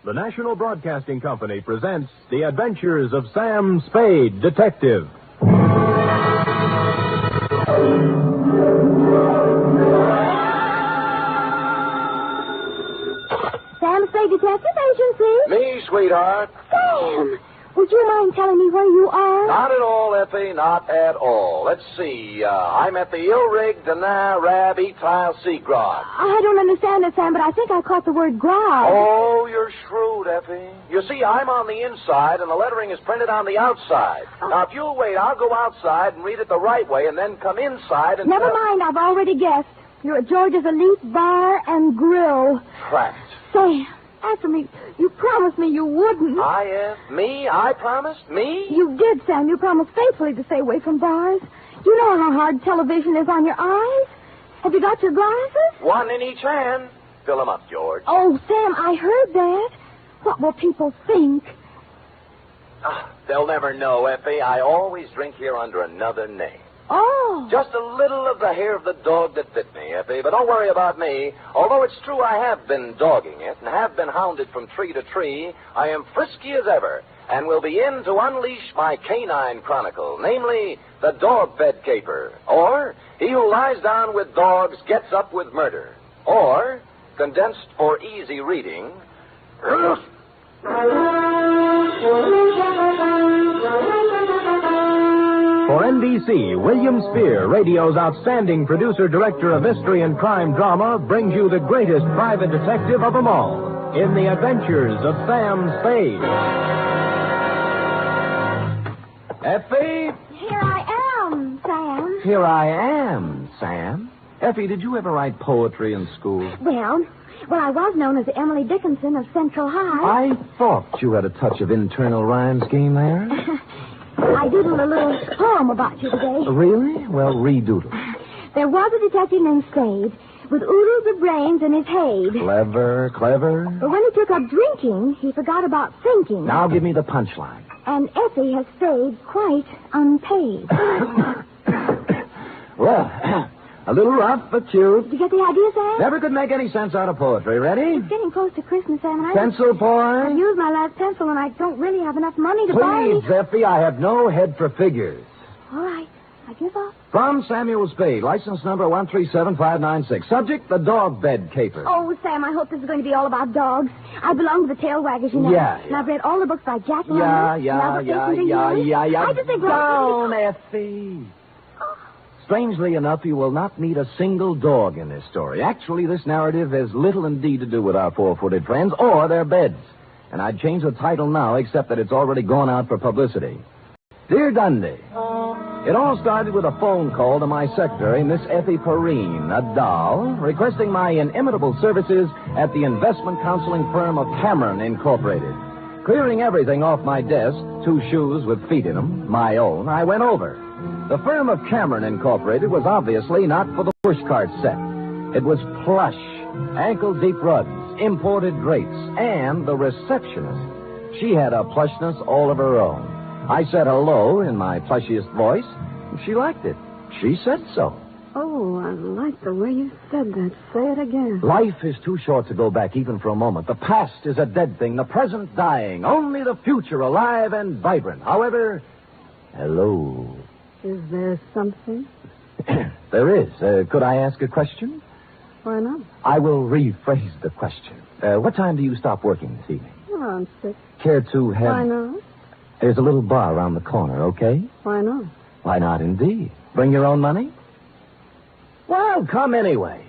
The National Broadcasting Company presents The Adventures of Sam Spade, Detective. Sam Spade Detective Agency? Me, sweetheart. Sam, would you mind telling me where you are? Not at all, Effie, not at all. Let's see. I'm at the ill-rigged Noir Rab Etile Seagrog. I don't understand it, Sam, but I think I caught the word grog. Oh, you're shrewd, Effie. You see, I'm on the inside, and the lettering is printed on the outside. Oh. Now, if you'll wait, I'll go outside and read it the right way, and then come inside and... Never mind, I've already guessed. You're at George's Elite Bar and Grill. Trapped. Sam, answer me. You promised me you wouldn't. Me? I promised? Me? You did, Sam. You promised faithfully to stay away from bars. You know how hard television is on your eyes. Have you got your glasses? One in each hand. Fill 'em up, George. Oh, Sam, I heard that. What will people think? They'll never know, Effie. I always drink here under another name. Oh. Just a little of the hair of the dog that bit me, Effie. But don't worry about me. Although it's true I have been dogging it and have been hounded from tree to tree, I am frisky as ever and will be in to unleash my canine chronicle, namely the dog bed caper, or he who lies down with dogs gets up with murder, or, condensed for easy reading, For NBC, William Spear, radio's outstanding producer-director of mystery and crime drama, brings you the greatest private detective of them all in The Adventures of Sam Spade. Effie? Here I am, Sam. Here I am, Sam. Effie, did you ever write poetry in school? Well, I was known as Emily Dickinson of Central High. I thought you had a touch of internal rhyme scheme there. I doodled a little poem about you today. Really? Well, redoodle. There was a detective named Spade with oodles of brains in his head. Clever. But when he took up drinking, he forgot about thinking. Now give me the punchline. And Effie has stayed quite unpaid. Well, a little rough, but cute. Did you get the idea, Sam? Never could make any sense out of poetry. Ready? It's getting close to Christmas, Sam, and Pencil I've point. used my last pencil, and I don't really have enough money to buy Please, Effie, I have no head for figures. All right, I give up. From Samuel Spade, license number 137596. Subject, the dog bed caper. Oh, Sam, I hope this is going to be all about dogs. I belong to the tail waggers, you know. Yeah. And I've read all the books by Jack London. Yeah. I just think... Down, Effie. Strangely enough, you will not meet a single dog in this story. Actually, this narrative has little indeed to do with our four-footed friends or their beds. And I'd change the title now, except that it's already gone out for publicity. Dear Dundee, it all started with a phone call to my secretary, Miss Effie Perrine, a doll, requesting my inimitable services at the investment counseling firm of Cameron Incorporated. Clearing everything off my desk, 2 shoes with feet in them, my own, I went over. The firm of Cameron Incorporated was obviously not for the pushcart set. It was plush, ankle-deep rugs, imported drapes, and the receptionist. She had a plushness all of her own. I said hello in my plushiest voice, and she liked it. She said so. Oh, I like the way you said that. Say it again. Life is too short to go back even for a moment. The past is a dead thing, the present dying, only the future alive and vibrant. However, hello. Is there something? There is. Could I ask a question? Why not? I will rephrase the question. What time do you stop working this evening? Around 6. Care to have... Why not? There's a little bar around the corner, okay? Why not? Why not, indeed? Bring your own money? Well, come anyway.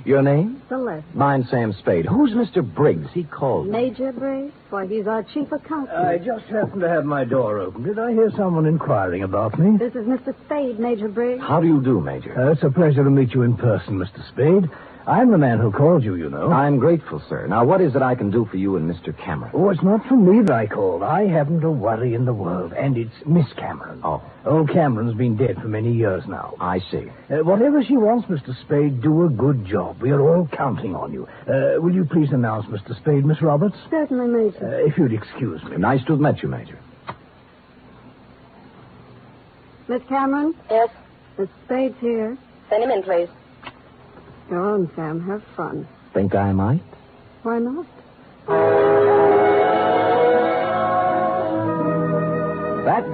Your name? Celeste. Mine's Sam Spade. Who's Mr. Briggs? He called me. Major Briggs? Why, he's our chief accountant. I just happened to have my door open. Did I hear someone inquiring about me? This is Mr. Spade, Major Briggs. How do you do, Major? It's a pleasure to meet you in person, Mr. Spade. I'm the man who called you, you know. I'm grateful, sir. Now, what is it I can do for you and Mr. Cameron? Oh, it's not for me that I called. I haven't a worry in the world, and it's Miss Cameron. Oh. Old Cameron's been dead for many years now. I see. Whatever she wants, Mr. Spade, do a good job. We are all counting on you. Will you please announce Mr. Spade, Miss Roberts? Certainly, Major. If you'd excuse me. Nice to have met you, Major. Miss Cameron? Yes? Miss Spade's here. Send him in, please. Go on, Sam. Have fun. Think I might? Why not?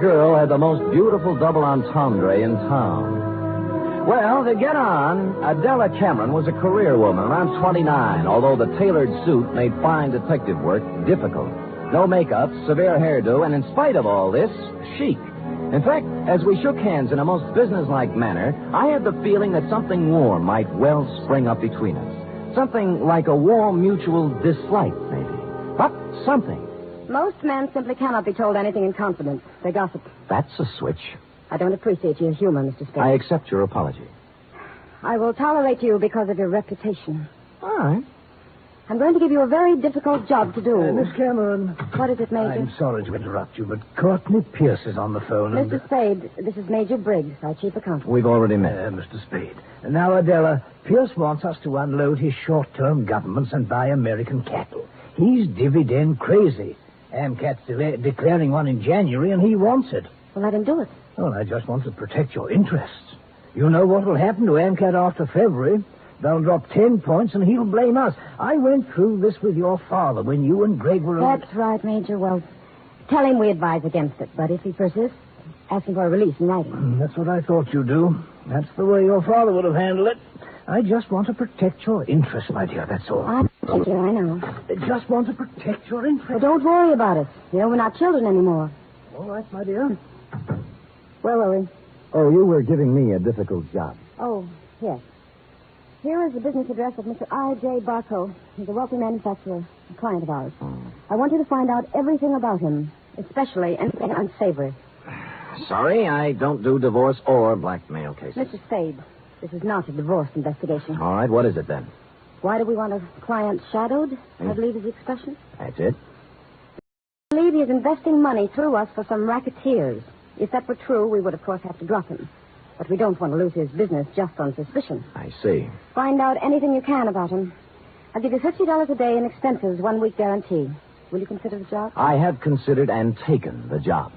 girl had the most beautiful double entendre in town. Well, to get on, Adela Cameron was a career woman, around 29, although the tailored suit made fine detective work difficult. No makeup, severe hairdo, and in spite of all this, chic. In fact, as we shook hands in a most businesslike manner, I had the feeling that something warm might well spring up between us. Something like a warm mutual dislike, maybe. But something. Most men simply cannot be told anything in confidence. They gossip. That's a switch. I don't appreciate your humor, Mr. Spade. I accept your apology. I will tolerate you because of your reputation. All right. I'm going to give you a very difficult job to do. Miss Cameron. What is it, Major? I'm sorry to interrupt you, but Courtney Pierce is on the phone. Mr. Spade, this is Major Briggs, our chief accountant. We've already met. Mr. Spade. Now, Adela, Pierce wants us to unload his short-term governments and buy American cattle. He's dividend crazy. AMCAT's declaring one in January, and he wants it. Well, let him do it. Well, I just want to protect your interests. You know what will happen to AMCAT after February. They'll drop 10 points, and he'll blame us. I went through this with your father when you and Greg were... That's right, Major. Well, tell him we advise against it. But if he persists, ask him for a release in writing. That's what I thought you'd do. That's the way your father would have handled it. I just want to protect your interests, my dear, that's all. Major, I know. I just want to protect your interests. Well, don't worry about it. You know, we're not children anymore. All right, my dear. Where were we? Oh, you were giving me a difficult job. Oh, yes. Here is the business address of Mr. I.J. Barco. He's a wealthy manufacturer, a client of ours. I want you to find out everything about him, especially anything unsavory. Sorry, I don't do divorce or blackmail cases. Mr. Spade, this is not a divorce investigation. All right, what is it then? Why do we want a client shadowed, I believe is the expression? That's it. I believe he is investing money through us for some racketeers. If that were true, we would, of course, have to drop him. But we don't want to lose his business just on suspicion. I see. Find out anything you can about him. I'll give you $50 a day in expenses, 1 week guarantee. Will you consider the job? I have considered and taken the job.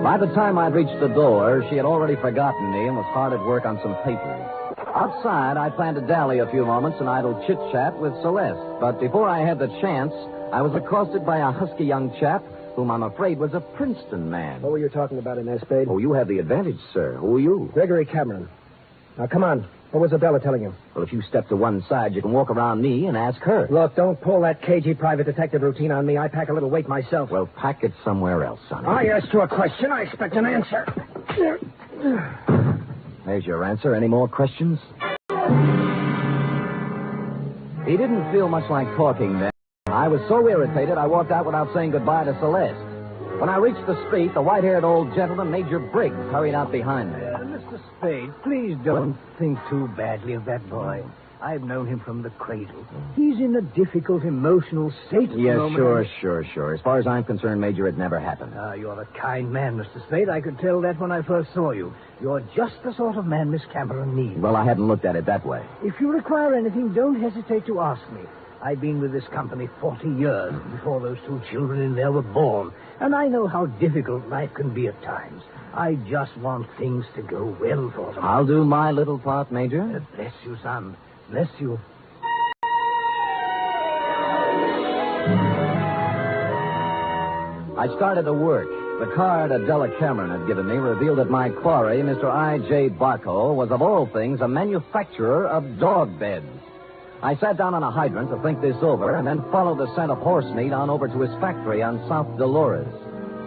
By the time I'd reached the door, she had already forgotten me and was hard at work on some papers. Outside, I planned to dally a few moments in idle chit-chat with Celeste. But before I had the chance, I was accosted by a husky young chap whom I'm afraid was a Princeton man. What were you talking about in there, Spade? Oh, you have the advantage, sir. Who are you? Gregory Cameron. Now, come on. What was Adela telling you? Well, if you step to one side, you can walk around me and ask her. Look, don't pull that cagey private detective routine on me. I pack a little weight myself. Well, pack it somewhere else, sonny. I asked you a question. I expect an answer. There's your answer. Any more questions? He didn't feel much like talking then. I was so irritated, I walked out without saying goodbye to Celeste. When I reached the street, the white-haired old gentleman, Major Briggs, hurried out behind me. Mr. Spade, please don't think too badly of that boy. I've known him from the cradle. He's in a difficult emotional state at the Yes, moment. sure. As far as I'm concerned, Major, it never happened. You're a kind man, Mr. Spade. I could tell that when I first saw you. You're just the sort of man Miss Cameron needs. Well, I hadn't looked at it that way. If you require anything, don't hesitate to ask me. I've been with this company 40 years before those 2 children in there were born. And I know how difficult life can be at times. I just want things to go well for them. I'll do my little part, Major. Bless you, son. Bless you. I started to work. The card Adela Cameron had given me revealed that my quarry, Mr. I.J. Barco, was of all things a manufacturer of dog beds. I sat down on a hydrant to think this over and then followed the scent of horse meat on over to his factory on South Dolores.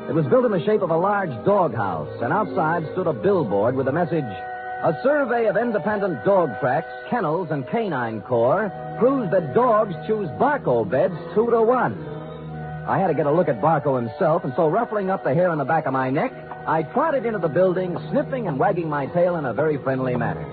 It was built in the shape of a large doghouse, and outside stood a billboard with the message, "A survey of independent dog tracks, kennels, and canine corps proves that dogs choose Barco beds 2-1. I had to get a look at Barco himself, and so ruffling up the hair on the back of my neck, I trotted into the building, sniffing and wagging my tail in a very friendly manner.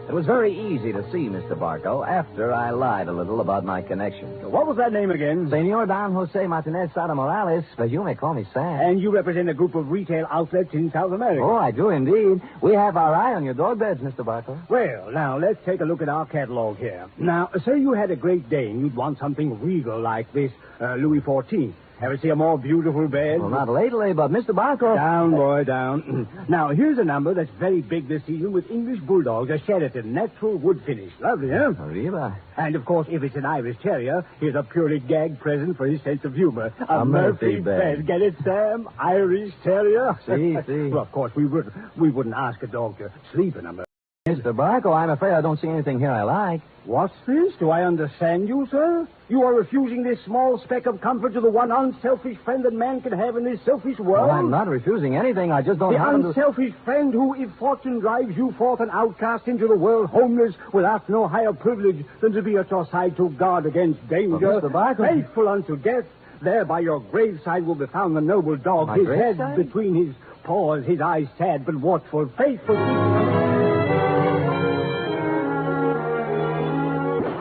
It was very easy to see Mr. Barco after I lied a little about my connection. What was that name again? Senor Don Jose Martinez Sada Morales, but you may call me Sam. And you represent a group of retail outlets in South America. Oh, I do indeed. We have our eye on your dog beds, Mr. Barco. Well, now, let's take a look at our catalog here. Now, say you had a Great Dane. You'd want something regal like this Louis XIV. Ever see a more beautiful bed? Well, not lately, but Mr. Barco... Down, boy, down. Now, here's a number that's very big this season with English Bulldogs, a Sheraton, natural wood finish. Lovely, huh? Arriba. And, of course, if it's an Irish Terrier, here's a purely gag present for his sense of humor. A Murphy bed. Get it, Sam? Irish Terrier? See. Well, of course, we wouldn't ask a dog to sleep in a Murphy. Mr. Barco, I'm afraid I don't see anything here I like. What's this? Do I understand you, sir? You are refusing this small speck of comfort to the one unselfish friend that man can have in this selfish world? Well, I'm not refusing anything. I just don't The happen to... unselfish friend who, if fortune drives you forth an outcast into the world, homeless, will ask no higher privilege than to be at your side to guard against danger. But Mr. Barco... Faithful unto death, there by your graveside will be found the noble dog, My his graveside? head between his paws, his eyes sad but watchful, faithful...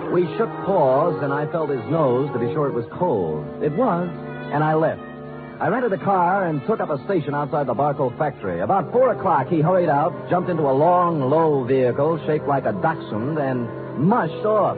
We shook paws, and I felt his nose to be sure it was cold. It was, and I left. I rented a car and took up a station outside the Barco factory. About 4 o'clock, he hurried out, jumped into a long, low vehicle shaped like a dachshund, and mushed off.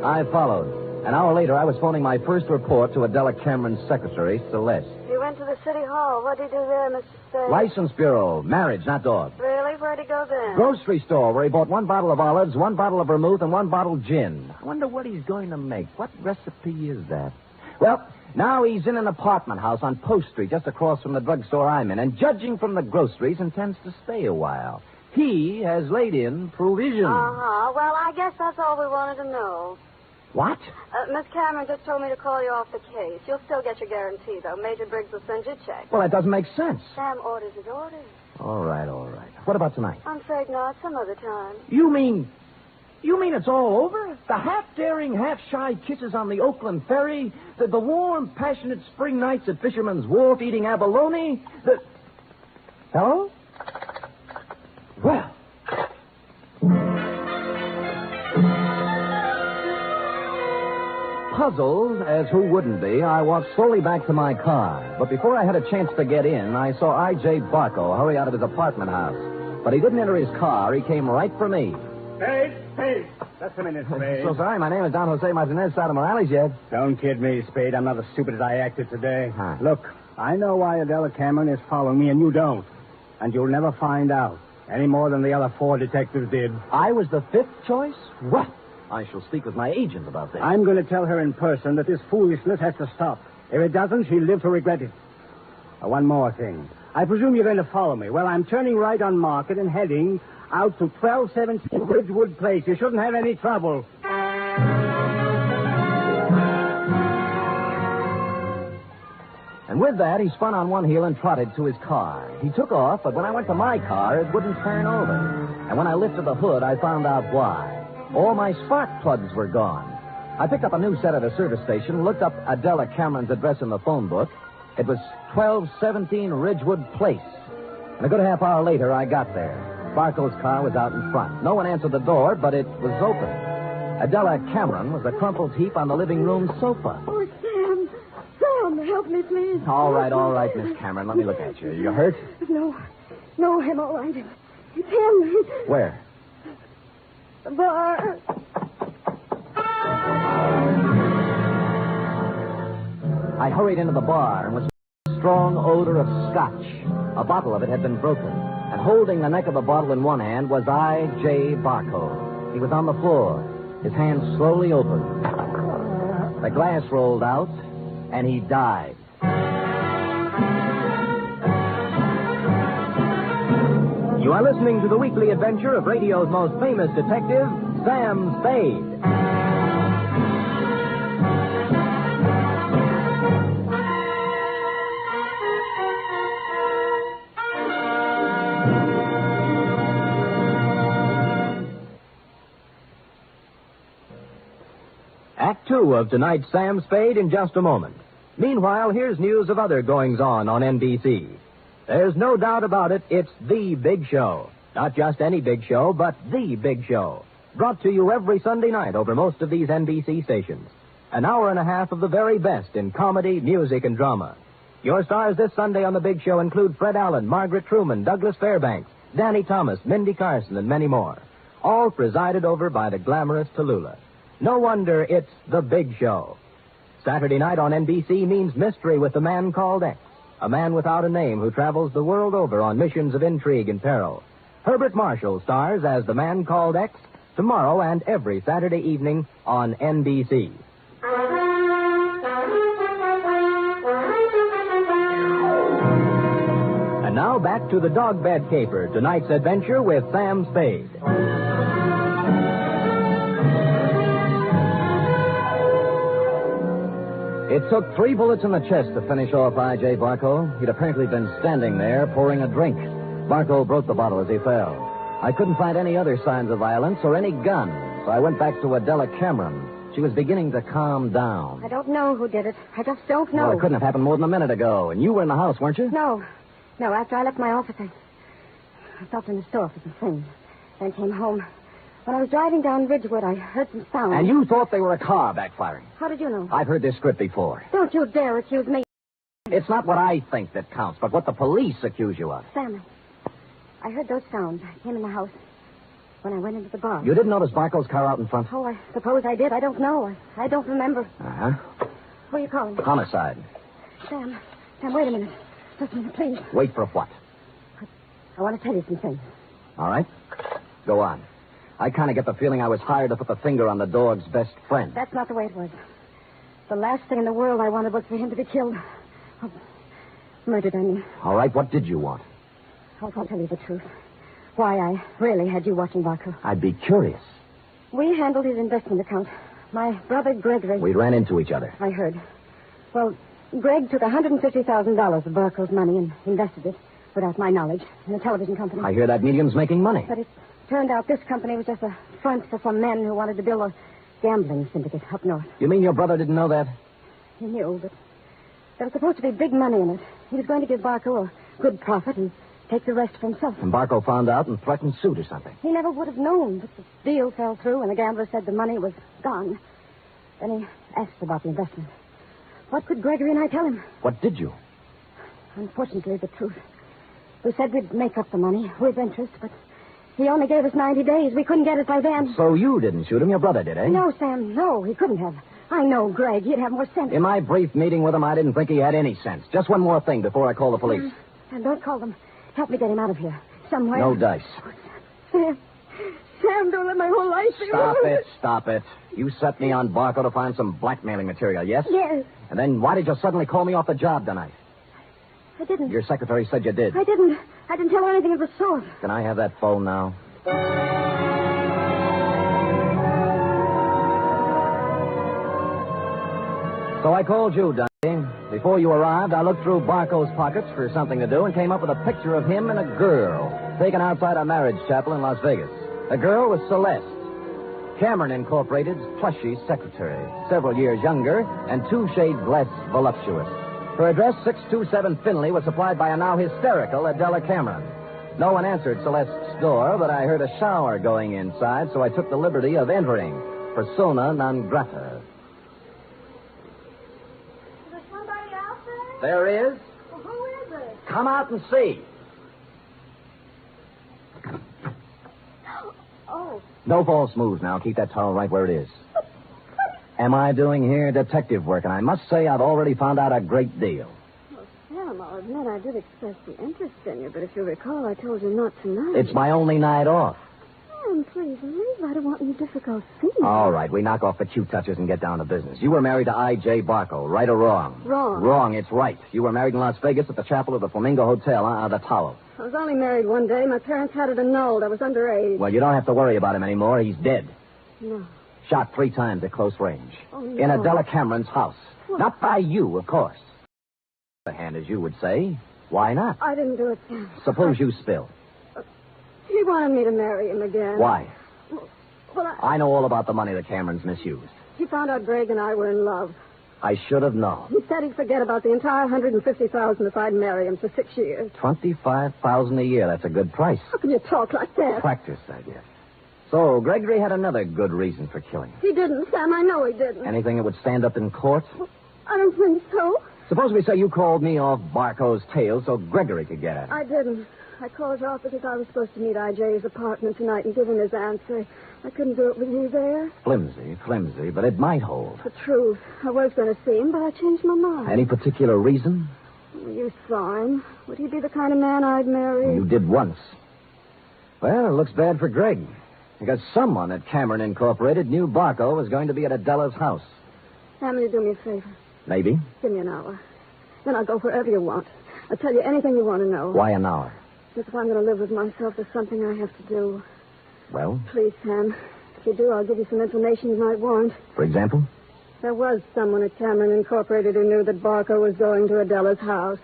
I followed. An hour later, I was phoning my first report to Adela Cameron's secretary, Celeste. You went to the city hall. What did you do there, Mr. Spade? License bureau, marriage, not dog. Really? Where'd he go then? Grocery store, where he bought 1 bottle of olives, 1 bottle of vermouth, and 1 bottle gin. I wonder what he's going to make. What recipe is that? Well, now he's in an apartment house on Post Street, just across from the drugstore I'm in, and judging from the groceries, intends to stay a while. He has laid in provision. Uh-huh. Well, I guess that's all we wanted to know. What? Miss Cameron just told me to call you off the case. You'll still get your guarantee, though. Major Briggs will send you a check. Well, that doesn't make sense. Sam orders his orders. All right. What about tonight? I'm afraid not. Some other time. You mean it's all over? The half-daring, half-shy kisses on the Oakland ferry? The warm, passionate spring nights at Fisherman's Wharf eating abalone? Hello? Well... Puzzled, as who wouldn't be, I walked slowly back to my car. But before I had a chance to get in, I saw I.J. Barco hurry out of his apartment house. But he didn't enter his car. He came right for me. Spade! Just a minute, Spade. So sorry, my name is Don Jose Martinez Sada Morales yet. Don't kid me, Spade. I'm not as stupid as I acted today. Huh. Look, I know why Adela Cameron is following me, and you don't. And you'll never find out, any more than the other 4 detectives did. I was the 5th choice? Well, I shall speak with my agent about this. I'm going to tell her in person that this foolishness has to stop. If it doesn't, she'll live to regret it. One more thing. I presume you're going to follow me. Well, I'm turning right on Market and heading out to 1217 Ridgewood Place. You shouldn't have any trouble. And with that, he spun on one heel and trotted to his car. He took off, but when I went to my car, it wouldn't turn over. And when I lifted the hood, I found out why. All my spark plugs were gone. I picked up a new set at a service station, looked up Adela Cameron's address in the phone book. It was 1217 Ridgewood Place. And a good half hour later, I got there. Barco's car was out in front. No one answered the door, but it was open. Adela Cameron was a crumpled heap on the living room sofa. Oh, Sam, help me, please. All right, Miss Cameron. Let me look at you. You hurt? No, I'm all right. It's him. Where? The bar. I hurried into the bar and was a strong odor of scotch. A bottle of it had been broken, and holding the neck of the bottle in one hand was I.J. Barco. He was on the floor, his hand slowly opened. The glass rolled out, and he died. You are listening to the weekly adventure of radio's most famous detective, Sam Spade. Act 2 of tonight's Sam Spade in just a moment. Meanwhile, here's news of other goings-on on NBC. There's no doubt about it, it's the big show. Not just any big show, but the big show. Brought to you every Sunday night over most of these NBC stations. An hour and a half of the very best in comedy, music, and drama. Your stars this Sunday on the big show include Fred Allen, Margaret Truman, Douglas Fairbanks, Danny Thomas, Mindy Carson, and many more. All presided over by the glamorous Tallulah. No wonder it's the big show. Saturday night on NBC means mystery with the man called X, a man without a name who travels the world over on missions of intrigue and peril. Herbert Marshall stars as the man called X tomorrow and every Saturday evening on NBC. And now back to the Dog Bed Caper, tonight's adventure with Sam Spade. It took 3 bullets in the chest to finish off I.J. Barco. He'd apparently been standing there pouring a drink. Barco broke the bottle as he fell. I couldn't find any other signs of violence or any gun, so I went back to Adela Cameron. She was beginning to calm down. I don't know who did it. I just don't know. Well, it couldn't have happened more than a minute ago, and you were in the house, weren't you? No. No, after I left my office, I stopped in the store for some things, then came home. When I was driving down Ridgewood, I heard some sound. And you thought they were a car backfiring. How did you know? I've heard this script before. Don't you dare accuse me. It's not what I think that counts, but what the police accuse you of. Sam, I heard those sounds. I came in the house when I went into the bar. You didn't notice Barco's car out in front? Oh, I suppose I did. I don't know. I don't remember. Uh-huh. Who are you calling? Homicide. Sam, wait a minute. Just a minute, please. Wait for what? I want to tell you some things. All right. Go on. I kind of get the feeling I was hired to put the finger on the dog's best friend. That's not the way it was. The last thing in the world I wanted was for him to be killed. Oh, murdered, I mean. All right, what did you want? I'll tell you the truth. Why I really had you watching Barco. I'd be curious. We handled his investment account. My brother Gregory... We ran into each other. I heard. Well, Greg took $150,000 of Barco's money and invested it, without my knowledge, in a television company. I hear that medium's making money. But it turned out this company was just a front for some men who wanted to build a gambling syndicate up north. You mean your brother didn't know that? He knew, but there was supposed to be big money in it. He was going to give Barco a good profit and take the rest for himself. And Barco found out and threatened suit or something. He never would have known, but the deal fell through and the gambler said the money was gone. Then he asked about the investment. What could Gregory and I tell him? What did you? Unfortunately, the truth. We said we'd make up the money with interest, but he only gave us 90 days. We couldn't get it by then. So you didn't shoot him, your brother did, eh? No, Sam, no, he couldn't have. I know Greg. He'd have more sense. In my brief meeting with him, I didn't think he had any sense. Just one more thing before I call the police. And don't call them. Help me get him out of here. Somewhere. No dice. Sam, don't let my whole life be Stop it. You set me on Barco to find some blackmailing material, yes? Yes. And then why did you suddenly call me off the job tonight? I didn't. Your secretary said you did. I didn't tell her anything of the sort. Can I have that phone now? So I called you, Dundee. Before you arrived, I looked through Barco's pockets for something to do and came up with a picture of him and a girl taken outside a marriage chapel in Las Vegas. The girl was Celeste, Cameron Incorporated's plushy secretary, several years younger and 2 shades less voluptuous. Her address, 627 Finley, was supplied by a now hysterical Adela Cameron. No one answered Celeste's door, but I heard a shower going inside, so I took the liberty of entering. Persona non grata. Is there somebody out there? There is. Well, who is it? Come out and see. Oh, No false moves now. Keep that towel right where it is. Am I doing here detective work? And I must say I've already found out a great deal. well, Sam, I'll admit I did express some interest in you, but if you recall, I told you not tonight. It's my only night off. Sam, please leave. I don't want any difficult scenes. All right, we knock off the cute touches and get down to business. You were married to I.J. Barco, right or wrong? Wrong. Wrong, it's right. You were married in Las Vegas at the chapel of the Flamingo Hotel, the Tower. I was only married one day. My parents had it annulled. I was underage. Well, you don't have to worry about him anymore. He's dead. No. Shot 3 times at close range. Oh, no. In Adela Cameron's house. What? Not by you, of course. On the hand, as you would say. Why not? I didn't do it, Sam. Suppose you spill. He wanted me to marry him again. Why? Well, I know all about the money the Camerons misused. he found out Greg and I were in love. I should have known. He said he'd forget about the entire $150,000 if I'd marry him for 6 years. $25,000 a year. That's a good price. How can you talk like that? Practice, I guess. So, Gregory had another good reason for killing him. He didn't, Sam. I know he didn't. Anything that would stand up in court? I don't think so. Suppose we say you called me off Barco's tail so Gregory could get at him. I didn't. I called you off because I was supposed to meet I.J. at his apartment tonight and give him his answer. I couldn't do it with you there. Flimsy, but it might hold. The truth. I was going to see him, but I changed my mind. Any particular reason? You saw him. Would he be the kind of man I'd marry? You did once. Well, it looks bad for Greg. Because someone at Cameron Incorporated knew Barco was going to be at Adela's house. Hammett, do me a favor. Maybe. Give me an hour. Then I'll go wherever you want. I'll tell you anything you want to know. Why an hour? Because if I'm going to live with myself, there's something I have to do. Well? Please, Sam. If you do, I'll give you some information you might want. For example? There was someone at Cameron Incorporated who knew that Barco was going to Adela's house.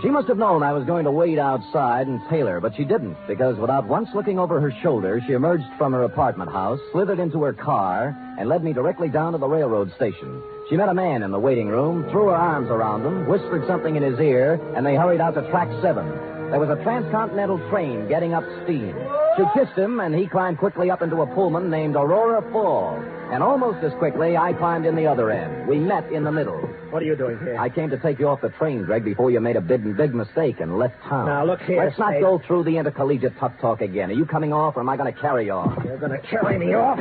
She must have known I was going to wait outside and tail her, but she didn't, because without once looking over her shoulder, she emerged from her apartment house, slithered into her car, and led me directly down to the railroad station. She met a man in the waiting room, threw her arms around him, whispered something in his ear, and they hurried out to track 7. There was a transcontinental train getting up steam. She kissed him, and he climbed quickly up into a Pullman named Aurora Fall. And almost as quickly, I climbed in the other end. We met in the middle. What are you doing here? I came to take you off the train, Greg, before you made a big mistake and left town. Now, look here, Let's not Spade. go through the intercollegiate tough talk again. Are you coming off, or am I going to carry you off? You're going to carry me off?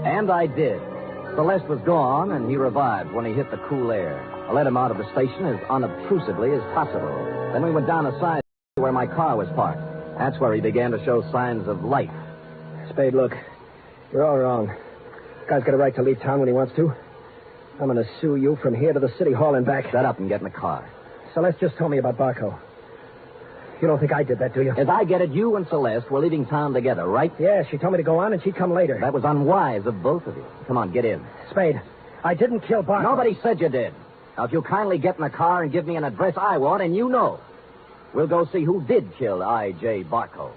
And I did. Celeste was gone, and he revived when he hit the cool air. I let him out of the station as unobtrusively as possible. Then we went down a side where my car was parked. That's where he began to show signs of life. Spade, look. You're all wrong. Guy's got a right to leave town when he wants to. I'm going to sue you from here to the city hall and back. Shut up and get in the car. Celeste just told me about Barco. You don't think I did that, do you? As I get it, you and Celeste were leaving town together, right? Yeah, she told me to go on and she'd come later. That was unwise of both of you. Come on, get in. Spade, I didn't kill Barco. Nobody said you did. Now, if you'll kindly get in the car and give me an address I want, and you know, we'll go see who did kill I.J. Barco.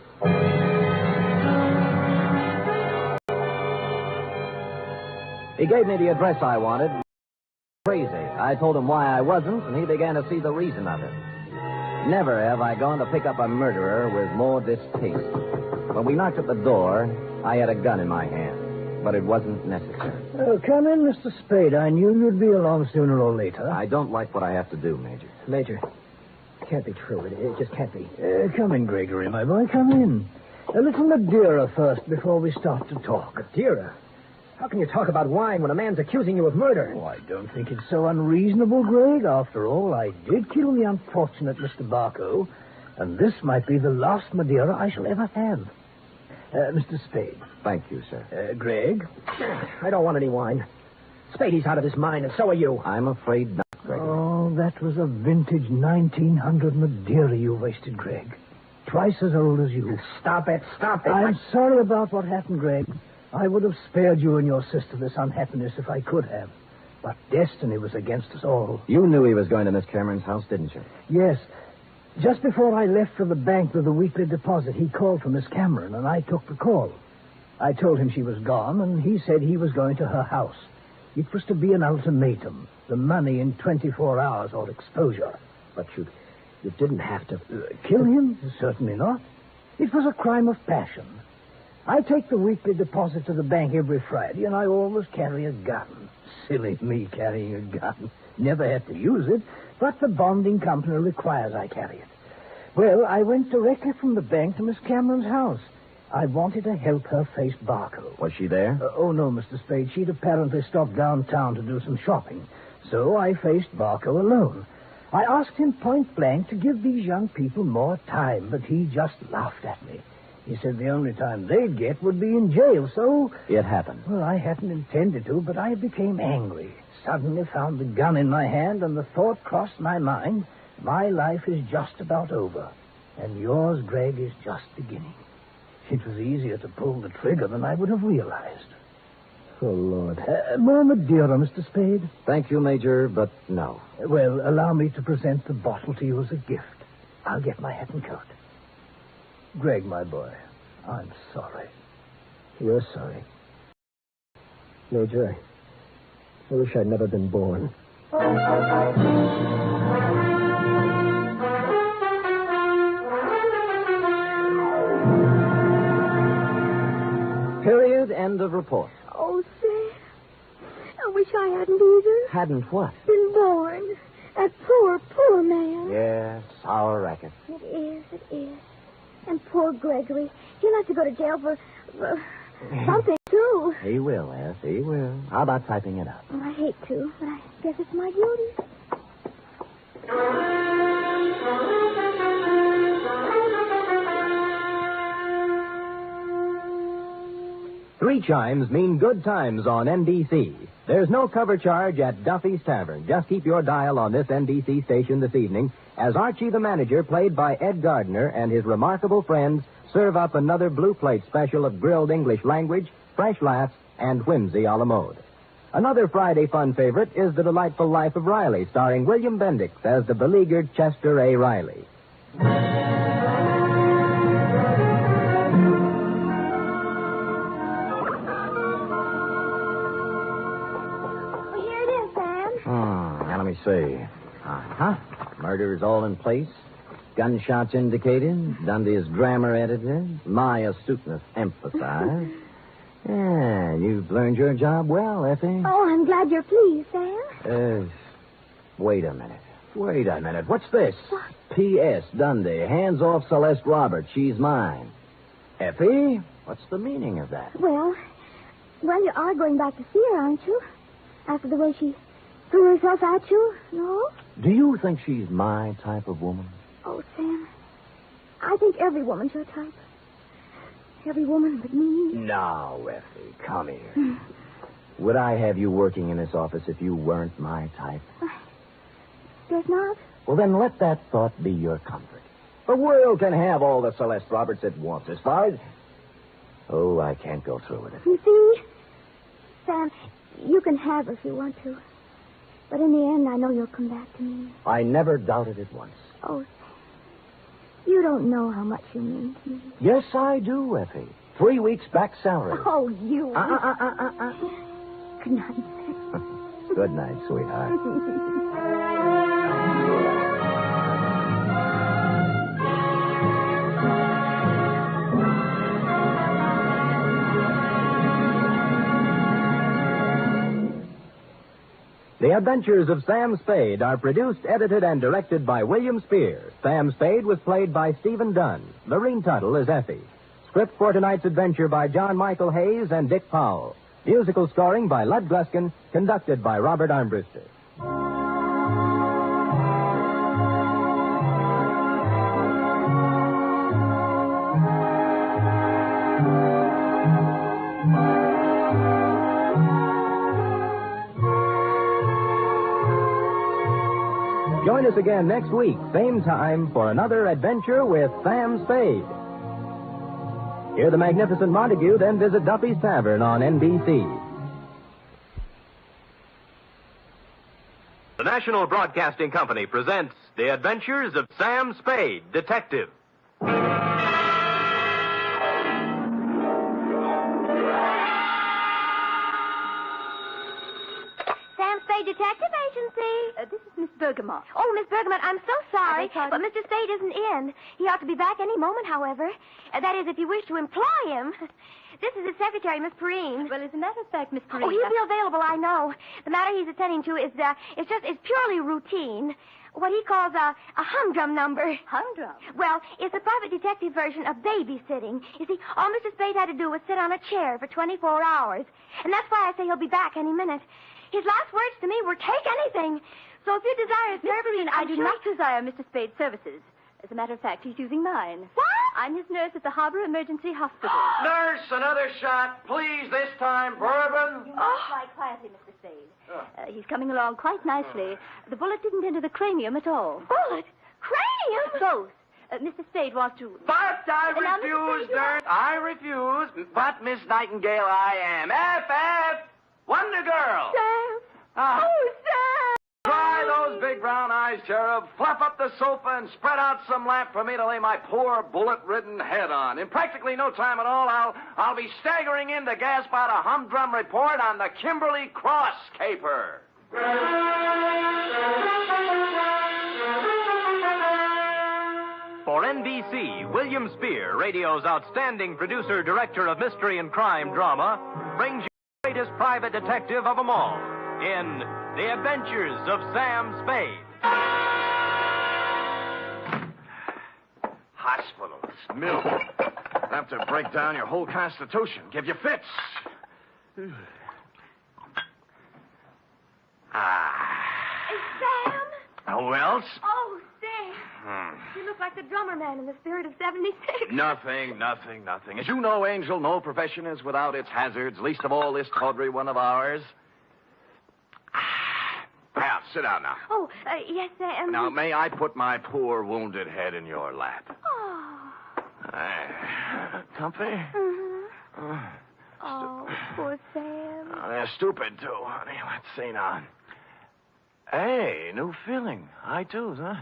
He gave me the address I wanted. Crazy. I told him why I wasn't, and he began to see the reason of it. Never have I gone to pick up a murderer with more distaste. When we knocked at the door, I had a gun in my hand, but it wasn't necessary. Oh, come in, Mr. Spade. I knew you'd be along sooner or later. I don't like what I have to do, Major. Major, it can't be true. It just can't be. Come in, Gregory, my boy. Come in. A little Madeira first before we start to talk. Madeira? How can you talk about wine when a man's accusing you of murder? Oh, I don't think it's so unreasonable, Greg. After all, I did kill the unfortunate Mr. Barco, and this might be the last Madeira I shall ever have. Mr. Spade. Thank you, sir. Greg? I don't want any wine. Spadey's out of his mind, and so are you. I'm afraid not, Greg. Oh, that was a vintage 1900 Madeira you wasted, Greg. Twice as old as you. Stop it. I'm sorry about what happened, Greg. I would have spared you and your sister this unhappiness if I could have. But destiny was against us all. You knew he was going to Miss Cameron's house, didn't you? Yes. Just before I left for the bank with the weekly deposit, he called for Miss Cameron, and I took the call. I told him she was gone, and he said he was going to her house. It was to be an ultimatum. The money in 24 hours or exposure. But you didn't have to... Kill him? Certainly not. It was a crime of passion. I take the weekly deposit to the bank every Friday, and I always carry a gun. Silly me carrying a gun. Never had to use it, but the bonding company requires I carry it. Well, I went directly from the bank to Miss Cameron's house. I wanted to help her face Barco. Was she there? Oh, no, Mr. Spade. She'd apparently stopped downtown to do some shopping. So I faced Barco alone. I asked him point blank to give these young people more time, but he just laughed at me. He said the only time they'd get would be in jail, so... It happened. Well, I hadn't intended to, but I became angry. Suddenly found the gun in my hand, and the thought crossed my mind, my life is just about over, and yours, Greg, is just beginning. It was easier to pull the trigger than I would have realized. Oh, Lord. More Madeira, Mr. Spade? Thank you, Major, but no. Well, allow me to present the bottle to you as a gift. I'll get my hat and coat. Greg, my boy, I'm sorry. You're sorry. Major, I wish I'd never been born. report. Oh, Sam. I wish I hadn't either. Hadn't what? Been born. That poor, poor man. Yes, our racket. It is. And poor Gregory. He'll have to go to jail for something, too. He will, Eth. He will. How about typing it up? Well, I hate to, but I guess it's my duty. Three chimes mean good times on NBC. There's no cover charge at Duffy's Tavern. Just keep your dial on this NBC station this evening as Archie the manager, played by Ed Gardner, and his remarkable friends serve up another blue plate special of grilled English language, fresh laughs, and whimsy a la mode. Another Friday fun favorite is The Delightful Life of Riley, starring William Bendix as the beleaguered Chester A. Riley. Now, let me see. Uh-huh. Murder's all in place. Gunshots indicated. Dundee's grammar edited. My astuteness emphasized. Yeah, you've learned your job well, Effie. Oh, I'm glad you're pleased, Sam. Wait a minute. What's this? What? P.S. Dundee, hands off Celeste Roberts. She's mine. Effie, what's the meaning of that? Well, you are going back to see her, aren't you? After the way she threw herself at you, no? Do you think she's my type of woman? Oh, Sam, I think every woman's your type. Every woman but me. Now, Effie, come here. Would I have you working in this office if you weren't my type? Guess not. Well, then let that thought be your comfort. The world can have all the Celeste Roberts it wants as far as... Oh, I can't go through with it. You see, Sam, you can have her if you want to. But in the end, I know you'll come back to me. I never doubted it once. Oh, Sam, you don't know how much you mean to me. Yes, I do, Effie. 3 weeks back salary. Oh, you. Good night, Sam. Good night, sweetheart. The Adventures of Sam Spade are produced, edited, and directed by William Spear. Sam Spade was played by Stephen Dunn. Lorene Tuttle is Effie. Script for tonight's adventure by John Michael Hayes and Dick Powell. Musical scoring by Lud Gluskin, conducted by Robert Armbruster. Join us again next week, same time, for another adventure with Sam Spade. Hear the magnificent Montague, then visit Duffy's Tavern on NBC. The National Broadcasting Company presents The Adventures of Sam Spade, Detective. Detective Agency. This is Miss Bergamot. Oh, Miss Bergamot, I'm so sorry, Pardon? but Mr. Spade isn't in. He ought to be back any moment, however. That is, if you wish to employ him. This is his secretary, Miss Perrine. Well, as a matter of fact, Miss Perrine... Oh, he'll be available, I know. The matter he's attending to is, it's purely routine. What he calls a humdrum number. Humdrum? Well, it's a private detective version of babysitting. You see, all Mr. Spade had to do was sit on a chair for 24 hours. And that's why I say he'll be back any minute. His last words to me were, take anything. So if you desire his services... I do not desire Mr. Spade's services. As a matter of fact, he's using mine. What? I'm his nurse at the Harbor Emergency Hospital. Nurse, another shot. Please, this time, bourbon. You must lie quietly, Mr. Spade. He's coming along quite nicely. The bullet didn't enter the cranium at all. Bullet? Cranium? Both. Mr. Spade wants to... But I refuse, nurse. I refuse. But, Miss Nightingale, I am. F. Wonder Girl. Sam. Ah. Oh, Sam. Dry those big brown eyes, Cherub. Fluff up the sofa and spread out some lamp for me to lay my poor bullet-ridden head on. In practically no time at all, I'll be staggering in to gasp out a humdrum report on the Kimberly Cross caper. For NBC, William William Spear, radio's outstanding producer, director of mystery and crime drama, brings you the greatest private detective of them all in The Adventures of Sam Spade. Hospitals, milk. Enough to break down your whole constitution, give you fits. Sam? Who else? Oh, Sam. You look like the drummer man in the Spirit of 76. Nothing. As you know, Angel, no profession is without its hazards, least of all this tawdry one of ours. Now, sit down now. Oh, yes, Sam. Now, may I put my poor wounded head in your lap? Oh. Comfy? Mm-hmm. Oh, poor Sam. They're stupid, too, honey. Let's see now. Hey, new filling. High twos, huh?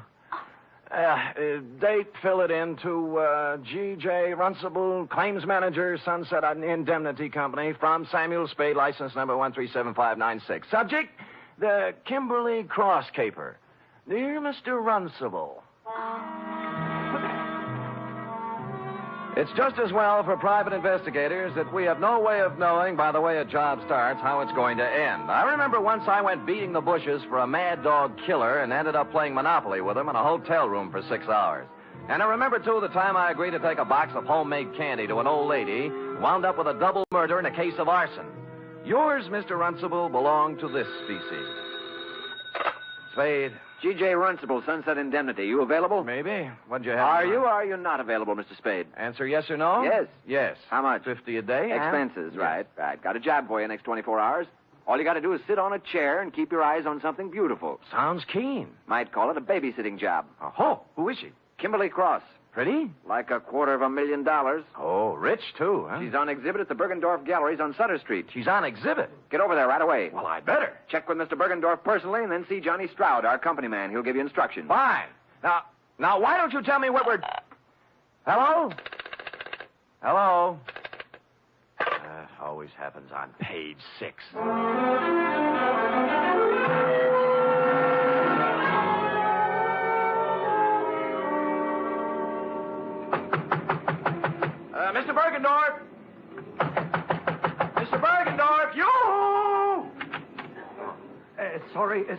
Date, fill it in to G.J. Runcible, claims manager, Sunset Indemnity Company, from Samuel Spade, license number 137596. Subject, the Kimberly Cross Caper. Dear Mr. Runcible. It's just as well for private investigators that we have no way of knowing, by the way a job starts, how it's going to end. I remember once I went beating the bushes for a mad dog killer and ended up playing Monopoly with him in a hotel room for 6 hours. And I remember, too, the time I agreed to take a box of homemade candy to an old lady, wound up with a double murder and a case of arson. Yours, Mr. Runcible, belong to this species. Spade. G.J. Runcible, Sunset Indemnity. You available? Maybe. What'd you have? Are you or are you not available, Mr. Spade? Answer yes or no? Yes. Yes. How much? $50 a day. Expenses, Yes. right. Got a job for you next 24 hours. All you got to do is sit on a chair and keep your eyes on something beautiful. Sounds keen. Might call it a babysitting job. Oh, who is she? Kimberly Cross. Pretty? Like $250,000. Oh, rich, too, huh? She's on exhibit at the Bergendorf Galleries on Sutter Street. She's on exhibit? Get over there right away. Well, I'd better. Check with Mr. Bergendorf personally and then see Johnny Stroud, our company man. He'll give you instructions. Fine. Now, why don't you tell me what we're... Hello? Hello? Always happens on page 6. Mr. Bergendorf! Mr. Bergendorf, you!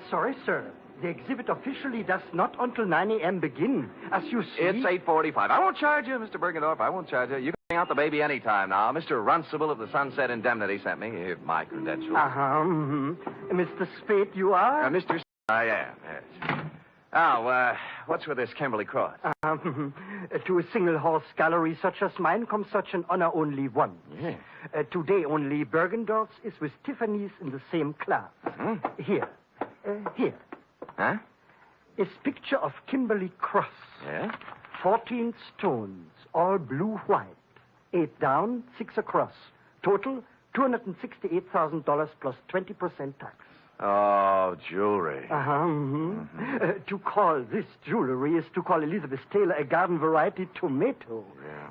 Sorry, sir. The exhibit officially does not until 9 a.m. begin. As you see... It's 8:45. I won't charge you, Mr. Bergendorf. I won't charge you. You can bring out the baby any time now. Mr. Runcible of the Sunset Indemnity sent me. Here's my credentials. Mr. Spade, you are? Mr. I am, yes. Now, what's with this Kimberly Cross? To a single-horse gallery such as mine comes such an honor only once. Yeah. Today only Bergendorf's is with Tiffany's in the same class. Mm-hmm. Here. Huh? Is picture of Kimberly Cross. Yeah? 14 stones, all blue-white. 8 down, 6 across. Total, $268,000 plus 20% tax. Oh, jewelry. To call this jewelry is to call Elizabeth Taylor a garden variety tomato.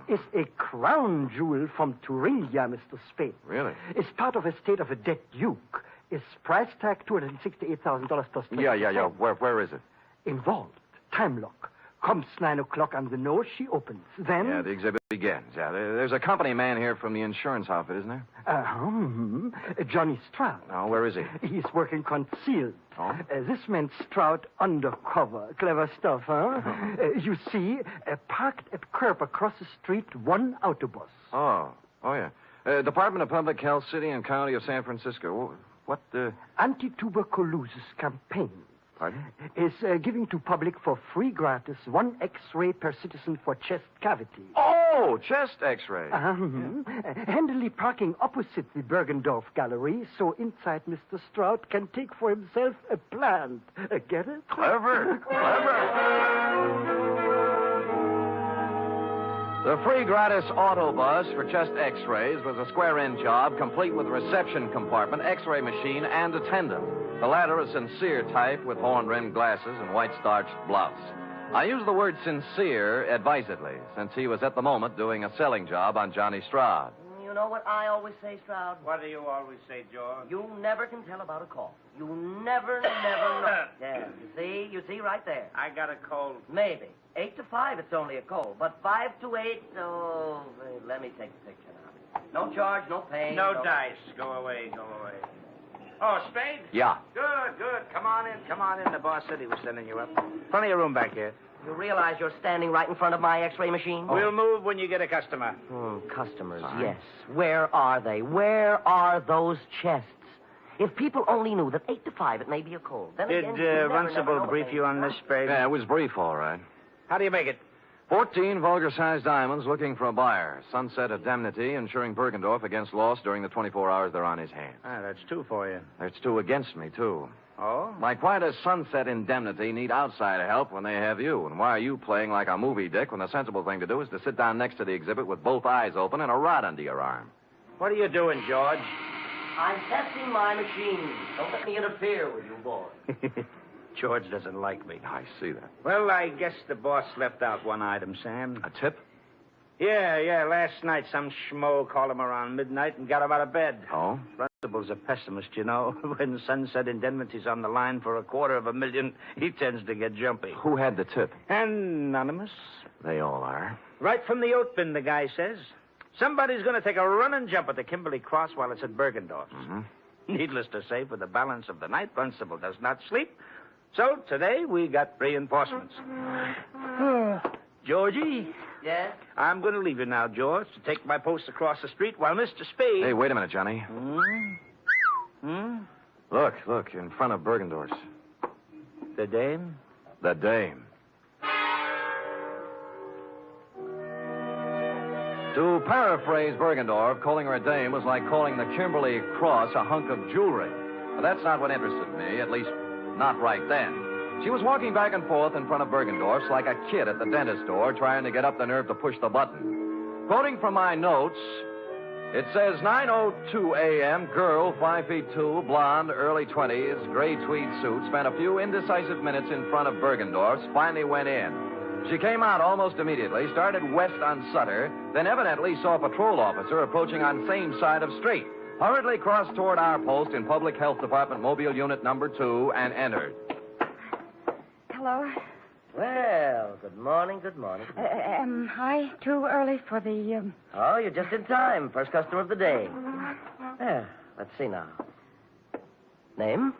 Yeah. Is a crown jewel from Thuringia, Mr. Spade. Really? Is part of estate of a dead duke. Is price tag $268,000 plus 20%. Yeah. Where is it? Involved. Time lock. Comes 9 o'clock on the nose, she opens. Then... Yeah, the exhibit begins. Yeah, there's a company man here from the insurance outfit, isn't there? Johnny Stroud. Oh, where is he? He's working concealed. Oh? This man Stroud undercover. Clever stuff, huh? You see, parked at curb across the street, one autobus. Oh, yeah. Department of Public Health, City and County of San Francisco. What, Anti-tuberculosis campaign. Pardon? Is giving to public for free gratis 1 X-ray per citizen for chest cavity. Oh, chest X-ray. Handily parking opposite the Bergendorf Gallery, so inside Mr. Stroud can take for himself a plant. Get it? Clever. The free gratis autobus for chest X-rays was a square-in job, complete with reception compartment, X-ray machine, and attendant. The latter a sincere type with horn-rimmed glasses and white-starched blouse. I use the word sincere advisedly, since he was at the moment doing a selling job on Johnny Stroud. You know what I always say, Stroud? What do you always say, George? You never can tell about a call. You never know. Yeah, you see? You see, right there. I got a cold. Maybe. 8 to 5, it's only a cold. But 5 to 8, oh, let me take the picture now. No charge, no pain. No dice. Go away. Oh, Spade? Yeah. Good. Come on in. The boss said he was sending you up. Plenty of room back here. You realize you're standing right in front of my X-ray machine? We'll move when you get a customer. Customers, yes. Where are they? Where are those chests? If people only knew that 8 to 5, it may be a cold. Then Did Runcible brief you on this, Spade? Yeah, it was brief, all right. How do you make it? 14 vulgar-sized diamonds looking for a buyer. Sunset indemnity insuring Bergendorf against loss during the 24 hours they're on his hands. That's 2 for you. There's 2 against me, too. Oh? Like, why does Sunset Indemnity need outside help when they have you? And why are you playing like a movie dick when the sensible thing to do is to sit down next to the exhibit with both eyes open and a rod under your arm? What are you doing, George? I'm testing my machine. Don't let me interfere with you, boy. George doesn't like me. I see that. Well, I guess the boss left out one item, Sam. A tip? Yeah. Last night, some schmo called him around midnight and got him out of bed. Oh? Runcible's a pessimist, you know. When Sunset Indemnity's on the line for $250,000, he tends to get jumpy. Who had the tip? Anonymous. They all are. Right from the oat bin, the guy says. Somebody's going to take a running jump at the Kimberly Cross while it's at Bergendorf's. Mm-hmm. Needless to say, for the balance of the night, Runcible does not sleep. So today we got reinforcements. Georgie? Yes? I'm going to leave you now, George, to take my post across the street while Mr. Spade... Hey, wait a minute, Johnny. Look, in front of Bergendorf's. The dame? The dame. To paraphrase Bergendorf, calling her a dame was like calling the Kimberly Cross a hunk of jewelry. But that's not what interested me, at least not right then. She was walking back and forth in front of Bergendorf's like a kid at the dentist door trying to get up the nerve to push the button. Quoting from my notes, it says 9:02 a.m., girl, 5'2", blonde, early 20s, gray tweed suit, spent a few indecisive minutes in front of Bergendorf's, finally went in. She came out almost immediately, started west on Sutter, then evidently saw a patrol officer approaching on same side of street, hurriedly crossed toward our post in Public Health Department Mobile Unit number 2 and entered. Hello. Well, good morning. Am I too early for the... Oh, you're just in time. First customer of the day. Let's see now. Name?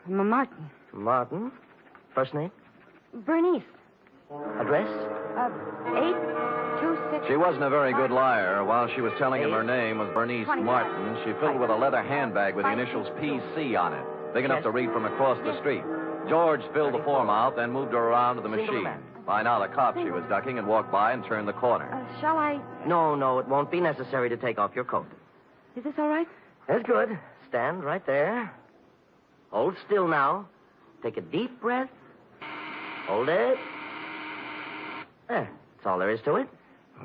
Martin. Martin. First name? Bernice. Address? 826... She wasn't a very good liar. While she was telling him her name was Bernice Martin, she filled with a leather handbag with the initials PC on it, big enough to read from across the street. George filled the form out, then moved her around to the machine. By now, the cop she was ducking had walked by and turned the corner. Shall I... No, it won't be necessary to take off your coat. Is this all right? That's good. Stand right there. Hold still now. Take a deep breath. Hold it. That's all there is to it.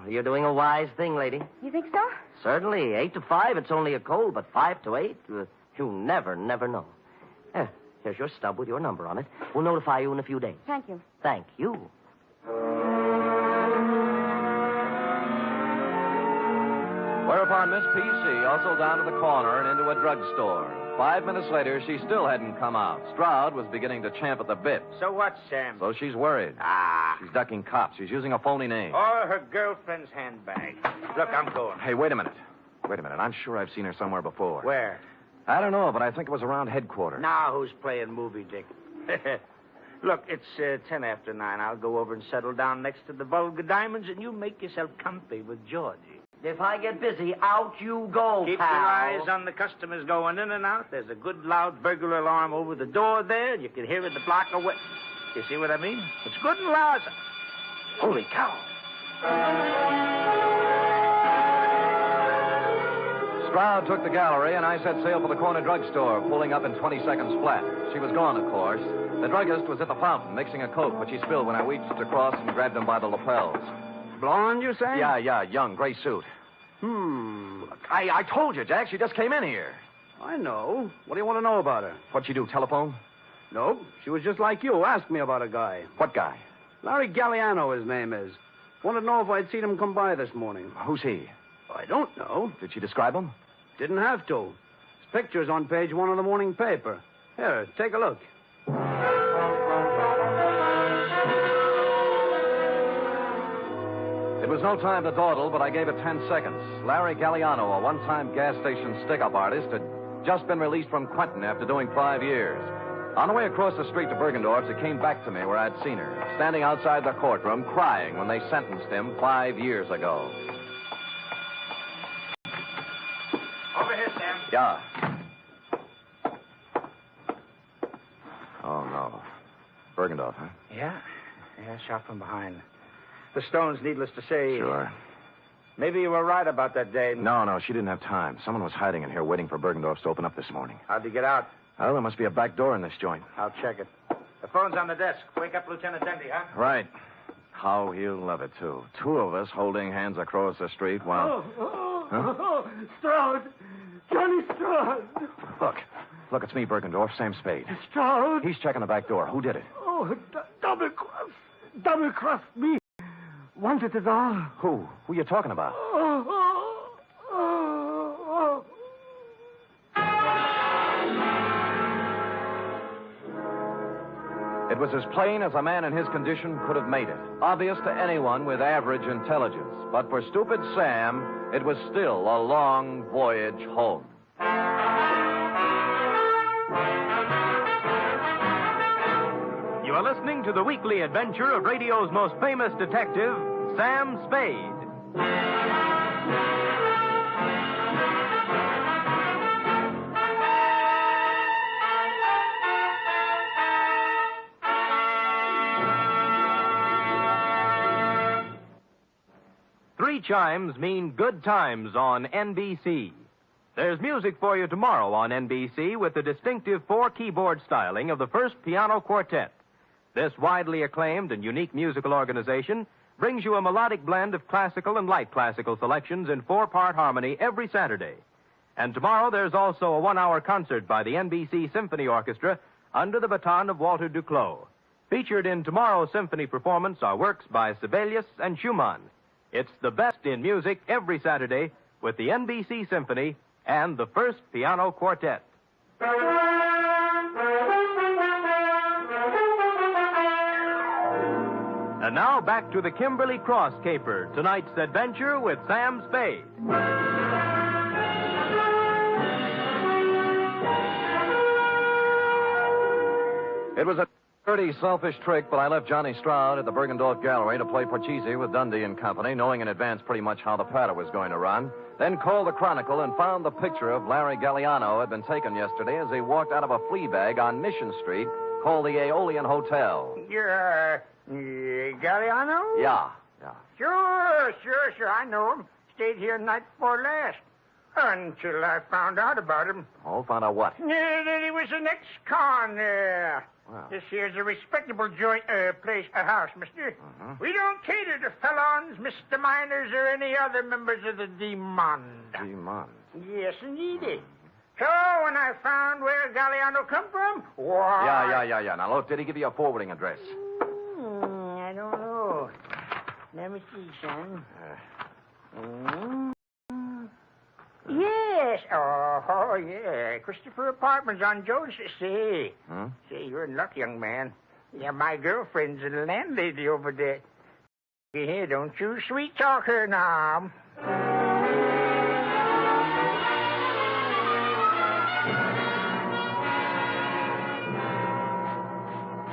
You're doing a wise thing, lady. You think so? Certainly. 8 to 5, it's only a cold, but 5 to 8, you never know. Here's your stub with your number on it. We'll notify you in a few days. Thank you. Thank you. Whereupon Miss P.C. hustled down to the corner and into a drugstore. 5 minutes later, she still hadn't come out. Stroud was beginning to champ at the bit. So what, Sam? So she's worried. She's ducking cops. She's using a phony name. Or her girlfriend's handbag. Look, I'm going. Hey, wait a minute. I'm sure I've seen her somewhere before. Where? I don't know, but I think it was around headquarters. Now who's playing movie dick? Look, it's 10 after 9. I'll go over and settle down next to the vulgar diamonds, and you make yourself comfy with Georgie. If I get busy, out you go, Keep pal. your eyes on the customers going in and out. There's a good loud burglar alarm over the door there. You can hear it a block away. You see what I mean? It's good and loud. Holy cow. Stroud took the gallery, and I set sail for the corner drugstore, pulling up in 20 seconds flat. She was gone, of course. The druggist was at the fountain, mixing a Coke, which he spilled when I reached across and grabbed him by the lapels. Blonde, you say? Yeah, young, gray suit. I told you, Jack, she just came in here. I know. What do you want to know about her? What'd she do, telephone? No, she was just like you. Asked me about a guy. What guy? Larry Galliano, his name is. Wanted to know if I'd seen him come by this morning. Who's he? I don't know. Did she describe him? Didn't have to. His picture's on page 1 of the morning paper. Here, take a look. was no time to dawdle, but I gave it 10 seconds. Larry Galliano, a one-time gas station stick-up artist, had just been released from Quentin after doing 5 years. On the way across the street to Bergendorf's, it came back to me where I'd seen her, standing outside the courtroom, crying when they sentenced him 5 years ago. Over here, Sam. Yeah. Oh, no. Bergendorf, huh? Yeah? Yeah, shot from behind. The stones, needless to say. Sure. Maybe you were right about that date. No, she didn't have time. Someone was hiding in here waiting for Bergendorf's to open up this morning. How'd you get out? Well, there must be a back door in this joint. I'll check it. The phone's on the desk. Wake up Lieutenant Dendy, huh? Right. How he'll love it, too. 2 of us holding hands across the street while... Stroud! Johnny Stroud! Look, it's me, Bergendorf, Sam Spade. Stroud! He's checking the back door. Who did it? Oh, double-crossed me. Wanted it all. Who? Who you talking about? It was as plain as a man in his condition could have made it. Obvious to anyone with average intelligence. But for stupid Sam, it was still a long voyage home. You are listening to the weekly adventure of radio's most famous detective, Sam Spade. Three chimes mean good times on NBC. There's music for you tomorrow on NBC with the distinctive 4-keyboard styling of the First Piano Quartet. This widely acclaimed and unique musical organization brings you a melodic blend of classical and light classical selections in 4-part harmony every Saturday. And tomorrow there's also a 1-hour concert by the NBC Symphony Orchestra under the baton of Walter Duclos. Featured in tomorrow's symphony performance are works by Sibelius and Schumann. It's the best in music every Saturday with the NBC Symphony and the First Piano Quartet. And now back to the Kimberly Cross caper, tonight's adventure with Sam Spade. It was a dirty, selfish trick, but I left Johnny Stroud at the Bergendorf Gallery to play Porchese with Dundee and Company, knowing in advance pretty much how the patter was going to run. Then called the Chronicle and found the picture of Larry Galliano had been taken yesterday as he walked out of a flea bag on Mission Street called the Aeolian Hotel. You're, Galliano? Yeah. Sure. I know him. Stayed here night before last. Until I found out about him. Oh, found out what? That he was an ex-con. Wow. This here's a respectable joint, a house, mister. Uh-huh. We don't cater to felons, misdemeanors, or any other members of the demon. Demon? Yes, indeed. So, when I found where Galliano come from, why... Yeah. Now, look, did he give you a forwarding address? I don't know. Let me see, son. Yes. Oh, yeah. Christopher Apartments on Jones. Say, you're in luck, young man. Yeah, my girlfriend's a landlady over there. Here, don't you sweet talk her now.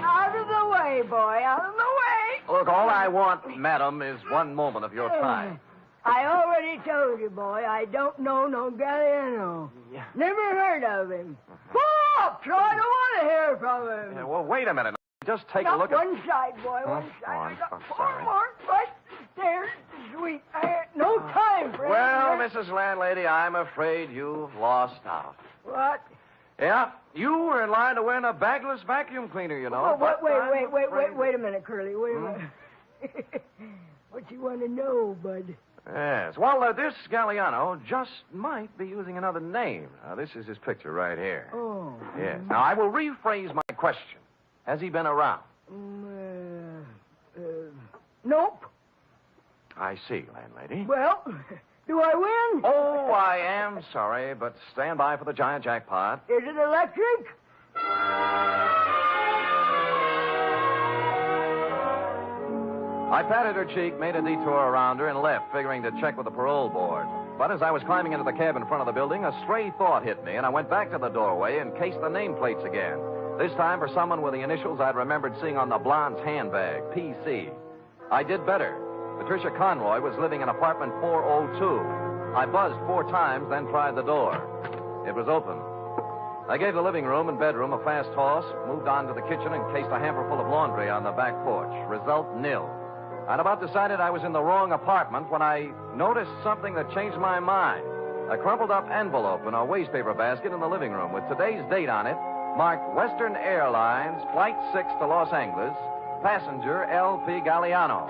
Out of the way, boy. Out of the way. Look, all I want, madam, is one moment of your time. I already told you, boy, I don't know no Galliano. Yeah. Never heard of him. Pull up, so I don't want to hear from him. Yeah, well, wait a minute. Just take a Not look one side, boy, one side. I got 4 more right there. Sweet. I had no time for Well, it. Mrs. Landlady, I'm afraid you've lost out. What? Yeah, you were in line to win a bagless vacuum cleaner, you know. Wait a minute, Curly. Wait a minute. What you want to know, bud? Yes. Well, this Galliano just might be using another name. Now, this is his picture right here. Oh. Yes. Now, I will rephrase my question. Has he been around? Nope. I see, landlady. Well, do I win? Oh, I am sorry, but stand by for the giant jackpot. Is it electric? I patted her cheek, made a detour around her, and left, figuring to check with the parole board. But as I was climbing into the cab in front of the building, a stray thought hit me, and I went back to the doorway and cased the nameplates again. This time for someone with the initials I'd remembered seeing on the blonde's handbag, PC. I did better. Patricia Conroy was living in apartment 402. I buzzed 4 times, then tried the door. It was open. I gave the living room and bedroom a fast toss, moved on to the kitchen, and cased a hamper full of laundry on the back porch. Result, nil. I'd about decided I was in the wrong apartment when I noticed something that changed my mind. A crumpled up envelope in a wastepaper basket in the living room with today's date on it, marked Western Airlines, Flight 6 to Los Angeles, passenger L.P. Galliano.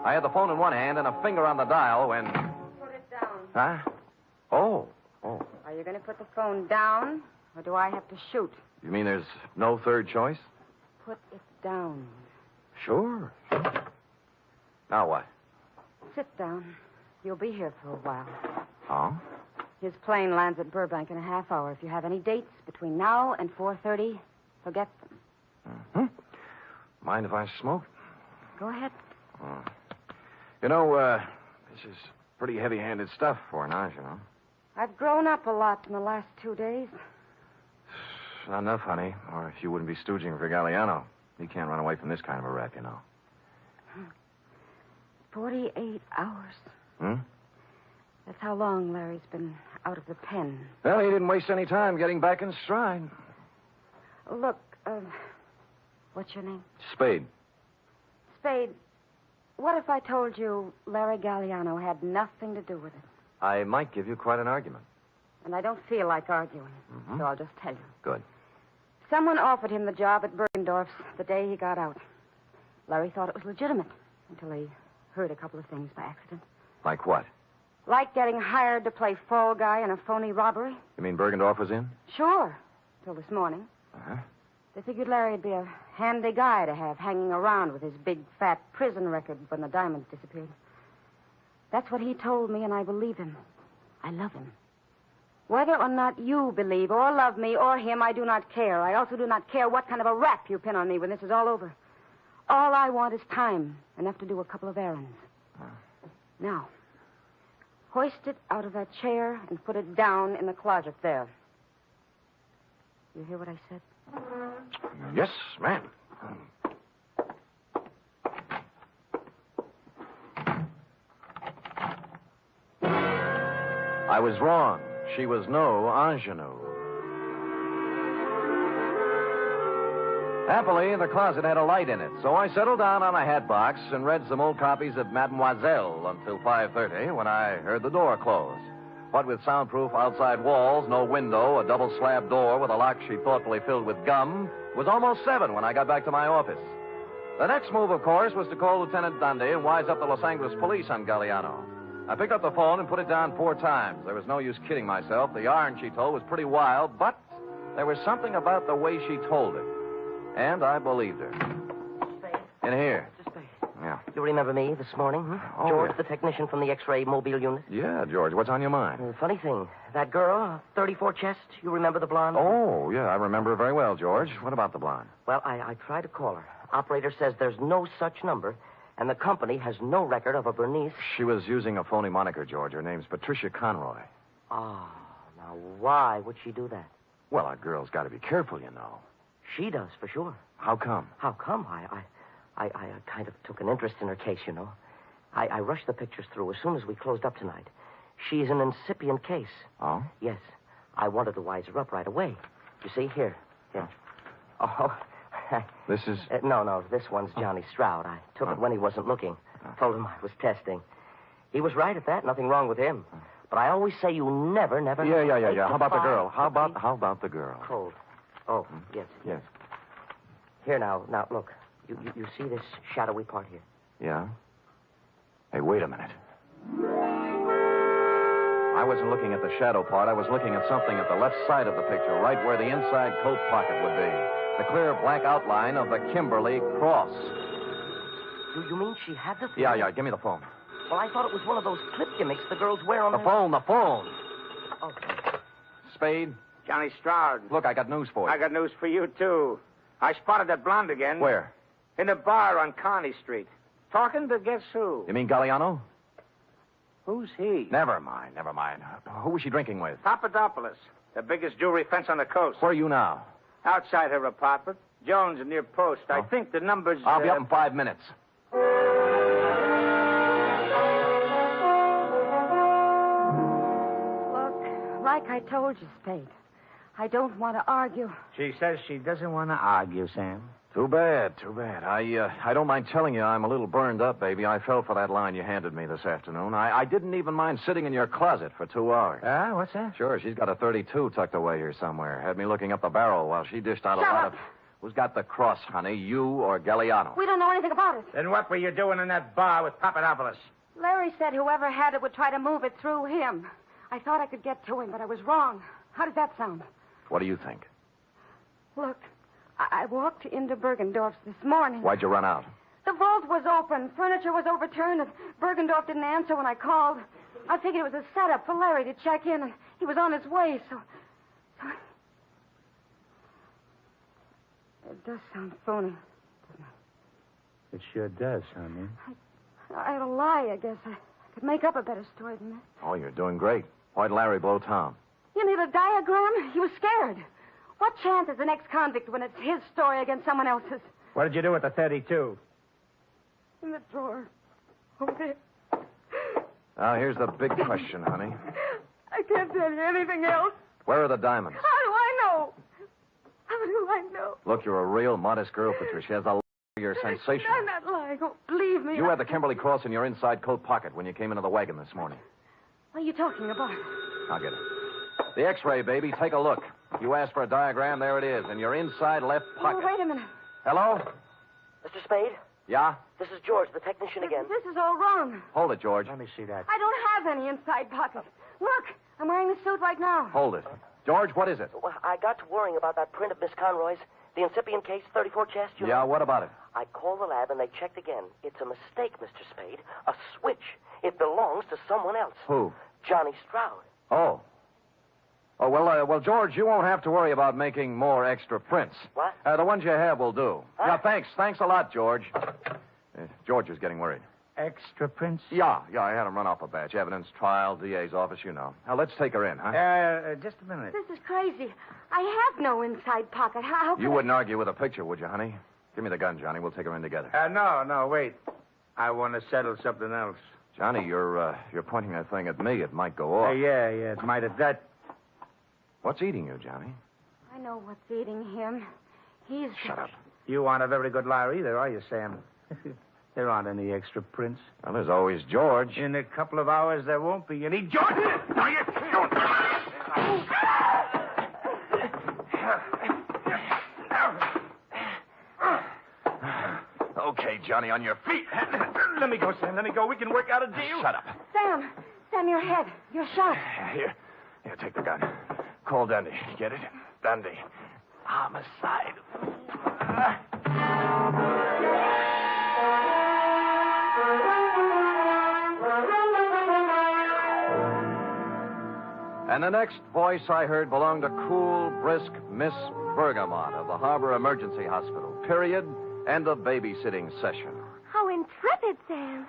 I had the phone in one hand and a finger on the dial when... Put it down. Huh? Oh. Are you going to put the phone down, or do I have to shoot? You mean there's no third choice? Put it down. Sure. Now what? Sit down. You'll be here for a while. Oh? His plane lands at Burbank in a half hour. If you have any dates between now and 4:30, forget them. Mm-hmm. Mind if I smoke? Go ahead. Oh. You know, this is pretty heavy-handed stuff for an know. I've grown up a lot in the last 2 days. Not enough, honey. Or if you wouldn't be stooging for Galliano. He can't run away from this kind of a rap, 48 hours. Hmm? That's how long Larry's been out of the pen. Well, he didn't waste any time getting back in stride. Look, what's your name? Spade. Spade, what if I told you Larry Galliano had nothing to do with it? I might give you quite an argument. And I don't feel like arguing, so I'll just tell you. Good. Someone offered him the job at Bergendorf's the day he got out. Larry thought it was legitimate until he heard a couple of things by accident. Like what? Like getting hired to play fall guy in a phony robbery. You mean Bergendorf was in? Sure, till this morning. Uh-huh. They figured Larry'd be a handy guy to have hanging around with his big, fat prison record when the diamonds disappeared. That's what he told me, and I believe him. I love him. Whether or not you believe or love me or him, I do not care. I also do not care what kind of a rap you pin on me when this is all over. All I want is time, enough to do a couple of errands. Now, hoist it out of that chair and put it down in the closet there. You hear what I said? Yes, ma'am. I was wrong. She was no ingenue. Happily, the closet had a light in it, so I settled down on a hat box and read some old copies of Mademoiselle until 5:30 when I heard the door close. What with soundproof outside walls, no window, a double slab door with a lock she thoughtfully filled with gum, it was almost 7 when I got back to my office. The next move, of course, was to call Lieutenant Dundee and wise up the Los Angeles police on Galliano. I picked up the phone and put it down 4 times. There was no use kidding myself. The yarn she told was pretty wild, but there was something about the way she told it. And I believed her. Spade. In here. Mr. Spade. Yeah. You remember me this morning, huh? Oh, George, yeah. the technician from the X-ray mobile unit? Yeah, George. What's on your mind? Funny thing. That girl, 34 chest, you remember the blonde? Oh, yeah, I remember her very well, George. What about the blonde? Well, I tried to call her. Operator says there's no such number, and the company has no record of a Bernice. She was using a phony moniker, George. Her name's Patricia Conroy. Oh, now why would she do that? Well, a girl's got to be careful, you know. She does, for sure. How come? How come? I kind of took an interest in her case, you know. I rushed the pictures through as soon as we closed up tonight. She's an incipient case. Oh? Yes. I wanted to wise her up right away. You see, here. Oh. This is... No, this one's Johnny Stroud. I took it when he wasn't looking. Told him I was testing. He was right at that. Nothing wrong with him. But I always say you never... Yeah. How about the girl? How about the girl? Cold. Oh, yes. Yes. Here, now, look. You see this shadowy part here? Yeah? Hey, wait a minute. I wasn't looking at the shadow part. I was looking at something at the left side of the picture, right where the inside coat pocket would be. The clear black outline of the Kimberly cross. You mean she had the thing? Yeah. Give me the phone. Well, I thought it was one of those clip gimmicks the girls wear on the phone. Oh. Spade? Johnny Stroud. Look, I got news for you. I got news for you, too. I spotted that blonde again. Where? In the bar on Kearney Street. Talking to guess who? You mean Galliano? Who's he? Never mind. Who was she drinking with? Papadopoulos, the biggest jewelry fence on the coast. Where are you now? Outside her apartment. Jones near Post. I think the number's... I'll be up in 5 minutes. Look, like I told you, Spade, I don't want to argue. She says she doesn't want to argue, Sam. Too bad. I don't mind telling you I'm a little burned up, baby. I fell for that line you handed me this afternoon. I didn't even mind sitting in your closet for 2 hours. What's that? Sure, she's got a .32 tucked away here somewhere. Had me looking up the barrel while she dished out a lot of... Who's got the cross, honey, you or Galliano? We don't know anything about it. Then what were you doing in that bar with Papadopoulos? Larry said whoever had it would try to move it through him. I thought I could get to him, but I was wrong. How does that sound? What do you think? Look, I walked into Bergendorf's this morning. Why'd you run out? The vault was open. Furniture was overturned, and Bergendorf didn't answer when I called. I figured it was a setup for Larry to check in, and he was on his way, so... It does sound phony, doesn't it? It sure does, honey. I had a lie, I guess. I could make up a better story than that. Oh, you're doing great. Why'd Larry blow Tom? You need a diagram? He was scared. What chance is an ex-convict when it's his story against someone else's? What did you do with the 32? In the drawer. Over there. Now, here's the big question, honey. I can't tell you anything else. Where are the diamonds? How do I know? How do I know? Look, you're a real modest girl, Patricia. As a you're sensational. I'm not lying. Oh, believe me. You had the Kimberly cross in your inside coat pocket when you came into the wagon this morning. What are you talking about? I'll get it. The X-ray, baby. Take a look. You asked for a diagram. There it is, in your inside left pocket. Oh, wait a minute. Hello? Mr. Spade? Yeah? This is George, the technician again. This is all wrong. Hold it, George. Let me see that. I don't have any inside pockets. Look, I'm wearing the suit right now. Hold it. George, what is it? Well, I got to worrying about that print of Miss Conroy's. The incipient case, 34 chest, you know? Yeah, what about it? I called the lab and they checked again. It's a mistake, Mr. Spade. A switch. It belongs to someone else. Who? Johnny Stroud. Oh. Oh, well, George, you won't have to worry about making more extra prints. What? The ones you have will do. Huh? Yeah, thanks. Thanks a lot, George. George is getting worried. Extra prints? Yeah, I had him run off a batch. Evidence, trial, DA's office, you know. Now, let's take her in, huh? Just a minute. This is crazy. I have no inside pocket. How could You wouldn't argue with a picture, would you, honey? Give me the gun, Johnny. We'll take her in together. No, wait. I want to settle something else. Johnny, you're pointing that thing at me. It might go off. Yeah, it might have that. What's eating you, Johnny? I know what's eating him. He's... Shut up. You aren't a very good liar either, are you, Sam? There aren't any extra prints. Well, there's always George. In a couple of hours, there won't be any. George! No, you don't. Okay, Johnny, on your feet. Let me go, Sam. Let me go. We can work out a deal. Shut up. Sam, your head. You're shot. Here, take the gun. Call Dundee. Get it? Dundee. Homicide. And the next voice I heard belonged to cool, brisk Miss Bergamot of the Harbor Emergency Hospital. Period. End of babysitting session. How intrepid, Sam.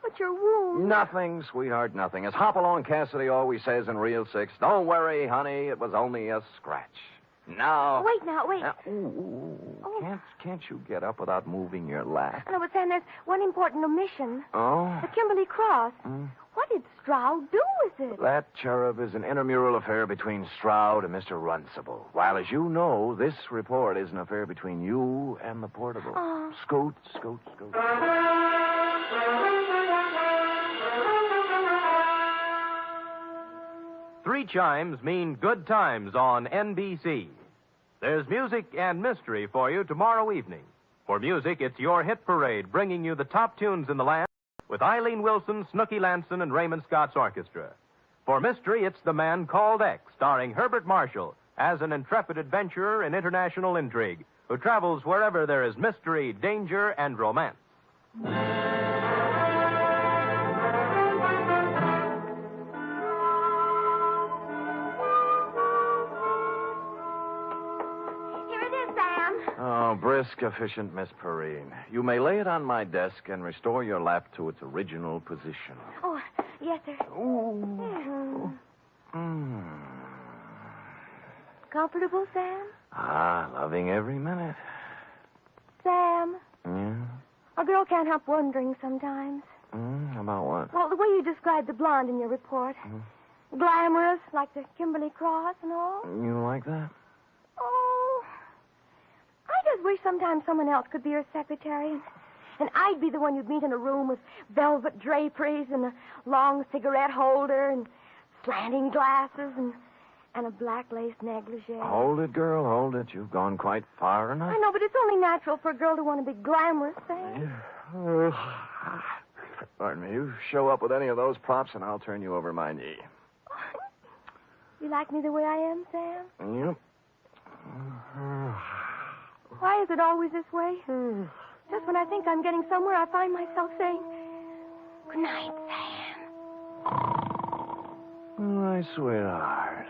But your wound... Nothing, sweetheart, nothing. As Hopalong Cassidy always says in Reel 6, don't worry, honey, it was only a scratch. Now... Wait. Now, Can't you get up without moving your lap? No, but Sam, there's one important omission. Oh? The Kimberly Cross. What did Stroud do with it? That cherub is an intramural affair between Stroud and Mr. Runcible. While, as you know, this report is an affair between you and the portable. Oh. Scoot. 3 chimes mean good times on NBC. There's music and mystery for you tomorrow evening. For music, it's your hit parade bringing you the top tunes in the land with Eileen Wilson, Snooky Lanson, and Raymond Scott's orchestra. For mystery, it's The Man Called X, starring Herbert Marshall as an intrepid adventurer in international intrigue who travels wherever there is mystery, danger, and romance. brisk, efficient Miss Perrine. You may lay it on my desk and restore your lap to its original position. Oh, yes, sir. Ooh. Comfortable, Sam? Loving every minute. Sam, Yeah? a girl can't help wondering sometimes. About what? Well, the way you described the blonde in your report. Glamorous, like the Kimberly Cross and all. You like that? Oh, I just wish sometimes someone else could be your secretary. And I'd be the one you'd meet in a room with velvet draperies and a long cigarette holder and slanting glasses and a black lace negligee. Hold it, girl, hold it. You've gone quite far enough. I know, but it's only natural for a girl to want to be glamorous, Sam. Pardon me. You show up with any of those props, and I'll turn you over my knee. You like me the way I am, Sam? Yep. Why is it always this way? Just when I think I'm getting somewhere, I find myself saying, "Good night, Sam." My sweetheart.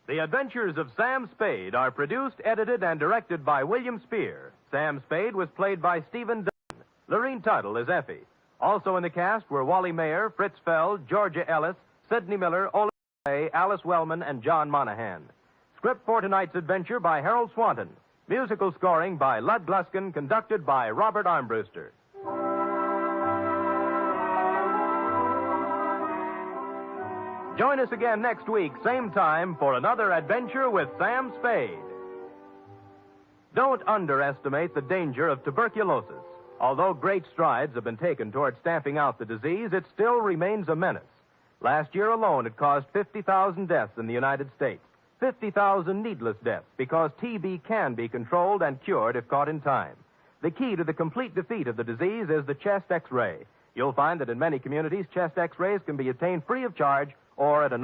The Adventures of Sam Spade are produced, edited, and directed by William Spear. Sam Spade was played by Stephen Dunn. Lorene Tuttle is Effie. Also in the cast were Wally Mayer, Fritz Feld, Georgia Ellis, Sidney Miller, Ole Ray, Alice Wellman, and John Monahan. Script for tonight's adventure by Harold Swanton. Musical scoring by Lud Gluskin, conducted by Robert Armbruster. Join us again next week, same time, for another adventure with Sam Spade. Don't underestimate the danger of tuberculosis. Although great strides have been taken toward stamping out the disease, it still remains a menace. Last year alone, it caused 50,000 deaths in the United States. 50,000 needless deaths, because TB can be controlled and cured if caught in time. The key to the complete defeat of the disease is the chest X-ray. You'll find that in many communities, chest X-rays can be obtained free of charge or at a...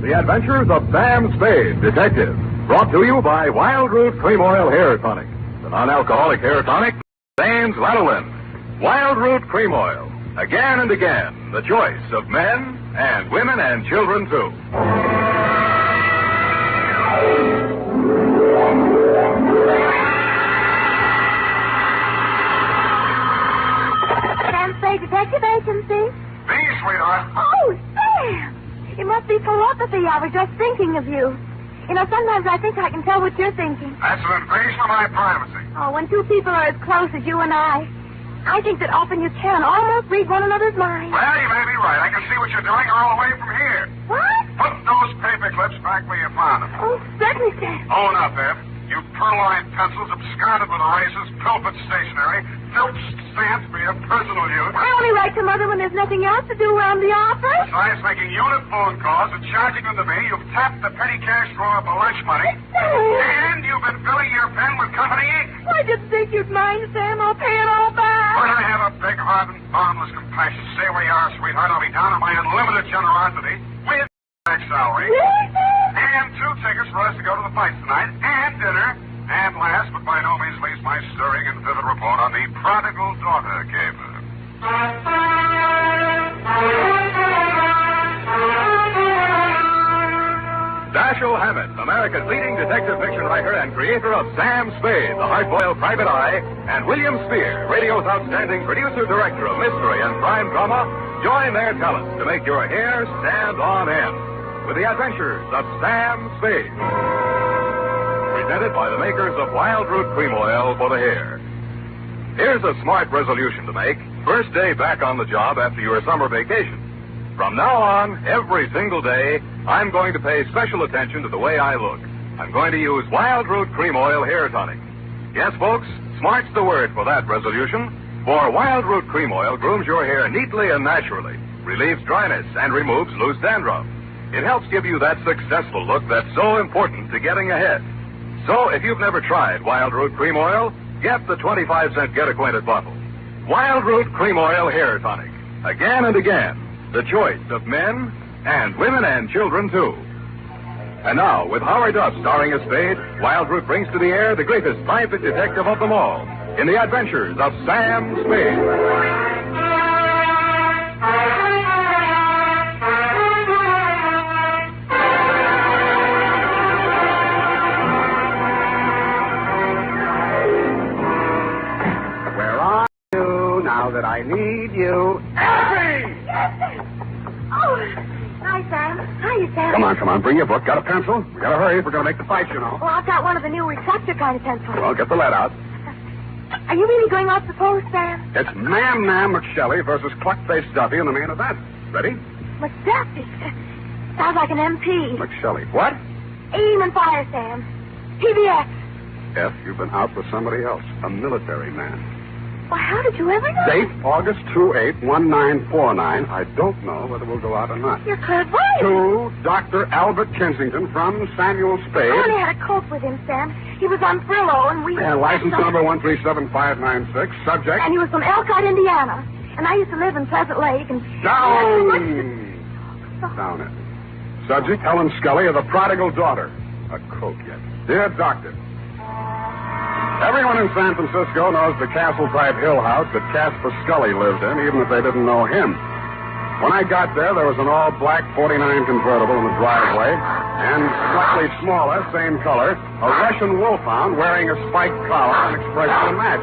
The Adventures of Sam Spade, Detective. Brought to you by Wild Root Cream Oil Hair Tonic. The non-alcoholic hair tonic contains lanolin. Wild Root Cream Oil. Again and again, the choice of men and women and children, too. Sam Spade Detective Agency. Me, sweetheart. Oh, Sam! It must be telepathy. I was just thinking of you. You know, sometimes I think I can tell what you're thinking. That's an invasion of my privacy. Oh, when two people are as close as you and I think that often you can almost read one another's minds. Well, you may be right. I can see what you're doing all the way from here. What? Put those paper clips back where you found them. Oh, certainly, Sam. Own up, Eb. You purloined pencils, absconded with erasers, pilfered stationery, filched stamps for your personal use. I only write to Mother when there's nothing else to do around the office. Besides making unit phone calls and charging them to me, you've tapped the petty cash drawer for lunch money. And you've been filling your pen with company ink. I didn't think you'd mind, Sam. I'll pay it all back. But I have a big heart and boundless compassion. Stay where you are, sweetheart. I'll be down on my unlimited generosity with back salary. And 2 tickets for us to go to the fight tonight, and dinner. And last, but by no means least, my stirring and vivid report on the prodigal daughter caper. Dashiell Hammett, America's leading detective fiction writer and creator of Sam Spade, the hard-boiled private eye, and William Spear, radio's outstanding producer-director of mystery and crime drama, join their talents to make your hair stand on end with the Adventures of Sam Spade. Presented by the makers of Wild Root Cream Oil for the hair. Here's a smart resolution to make. First day back on the job after your summer vacation. From now on, every single day, I'm going to pay special attention to the way I look. I'm going to use Wild Root Cream Oil Hair Tonic. Yes, folks, smart's the word for that resolution. For Wild Root Cream Oil grooms your hair neatly and naturally, relieves dryness, and removes loose dandruff. It helps give you that successful look that's so important to getting ahead. So, if you've never tried Wild Root Cream Oil, get the 25-cent get-acquainted bottle. Wild Root Cream Oil Hair Tonic. Again and again, the choice of men and women and children, too. And now, with Howard Duff starring as Spade, Wildroot brings to the air the greatest private detective of them all in the adventures of Sam Spade. Now that I need you. Effie! Oh, hi, Sam. Hiya, Sam. Come on. Bring your book. Got a pencil? We gotta hurry if we're gonna make the fight, you know. Well, I've got one of the new reflector kind of pencils. Well, get the lead out. Are you really going off the post, Sam? It's Man McShelly versus Cluck-Faced Duffy in the main event. Ready? McDuffie. Sounds like an MP. McShelly. What? Aim and fire, Sam. PBX. F, you've been out with somebody else. A military man. Well, how did you ever know? Date, August 28, 1949. I don't know whether we'll go out or not. You're clairvoyant. To Dr. Albert Kensington from Samuel Spade. I only had a coat with him, Sam. He was on furlough, and we... And license number 137596. Subject? And he was from Elkhart, Indiana. And I used to live in Pleasant Lake, and... Down it. Subject, Helen Scully of the Prodigal Daughter. A coat yet. Dear Doctor, everyone in San Francisco knows the castle-type hill house that Casper Scully lived in, even if they didn't know him. When I got there was an all-black 49 convertible in the driveway, and slightly smaller, same color, a Russian wolfhound wearing a spiked collar and expression to match.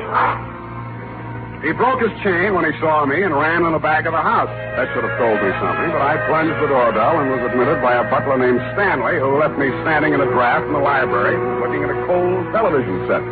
He broke his chain when he saw me and ran in the back of the house. That should have told me something, but I plunged the doorbell and was admitted by a butler named Stanley, who left me standing in a draft in the library looking at a cold television set.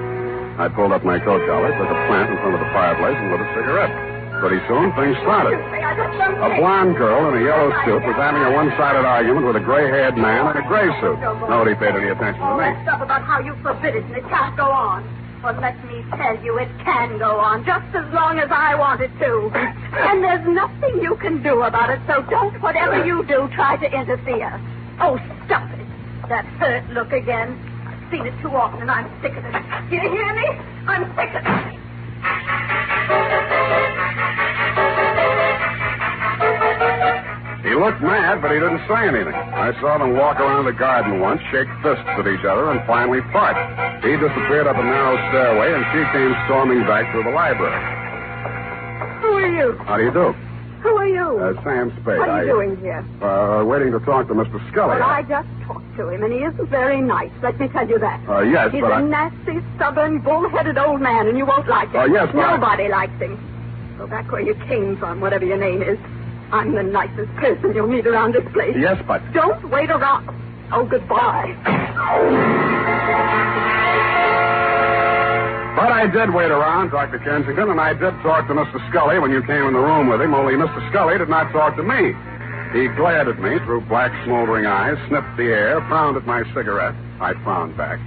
I pulled up my coat collar, took a plant in front of the fireplace, and lit a cigarette. Pretty soon, things started. A blonde girl in a yellow suit was having a one-sided argument with a gray-haired man in a gray suit. Nobody paid any attention to me. Stuff about how you forbid it and it can't go on. Well, let me tell you, it can go on just as long as I want it to. And there's nothing you can do about it, so don't, whatever you do, try to interfere. Oh, stop it. That hurt look again. Seen it too often, and I'm sick of it. Do you hear me? I'm sick of it. He looked mad, but he didn't say anything. I saw them walk around the garden once, shake fists at each other, and finally part. He disappeared up a narrow stairway, and she came storming back through the library. Who are you? How do you do? Who are you? Sam Spade. What are you doing here? Waiting to talk to Mr. Scully. Well, I just talked to him, and he isn't very nice. Let me tell you that. Yes, He's but a nasty, stubborn, bull-headed old man, and you won't like him. Yes, but Nobody likes him. Go back where you came from, whatever your name is. I'm the nicest person you'll meet around this place. Yes, but... Don't wait around. Oh, goodbye. But I did wait around, Dr. Kensington, and I did talk to Mr. Scully when you came in the room with him, only Mr. Scully did not talk to me. He glared at me through black, smoldering eyes, sniffed the air, frowned at my cigarette. I frowned back.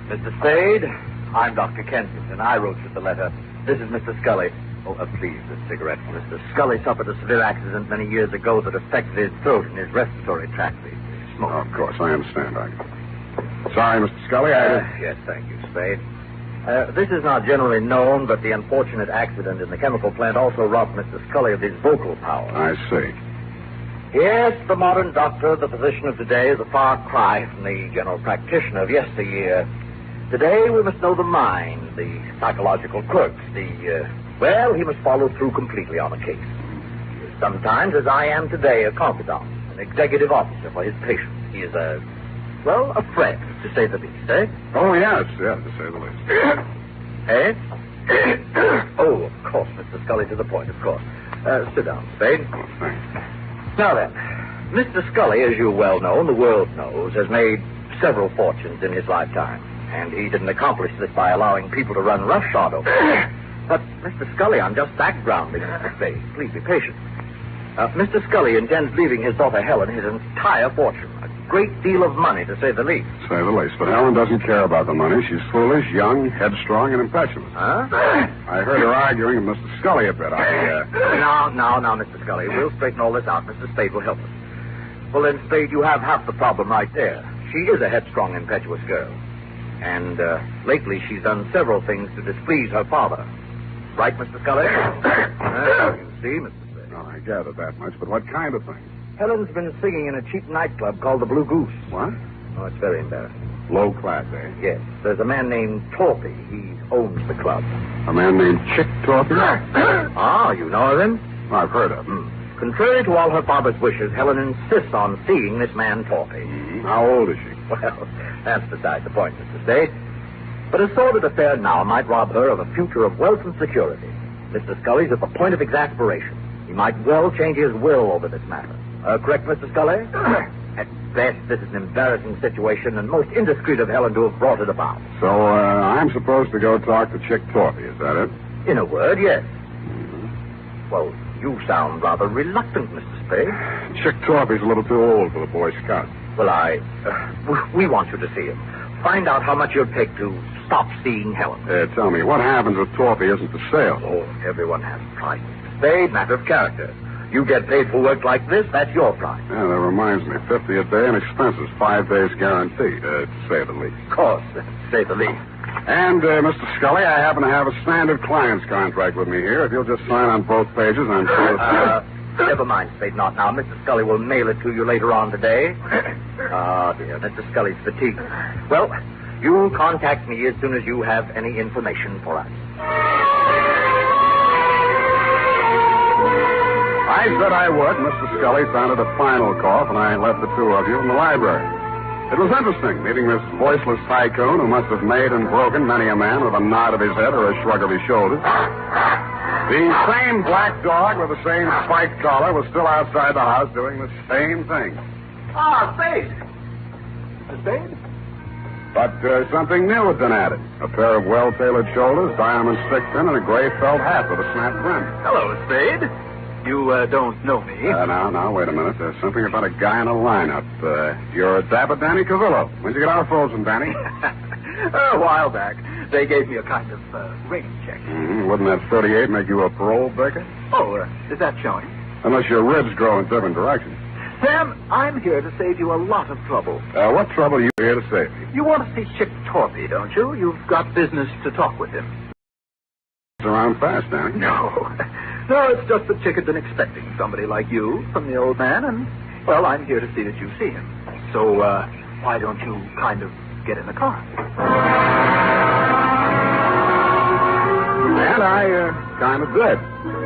Mr. Spade, I'm Dr. Kensington. I wrote you the letter. This is Mr. Scully. Oh, please, this cigarette. Mr. Scully suffered a severe accident many years ago that affected his throat and his respiratory tract. He smoked. Oh, of course, I understand, Doctor. Sorry, Mr. Scully, Yes, thank you, Spade. This is not generally known, but the unfortunate accident in the chemical plant also robbed Mr. Scully of his vocal power. I see. Yes, the modern doctor, the physician of today, is a far cry from the general practitioner of yesteryear. Today, we must know the mind, the psychological quirks, well, he must follow through completely on a case. He is sometimes, as I am today, a confidant, an executive officer for his patients. He is a friend, to say the least, eh? Oh, yes, to say the least. Eh? Oh, of course, Mr. Scully, to the point, of course. Sit down, Spade. Oh, thanks. Now then, Mr. Scully, as you well know, and the world knows, has made several fortunes in his lifetime. And he didn't accomplish this by allowing people to run roughshod over him. But, Mr. Scully, I'm just backgrounding, Mr. Spade. Please be patient. Mr. Scully intends leaving his daughter Helen his entire fortune. A great deal of money, to say the least. Say the least. But Helen doesn't care about the money. She's foolish, young, headstrong, and impetuous. Huh? I heard her arguing with Mr. Scully a bit. Now, Mr. Scully. We'll straighten all this out. Mr. Spade will help us. Well, then, Spade, you have half the problem right there. She is a headstrong, impetuous girl. And lately she's done several things to displease her father. Right, Mr. Scully? You see, Mr. Spade. No, I gather that much, but what kind of thing? Helen's been singing in a cheap nightclub called the Blue Goose. What? Oh, it's very embarrassing. Low class, eh? Yes. There's a man named Torpy. He owns the club. A man named Chick Torpy? Ah, you know of him? I've heard of him. Contrary to all her father's wishes, Helen insists on seeing this man Torpy. How old is she? Well, that's beside the point, Mr. Spade. But a sordid affair now might rob her of a future of wealth and security. Mr. Scully's at the point of exasperation. He might well change his will over this matter. Correct, Mr. Scully? At best, this is an embarrassing situation, and most indiscreet of Helen to have brought it about. So, I'm supposed to go talk to Chick Torpy, is that it? In a word, yes. Mm-hmm. Well, you sound rather reluctant, Mr. Spade. Chick Torpy's a little too old for the Boy Scouts. Well, we want you to see him. Find out how much you'll take to stop seeing Helen. Tell me, what happens if Torpy isn't for sale? Oh, everyone has a price, Mr. Spade. Matter of character. You get paid for work like this, that's your price. Yeah, that reminds me. $50 a day and expenses. 5 days guaranteed, to say the least. Of course, to say the least. And, Mr. Scully, I happen to have a standard client's contract with me here. If you'll just sign on both pages, I'm sure... Never mind, Spade, not now. Mr. Scully will mail it to you later on today. Ah, dear, Mr. Scully's fatigued. Well, you contact me as soon as you have any information for us. I said I would. Mr. Scully sounded a final cough, and I left the two of you in the library. It was interesting, meeting this voiceless tycoon who must have made and broken many a man with a nod of his head or a shrug of his shoulders. The same black dog with the same spiked collar was still outside the house doing the same thing. Ah, Spade. Mr. Spade? But something new had been added. A pair of well-tailored shoulders, diamond stick pin, and a gray felt hat with a snap brim. Hello, Spade. You don't know me. Now, wait a minute. There's something about a guy in a lineup. You're Dapper Danny Cavillo. When'd you get our frozen, Danny? A while back. They gave me a kind of rating check. Mm-hmm. Wouldn't that 38 make you a parole breaker? Oh, is that showing? Unless your ribs grow in different directions. Sam, I'm here to save you a lot of trouble. What trouble are you here to save me? You want to see Chick Torpy, don't you? You've got business to talk with him. It's around fast, Danny. No, it's just that Chick had been expecting somebody like you from the old man, and, well, I'm here to see that you see him. So, why don't you kind of get in the car? And I kind of did.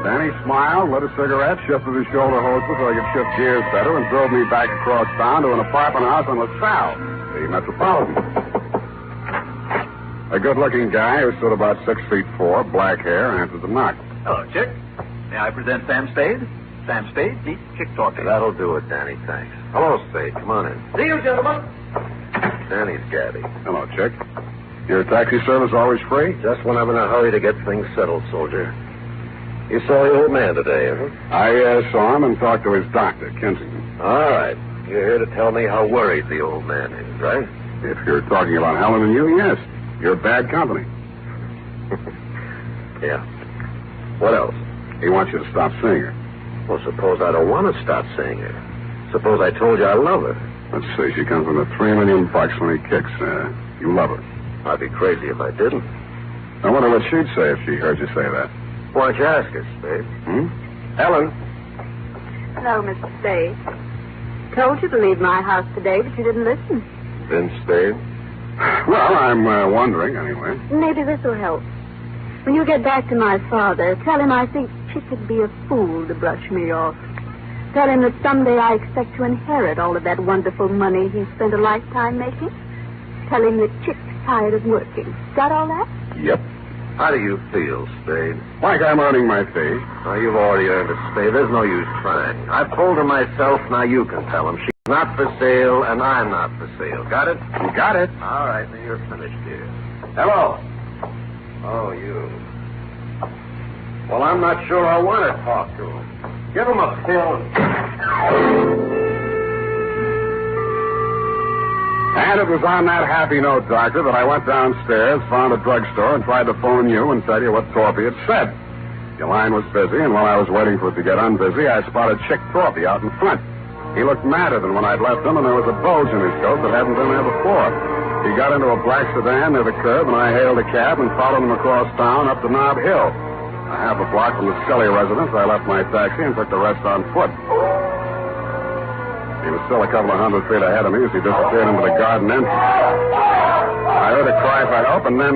Danny smiled, lit a cigarette, shifted his shoulder holster so I could shift gears better, and drove me back across town to an apartment house on LaSalle, the Metropolitan. A good-looking guy who stood about 6'4", black hair, answered the knock. Hello, Chick. May I present Sam Spade? Sam Spade, meet Chick Torpy. That'll do it, Danny, thanks. Hello, Spade. Come on in. See you, gentlemen. Danny's Gabby. Hello, Chick. Your taxi service always free? Just when I'm in a hurry to get things settled, soldier. You saw the old man today, huh? I saw him and talked to his doctor, Kensington. All right. You're here to tell me how worried the old man is, right? If you're talking about Helen and you, yes. You're bad company. Yeah. What else? He wants you to stop seeing her. Well, suppose I don't want to stop seeing her. Suppose I told you I love her. Let's see. She comes with $3 million when he kicks. You love her. I'd be crazy if I didn't. I wonder what she'd say if she heard you say that. Why don't you ask her, Spade? Helen? Hello, Mr. Spade. Told you to leave my house today, but you didn't listen. Then, Spade? Well, I'm wondering, anyway. Maybe this will help. When you get back to my father, tell him I think Chick would be a fool to brush me off. Tell him that someday I expect to inherit all of that wonderful money he spent a lifetime making. Tell him that Chick's tired of working. Got all that? Yep. How do you feel, Spade? Like I'm earning my fee. Oh, you've already earned it, Spade. There's no use trying. I've told her myself, now you can tell him. She's not for sale, and I'm not for sale. Got it? You got it. All right, then you're finished here. Hello. Oh, you. Well, I'm not sure I want to talk to him. Give him a pill. And it was on that happy note, Doctor, that I went downstairs, found a drugstore, and tried to phone you and tell you what Torpy had said. Your line was busy, and while I was waiting for it to get unbusy, I spotted Chick Torpy out in front. He looked madder than when I'd left him, and there was a bulge in his coat that hadn't been there before. He got into a black sedan near the curb, and I hailed a cab and followed him across town up to Nob Hill. A half a block from the Scully residence, I left my taxi and took the rest on foot. He was still a couple of 100 feet ahead of me as he disappeared into the garden entrance. I heard a cry for help, and then...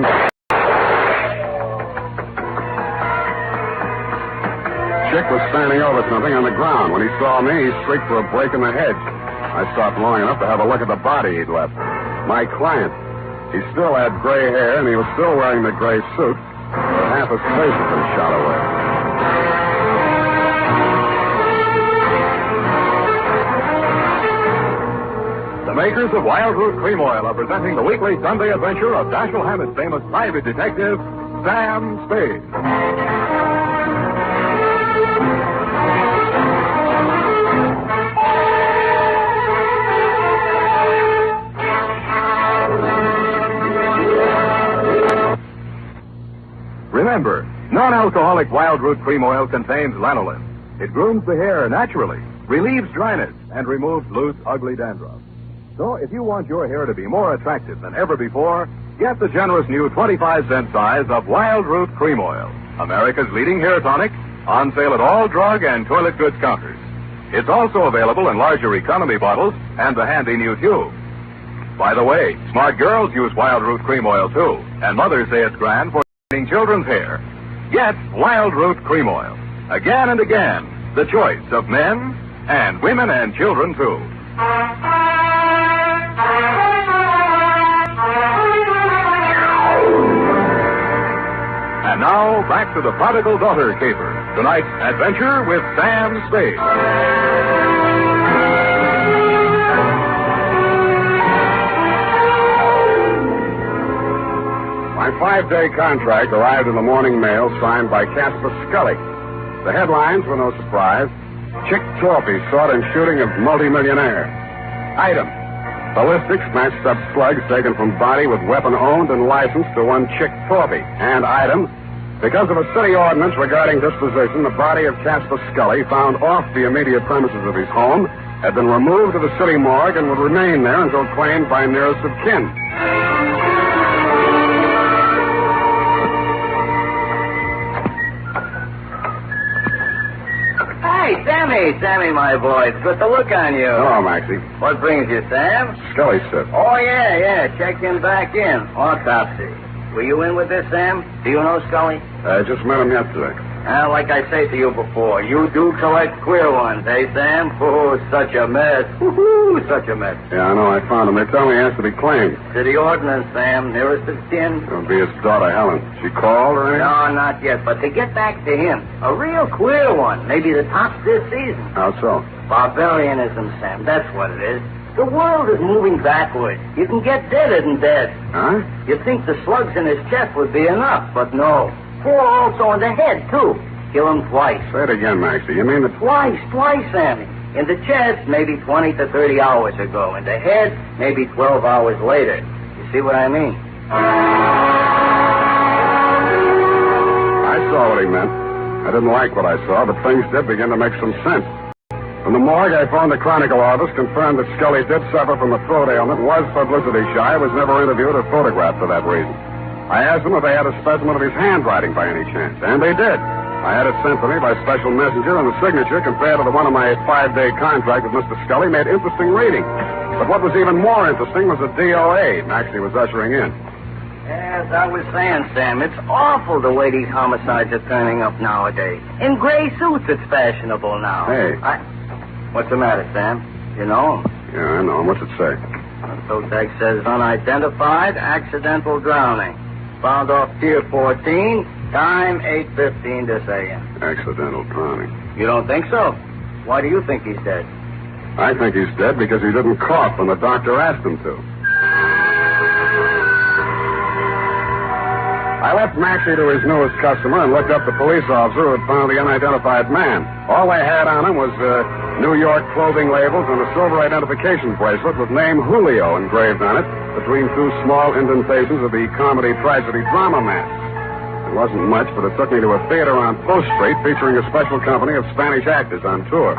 Chick was standing over something on the ground. When he saw me, he shrieked for a break in the hedge. I stopped long enough to have a look at the body he'd left. My client. He still had gray hair, and he was still wearing the gray suit, but half his face had been shot away. The makers of Wild Root Cream Oil are presenting the weekly Sunday adventure of Dashiell Hammett's famous private detective, Sam Spade. Remember, non-alcoholic Wild Root Cream Oil contains lanolin. It grooms the hair naturally, relieves dryness, and removes loose, ugly dandruff. So if you want your hair to be more attractive than ever before, get the generous new 25-cent size of Wild Root Cream Oil, America's leading hair tonic, on sale at all drug and toilet goods counters. It's also available in larger economy bottles and the handy new tube. By the way, smart girls use Wild Root Cream Oil, too, and mothers say it's grand for children's hair. Get Wild Root Cream Oil. Again and again, the choice of men and women and children, too. And now, back to the prodigal daughter caper. Tonight's adventure with Sam Spade. My 5-day contract arrived in the morning mail signed by Casper Scully. The headlines were no surprise. Chick Torpy sought in shooting of multimillionaire. Item: ballistics matched up slugs taken from body with weapon owned and licensed to one Chick Torpy. And item: because of a city ordinance regarding disposition, the body of Casper Scully, found off the immediate premises of his home, had been removed to the city morgue and would remain there until claimed by nearest of kin. Hey, Sammy, my boy. It's good to look on you. Hello, Maxie. What brings you, Sam? Scully said. Oh, yeah. Checked him back in. Autopsy. Were you in with this, Sam? Do you know Scully? I just met him yesterday. Like I say to you before, you do collect queer ones, eh, Sam? Oh, such a mess. Woo-hoo, such a mess. Yeah, I know. I found him. They tell me he has to be claimed. City ordinance, Sam. Nearest of kin. It'll be his daughter, Helen. She called or anything? No, not yet. But to get back to him, a real queer one. Maybe the tops this season. How so? Barbarianism, Sam. That's what it is. The world is moving backwards. You can get deader than dead. Huh? You'd think the slugs in his chest would be enough, but no. 4 also in the head, too. Kill him twice. Say it again, Maxie. You mean the... Twice, Sammy. In the chest, maybe 20 to 30 hours ago. In the head, maybe 12 hours later. You see what I mean? I saw what he meant. I didn't like what I saw, but things did begin to make some sense. From the morgue, I phoned the Chronicle office, confirmed that Scully did suffer from a throat ailment, was publicity shy, was never interviewed or photographed for that reason. I asked them if they had a specimen of his handwriting by any chance, and they did. I had it sent to me by special messenger, and the signature, compared to the one on my 5-day contract with Mr. Scully, made interesting reading. But what was even more interesting was the DOA Maxie was ushering in. As I was saying, Sam, it's awful the way these homicides are turning up nowadays. In gray suits, it's fashionable now. Hey. What's the matter, Sam? You know him? Yeah, I know him. What's it say? The toe tag says unidentified, accidental drowning. Found off Pier 14, time 8:15 this a.m. Accidental drowning. You don't think so? Why do you think he's dead? I think he's dead because he didn't cough when the doctor asked him to. I left Maxie to his newest customer and looked up the police officer who had found the unidentified man. All they had on him was New York clothing labels and a silver identification bracelet with name Julio engraved on it between 2 small indentations of the comedy tragedy drama mask. It wasn't much, but it took me to a theater on Post Street featuring a special company of Spanish actors on tour.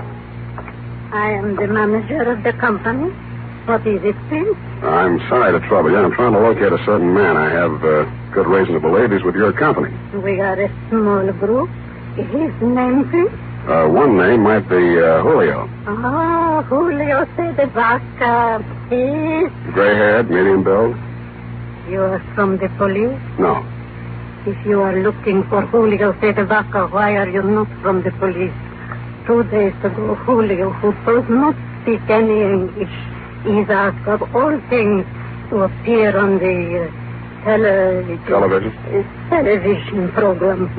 I am the manager of the company. What is it, Prince? I'm sorry to trouble you. I'm trying to locate a certain man. I have good reason to believe he's with your company. We are a small group. His name, Prince? One name might be Julio. Ah, Julio de Vaca. Yes. Gray-haired, medium build? You are from the police? No. If you are looking for Julio de Vaca, why are you not from the police? 2 days ago, Julio, who does not speak any English, is asked of all things to appear on the television program.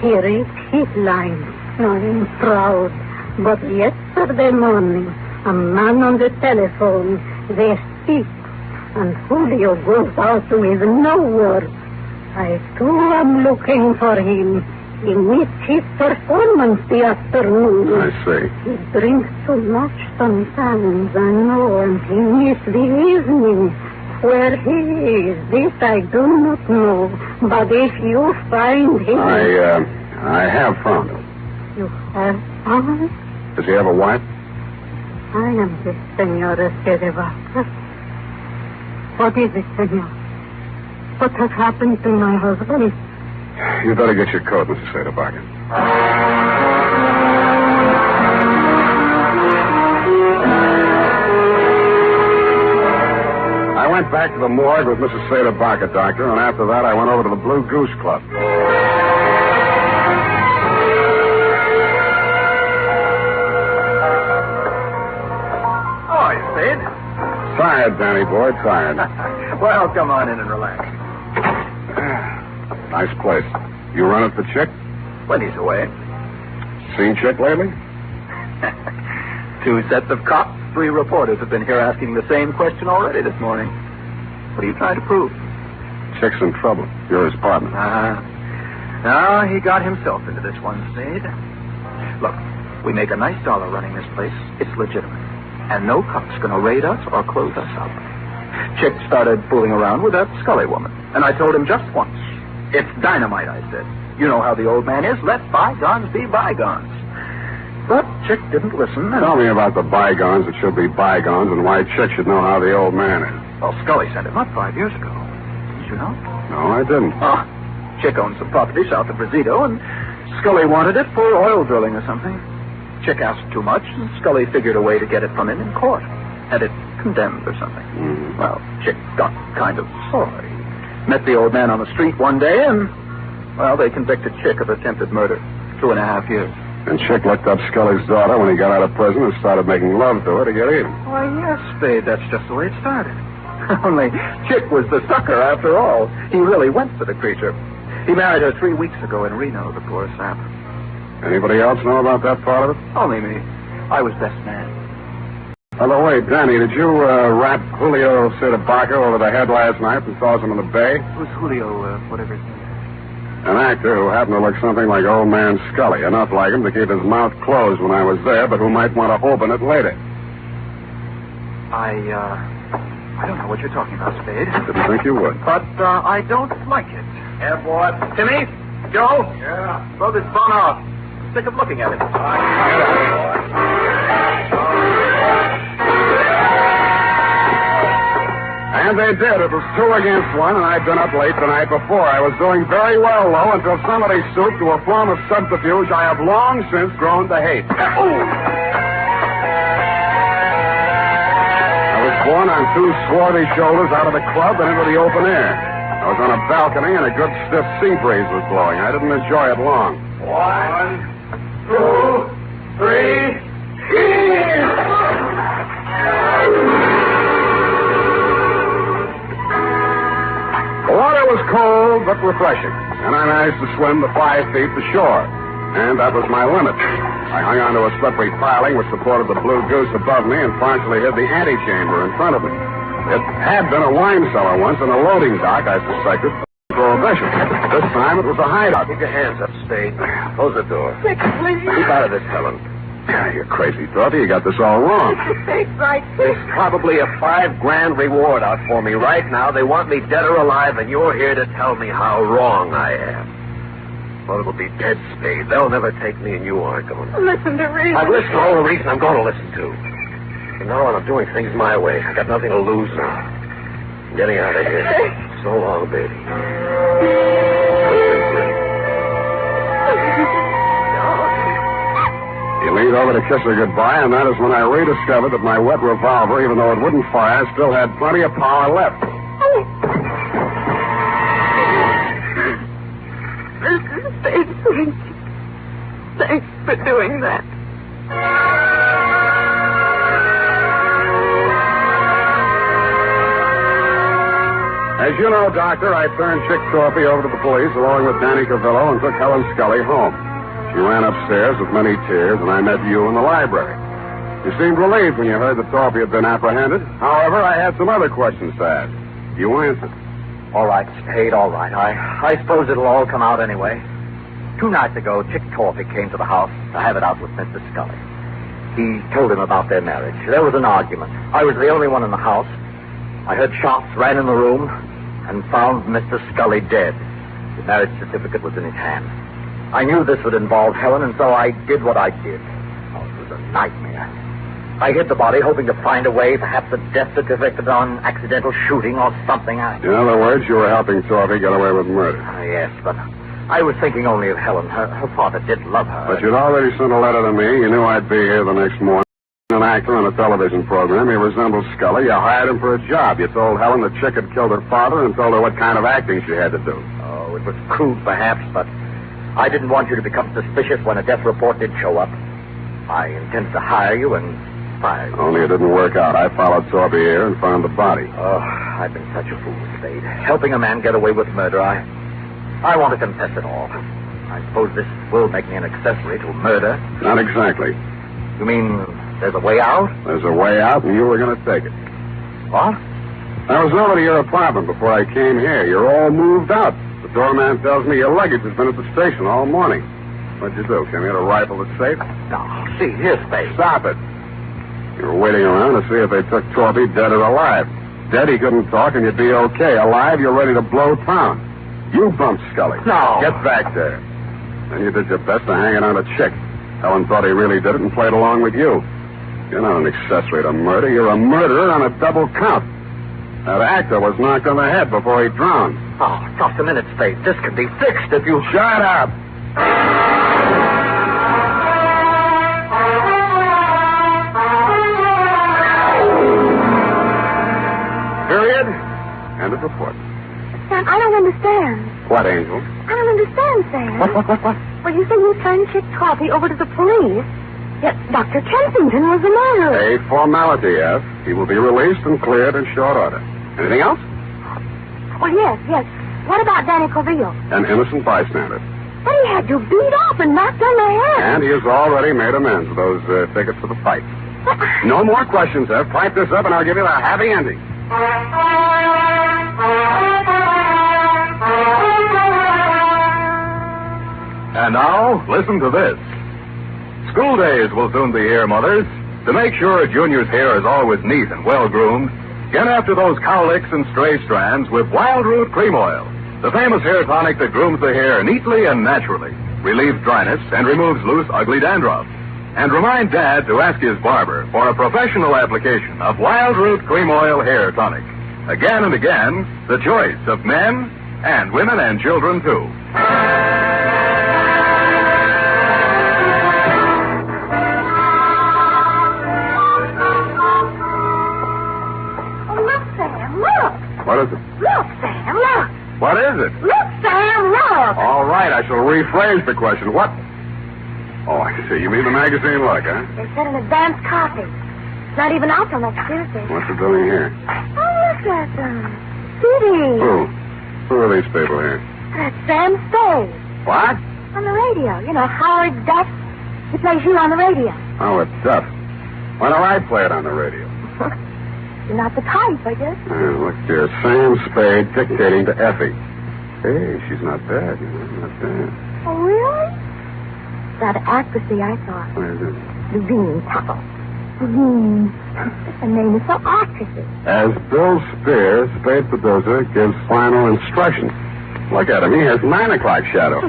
Here is his line. I am proud. But yesterday morning, a man on the telephone, they speak, and Julio goes out with no word. I, too, am looking for him. He missed his performance the afternoon. I see. He drinks too much sometimes, I know, and he missed the evening. Where he is, this I do not know. But if you find him... I have found him. You have found him? Does he have a wife? I am the Senora de Vaca. What is it, senor? What has happened to my husband? You better get your coat, Mrs. Sadabaca. I went back to the morgue with Mrs. Sadabaca, Doctor, and after that I went over to the Blue Goose Club. Oh, you Spade? Tired, Danny boy, tired. Well, come on in and relax. Nice place. You run it for Chick? When he's away. Seen Chick lately? 2 sets of cops, 3 reporters have been here asking the same question already this morning. What are you trying to prove? Chick's in trouble. You're his partner. No, he got himself into this one, Spade. Look, we make a nice dollar running this place. It's legitimate. And no cop's going to raid us or close us up. Chick started fooling around with that Scully woman. And I told him just once. It's dynamite, I said. You know how the old man is. Let bygones be bygones. But Chick didn't listen. Tell me about the bygones that should be bygones and why Chick should know how the old man is. Well, Scully sent him up 5 years ago. Did you know? No, I didn't. Oh, Chick owned some property south of Rosito, and Scully wanted it for oil drilling or something. Chick asked too much, and Scully figured a way to get it from him in court. Had it condemned or something. Mm-hmm. Well, Chick got kind of sorry. Met the old man on the street one day, and, well, they convicted Chick of attempted murder. 2.5 years. And Chick looked up Scully's daughter when he got out of prison and started making love to her to get even. Why, yes, Spade, that's just the way it started. Only Chick was the sucker after all. He really went for the creature. He married her 3 weeks ago in Reno, the poor sap. Anybody else know about that part of it? Only me. I was best man. By the way, Danny, did you rap Julio Sadabaca over the head last night and toss him in the bay? Who's Julio, whatever his name is? An actor who happened to look something like old man Scully. Enough like him to keep his mouth closed when I was there, but who might want to open it later. I don't know what you're talking about, Spade. Didn't think you would. But I don't like it. Yeah, boy. Timmy? Joe? Yeah. Throw this phone off. I'm sick of looking at it. And they did. It was 2 against 1, and I'd been up late the night before. I was doing very well, though, until somebody stooped to a form of subterfuge I have long since grown to hate. I was borne on 2 swarthy shoulders out of the club and into the open air. I was on a balcony, and a good stiff sea breeze was blowing. I didn't enjoy it long. 1, 2, 3, cheers! The water was cold but refreshing, and I managed to swim the 5 feet to shore. And that was my limit. I hung onto a slippery piling which supported the Blue Goose above me and partially hid the antechamber in front of me. It had been a wine cellar once and a loading dock, I suspected, for prohibition. This time it was a hideout. Keep your hands up, Spade. Close the door. Quick, please. Keep out of this, Helen. You're crazy, Dorothy. You got this all wrong. Take right. There's probably a $5,000 reward out for me right now. They want me dead or alive, and you're here to tell me how wrong I am. Well, it'll be dead, Spade. They'll never take me, and you aren't going to. Listen to reason. I've listened to all the reason I'm going to listen to. From now on, I'm doing things my way. I got nothing to lose now. I'm getting out of here. So long, baby. leaned over to kiss her goodbye, and that is when I rediscovered that my wet revolver, even though it wouldn't fire, still had plenty of power left. Mrs. Spade, thanks for doing that. As you know, Doctor, I turned Chick Torpy over to the police along with Danny Cavillo and took Helen Scully home. She ran upstairs with many tears, and I met you in the library. You seemed relieved when you heard that Torpy had been apprehended. However, I had some other questions to ask. You answered. All right, Spade, all right. I suppose it'll all come out anyway. 2 nights ago, Chick Torpy came to the house to have it out with Mr. Scully. He told him about their marriage. There was an argument. I was the only one in the house. I heard shots, ran in the room, and found Mr. Scully dead. The marriage certificate was in his hand. I knew this would involve Helen, and so I did what I did. Oh, it was a nightmare. I hid the body, hoping to find a way, perhaps a death certificate on accidental shooting or something. In other words, you were helping Torpy get away with murder. Yes, but I was thinking only of Helen. Her father did love her. But you'd already sent a letter to me. You knew I'd be here the next morning. An actor on a television program. He resembled Scully. You hired him for a job. You told Helen that Chick had killed her father and told her what kind of acting she had to do. Oh, it was crude, perhaps, but I didn't want you to become suspicious when a death report did show up. I intended to hire you and fire you. Only it didn't work out. I followed Torpy here and found the body. Oh, I've been such a fool, Spade. Helping a man get away with murder, I want to confess it all. I suppose this will make me an accessory to murder. Not exactly. You mean there's a way out? There's a way out, and you were going to take it. What? I was over to your apartment before I came here. You're all moved out. The doorman tells me your luggage has been at the station all morning. What'd you do? Came here to rifle the safe? No, see, here, Spade. Stop it. You were waiting around to see if they took Torpy dead or alive. Dead, he couldn't talk, and you'd be okay. Alive, you're ready to blow town. You bumped Scully. No. Get back there. Then you did your best to hang it on a chick. Helen thought he really did it and played along with you. You're not an accessory to murder. You're a murderer on a double count. That actor was knocked on the head before he drowned. Oh, just a minute, Spade. This can be fixed if you... Shut up! Period. End of report. Sam, I don't understand. What, Angel? I don't understand, Sam. What? Well, you say you turned Chick Torpy over to the police, yet Dr. Kensington was the murderer. A formality, yes. He will be released and cleared in short order. Anything else? Well, yes. What about Danny Cavillo? An innocent bystander. But he had you beat off and knocked on the head. And he has already made amends with those tickets for the fight. No more questions, Ev. Pipe this up and I'll give you a happy ending. And now, listen to this. School days will soon be here, mothers. To make sure Junior's hair is always neat and well-groomed, get after those cowlicks and stray strands with Wild Root Cream Oil, the famous hair tonic that grooms the hair neatly and naturally, relieves dryness, and removes loose, ugly dandruff. And remind Dad to ask his barber for a professional application of Wild Root Cream Oil Hair Tonic. Again and again, the choice of men and women and children, too. What is it? Look, Sam, look. What is it? Look, Sam, look. All right, I shall rephrase the question. What? Oh, I see. You mean the magazine look, huh? They said an advance copy. It's not even out till next Tuesday. What's it doing here? Oh, look at them. CDs. Who are these people here? That's Sam Spade. What? On the radio. You know, Howard Duff. He plays you on the radio. Howard Duff. Why don't I play it on the radio? You're not the type, I guess. Look here, Sam Spade dictating to Effie. Hey, she's not bad, not bad. Oh, really? That accuracy, I thought. What is it? Levine Tuttle. The name is so artistic. As Bill Spear, Spade producer, gives final instructions. Look at him, he has 9 o'clock shadow.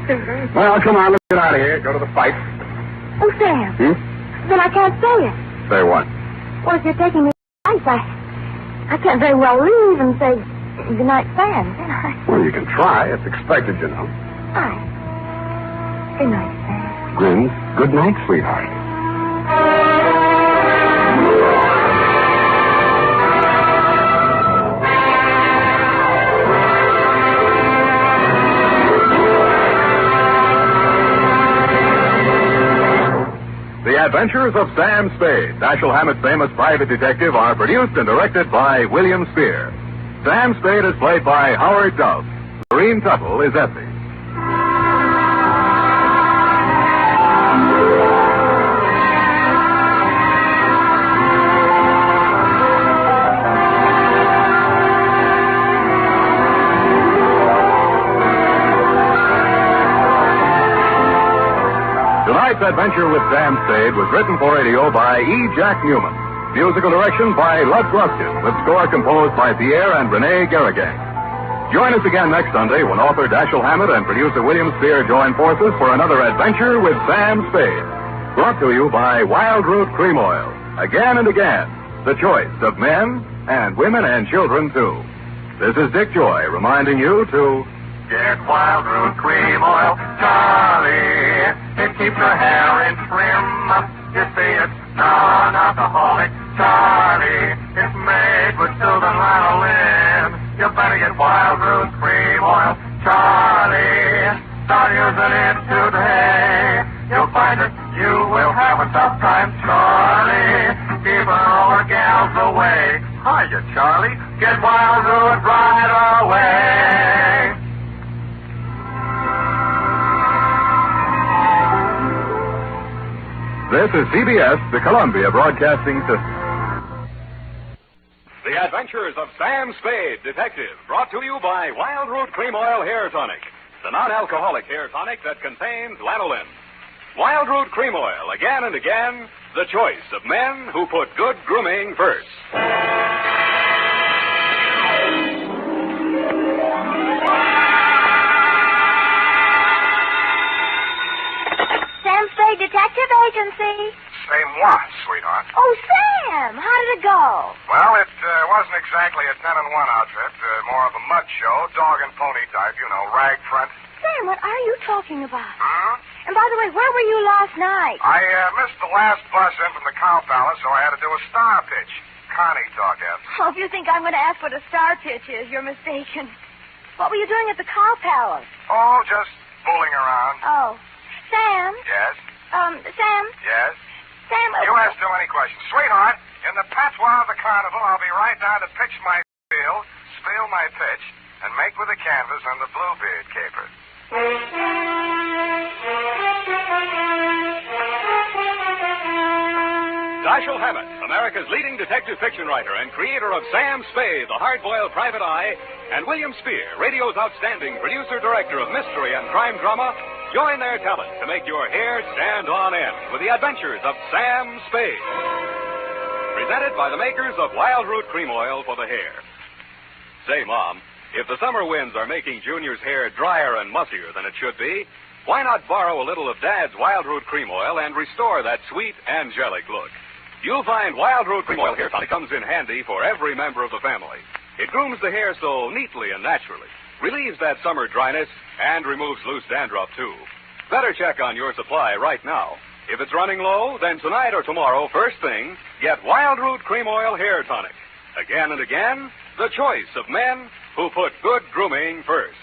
Well, come on, let's get out of here. Go to the fight. Oh, Sam. Then I can't say it. Say what? Well, if you're taking me to the I can't very well leave and say goodnight, Sam, can I? Well, you can try. It's expected, you know. All right. Good night, Sam. Good night, sweetheart. Adventures of Sam Spade, Dashiell Hammett's famous private detective, are produced and directed by William Spear. Sam Spade is played by Howard Duff. Maureen Tuttle is Effie. Tonight's adventure with Sam Spade was written for radio by E. Jack Newman. Musical direction by Lutz Ruskin, with score composed by Pierre and Renee Garrigang. Join us again next Sunday when author Dashiell Hammett and producer William Spear join forces for another adventure with Sam Spade. Brought to you by Wild Root Cream Oil. Again and again, the choice of men and women and children, too. This is Dick Joy reminding you to get Wild Root Cream Oil, Charlie. It keeps your hair in trim. You see, it's non-alcoholic, Charlie. It's made with soothing lanolin. You better get Wild Root Cream Oil, Charlie. Start using it today. You'll find that you will have a tough time, Charlie. Keeping all the gals away. Hiya, Charlie. Get Wild Root right away. This is CBS, the Columbia Broadcasting System. The Adventures of Sam Spade, Detective, brought to you by Wild Root Cream Oil Hair Tonic, the non-alcoholic hair tonic that contains lanolin. Wild Root Cream Oil, again and again, the choice of men who put good grooming first. Sam Spade Detective Agency. Say what, sweetheart? Oh, Sam, how did it go? Well, it wasn't exactly a 10-in-1 outfit. More of a mud show, dog and pony type, you know, rag front. Sam, what are you talking about? Hmm? And by the way, where were you last night? I missed the last bus in from the Cow Palace, so I had to do a star pitch. Connie talk after. Oh, if you think I'm going to ask what a star pitch is, you're mistaken. What were you doing at the Cow Palace? Oh, just fooling around. Oh. Sam? Yes? Sam? Yes? Sam... You ask too many questions. Sweetheart, in the patois of the carnival, I'll be right down to pitch my spiel my pitch, and make with the canvas on the Bluebeard caper. Dashiell Hammett, America's leading detective fiction writer and creator of Sam Spade, the hard-boiled private eye, and William Spear, radio's outstanding producer-director of mystery and crime drama, join their talent to make your hair stand on end with the adventures of Sam Spade. Presented by the makers of Wild Root Cream Oil for the hair. Say, Mom, if the summer winds are making Junior's hair drier and mussier than it should be, why not borrow a little of Dad's Wild Root Cream Oil and restore that sweet, angelic look? You'll find Wild Root Cream Oil Hair Tonic comes in handy for every member of the family. It grooms the hair so neatly and naturally, relieves that summer dryness, and removes loose dandruff, too. Better check on your supply right now. If it's running low, then tonight or tomorrow, first thing, get Wild Root Cream Oil Hair Tonic. Again and again, the choice of men who put good grooming first.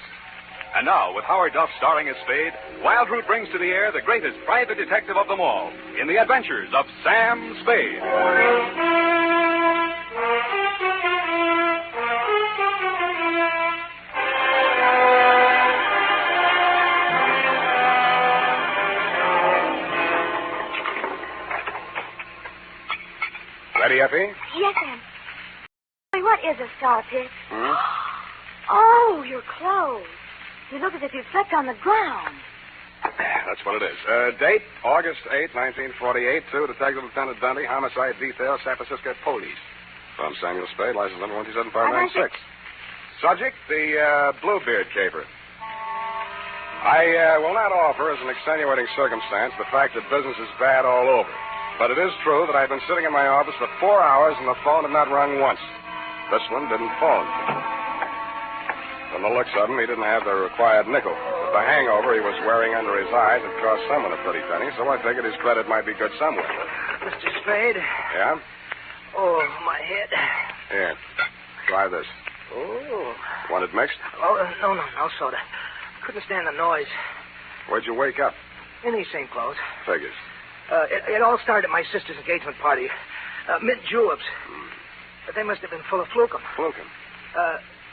And now, with Howard Duff starring as Spade, Wild Root brings to the air the greatest private detective of them all in the adventures of Sam Spade. Ready, Effie? Yes, Sam. Hey, what is a star pitch? Hmm? Oh, your clothes. You look as if you'd slept on the ground. That's what it is. Date, August 8, 1948, to Detective Lieutenant Dundee, Homicide Detail, San Francisco Police. From Samuel Spade, license number 127596. Subject, the Bluebeard caper. I will not offer as an extenuating circumstance the fact that business is bad all over. But it is true that I've been sitting in my office for 4 hours and the phone had not rung once. This one didn't phone. From the looks of him, he didn't have the required nickel. But the hangover he was wearing under his eyes had cost someone a pretty penny, so I figured his credit might be good somewhere. Mr. Spade? Yeah? Oh, my head. Here. Try this. Oh. Want it mixed? Oh, no soda. Couldn't stand the noise. Where'd you wake up? In these same clothes. Figures. It all started at my sister's engagement party. Mint juleps. But they must have been full of flukum. Flukum.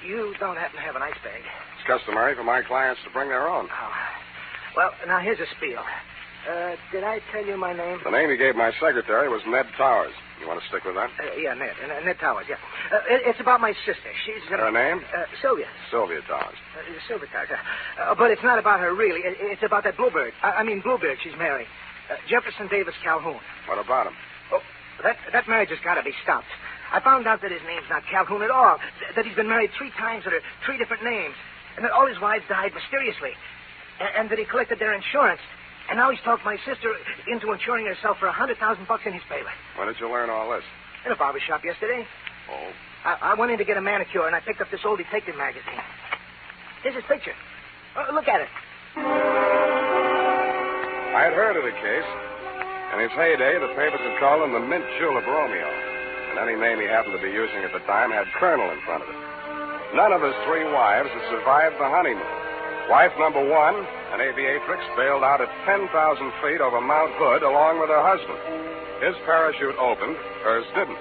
You don't happen to have an ice bag. It's customary for my clients to bring their own. Oh. Well, now here's a spiel. Did I tell you my name? The name you gave my secretary was Ned Towers. You want to stick with that? Yeah, Ned. Ned Towers, yeah. It's about my sister. She's... Her name? Sylvia. Sylvia Towers. Sylvia Towers. But it's not about her, really. It's about that Bluebird. Bluebird she's married. Jefferson Davis Calhoun. What about him? Oh, that marriage has got to be stopped. I found out that his name's not Calhoun at all. That he's been married 3 times under 3 different names. And that all his wives died mysteriously. And that he collected their insurance. And now he's talked my sister into insuring herself for $100,000 in his favor. When did you learn all this? In a barber shop yesterday. Oh? I went in to get a manicure, and I picked up this old detective magazine. Here's his picture. Look at it. I had heard of the case. In his heyday, the papers had called him the Mint Julep Romeo. And any name he happened to be using at the time had Colonel in front of it. None of his 3 wives had survived the honeymoon. Wife number 1, an aviatrix, bailed out at 10,000 feet over Mount Hood along with her husband. His parachute opened, hers didn't.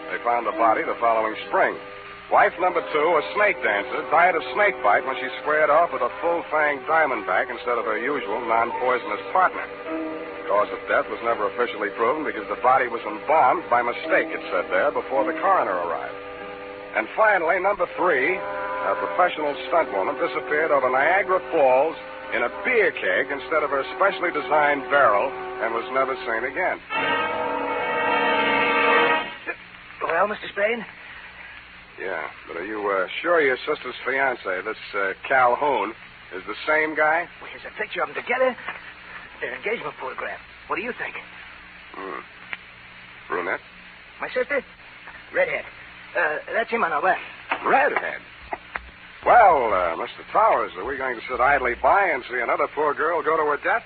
They found the body the following spring. Wife number 2, a snake dancer, died of snake bite when she squared off with a full-fanged diamondback instead of her usual non-poisonous partner. The cause of death was never officially proven because the body was embalmed by mistake, it said there, before the coroner arrived. And finally, number 3, a professional stunt woman, disappeared over Niagara Falls in a beer keg instead of her specially designed barrel and was never seen again. Well, Mr. Spade? Yeah, but are you sure your sister's fiancé, this Calhoun, is the same guy? Well, here's a picture of them together. Their engagement photograph. What do you think? Brunette? My sister? Redhead. That's him on the left. Redhead? Well, Mr. Towers, are we going to sit idly by and see another poor girl go to her death?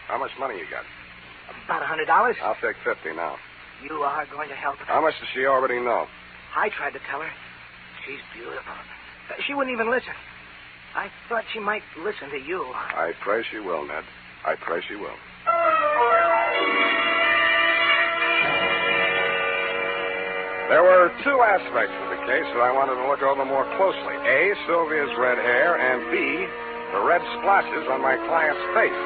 How much money you got? About $100. I'll take 50 now. You are going to help her? How much does she already know? I tried to tell her. She's beautiful. She wouldn't even listen. I thought she might listen to you. I pray she will, Ned. I pray she will. There were 2 aspects of the case that I wanted to look over more closely. A, Sylvia's red hair, and B, the red splotches on my client's face.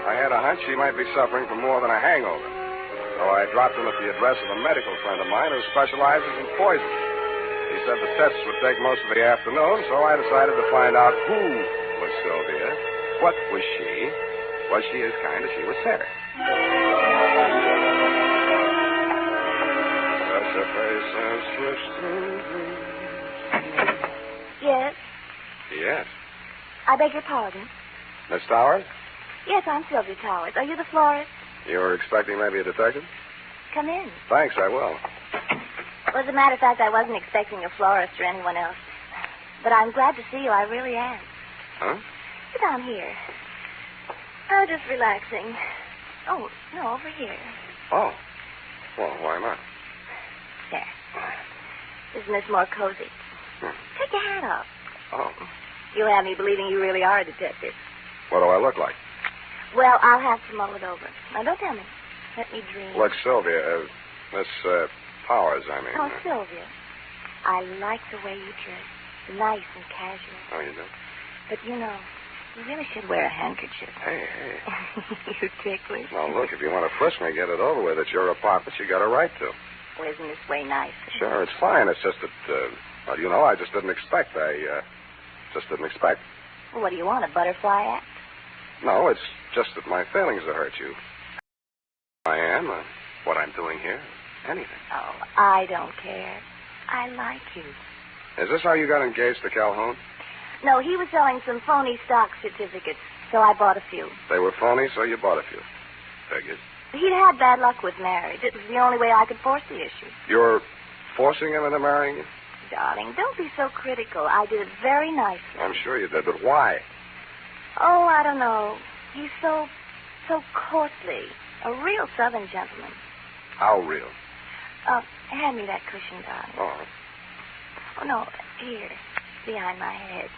I had a hunch she might be suffering from more than a hangover. So I dropped him at the address of a medical friend of mine who specializes in poison. He said the tests would take most of the afternoon, so I decided to find out who was Sylvia, what was she as kind as she was fair. Yes? Yes. I beg your pardon. Miss Towers? Yes, I'm Sylvia Towers. Are you the florist? You were expecting maybe a detective? Come in. Thanks, I will. Well, as a matter of fact, I wasn't expecting a florist or anyone else. But I'm glad to see you. I really am. Huh? Sit down here. Oh, just relaxing. Oh, no, over here. Oh. Well, why not? There. Isn't this more cozy? Take your hat off. Oh. You'll have me believing you really are a detective. What do I look like? Well, I'll have to mull it over. Now, don't tell me. Let me dream. Look, Sylvia, Miss Powers, I mean. Oh, Sylvia. I like the way you dress. Nice and casual. Oh, you do? But, you really should wear a handkerchief. Hey. You're ticklish. Now, look, if you want to frisk me, get it over with. It's your apartment. You got a right to. Well, isn't this way nice? Sure, it's fine. It's just that, I just didn't expect. Just didn't expect. Well, what do you want, a butterfly act? No, it's just that my feelings have hurt you. I am. What I'm doing here. Anything. Oh, I don't care. I like you. Is this how you got engaged to Calhoun? No, he was selling some phony stock certificates, so I bought a few. They were phony, so you bought a few. Figured. He'd had bad luck with marriage. It was the only way I could force the issue. You're forcing him into marrying you? Darling, don't be so critical. I did it very nicely. I'm sure you did, but why? Oh, I don't know. He's so courtly. A real Southern gentleman. How real? Hand me that cushion, darling. Oh. Oh, no, here, behind my head.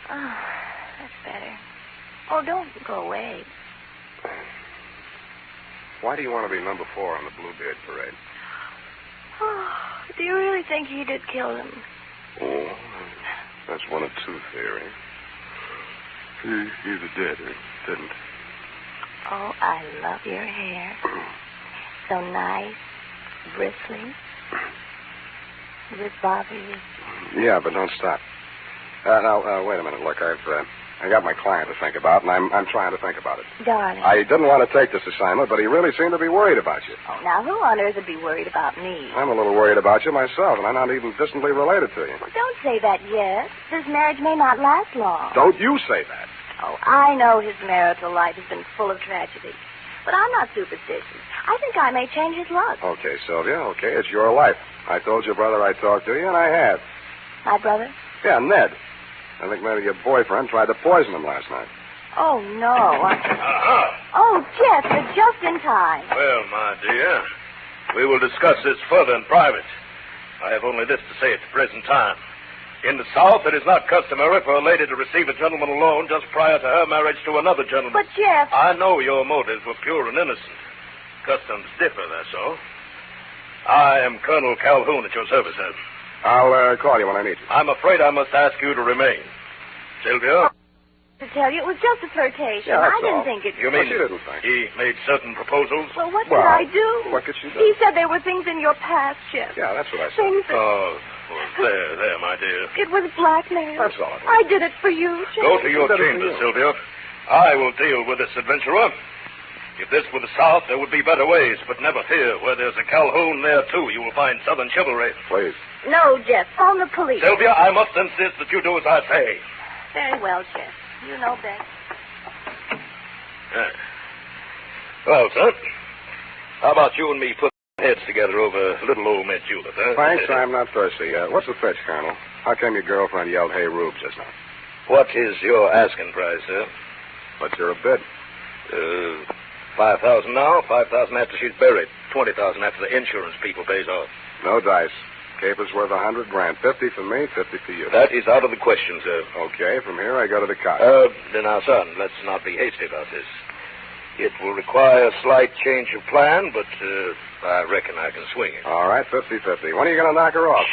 Oh, that's better. Oh, don't go away. Why do you want to be number 4 on the Bluebeard parade? Oh, do you really think he did kill him? Oh, that's one of 2 theories. He either did or didn't. Oh, I love your hair. So nice, bristly. Does it bother you? Yeah, but don't stop. Now, wait a minute. Look, I got my client to think about, and I'm trying to think about it. Darling. I didn't want to take this assignment, but he really seemed to be worried about you. Oh, now, who on earth would be worried about me? I'm a little worried about you myself, and I'm not even distantly related to you. Well, don't say that yet. This marriage may not last long. Don't you say that. Oh, I know his marital life has been full of tragedy. But I'm not superstitious. I think I may change his luck. Okay, Sylvia, okay, it's your life. I told your brother I'd talk to you, and I have. My brother? Yeah, Ned. I think maybe your boyfriend tried to poison him last night. Oh, no. Oh, Jeff, you're just in time. Well, my dear, we will discuss this further in private. I have only this to say at the present time. In the South, it is not customary for a lady to receive a gentleman alone just prior to her marriage to another gentleman. But, Jeff... I know your motives were pure and innocent. Customs differ, that's all. I am Colonel Calhoun at your service, sir. I'll call you when I need you. I'm afraid I must ask you to remain. Sylvia? To tell you, it was just a flirtation. Yeah, that's I didn't all. think it... You mean she didn't think. he made certain proposals? Well, what could I do? What could she do? He said there were things in your past, Jeff. Yeah, that's what I said. Things that... Oh, well, there, my dear. It was blackmail. That's all. I did it for you, Jeff. Go to your chambers, Sylvia. I will deal with this adventurer. If this were the South, there would be better ways, but never fear. Where there's a Calhoun there, too, you will find Southern chivalry. Please. No, Jeff. Phone the police. Sylvia, I must insist that you do as I say. Very well, Jeff. You know best. Well, son, how about you and me put heads together over little old Miss Judith, huh? Thanks, I'm not thirsty. What's the fetch, Colonel? How come your girlfriend yelled, "Hey, Rube," just now? What is your asking price, sir? What's your bid? 5,000 now, 5,000 after she's buried, 20,000 after the insurance people pays off. No dice. Caper's worth $100 grand. 50 for me, 50 for you. That is out of the question, sir. Okay, from here I go to the cot. Now, son, let's not be hasty about this. It will require a slight change of plan, but I reckon I can swing it. All right, 50-50. When are you going to knock her off?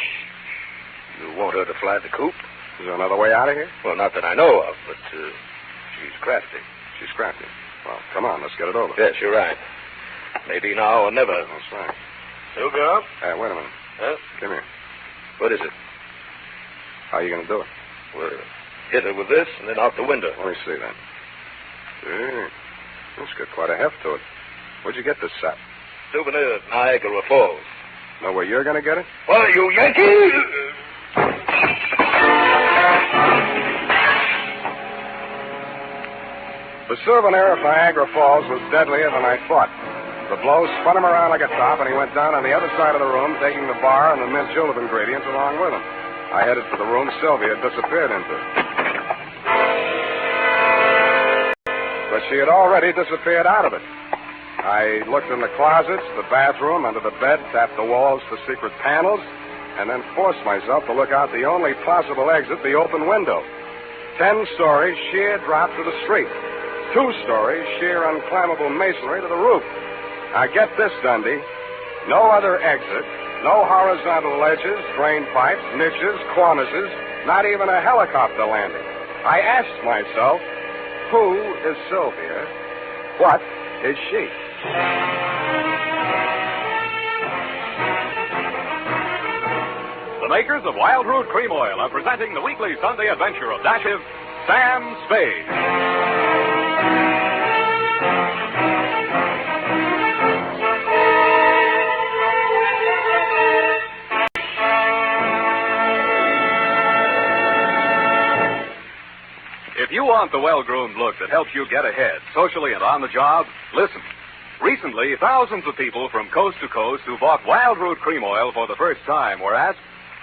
You want her to fly the coop? Is there another way out of here? Well, not that I know of, but she's crafty. She's crafty. Well, come on, let's get it over. Yes, you're right. Maybe now or never. That's right. Sylvia? Wait a minute. Huh? Come here. What is it? How are you going to do it? Well, hit her with this and then out the window. Let me see that. It's got quite a heft to it. Where'd you get this set? Souvenir, Niagara Falls. Know where you're going to get it? Well, you Yankee! The souvenir of Niagara Falls was deadlier than I thought. The blow spun him around like a top, and he went down on the other side of the room, taking the bar and the mint julep ingredients along with him. I headed for the room Sylvia had disappeared into. But she had already disappeared out of it. I looked in the closets, the bathroom, under the bed, tapped the walls for secret panels, and then forced myself to look out the only possible exit, the open window. 10 stories, sheer drop to the street. 2 stories, sheer unclimbable masonry to the roof. Now get this, Dundee. No other exit, no horizontal ledges, drain pipes, niches, cornices, not even a helicopter landing. I asked myself, who is Sylvia? What is she? The makers of Wild Root Cream Oil are presenting the weekly Sunday adventure of Dashiell, Sam Spade. If you want the well-groomed look that helps you get ahead, socially and on the job, listen. Recently, thousands of people from coast to coast who bought Wild Root Cream Oil for the first time were asked,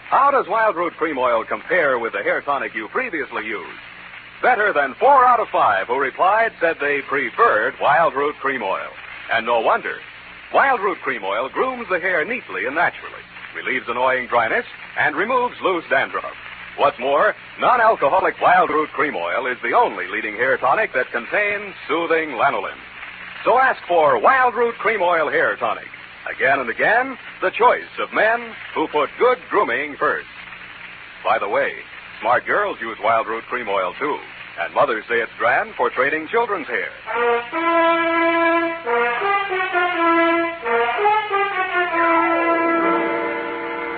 how does Wild Root Cream Oil compare with the hair tonic you previously used? Better than 4 out of 5 who replied said they preferred Wild Root Cream Oil. And no wonder. Wild Root Cream Oil grooms the hair neatly and naturally, relieves annoying dryness, and removes loose dandruff. What's more, non-alcoholic Wild Root Cream Oil is the only leading hair tonic that contains soothing lanolin. So ask for Wild Root Cream Oil Hair Tonic. Again and again, the choice of men who put good grooming first. By the way, smart girls use Wild Root Cream Oil, too. And mothers say it's grand for training children's hair.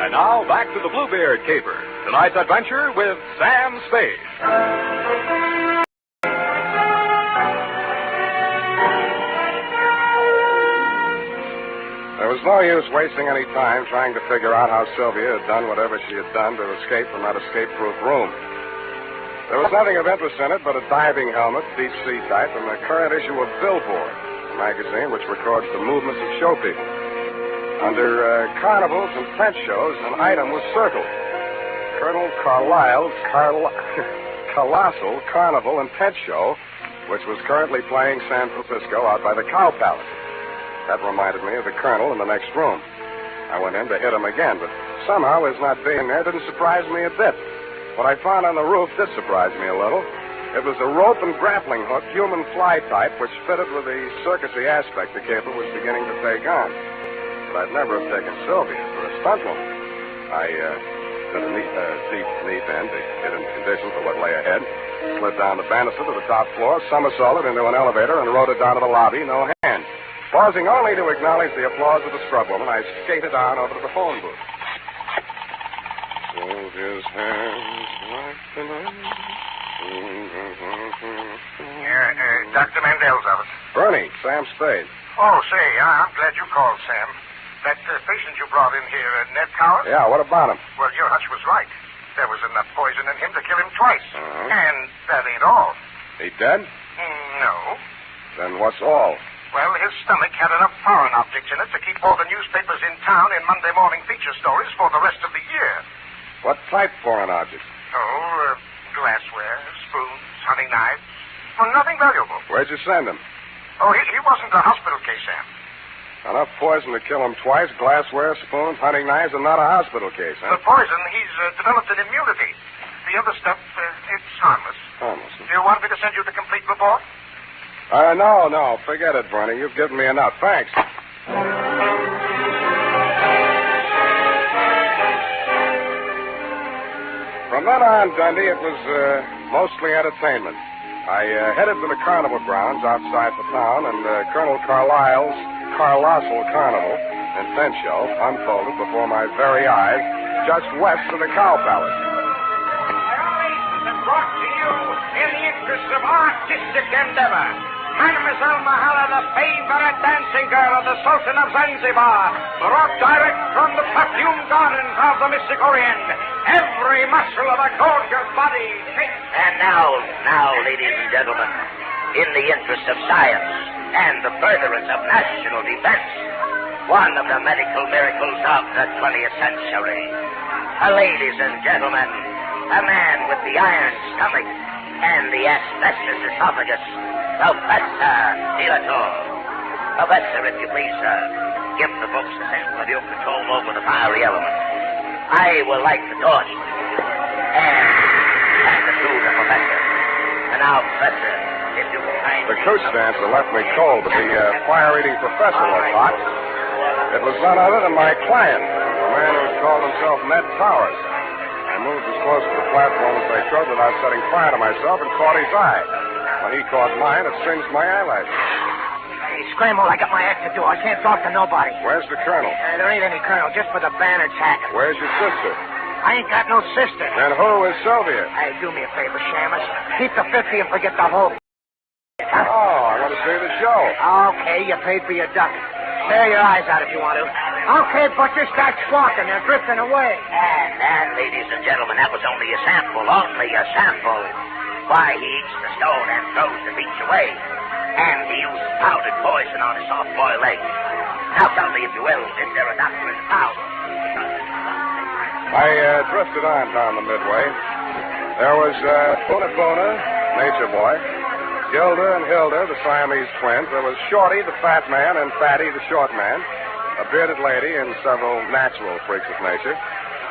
And now, back to the Bluebeard Caper. Tonight's adventure with Sam Spade. There was no use wasting any time trying to figure out how Sylvia had done whatever she had done to escape from that escape-proof room. There was nothing of interest in it but a diving helmet, deep sea type, and the current issue of Billboard, a magazine which records the movements of show people. Under carnivals and tent shows, an item was circled. Colonel Carlisle's Colossal Carnival and Tent Show, which was currently playing San Francisco out by the Cow Palace. That reminded me of the Colonel in the next room. I went in to hit him again, but somehow his not being there didn't surprise me a bit. What I found on the roof did surprise me a little. It was a rope and grappling hook, human fly type, which fitted with the circusy aspect the caper was beginning to take on. But I'd never have taken Sylvia for a stunt woman. I did a deep knee bend to get in condition for what lay ahead, slid down the banister to the top floor, somersaulted into an elevator, and rode it down to the lobby, no hands. Pausing only to acknowledge the applause of the scrub woman, I skated on over to the phone booth. Sylvia's hands like the night. Dr. Mandel's office. Bernie, Sam Spade. Oh, say, I'm glad you called, Sam. That patient you brought in here, Ned Coward? Yeah, what about him? Well, your hunch was right. There was enough poison in him to kill him twice. And that ain't all. He dead? No. Then what's all? Well, his stomach had enough foreign objects in it to keep all the newspapers in town in Monday morning feature stories for the rest of the year. What type foreign objects? Oh, glassware, spoons, hunting knives. Well, nothing valuable. Where'd you send him? Oh, he wasn't a hospital case, Sam. Enough poison to kill him twice, glassware, spoons, hunting knives, and not a hospital case, huh? The poison, he's developed an immunity. The other stuff, it's harmless. Harmless? Do you want me to send you the complete report? No. Forget it, Bernie. You've given me enough. Thanks. From then on, Dundee, it was mostly entertainment. I headed for the carnival grounds outside the town, and Colonel Carlisle's Colossal Carnival and Tent Show unfolded before my very eyes just west of the Cow Palace. Brought to you in the interest of artistic endeavor. Mademoiselle Mahala, the favorite dancing girl of the Sultan of Zanzibar, brought direct from the perfumed gardens of the Mystic Orient. Every muscle of a gorgeous body shakes. And now, ladies and gentlemen, in the interest of science and the furtherance of national defense, one of the medical miracles of the 20th century. Ladies and gentlemen, a man with the iron stomach and the asbestos esophagus, Professor Dilator. Professor, if you please, sir, give the folks a sense of your control over the fiery element. I will light the torch and hand it to the professor. And now, Professor, if you will kindly... The coach dancer left me cold, but the fire-eating professor was hot. It was none other than my client, a man who called himself Ned Towers. I moved as close to the platform as I could without setting fire to myself and caught his eye. When he caught mine, it singed my eyelashes. Hey, scramble, I got my act to do. I can't talk to nobody. Where's the colonel? There ain't any colonel, just for the banner tagging. Where's your sister? I ain't got no sister. And who is Sylvia? Hey, do me a favor, Shamus. Keep the 50 and forget the whole... Oh, I want to see the show. Okay, you paid for your duck. Tear your eyes out if you want to. Okay, Butcher, start squawking. They're drifting away. And, ladies and gentlemen, that was only a sample. Why, he eats the stone and throws the beach away. And he uses powdered poison on his soft-boiled eggs. Now tell me, if you will, is there a doctor in town? I drifted on down the midway. There was Bona, Nature Boy, Gilda and Hilda, the Siamese twins. There was Shorty, the fat man, and Fatty, the short man, a bearded lady, and several natural freaks of nature.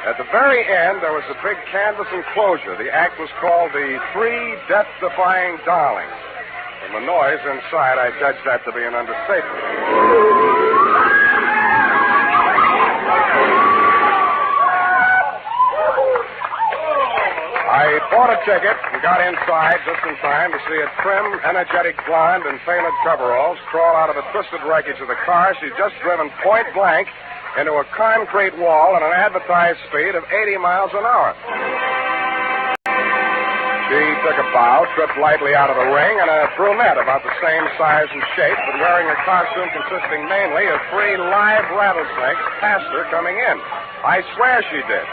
At the very end, there was a big canvas enclosure. The act was called The Three Death-Defying Darlings. From the noise inside, I judge that to be an understatement. I bought a ticket and got inside just in time to see a trim, energetic blonde in tailored coveralls crawl out of the twisted wreckage of the car she'd just driven point blank into a concrete wall at an advertised speed of 80 miles an hour. She took a bow, tripped lightly out of the ring, and a brunette about the same size and shape, but wearing a costume consisting mainly of 3 live rattlesnakes, passed her coming in. I swear she did.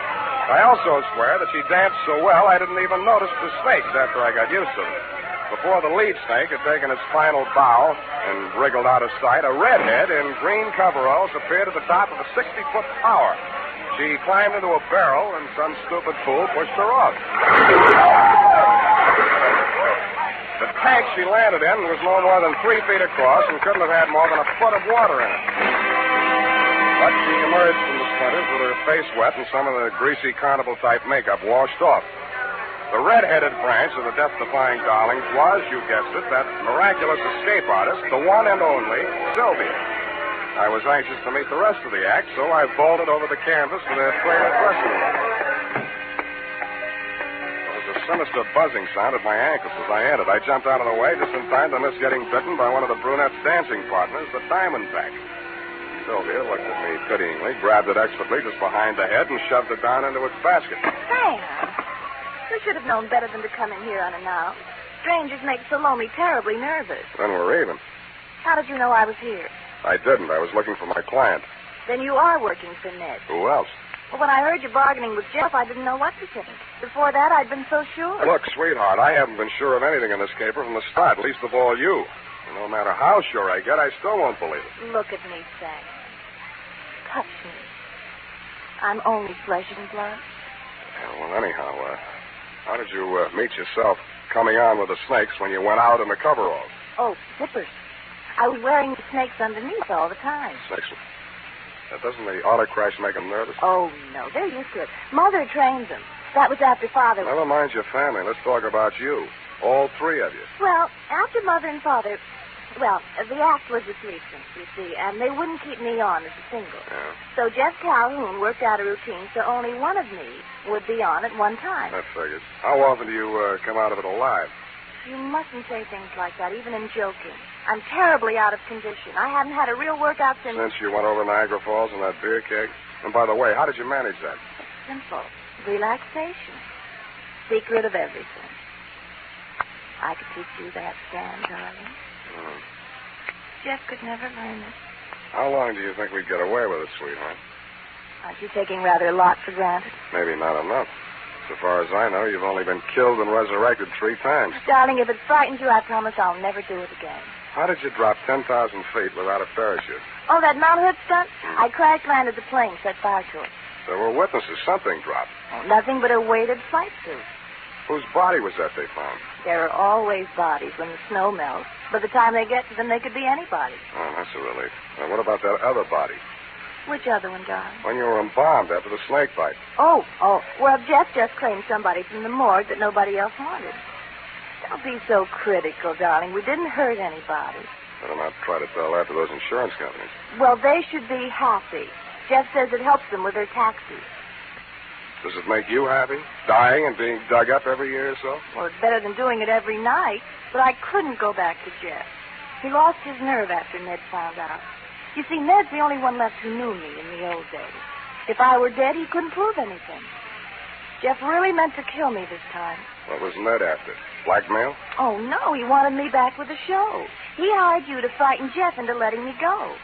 I also swear that she danced so well I didn't even notice the snakes after I got used to them. Before the lead snake had taken its final bow and wriggled out of sight, a redhead in green coveralls appeared at the top of a 60-foot tower. She climbed into a barrel, and some stupid fool pushed her off. The tank she landed in was no more than 3 feet across and couldn't have had more than a foot of water in it. But she emerged from the splinters with her face wet and some of the greasy carnival-type makeup washed off. The red-headed branch of the death-defying darlings was, you guessed it, that miraculous escape artist, the one and only Sylvia. I was anxious to meet the rest of the act, so I vaulted over the canvas to their trailer dressing room. There was a sinister buzzing sound at my ankles as I entered. I jumped out of the way just in time to miss getting bitten by one of the brunette's dancing partners, the Diamondback. Sylvia looked at me pityingly, grabbed it expertly just behind the head, and shoved it down into its basket. Sam, you should have known better than to come in here unannounced. Strangers make Salome terribly nervous. Then we're even. How did you know I was here? I didn't. I was looking for my client. Then you are working for Ned. Who else? Well, when I heard you bargaining with Jeff, I didn't know what to think. Before that, I'd been so sure. Look, sweetheart, I haven't been sure of anything in this caper from the start, least of all you. And no matter how sure I get, I still won't believe it. Look at me, Sam. Touch me. I'm only flesh and blood. Yeah, well, anyhow, how did you meet yourself coming on with the snakes when you went out in the coveralls? Oh, zippers. I was wearing the snakes underneath all the time. Snakes? Doesn't the auto crash make them nervous? Oh, no. They're used to it. Mother trained them. That was after Father... Never mind your family. Let's talk about you. All 3 of you. Well, after Mother and Father... Well, the act was a threesome, you see, and they wouldn't keep me on as a single. Yeah. So Jeff Calhoun worked out a routine so only one of me would be on at one time. That figures. How often do you come out of it alive? You mustn't say things like that, even in joking. I'm terribly out of condition. I haven't had a real workout since... Since you went over Niagara Falls in that beer keg? And by the way, how did you manage that? It's simple. Relaxation. Secret of everything. I could teach you that, Stan, darling. Jeff could never learn it. How long do you think we'd get away with it, sweetheart? Aren't you taking rather a lot for granted? Maybe not enough. So far as I know, you've only been killed and resurrected 3 times. Darling, if it frightens you, I promise I'll never do it again. How did you drop 10,000 feet without a parachute? Oh, that Mount Hood stunt? I crash landed the plane, set fire to it. There were witnesses. Something dropped. Oh, nothing but a weighted flight suit. Whose body was that they found? There are always bodies when the snow melts. By the time they get to them, they could be anybody. Oh, that's a relief. Now, what about that other body? Which other one, darling? When you were embalmed after the snake bite. Oh. Well, Jeff just claimed somebody from the morgue that nobody else wanted. Don't be so critical, darling. We didn't hurt anybody. Better not try to tell that to those insurance companies. Well, they should be happy. Jeff says it helps them with their taxes. Does it make you happy? Dying and being dug up every year or so? Well, it's better than doing it every night. But I couldn't go back to Jeff. He lost his nerve after Ned found out. You see, Ned's the only one left who knew me in the old days. If I were dead, he couldn't prove anything. Jeff really meant to kill me this time. What was Ned after? Blackmail? Oh, no, he wanted me back with the show. He hired you to frighten Jeff into letting me go.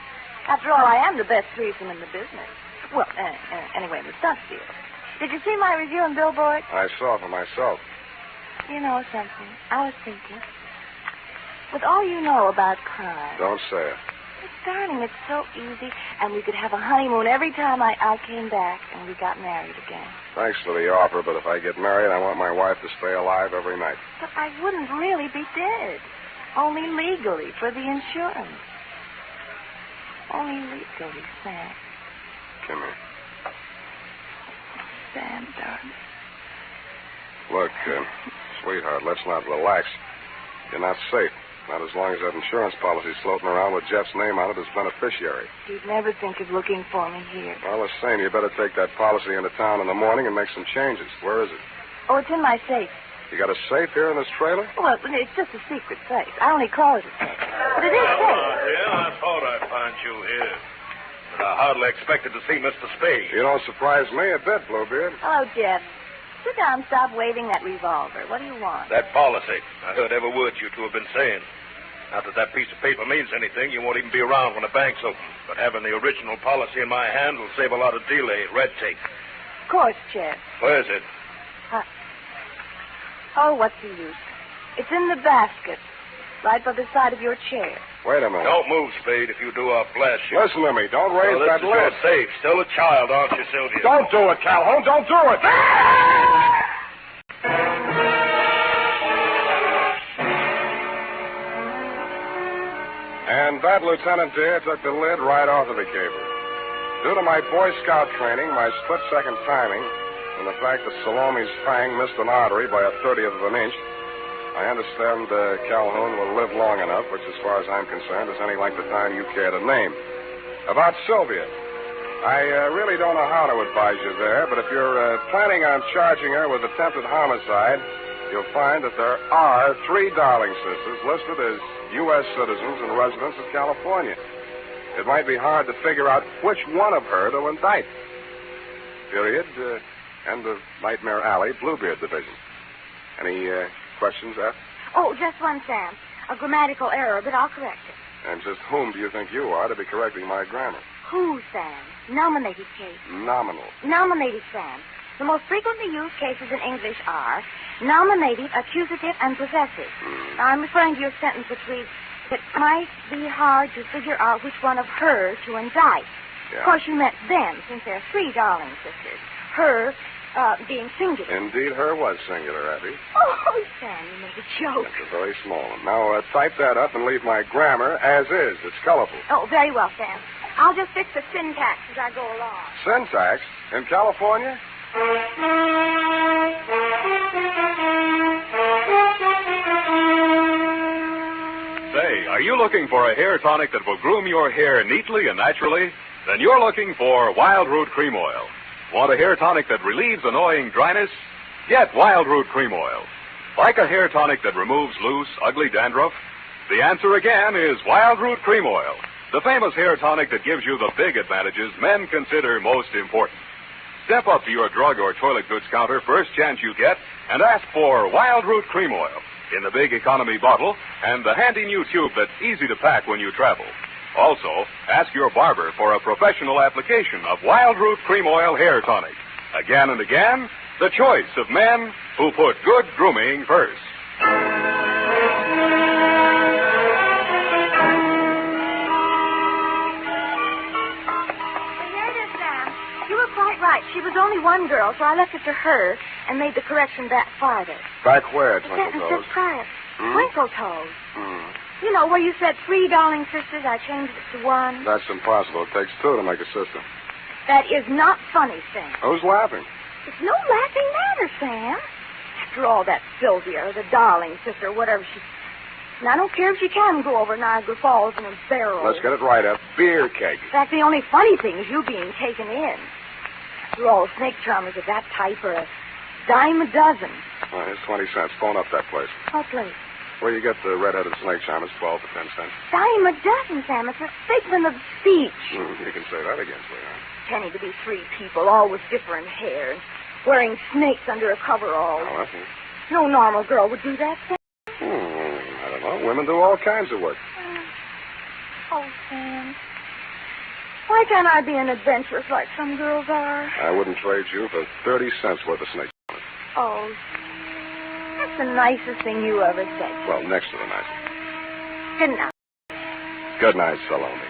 After all, I am the best threesome in the business. Well, anyway, in the stunt field. Did you see my review in Billboard? I saw for myself. You know something? I was thinking. With all you know about crime... Don't say it. Darling, it's so easy, and we could have a honeymoon every time I came back and we got married again. Thanks for the offer, but if I get married, I want my wife to stay alive every night. But I wouldn't really be dead. Only legally, for the insurance. Only legally, Sam. Come here. Sam, darling. Look, sweetheart, let's not relax. You're not safe. Not as long as that insurance policy's floating around with Jeff's name on it as beneficiary. He'd never think of looking for me here. Well, the same. You better take that policy into town in the morning and make some changes. Where is it? Oh, it's in my safe. You got a safe here in this trailer? Well, it's just a secret safe. I only call it a safe. But it is safe. Yeah, I thought I'd find you here. But I hardly expected to see Mr. Spade. You don't surprise me a bit, Bluebeard. Hello, Jeff. Sit down, stop waving that revolver. What do you want? That policy. I heard every word you two have been saying. Not that that piece of paper means anything. You won't even be around when the bank's open. But having the original policy in my hand will save a lot of delay, red tape. Of course, Jeff. Where is it? Oh, what's the use? It's in the basket, right by the side of your chair. Wait a minute. Don't move, Spade. If you do, I'll blast you. Listen to me. Don't raise this that is lid. your safe. Still a child, aren't you, Sylvia? Don't do it, Calhoun. Don't do it. And that, Lieutenant dear, took the lid right off of the caper. Due to my Boy Scout training, my split-second timing, and the fact that Salome's fang missed an artery by a 30th of an inch, I understand Calhoun will live long enough, which, as far as I'm concerned, is any length of time you care to name. About Sylvia, I really don't know how to advise you there, but if you're planning on charging her with attempted homicide, you'll find that there are 3 Darling sisters listed as U.S. citizens and residents of California. It might be hard to figure out which one of her to indict. Period. End of Nightmare Alley, Bluebeard Division. Any questions, Eth? Oh, just one, Sam. A grammatical error, but I'll correct it. And just whom do you think you are to be correcting my grammar? Who, Sam? Nominated case. Nominal. Nominated, Sam. The most frequently used cases in English are nominative, accusative, and possessive. Now, I'm referring to your sentence which reads, it might be hard to figure out which one of her to indict. Yeah. Of course, you meant them, since there are 3 Darling sisters. Her being singular. Indeed, her was singular, Effie. Oh, Sam, you made a joke. It's a very small one. Now, type that up and leave my grammar as is. It's colorful. Oh, very well, Sam. I'll just fix the syntax as I go along. Syntax? In California? Say, are you looking for a hair tonic that will groom your hair neatly and naturally? Then you're looking for Wild Root Cream Oil. Want a hair tonic that relieves annoying dryness? Get Wild Root Cream Oil. Like a hair tonic that removes loose, ugly dandruff? The answer again is Wild Root Cream Oil, the famous hair tonic that gives you the big advantages men consider most important. Step up to your drug or toilet goods counter first chance you get and ask for Wild Root Cream Oil in the big economy bottle and the handy new tube that's easy to pack when you travel. Also, ask your barber for a professional application of Wild Root Cream Oil Hair Tonic. Again and again, the choice of men who put good grooming first. Here it is, Sam. You were quite right. She was only one girl, so I left it to her and made the correction back farther. Back where, The Twinkle sentence Toes? just prior. Hmm? Twinkle Toes. Hmm. You know, where you said 3 Darling sisters, I changed it to 1. That's impossible. It takes 2 to make a sister. That is not funny, Sam. Who's laughing? It's no laughing matter, Sam. After all, that Sylvia, or the Darling sister, whatever she... And I don't care if she can go over Niagara Falls in a barrel. Let's get it right, a beer keg. In fact, the only funny thing is you being taken in. After all, snake charmers of that type are a dime a dozen. Well, here's 20 cents. Phone up that place. What place? Where you get the red-headed snake charmers, 12 for 10 cents. Dime a dozen, Sam. It's a figment of speech. You can say that again, sweetheart. Penny to be 3 people, all with different hair, and wearing snakes under a coverall. Oh, that's it. No normal girl would do that, Sam. I don't know. Women do all kinds of work. Oh, Sam. Why can't I be an adventuress like some girls are? I wouldn't trade you for 30 cents worth of snake charmers. Oh, that's the nicest thing you ever said. Well, next to the nicest. Good night. Good night, Salome.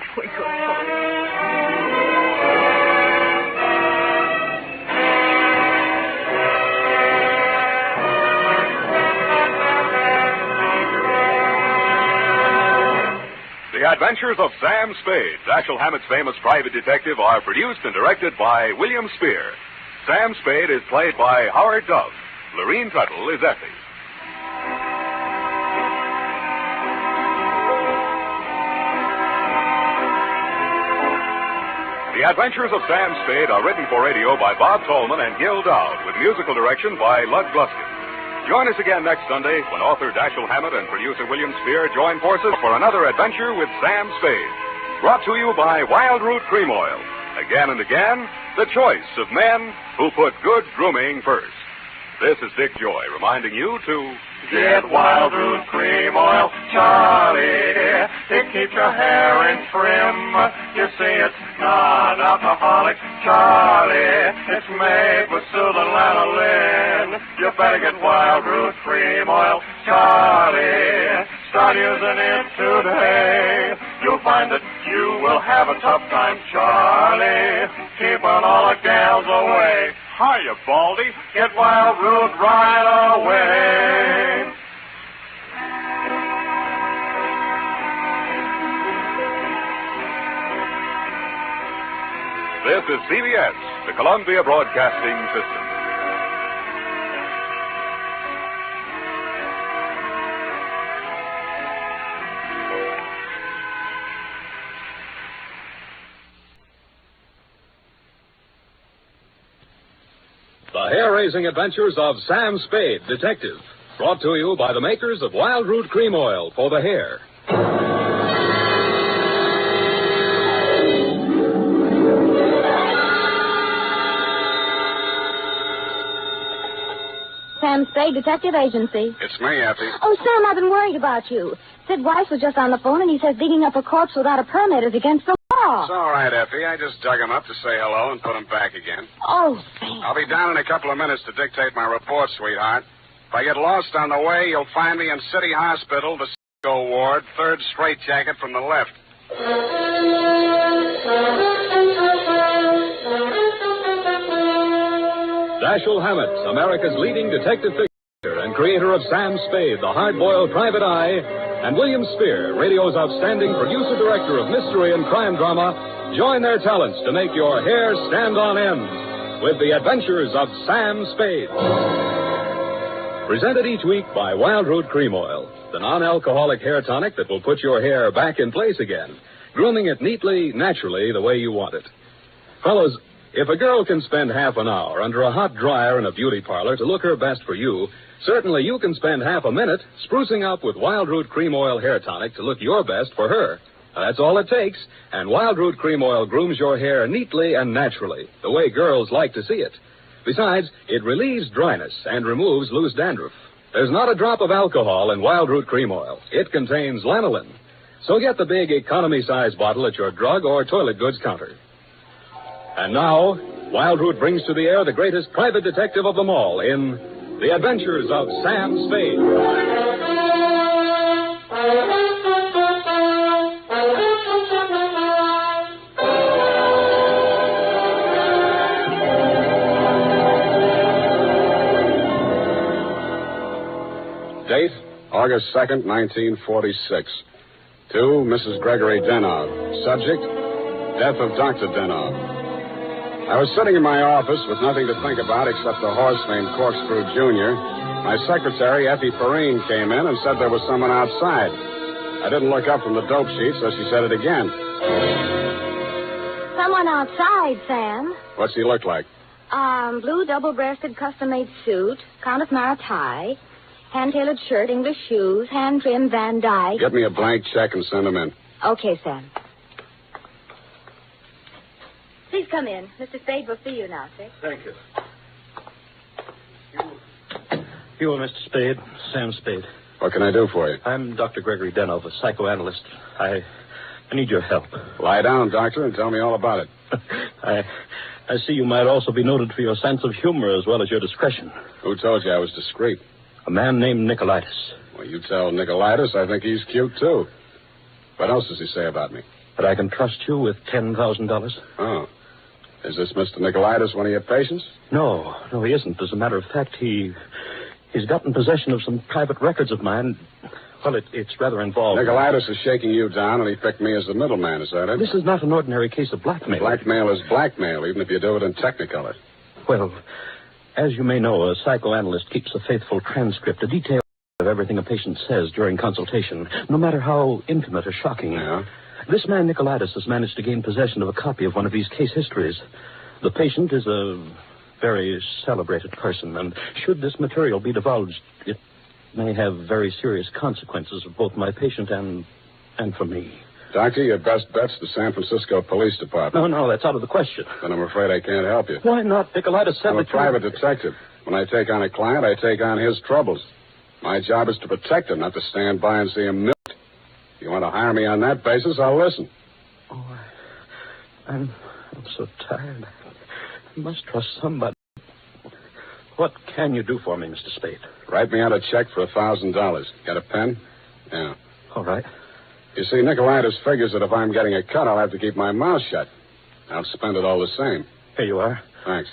The Adventures of Sam Spade, Dashiell Hammett's famous private detective, are produced and directed by William Spear. Sam Spade is played by Howard Dove. Lorene Tuttle is Effie. The Adventures of Sam Spade are written for radio by Bob Tolman and Gil Dowd, with musical direction by Lud Gluskin. Join us again next Sunday when author Dashiell Hammett and producer William Spear join forces for another adventure with Sam Spade. Brought to you by Wild Root Cream Oil. Again and again, the choice of men who put good grooming first. This is Dick Joy reminding you to get Wild Root Cream Oil, Charlie. It keeps your hair in trim. You see, it's non-alcoholic, Charlie. It's made with soothing lanolin. You better get Wild Root Cream Oil, Charlie. Start using it today. You'll find that you will have a tough time, Charlie. Keeping all the gals away. Hiya, Baldy. Get Wild Root right away. This is CBS, the Columbia Broadcasting System. The hair-raising adventures of Sam Spade, Detective. Brought to you by the makers of Wild Root Cream Oil for the hair. Sam Spade Detective Agency. It's me, Effie. Oh, Sam, I've been worried about you. Sid Weiss was just on the phone, and he says digging up a corpse without a permit is against the law. It's all right, Effie. I just dug him up to say hello and put him back again. Oh, Sam. I'll be down in a couple of minutes to dictate my report, sweetheart. If I get lost on the way, you'll find me in City Hospital, the Sicko ward, third straitjacket from the left. Dashiell Hammett, America's leading detective figure and creator of Sam Spade, the hard-boiled private eye, and William Spear, radio's outstanding producer-director of mystery and crime drama, join their talents to make your hair stand on end with the adventures of Sam Spade. Presented each week by Wild Root Cream Oil, the non-alcoholic hair tonic that will put your hair back in place again, grooming it neatly, naturally, the way you want it. Fellows, if a girl can spend half an hour under a hot dryer in a beauty parlor to look her best for you, certainly you can spend half a minute sprucing up with Wild Root Cream Oil hair tonic to look your best for her. That's all it takes, and Wild Root Cream Oil grooms your hair neatly and naturally, the way girls like to see it. Besides, it relieves dryness and removes loose dandruff. There's not a drop of alcohol in Wild Root Cream Oil. It contains lanolin. So get the big economy-size bottle at your drug or toilet goods counter. And now, Wild Root brings to the air the greatest private detective of them all in The Adventures of Sam Spade. Date, August 2nd, 1946. To Mrs. Gregory Denov. Subject, death of Dr. Denov. I was sitting in my office with nothing to think about except a horse named Corkscrew Jr. My secretary, Effie Perrine, came in and said there was someone outside. I didn't look up from the dope sheet, so she said it again. Someone outside, Sam. What's he look like? Blue double-breasted custom-made suit, Countess Mara tie, hand-tailored shirt, English shoes, hand-trimmed Van Dyke. Get me a blank check and send him in. Okay, Sam. Please come in. Mr. Spade will see you now, sir. Thank you. You are Mr. Spade, Sam Spade. What can I do for you? I'm Dr. Gregory Denov, a psychoanalyst. I need your help. Lie down, doctor, and tell me all about it. I see you might also be noted for your sense of humor as well as your discretion. Who told you I was discreet? A man named Nicolaitis. Well, you tell Nicolaitis I think he's cute, too. What else does he say about me? That I can trust you with $10,000. Oh. Is this Mr. Nicolaitis one of your patients? No, he isn't. As a matter of fact, he's gotten possession of some private records of mine. Well, it's rather involved. Nicolaitis is shaking you down, and he picked me as the middleman, is that it? This is not an ordinary case of blackmail. Blackmail is blackmail, even if you do it in Technicolor. Well, as you may know, a psychoanalyst keeps a faithful transcript, a detail of everything a patient says during consultation, no matter how intimate or shocking. Yeah? This man, Nicolaitis, has managed to gain possession of a copy of one of these case histories. The patient is a very celebrated person, and should this material be divulged, it may have very serious consequences for both my patient and for me. Doctor, your best bet's the San Francisco Police Department. No, that's out of the question. Then I'm afraid I can't help you. Why not? Nicolaitis said I'm a private detective. When I take on a client, I take on his troubles. My job is to protect him, not to stand by and see him milked. If you want to hire me on that basis, I'll listen. Oh, I'm so tired. I must trust somebody. What can you do for me, Mr. Spade? Write me out a check for $1,000. Got a pen? Yeah. All right. You see, Nicolaitis figures that if I'm getting a cut, I'll have to keep my mouth shut. I'll spend it all the same. Here you are. Thanks.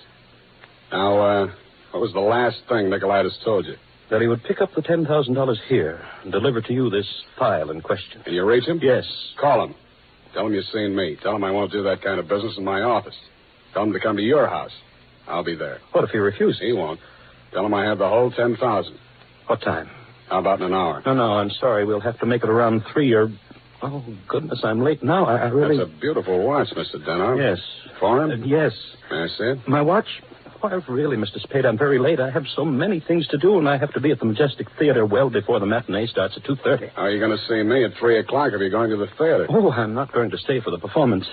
Now, what was the last thing Nicolaitis told you? That he would pick up the $10,000 here and deliver to you this file in question. Can you reach him? Yes. Call him. Tell him you've seen me. Tell him I won't do that kind of business in my office. Tell him to come to your house. I'll be there. What if he refuses? He won't. Tell him I have the whole $10,000. What time? How about in an hour? No, I'm sorry. We'll have to make it around 3 or... Oh, goodness, I'm late now. I really... That's a beautiful watch, Mr. Denham. Yes. Foreign? Yes. May I see it? My watch? Why, really, Mr. Spade, I'm very late. I have so many things to do, and I have to be at the Majestic Theater well before the matinee starts at 2:30. How are you going to see me at 3 o'clock if you're going to the theater? Oh, I'm not going to stay for the performance.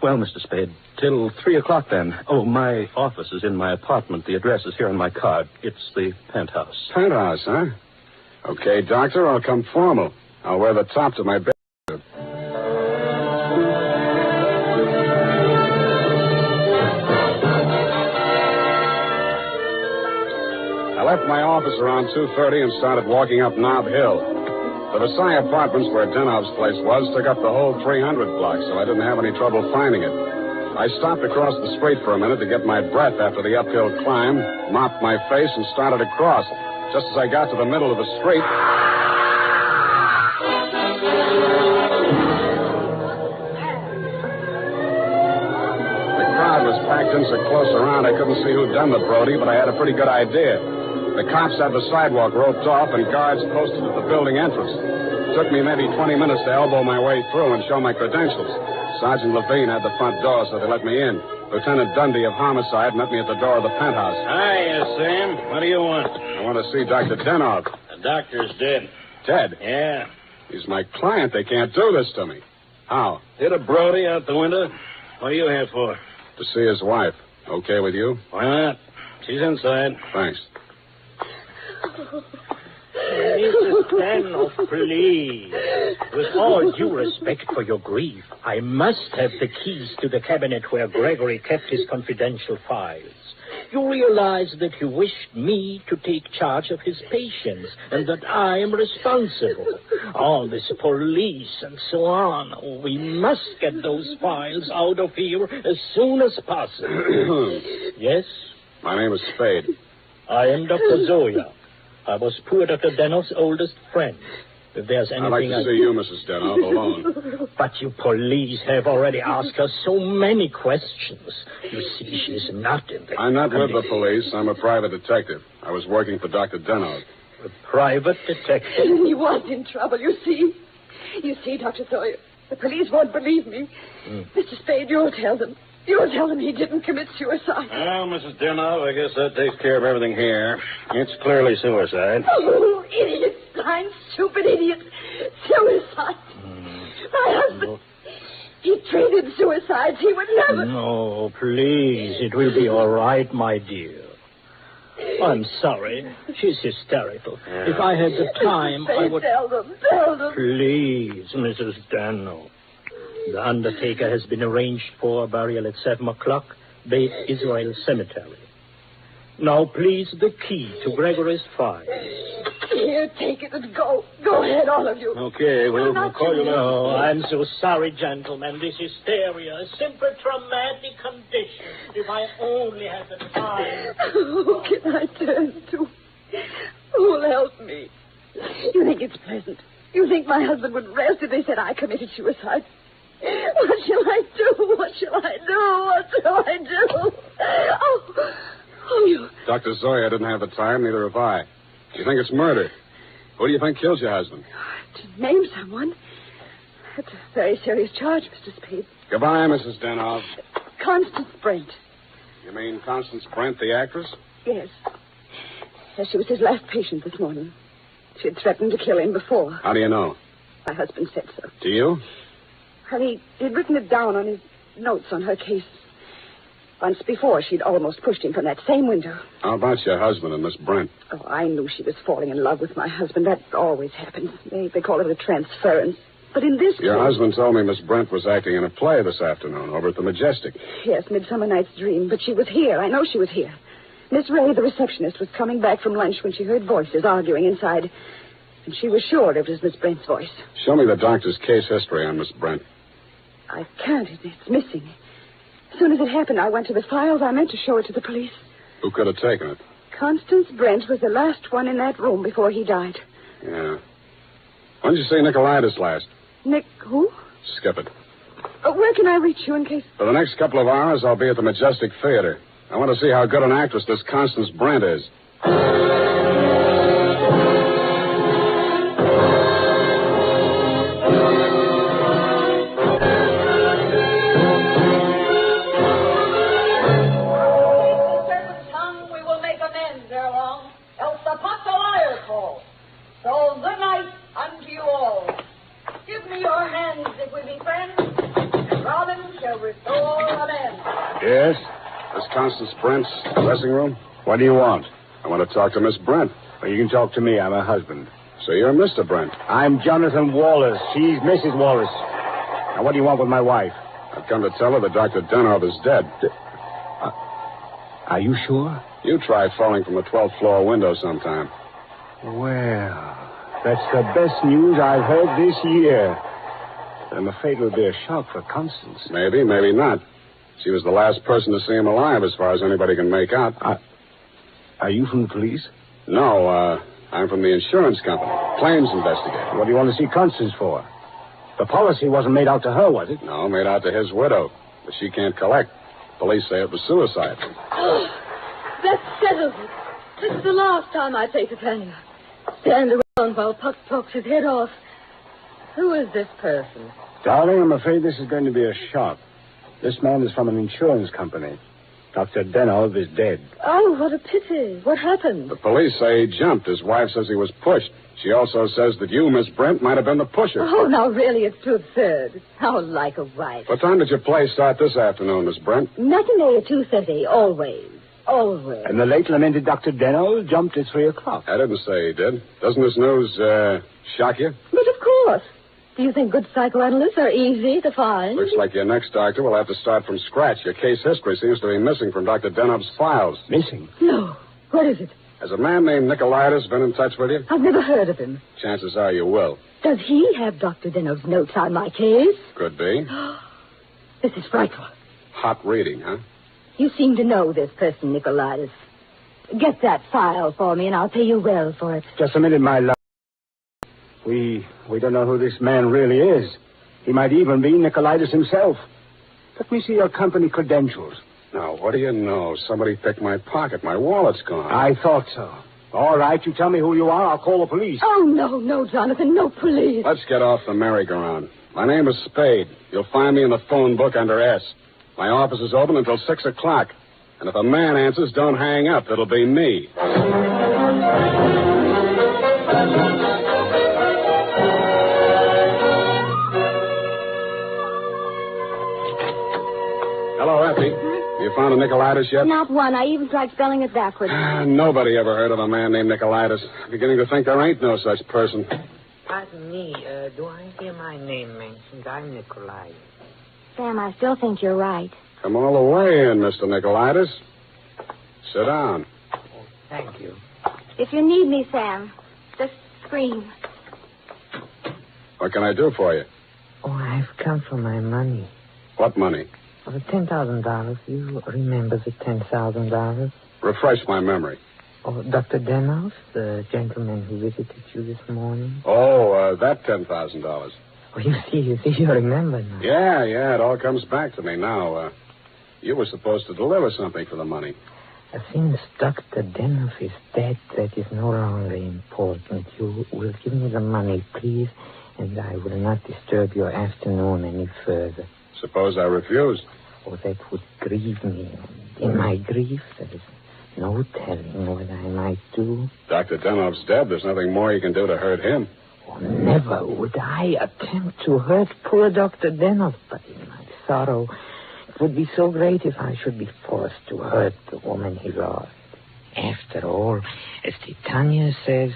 Well, Mr. Spade, till 3 o'clock then. Oh, my office is in my apartment. The address is here on my card. It's the penthouse. Penthouse, huh? Okay, Doctor, I'll come formal. I'll wear the top to my bed. I left my office around 2:30 and started walking up Nob Hill. The Versailles Apartments, where Denhov's place was, took up the whole 300 block, so I didn't have any trouble finding it. I stopped across the street for a minute to get my breath after the uphill climb, mopped my face, and started across. Just as I got to the middle of the street... The crowd was packed in so close around I couldn't see who'd done the Brody, but I had a pretty good idea. The cops had the sidewalk roped off and guards posted at the building entrance. It took me maybe 20 minutes to elbow my way through and show my credentials. Sergeant Levine had the front door, so they let me in. Lieutenant Dundee of Homicide met me at the door of the penthouse. Hiya, Sam. What do you want? I want to see Dr. Denov. The doctor's dead. Dead? Yeah. He's my client. They can't do this to me. How? Hit a Brody out the window. What are you here for? To see his wife. Okay with you? Why not? She's inside. Thanks. Mrs. Daniel, please. With all due respect for your grief, I must have the keys to the cabinet where Gregory kept his confidential files. You realize that you wished me to take charge of his patients and that I am responsible. All this police and so on. Oh, we must get those files out of here as soon as possible. Yes? My name is Spade. I am Dr. Zoya. I was poor Dr. Denno's oldest friend. If there's anything I'd like to see you, Mrs. Denov, alone. But you police have already asked her so many questions. You see, she's not in the... I'm not with the police. I'm a private detective. I was working for Dr. Denov. A private detective? He was in trouble, you see. You see, Dr. Sawyer, the police won't believe me. Mr. Spade, you'll tell them. You'll tell them he didn't commit suicide. Well, Mrs. Denov, I guess that takes care of everything here. It's clearly suicide. Oh, idiot. Blind, stupid idiot. Suicide. My husband, he treated suicides. He would never... No, please. It will be all right, my dear. I'm sorry. She's hysterical. Yeah. If I had the time, I would... Tell them. Please, Mrs. Dano. The undertaker has been arranged for burial at 7 o'clock, Beit Israel Cemetery. Now, please, the key to Gregory's files. Here, take it and go. Go ahead, all of you. Okay, we'll call you now. Oh, I'm so sorry, gentlemen. This hysteria, a simple traumatic condition. If I only had the time. Who can I turn to? Who'll help me? You think it's pleasant? You think my husband would rest if they said I committed suicide? What shall I do? What shall I do? What shall I do? Oh, you... Dr. Zoya didn't have the time, neither have I. You think it's murder? Who do you think killed your husband? To name someone... That's a very serious charge, Mr. Spade. Goodbye, Mrs. Denov. Constance Brent. You mean Constance Brent, the actress? Yes. Yes, she was his last patient this morning. She had threatened to kill him before. How do you know? My husband said so. To you? Well, he'd written it down on his notes on her case. Once before, she'd almost pushed him from that same window. How about your husband and Miss Brent? Oh, I knew she was falling in love with my husband. That always happens. They call it a transference. But in this Your case... husband told me Miss Brent was acting in a play this afternoon over at the Majestic. Yes, Midsummer Night's Dream. But she was here. I know she was here. Miss Ray, the receptionist, was coming back from lunch when she heard voices arguing inside. And she was sure it was Miss Brent's voice. Show me the doctor's case history on Miss Brent. I can't. It's missing. As soon as it happened, I went to the files. I meant to show it to the police. Who could have taken it? Constance Brent was the last one in that room before he died. Yeah. When did you see Nicolaitis last? Nick, who? Skip it. Where can I reach you in case... For the next couple of hours, I'll be at the Majestic Theater. I want to see how good an actress this Constance Brent is. Yes? This Constance Brent's dressing room? What do you want? I want to talk to Miss Brent. Well, you can talk to me. I'm her husband. So you're Mr. Brent. I'm Jonathan Wallace. She's Mrs. Wallace. Now, what do you want with my wife? I've come to tell her that Dr. Denov is dead. Are you sure? You tried falling from the 12th floor window sometime. Well, that's the best news I've heard this year. But I'm afraid it would be a shock for Constance. Maybe, maybe not. She was the last person to see him alive, as far as anybody can make out. Are you from the police? No, I'm from the insurance company. Claims investigator. What do you want to see Constance for? The policy wasn't made out to her, was it? No, made out to his widow. But she can't collect. Police say it was suicide. Oh, that settles it. This is the last time I take a penny. Stand around while Puck talks his head off. Who is this person? Darling, I'm afraid this is going to be a shock. This man is from an insurance company. Dr. Denov is dead. Oh, what a pity. What happened? The police say he jumped. His wife says he was pushed. She also says that you, Miss Brent, might have been the pusher. Oh, now, really, it's too absurd. How like a wife. What time did your play start this afternoon, Miss Brent? Matinee at 2:30, always. Always. And the late lamented Dr. Denov jumped at 3 o'clock. I didn't say he did. Doesn't this news, shock you? But of course. Do you think good psychoanalysts are easy to find? Looks like your next doctor will have to start from scratch. Your case history seems to be missing from Dr. Denov's files. Missing? No. What is it? Has a man named Nicolaitis been in touch with you? I've never heard of him. Chances are you will. Does he have Dr. Denov's notes on my case? Could be. This is frightful. Hot reading, huh? You seem to know this person, Nicolaitis. Get that file for me, and I'll pay you well for it. Just a minute, my love. We don't know who this man really is. He might even be Nicolaitis himself. Let me see your company credentials. Now, what do you know? Somebody picked my pocket. My wallet's gone. I thought so. All right, you tell me who you are. I'll call the police. Oh, no, Jonathan. No police. Let's get off the merry-go-round. My name is Spade. You'll find me in the phone book under S. My office is open until 6 o'clock. And if a man answers, don't hang up. It'll be me. Hello, Effie. You found a Nicolaitis yet? Not one. I even tried spelling it backwards. Nobody ever heard of a man named Nicolaitis. I'm beginning to think there ain't no such person. Pardon me, do I hear my name mentioned? I'm Nicolaitis. Sam, I still think you're right. Come all the way in, Mr. Nicolaitis. Sit down. Oh, thank you. If you need me, Sam, just scream. What can I do for you? Oh, I've come for my money. What money? Oh, the $10,000. You remember the $10,000? Refresh my memory. Oh, Dr. Denov, the gentleman who visited you this morning? Oh, that $10,000. Oh, you remember now. Yeah, it all comes back to me now. You were supposed to deliver something for the money. Since Dr. Denov is dead, that is no longer important. You will give me the money, please, and I will not disturb your afternoon any further. Suppose I refuse? Oh, that would grieve me. In my grief, there is no telling what I might do. Dr. Denoff's dead. There's nothing more you can do to hurt him. Oh, never would I attempt to hurt poor Dr. Denoff, but in my sorrow, it would be so great if I should be forced to hurt the woman he loved. After all, as Titania says,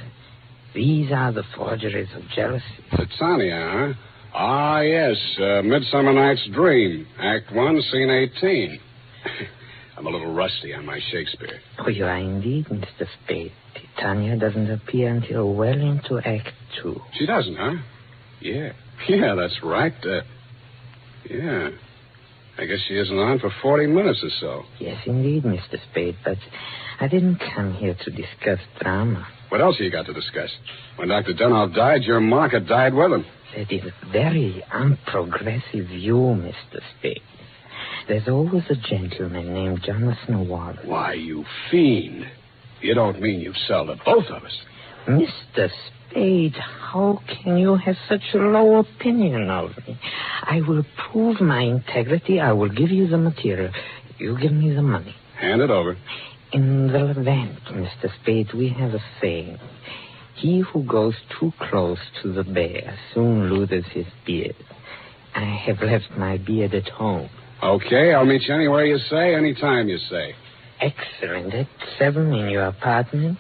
these are the forgeries of jealousy. Titania, huh? Ah, yes. Midsummer Night's Dream. Act 1, Scene 18. I'm a little rusty on my Shakespeare. Oh, you are indeed, Mr. Spade. Titania doesn't appear until well into Act 2. She doesn't, huh? Yeah. Yeah, that's right. Yeah. I guess she isn't on for 40 minutes or so. Yes, indeed, Mr. Spade, but I didn't come here to discuss drama. What else have you got to discuss? When Dr. Denoff died, your market died with him. That is a very unprogressive view, Mr. Spade. There's always a gentleman named Jonathan Noir. Why, you fiend. You don't mean you've sold to both of us. Mr. Spade, how can you have such a low opinion of me? I will prove my integrity. I will give you the material. You give me the money. Hand it over. In the Levant, Mr. Spade, we have a saying. He who goes too close to the bear soon loses his beard. I have left my beard at home. Okay, I'll meet you anywhere you say, anytime you say. Excellent. At 7 in your apartment?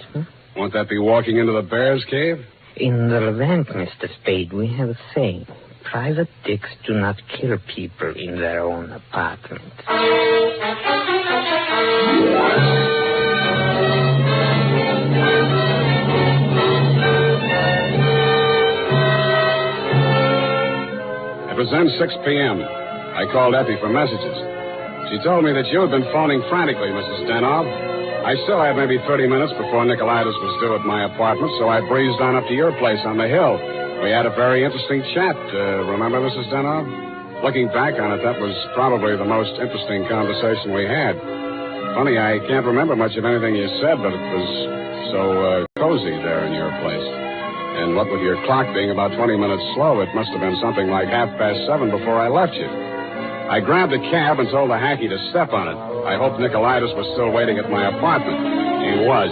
Won't that be walking into the bear's cave? In the Levant, Mr. Spade, we have a saying. Private dicks do not kill people in their own apartment. It was then 6 p.m. I called Effie for messages. She told me that you had been phoning frantically, Mrs. Denoff. I still had maybe 30 minutes before Nicolaitis was due at my apartment, so I breezed on up to your place on the hill. We had a very interesting chat. Remember, Mrs. Denoff? Looking back on it, that was probably the most interesting conversation we had. Funny, I can't remember much of anything you said, but it was so cozy there in your place. And what with your clock being about 20 minutes slow, it must have been something like 7:30 before I left you. I grabbed a cab and told the hacky to step on it. I hoped Nicolaitis was still waiting at my apartment. He was.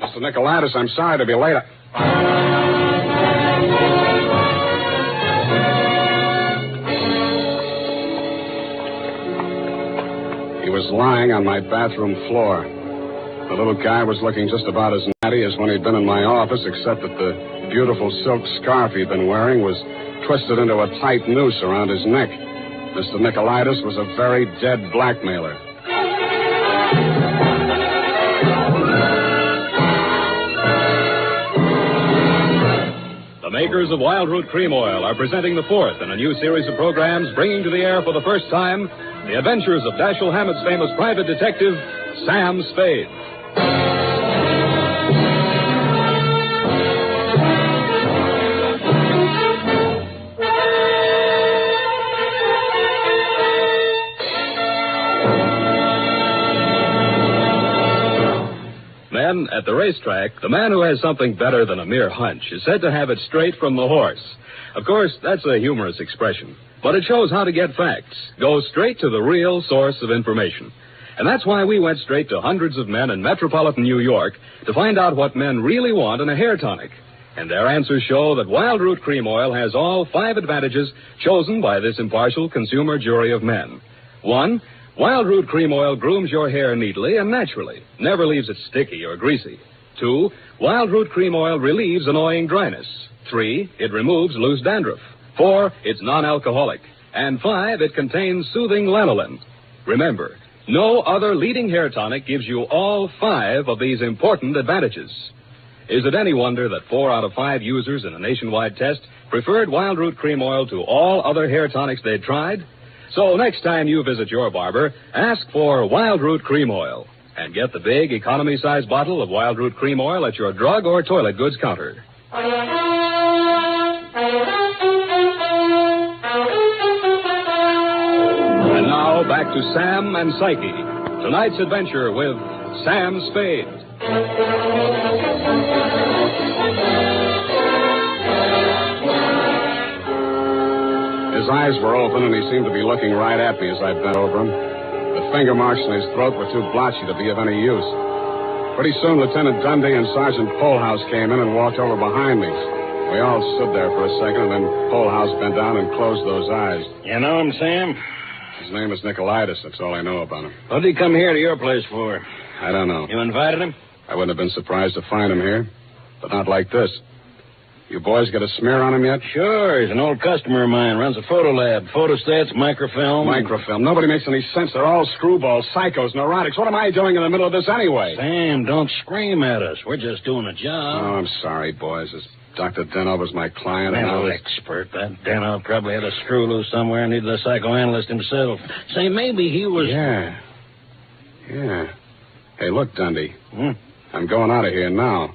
Mr. Nicolaitis, I'm sorry to be late. He was lying on my bathroom floor. The little guy was looking just about as natty as when he'd been in my office, except that the beautiful silk scarf he'd been wearing was twisted into a tight noose around his neck. Mr. Nicolaitis was a very dead blackmailer. The makers of Wild Root Cream Oil are presenting the fourth in a new series of programs bringing to the air for the first time the adventures of Dashiell Hammett's famous private detective, Sam Spade. Then, at the racetrack, the man who has something better than a mere hunch is said to have it straight from the horse. Of course, that's a humorous expression, but it shows how to get facts. Go straight to the real source of information. And that's why we went straight to hundreds of men in metropolitan New York to find out what men really want in a hair tonic. And their answers show that Wild Root Cream Oil has all 5 advantages chosen by this impartial consumer jury of men. 1, Wild Root Cream Oil grooms your hair neatly and naturally, never leaves it sticky or greasy. 2, Wild Root Cream Oil relieves annoying dryness. 3, it removes loose dandruff. 4, it's non-alcoholic. And 5, it contains soothing lanolin. Remember, no other leading hair tonic gives you all 5 of these important advantages. Is it any wonder that 4 out of 5 users in a nationwide test preferred Wild Root Cream Oil to all other hair tonics they'd tried? So next time you visit your barber, ask for Wild Root Cream Oil and get the big economy-size bottle of Wild Root Cream Oil at your drug or toilet goods counter. And now back to Sam and Psyche. Tonight's adventure with Sam Spade. His eyes were open, and he seemed to be looking right at me as I bent over him. The finger marks in his throat were too blotchy to be of any use. Pretty soon, Lieutenant Dundee and Sergeant Polehouse came in and walked over behind me. We all stood there for a second, and then Polehouse bent down and closed those eyes. You know him, Sam? His name is Nicolaitis. That's all I know about him. What did he come here to your place for? I don't know. You invited him? I wouldn't have been surprised to find him here, but not like this. You boys got a smear on him yet? Sure. He's an old customer of mine. Runs a photo lab. Photostats, microfilm. Microfilm. Nobody makes any sense. They're all screwballs, psychos, neurotics. What am I doing in the middle of this anyway? Sam, don't scream at us. We're just doing a job. Oh, I'm sorry, boys. Dr. Denov was my client. Mental expert. That Denov probably had a screw loose somewhere and needed a psychoanalyst himself. Say, maybe he was... Yeah. Hey, look, Dundee. I'm going out of here now.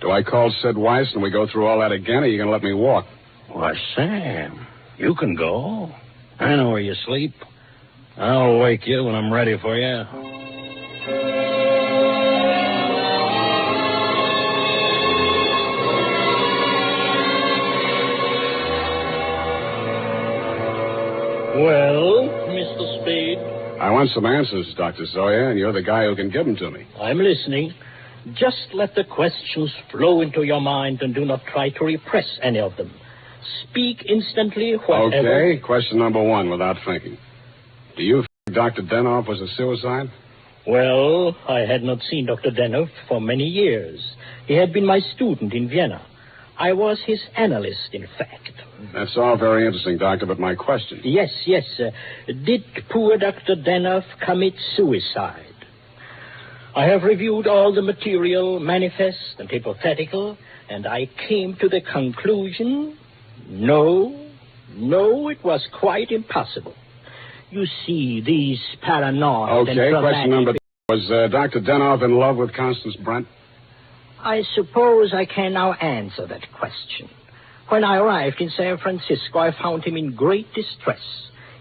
Do I call Sid Weiss and we go through all that again, or are you going to let me walk? Why, Sam, you can go. I know where you sleep. I'll wake you when I'm ready for you. Well, Mr. Spade? I want some answers, Dr. Zoya, and you're the guy who can give them to me. I'm listening. Just let the questions flow into your mind and do not try to repress any of them. Speak instantly, whatever... Okay, question number one, without thinking. Do you think Dr. Denov was a suicide? Well, I had not seen Dr. Denov for many years. He had been my student in Vienna. I was his analyst, in fact. That's all very interesting, Doctor, but my question... Yes. Did poor Dr. Denov commit suicide? I have reviewed all the material, manifest and hypothetical, and I came to the conclusion, no, it was quite impossible. You see, these paranoid and dramatic... question number two. Was Dr. Denov in love with Constance Brent? I suppose I can now answer that question. When I arrived in San Francisco, I found him in great distress.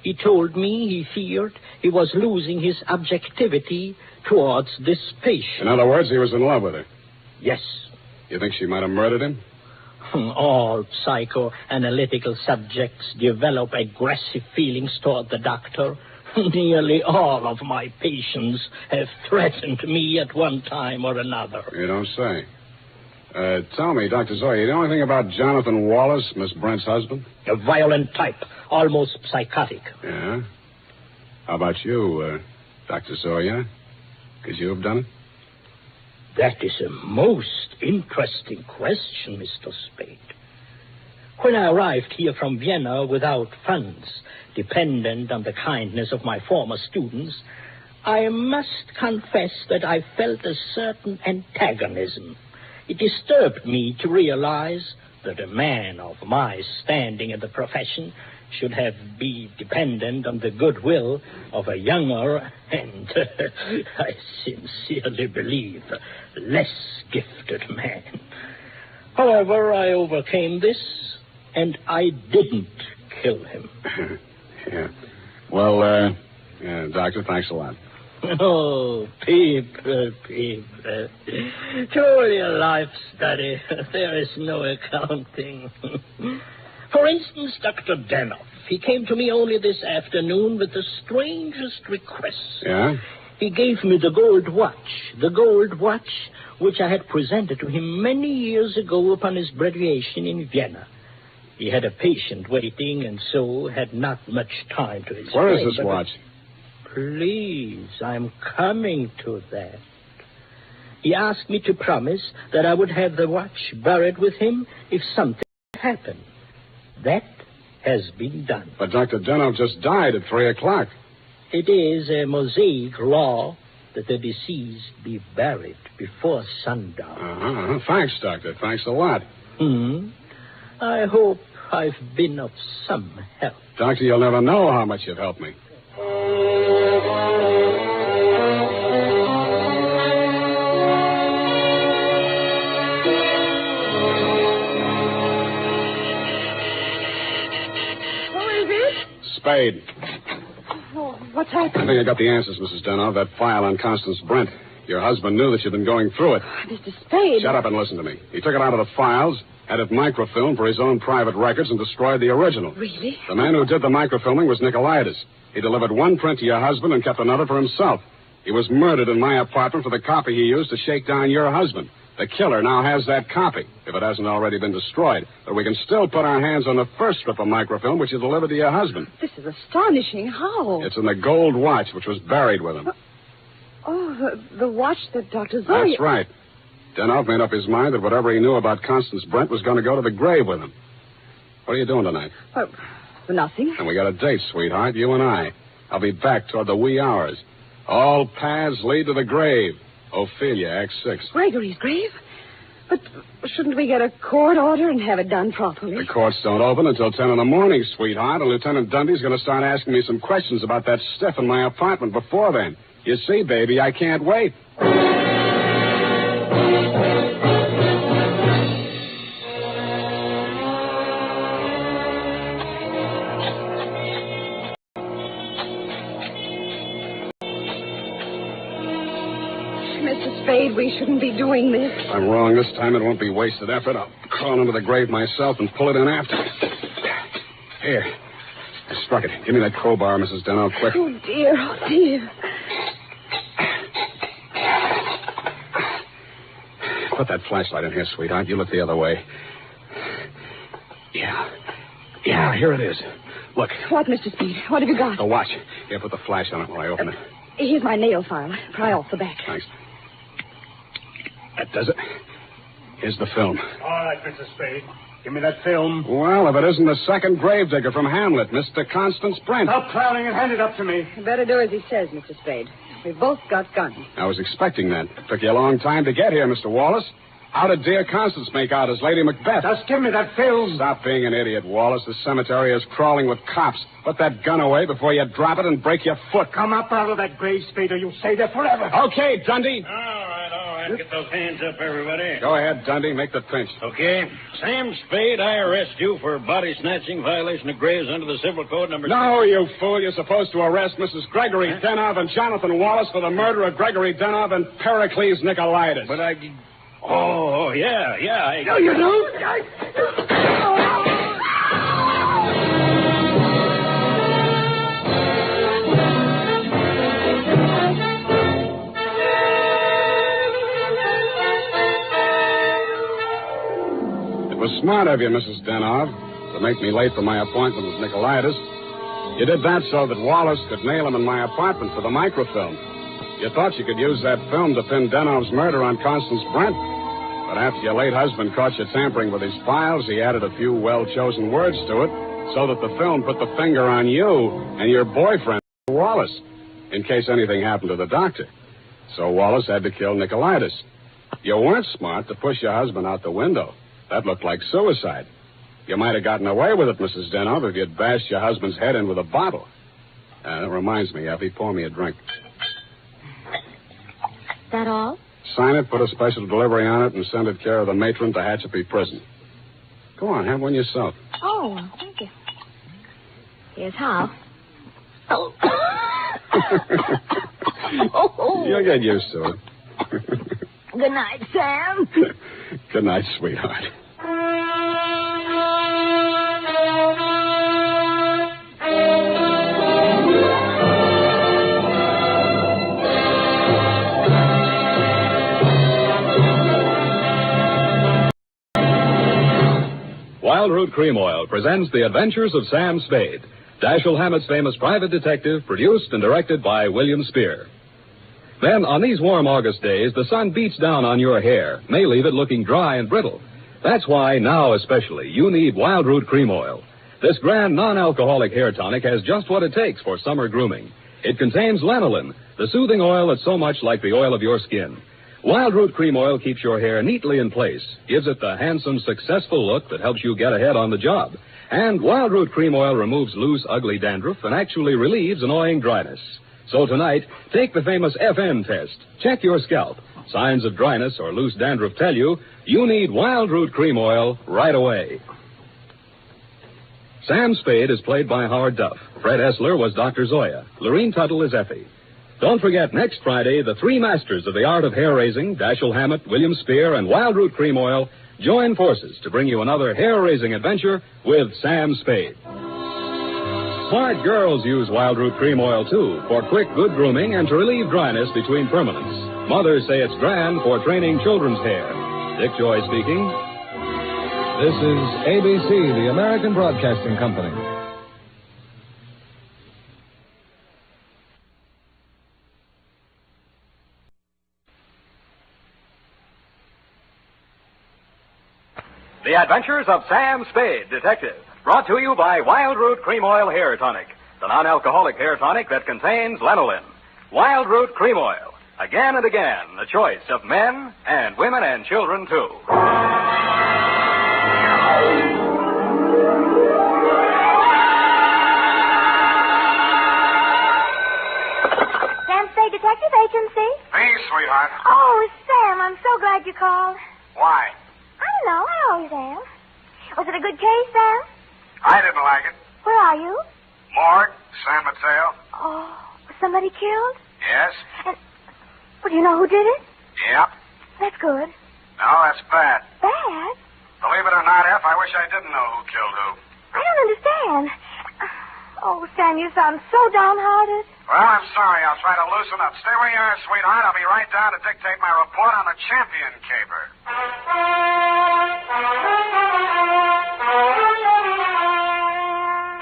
He told me he feared he was losing his objectivity towards this patient. In other words, he was in love with her? Yes. You think she might have murdered him? All psychoanalytical subjects develop aggressive feelings toward the doctor. Nearly all of my patients have threatened me at one time or another. You don't say. Tell me, Dr. Zoya, you know anything about Jonathan Wallace, Miss Brent's husband? A violent type, almost psychotic. Yeah? How about you, Dr. Zoya? Could you have done it? That is a most interesting question, Mr. Spade. When I arrived here from Vienna without funds, dependent on the kindness of my former students, I must confess that I felt a certain antagonism. It disturbed me to realize that a man of my standing in the profession should be dependent on the goodwill of a younger and, I sincerely believe, less gifted man. However, I overcame this, and I didn't kill him. Yeah. Well, Doctor, thanks a lot. Oh, people. Truly a life study. There is no accounting. For instance, Dr. Denov. He came to me only this afternoon with the strangest requests. Yeah? He gave me the gold watch which I had presented to him many years ago upon his graduation in Vienna. He had a patient waiting, and so had not much time to explain. Where is this watch? Please, I'm coming to that. He asked me to promise that I would have the watch buried with him if something happened. That has been done. But Dr. Denov just died at 3 o'clock. It is a Mosaic law that the deceased be buried before sundown. Thanks, Doctor. Thanks a lot. I hope I've been of some help. Doctor, you'll never know how much you've helped me. Spade. Oh, what's happened? I think I got the answers, Mrs. Denov. That file on Constance Brent. Your husband knew that you'd been going through it. Mr. Spade. Shut up and listen to me. He took it out of the files, had it microfilmed for his own private records, and destroyed the original. Really? The man who did the microfilming was Nicolaitis. He delivered one print to your husband and kept another for himself. He was murdered in my apartment for the copy he used to shake down your husband. The killer now has that copy, if it hasn't already been destroyed. But we can still put our hands on the first strip of microfilm, which you delivered to your husband. This is astonishing. How? It's in the gold watch, which was buried with him. Oh, the watch that Dr. Zoe... That's right. Denov made up his mind that whatever he knew about Constance Brent was going to go to the grave with him. What are you doing tonight? Nothing. And we got a date, sweetheart, you and I. I'll be back toward the wee hours. All paths lead to the grave. Ophelia, Act 6. Gregory's grave? But shouldn't we get a court order and have it done properly? The courts don't open until 10 in the morning, sweetheart, and Lieutenant Dundee's going to start asking me some questions about that stiff in my apartment before then. You see, baby, I can't wait. Mr. Spade, we shouldn't be doing this. If I'm wrong this time, it won't be wasted effort. I'll crawl under the grave myself and pull it in after. Here. I struck it. Give me that crowbar, Mrs. Denov, quick. Oh, dear. Oh, dear. Put that flashlight in here, sweetheart. You look the other way. Yeah, here it is. Look. What, Mr. Spade? What have you got? The watch. Here, put the flash on it while I open it. Here's my nail file. Pry off the back. Thanks. That does it. Here's the film. All right, Mr. Spade. Give me that film. Well, if it isn't the second gravedigger from Hamlet, Mr. Constance Brent. Stop clowning and hand it up to me. You better do as he says, Mr. Spade. We've both got guns. I was expecting that. It took you a long time to get here, Mr. Wallace. How did dear Constance make out as Lady Macbeth? Just give me that film. Stop being an idiot, Wallace. The cemetery is crawling with cops. Put that gun away before you drop it and break your foot. Come up out of that grave, Spade, or you'll stay there forever. Okay, Dundee. All right. Get those hands up, everybody. Go ahead, Dundee. Make the pinch. Okay. Sam Spade, I arrest you for body snatching, violation of graves under the Civil Code number... No, you fool. You're supposed to arrest Mrs. Gregory Denov and Jonathan Wallace for the murder of Gregory Denov and Pericles Nicolaitis. But I... Oh, yeah. No, you don't. It was smart of you, Mrs. Denov, to make me late for my appointment with Nicolaitis. You did that so that Wallace could nail him in my apartment for the microfilm. You thought you could use that film to pin Denov's murder on Constance Brent. But after your late husband caught you tampering with his files, he added a few well-chosen words to it so that the film put the finger on you and your boyfriend, Wallace, in case anything happened to the doctor. So Wallace had to kill Nicolaitis. You weren't smart to push your husband out the window. That looked like suicide. You might have gotten away with it, Mrs. Denov, if you'd bashed your husband's head in with a bottle. That reminds me, Effie, pour me a drink. That all? Sign it, put a special delivery on it, and send it care of the matron to Hatchapee Prison. Go on, have one yourself. Oh, thank you. Here's how. Oh. You'll get used to it. Good night, Sam. Good night, sweetheart. Wild Root Cream Oil presents The Adventures of Sam Spade, Dashiell Hammett's famous private detective, produced and directed by William Spear. Then, on these warm August days, the sun beats down on your hair, may leave it looking dry and brittle. That's why, now especially, you need Wild Root Cream Oil. This grand non-alcoholic hair tonic has just what it takes for summer grooming. It contains lanolin, the soothing oil that's so much like the oil of your skin. Wild Root Cream Oil keeps your hair neatly in place, gives it the handsome, successful look that helps you get ahead on the job. And Wild Root Cream Oil removes loose, ugly dandruff and actually relieves annoying dryness. So tonight, take the famous FN test. Check your scalp. Signs of dryness or loose dandruff tell you need Wild Root Cream Oil right away. Sam Spade is played by Howard Duff. Fred Essler was Dr. Zoya. Lorene Tuttle is Effie. Don't forget, next Friday, the three masters of the art of hair-raising, Dashiell Hammett, William Spear, and Wild Root Cream Oil, join forces to bring you another hair-raising adventure with Sam Spade. Smart girls use Wild Root Cream Oil, too, for quick, good grooming and to relieve dryness between permanents. Mothers say it's grand for training children's hair. Dick Joy speaking. This is ABC, the American Broadcasting Company. The Adventures of Sam Spade, Detective. Brought to you by Wild Root Cream Oil Hair Tonic, the non-alcoholic hair tonic that contains lanolin. Wild Root Cream Oil. Again and again, the choice of men and women and children, too. Sam Spade Detective Agency? Hey, sweetheart. Oh, Sam, I'm so glad you called. Why? I don't know. I always am. Was it a good case, Sam? I didn't like it. Where are you? Morgue, San Mateo. Oh, was somebody killed? Yes? Well, do you know who did it? Yep. That's good. No, that's bad. Bad? Believe it or not, F, I wish I didn't know who killed who. I don't understand. Oh, Sam, you sound so downhearted. Well, I'm sorry. I'll try to loosen up. Stay where you are, sweetheart. I'll be right down to dictate my report on the champion caper.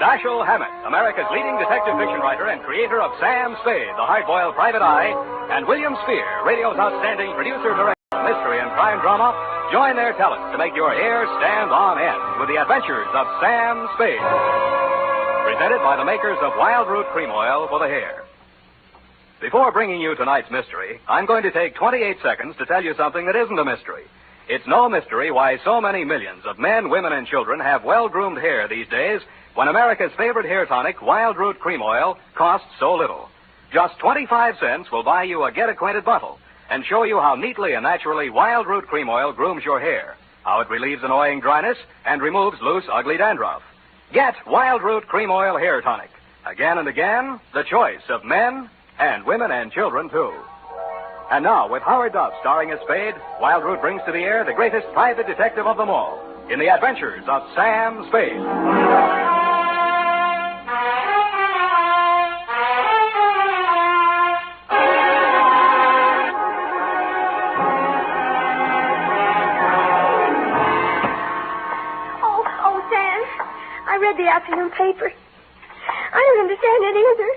Dashiell Hammett, America's leading detective fiction writer and creator of Sam Spade, the hard-boiled private eye, and William Spear, radio's outstanding producer-director of mystery and crime drama, join their talents to make your hair stand on end with the adventures of Sam Spade. Presented by the makers of Wild Root Cream Oil for the hair. Before bringing you tonight's mystery, I'm going to take 28 seconds to tell you something that isn't a mystery. It's no mystery why so many millions of men, women, and children have well-groomed hair these days when America's favorite hair tonic, Wild Root Cream Oil, costs so little. Just 25 cents will buy you a get-acquainted bottle and show you how neatly and naturally Wild Root Cream Oil grooms your hair, how it relieves annoying dryness and removes loose, ugly dandruff. Get Wild Root Cream Oil Hair Tonic. Again and again, the choice of men and women and children, too. And now, with Howard Duff starring as Spade, Wild Root brings to the air the greatest private detective of them all in the adventures of Sam Spade. The afternoon paper. I don't understand it either.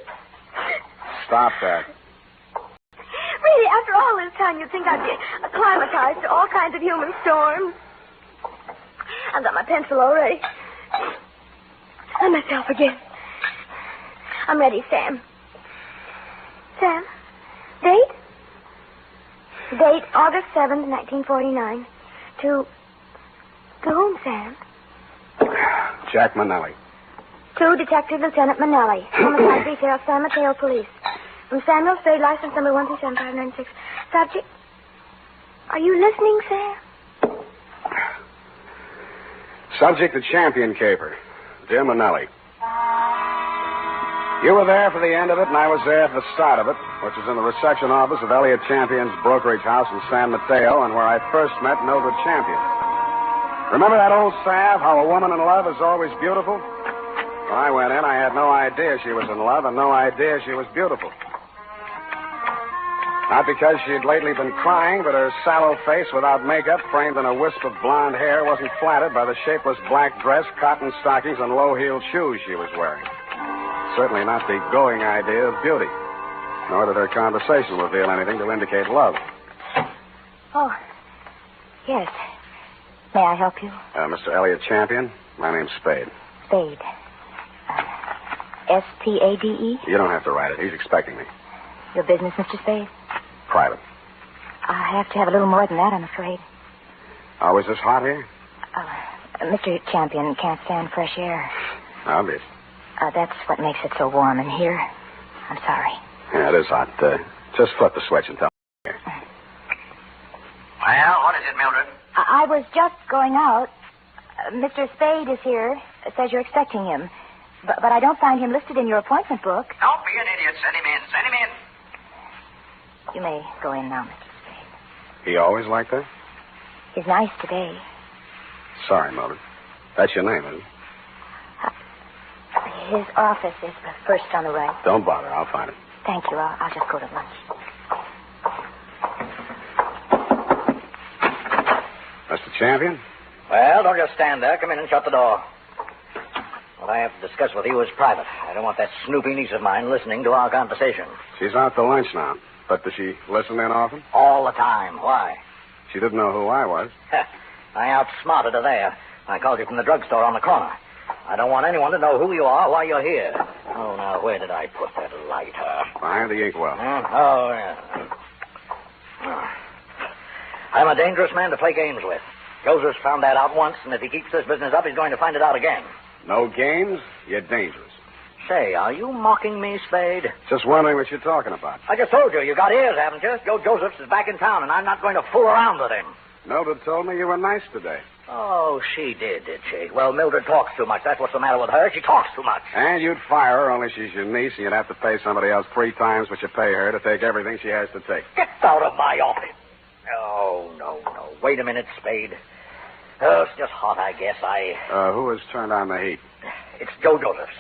Stop that. Really, after all this time, you'd think I'd be acclimatized to all kinds of human storms. I've got my pencil already. I'm myself again. I'm ready, Sam. Sam, date? Date August 7th, 1949. To whom, Sam? Jack Manelli. To Detective Lieutenant Manelli, Homicide Detail, San Mateo Police. From Samuel Spade, license number 1379596. Subject. Are you listening, Sam? Subject, the champion caper. Dear Manelli. You were there for the end of it, and I was there for the start of it, which is in the reception office of Elliot Champion's brokerage house in San Mateo, and where I first met Mildred Champion. Remember that old salve, how a woman in love is always beautiful? When I went in, I had no idea she was in love and no idea she was beautiful. Not because she'd lately been crying, but her sallow face without makeup, framed in a wisp of blonde hair, wasn't flattered by the shapeless black dress, cotton stockings, and low-heeled shoes she was wearing. Certainly not the going idea of beauty. Nor did her conversation reveal anything to indicate love. Oh, yes. May I help you? Mr. Elliot Champion, my name's Spade. Spade. S-P-A-D-E? You don't have to write it. He's expecting me. Your business, Mr. Spade? Private. I have to have a little more than that, I'm afraid. Oh, is this hot here? Mr. Champion can't stand fresh air. Obvious. That's what makes it so warm in here. I'm sorry. Yeah, it is hot. Just flip the switch and tell me. Well, what is it, Mildred? I was just going out. Mr. Spade is here. Says you're expecting him. But I don't find him listed in your appointment book. Don't be an idiot. Send him in. Send him in. You may go in now, Mr. Spade. He always like that? He's nice today. Sorry, Mildred. That's your name, isn't it? His office is the first on the right. Don't bother. I'll find it. Thank you. I'll just go to lunch. Mr. Champion? Well, don't just stand there. Come in and shut the door. What I have to discuss with you is private. I don't want that snoopy niece of mine listening to our conversation. She's out to lunch now. But does she listen in often? All the time. Why? She didn't know who I was. I outsmarted her there. I called you from the drugstore on the corner. I don't want anyone to know who you are, why you're here. Oh, now, where did I put that lighter? Behind the inkwell. Oh, yeah. I'm a dangerous man to play games with. Joseph's found that out once, and if he keeps this business up, he's going to find it out again. No games? You're dangerous. Say, are you mocking me, Spade? Just wondering what you're talking about. I just told you. You got ears, haven't you? Joe Josephs is back in town, and I'm not going to fool around with him. Mildred told me you were nice today. Oh, she did she? Well, Mildred talks too much. That's what's the matter with her. She talks too much. And you'd fire her, only she's your niece, and you'd have to pay somebody else 3 times what you pay her to take everything she has to take. Get out of my office. Oh, no. Wait a minute, Spade. Oh, it's just hot, I guess. Who has turned on the heat? It's Joe Josephs.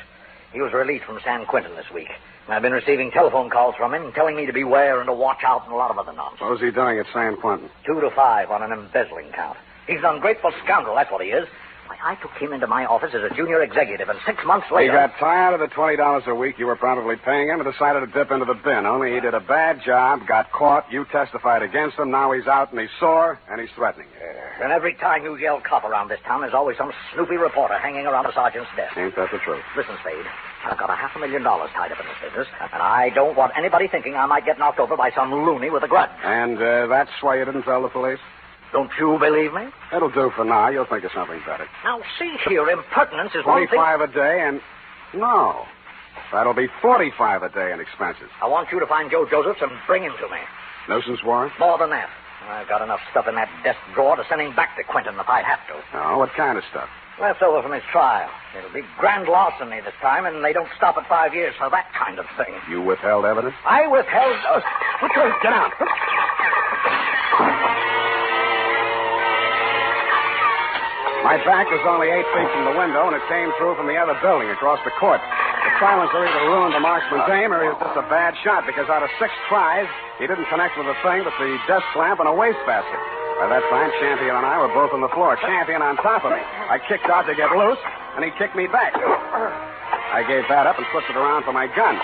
He was released from San Quentin this week. And I've been receiving telephone calls from him telling me to beware and to watch out and a lot of other nonsense. What was he doing at San Quentin? 2 to 5 on an embezzling count. He's an ungrateful scoundrel, that's what he is. Why, I took him into my office as a junior executive, and 6 months later... He got tired of the $20 a week you were probably paying him and decided to dip into the bin. Only he did a bad job, got caught, you testified against him, now he's out and he's sore, and he's threatening you. And every time you yell cop around this town, there's always some snoopy reporter hanging around the sergeant's desk. Ain't that the truth? Listen, Spade, I've got $500,000 tied up in this business, and I don't want anybody thinking I might get knocked over by some loony with a grudge. And that's why you didn't tell the police? Don't you believe me? It'll do for now. You'll think of something better. Now, see here, impertinence is one thing... 25 a day and... No. That'll be 45 a day in expenses. I want you to find Joe Josephs and bring him to me. Nuisance warrant? More than that. I've got enough stuff in that desk drawer to send him back to Quentin if I have to. Oh, what kind of stuff? Left over from his trial. It'll be grand larceny this time, and they don't stop at 5 years for that kind of thing. You withheld evidence? I withheld... Get out. My back was only 8 feet from the window, and it came through from the other building across the court. The silencer either ruined the marksman's aim, or he was just a bad shot, because out of 6 tries, he didn't connect with a thing but the desk lamp and a wastebasket. By that time, Champion and I were both on the floor, Champion on top of me. I kicked out to get loose, and he kicked me back. I gave that up and twisted around for my gun.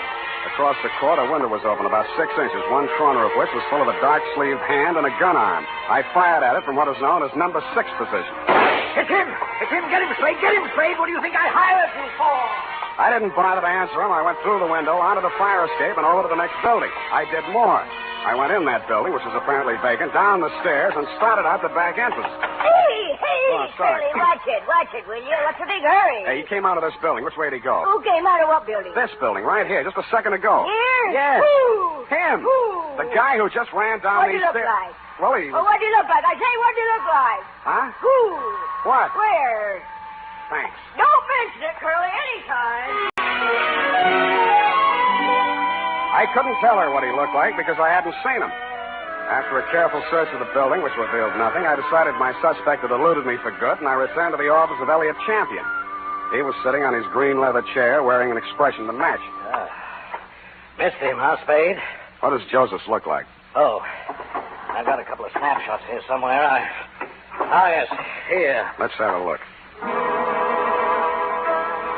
Across the court, a window was open about 6 inches, one corner of which was full of a dark-sleeved hand and a gun arm. I fired at it from what is known as number 6 position. It's him! It's him! Get him, Spade! Get him, Spade! What do you think I hired you for? I didn't bother to answer him. I went through the window, onto the fire escape, and over to the next building. I did more. I went in that building, which was apparently vacant, down the stairs, and started out the back entrance. Hey, Oh, sorry. Shirley, watch it, will you? What's the big hurry? Hey, he came out of this building. Which way did he go? Who came out of what building? This building, right here, just a second ago. Here? Yes. Who? Him. Who? The guy who just ran down What'd these he look stairs. like? Well, he... Well, what'd he look like? I say, what'd he look like? Huh? Who? What? Where? Thanks. Don't mention it, Curly, anytime. I couldn't tell her what he looked like because I hadn't seen him. After a careful search of the building, which revealed nothing, I decided my suspect had eluded me for good, and I returned to the office of Elliot Champion. He was sitting on his green leather chair, wearing an expression to match. Missed him, huh, Spade? What does Joseph look like? Oh, I've got a couple of snapshots here somewhere. Yes, here. Let's have a look.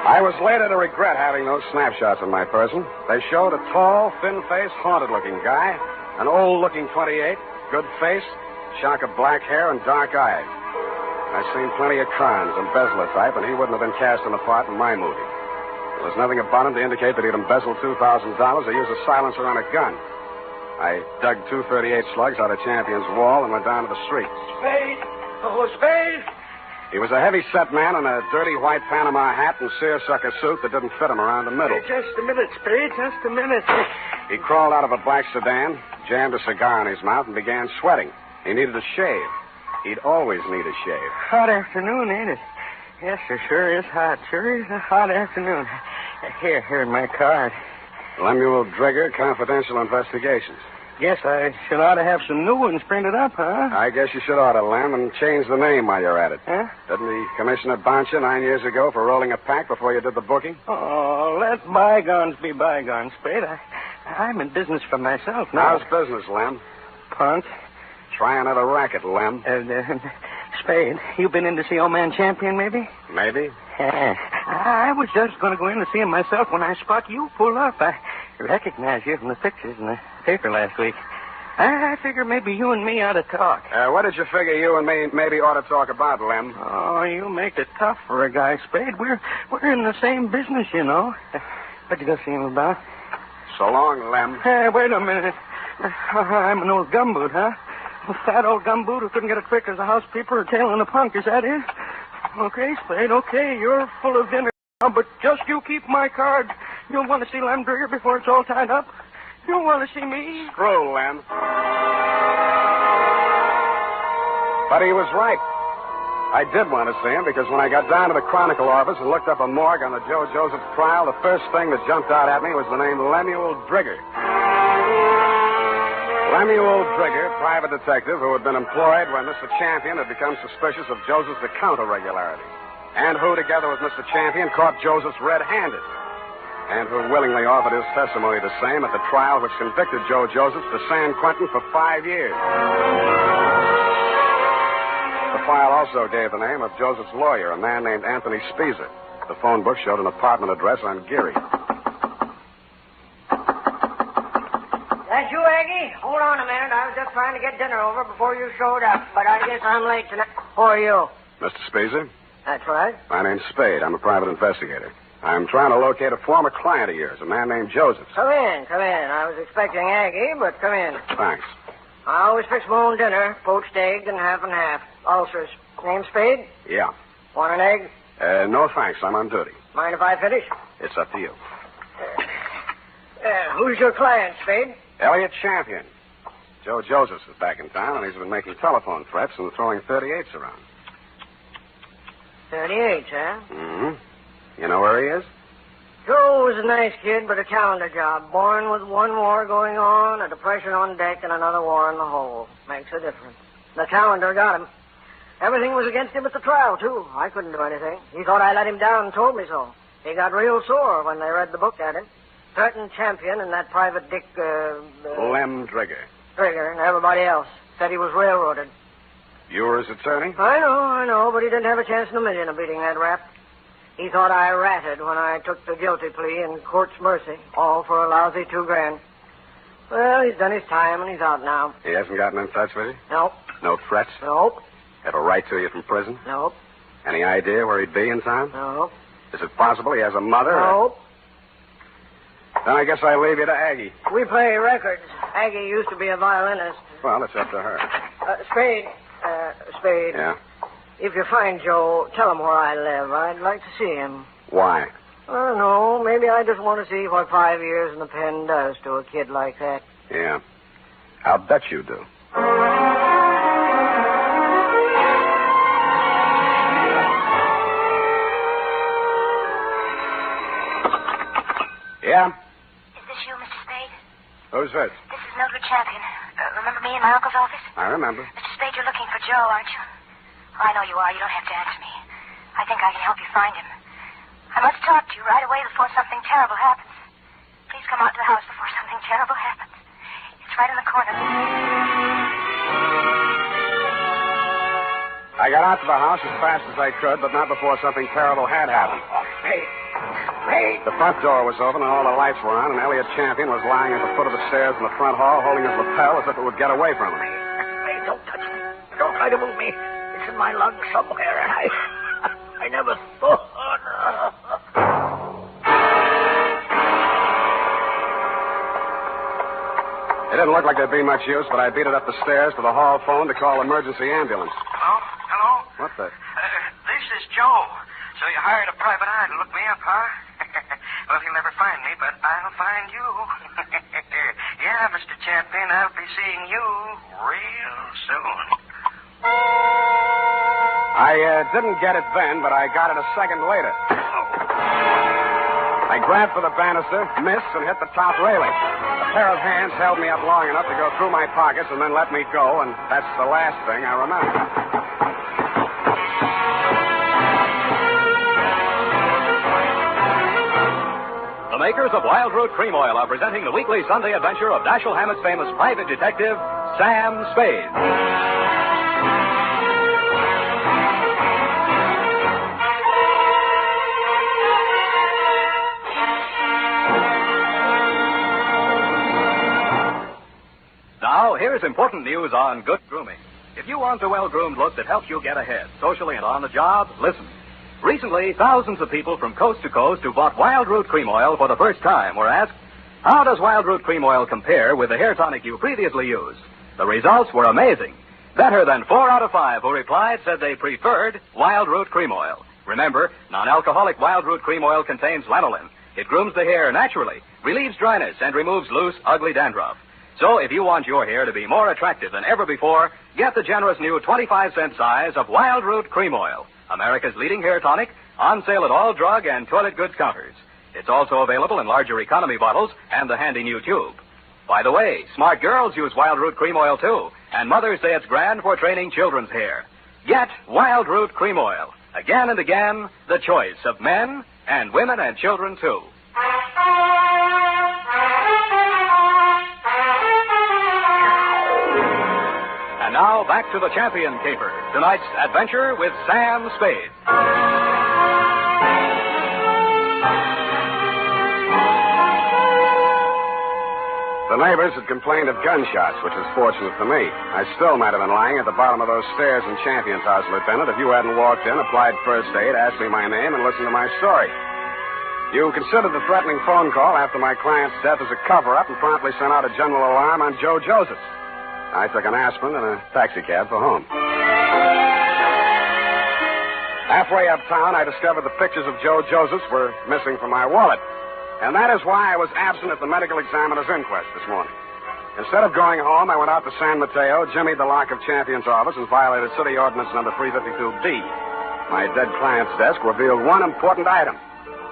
I was later to regret having those snapshots of my person. They showed a tall, thin-faced, haunted-looking guy, an old-looking 28, good face, shock of black hair, and dark eyes. I've seen plenty of crimes, embezzler type, and he wouldn't have been casting a part in my movie. There was nothing about him to indicate that he'd embezzled $2,000 or used a silencer on a gun. I dug 238 slugs out of Champion's wall and went down to the street. Spade! Oh, Spade! He was a heavy-set man in a dirty white Panama hat and seersucker suit that didn't fit him around the middle. Just a minute, Spade, just a minute. He crawled out of a black sedan, jammed a cigar in his mouth, and began sweating. He needed a shave. He'd always need a shave. Hot afternoon, ain't it? Yes, sir, sure is hot. Sure is a hot afternoon. Here, my card. Lemuel Drigger, Confidential Investigations. Guess I should ought to have some new ones printed up, huh? I guess you should order, Lem, and change the name while you're at it. Huh? Didn't the commissioner bounce you 9 years ago for rolling a pack before you did the booking? Oh, let bygones be bygones, Spade. I'm in business for myself now. How's business, Lem? Punk. Try another racket, Lem. Spade, you been in to see old man Champion, maybe? Maybe. I was just going to go in to see him myself when I spot you pull up. I recognize you from the pictures in the paper last week. I figure maybe you and me ought to talk. What did you figure you and me maybe ought to talk about, Lem? Oh, you make it tough for a guy, Spade. We're in the same business, you know. What you go see him about? So long, Lem. Wait a minute. I'm an old gumboot, huh? A fat old gumboot who couldn't get a trick as a housekeeper or tailing a punk. Is that it? Okay, Spade, okay. You're full of dinner now, but just you keep my card. You'll want to see Lem Drigger before it's all tied up. You'll want to see me. Screw, Lem. But he was right. I did want to see him because when I got down to the Chronicle office and looked up a morgue on the Joe Joseph trial, the first thing that jumped out at me was the name Lemuel Drigger. Lemuel Drigger, private detective who had been employed when Mr. Champion had become suspicious of Joseph's account irregularities, and who, together with Mr. Champion, caught Joseph's red-handed, and who willingly offered his testimony the same at the trial which convicted Joe Joseph to San Quentin for 5 years. The file also gave the name of Joseph's lawyer, a man named Anthony Speezer. The phone book showed an apartment address on Geary. That's you, Aggie? Hold on a minute. I was just trying to get dinner over before you showed up, but I guess I'm late tonight. Who are you? Mr. Speezer? That's right. My name's Spade. I'm a private investigator. I'm trying to locate a former client of yours, a man named Joseph. Come in. I was expecting Aggie, but come in. Thanks. I always fix my own dinner, poached egg and half and half. Ulcers. Name Spade? Yeah. Want an egg? No thanks. I'm on duty. Mind if I finish? It's up to you. Who's your client, Spade? Elliot Champion. Joe Josephs is back in town, and he's been making telephone threats and throwing 38s around. 38, huh? Mm-hmm. You know where he is? Joe was a nice kid, but a calendar job. Born with one war going on, a depression on deck, and another war in the hole. Makes a difference. The calendar got him. Everything was against him at the trial, too. I couldn't do anything. He thought I let him down and told me so. He got real sore when they read the book at him. Threatened Champion and that private dick, Lem Drigger. Drigger and everybody else. Said he was railroaded. You were his attorney? I know, but he didn't have a chance in a million of beating that rap. He thought I ratted when I took the guilty plea in court's mercy, all for a lousy $2,000. Well, he's done his time and he's out now. He hasn't gotten in touch with you? Nope. No threats? Nope. Have a write to you from prison? Nope. Any idea where he'd be in town? Nope. Is it possible he has a mother? Nope. Then I guess I leave you to Aggie. We play records. Aggie used to be a violinist. Well, it's up to her. Spade. Spade. Yeah? If you find Joe, tell him where I live. I'd like to see him. Why? I don't know. Maybe I just want to see what 5 years in the pen does to a kid like that. Yeah. I'll bet you do. Yeah? Is this you, Mr. Spade? Who's this? This is Mildred Champion. Remember me in my uncle's office? I remember. Mr. Spade, you're looking for Joe, aren't you? Oh, I know you are. You don't have to answer me. I think I can help you find him. I must talk to you right away before something terrible happens. Please come out to the house before something terrible happens. It's right in the corner. I got out to the house as fast as I could, but not before something terrible had happened. Hey. The front door was open and all the lights were on, and Elliot Champion was lying at the foot of the stairs in the front hall, holding his lapel as if it would get away from him. Hey, don't touch me. Don't try to move me. It's in my lungs somewhere, and I never thought. It didn't look like there'd be much use, but I beat it up the stairs to the hall phone to call emergency ambulance. Hello? What the? This is Joe. So you hired a private eye to look me up, huh? Well, he'll never find me, but I'll find you. Yeah, Mr. Champion, I'll be seeing you real soon. I didn't get it then, but I got it a second later. I grabbed for the banister, missed, and hit the top railing. A pair of hands held me up long enough to go through my pockets and then let me go, and that's the last thing I remember. The makers of Wild Root Cream Oil are presenting the weekly Sunday adventure of Dashiell Hammett's famous private detective, Sam Spade. Now, here's important news on good grooming. If you want the well-groomed look that helps you get ahead, socially and on the job, listen. Recently, thousands of people from coast to coast who bought Wild Root Cream Oil for the first time were asked, how does Wild Root Cream Oil compare with the hair tonic you previously used? The results were amazing. Better than 4 out of 5 who replied said they preferred Wild Root Cream Oil. Remember, non-alcoholic Wild Root Cream Oil contains lanolin. It grooms the hair naturally, relieves dryness, and removes loose, ugly dandruff. So if you want your hair to be more attractive than ever before, get the generous new 25-cent size of Wild Root Cream Oil, America's leading hair tonic, on sale at all drug and toilet goods counters. It's also available in larger economy bottles and the handy new tube. By the way, smart girls use Wild Root Cream Oil, too, and mothers say it's grand for training children's hair. Get Wild Root Cream Oil. Again and again, the choice of men and women and children, too. And now, back to the champion caper. Tonight's adventure with Sam Spade. The neighbors had complained of gunshots, which was fortunate for me. I still might have been lying at the bottom of those stairs in Champion's house, Lieutenant, if you hadn't walked in, applied first aid, asked me my name, and listened to my story. You considered the threatening phone call after my client's death as a cover-up and promptly sent out a general alarm on Joe Joseph. I took an aspirin and a taxicab for home. Halfway uptown, I discovered the pictures of Joe Josephs were missing from my wallet. And that is why I was absent at the medical examiner's inquest this morning. Instead of going home, I went out to San Mateo, jimmied the lock of Champion's office, and violated City Ordinance number 352B. My dead client's desk revealed one important item.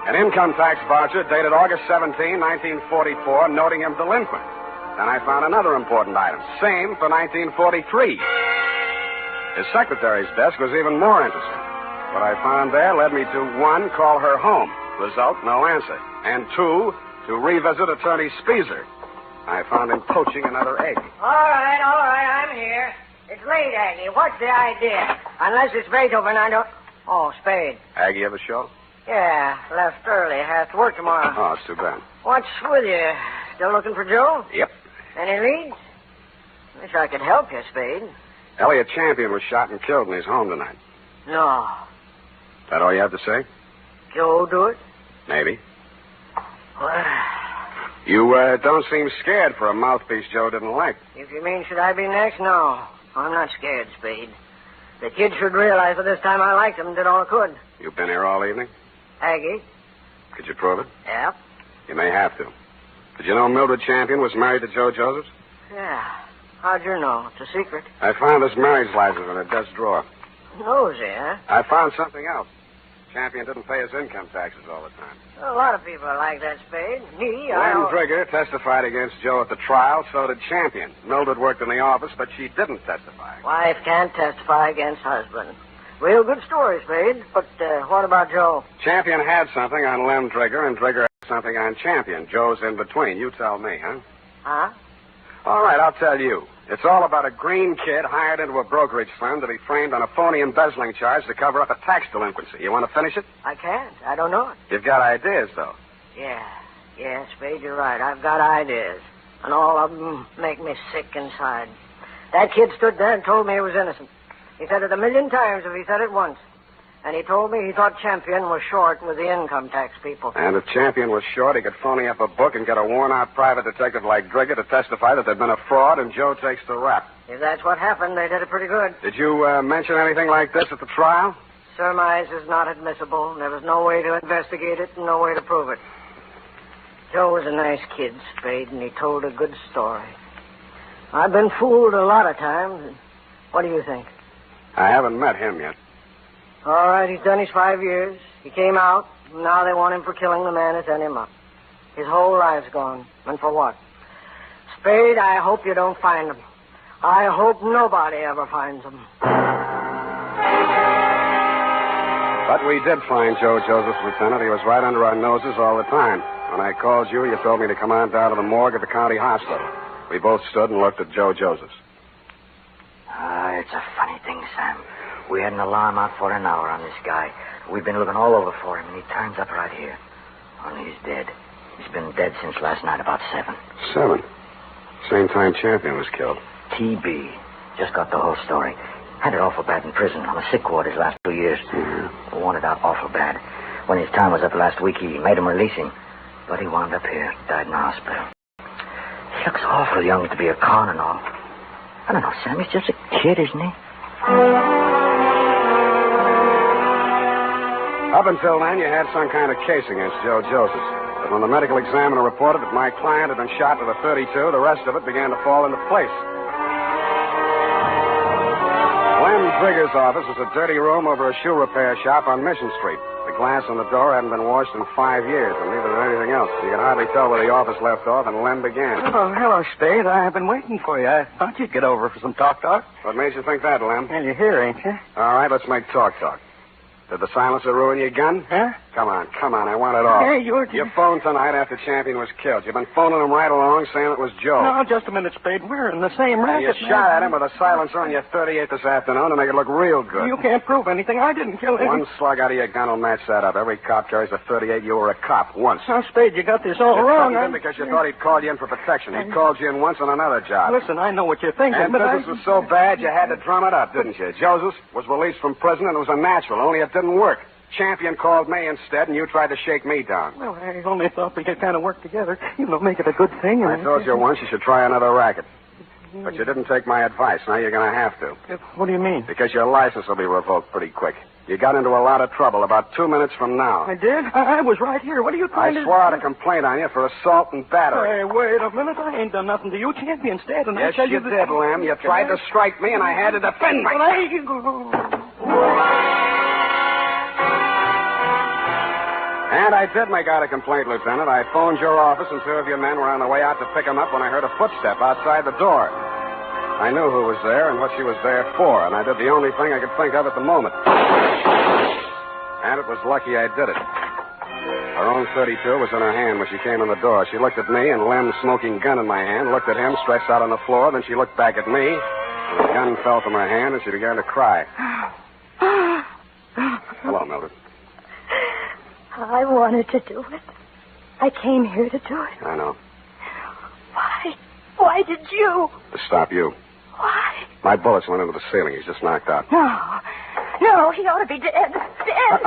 An income tax voucher dated August 17, 1944, noting him delinquent. Then I found another important item, same for 1943. His secretary's desk was even more interesting. What I found there led me to, 1, call her home. Result, no answer. And 2, to revisit Attorney Speezer. I found him poaching another egg. All right, I'm here. It's late, Aggie. What's the idea? Unless it's Beethoven, I don't... Oh, Spade. Aggie have a show? Yeah, left early. Has to work tomorrow. Oh, it's too bad. What's with you? Still looking for Joe? Yep. Any leads? Wish I could help you, Spade. Elliot Champion was shot and killed in his home tonight. No. That all you have to say? Joe do it? Maybe. Well, You don't seem scared for a mouthpiece Joe didn't like. if you mean should I be next, no. I'm not scared, Spade. The kid should realize that this time I liked him and did all I could. You've been here all evening? Aggie? Could you prove it? Yep. You may have to. Did you know Mildred Champion was married to Joe Josephs? Yeah. How'd you know? It's a secret. I found this marriage license in a desk drawer. Nosy, huh? I found something else. Champion didn't pay his income taxes all the time. A lot of people are like that, Spade. Me, Lynn Drigger testified against Joe at the trial, so did Champion. Mildred worked in the office, but she didn't testify. Wife can't testify against husband. Real good story, Spade. But what about Joe? Champion had something on Lem Drigger, and Drigger had something on Champion. Joe's in between. You tell me, huh? Huh? All right, I'll tell you. It's all about a green kid hired into a brokerage firm to be framed on a phony embezzling charge to cover up a tax delinquency. You want to finish it? I can't. I don't know it. You've got ideas, though. Yeah, Spade, you're right. I've got ideas. And all of them make me sick inside. That kid stood there and told me he was innocent. He said it 1,000,000 times if he said it once. And he told me he thought Champion was short with the income tax people. And if Champion was short, he could phony up a book and get a worn-out private detective like Drigger to testify that there'd been a fraud, and Joe takes the rap. If that's what happened, they did it pretty good. Did you mention anything like this at the trial? Surmise is not admissible. There was no way to investigate it and no way to prove it. Joe was a nice kid, Spade, and he told a good story. I've been fooled a lot of times. What do you think? I haven't met him yet. All right, he's done his 5 years. He came out, and now they want him for killing the man who sent him up. His whole life's gone. And for what? Spade, I hope you don't find them. I hope nobody ever finds them. But we did find Joe Joseph, Lieutenant. He was right under our noses all the time. When I called you, you told me to come on down to the morgue at the county hospital. We both stood and looked at Joe Joseph's. It's a funny thing, Sam. We had an alarm out for an hour on this guy. We've been looking all over for him, and he turns up right here. Only he's dead. He's been dead since last night about 7. 7? Same time Champion was killed. TB. Just got the whole story. Had it awful bad in prison on the sick ward his last 2 years. Mm-hmm. Wanted out awful bad. When his time was up last week, he made him release him. But he wound up here, died in the hospital. He looks awful young to be a con and all. I don't know, Sam. He's just a kid, isn't he? Up until then, you had some kind of case against Joe Joseph. But when the medical examiner reported that my client had been shot with a .32, the rest of it began to fall into place. Lem Trigger's office was a dirty room over a shoe repair shop on Mission Street. The glass on the door hadn't been washed in 5 years, and neither had anything else. You could hardly tell where the office left off and Lem began. Oh, hello, Spade. I've been waiting for you. I thought you'd get over for some talk. What made you think that, Lem? Well, you're here, ain't you? All right, let's make talk. Did the silencer ruin your gun? Huh? Come on, I want it all. Hey, you phoned tonight after Champion was killed. You've been phoning him right along saying it was Joe. No, just a minute, Spade. We're in the same racket. You shot at him with a silencer on your .38 this afternoon to make it look real good. You can't prove anything. I didn't kill him. One slug out of your gun will match that up. Every cop carries a .38. You were a cop once. Now, Spade, you got this all wrong. Because you thought he'd called you in for protection. He called you in once on another job. Listen, I know what you're thinking, and but business was so bad you had to drum it up, didn't you? Joseph was released from prison and it was a natural, only it didn't work. Champion called me instead, and you tried to shake me down. Well, I only thought we could kind of work together. Make it a good thing. I told you once you should try another racket. But you didn't take my advice. Now you're going to have to. What do you mean? Because your license will be revoked pretty quick. You got into a lot of trouble about 2 minutes from now. I did? I was right here. What are you trying to do? I swore out a complaint on you for assault and battery. Hey, wait a minute. I ain't done nothing to you. Champion's dead, and yes, I tell you did, Lem. You tried to strike me, and I had to defend myself. And I did make out a complaint, Lieutenant. I phoned your office, and 2 of your men were on the way out to pick him up when I heard a footstep outside the door. I knew who was there and what she was there for, and I did the only thing I could think of at the moment. And it was lucky I did it. Her own .32 was in her hand when she came in the door. She looked at me, and Lem's smoking gun in my hand, looked at him stretched out on the floor, then she looked back at me, and the gun fell from her hand, and she began to cry. Hello, Mildred. I wanted to do it. I came here to do it. I know. Why? Why did you? To stop you. Why? My bullets went into the ceiling. He's just knocked out. No, he ought to be dead. Dead.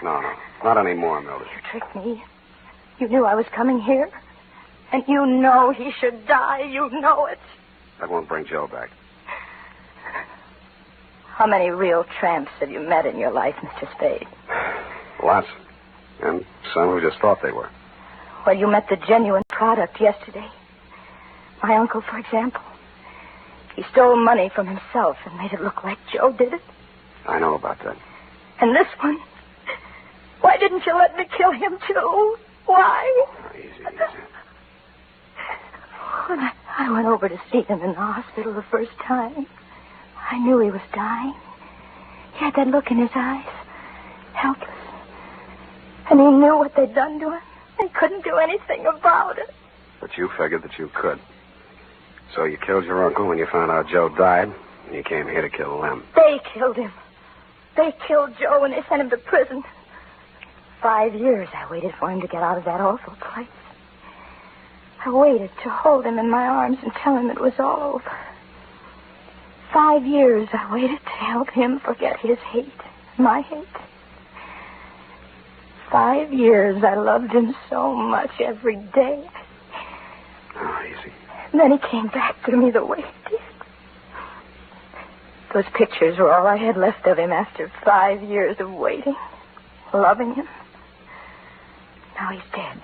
No. Not anymore, Mildred. You tricked me. You knew I was coming here. And you know he should die. You know it. That won't bring Joe back. How many real tramps have you met in your life, Mr. Spade? Lots. And some who just thought they were. Well, you met the genuine product yesterday. My uncle, for example. He stole money from himself and made it look like Joe did it. I know about that. And this one? Why didn't you let me kill him, too? Why? Easy. When I went over to see him in the hospital the first time, I knew he was dying. He had that look in his eyes. Helpless. And he knew what they'd done to him. They couldn't do anything about it. But you figured that you could. So you killed your uncle when you found out Joe died, and you came here to kill Lem. They killed him. They killed Joe, and they sent him to prison. 5 years I waited for him to get out of that awful place. I waited to hold him in my arms and tell him it was all over. 5 years I waited to help him forget his hate, my hate. 5 years I loved him so much every day. Oh, easy. And then he came back to me the way he did. Those pictures were all I had left of him after 5 years of waiting, loving him. Now he's dead.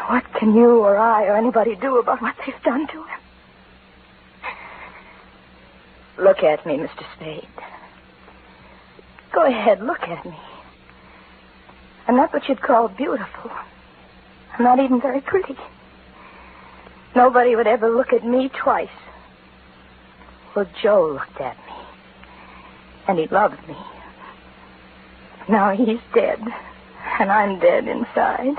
What can you or I or anybody do about what they've done to him? Look at me, Mr. Spade. Go ahead, look at me. I'm not what you'd call beautiful. I'm not even very pretty. nobody would ever look at me twice. Well, Joe looked at me, and he loved me. Now he's dead, and I'm dead inside.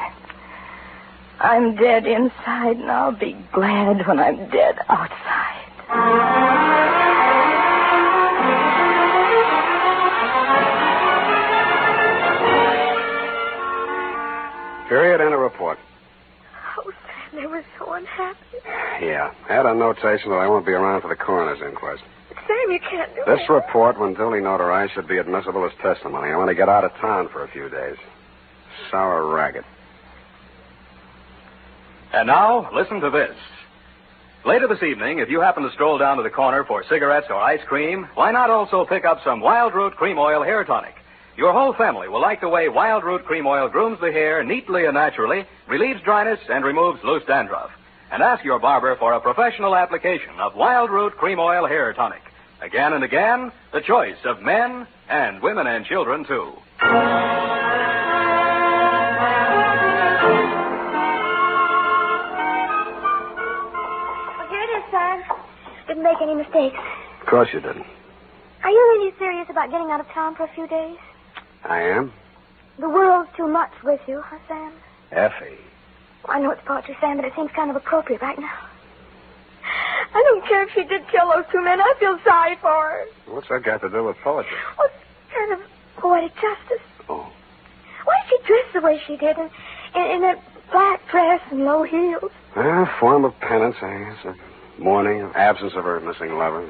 I'm dead inside, and I'll be glad when I'm dead outside. Period, and a report. Oh, Sam, they were so unhappy. Yeah. Add a notation that I won't be around for the coroner's inquest. But, Sam, you can't do This that. report, when duly notarized, should be admissible as testimony. I want to get out of town for a few days. Sour ragged. And now, listen to this. Later this evening, if you happen to stroll down to the corner for cigarettes or ice cream, why not also pick up some Wild Root Cream Oil Hair Tonic? Your whole family will like the way Wild Root Cream Oil grooms the hair neatly and naturally, relieves dryness, and removes loose dandruff. And ask your barber for a professional application of Wild Root Cream Oil Hair Tonic. Again and again, the choice of men and women and children, too. Sam. Didn't make any mistakes. Of course you didn't. Are you really serious about getting out of town for a few days? I am? The world's too much with you, huh, Sam? Effie. I know it's poetry, Sam, but it seems kind of appropriate right now. I don't care if she did kill those two men. I feel sorry for her. What's that got to do with poetry? Well, it's kind of poetic justice. Oh. Why did she dress the way she did in that black dress and low heels? A form of penance, I guess. A mourning, absence of her missing lover.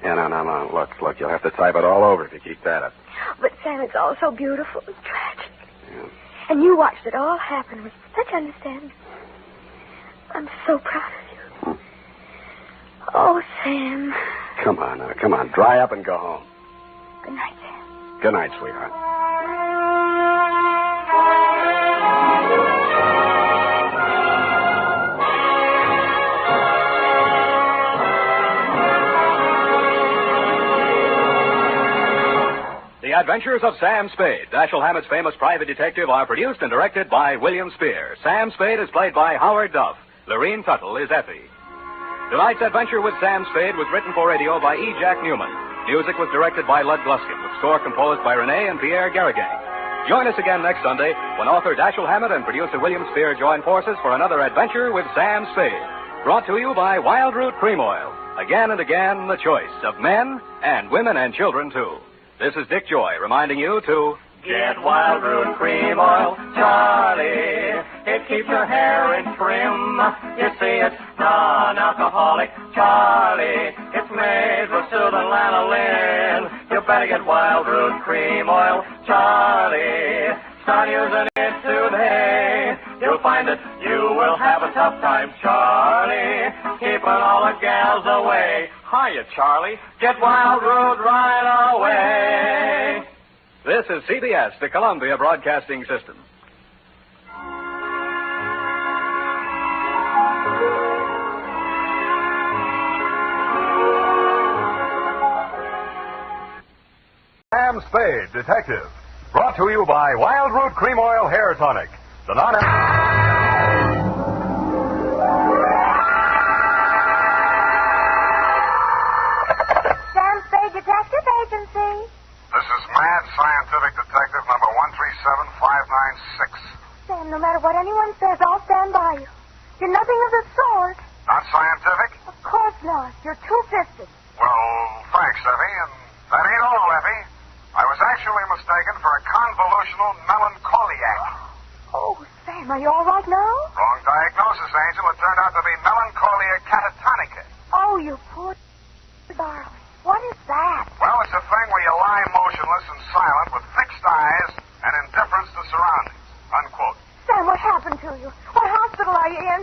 Yeah, no. Look, you'll have to type it all over if you keep that up. But, Sam, it's all so beautiful and tragic. Yeah. And you watched it all happen with such understanding. I'm so proud of you. Oh, Sam. Come on now, come on. Dry up and go home. Good night, Sam. Good night, sweetheart. The Adventures of Sam Spade, Dashiell Hammett's famous private detective, are produced and directed by William Spear. Sam Spade is played by Howard Duff. Lorene Tuttle is Effie. Tonight's adventure with Sam Spade was written for radio by E. Jack Newman. Music was directed by Lud Gluskin, with score composed by Renee and Pierre Garrigan. Join us again next Sunday when author Dashiell Hammett and producer William Spear join forces for another adventure with Sam Spade. Brought to you by Wild Root Cream Oil. Again and again, the choice of men and women and children, too. This is Dick Joy reminding you to get Wild Root Cream Oil, Charlie. It keeps your hair in trim. You see, it's non-alcoholic, Charlie. It's made with soothing lanolin. You better get Wild Root Cream Oil, Charlie. Start using it today. You'll find that you will have a tough time, Charlie, keeping all the gals away. Hiya, Charlie. Get Wild Root right away. This is CBS, the Columbia Broadcasting System. Sam Spade, Detective. Brought to you by Wild Root Cream Oil Hair Tonic. The Sam Spade Detective Agency. This is Mad Scientific Detective number 137596. Sam, no matter what anyone says, I'll stand by you. You're nothing of the sort. Not scientific? Of course not. You're two-fisted. Well, thanks, Effie. And that ain't all, Effie. I was actually mistaken for a convolutional melancholiac. Oh, Sam, are you all right now? Wrong diagnosis, Angel. It turned out to be melancholia catatonica. Oh, you poor darling. What is that? Well, it's a thing where you lie motionless and silent with fixed eyes and indifference to surroundings. Unquote. Sam, what happened to you? What hospital are you in?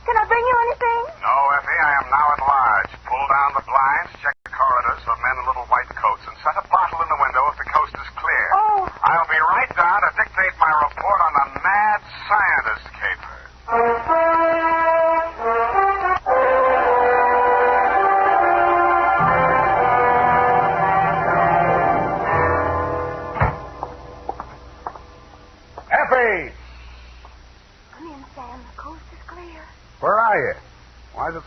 Can I bring you anything? No, Effie, I am now at large. Pull down the blinds, check the corridors for men in little white coats, and set a bottle in the window if the coast is clear. Oh. I'll be right down to dictate my report on the mad scientist caper. Effie! Come in, Sam. The coast is clear. Where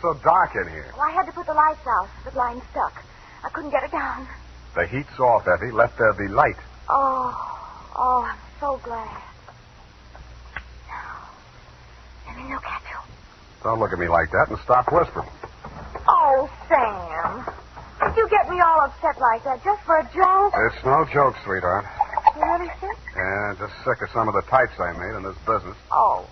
so dark in here? Well, I had to put the lights out. The blind stuck. I couldn't get it down. The heat's off, Effie. Let there be light. Oh, I'm so glad. Let me look at you. Don't look at me like that and stop whispering. Oh, Sam. Did you get me all upset like that just for a joke? It's no joke, sweetheart. You really sick? Yeah, just sick of some of the types I made in this business. Oh,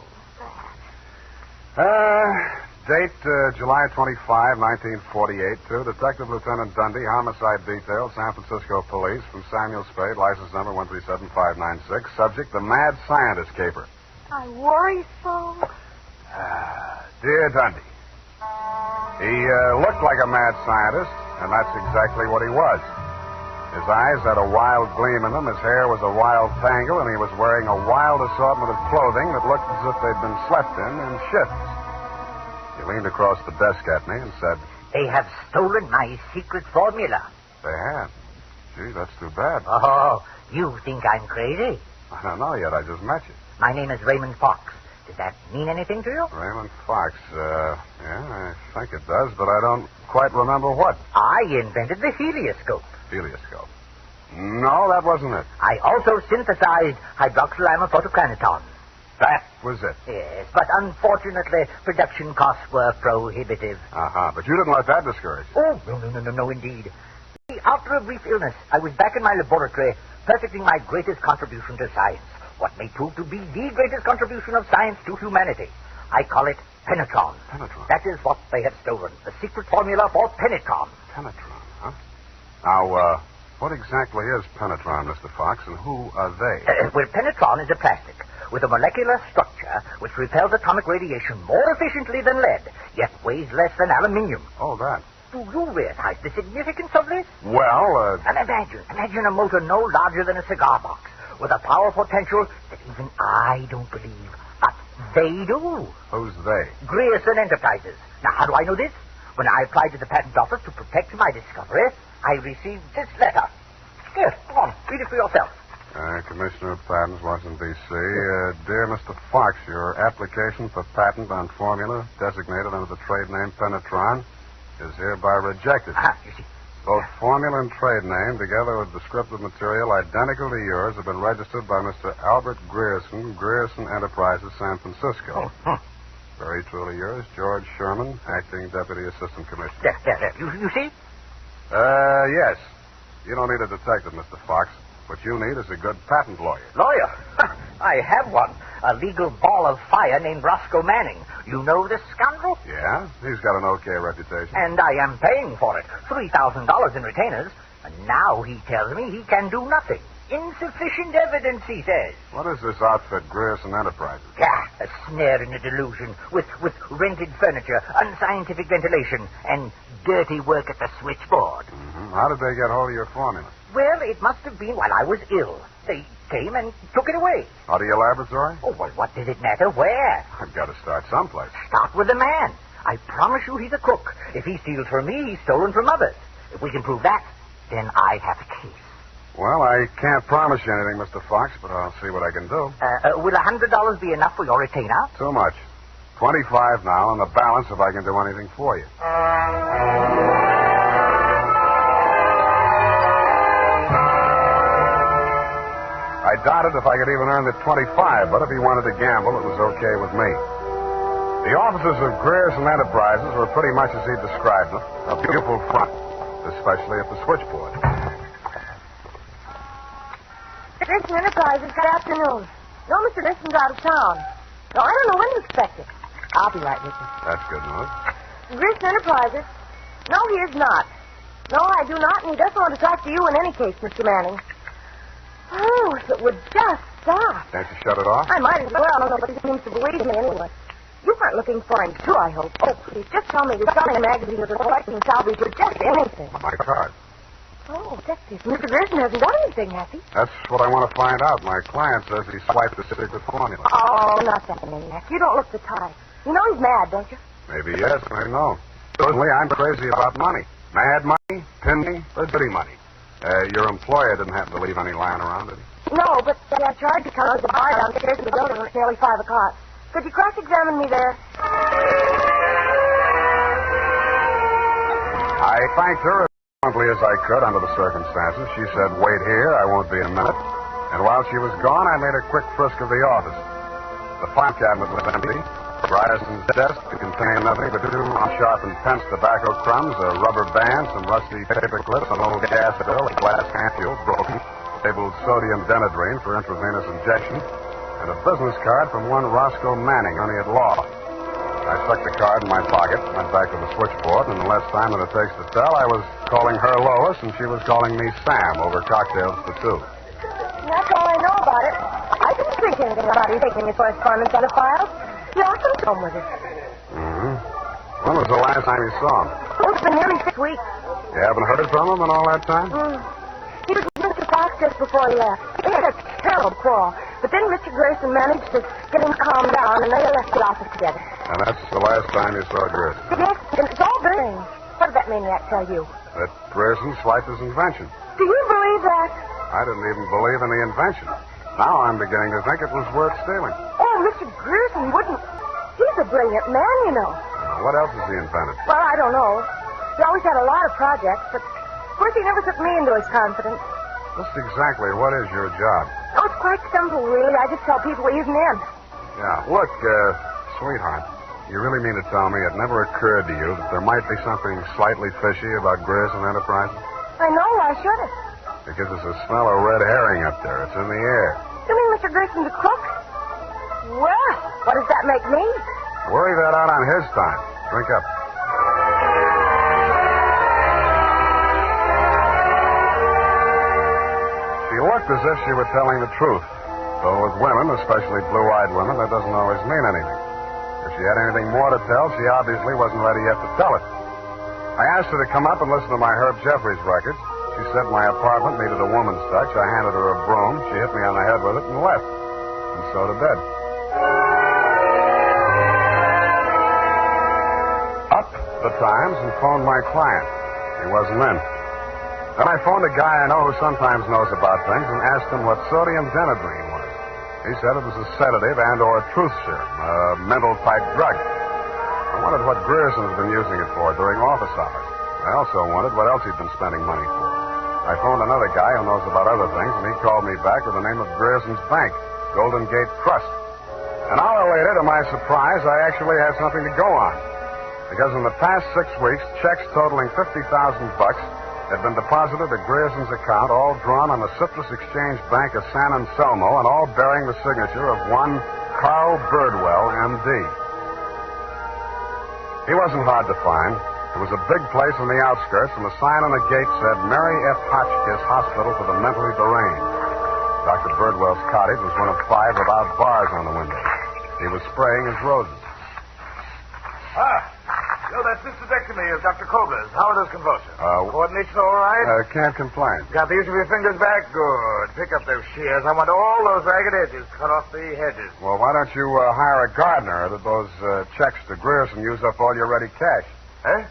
Date July 25, 1948, to Detective Lieutenant Dundee, Homicide Detail, San Francisco Police, from Samuel Spade, license number 137596. Subject, the mad scientist caper. I worry so. Dear Dundee, he looked like a mad scientist, and that's exactly what he was. His eyes had a wild gleam in them, his hair was a wild tangle, and he was wearing a wild assortment of clothing that looked as if they'd been slept in shifts. He leaned across the desk at me and said, "They have stolen my secret formula." "They have? Gee, that's too bad." "Oh, you think I'm crazy?" "I don't know yet. I just met you." "My name is Raymond Fox. Does that mean anything to you?" "Raymond Fox. Yeah, I think it does, but I don't quite remember what." "I invented the helioscope." "Helioscope? No, that wasn't it." "I also synthesized hydroxylamophotochronaton." "That was it." "Yes, but unfortunately, production costs were prohibitive." "Uh-huh, but you didn't let that discourage you." "Oh, no, indeed. See, after a brief illness, I was back in my laboratory, perfecting my greatest contribution to science, what may prove to be the greatest contribution of science to humanity. I call it penetron." "Penetron?" "That is what they have stolen, the secret formula for penetron." "Penetron, huh? Now, what exactly is penetron, Mr. Fox, and who are they?" Well, penetron is a plastic with a molecular structure which repels atomic radiation more efficiently than lead, yet weighs less than aluminium. "Oh, that. Do you realize the significance of this? Well, And imagine a motor no larger than a cigar box, with a power potential that even I don't believe, but they do. Who's they? Grierson Enterprises. Now, how do I know this? When I applied to the patent office to protect my discovery, I received this letter. Here, go on, read it for yourself. Commissioner of Patents, Washington, D.C. Dear Mr. Fox, your application for patent on formula designated under the trade name Penetron is hereby rejected. You see. Both formula and trade name, together with descriptive material identical to yours, have been registered by Mr. Albert Grierson, Grierson Enterprises, San Francisco. Very truly yours, George Sherman, Acting Deputy Assistant Commissioner. There. You see? Yes. You don't need a detective, Mr. Fox. What you need is a good patent lawyer. Lawyer? I have one. A legal ball of fire named Roscoe Manning. You know this scoundrel? Yeah? He's got an okay reputation. And I am paying for it. $3,000 in retainers. And now he tells me he can do nothing. Insufficient evidence, he says. What is this outfit, Grierson Enterprises? Yeah, a snare in a delusion, with rented furniture, unscientific ventilation, and dirty work at the switchboard. Mm-hmm. How did they get hold of your formula? Well, it must have been while I was ill. They came and took it away. Out of your laboratory? Oh, well, what does it matter where? I've got to start someplace. Start with the man. I promise you he's a crook. If he steals from me, he's stolen from others. If we can prove that, then I have a case. Well, I can't promise you anything, Mr. Fox, but I'll see what I can do. Will $100 be enough for your retainer? Too much. 25 now, and the balance if I can do anything for you. I doubted if I could even earn the 25, but if he wanted to gamble, it was okay with me. The offices of Grierson Enterprises were pretty much as he described them. A beautiful front, especially at the switchboard. Grierson Enterprises, good afternoon. No, Mr. Grierson's out of town. No, I don't know when to expect it. I'll be right with you. That's good news. Grierson Enterprises? No, he is not. No, I do not, and he doesn't want to talk to you in any case, Mr. Manning. Oh, if it would just stop. Can't you shut it off? I might as well. Nobody seems to believe me anyway. You aren't looking for him, too, I hope. Oh, please, just tell me you're selling a magazine with a collecting salvage or just anything. My card. Oh, Detective, Mr. Grierson hasn't done anything, has he? That's what I want to find out. My client says he swiped the secret formula. Oh, not that maniac. You don't look the type. You know he's mad, don't you? Maybe yes, maybe no. Certainly, I'm crazy about money. Mad money, pin money, or dirty money. Your employer didn't happen to leave any lying around, did he? No, but I charge to come to the bar downstairs in the building. It's nearly 5 o'clock. Could you cross-examine me there? I thanked her as promptly as I could under the circumstances. She said, wait here, I won't be a minute. And while she was gone, I made a quick frisk of the office. The file cabinet was empty. Ryerson's desk contained nothing but 2 unsharpened pence tobacco crumbs, a rubber band, some rusty paper clips, an old gas bill, a glass ampule, broken, labeled sodium denadrine for intravenous injection, and a business card from one Roscoe Manning, attorney at law. I stuck the card in my pocket, went back to the switchboard, and in less time than it takes to tell, I was calling her Lois, and she was calling me Sam over cocktails for 2. That's all I know about it. I didn't think anything about you taking his correspondence out of files. He often come with it. Mm-hmm. When was the last time you saw him? Oh, it's been nearly 6 weeks. You haven't heard from him in all that time? He was with Mr. Fox just before he left. They had a terrible quarrel. But then Mr. Grayson managed to get him calmed down, and they left the office together. And that's the last time you saw Grayson? Yes, and it's all burning. What did that maniac tell you? That Grayson swiped his invention. Do you believe that? I didn't even believe in the invention. Now I'm beginning to think it was worth stealing. Oh, Mr. Grayson wouldn't. He's a brilliant man, you know. What else has he invented? Well, I don't know. He always had a lot of projects, but of course he never took me into his confidence. Just exactly what is your job? Oh, it's quite simple, really. I just tell people he's an end. Yeah. Look, sweetheart, you really mean to tell me it never occurred to you that there might be something slightly fishy about Grayson Enterprises? I know. Why should it? Because there's a smell of red herring up there. It's in the air. You mean Mr. Grayson the cook? Well, what does that make me? Worry that out on his time. Drink up. She looked as if she were telling the truth. Though with women, especially blue-eyed women, that doesn't always mean anything. If she had anything more to tell, she obviously wasn't ready yet to tell it. I asked her to come up and listen to my Herb Jeffries records. She said my apartment needed a woman's touch. I handed her a broom. She hit me on the head with it and left. And so to bed. Up the Times and phoned my client. He wasn't in. Then I phoned a guy I know who sometimes knows about things and asked him what sodium denadrine was. He said it was a sedative and or a truth serum, a mental-type drug. I wondered what Grierson had been using it for during office hours. I also wondered what else he'd been spending money for. I phoned another guy who knows about other things, and he called me back with the name of Grierson's Bank, Golden Gate Trust. An hour later, to my surprise, I actually had something to go on. Because in the past 6 weeks, checks totaling $50,000 had been deposited at Grierson's account, all drawn on the Citrus Exchange Bank of San Anselmo, and all bearing the signature of one Carl Birdwell, M.D. He wasn't hard to find. It was a big place on the outskirts, and the sign on the gate said Mary F. Hotchkiss Hospital for the Mentally Deranged. Dr. Birdwell's cottage was one of 5 without bars on the window. He was spraying his roses. That cystectomy of Dr. Kobler's. How are those convulsions? Coordination all right? Can't complain. Got the use of your fingers back? Good. Pick up those shears. I want all those ragged edges cut off the hedges. Well, why don't you hire a gardener that those checks to Grierson use up all your ready cash? Eh?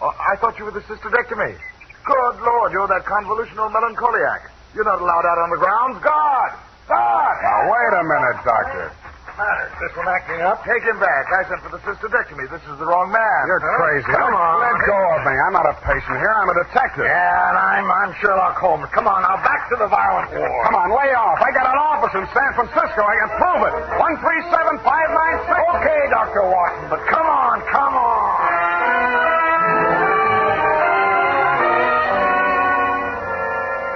Oh, I thought you were the cystectomy. Good Lord, you're that convolutional melancholiac. You're not allowed out on the grounds. Guard! Guard! Now, wait a minute, Doctor. This one acting up. Take him back. I sent for the cystectomy. This is the wrong man. You're crazy. Come on. Let go of me. I'm not a patient here. I'm a detective. Yeah, and I'm Sherlock Holmes. Come on, now back to the violent war. Come on, lay off. I got an office in San Francisco. I can prove it. 137596. Okay, Dr. Watson, but come on, come on.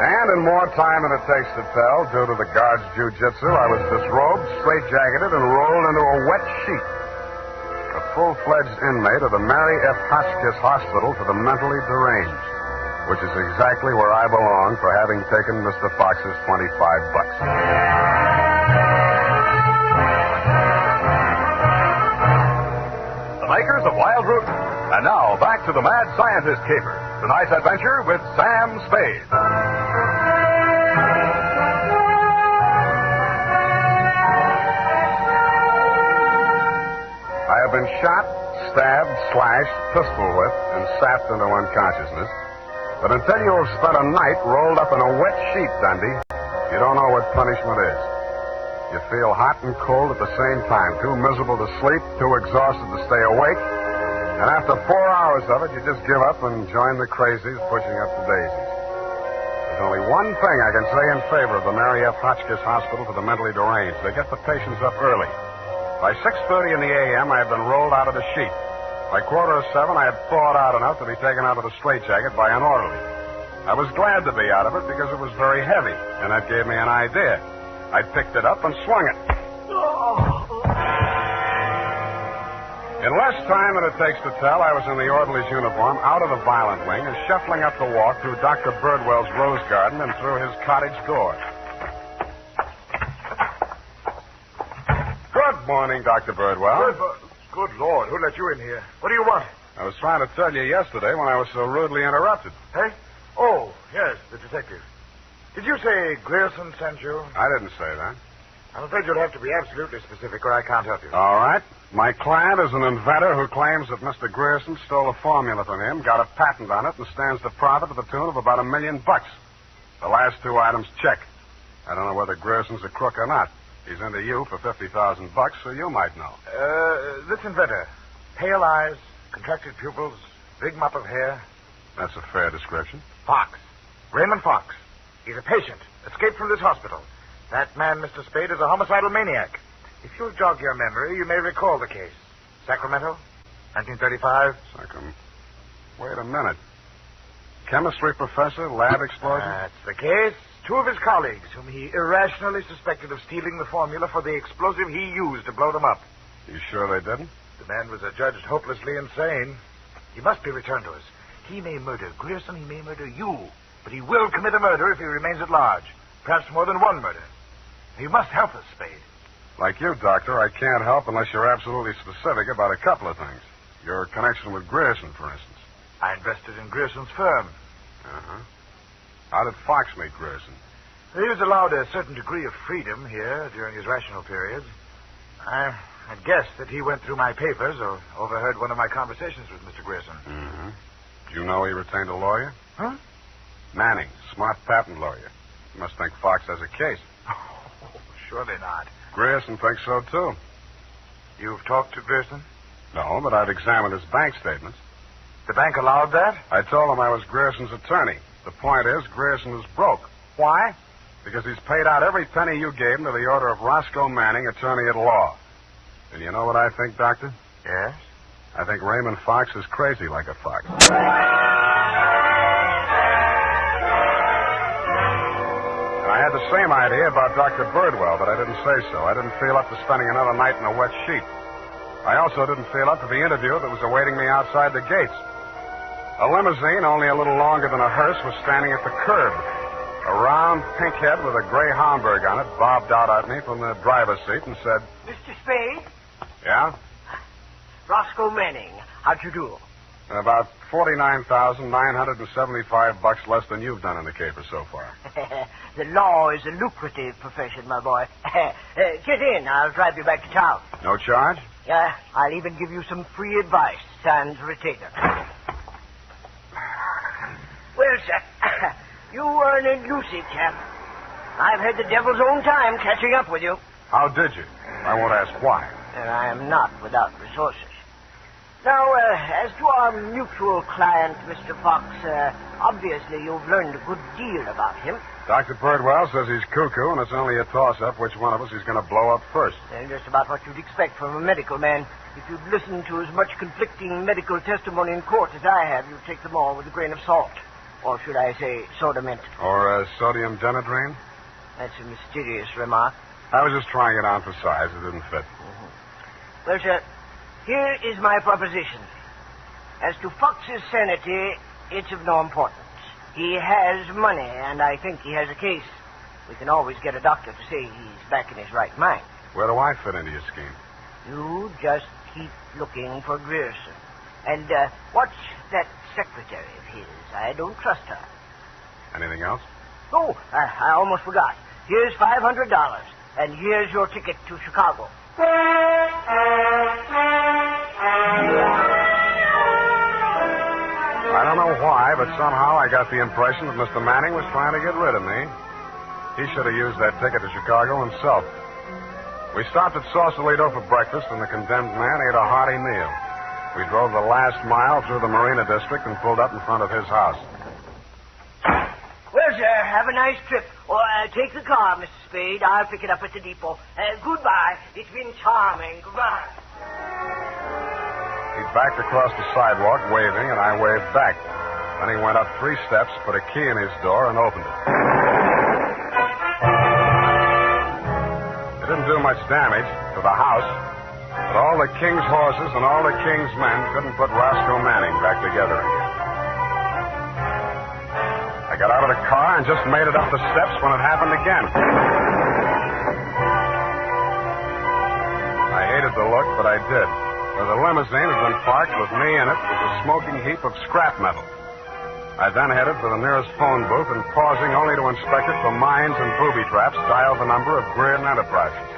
And in more time than it takes to tell, due to the guard's jiu-jitsu, I was disrobed, straitjacketed, and rolled into a wet sheet. A full-fledged inmate of the Mary F. Hotchkiss Hospital for the Mentally Deranged, which is exactly where I belong for having taken Mr. Fox's $25. The makers of Wild Root. And now, back to the Mad Scientist Caper. Tonight's adventure with Sam Spade. I have been shot, stabbed, slashed, pistol whipped, and sapped into unconsciousness. But until you have spent a night rolled up in a wet sheet, Dundee, you don't know what punishment is. You feel hot and cold at the same time, too miserable to sleep, too exhausted to stay awake, And after 4 hours of it, you just give up and join the crazies pushing up the daisies. There's only one thing I can say in favor of the Mary F. Hotchkiss Hospital for the mentally deranged. They get the patients up early. By 6:30 in the a.m., I had been rolled out of the sheet. By 6:45, I had thawed out enough to be taken out of the straitjacket by an orderly. I was glad to be out of it because it was very heavy, and that gave me an idea. I picked it up and swung it. In less time than it takes to tell, I was in the orderly's uniform, out of the violent wing, and shuffling up the walk through Dr. Birdwell's rose garden and through his cottage door. Good morning, Dr. Birdwell. Good Lord, who let you in here? What do you want? I was trying to tell you yesterday when I was so rudely interrupted. Hey? Oh, yes, the detective. Did you say Grierson sent you? I didn't say that. I'm afraid you'll have to be absolutely specific or I can't help you. All right. My client is an inventor who claims that Mr. Grierson stole a formula from him, got a patent on it, and stands to profit to the tune of about $1 million. The last two items check. I don't know whether Grierson's a crook or not. He's into you for $50,000, so you might know. This inventor, pale eyes, contracted pupils, big mop of hair. That's a fair description. Fox. Raymond Fox. He's a patient, escaped from this hospital. That man, Mr. Spade, is a homicidal maniac. If you'll jog your memory, you may recall the case. Sacramento, 1935. Wait a minute. Chemistry professor, lab explosion? That's the case. Two of his colleagues, whom he irrationally suspected of stealing the formula for the explosive he used to blow them up. You sure they didn't? The man was adjudged hopelessly insane. He must be returned to us. He may murder Grierson, he may murder you, but he will commit a murder if he remains at large. Perhaps more than one murder. You must help us, Spade. Like you, Doctor, I can't help unless you're absolutely specific about a couple of things. Your connection with Grierson, for instance. I invested in Grierson's firm. Uh-huh. How did Fox meet Grierson? He was allowed a certain degree of freedom here during his rational periods. I had guessed that he went through my papers or overheard one of my conversations with Mr. Grierson. Mm-hmm. Do you know he retained a lawyer? Huh? Manning, smart patent lawyer. You must think Fox has a case. Oh, surely not. Grierson thinks so, too. You've talked to Grierson? No, but I've examined his bank statements. The bank allowed that? I told him I was Grierson's attorney. The point is, Grierson is broke. Why? Because he's paid out every penny you gave him to the order of Roscoe Manning, attorney at law. And you know what I think, Doctor? Yes? I think Raymond Fox is crazy like a fox. I had the same idea about Dr. Birdwell, but I didn't say so. I didn't feel up to spending another night in a wet sheet. I also didn't feel up to the interview that was awaiting me outside the gates. A limousine, only a little longer than a hearse, was standing at the curb. A round pink head with a gray Homburg on it bobbed out at me from the driver's seat and said, Mr. Spade? Yeah? Roscoe Manning. How'd you do? About $49,975 less than you've done in the caper so far. The law is a lucrative profession, my boy. Get in. I'll drive you back to town. No charge? I'll even give you some free advice. Sans retainer. Well, sir, you are an elusive chap. I've had the devil's own time catching up with you. How did you? I won't ask why. And I am not without resources. Now, as to our mutual client, Mr. Fox, obviously you've learned a good deal about him. Dr. Birdwell says he's cuckoo, and it's only a toss-up which one of us he's going to blow up first. Just about what you'd expect from a medical man. If you'd listened to as much conflicting medical testimony in court as I have, you'd take them all with a grain of salt. Or should I say soda mint? Or sodium denadrine? That's a mysterious remark. I was just trying it on for size. It didn't fit. Mm-hmm. Well, sir, here is my proposition. As to Fox's sanity, it's of no importance. He has money, and I think he has a case. We can always get a doctor to say he's back in his right mind. Where do I fit into your scheme? You just keep looking for Grierson. And watch that secretary of his. I don't trust her. Anything else? Oh, I almost forgot. Here's $500, and here's your ticket to Chicago. I don't know why, but somehow I got the impression that Mr. Manning was trying to get rid of me. He should have used that ticket to Chicago himself. We stopped at Sausalito for breakfast, and the condemned man ate a hearty meal. We drove the last mile through the Marina District and pulled up in front of his house. Well, sir, have a nice trip. Or take the car, Mr. Spade. I'll pick it up at the depot. Goodbye. It's been charming. Goodbye. He backed across the sidewalk, waving, and I waved back. Then he went up 3 steps, put a key in his door, and opened it. It didn't do much damage to the house, but all the king's horses and all the king's men couldn't put Roscoe Manning back together again. I got out of the car and just made it up the steps when it happened again. I hated the look, but I did. For the limousine had been parked with me in it was a smoking heap of scrap metal. I then headed for the nearest phone booth and, pausing only to inspect it for mines and booby traps, dialed the number of Greer Enterprises.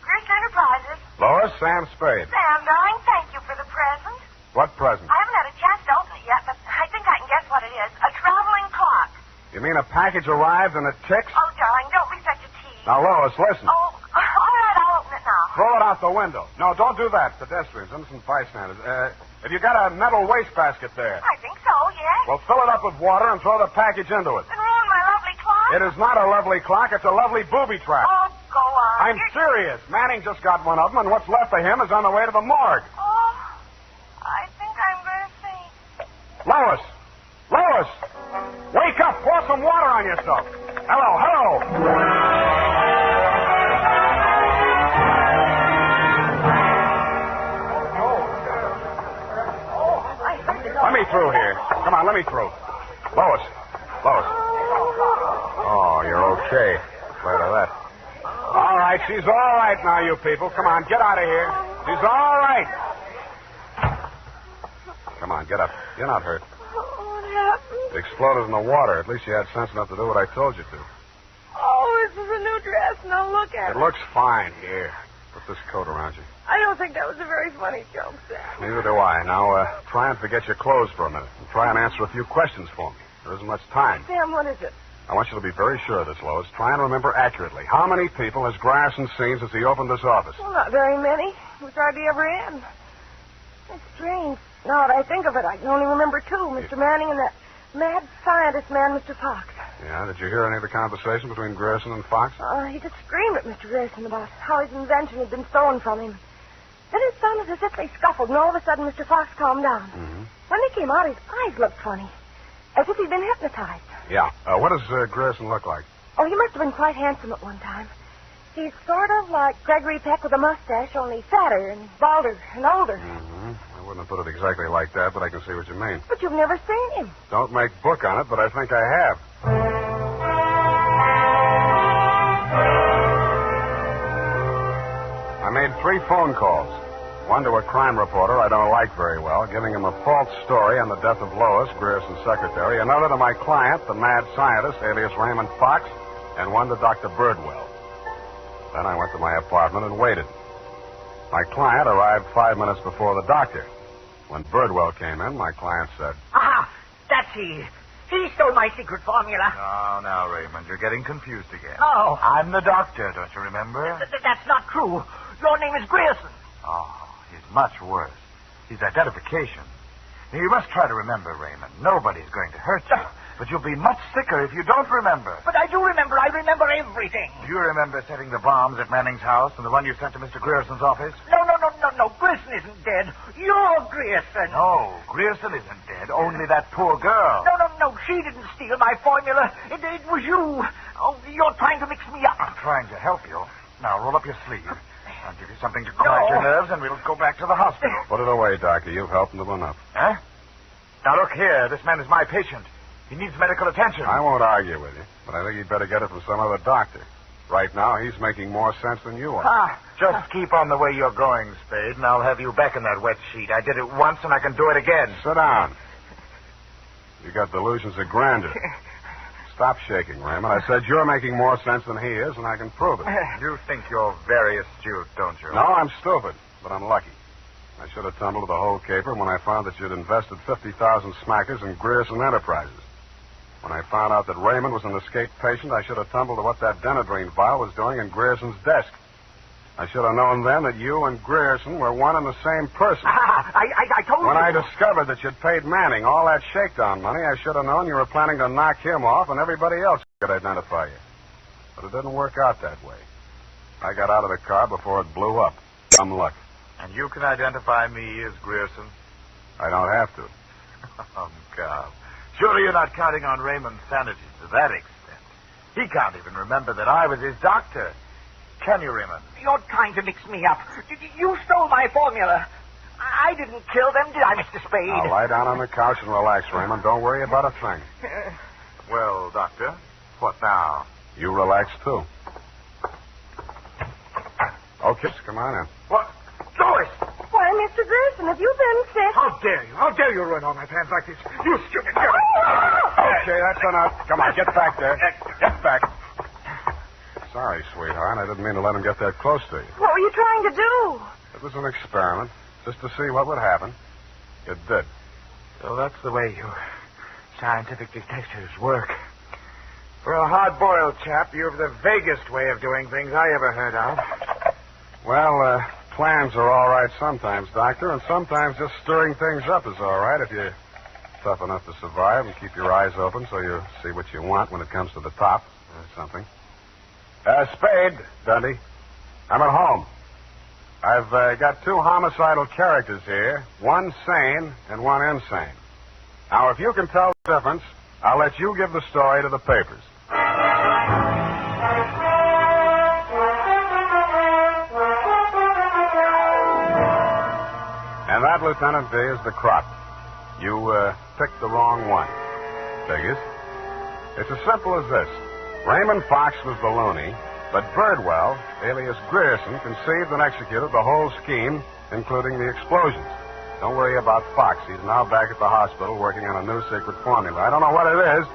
Greer Enterprises? Lois, Sam Spade. Sam, darling, thank you for the present. What present? I haven't had a chance to open it yet, but I think I can guess what it is. A traveling clock. You mean a package arrived and it ticks? Oh, darling, don't be such a tease. Now, Lois, listen. Oh, all right, I'll open it now. Throw it out the window. No, don't do that. Pedestrians, innocent bystanders. Have you got a metal wastebasket there? I think so, yes. Well, fill it up with water and throw the package into it. And ruin my lovely clock? It is not a lovely clock. It's a lovely booby trap. Oh, go on. I'm serious. Manning just got one of them, and what's left of him is on the way to the morgue. Oh, I think I'm going to faint. Lois! Lois! Wake up! Pour some water on yourself. Hello! Let me through here. Come on, let me through. Lois. Oh, you're okay. Glad of that. All right, she's all right now, you people. Come on, get out of here. She's all right. Come on, get up. You're not hurt. What happened? It exploded in the water. At least you had sense enough to do what I told you to. Oh, this is a new dress. Now look at it. It looks fine. Here. Put this coat around you. I don't think that was a very funny joke, Sam. Neither do I. Now, try and forget your clothes for a minute. And try and answer a few questions for me. There isn't much time. Sam, what is it? I want you to be very sure of this, Lois. Try and remember accurately. How many people has Grierson seen since he opened this office? Well, not very many. It was hardly ever in. It's strange. Now that I think of it, I can only remember 2. Mr. Manning and that mad scientist man, Mr. Fox. Yeah, did you hear any of the conversation between Grierson and Fox? He just screamed at Mr. Grierson about how his invention had been stolen from him. Then it sounded as if they scuffled, and all of a sudden Mr. Fox calmed down. Mm-hmm. When they came out, his eyes looked funny, as if he'd been hypnotized. Yeah. What does Grierson look like? Oh, he must have been quite handsome at one time. He's sort of like Gregory Peck with a mustache, only fatter and balder and older. Mm-hmm. I wouldn't have put it exactly like that, but I can see what you mean. But you've never seen him. Don't make book on it, but I think I have. I made 3 phone calls. One to a crime reporter I don't like very well, giving him a false story on the death of Lois, Grierson's secretary. Another to my client, the mad scientist, alias Raymond Fox. And one to Dr. Birdwell. Then I went to my apartment and waited. My client arrived 5 minutes before the doctor. When Birdwell came in, my client said, Aha! That's he. He stole my secret formula. Now, Raymond, you're getting confused again. Oh. I'm the doctor, don't you remember? That's not true. Your name is Grierson. Oh, he's much worse. He's identification. Now, you must try to remember, Raymond. Nobody's going to hurt you. But you'll be much sicker if you don't remember. But I do remember. I remember everything. Do you remember setting the bombs at Manning's house and the one you sent to Mr. Grierson's office? No. Grierson isn't dead. You're Grierson. No, Grierson isn't dead. Only that poor girl. No. She didn't steal my formula. It was you. Oh, you're trying to mix me up. I'm trying to help you. Now, roll up your sleeve. I'll give you something to quiet your nerves, and we'll go back to the hospital. Put it away, Doctor. You've helped him enough. Huh? Now, look here. This man is my patient. He needs medical attention. I won't argue with you, but I think you'd better get it from some other doctor. Right now, he's making more sense than you are. Just keep on the way you're going, Spade, and I'll have you back in that wet sheet. I did it once, and I can do it again. Sit down. You got delusions of grandeur. Stop shaking, Raymond. I said you're making more sense than he is, and I can prove it. You think you're very astute, don't you? No, I'm stupid, but I'm lucky. I should have tumbled to the whole caper when I found that you'd invested 50,000 smackers in Grierson Enterprises. When I found out that Raymond was an escaped patient, I should have tumbled to what that Denadrine vial was doing in Grierson's desk. I should have known then that you and Grierson were one and the same person. I told When you. I discovered that you'd paid Manning all that shakedown money, I should have known you were planning to knock him off and everybody else could identify you. But it didn't work out that way. I got out of the car before it blew up. Some luck. And you can identify me as Grierson? I don't have to. Oh, God. Surely you're not counting on Raymond's sanity to that extent. He can't even remember that I was his doctor. Can you, Raymond? You're trying to mix me up. You stole my formula. I didn't kill them, did I, Mr. Spade? Now lie down on the couch and relax, Raymond. Don't worry about a thing. Well, Doctor, what now? You relax, too. Okay, come on in. What? Lois! Why, Mr. Grierson, have you been sick? How dare you? How dare you ruin all my plans like this? You stupid girl! Okay, that's enough. Come on, get back there. Get back. Sorry, sweetheart. I didn't mean to let him get that close to you. What were you trying to do? It was an experiment, just to see what would happen. It did. So that's the way you scientific detectives work. For a hard-boiled chap, you have the vaguest way of doing things I ever heard of. Well, plans are all right sometimes, Doctor, and sometimes just stirring things up is all right if you're tough enough to survive and keep your eyes open so you see what you want when it comes to the top or something. Spade, Dundee. I'm at home. I've got two homicidal characters here, one sane and one insane. Now, if you can tell the difference, I'll let you give the story to the papers. And that, Lieutenant D, is the crop. You picked the wrong one. Figures. It's as simple as this. Raymond Fox was the loony, but Birdwell, alias Grierson, conceived and executed the whole scheme, including the explosions. Don't worry about Fox. He's now back at the hospital working on a new secret formula. I don't know what it is,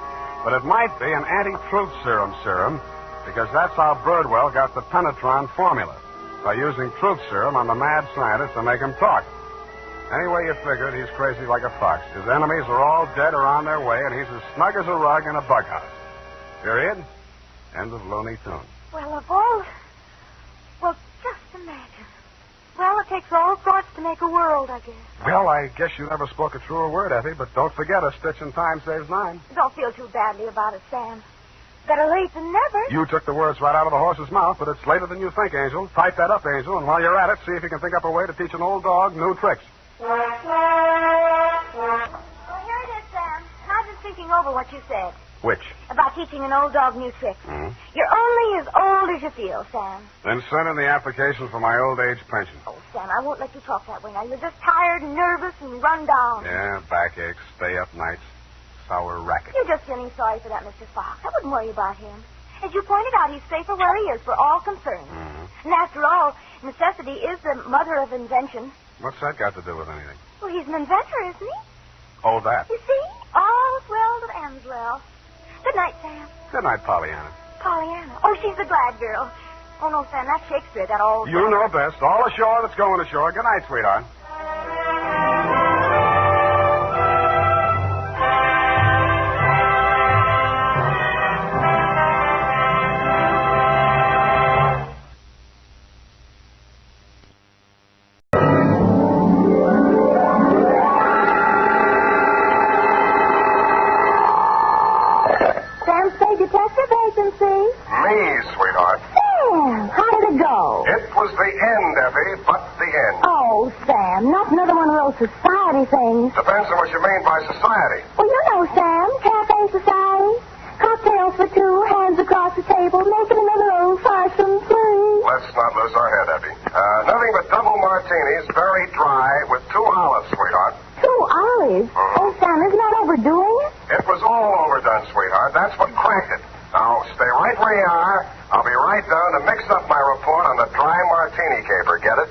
but it might be an anti-truth serum, because that's how Birdwell got the Penetron formula, by using truth serum on the mad scientist to make him talk. Anyway you figure it, he's crazy like a fox. His enemies are all dead or on their way, and he's as snug as a rug in a bug house. Period. End of Looney Tunes. Well, of all... Well, just imagine. Well, it takes all sorts to make a world, I guess. Well, I guess you never spoke a truer word, Effie, but don't forget a stitch in time saves 9. Don't feel too badly about it, Sam. Better late than never. You took the words right out of the horse's mouth, but it's later than you think, Angel. Type that up, Angel, and while you're at it, see if you can think up a way to teach an old dog new tricks. Well, here it is, Sam. And I've been thinking over what you said. Which? About teaching an old dog new tricks. Mm-hmm. You're only as old as you feel, Sam. Then send in the application for my old age pension. Oh, Sam, I won't let you talk that way now. You're just tired and nervous and run down. Yeah, backaches, stay up nights, sour racket. You're just feeling sorry for that Mr. Fox. I wouldn't worry about him. As you pointed out, he's safer where he is for all concerned. Mm-hmm. And after all, necessity is the mother of invention. What's that got to do with anything? Well, he's an inventor, isn't he? Oh, that. You see? All's well that ends well. Good night, Sam. Good night, Pollyanna. Pollyanna. Oh, she's the glad girl. Oh, no, Sam, that's Shakespeare, that old... You know best. All ashore that's going ashore. Good night, sweetheart. Me, sweetheart. Sam, how did it go? It was the end, Effie, but the end. Oh, Sam, not another one of those society things. Depends on what you mean by society. Well, you know, Sam, cafe society. Cocktails for two, hands across the table, making another old-fashioned play. Let's not lose our head, Effie. Nothing but double martinis, very dry, with 2 olives, sweetheart. 2 olives? Mm-hmm. Oh, Sam, isn't that overdoing it? It was all overdone, sweetheart. That's what cracked it. Now, stay right where you are. I'll be right down to mix up my report on the dry martini caper. Get it?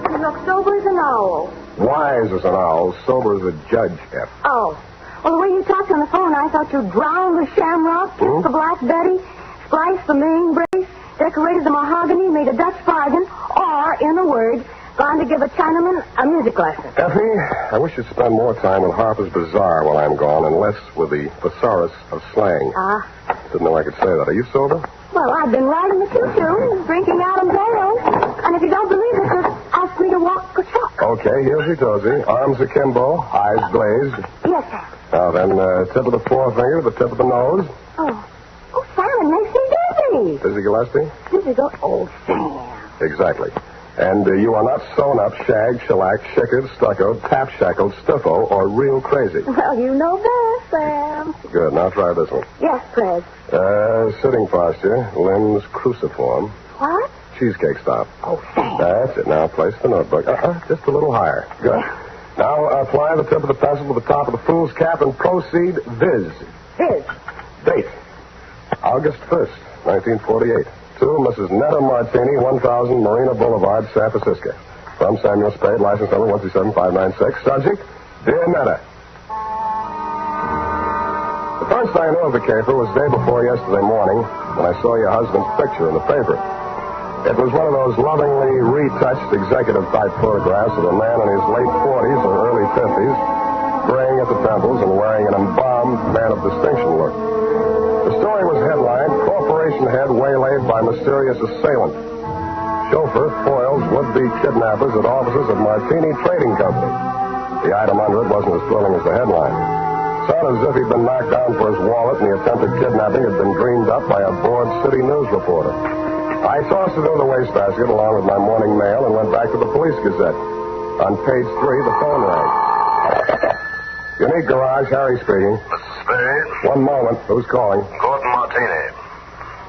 You look sober as an owl. Wise as an owl, sober as a judge, F. Oh. Well, the way you talked on the phone, I thought you drowned the shamrock, kissed the Black Betty, spliced the ling brace, decorated the mahogany, made a Dutch bargain, or, in a word, gone to give a Chinaman a music lesson. Effie, I wish you'd spend more time with Harper's Bazaar while I'm gone and less with the thesaurus of slang. Didn't know I could say that. Are you sober? Well, I've been riding the choo-choo, drinking Adam's ale. And if you don't believe it, just ask me to walk or talk. Okay, here's tozy. Arms akimbo, eyes glazed. Yes, sir. Now then, tip of the forefinger to the tip of the nose. Oh, Sam, it makes me dizzy. Dizzy Gillespie? Dizzy go, Sam. Exactly. And you are not sewn up, shagged, shellacked, chickered, stuccoed, tap-shackled, stiffo, or real crazy. Well, you know best, Sam. Good. Now try this one. Yes, Fred. Sitting posture, limbs cruciform. What? Cheesecake stop. Oh, Sam. That's it. Now place the notebook. Just a little higher. Good. Now apply the tip of the pencil to the top of the fool's cap and proceed viz. Viz. Date. August 1st, 1948. To Mrs. Netta Martini, 1000 Marina Boulevard, San Francisco. From Samuel Spade, license number 137596. Subject, Dear Netta. The first I knew of the caper was day before yesterday morning when I saw your husband's picture in the paper. It was one of those lovingly retouched executive-type photographs of a man in his late 40s or early 50s, graying at the temples and wearing an embalmed man of distinction look. The story was headlined, Corporation Head Waylaid by Mysterious Assailant. Chauffeur foils would-be kidnappers at offices of Martini Trading Company. The item under it wasn't as thrilling as the headline. Sounded as if he'd been knocked down for his wallet and the attempted kidnapping had been dreamed up by a bored city news reporter. I tossed it into the wastebasket along with my morning mail and went back to the Police Gazette. On page 3, the phone rang. Unique Garage, Harry speaking. Mrs. Spade? One moment. Who's calling? Gordon Martini.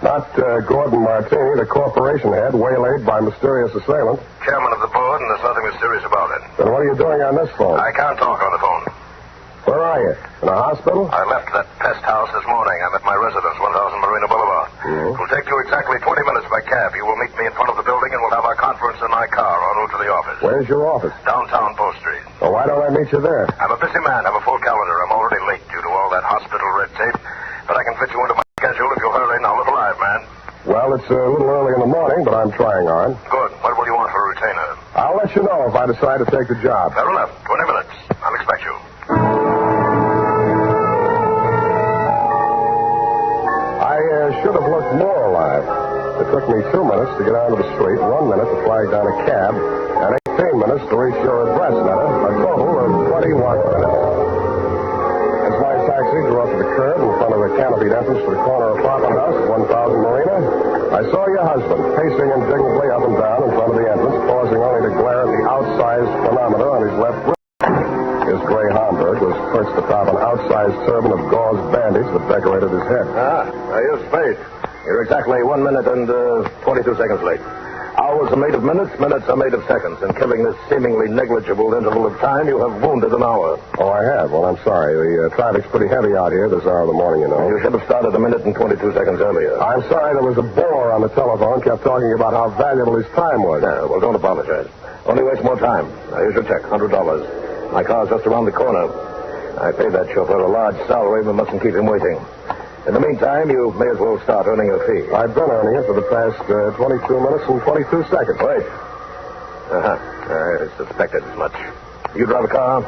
Not Gordon Martini, the corporation head, waylaid by mysterious assailant. Chairman of the board, and there's nothing mysterious about it. Then what are you doing on this phone? I can't talk on the phone. Where are you? In a hospital? I left that pest house this morning. I'm at my residence, 1000 Marina Boulevard. Mm-hmm. It will take you exactly 20 minutes by cab. You will meet me in front of the building, and we'll have our conference in my car en route to the office. Where's your office? Downtown Post Street. Well, why don't I meet you there? I'm a busy man. I have a full calendar. I'm already late due to all that hospital red tape. But I can fit you into my schedule if you hurry. Now, live alive, man. Well, it's a little early in the morning, but I'm trying hard. Good. What will you want for a retainer? I'll let you know if I decide to take the job. Fair enough. 20 minutes. I'll expect you. I should have looked more alive. It took me 2 minutes to get out of the street, 1 minute to flag down a cab, and 18 minutes to reach your address, Netta. A total of 21 minutes. As my taxi drew up to the curb in front of the canopied entrance to the corner apartment house at 1000 Marina, I saw your husband pacing indignantly up and down in front of the entrance, pausing only to glare at the outsized chronometer on his left wrist. His gray Homburg was perched atop an outsized turban of gauze bandage that decorated his head. You're Spade. You're exactly 1 minute and 22 seconds late. Hours are made of minutes, minutes are made of seconds. In killing this seemingly negligible interval of time, you have wounded an hour. Oh, I have? Well, I'm sorry. The traffic's pretty heavy out here this hour of the morning, you know. You should have started 1 minute and 22 seconds earlier. I'm sorry there was a bore on the telephone, kept talking about how valuable his time was. Yeah, well, don't apologize. Only waste more time. Now, here's your check, $100. My car's just around the corner. I paid that chauffeur a large salary, but mustn't keep him waiting. In the meantime, you may as well start earning your fee. I've been earning it for the past 22 minutes and 22 seconds. Wait. I suspected as much. You drive a car?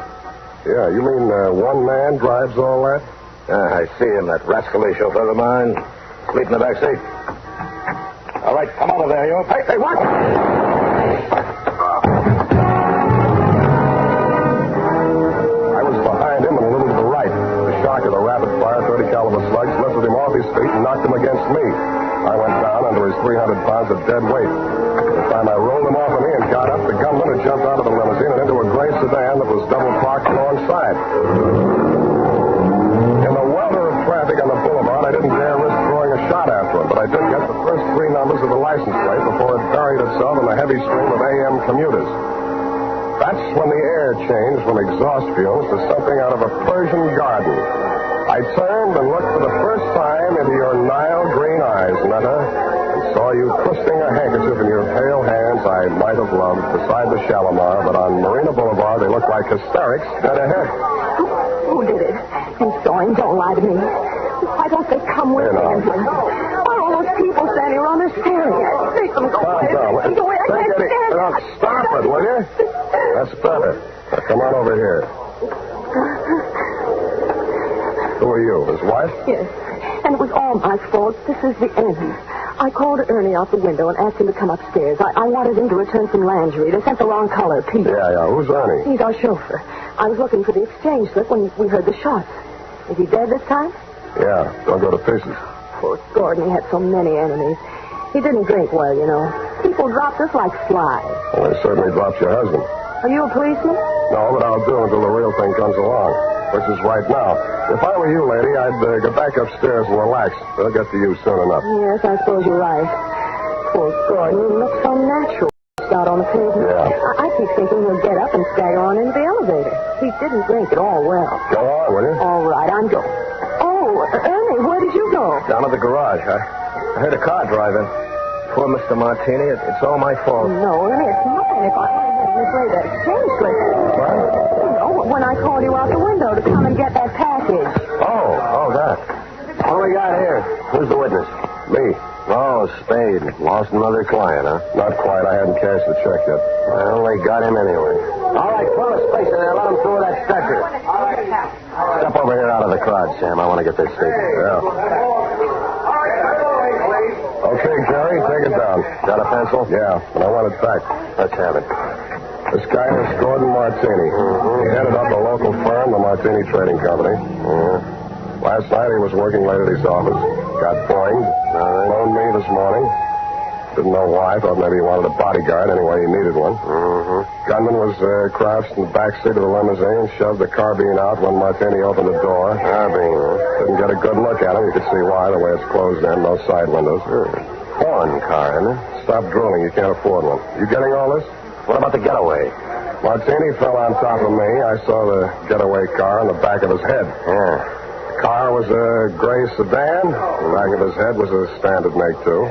Yeah, you mean one man drives all that? I see him, that rascally chauffeur of mine. Sleep in the back seat. All right, come out of there, you. Hey, what? I was behind him and a little to the right. The shock of the rapid-fire 30-caliber slugs lifted him off his feet and knocked him against me. I went down under his 300 pounds of dead weight. By the time I rolled him off of me and got up, the gunman had jumped out of the limousine and into a gray sedan that was double parked alongside. In the welter of traffic on the boulevard, I didn't dare risk throwing a shot after him, but I did get the first 3 numbers of the license plate before it buried itself in the heavy stream of AM commuters. That's when the air changed from exhaust fumes to something out of a Persian garden. I turned and looked for the first time into your Nile green eyes, Netta, and saw you twisting a handkerchief in your pale hands I might have loved beside the Shalimar, but on Marina Boulevard they looked like hysterics dead ahead. Who did it? You saw him. Don't lie to me. Why don't they come with me? Oh, those people standing around there staring at me. Make them go away. Make them go away. I can't stand it. Stop it, will you? That's better. Now, come on over here. Who are you, his wife? Yes. And it was all my fault. This is the end. I called Ernie out the window and asked him to come upstairs. I wanted him to return some lingerie. They sent the wrong color, Pete. Yeah. Who's Ernie? He's our chauffeur. I was looking for the exchange slip when we heard the shots. Is he dead this time? Yeah. Don't go to pieces. Poor Gordon, he had so many enemies. He didn't drink well, you know. People dropped us like flies. Well, they certainly dropped your husband. Are you a policeman? No, but I'll do until the real thing comes along, which is right now. If I were you, lady, I'd go back upstairs and relax. They'll get to you soon enough. Yes, I suppose you're right. Poor Gordon, he looks so natural out on the pavement. Yeah. I keep thinking he'll get up and stagger on into the elevator. He didn't drink at all well. Go on, will you? All right, I'm going. Oh, Ernie, where did you go? Down to the garage. I heard a car driving. Poor Mr. Martini. It's all my fault. No, Ernie, it's mine. If I hadn't mislaid that exchange slip. What? You know, when I called you out the window to come and get that package. Oh, that. What do we got here? Who's the witness? Me. Oh, Spade. Lost another client, huh? Not quite. I hadn't cashed the check yet. Well, they got him anyway. All right, pull a space in there. Let him through that stretcher. Step over here out of the crowd, Sam. I want to get this statement. Yeah. Okay, Jerry, take it down. Got a pencil? Yeah, but I want it back. Let's have it. This guy is Gordon Martini. He headed up a local firm, the Martini Trading Company. Last night he was working late at his office. Got boinged. Phoned me this morning. Didn't know why. Thought maybe he wanted a bodyguard. Anyway, he needed one. Gunman was crouched in the back seat of the limousine, shoved the carbine out when Martini opened the door. Carbine. Didn't get a good look at him. You could see why, the way it's closed in, no side windows. Foreign car, isn't it? Stop drooling. You can't afford one. You getting all this? What about the getaway? Martini fell on top of me. I saw the getaway car on the back of his head. Yeah. The car was a gray sedan. The back of his head was a standard make, too.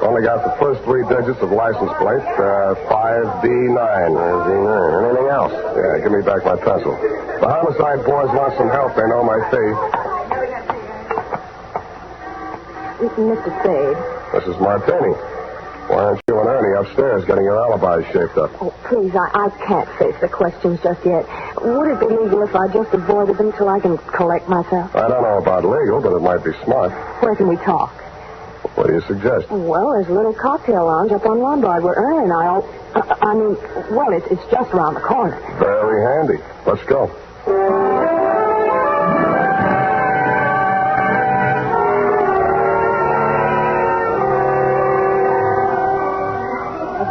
Only got the first three digits of license plate, 5D9. 5D9. Anything else? Yeah, give me back my pencil. The homicide boys want some help. They know my thief. Mr. Spade. This is Martini. Why aren't you and Ernie upstairs getting your alibis shaped up? Oh, please, I can't face the questions just yet. Would it be legal if I just avoided them till I can collect myself? I don't know about legal, but it might be smart. Where can we talk? What do you suggest? Well, there's a little cocktail lounge up on Lombard where Ernie and I all... it's just around the corner. Very handy. Let's go.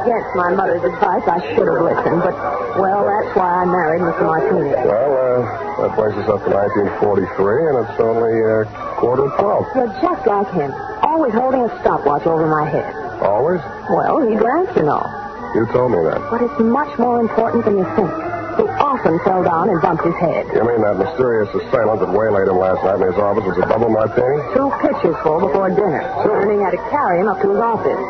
Against my mother's advice, I should have listened, but, well, that's why I married Mr. Martini. Well, that brings us up to 1943, and it's only 11:45. You're just like him, always holding a stopwatch over my head. Always? Well, he drinks, you know. You told me that. But it's much more important than you think. He often fell down and bumped his head. You mean that mysterious assailant that waylaid him last night in his office was a double Martini? 2 pitchers full before dinner. Ernie had to carry him up to his office.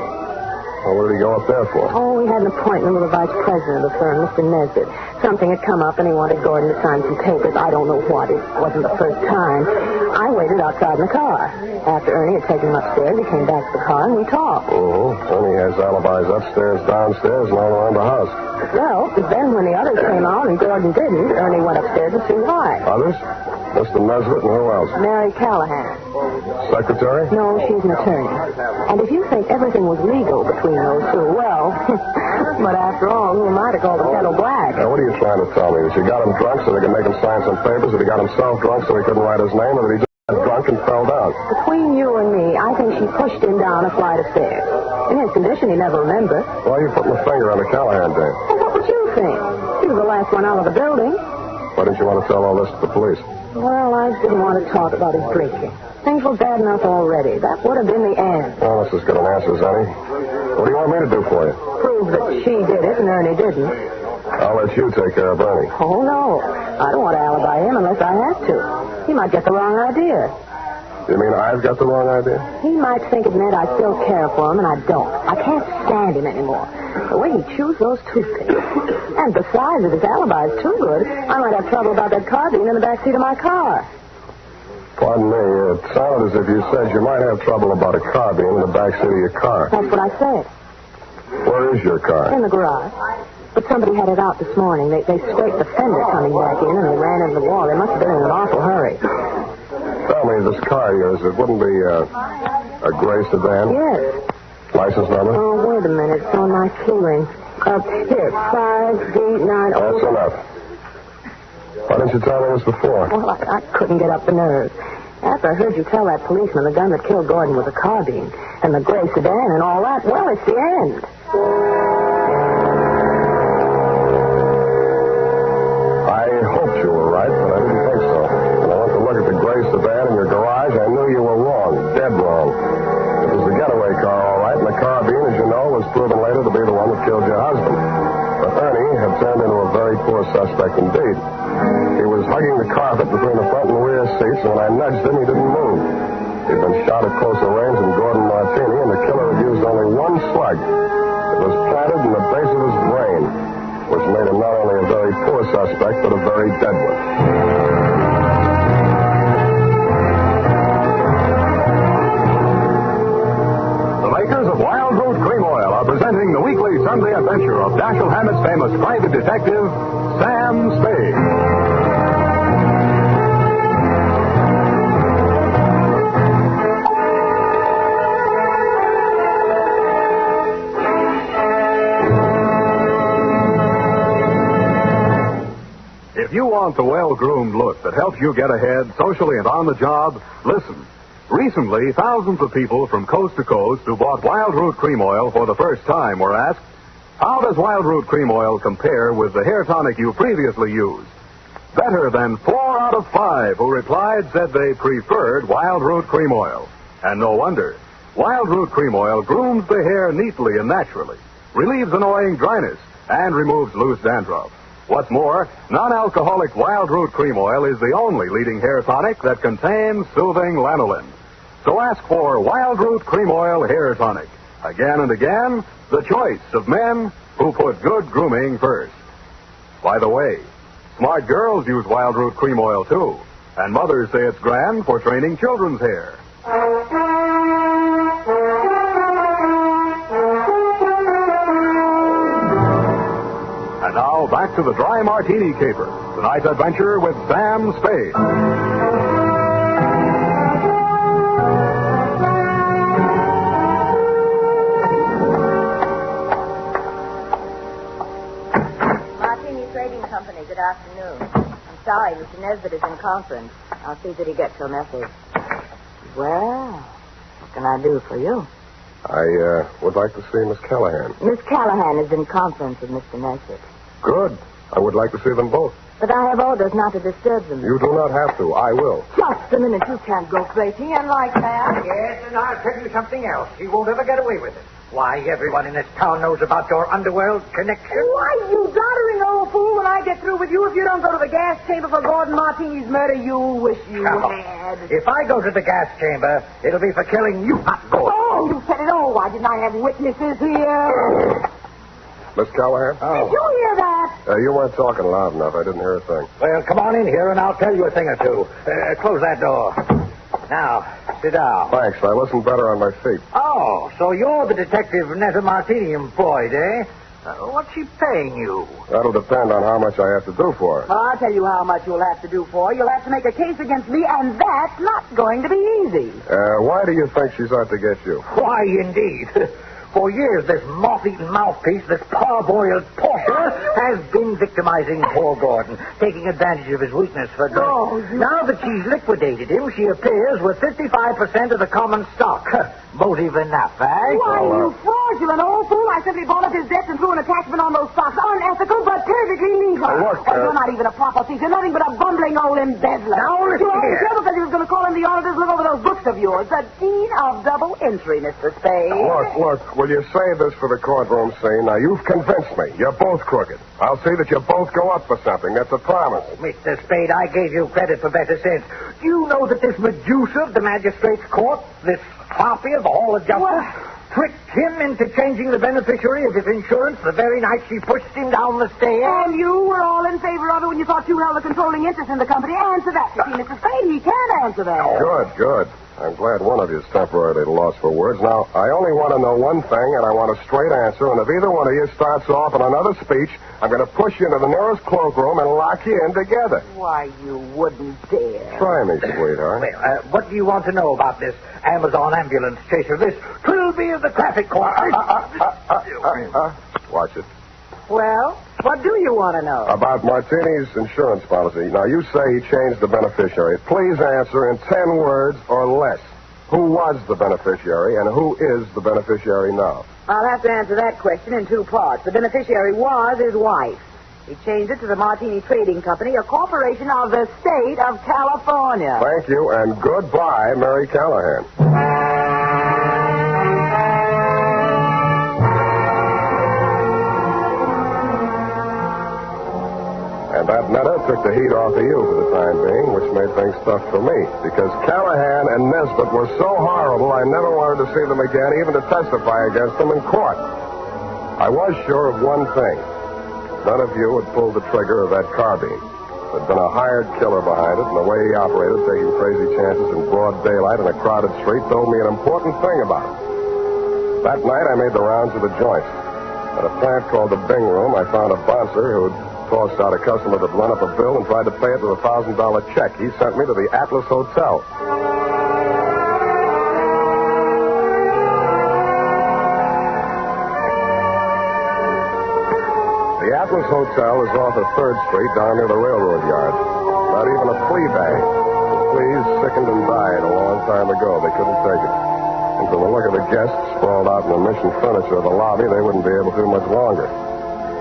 Well, what did he go up there for? Oh, he had an appointment with the vice president of the firm, Mr. Nesbitt. Something had come up, and he wanted Gordon to sign some papers. I don't know what. It wasn't the first time. I waited outside in the car. After Ernie had taken him upstairs, he came back to the car, and we talked. Ernie has alibis upstairs, downstairs, and all around the house. Well, then when the others came out and Gordon didn't, Ernie went upstairs to see why. Others? Mr. Nesbitt and who else? Mary Callahan. Secretary? No, she's an attorney. And if you think everything was legal between those two, well, but after all, who am I to call the kettle black? Now, what are you trying to tell me? That you got him drunk so they could make him sign some papers? That he got himself drunk so he couldn't write his name? Or that he just got drunk and fell down? Between you and me, I think she pushed him down a flight of stairs. In his condition, he never remembered. Why are you putting a finger on the Callahan dame? Well, what would you think? He was the last one out of the building. Why didn't you want to tell all this to the police? Well, I didn't want to talk about his drinking. Things were bad enough already. That would have been the end. Well, that's as good an answer as any. What do you want me to do for you? Prove that she did it and Ernie didn't. I'll let you take care of Ernie. Oh, no. I don't want to alibi him unless I have to. He might get the wrong idea. You mean I've got the wrong idea? He might think it meant I still care for him, and I don't. I can't stand him anymore. The way he chews those toothpicks. And besides, if his alibi is too good, I might have trouble about that carbine in the back seat of my car. Pardon me. It sounded as if you said you might have trouble about a car being in the back seat of your car. That's what I said. Where is your car? In the garage. But somebody had it out this morning. They scraped the fender coming back in, and they ran into the wall. They must have been in an awful hurry. Tell me, this car of yours, it wouldn't be a gray sedan? Yes. License number? Oh, wait a minute. It's on my keyring. Here, 5D9. That's enough. Why didn't you tell me this before? Well, I couldn't get up the nerve. After I heard you tell that policeman the gun that killed Gordon was a carbine, and the gray sedan and all that, well, it's the end. I hoped you were right, but I didn't think so. When I went to look at the gray sedan in your garage, I knew you were wrong, dead wrong. It was the getaway car, all right, and the carbine, as you know, was proven later to be the one that killed your husband. But Ernie had turned into a very poor suspect indeed. He was hugging the carpet between the front and rear seats, and when I nudged him, he didn't move. He'd been shot at closer range than Gordon Martini, and the killer had used only one slug. It was planted in the base of his brain, which made him not only a very poor suspect, but a very dead one. The makers of Wild Root Cream Oil are presenting the weekly Sunday adventure of Dashiell Hammett's famous private detective, Sam Spade. If you want the well-groomed look that helps you get ahead socially and on the job, listen. Recently, thousands of people from coast to coast who bought Wild Root Cream Oil for the first time were asked, how does Wild Root Cream Oil compare with the hair tonic you previously used? Better than 4 out of 5 who replied said they preferred Wild Root Cream Oil. And no wonder. Wild Root Cream Oil grooms the hair neatly and naturally, relieves annoying dryness, and removes loose dandruff. What's more, non-alcoholic Wild Root Cream Oil is the only leading hair tonic that contains soothing lanolin. So ask for Wild Root Cream Oil Hair Tonic. Again and again, the choice of men who put good grooming first. By the way, smart girls use Wild Root Cream Oil, too. And mothers say it's grand for training children's hair. And now, back to the Dry Martini Caper. Tonight's adventure with Sam Spade. Martini Trading Company, good afternoon. I'm sorry, Mr. Nesbitt is in conference. I'll see that he gets your message. Well, what can I do for you? I would like to see Miss Callahan. Miss Callahan is in conference with Mr. Nesbitt. Good. I would like to see them both. But I have orders not to disturb them. You do not have to. I will. Just a minute. You can't go crazy and like that. Yes, and I'll tell you something else. He won't ever get away with it. Why, everyone in this town knows about your underworld connection. Why, you doddering old fool, when I get through with you, if you don't go to the gas chamber for Gordon Martini's murder, you'll wish you had. If I go to the gas chamber, it'll be for killing you, not Gordon. Oh, you said it. Oh, why didn't I have witnesses here? Miss Callahan? Did you hear that? You weren't talking loud enough. I didn't hear a thing. Well, come on in here, and I'll tell you a thing or two. Close that door. Now, sit down. Thanks. I listened better on my feet. Oh, so you're the detective Netta Martini employed, eh? What's she paying you? That'll depend on how much I have to do for her. I'll tell you how much you'll have to do for her. You'll have to make a case against me, and that's not going to be easy. Why do you think she's out to get you? Why, indeed. For years, this moth-eaten mouthpiece, this parboiled porter, has been victimizing poor Gordon, taking advantage of his weakness for drink. Oh, Now that she's liquidated him, she appears with 55% of the common stock. Motive enough, eh? Why, you fraudulent old fool. I simply bought up his debts and threw an attachment on those stocks. Unethical, but perfectly legal. Look, you're not even a proper thief. You're nothing but a bumbling old embezzler. Now, listen here. Your said he was going to call in the auditors, look over those books of yours. The deed of double entry, Mr. Spade. Look, will you save this for the courtroom scene? Now, you've convinced me. You're both crooked. I'll see that you both go up for something. That's a promise. Mr. Spade, I gave you credit for better sense. Do you know that this Medusa of the magistrate's court, this harpy of the Hall of Justice, tricked him into changing the beneficiary of his insurance the very night she pushed him down the stairs. And you were all in favor of it when you thought you held a controlling interest in the company. Answer that. You see, Mr. Spade, he can't answer that. Good. I'm glad one of you is temporarily at a loss for words. Now, I only want to know one thing, and I want a straight answer. And if either one of you starts off on another speech, I'm going to push you into the nearest cloakroom and lock you in together. Why, you wouldn't dare. Try me, sweetheart. Well, what do you want to know about this Amazon ambulance chaser? This trilby of the traffic court? Watch it. Well, what do you want to know? About Martini's insurance policy. Now, you say he changed the beneficiary. Please answer in 10 words or less. Who was the beneficiary and who is the beneficiary now? I'll have to answer that question in 2 parts. The beneficiary was his wife. He changed it to the Martini Trading Company, a corporation of the state of California. Thank you, and goodbye, Mary Callahan. And that matter took the heat off of you for the time being, which made things tough for me. Because Callahan and Nesbitt were so horrible, I never wanted to see them again, even to testify against them in court. I was sure of one thing. None of you had pulled the trigger of that carbine. There'd been a hired killer behind it, and the way he operated, taking crazy chances in broad daylight in a crowded street, told me an important thing about it. That night, I made the rounds of the joint. At a plant called the Bing Room, I found a bouncer who'd tossed out a customer that run up a bill and tried to pay it with a $1,000 check. He sent me to the Atlas Hotel. The Atlas Hotel is off of 3rd Street down near the railroad yard. Not even a flea bag. The fleas sickened and died a long time ago. They couldn't take it. And from the look of the guests sprawled out in the mission furniture of the lobby, they wouldn't be able to much longer.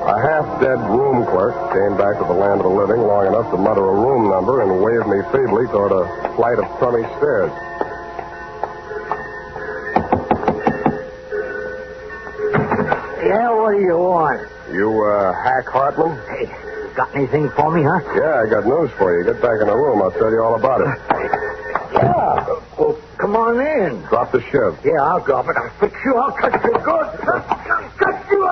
A half-dead room clerk came back to the land of the living long enough to mutter a room number and wave me feebly toward a flight of crummy stairs. Yeah, what do you want? You, Hack Hartman? Hey, got anything for me, huh? Yeah, I got news for you. Get back in the room. I'll tell you all about it. Yeah. Well, come on in. Drop the shiv. Yeah, I'll drop it. I'll fix you. I'll cut you good. I'll cut you.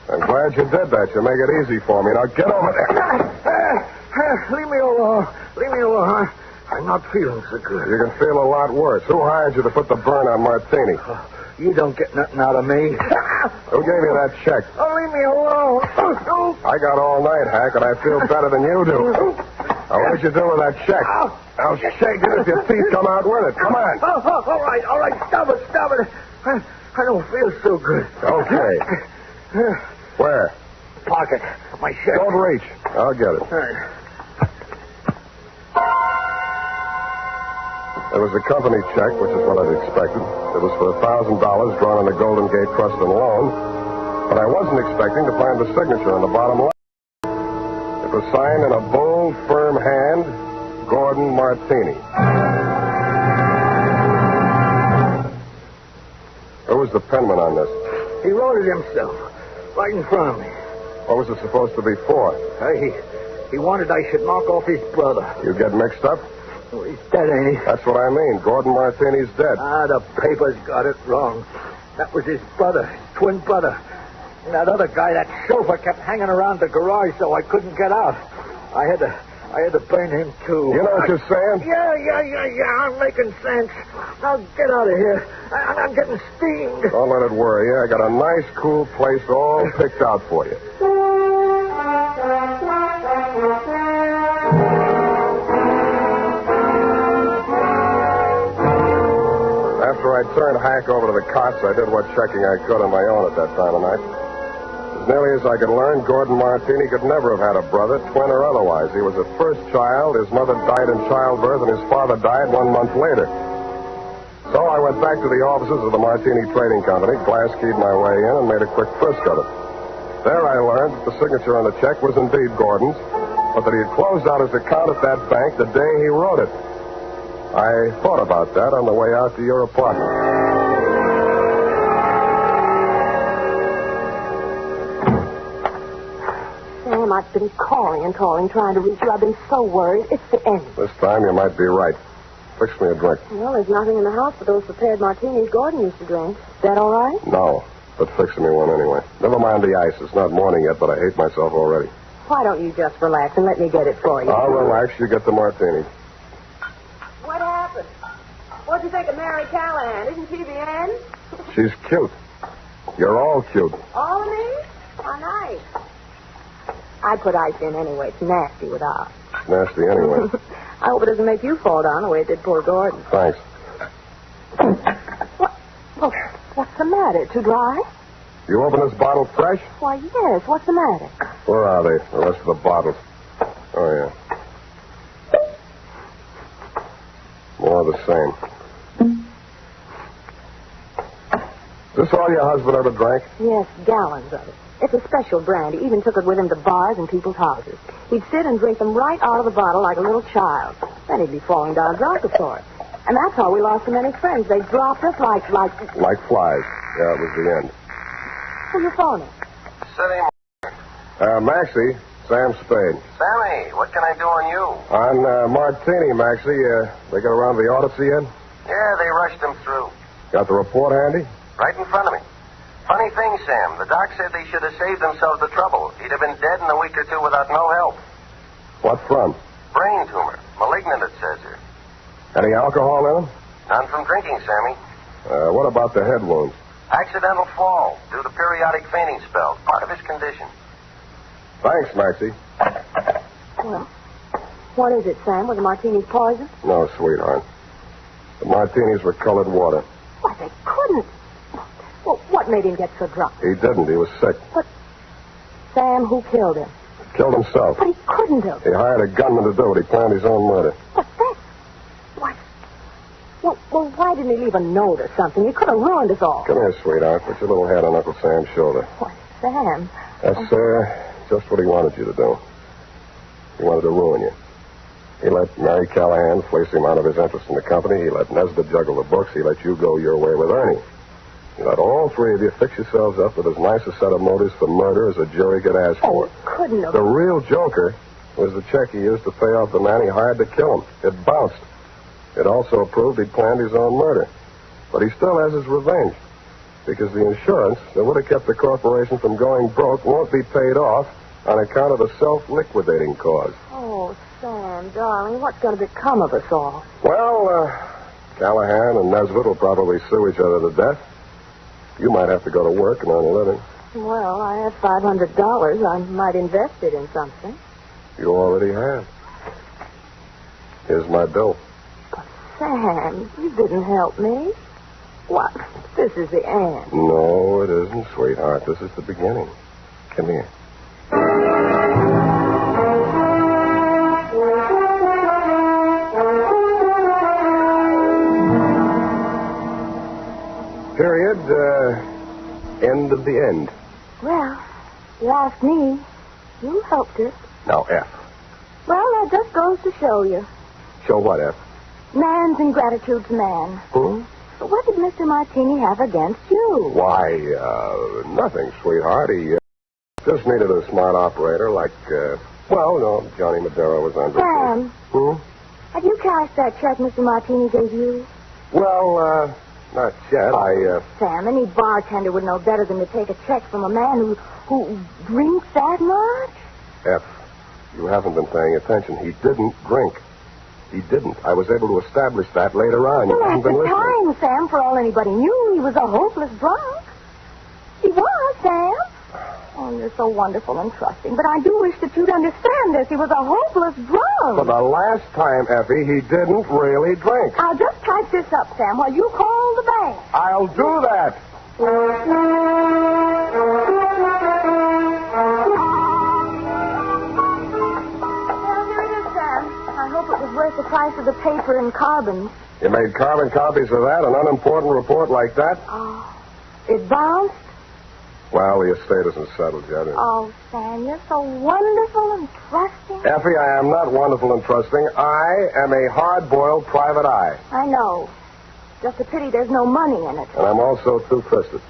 I'm glad you did that. You make it easy for me. Now get over there. Leave me alone. Huh? I'm not feeling so good. You can feel a lot worse. Who hired you to put the burn on Martini? You don't get nothing out of me. Who gave you that check? Oh, leave me alone. I got all night, Hack, and I feel better than you do. Now, what did you do with that check? I'll shake it if your teeth come out with it. Come on. All right. Stop it. I don't feel so good. Okay. Where? Pocket. My shirt. Don't reach. I'll get it. It was a company check, which is what I'd expected. It was for $1,000 drawn on the Golden Gate Trust and Loan. But I wasn't expecting to find the signature on the bottom line. It was signed in a bold, firm hand, Gordon Martini. Who was the penman on this? He wrote it himself, right in front of me. What was it supposed to be for? He wanted I should knock off his brother. You get mixed up? Oh, he's dead, ain't he? That's what I mean. Gordon Martini's dead. The papers got it wrong. That was his brother, his twin brother. And that other guy, that chauffeur, kept hanging around the garage so I couldn't get out. I had to burn him, too. You know what you're saying? Yeah. I'm making sense. Now get out of here. I'm getting steamed. Don't let it worry you. I got a nice, cool place all picked out for you. After I turned Hack over to the cops, I did what checking I could on my own at that time of night. As nearly as I could learn, Gordon Martini could never have had a brother, twin or otherwise. He was a first child. His mother died in childbirth, and his father died 1 month later. So I went back to the offices of the Martini Trading Company, glass-keyed my way in, and made a quick frisk of it. There I learned that the signature on the check was indeed Gordon's, but that he had closed out his account at that bank the day he wrote it. I thought about that on the way out to your apartment. Sam, I've been calling, trying to reach you. I've been so worried. It's the end. This time you might be right. Fix me a drink. Well, there's nothing in the house but those prepared martinis Gordon used to drink. Is that all right? No, but fix me one anyway. Never mind the ice. It's not morning yet, but I hate myself already. Why don't you just relax and let me get it for you? I'll relax. You get the martini. What happened? What'd you think of Mary Callahan? Isn't she the end? She's cute. You're all cute. All of me? How nice. I put ice in anyway. It's nasty without. It's nasty anyway. I hope it doesn't make you fall down the way it did poor Gordon. Thanks. What's the matter? Too dry? You open this bottle fresh? Why, yes. What's the matter? Where are they? The rest of the bottles. Oh, yeah. More of the same. Is this all your husband ever drank? Yes, gallons of it. It's a special brand. He even took it with him to bars and people's houses. He'd sit and drink them right out of the bottle like a little child. Then he'd be falling down drunk, of course. And that's how we lost so many friends. They dropped us like... Like flies. Yeah, it was the end. Who's your phone? City. Maxie, Sam Spade. Sammy, what can I do on you? On Martini, Maxie, they got around to the autopsy yet? Yeah, they rushed him through. Got the report handy? Right in front of me. Funny thing, Sam. The doc said they should have saved themselves the trouble. He'd have been dead in a week or two without no help. What from? Brain tumor. Malignant, it says here. Any alcohol in them? None from drinking, Sammy. What about the head wounds? Accidental fall due to periodic fainting spells. Part of his condition. Thanks, Maxie. Well, what is it, Sam? Was the martinis poison? No, sweetheart. The martinis were colored water. Why, they couldn't. Well, what made him get so drunk? He didn't. He was sick. But, Sam, who killed him? Killed himself. But he couldn't have. He hired a gunman to do it. He planned his own murder. But that... What? Well, why didn't he leave a note or something? He could have ruined us all. Come here, sweetheart. Put your little head on Uncle Sam's shoulder. Why, Sam... That's, just what he wanted you to do. He wanted to ruin you. He let Mary Callahan fleece him out of his interest in the company. He let Nesbitt juggle the books. He let you go your way with Ernie. He let all three of you fix yourselves up with as nice a set of motives for murder as a jury could ask for. Couldn't have... The real joker was the check he used to pay off the man he hired to kill him. It bounced. It also proved he'd planned his own murder. But he still has his revenge. Because the insurance that would have kept the corporation from going broke won't be paid off on account of the self-liquidating cause. Oh, Sam, darling, what's going to become of us all? Well, Callahan and Nesbitt will probably sue each other to death. You might have to go to work and earn a living. Well, I have $500. I might invest it in something. You already have. Here's my bill. But, Sam, you didn't help me. What? This is the end. No, it isn't, sweetheart. This is the beginning. Come here. Period. End of the end. Well, you asked me. You helped us. Now, F. Well, that just goes to show you. Show what, F? Man's ingratitude to man. Hmm? But what did Mr. Martini have against you? Why, nothing, sweetheart. He just needed a smart operator like, Johnny Madero was on Sam. Hmm? Have you cashed that check Mr. Martini gave you? Well, not yet. Sam, any bartender would know better than to take a check from a man who drinks that much. F, you haven't been paying attention. He didn't drink. He didn't. I was able to establish that later on. You haven't Well, been at the listening. time, Sam, for all anybody knew, he was a hopeless drunk. He was, Sam. Oh, you're so wonderful and trusting. But I do wish that you'd understand this. He was a hopeless drunk. For the last time, Effie, he didn't really drink. I'll just type this up, Sam, while you call the bank. I'll do that. I hope it was worth the price of the paper and carbon. You made carbon copies of that, an unimportant report like that? Oh, it bounced? Well, the estate isn't settled yet. Oh, Sam, you're so wonderful and trusting. Effie, I am not wonderful and trusting. I am a hard-boiled private eye. I know. Just a pity there's no money in it. And I'm also two-fisted.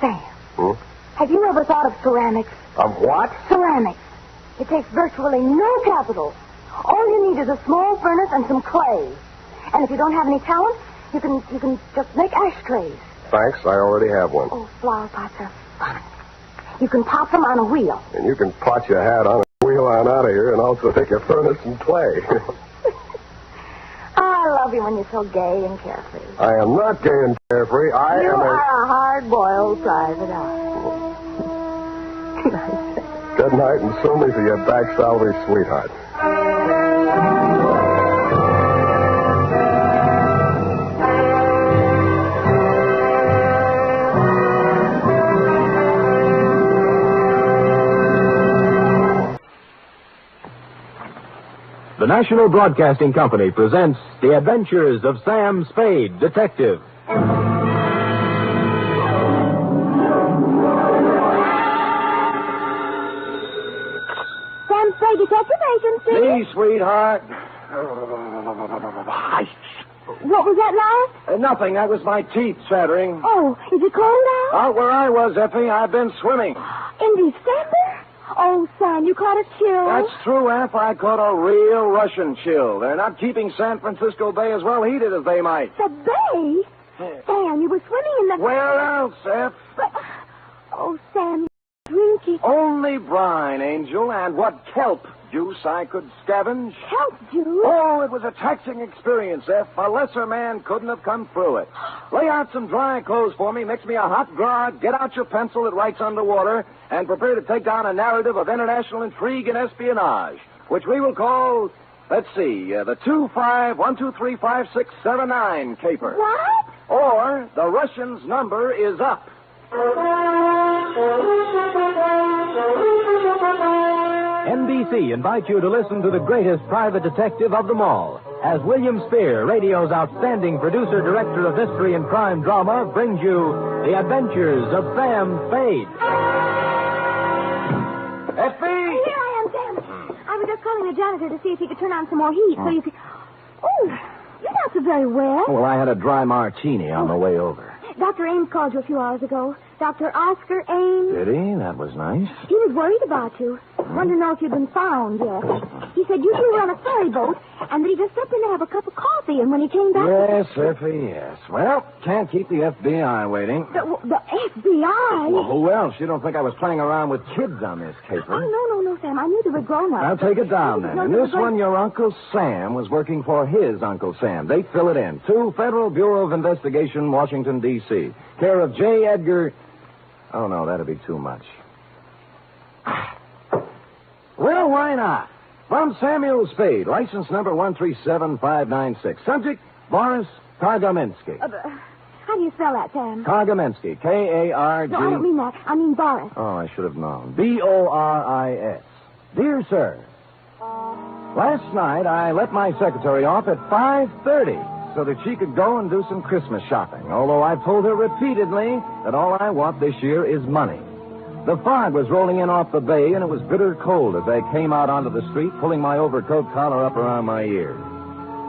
Sam, Hmm? have you ever thought of ceramics? Of what? Ceramics. It takes virtually no capital. All you need is a small furnace and some clay. And if you don't have any talent, you can just make ashtrays. Thanks, I already have one. Oh, flower pots are fun. You can pop them on a wheel. And you can pot your hat on a wheel on out of here and also take your furnace and clay. I love you when you're so gay and carefree. I am not gay and carefree. You are a hard-boiled private eye. Good night, and sue me for your back salary, sweetheart. The National Broadcasting Company presents The Adventures of Sam Spade, Detective. Sam Spade Detective Agency. Me, sweetheart. What was that last? Nothing. That was my teeth chattering. Oh, is it cold out? Out where I was, Effie, I've been swimming. In December? Oh, Sam, you caught a chill. That's true, Eff. I caught a real Russian chill. They're not keeping San Francisco Bay as well heated as they might. The bay? Sam, you were swimming in the... Where else, Eff? But... Oh, Sam, drinking. Only brine, Angel, and what kelp juice I could scavenge. Kelp juice? Oh, it was a taxing experience, Eff. A lesser man couldn't have come through it. Lay out some dry clothes for me, mix me a hot grog, get out your pencil that writes underwater, and prepare to take down a narrative of international intrigue and espionage, which we will call, let's see, the 25123569 caper. What? Or the Russian's number is up. NBC invites you to listen to the greatest private detective of them all, as William Spear, radio's outstanding producer-director of mystery and crime drama, brings you The Adventures of Sam Spade. Effie! Here I am, Sam. I was just calling the janitor to see if he could turn on some more heat so you could... Oh, you're not so very well. Well, I had a dry martini on the way over. Dr. Ames called you a few hours ago. Dr. Oscar Ames. Did he? That was nice. He was worried about you. Wanted to know if you'd been found yet. He said you two were on a ferry boat and that he just stepped in to have a cup of coffee, and when he came back... Yes, Effie, yes. Well, can't keep the FBI waiting. The FBI? Well, who else? You don't think I was playing around with kids on this caper? Oh, no, Sam. I knew they were grown-ups. I'll take it down, then. In this one, your Uncle Sam was working for his Uncle Sam. They fill it in. 2 Federal Bureau of Investigation, Washington, D.C. Care of J. Edgar... Oh, no, that'd be too much. Well, why not? From Samuel Spade, license number 137596. Subject, Boris Kargamensky. How do you spell that, Sam? Kargamensky, K-A-R-G... No, I don't mean that. I mean Boris. Oh, I should have known. B-O-R-I-S. Dear Sir, last night I let my secretary off at 5:30 so that she could go and do some Christmas shopping, although I've told her repeatedly that all I want this year is money. The fog was rolling in off the bay, and it was bitter cold as I came out onto the street, pulling my overcoat collar up around my ears.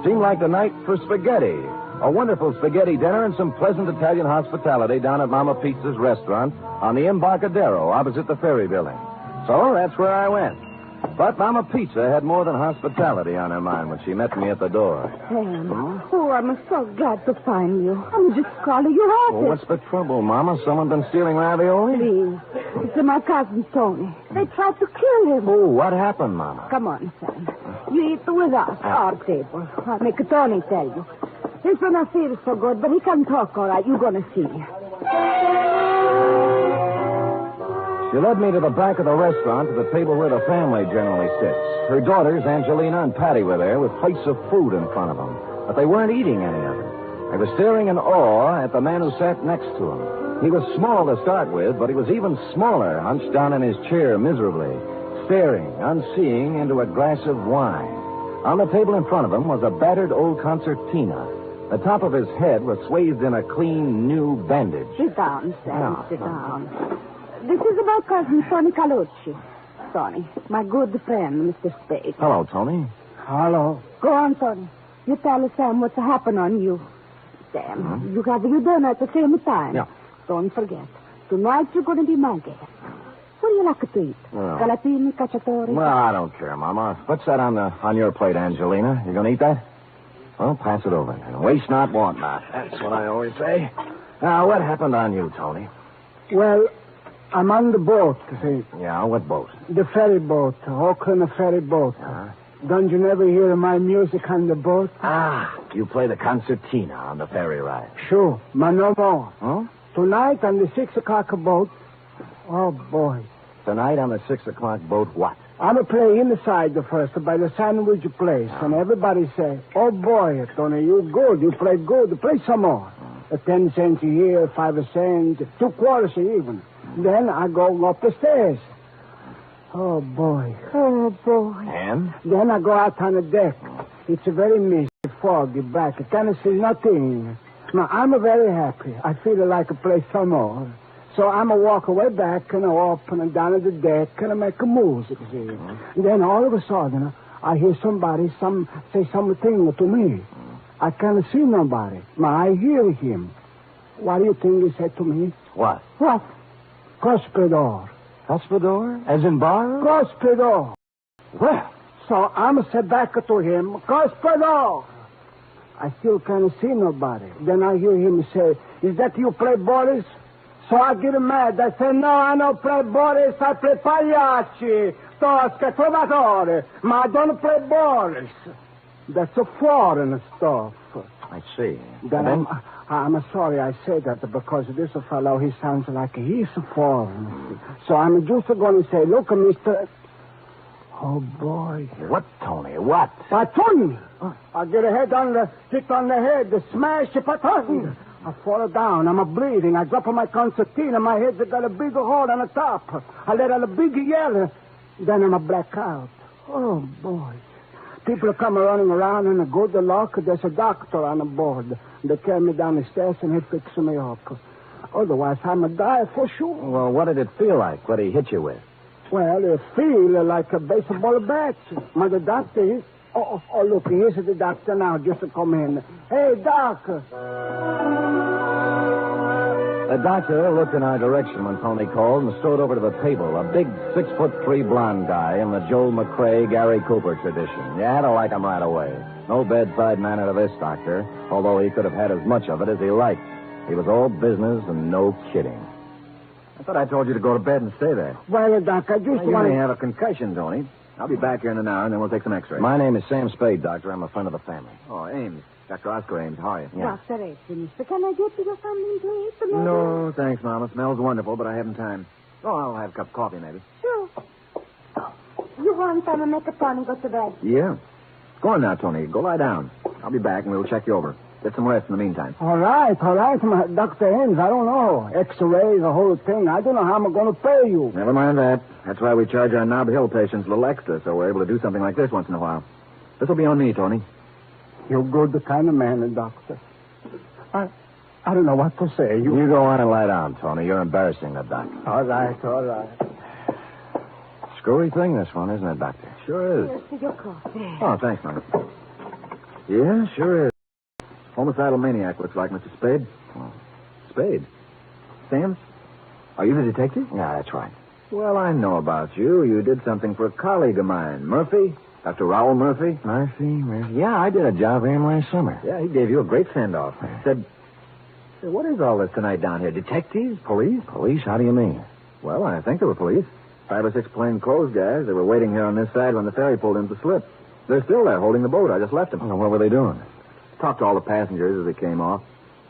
Seemed like the night for spaghetti. A wonderful spaghetti dinner and some pleasant Italian hospitality down at Mama Pizza's restaurant on the Embarcadero opposite the ferry building. So that's where I went. But Mama Pizza had more than hospitality on her mind when she met me at the door. Sam, oh, I'm so glad to find you. I'm just calling you out. Well, what's the trouble, Mama? Someone been stealing ravioli? Please. It's my cousin, Tony. They tried to kill him. Oh, what happened, Mama? Come on, Sam. You eat with us, our table. I'll make Tony tell you. He's gonna feel so good, but he can talk all right. You're gonna see. She led me to the back of the restaurant to the table where the family generally sits. Her daughters, Angelina and Patty, were there with plates of food in front of them, but they weren't eating any of it. They were staring in awe at the man who sat next to him. He was small to start with, but he was even smaller, hunched down in his chair miserably, staring, unseeing, into a glass of wine. On the table in front of him was a battered old concertina. The top of his head was swathed in a clean, new bandage. Sit down, Sam. Oh. Sit down. This is my cousin, Tony Calucci. Tony, my good friend, Mr. Spade. Hello, Tony. Hello. Go on, Tony. You tell Sam what's happened on you. Sam, you have your dinner at the same time. Yeah. Don't forget. Tonight you're going to be my guest. What do you like to eat? Calatini, cacciatore? Well, I don't care, Mama. What's that on your plate, Angelina? You gonna eat that? Well, pass it over. And waste not, want not. That's what I always say. Now, what happened on you, Tony? Well, I'm on the boat, see. Yeah, what boat? The ferry boat, Auckland ferry boat. Don't you never hear my music on the boat? Ah, you play the concertina on the ferry ride. Sure, but no more. Huh? Tonight on the 6 o'clock boat. Oh, boy. Tonight on the 6 o'clock boat, what? I'm a play inside the first by the sandwich place, and everybody say, "Oh boy, Tony, you good, you play good, play some more." 10 cents a year, 5 cents, 2 quarters even. Then I go up the stairs. Oh boy. Oh, boy. And? Then I go out on the deck. It's a very misty, foggy back. I can't see nothing. Now, I'm very happy. I feel like I play some more. So I'm a walk away back and up and down at the deck and I make a music, see. Then all of a sudden, I hear somebody say something to me. I can't see nobody. Now I hear him. What do you think he said to me? What? What? Cospedor. Cospedor? As in bar? Cospedor. Well. So I'm said back to him, Cospedor. I still can't see nobody. Then I hear him say, "Is that you play Boris?" So I get mad. I say, "No, I don't play Boris. I play Pagliacci, Tosca, Trovatore. But I don't play Boris." That's a foreign stuff. I see. Then I'm sorry I say that because this fellow, he sounds like he's a foreign. So I'm just going to say, "Look, Mr. Oh, boy. What, Tony? What? Patun! I get a hit on the head, smash a patun. I fall down. I'm bleeding. I drop on my concertina. My head's got a big hole on the top. I let out a big yell. Then I'm a blackout. Oh, boy. People come running around, and good luck, there's a doctor on the board. They carry me down the stairs, and he fixes me up. Otherwise, I'm a die for sure. Well, what did it feel like? What did he hit you with? Well, it feel like a baseball bat. But the doctor, he's... Oh, look, here's the doctor now, just to come in. Hey, Doc. The doctor looked in our direction when Tony called and strode over to the table. A big 6'3" blonde guy in the Joel McRae, Gary Cooper tradition. You had to like him right away. No bedside manner to this doctor, although he could have had as much of it as he liked. He was all business and no kidding. I thought I told you to go to bed and stay there. Well, Doc, I just You want may to... have a concussion, Tony. I'll be back here in an hour, and then we'll take some x-rays. My name is Sam Spade, Doctor. I'm a friend of the family. Oh, Ames. Dr. Oscar Ames. How are you? Yeah. Dr. Mister, can I get you something to eat? No, thanks, Mama. Smells wonderful, but I haven't time. Oh, I'll have a cup of coffee, maybe. Sure. You want some and make a tonic go to bed? Yeah. Go on now, Tony. Go lie down. I'll be back, and we'll check you over. Get some rest in the meantime. All right, Dr. Ames, I don't know. X-rays, the whole thing. I don't know how I'm going to pay you. Never mind that. That's why we charge our Nob Hill patients a little extra, so we're able to do something like this once in a while. This'll be on me, Tony. You're good kind of man, Doctor. I don't know what to say. You go on and lie down, Tony. You're embarrassing the doctor. All right. Screwy thing, this one, isn't it, Doctor? Sure is. Here's for your coffee. Oh, thanks, Mama. Yeah, sure is. Homicidal maniac, looks like, Mr. Spade. Oh. Spade? Sam? Are you the detective? Yeah, that's right. Well, I know about you. You did something for a colleague of mine, Murphy. Dr. Raoul Murphy. Murphy? Yeah, I did a job for him last summer. Yeah, he gave you a great send-off. Said, what is all this tonight down here? Detectives? Police? Police? How do you mean? Well, I think they were police. 5 or 6 plainclothes guys. They were waiting here on this side when the ferry pulled into the slip. They're still there holding the boat. I just left them. Well, what were they doing? Talked to all the passengers as they came off.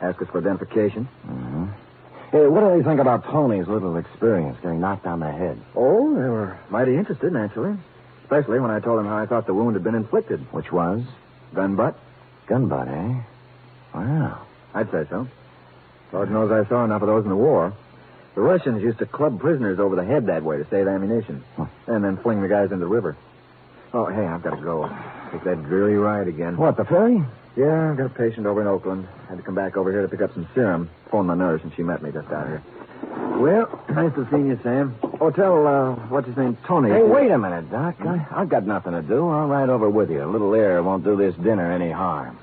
Asked us for identification. Mm-hmm. Hey, what do they think about Tony's little experience getting knocked on the head? Oh, they were mighty interested, naturally. Especially when I told them how I thought the wound had been inflicted. Which was? Gun butt. Gun butt, eh? Wow. I'd say so. Lord knows I saw enough of those in the war. The Russians used to club prisoners over the head that way to save ammunition. And then fling the guys into the river. Oh, hey, I've got to go. Take that dreary ride again. What, the ferry? Yeah, I've got a patient over in Oakland. Had to come back over here to pick up some serum. Phoned my nurse, and she met me just out here. Well, nice to see you, Sam. Oh, tell, what's his name, Tony. Hey, wait a minute, Doc. I've got nothing to do. I'll ride over with you. A little air won't do this dinner any harm.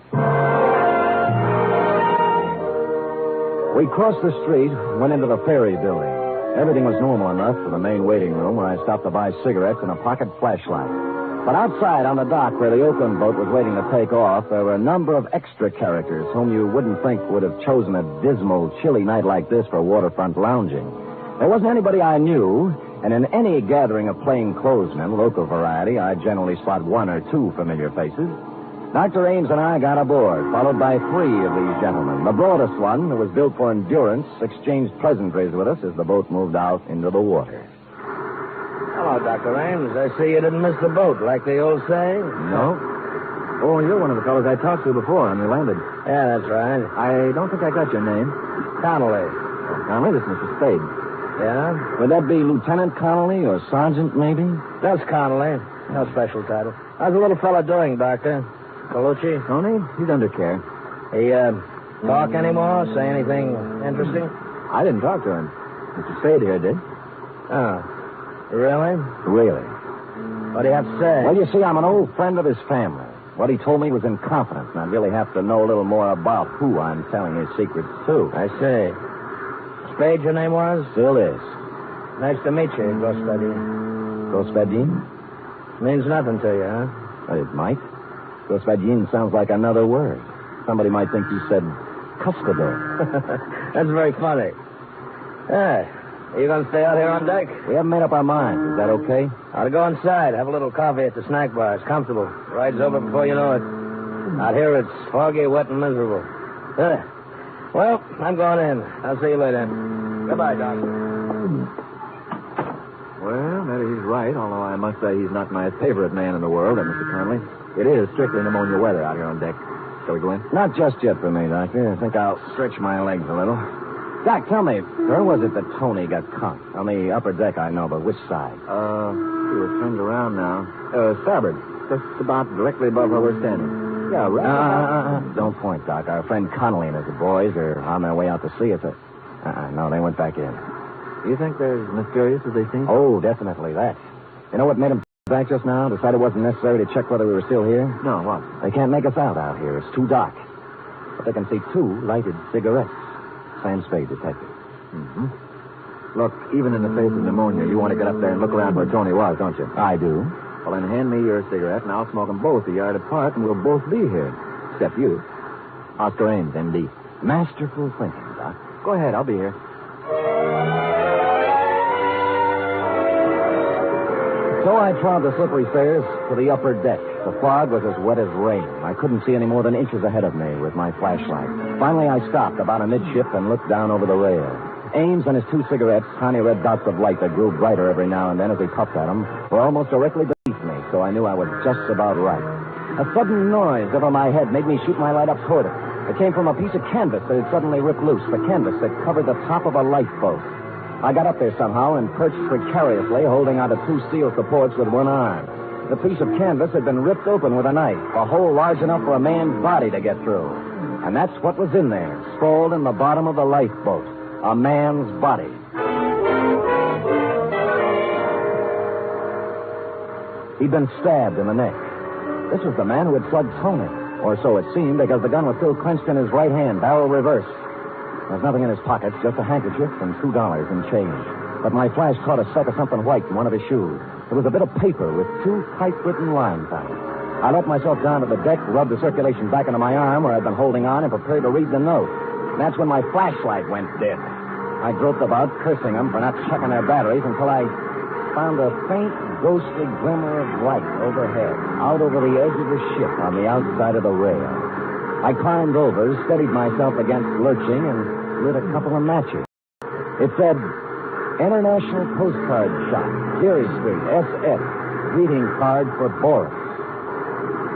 We crossed the street, went into the ferry building. Everything was normal enough for the main waiting room where I stopped to buy cigarettes and a pocket flashlight. But outside on the dock where the Oakland boat was waiting to take off, there were a number of extra characters whom you wouldn't think would have chosen a dismal, chilly night like this for waterfront lounging. There wasn't anybody I knew, and in any gathering of plainclothesmen, local variety, I generally spot one or two familiar faces. Dr. Ames and I got aboard, followed by three of these gentlemen. The broadest one, who was built for endurance, exchanged pleasantries with us as the boat moved out into the water. Hello, Dr. Ames. I see you didn't miss the boat, like the old saying. No. Oh, you're one of the fellows I talked to before when we landed. Yeah, that's right. I don't think I got your name. Connolly. Oh, Connolly, this is Mr. Spade. Yeah? Would that be Lieutenant Connolly or Sergeant, maybe? That's Connolly. No special title. How's the little fella doing, Doctor? Colucci? Tony? He's under care. He, talk anymore? Say anything interesting? I didn't talk to him. Mr. Spade here did. Oh. Really? Really. What do you have to say? Well, you see, I'm an old friend of his family. What he told me was in confidence, and I'd really have to know a little more about who I'm telling his secrets to. I see. Spade, your name was? Still is. Nice to meet you, Gospodin. Gospodin? Means nothing to you, huh? Well, it might. Gospodin sounds like another word. Somebody might think you said cuspidor. That's very funny. Hey, are you going to stay out here on deck? We haven't made up our minds. Is that okay? Ought to go inside, have a little coffee at the snack bar. It's comfortable. Ride's over before you know it. Out here, it's foggy, wet, and miserable. Well, I'm going in. I'll see you later. Goodbye, Doc. Well, maybe he's right, although I must say he's not my favorite man in the world, Mr. Connolly. It is strictly pneumonia weather out here on deck. Shall we go in? Not just yet for me, Doctor. I think I'll stretch my legs a little. Doc, tell me, where was it that Tony got caught? On the upper deck, I know, but which side? We're turned around now. Starboard. Just about directly above where we're standing. Yeah, right. Don't point, Doc. Our friend Connolly and his boys are on their way out to sea. No, they went back in. Do you think they're as mysterious as they seem? Oh, definitely that. You know what made them back just now? Decided it wasn't necessary to check whether we were still here? No, what? They can't make us out here. It's too dark. But they can see two lighted cigarettes. Sam Spade, detective. Mm-hmm. Look, even in the face of pneumonia, you want to get up there and look around where Tony was, don't you? I do. Well, then hand me your cigarette, and I'll smoke them both a yard apart, and we'll both be here. Except you. Oscar Ames, M.D. Masterful thinking, Doc. Go ahead, I'll be here. So I trod the slippery stairs to the upper deck. The fog was as wet as rain. I couldn't see any more than inches ahead of me with my flashlight. Finally, I stopped about amidship and looked down over the rail. Ames and his two cigarettes, tiny red dots of light that grew brighter every now and then as he puffed at them, were almost directly beneath me, so I knew I was just about right. A sudden noise over my head made me shoot my light up toward it. It came from a piece of canvas that had suddenly ripped loose, the canvas that covered the top of a lifeboat. I got up there somehow and perched precariously, holding onto two steel supports with one arm. The piece of canvas had been ripped open with a knife, a hole large enough for a man's body to get through. And that's what was in there, sprawled in the bottom of the lifeboat. A man's body. He'd been stabbed in the neck. This was the man who had slugged Tony. Or so it seemed, because the gun was still clenched in his right hand, barrel reversed. There was nothing in his pockets, just a handkerchief and $2 in change. But my flash caught a speck of something white in one of his shoes. It was a bit of paper with two typewritten lines on it. I let myself down to the deck, rubbed the circulation back into my arm where I'd been holding on, and prepared to read the note. And that's when my flashlight went dead. I groped about, cursing them for not checking their batteries, until I found a faint, ghostly glimmer of light overhead, out over the edge of the ship on the outside of the rail. I climbed over, steadied myself against lurching, and lit a couple of matches. It said, International Postcard Shop, Geary Street, SF. Greeting card for Boris.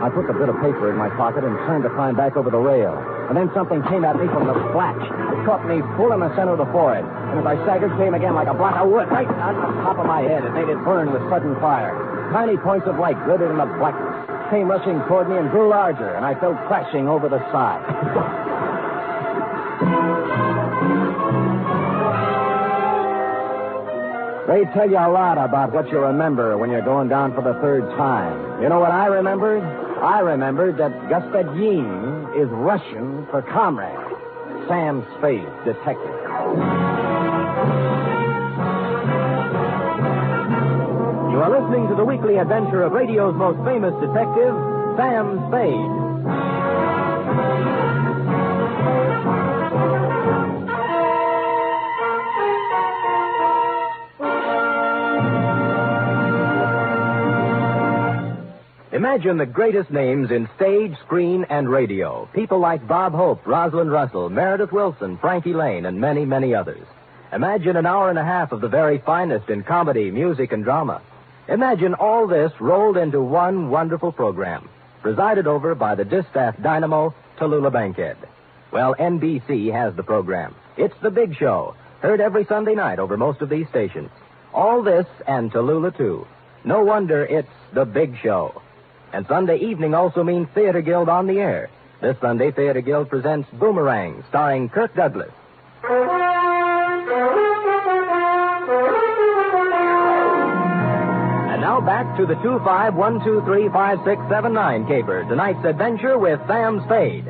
I put the bit of paper in my pocket and turned to climb back over the rail. And then something came at me from the flat. It caught me full in the center of the forehead. And as I staggered, came again like a block of wood right on the top of my head. It made it burn with sudden fire. Tiny points of light glittered in the blackness, came rushing toward me and grew larger, and I fell crashing over the side. They tell you a lot about what you remember when you're going down for the third time. You know what I remembered? I remembered that Господин is Russian for comrade. Sam Spade, detective. You You are listening to the weekly adventure of radio's most famous detective, Sam Spade. Imagine the greatest names in stage, screen, and radio. People like Bob Hope, Rosalind Russell, Meredith Wilson, Frankie Lane, and many, many others. Imagine an hour and a half of the very finest in comedy, music, and drama. Imagine all this rolled into one wonderful program, presided over by the distaff dynamo, Tallulah Bankhead. Well, NBC has the program. It's The Big Show, heard every Sunday night over most of these stations. All this and Tallulah, too. No wonder it's The Big Show. And Sunday evening also means Theater Guild on the air. This Sunday, Theater Guild presents Boomerang, starring Kirk Douglas. And now back to the 251235679 caper. Tonight's adventure with Sam Spade.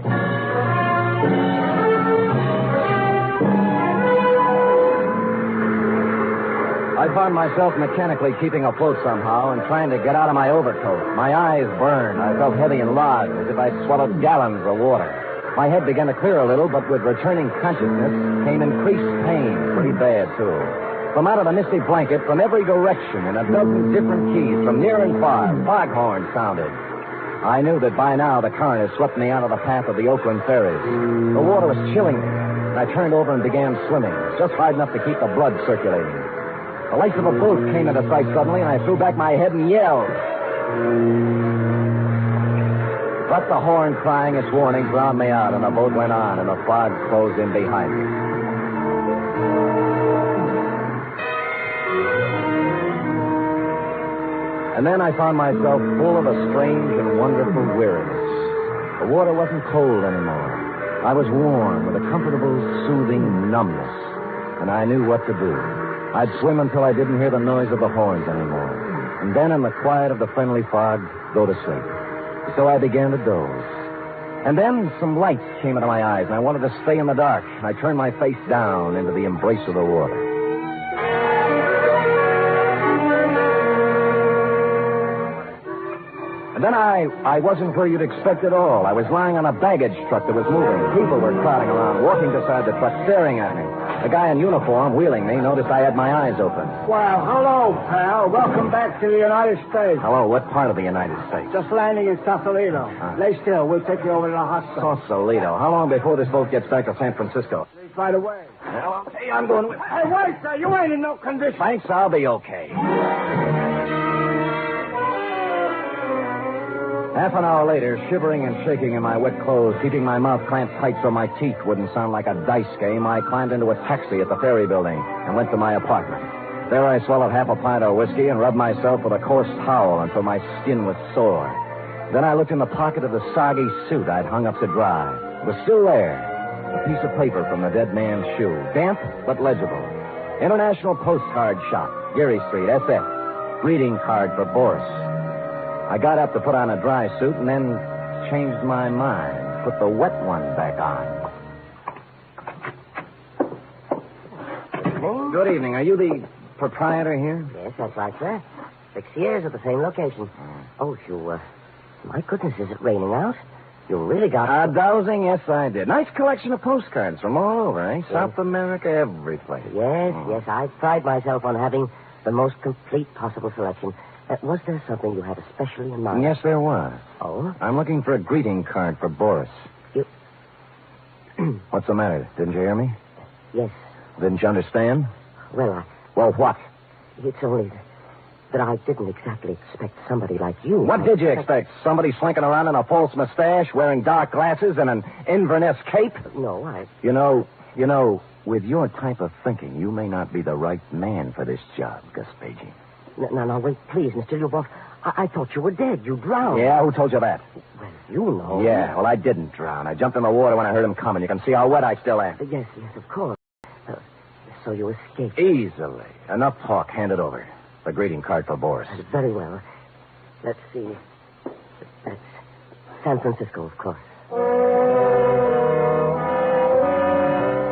I found myself mechanically keeping afloat somehow and trying to get out of my overcoat. My eyes burned. I felt heavy and lodged, as if I'd swallowed gallons of water. My head began to clear a little, but with returning consciousness came increased pain. Pretty bad, too. From out of the misty blanket, from every direction, in a dozen different keys, from near and far, foghorns sounded. I knew that by now the current had swept me out of the path of the Oakland ferries. The water was chilling me, and I turned over and began swimming, just hard enough to keep the blood circulating. The lights of a boat came into sight suddenly, and I threw back my head and yelled. But the horn crying its warning drowned me out, and the boat went on, and the fog closed in behind me. And then I found myself full of a strange and wonderful weariness. The water wasn't cold anymore. I was warm with a comfortable, soothing numbness, and I knew what to do. I'd swim until I didn't hear the noise of the horns anymore. And then, in the quiet of the friendly fog, go to sleep. So I began to doze. And then some lights came into my eyes, and I wanted to stay in the dark. And I turned my face down into the embrace of the water. And then I wasn't where you'd expect at all. I was lying on a baggage truck that was moving. People were crowding around, walking beside the truck, staring at me. The guy in uniform, wheeling me, noticed I had my eyes open. Well, hello, pal. Welcome back to the United States. Hello, what part of the United States? Just landing in Sausalito. Lay still. We'll take you over to the hospital. Sausalito. How long before this boat gets back to San Francisco? Leave right away. Well, I'll tell you, I'm going with... Hey, wait, sir. You ain't in no condition. Thanks, I'll be okay. Half an hour later, shivering and shaking in my wet clothes, keeping my mouth clamped tight so my teeth wouldn't sound like a dice game, I climbed into a taxi at the ferry building and went to my apartment. There I swallowed half a pint of whiskey and rubbed myself with a coarse towel until my skin was sore. Then I looked in the pocket of the soggy suit I'd hung up to dry. It was still there. A piece of paper from the dead man's shoe. Damp, but legible. International Postcard Shop, Geary Street, SF. Greeting card for Boris. I got up to put on a dry suit and then changed my mind. Put the wet one back on. Good evening. Are you the proprietor here? Yes, that's right, sir. 6 years at the same location. Oh, my goodness, is it raining out? You really got... Dowsing? Yes, I did. Nice collection of postcards from all over, eh? Yes. South America, every place. Yes, yes. I pride myself on having the most complete possible selection. Was there something you had especially in mind? Yes, there was. Oh? I'm looking for a greeting card for Boris. You... What's the matter? Didn't you hear me? Yes. Didn't you understand? Well, Well, what? It's only that I didn't exactly expect somebody like you. What did you expect? Somebody slinking around in a false mustache, wearing dark glasses, and an Inverness cape? No, I... You know, with your type of thinking, you may not be the right man for this job, Gaspagey. Now, wait, please, Mr. Lyubov. I thought you were dead. You drowned. Yeah, who told you that? Well, you know. Yeah, well, I didn't drown. I jumped in the water when I heard him coming. You can see how wet I still am. Yes, of course. So you escaped. Easily. Enough talk. Hand it over. The greeting card for Boris. Very well. Let's see. That's San Francisco, of course.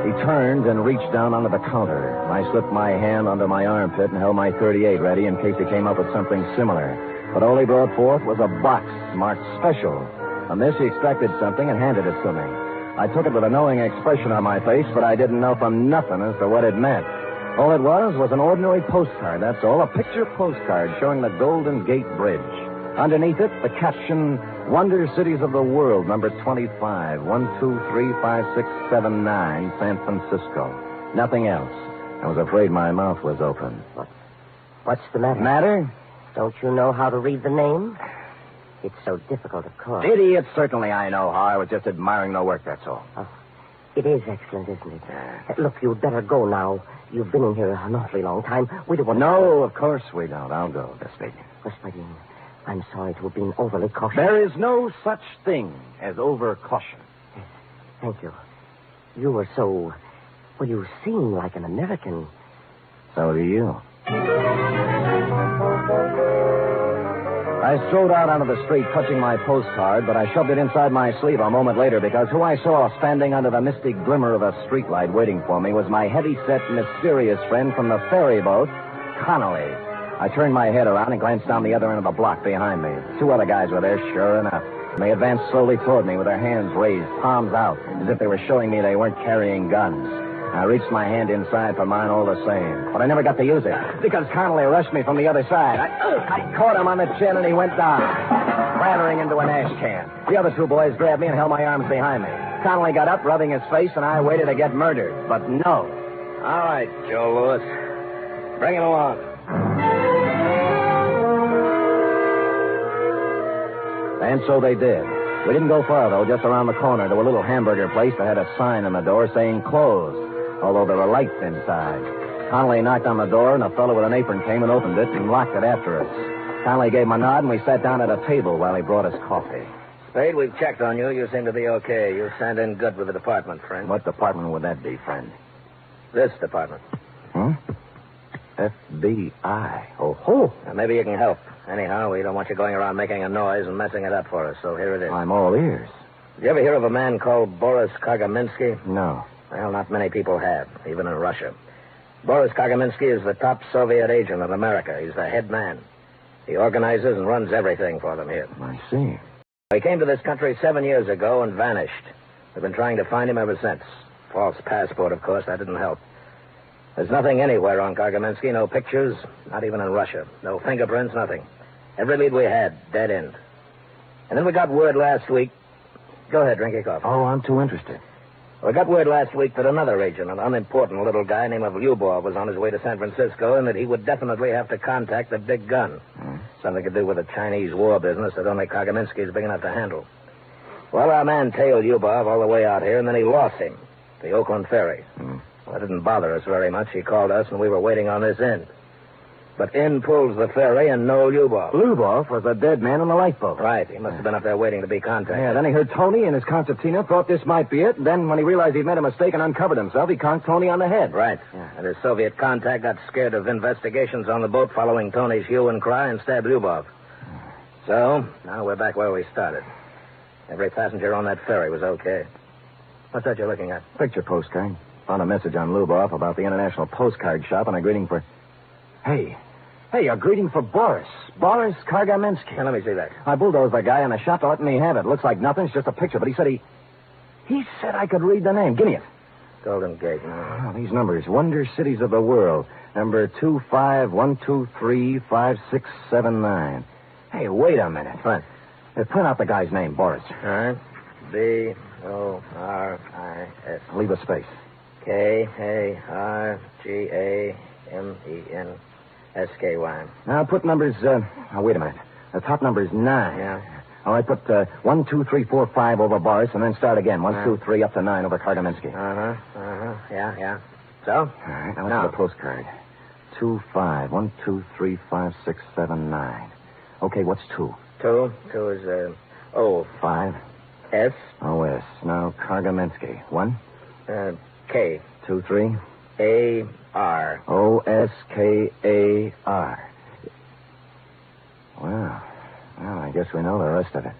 He turned and reached down under the counter. I slipped my hand under my armpit and held my .38 ready in case he came up with something similar. But all he brought forth was a box marked special. From this, he extracted something and handed it to me. I took it with a knowing expression on my face, but I didn't know from nothing as to what it meant. All it was an ordinary postcard, that's all. A picture postcard showing the Golden Gate Bridge. Underneath it, the caption, Wonder Cities of the World, number 25, 1235679, San Francisco. Nothing else. I was afraid my mouth was open. What's the matter? Matter? Don't you know how to read the name? It's so difficult, of course. Idiot, certainly I know how. I was just admiring the work, that's all. Oh, it is excellent, isn't it? Look, you'd better go now. You've been in here an awfully long time. We don't want No, of course we don't. I'll go, Spade. Spade, I'm sorry to have been overly cautious. There is no such thing as over-caution. Yes, thank you. You were so... Well, you seem like an American. So do you. I strode out onto the street clutching my postcard, but I shoved it inside my sleeve a moment later because who I saw standing under the mystic glimmer of a streetlight waiting for me was my heavy-set, mysterious friend from the ferry boat, Connolly. I turned my head around and glanced down the other end of the block behind me. Two other guys were there, sure enough. And they advanced slowly toward me with their hands raised, palms out, as if they were showing me they weren't carrying guns. I reached my hand inside for mine all the same, but I never got to use it because Connolly rushed me from the other side. I caught him on the chin and he went down, clattering into an ash can. The other two boys grabbed me and held my arms behind me. Connolly got up, rubbing his face, and I waited to get murdered. But no. All right, Joe Lewis. Bring it along. And so they did. We didn't go far, though, just around the corner to a little hamburger place that had a sign on the door saying closed, although there were lights inside. Connolly knocked on the door, and a fellow with an apron came and opened it and locked it after us. Connolly gave him a nod, and we sat down at a table while he brought us coffee. Spade, we've checked on you. You seem to be okay. You stand in good with the department, friend. What department would that be, friend? This department. Huh? FBI. Oh. Now, maybe you can help. Anyhow, we don't want you going around making a noise and messing it up for us, so here it is. I'm all ears. Did you ever hear of a man called Boris Kagaminsky? No. Well, not many people have, even in Russia. Boris Kagaminsky is the top Soviet agent in America. He's the head man. He organizes and runs everything for them here. I see. He came to this country 7 years ago and vanished. We've been trying to find him ever since. False passport, of course. That didn't help. There's nothing anywhere on Kagaminsky. No pictures, not even in Russia. No fingerprints, nothing. Every lead we had, dead end. And then we got word last week... Go ahead, drink your coffee. Oh, I'm too interested. We got word last week that another agent, an unimportant little guy named Lyubov, was on his way to San Francisco and that he would definitely have to contact the big gun. Something to do with the Chinese war business that only Kagaminsky is big enough to handle. Well, our man tailed Lyubov all the way out here, and then he lost him. The Oakland ferry. Well, that didn't bother us very much. He called us, and we were waiting on this end. But in pulls the ferry, and no Lyubov. Lyubov was a dead man on the lifeboat. Right. He must have been up there waiting to be contacted. Yeah, then he heard Tony and his concertina, thought this might be it. And then when he realized he'd made a mistake and uncovered himself, he conked Tony on the head. Right. Yeah. And his Soviet contact got scared of investigations on the boat following Tony's hue and cry and stabbed Lyubov. So, now we're back where we started. Every passenger on that ferry was okay. What's that you're looking at? Picture postcard. Found a message on Lyubov about the International Postcard Shop and a greeting for... Hey, a greeting for Boris. Boris Kagaminsky. Now, let me see that. I bulldozed the guy in the shop to let me have it. Looks like nothing. It's just a picture. But he said he said I could read the name. Give me it. Golden Gate. Oh, these numbers. Wonder Cities of the World. Number 2512356679. Hey, wait a minute. What? Print out the guy's name, Boris. All right. B-O-R-I-S. Leave a space. K-A-R-G-A-M-E-N-S-K-Y. Now, put numbers, wait a minute. The top number is 9. Yeah. All right, put 1, 2, 3, 4, 5 over Boris, and then start again. 1, 2, 3, up to 9 over Kagaminsky. Yeah. So? All right, now let's get the postcard. 2, 5, 1, 2, 3, 5, 6, 7, 9. Okay, what's 2? 2 is, O. 5. S. O-S. Now, Kagaminsky. 1. K. 2, 3. A-R. O-S-K-A-R. Well, I guess we know the rest of it.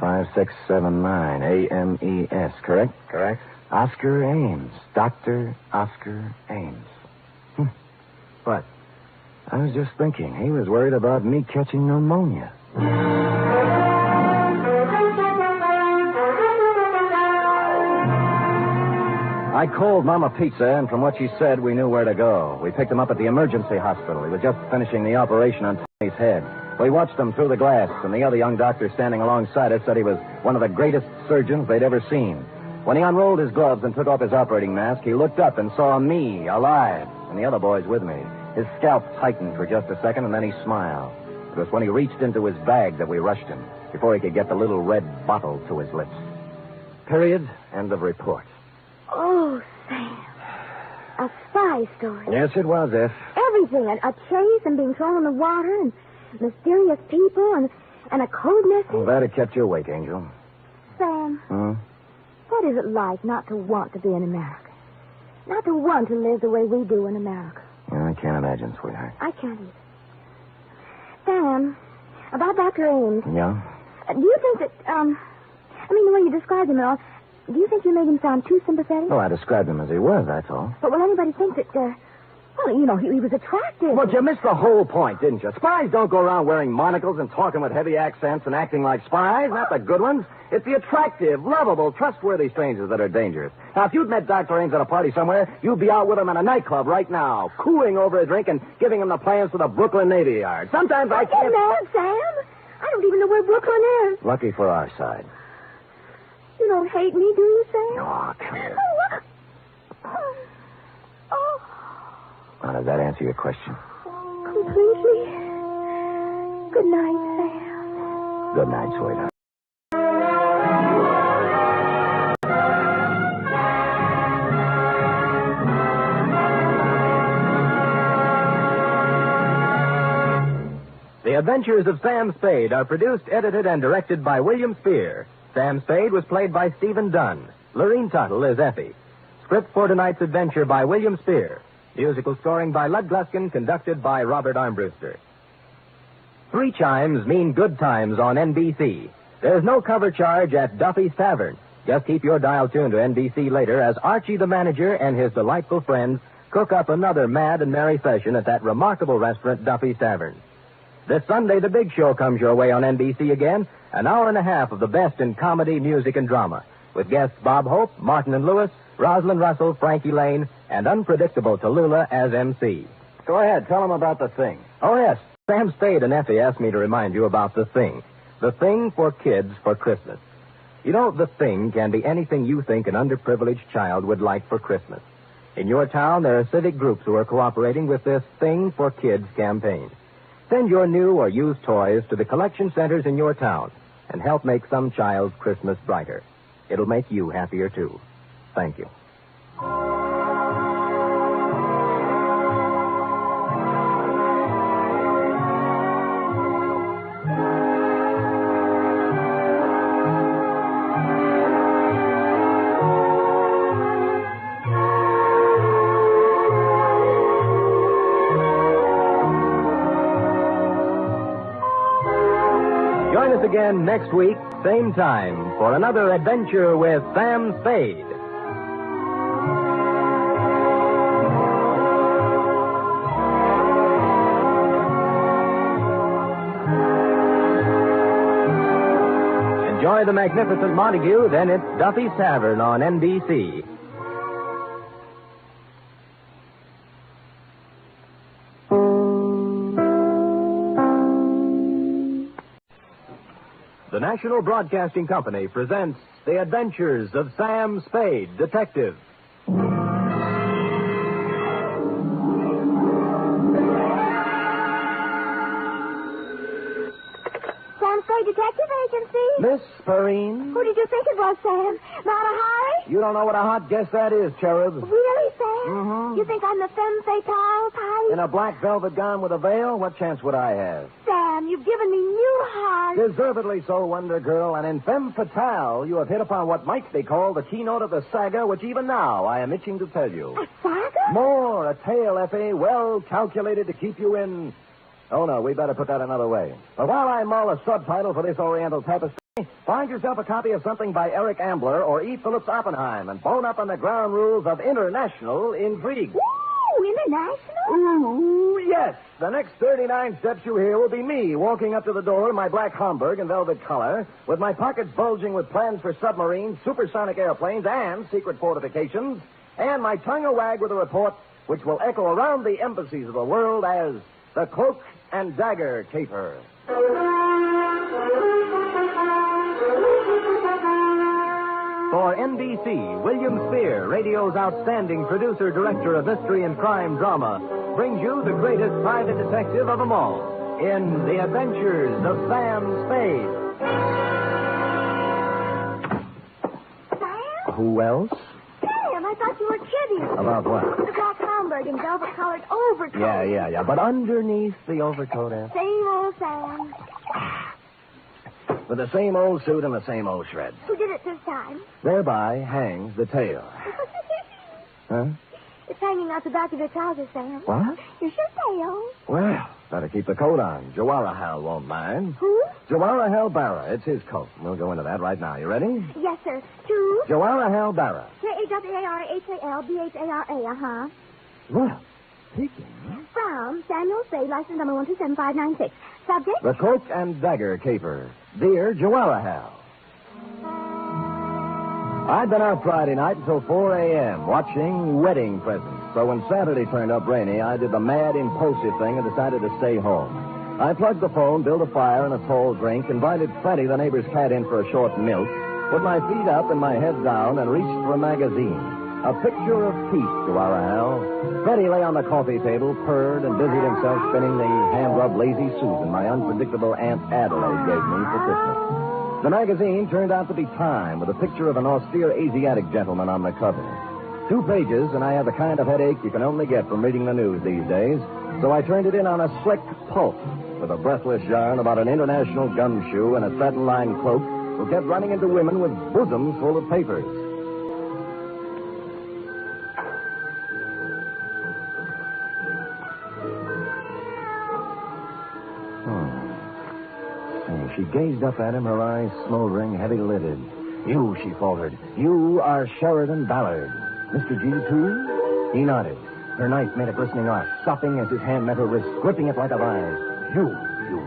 5679. A-M-E-S, correct? Correct. Oscar Ames. Dr. Oscar Ames. What? I was just thinking. He was worried about me catching pneumonia. I called Mama Pizza, and from what she said, we knew where to go. We picked him up at the emergency hospital. He was just finishing the operation on Tony's head. We watched him through the glass, and the other young doctor standing alongside us said he was one of the greatest surgeons they'd ever seen. When he unrolled his gloves and took off his operating mask, he looked up and saw me, alive, and the other boys with me. His scalp tightened for just a second, and then he smiled. It was when he reached into his bag that we rushed him, before he could get the little red bottle to his lips. Period. End of report. Oh, Sam. A spy story. Yes, it was, F. Everything. A chase and being thrown in the water and mysterious people and a code message. I'm glad it kept you awake, Angel. Sam, what is it like not to want to be in America? Not to want to live the way we do in America? Yeah, I can't imagine, sweetheart. I can't either. Sam, about Dr. Ames. Yeah? Do you think that, the way you described him and all, do you think you made him sound too sympathetic? Well, I described him as he was, that's all. But will anybody think that, he was attractive? But you missed the whole point, didn't you? Spies don't go around wearing monocles and talking with heavy accents and acting like spies, not the good ones. It's the attractive, lovable, trustworthy strangers that are dangerous. Now, if you'd met Dr. Ames at a party somewhere, you'd be out with him in a nightclub right now, cooing over a drink and giving him the plans for the Brooklyn Navy Yard. Sometimes I can't... Get mad, Sam. I don't even know where Brooklyn is. Lucky for our side. You don't hate me, do you, Sam? Oh, come here. Oh. Now, does that answer your question? Completely. Good night, Sam. Good night, sweetheart. The Adventures of Sam Spade are produced, edited, and directed by William Spear. Sam Spade was played by Stephen Dunn. Lorene Tuttle is Effie. Script for tonight's adventure by William Spear. Musical scoring by Lud Gluskin, conducted by Robert Armbruster. 3 chimes mean good times on NBC. There's no cover charge at Duffy's Tavern. Just keep your dial tuned to NBC later as Archie the manager and his delightful friends cook up another mad and merry session at that remarkable restaurant, Duffy's Tavern. This Sunday, The Big Show comes your way on NBC again, an hour and a half of the best in comedy, music, and drama, with guests Bob Hope, Martin and Lewis, Rosalind Russell, Frankie Lane, and unpredictable Tallulah as MC. Go ahead, tell them about The Thing. Oh, yes, Sam Spade and Effie asked me to remind you about The Thing. The Thing for kids for Christmas. You know, The Thing can be anything you think an underprivileged child would like for Christmas. In your town, there are civic groups who are cooperating with this Thing for Kids campaign. Send your new or used toys to the collection centers in your town and help make some child's Christmas brighter. It'll make you happier, too. Thank you. Join us again next week, same time, for another adventure with Sam Spade. Enjoy the magnificent Montague, then it's Duffy's Tavern on NBC. The National Broadcasting Company presents The Adventures of Sam Spade, Detective. Sam Spade Detective Agency? Miss Perrine? Who did you think it was, Sam? Not a Harry? You don't know what a hot guess that is, Cherub. Really, Sam? Mm-hmm. You think I'm the femme fatale type? In a black velvet gown with a veil? What chance would I have? Sam, you've given me new heart. Deservedly so, Wonder Girl. And in femme fatale, you have hit upon what might be called the keynote of the saga, which even now I am itching to tell you. A saga? More, a tale, Effie, well calculated to keep you in... Oh, no, we better put that another way. But while I mull a subtitle for this Oriental tapestry... Find yourself a copy of something by Eric Ambler or E. Phillips Oppenheim and bone up on the ground rules of international intrigue. Ooh, international? Ooh, yes. The next 39 steps you hear will be me walking up to the door in my black Homburg and velvet collar, with my pockets bulging with plans for submarines, supersonic airplanes, and secret fortifications, and my tongue a wag with a report which will echo around the embassies of the world as the Cloak and Dagger Caper. For NBC, William Spear, radio's outstanding producer-director of mystery and crime drama, brings you the greatest private detective of them all in The Adventures of Sam Spade. Sam? Who else? Sam, I thought you were kidding. About what? The black Homburg and velvet-colored overcoat. Yeah. But underneath the overcoat, Same old Sam. with the same old suit and the same old shreds. Who did it this time? Thereby hangs the tale. Huh? It's hanging out the back of your trousers, Sam. What? It's your tail. Well, better keep the coat on. Jawaharlal won't mind. Who? Jawaharlal Barra. It's his coat. We'll go into that right now. You ready? Yes, sir. To? Jawaharlal Barra. Jawarhara, uh-huh. Well, speaking. From Samuel Spade, license number 127596. Subject? The Cloak and Dagger Caper. Dear Jawaharlal. I'd been out Friday night until 4 a.m. watching wedding presents. So when Saturday turned up rainy, I did the mad, impulsive thing and decided to stay home. I plugged the phone, built a fire and a tall drink, invited Freddie, the neighbor's cat, in for a short milk, put my feet up and my head down, and reached for a magazine. A picture of peace, Jawaharlal. Freddie lay on the coffee table, purred, and busied himself spinning the hand-rubbed Lazy Susan my unpredictable Aunt Adelaide gave me for Christmas. The magazine turned out to be Time, with a picture of an austere Asiatic gentleman on the cover. 2 pages, and I had the kind of headache you can only get from reading the news these days, so I turned it in on a slick pulp with a breathless yarn about an international gumshoe and a satin-lined cloak who kept running into women with bosoms full of papers. She gazed up at him, her eyes smoldering, heavy-lidded. You, she faltered. You are Sheridan Ballard. Mr. G, too? He nodded. Her knife made a glistening arc, stopping as his hand met her wrist, gripping it like a vise. You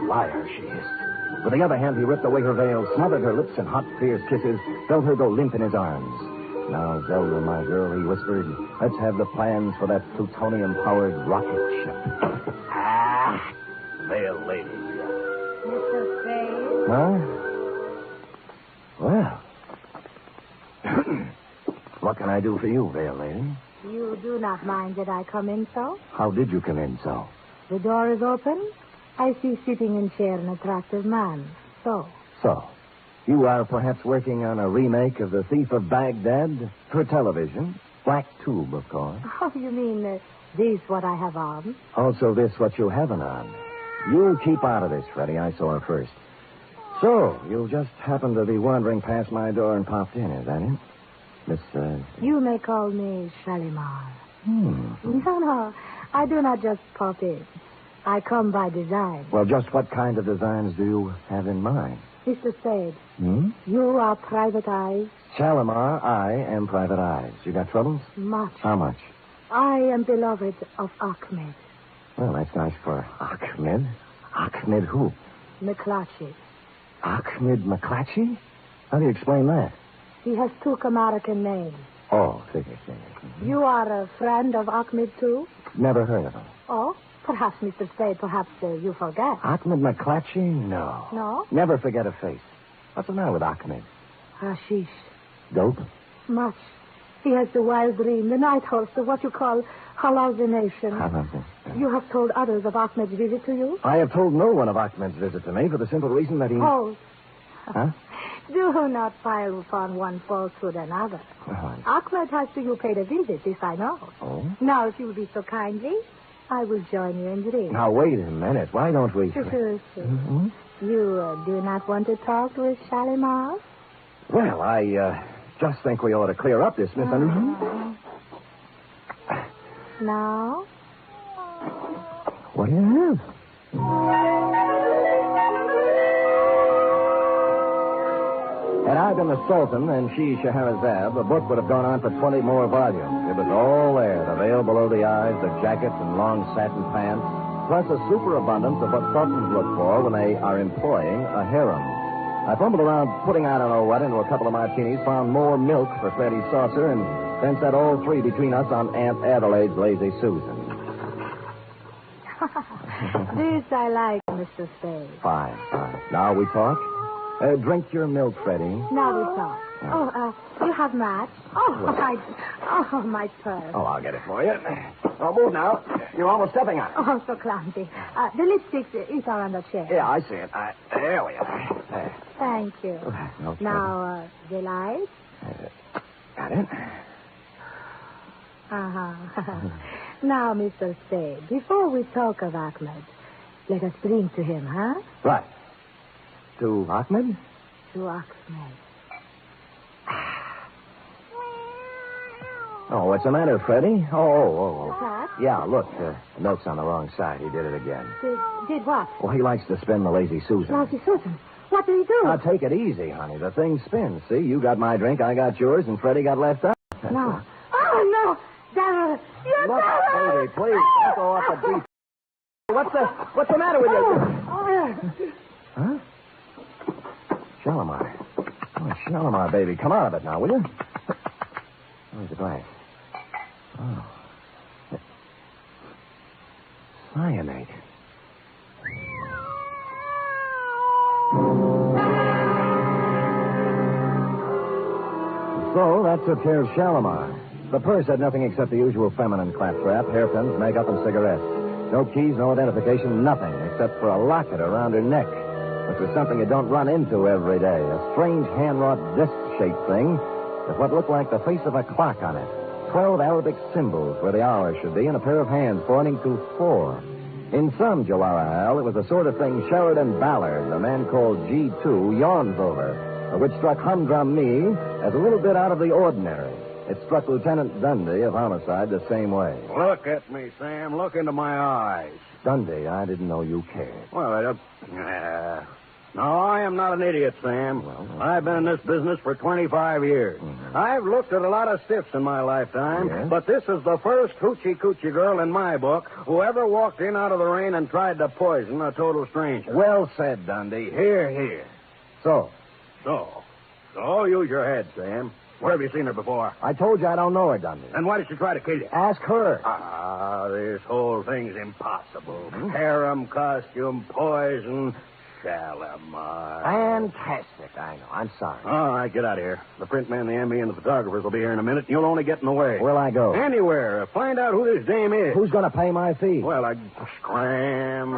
liar, she hissed. With the other hand, he ripped away her veil, smothered her lips in hot, fierce kisses, felt her go limp in his arms. Now, Zelda, my girl, he whispered, let's have the plans for that plutonium-powered rocket ship. Veil lady. Mr. Spade? Huh? Well. What can I do for you, Veil Lady? You do not mind that I come in so? How did you come in so? The door is open. I see sitting in chair an attractive man. So? You are perhaps working on a remake of The Thief of Baghdad for television? Black tube, of course. Oh, you mean this what I have on? Also this what you haven't on. You keep out of this, Freddie. I saw her first. So, you just happened to be wandering past my door and popped in, is that it? Miss, You may call me Shalimar. No, I do not just pop in. I come by design. Well, just what kind of designs do you have in mind? Mr. Spade, you are Private Eyes? Shalimar, I am Private Eyes. You got troubles? Much. How much? I am beloved of Ahmed. Well, that's nice for Ahmed. Ahmed who? McClatchy. Ahmed McClatchy? How do you explain that? He has 2 American names. Oh, figure. You are a friend of Ahmed, too? Never heard of him. Oh, perhaps, Mr. Spade, perhaps you forget. Ahmed McClatchy? No. No? Never forget a face. What's the matter with Ahmed? Hashish. Dope? Much. He has the wild dream, the night horse, the what you call hallucination. You have told others of Ahmed's visit to you? I have told no one of Ahmed's visit to me for the simple reason that he... Oh. Huh? Do not pile upon one falsehood another. Ahmed has to you paid a visit, this I know. Oh? Now, if you will be so kindly, I will join you in drink. Now, wait a minute. Why don't we... Sure. You do not want to talk with Shalimar? Well, I just think we ought to clear up this misunderstanding. Now? What do you have? Had I been the Sultan and she Scheherazade, the book would have gone on for 20 more volumes. It was all there, the veil below the eyes, the jackets and long satin pants, plus a superabundance of what sultans look for when they are employing a harem. I fumbled around putting I don't know what into a couple of martinis, found more milk for Freddie's saucer, and then set all three between us on Aunt Adelaide's Lazy Susan. This I like, Mr. Spade. Fine. Now we talk? Drink your milk, Freddie. Now we talk. You have match? My purse. Oh, I'll get it for you. Oh, move now. You're almost stepping on it. Oh, I'm so clumsy. The lipstick is on the chair. Yeah, I see it. There we are. There. Thank you. Okay. Now, the light? Got it. Now, Mr. Spade, before we talk of Ahmed, let us drink to him, huh? Right. To Ahmed? To Ahmed. Oh, what's the matter, Freddie? Oh. What? Yeah, look, the milk's on the wrong side. He did it again. Did what? Well, he likes to spin the Lazy Susan. Lazy Susan? What did he do? Now, take it easy, honey. The thing spins. See, you got my drink, I got yours, and Freddie got left out. No. Oh, no. Darrell, you're Look, Darrell! baby, please, don't go off the deep. What's the matter with you? Huh? Shalimar. Oh, Shalimar, baby. Come out of it now, will you? Where's the glass? Oh. Cyanate. So that took care of Shalimar. The purse had nothing except the usual feminine claptrap, hairpins, makeup, and cigarettes. No keys, no identification, nothing except for a locket around her neck, which was something you don't run into every day. A strange hand-wrought disc-shaped thing with what looked like the face of a clock on it. 12 Arabic symbols where the hour should be, and a pair of hands pointing to 4. In some Jalala, it was the sort of thing Sheridan Ballard, the man called G2, yawns over, which struck Humdrum me as a little bit out of the ordinary. It struck Lieutenant Dundee of Homicide the same way. Look at me, Sam. Look into my eyes. Dundee, I didn't know you cared. Well, no, I am not an idiot, Sam. I've been in this business for 25 years. Mm-hmm. I've looked at a lot of stiffs in my lifetime, but this is the first hoochie-coochie girl in my book who ever walked in out of the rain and tried to poison a total stranger. Well said, Dundee. Here. So, use your head, Sam. Where have you seen her before? I told you I don't know her, Dundee. Then why did she try to kill you? Ask her. This whole thing's impossible. Harem, costume, poison, Shalimar. Fantastic, I know. I'm sorry. All right, get out of here. The print man, the ME, and the photographers will be here in a minute, and you'll only get in the way. Where'll I go? Anywhere. Find out who this dame is. Who's going to pay my fee? Well, scram.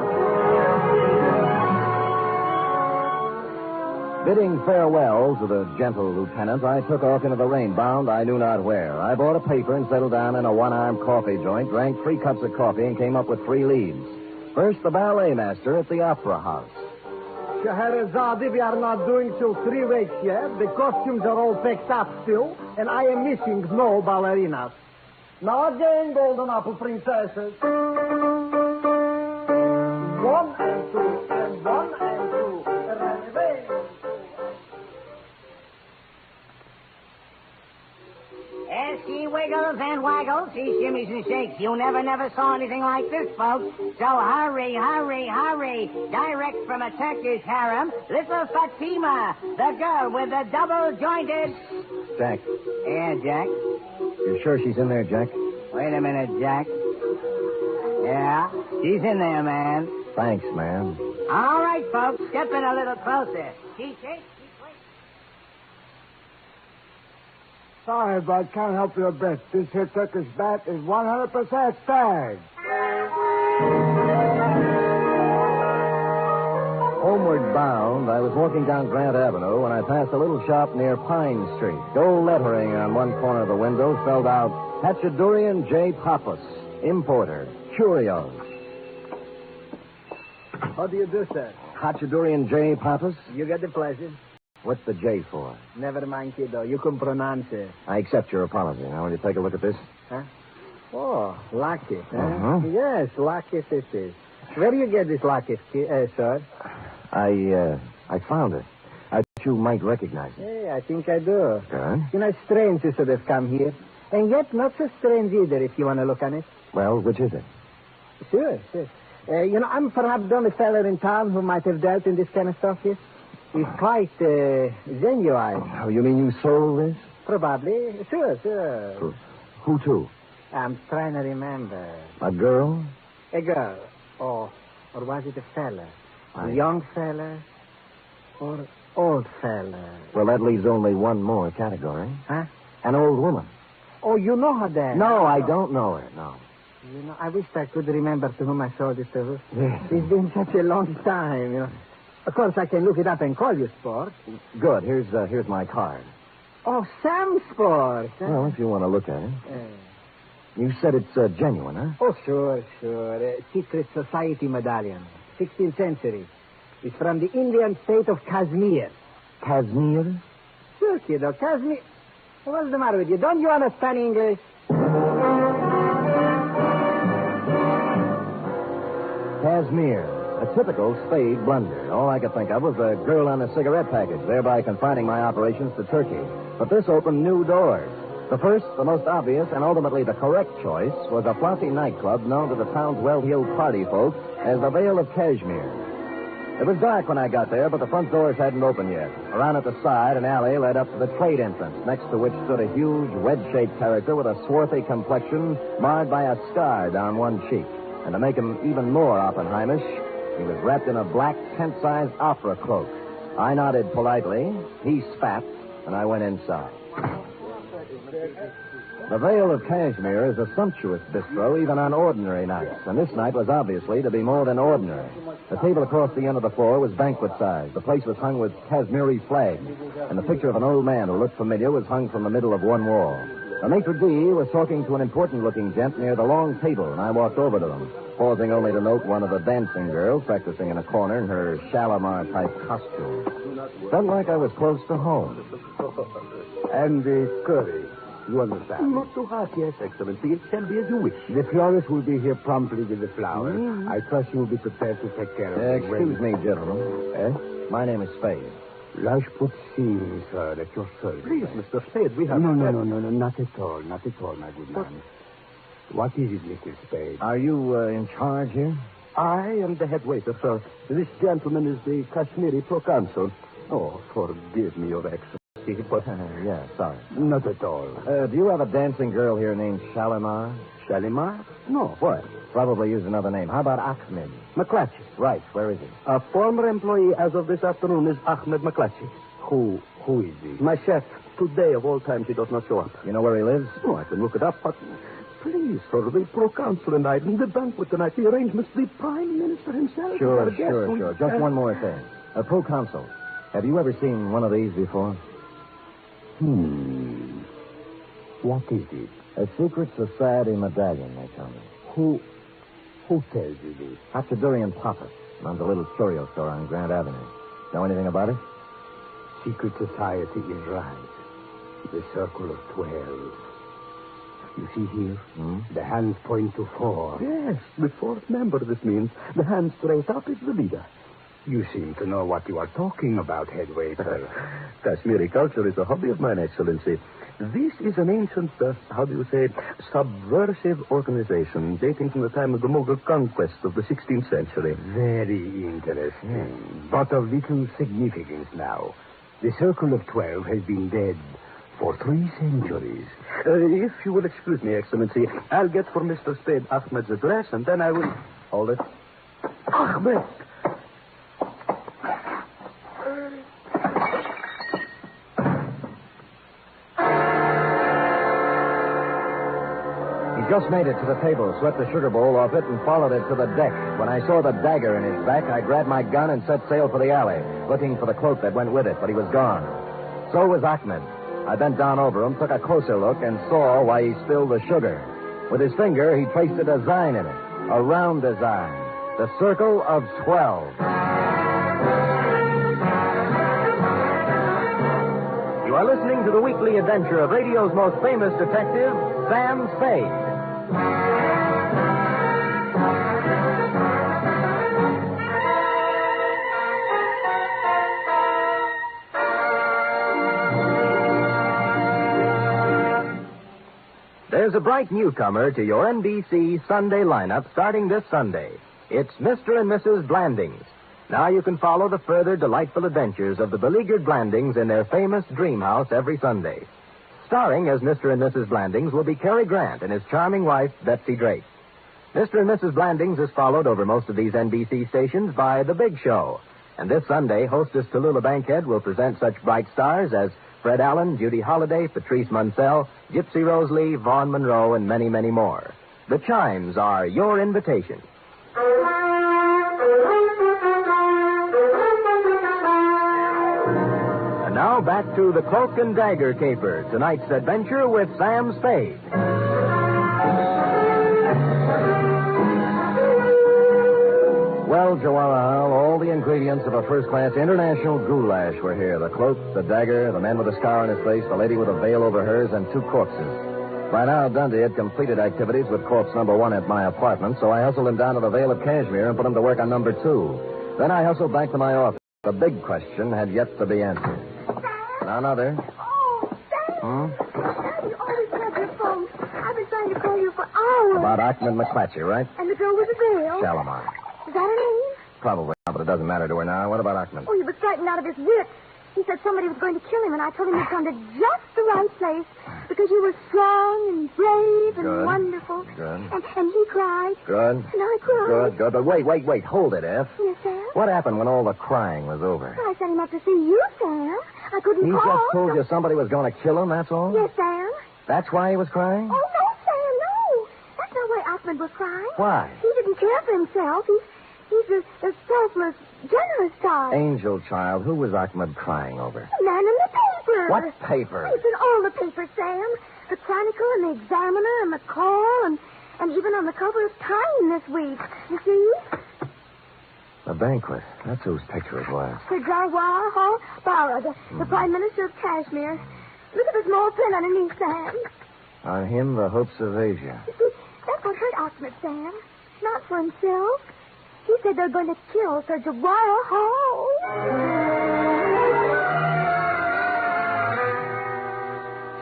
Bidding farewell to the gentle lieutenant, I took off into the rain, bound I knew not where. I bought a paper and settled down in a one-armed coffee joint, drank 3 cups of coffee, and came up with 3 leads. First, the ballet master at the Opera House. Scheherazade, we are not doing till 3 weeks yet. The costumes are all packed up still, and I am missing no ballerinas. Now again, golden apple princesses. 1 and 2, and 1 and 2. Yes, she wiggles and waggles, she shimmies and shakes. You never saw anything like this, folks. So hurry. Direct from a Turkish harem, little Fatima, the girl with the double-jointed... Jack. Yeah, Jack? You sure she's in there, Jack? Wait a minute, Jack. Yeah, she's in there, man. Thanks, man. All right, folks, step in a little closer. She shakes. Sorry, but I can't help you a bit. This here Turkish bat is 100% tagged. Homeward bound, I was walking down Grant Avenue when I passed a little shop near Pine Street. Gold lettering on one corner of the window spelled out, Hachadurian J. Pappas, importer, curios. How do you do, sir? Hachadurian J. Pappas? You get the pleasure. What's the J for? Never mind, kiddo. You can pronounce it. I accept your apology. Now, will you take a look at this? Huh? Oh, locket, huh? Uh-huh. Yes, locket it is. Where do you get this locket, sir? I found it. I You might recognize it. Hey, I think I do. Good. You know, it's strange you should have come here. And yet not so strange either, if you want to look on it. Well, which is it? Sure. You know, I'm perhaps the only fellow in town who might have dealt in this kind of stuff, yes? He's quite genuine. Oh, you mean you sold this? Probably. Sure. Who to? I'm trying to remember. A girl? A girl. Or was it a fella? A young fella? Or old fella? Well, that leaves only one more category. Huh? An old woman. Oh, you know her then? No, I don't know her, no. You know, I wish I could remember to whom I sold it to. Yes. It's been such a long time, you know. Of course, I can look it up and call you, Sport. Good. Here's my card. Oh, Sam Sport. Huh? Well, if you want to look at it. You said it's genuine, huh? Oh, sure. Secret Society medallion. 16th century. It's from the Indian state of Kashmir. Kashmir? Sure, kiddo. Kashmir. What's the matter with you? Don't you understand English? Kashmir. A typical Spade blunder. All I could think of was a girl on a cigarette package, thereby confining my operations to Turkey. But this opened new doors. The first, the most obvious, and ultimately the correct choice was a flossy nightclub known to the town's well-heeled party folk as the Vale of Kashmir. It was dark when I got there, but the front doors hadn't opened yet. Around at the side, an alley led up to the trade entrance, next to which stood a huge, wedge-shaped character with a swarthy complexion marred by a scar down one cheek. And to make him even more Oppenheimish, he was wrapped in a black, tent-sized opera cloak. I nodded politely, he spat, and I went inside. The Vale of Kashmir is a sumptuous bistro even on ordinary nights, and this night was obviously to be more than ordinary. The table across the end of the floor was banquet size. The place was hung with Kashmiri flags, and the picture of an old man who looked familiar was hung from the middle of one wall. The maitre d' was talking to an important-looking gent near the long table, and I walked over to them, pausing only to note one of the dancing girls practicing in a corner in her Shalimar-type costume. Felt like I was close to home. And the curry. You understand? Not too hot, yes, Excellency. It shall be as you wish. The florist will be here promptly with the flowers. I trust you will be prepared to take care of them. Excuse me, gentlemen. My name is Spade. Rajputsin, sir, at your service. Please, Mr. Spade, we have... No, not at all, my good man. What is it, Mr. Spade? Are you in charge here? I am the head waiter, sir. This gentleman is the Kashmiri proconsul. Oh, forgive me, Your Excellency, but... Yeah, sorry. Not at all. Do you have a dancing girl here named Shalimar? Shalimar? No, what? Probably use another name. How about Ahmed? McClatchy. Right, where is he? A former employee as of this afternoon is Ahmed McClatchy. Who is he? My chef. Today, of all times, he does not show up. You know where he lives? Oh, I can look it up, but... Please, sir, the proconsul and I, in the banquet tonight, the arrangements, the Prime Minister himself. Sure. Just one more thing. A proconsul. Have you ever seen one of these before? What is it? A secret society medallion, they tell me. Who tells you this? Dr. Durian Poppet runs a little curio store on Grant Avenue. Know anything about it? Secret society is right. The circle of 12. You see here? The hands point to 4. Yes, the fourth member, this means. The hand straight up is the leader. You seem to know what you are talking about, head waiter. Kashmiri culture is a hobby of mine, Excellency. This is an ancient, subversive organization dating from the time of the Mughal conquest of the 16th century. Very interesting. But of little significance now. The Circle of 12 has been dead for 3 centuries. If you will excuse me, Excellency, I'll get for Mr. Spade Ahmed's address, and then I will... Hold it. Ahmed! Just made it to the table, swept the sugar bowl off it, and followed it to the deck. When I saw the dagger in his back, I grabbed my gun and set sail for the alley, looking for the cloak that went with it, but he was gone. So was Ahmed. I bent down over him, took a closer look, and saw why he spilled the sugar. With his finger, he traced a design in it, a round design, the Circle of 12. You are listening to the weekly adventure of radio's most famous detective, Sam Spade. There's a bright newcomer to your NBC Sunday lineup starting this Sunday. It's Mr. and Mrs. Blandings. Now you can follow the further delightful adventures of the beleaguered Blandings in their famous dream house every Sunday. Starring as Mr. and Mrs. Blandings will be Cary Grant and his charming wife, Betsy Drake. Mr. and Mrs. Blandings is followed over most of these NBC stations by The Big Show. And this Sunday, hostess Tallulah Bankhead will present such bright stars as Fred Allen, Judy Holliday, Patrice Munsell, Gypsy Rose Lee, Vaughn Monroe, and many, many more. The chimes are your invitation. And now back to the Cloak and Dagger Caper, tonight's adventure with Sam Spade. Well, Joanna, all the ingredients of a first-class international goulash were here. The cloak, the dagger, the man with a scar on his face, the lady with a veil over hers, and 2 corpses. By now, Dundee had completed activities with corpse number 1 at my apartment, so I hustled him down to the Vale of Cashmere and put him to work on number 2. Then I hustled back to my office. The big question had yet to be answered. Now, another. Oh, Sam. You always have your phone. I've been trying to call you for hours. About Ahmed McClatchy, right? And the girl with the veil. Shalimar. Is that her name? Probably, but it doesn't matter to her now. What about Ahmed? Oh, he was frightened out of his wits. He said somebody was going to kill him, and I told him he'd come to just the right place because you were strong and brave and Good. wonderful. Good. And he cried. Good. And I cried. Good. But wait. Hold it, F. Yes, Sam? What happened when all the crying was over? Well, I sent him up to see you, Sam. I couldn't He call. just told you somebody was going to kill him, that's all? Yes, Sam. That's why he was crying? Oh, no, Sam, no. That's not why Ahmed was crying. Why? He didn't care for himself. He's a selfless, generous type. Angel child, who was Ahmed crying over? The man in the paper. What paper? It's in all the papers, Sam. The Chronicle and the Examiner and the Call and even on the cover of Time this week. You see? A banquet. That's whose picture it was. Sir Jawahar Hall Bara, the Prime Minister of Kashmir. Look at the small print underneath, Sam. On him, the hopes of Asia. You see, that's what hurt Ahmed, Sam. Not for himself. He said they're going to kill Sir Jawahar Hall.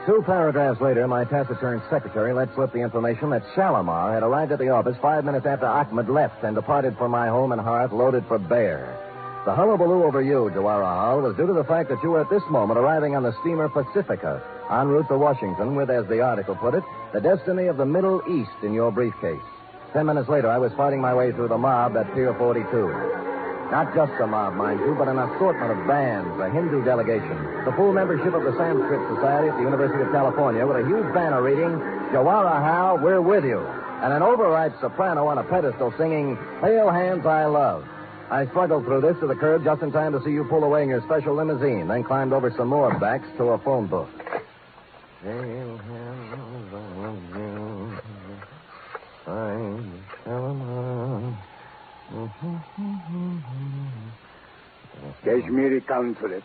2 paragraphs later, my taciturn secretary let slip the information that Shalimar had arrived at the office 5 minutes after Ahmed left and departed for my home and hearth loaded for bear. The hullabaloo over you, Jawahar Hall, was due to the fact that you were at this moment arriving on the steamer Pacifica, en route to Washington with, as the article put it, the destiny of the Middle East in your briefcase. 10 minutes later, I was fighting my way through the mob at Pier 42. Not just a mob, mind you, but an assortment of bands, a Hindu delegation, the full membership of the Sanskrit Society at the University of California with a huge banner reading, Jawahar Hal, we're with you, and an overripe soprano on a pedestal singing, Pale Hands I Love. I struggled through this to the curb just in time to see you pull away in your special limousine, then climbed over some more backs to a phone booth. Pale hands I love you. Kashmiri consulate.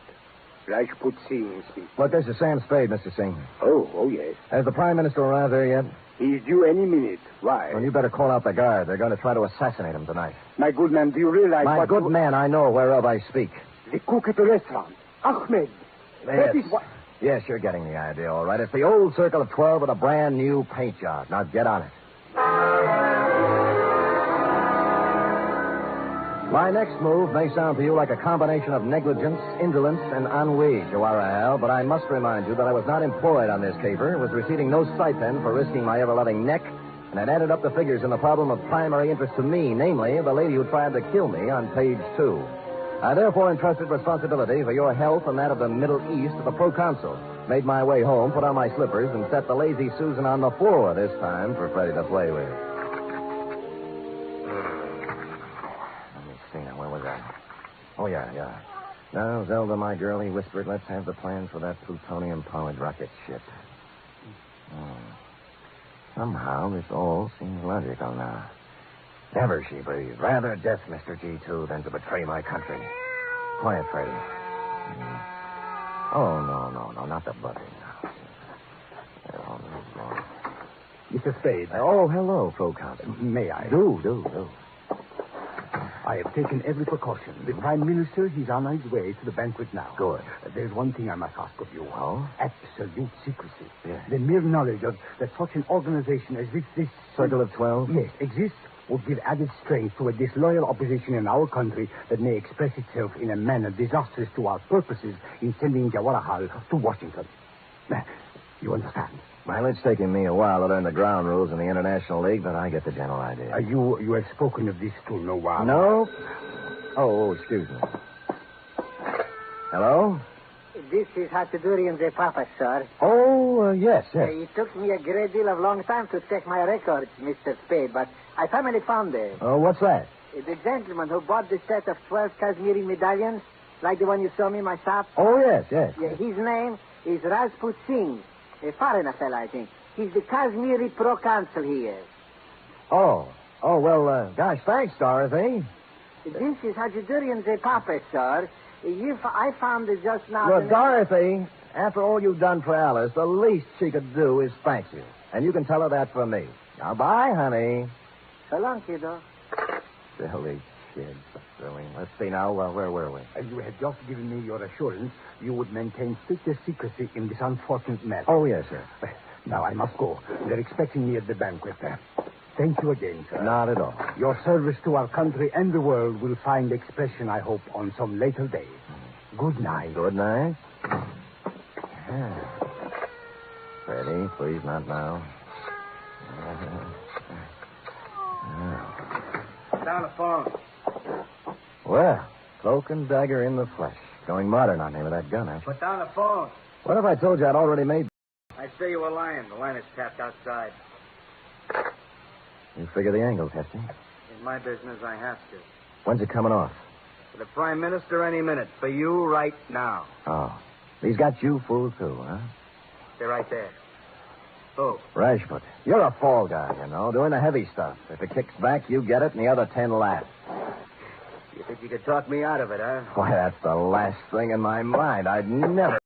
Rajput Singh speaks. Look, this is Sam Spade, Mr. Singh. Oh, yes. Has the Prime Minister arrived there yet? He's due any minute. Why? Well, you better call out the guard. They're going to try to assassinate him tonight. My good man, do you realize My good man, I know whereof I speak. The cook at the restaurant. Ahmed. That is what... Yes, you're getting the idea, all right. It's the old Circle of 12 with a brand new paint job. Now get on it. My next move may sound to you like a combination of negligence, indolence, and ennui, Jawahar Hal, but I must remind you that I was not employed on this caper, was receiving no stipend for risking my ever-loving neck, and had added up the figures in the problem of primary interest to me, namely, the lady who tried to kill me on page 2. I therefore entrusted responsibility for your health and that of the Middle East to the proconsul, made my way home, put on my slippers, and set the lazy Susan on the floor this time for Freddie to play with. Where was I? Oh, yeah. Now, Zelda, my girl, he whispered, let's have the plans for that plutonium-powered rocket ship. Somehow, this all seems logical now. Never, she breathed. Rather death, Mr. G2, than to betray my country. Quiet, Freddie. Oh, no, not the buzzing now. Oh, no. Mr. Spade. Oh, hello, proconsul. May I? Do. I have taken every precaution. The Prime Minister, he's on his way to the banquet now. Good. There's one thing I must ask of you. Oh? Absolute secrecy. Yeah. The mere knowledge of that such an organization as this... Circle of 12? Yes, exists would give added strength to a disloyal opposition in our country that may express itself in a manner disastrous to our purposes in sending Jawaharlal to Washington. You understand? Well, it's taken me a while to learn the ground rules in the International League, but I get the general idea. You have spoken of this to Noir. No? Oh, excuse me. Hello? This is Hatchadurian the Papa, sir. Oh, yes. It took me a great deal of long time to check my records, Mr. Spade, but I finally found it. Oh, what's that? The gentleman who bought the set of 12 Kashmiri medallions, like the one you saw me in my shop. Oh, yes. Yeah, his name is Rajput Singh. A foreigner fella, I think. He's the Kashmiri pro-consul here. Oh, well, gosh, thanks, Dorothy. This is Hatchadurian the Papa, sir. I found it just now. Look, Dorothy, after all you've done for Alice, the least she could do is thank you. And you can tell her that for me. Now, bye, honey. So long, kiddo. Silly kid. Silly. Let's see now, where were we? You had just given me your assurance you would maintain strictest secrecy in this unfortunate matter. Oh, yes, sir. Now, I must go. They're expecting me at the banquet. Thank you again, sir. Not at all. Your service to our country and the world will find expression, I hope, on some later day. Good night. Good night. Freddie, please, not now. Down the phone. Well, cloak and dagger in the flesh. Going modern on me with that gun, Put down the phone. What if I told you I'd already made... I say you were lying. The line is tapped outside. You figure the angle, Testy. In my business, I have to. When's it coming off? For the Prime Minister, any minute. For you, right now. Oh. He's got you fooled, too, huh? They're right there. Who? Rajput. You're a fall guy, you know, doing the heavy stuff. If it kicks back, you get it, and the other 10 laugh. You think you could talk me out of it, huh? Why, that's the last thing in my mind. I'd never...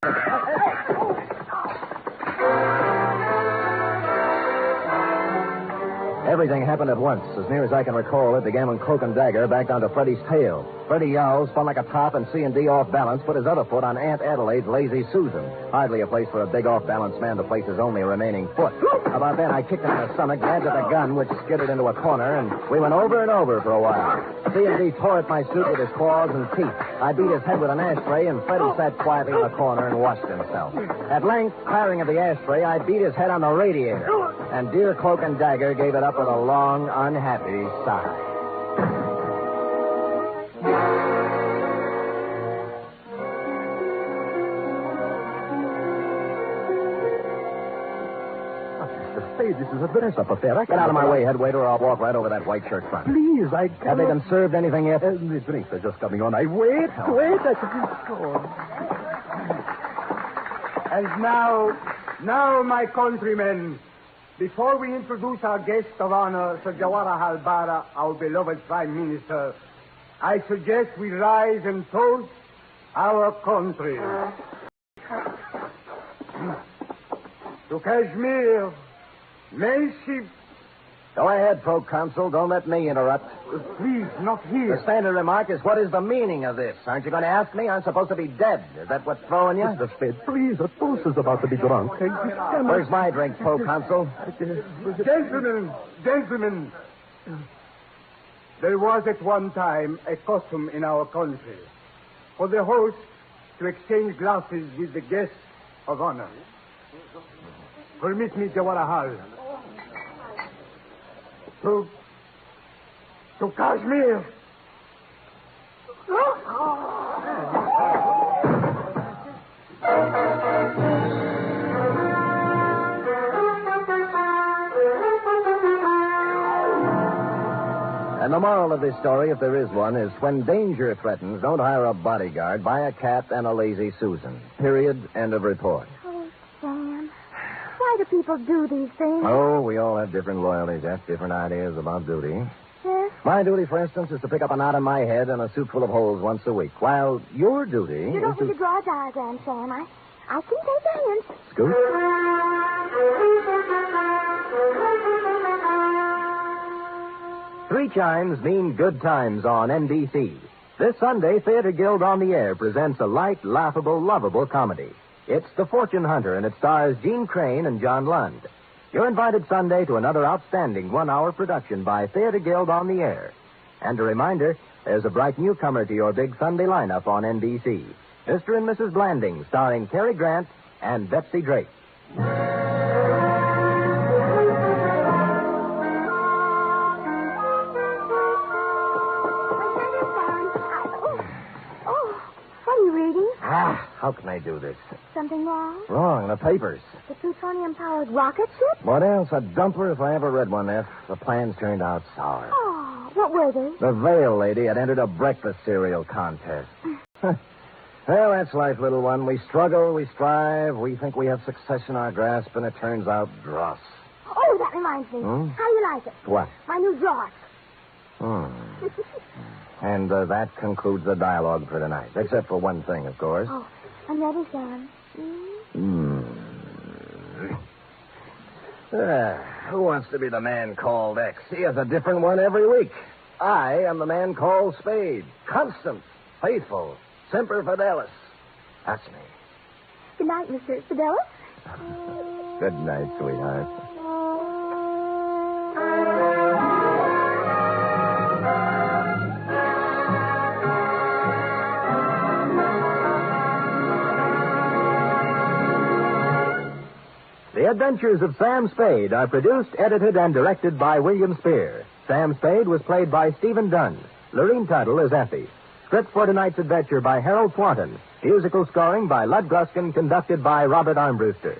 Everything happened at once. As near as I can recall, it began when Cloak and Dagger backed onto Freddie's tail. Freddie yowls, spun like a top, and C&D off balance, put his other foot on Aunt Adelaide's Lazy Susan. Hardly a place for a big off-balance man to place his only remaining foot. About then, I kicked him in the stomach, grabbed at the gun, which skidded into a corner, and we went over and over for a while. C&D tore at my suit with his claws and teeth. I beat his head with an ashtray, and Freddie sat quietly in the corner and washed himself. At length, tiring of the ashtray, I beat his head on the radiator. And dear Cloak and Dagger gave it up with a long, unhappy sigh. Mr. Spade, this is a business up affair. Get out of my way, head waiter, or I'll walk right over that white shirt front. Please, I can't... Have they been served anything yet? The drinks are just coming on. Wait, I should be sure. And now, my countrymen, before we introduce our guest of honor, Sir Jawaharlal Bara, our beloved Prime Minister, I suggest we rise and toast our country. To Kashmir, may she... Go ahead, Pro-Consul. Don't let me interrupt. Please, not here. The standard remark is, what is the meaning of this? Aren't you going to ask me? I'm supposed to be dead. Is that what's throwing you? Mr. Spade, please, a toast is about to be drunk. Where's my drink, Pro-Consul? Gentlemen, there was at one time a custom in our country for the host to exchange glasses with the guest of honor. Permit me, Jawaharlal. To Kashmir. And the moral of this story, if there is one, is when danger threatens, don't hire a bodyguard, buy a cat and a Lazy Susan. Period. End of report. Oh, Sam. Why do people do these things? Oh, we all have different loyalties, different ideas about duty. Yes? My duty, for instance, is to pick up a knot in my head and a suit full of holes once a week, while your duty You don't is need to draw a diagram, Sam. I can take a hint. Scoot? Three chimes mean good times on NBC. This Sunday, Theater Guild on the Air presents a light, laughable, lovable comedy. It's The Fortune Hunter, and it stars Gene Crane and John Lund. You're invited Sunday to another outstanding one-hour production by Theater Guild on the Air. And a reminder, there's a bright newcomer to your big Sunday lineup on NBC. Mr. and Mrs. Blanding, starring Cary Grant and Betsy Drake. How can I do this? Something wrong? Wrong, the papers. The plutonium-powered rocket ship? What else? A dumper if I ever read one, F. The plans turned out sour. Oh, what were they? The Vale lady had entered a breakfast cereal contest. Well, that's life, little one. We struggle, we strive, we think we have success in our grasp, and it turns out dross. Oh, that reminds me. Hmm? How do you like it? What? My new dross. And that concludes the dialogue for tonight. Except for one thing, of course. Oh, I'm ready, Sam. Who wants to be the man called X? He has a different one every week. I am the man called Spade. Constant, faithful, semper fidelis. That's me. Good night, Mr. Fidelis. Good night, sweetheart. The Adventures of Sam Spade are produced, edited, and directed by William Spear. Sam Spade was played by Stephen Dunn. Lorene Tuttle is Effie. Script for tonight's adventure by Harold Swanton. Musical scoring by Lud Gluskin, conducted by Robert Armbruster.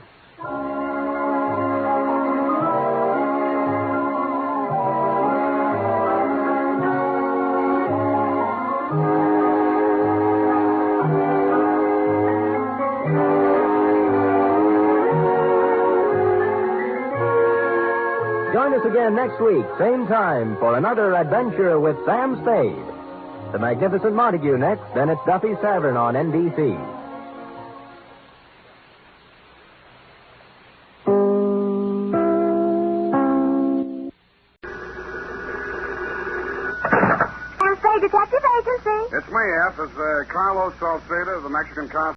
Join us again next week, same time, for another adventure with Sam Spade. The Magnificent Montague next, then it's Duffy's Tavern on NBC. Sam Spade Detective Agency. It's me, F. Is Carlos Salceda, the Mexican consul?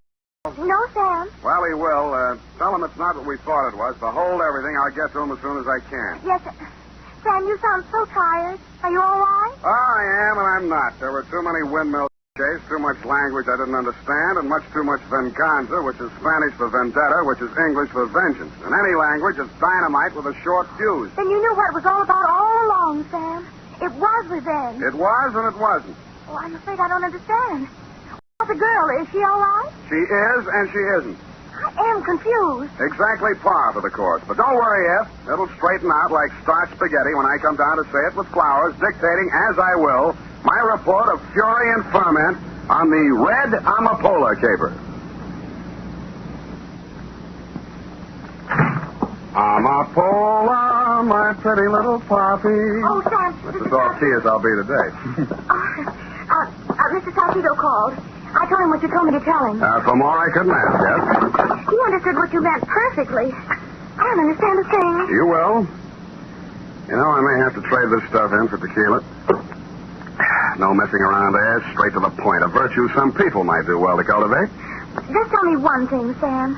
No, Sam. Well, he will. Tell him it's not what we thought it was. To hold everything, I'll get to him as soon as I can. Yes, Sam, you sound so tired. Are you all right? I am, and I'm not. There were too many windmills chased, too much language I didn't understand, and much too much venganza, which is Spanish for vendetta, which is English for vengeance. In any language, it's dynamite with a short fuse. Then you knew what it was all about all along, Sam. It was revenge. It was, and it wasn't. Oh, I'm afraid I don't understand. The girl, is she all right? She is, and she isn't. I am confused. Exactly par for the course. But don't worry, F. It'll straighten out like starch spaghetti when I come down to say it with flowers, dictating, as I will, my report of fury and ferment on the red amapola caper. Amapola, my pretty little poppy. Oh, Sam. That's as off key as I'll be today. Mr. Salcido called. I told him what you told me to tell him. For more I couldn't ask, yes? He understood what you meant perfectly. I don't understand a thing. You will. You know, I may have to trade this stuff in for tequila. No messing around there, straight to the point. A virtue some people might do well to cultivate. Just tell me one thing, Sam.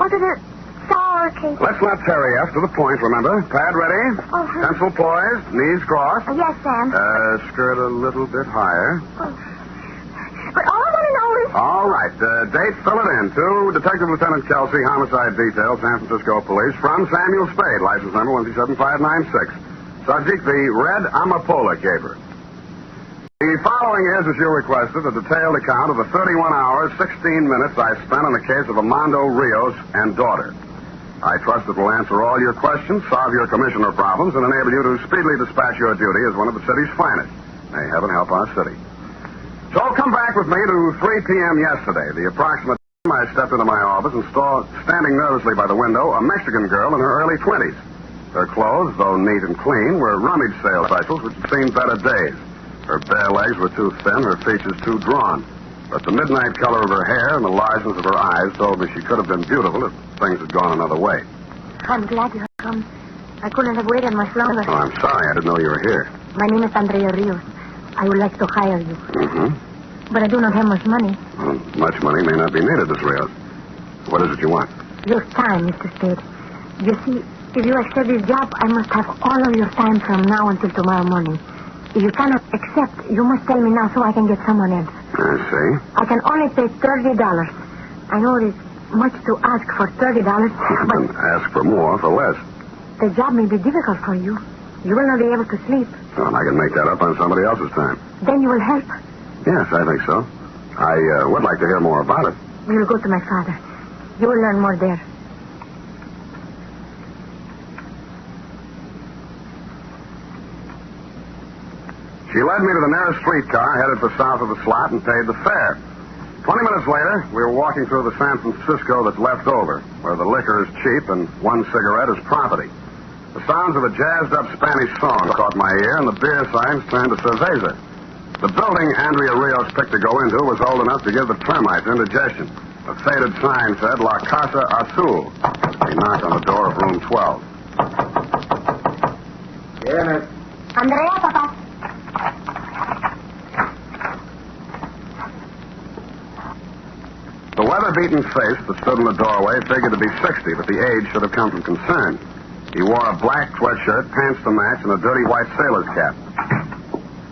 Was it a sour cake? Let's not tarry F to the point, remember? Pad ready. Oh, pencil poised, knees crossed. Yes, Sam. Skirt a little bit higher. Oh. But all I want to know is... All right. Date, fill it in. To Detective Lieutenant Kelsey, Homicide Detail, San Francisco Police, from Samuel Spade, license number 17596. Subject, the red amapola caper. The following is, as you requested, a detailed account of the 31 hours, 16 minutes I spent on the case of Armando Rios and daughter. I trust it will answer all your questions, solve your commissioner problems, and enable you to speedily dispatch your duty as one of the city's finest. May heaven help our city. So come back with me to 3 p.m. yesterday. The approximate time I stepped into my office and saw, standing nervously by the window, a Mexican girl in her early 20s. Her clothes, though neat and clean, were rummage sale specials which had seen better days. Her bare legs were too thin, her features too drawn. But the midnight color of her hair and the largeness of her eyes told me she could have been beautiful if things had gone another way. I'm glad you have come. I couldn't have waited much longer. Oh, I'm sorry. I didn't know you were here. My name is Andrea Rios. I would like to hire you. Mm-hmm. But I do not have much money. Well, much money may not be needed, Miss Rios. What is it you want? Your time, Mr. Spade. You see, if you accept this job, I must have all of your time from now until tomorrow morning. If you cannot accept, you must tell me now so I can get someone else. I see. I can only pay $30. I know it is much to ask for $30, but... You can ask for more for less. The job may be difficult for you. You will not be able to sleep. Well, I can make that up on somebody else's time. Then you will help. Yes, I think so. I would like to hear more about it. We will go to my father. You will learn more there. She led me to the nearest streetcar, headed for south of the slot, and paid the fare. 20 minutes later, we were walking through the San Francisco that's left over, where the liquor is cheap and one cigarette is property. The sounds of a jazzed-up Spanish song caught my ear, and the beer signs turned to cerveza. The building Andrea Rios picked to go into was old enough to give the termites indigestion. A faded sign said La Casa Azul. He knocked on the door of room 12. Andrea, Papa. The weather-beaten face that stood in the doorway figured to be 60, but the age should have come from concern. He wore a black sweatshirt, pants to match, and a dirty white sailor's cap.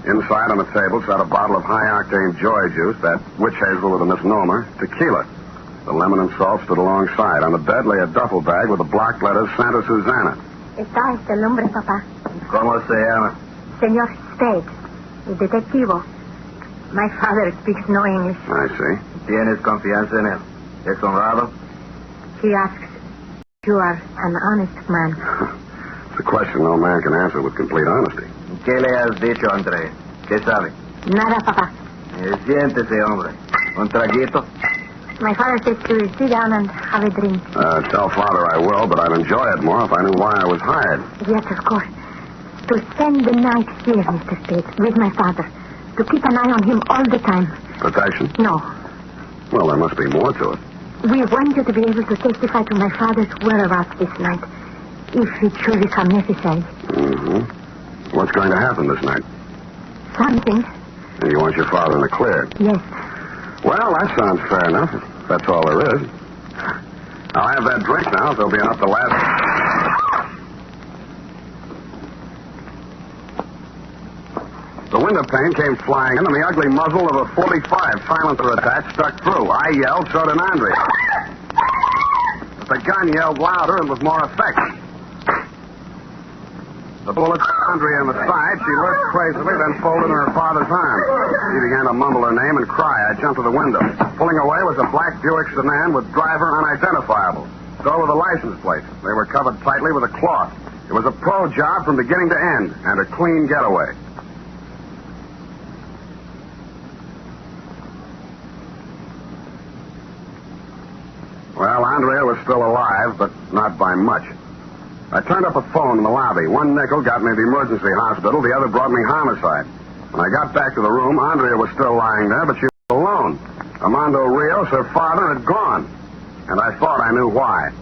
Inside on the table sat a bottle of high-octane joy juice, that witch hazel with a misnomer, tequila. The lemon and salt stood alongside. On the bed lay a duffel bag with the block letters Santa Susana. Está este el hombre, papá. ¿Cómo se llama? Señor Spade, el detectivo. My father speaks no English. I see. ¿Tienes confianza en él? ¿Es honrado? He asks, you are an honest man. It's a question no man can answer with complete honesty. ¿Qué le has dicho, André? ¿Qué sabe? Nada, papá. Siéntese, hombre. ¿Un traguito? My father says to sit down and have a drink. Tell Father I will, but I'd enjoy it more if I knew why I was hired. Yes, of course. To spend the night here, Mr. Spade, with my father. To keep an eye on him all the time. Protection? No. Well, there must be more to it. We want you to be able to testify to my father's whereabouts this night, if it should become necessary. Mm-hmm. What's going to happen this night? Something. And you want your father in the clear? Yes. Well, that sounds fair enough. If that's all there is. I'll have that drink now. There'll be enough to last. The window pane came flying in, and the ugly muzzle of a .45 silencer attached stuck through. I yelled, so did Andrea. But the gun yelled louder and with more effect. The bullet hit Andrea in the side. She lurched crazily, then folded in her father's arms. She began to mumble her name and cry. I jumped to the window. Pulling away was a black Buick sedan with driver unidentifiable. So were the license plates. They were covered tightly with a cloth. It was a pro job from beginning to end, and a clean getaway. Well, Andrea was still alive, but not by much. I turned up a phone in the lobby. One nickel got me to the emergency hospital. The other brought me homicide. When I got back to the room, Andrea was still lying there, but she was alone. Armando Rios, her father, had gone. And I thought I knew why.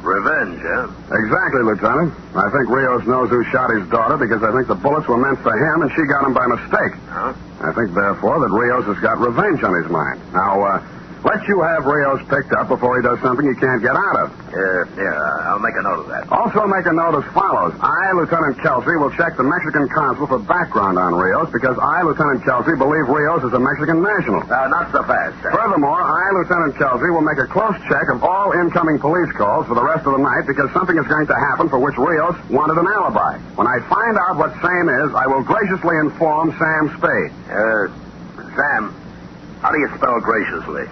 Revenge, eh? Exactly, Lieutenant. I think Rios knows who shot his daughter because I think the bullets were meant for him and she got him by mistake. Huh? I think, therefore, that Rios has got revenge on his mind. Now, let you have Rios picked up before he does something he can't get out of. I'll make a note of that. Also make a note as follows. I, Lieutenant Kelsey, will check the Mexican consul for background on Rios because I, Lieutenant Kelsey, believe Rios is a Mexican national. Not so fast, sir. Furthermore, I, Lieutenant Kelsey, will make a close check of all incoming police calls for the rest of the night because something is going to happen for which Rios wanted an alibi. When I find out what same is, I will graciously inform Sam Spade. Sam, how do you spell graciously?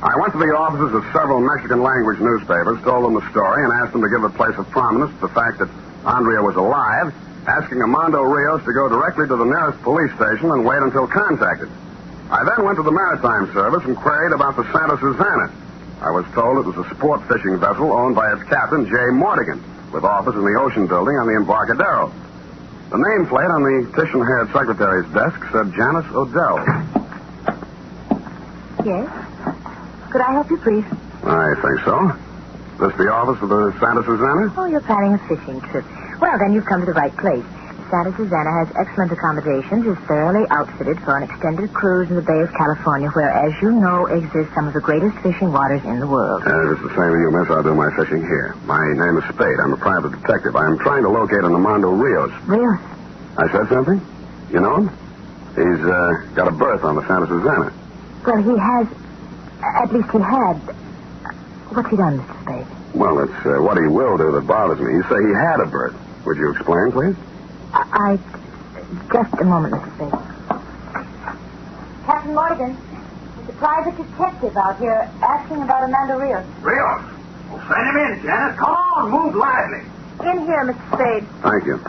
I went to the offices of several Mexican-language newspapers, told them the story, and asked them to give a place of prominence to the fact that Andrea was alive, asking Armando Rios to go directly to the nearest police station and wait until contacted. I then went to the Maritime Service and queried about the Santa Susana. I was told it was a sport fishing vessel owned by its captain, Jay Mortigan, with office in the Ocean Building on the Embarcadero. The nameplate on the Titian-haired secretary's desk said Janice Odell. Yes? Could I help you, please? I think so. This the office of the Santa Susana? Oh, you're planning a fishing trip. Well, then you've come to the right place. Santa Susana has excellent accommodations, is thoroughly outfitted for an extended cruise in the Bay of California, where, as you know, exist some of the greatest fishing waters in the world. If it's the same with you, miss, I'll do my fishing here. My name is Spade. I'm a private detective. I'm trying to locate an Armando Rios. Rios? I said something? You know him? He's got a berth on the Santa Susana. Well, he has... At least he had... What's he done, Mr. Spade? Well, it's what he will do that bothers me. You say he had a berth. Would you explain, please? Just a moment, Mr. Spade. Captain Morgan, there's a private detective out here asking about Armando Rios. Rios? Well, send him in, Janet. Come on, move lively. In here, Mr. Spade. Thank you.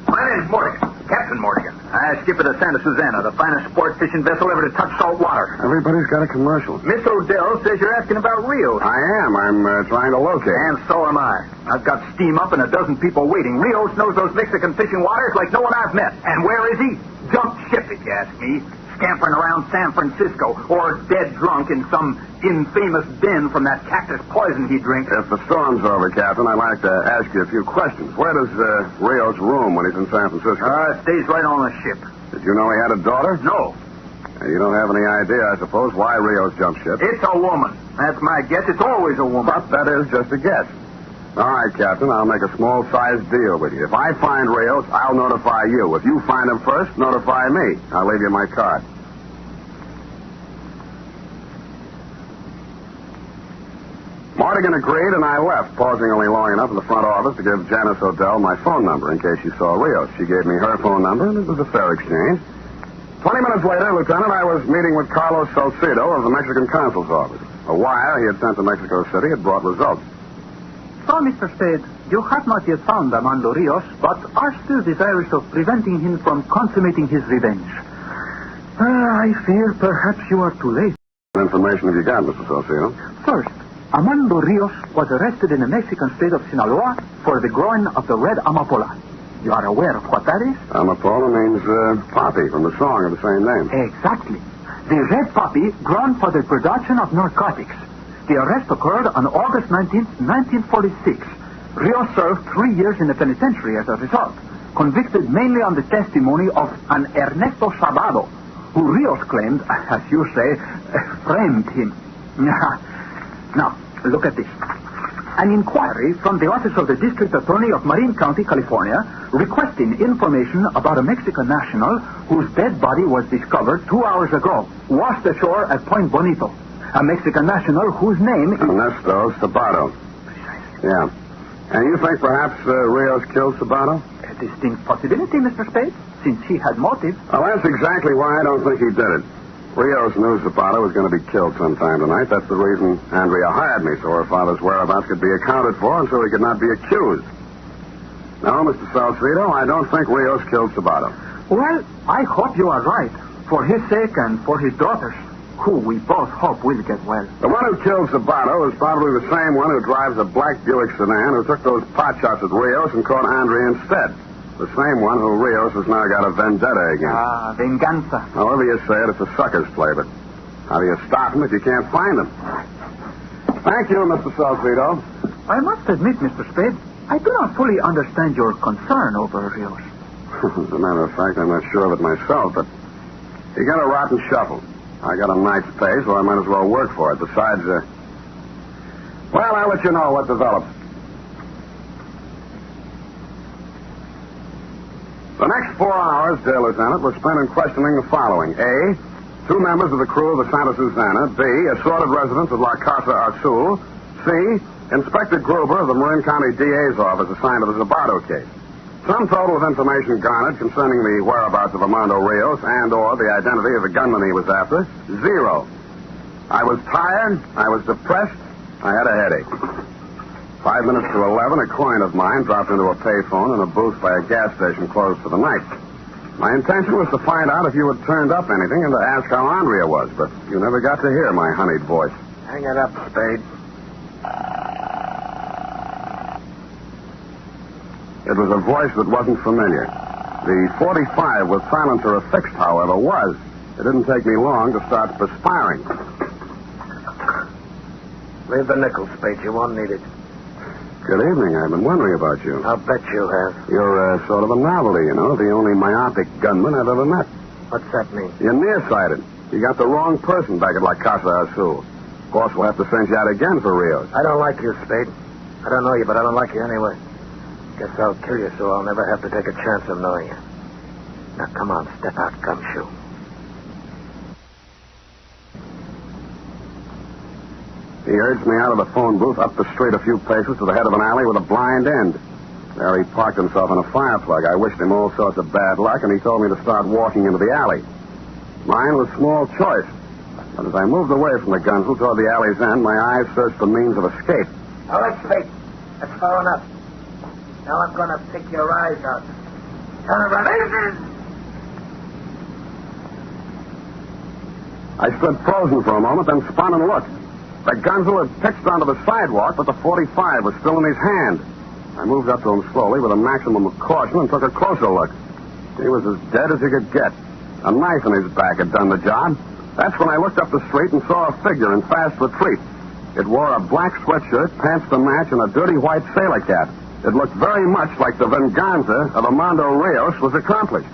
My name's Morgan, Captain Morgan. I skipper the Santa Susana, the finest sport fishing vessel ever to touch salt water. Everybody's got a commercial. Miss Odell says you're asking about Rios. I am. I'm trying to locate. And so am I. I've got steam up and a dozen people waiting. Rios knows those Mexican fishing waters like no one I've met. And where is he? Jumped ship, if you ask me. Scampering around San Francisco or dead drunk in some infamous den from that cactus poison he drinks. If the storm's over, Captain, I'd like to ask you a few questions. Where does Rios room when he's in San Francisco? Stays right on the ship. Did you know he had a daughter? No. You don't have any idea, I suppose, why Rios jumped ship? It's a woman. That's my guess. It's always a woman. But that is just a guess. All right, Captain, I'll make a small-sized deal with you. If I find Rios, I'll notify you. If you find him first, notify me. I'll leave you my card. Morgan agreed, and I left, pausing only long enough in the front office to give Janice Odell my phone number in case she saw Rios. She gave me her phone number, and it was a fair exchange. 20 minutes later, Lieutenant, I was meeting with Carlos Salcido of the Mexican consul's office. A wire he had sent to Mexico City had brought results. So, Mr. Spade, you have not yet found Armando Rios, but are still desirous of preventing him from consummating his revenge. I fear perhaps you are too late. What information have you got, Mr. Salcido? First, Armando Rios was arrested in the Mexican state of Sinaloa for the growing of the red amapola. You are aware of what that is? Amapola means poppy from the song of the same name. Exactly. The red poppy grown for the production of narcotics. The arrest occurred on August 19th, 1946. Rios served 3 years in the penitentiary as a result, convicted mainly on the testimony of an Ernesto Sabado, who Rios claimed, as you say, framed him. Now, look at this. An inquiry from the office of the district attorney of Marin County, California, requesting information about a Mexican national whose dead body was discovered 2 hours ago, washed ashore at Point Bonito. A Mexican national whose name is... Ernesto Sabado. Yeah. And you think perhaps Rios killed Sabado? A distinct possibility, Mr. Spade, since he had motive. Well, that's exactly why I don't think he did it. Rios knew Zapata was going to be killed sometime tonight. That's the reason Andrea hired me, so her father's whereabouts could be accounted for and so he could not be accused. No, Mr. Salcedo, I don't think Rios killed Zapata. Well, I hope you are right, for his sake and for his daughter's, who we both hope will get well. The one who killed Zapata was probably the same one who drives a black Buick sedan who took those pot shots at Rios and caught Andrea instead. The same one who Rios has now got a vendetta against. Ah, venganza. However you say it, it's a sucker's play, but how do you stop him if you can't find him? Thank you, Mr. Salcedo. I must admit, Mr. Spade, I do not fully understand your concern over Rios. As a matter of fact, I'm not sure of it myself, but he got a rotten shuffle. I got a night's pay, so I might as well work for it. Besides, well, I'll let you know what develops. The next 4 hours, dear Lieutenant, were spent in questioning the following. A, 2 members of the crew of the Santa Susana. B, assorted residents of La Casa Azul. C, Inspector Gruber of the Marin County DA's office assigned to the Zabato case. Some total of information garnered concerning the whereabouts of Armando Rios and or the identity of the gunman he was after, 0. I was tired. I was depressed. I had a headache. 5 minutes to 11, a coin of mine dropped into a payphone in a booth by a gas station closed for the night. My intention was to find out if you had turned up anything and to ask how Andrea was, but you never got to hear my honeyed voice. Hang it up, Spade. It was a voice that wasn't familiar. The .45 with silencer affixed, however, was. It didn't take me long to start perspiring. Leave the nickel, Spade. You won't need it. Good evening. I've been wondering about you. I'll bet you have. You're sort of a novelty, you know. The only myopic gunman I've ever met. What's that mean? You're nearsighted. You got the wrong person back at La Casa Azul. Boss will have to send you out again for Rios. I don't like you, Spade. I don't know you, but I don't like you anyway. Guess I'll kill you so I'll never have to take a chance of knowing you. Now, come on, step out, gumshoe. He urged me out of the phone booth up the street a few paces to the head of an alley with a blind end. There he parked himself in a fire plug. I wished him all sorts of bad luck, and he told me to start walking into the alley. Mine was small choice. But as I moved away from the Gunsel toward the alley's end, my eyes searched for means of escape. All right, Spade. That's far enough. Now I'm going to pick your eyes out. Turn around. I stood frozen for a moment, then spun and looked. The Gunsel had pitched onto the sidewalk, but the .45 was still in his hand. I moved up to him slowly with a maximum of caution and took a closer look. He was as dead as he could get. A knife in his back had done the job. That's when I looked up the street and saw a figure in fast retreat. It wore a black sweatshirt, pants to match, and a dirty white sailor cap. It looked very much like the venganza of Armando Rios was accomplished.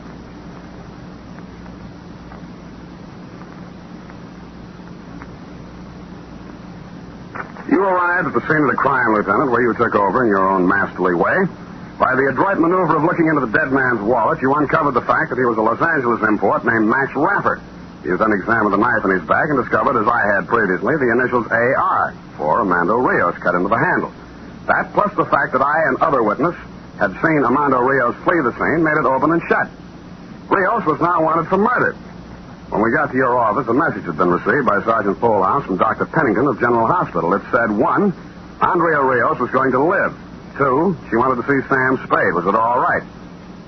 You arrived at the scene of the crime, Lieutenant, where you took over in your own masterly way. By the adroit maneuver of looking into the dead man's wallet, you uncovered the fact that he was a Los Angeles import named Max Rapper. You then examined the knife in his back and discovered, as I had previously, the initials AR for Armando Rios cut into the handle. That, plus the fact that I and other witness had seen Armando Rios flee the scene, made it open and shut. Rios was now wanted for murder. When we got to your office, a message had been received by Sergeant Polehouse from Dr. Pennington of General Hospital. It said, 1, Andrea Rios was going to live. 2, she wanted to see Sam Spade. Was it all right?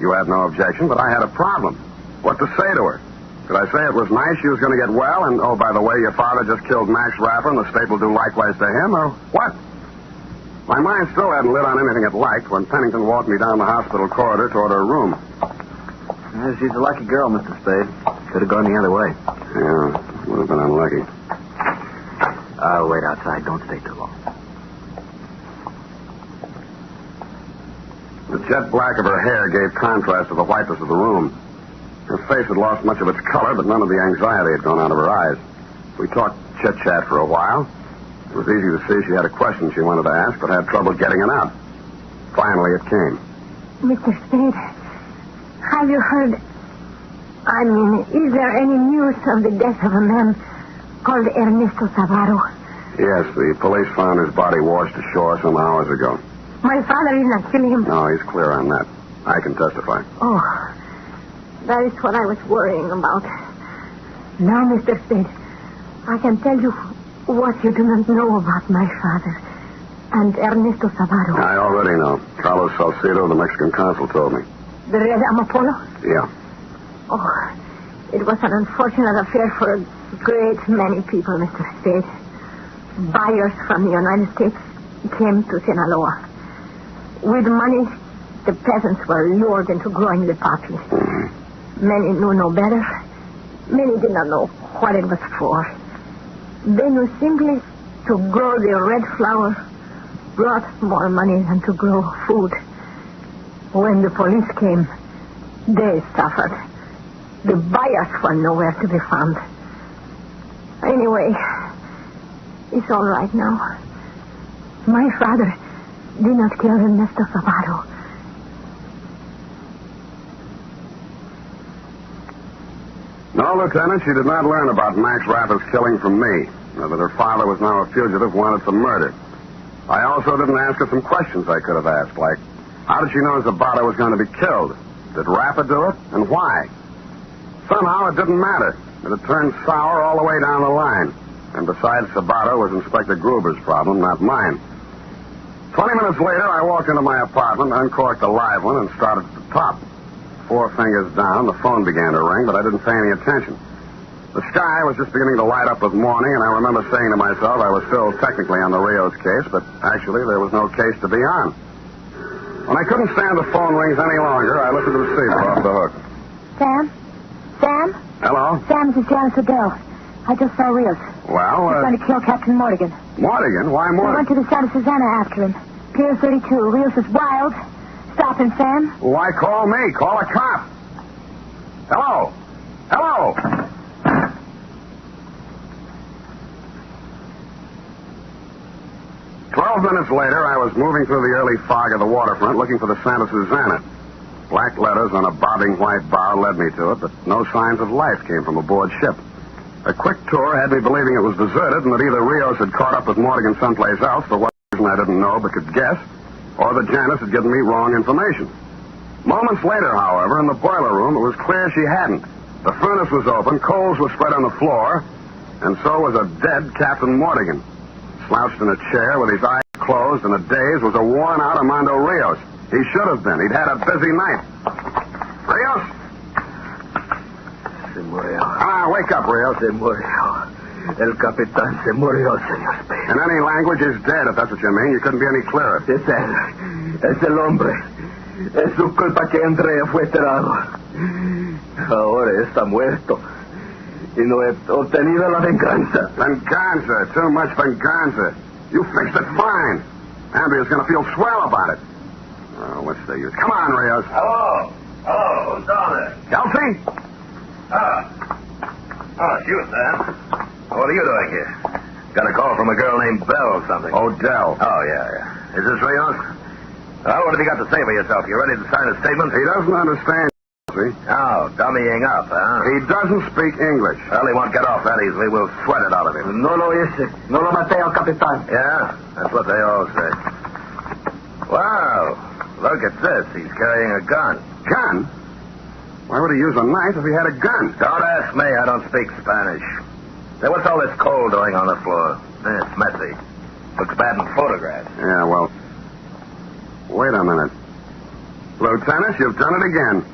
You had no objection, but I had a problem. What to say to her? Could I say it was nice she was going to get well, and, oh, by the way, your father just killed Max Rapper, and the state will do likewise to him, or what? My mind still hadn't lit on anything it liked when Pennington walked me down the hospital corridor toward her room. She's a lucky girl, Mr. Spade. Could have gone the other way. Yeah, would have been unlucky. I'll wait outside. Don't stay too long. The jet black of her hair gave contrast to the whiteness of the room. Her face had lost much of its color, but none of the anxiety had gone out of her eyes. We talked chit-chat for a while. It was easy to see she had a question she wanted to ask, but had trouble getting it out. Finally, it came. Mr. Spade, have you heard... is there any news of the death of a man called Ernesto Savaro? Yes, the police found his body washed ashore some hours ago. My father is not killing him. No, he's clear on that. I can testify. Oh, that is what I was worrying about. Now, Mr. Spade, I can tell you what you do not know about my father and Ernesto Savaro. I already know. Carlos Salcedo, the Mexican consul, told me. The Red Amapola? Yeah. Oh, it was an unfortunate affair for a great many people, Mr. Spade. Buyers from the United States came to Sinaloa. With money, the peasants were lured into growing the poppy. Mm-hmm. Many knew no better. Many did not know what it was for. They knew simply to grow the red flower brought more money than to grow food. When the police came, they suffered. The buyers were nowhere to be found. Anyway, it's all right now. My father did not kill Ernesto Savaro. No, Lieutenant, she did not learn about Max Rapper's killing from me, or that her father was now a fugitive wanted for murder. I also didn't ask her some questions I could have asked, like, how did she know Zapata was going to be killed? Did Rapper do it, and why? Somehow it didn't matter. It had turned sour all the way down the line. And besides, Zapata was Inspector Gruber's problem, not mine. 20 minutes later, I walked into my apartment, uncorked a live one, and started at the top. 4 fingers down, the phone began to ring, but I didn't pay any attention. The sky was just beginning to light up with morning, and I remember saying to myself I was still technically on the Rios case, but actually there was no case to be on. When I couldn't stand the phone rings any longer, I lifted the receiver off the hook. Sam? Sam? Hello? Sam, this is Janice Adele. I just saw Rios. Well, He's going to kill Captain Mortigan. Mortigan? Why I Mortigan? went to the Santa Susana after him. Pier 32. Rios is wild. Stop him, Sam. Why call me? Call a cop. Hello? Hello? "12 minutes later, I was moving through the early fog of the waterfront looking for the Santa Susana. Black letters on a bobbing white bow led me to it, but no signs of life came from aboard ship. A quick tour had me believing it was deserted and that either Rios had caught up with Mortigan someplace else for what reason I didn't know but could guess, or that Janice had given me wrong information. Moments later, however, in the boiler room, it was clear she hadn't. The furnace was open, coals were spread on the floor, and so was a dead Captain Mortigan. Slouched in a chair with his eyes closed and a daze was a worn-out Armando Rios. He should have been. He'd had a busy night. Rios? Se murió. Wake up, Rios. Se murió. El capitán se murió, señor Spade. In any language, he's dead, if that's what you mean. You couldn't be any clearer. Es él. Es el hombre. Es su culpa que Andrea fue enterrado. Ahora está muerto. Y no he obtenido la venganza. Venganza. Too much venganza. You fixed it fine. Andrea's going to feel swell about it. Oh, what's the use? Come on, Rios. Hello. Hello. Who's down there? Kelsey? It's you, Sam. What are you doing here? Got a call from a girl named Belle or something. Odell. Oh, yeah. Is this Rios? Well, what have you got to say for yourself? You ready to sign a statement? He doesn't understand, Kelsey. Oh, dummying up, huh? He doesn't speak English. Well, he won't get off that easily. We'll sweat it out of him. No lo hice. No lo maté al capitán. Yeah, that's what they all say. Wow. Look at this. He's carrying a gun. Gun? Why would he use a knife if he had a gun? Don't ask me. I don't speak Spanish. Say, what's all this coal doing on the floor? It's messy. Looks bad in photographs. Yeah, well, wait a minute. Lieutenant, you've done it again.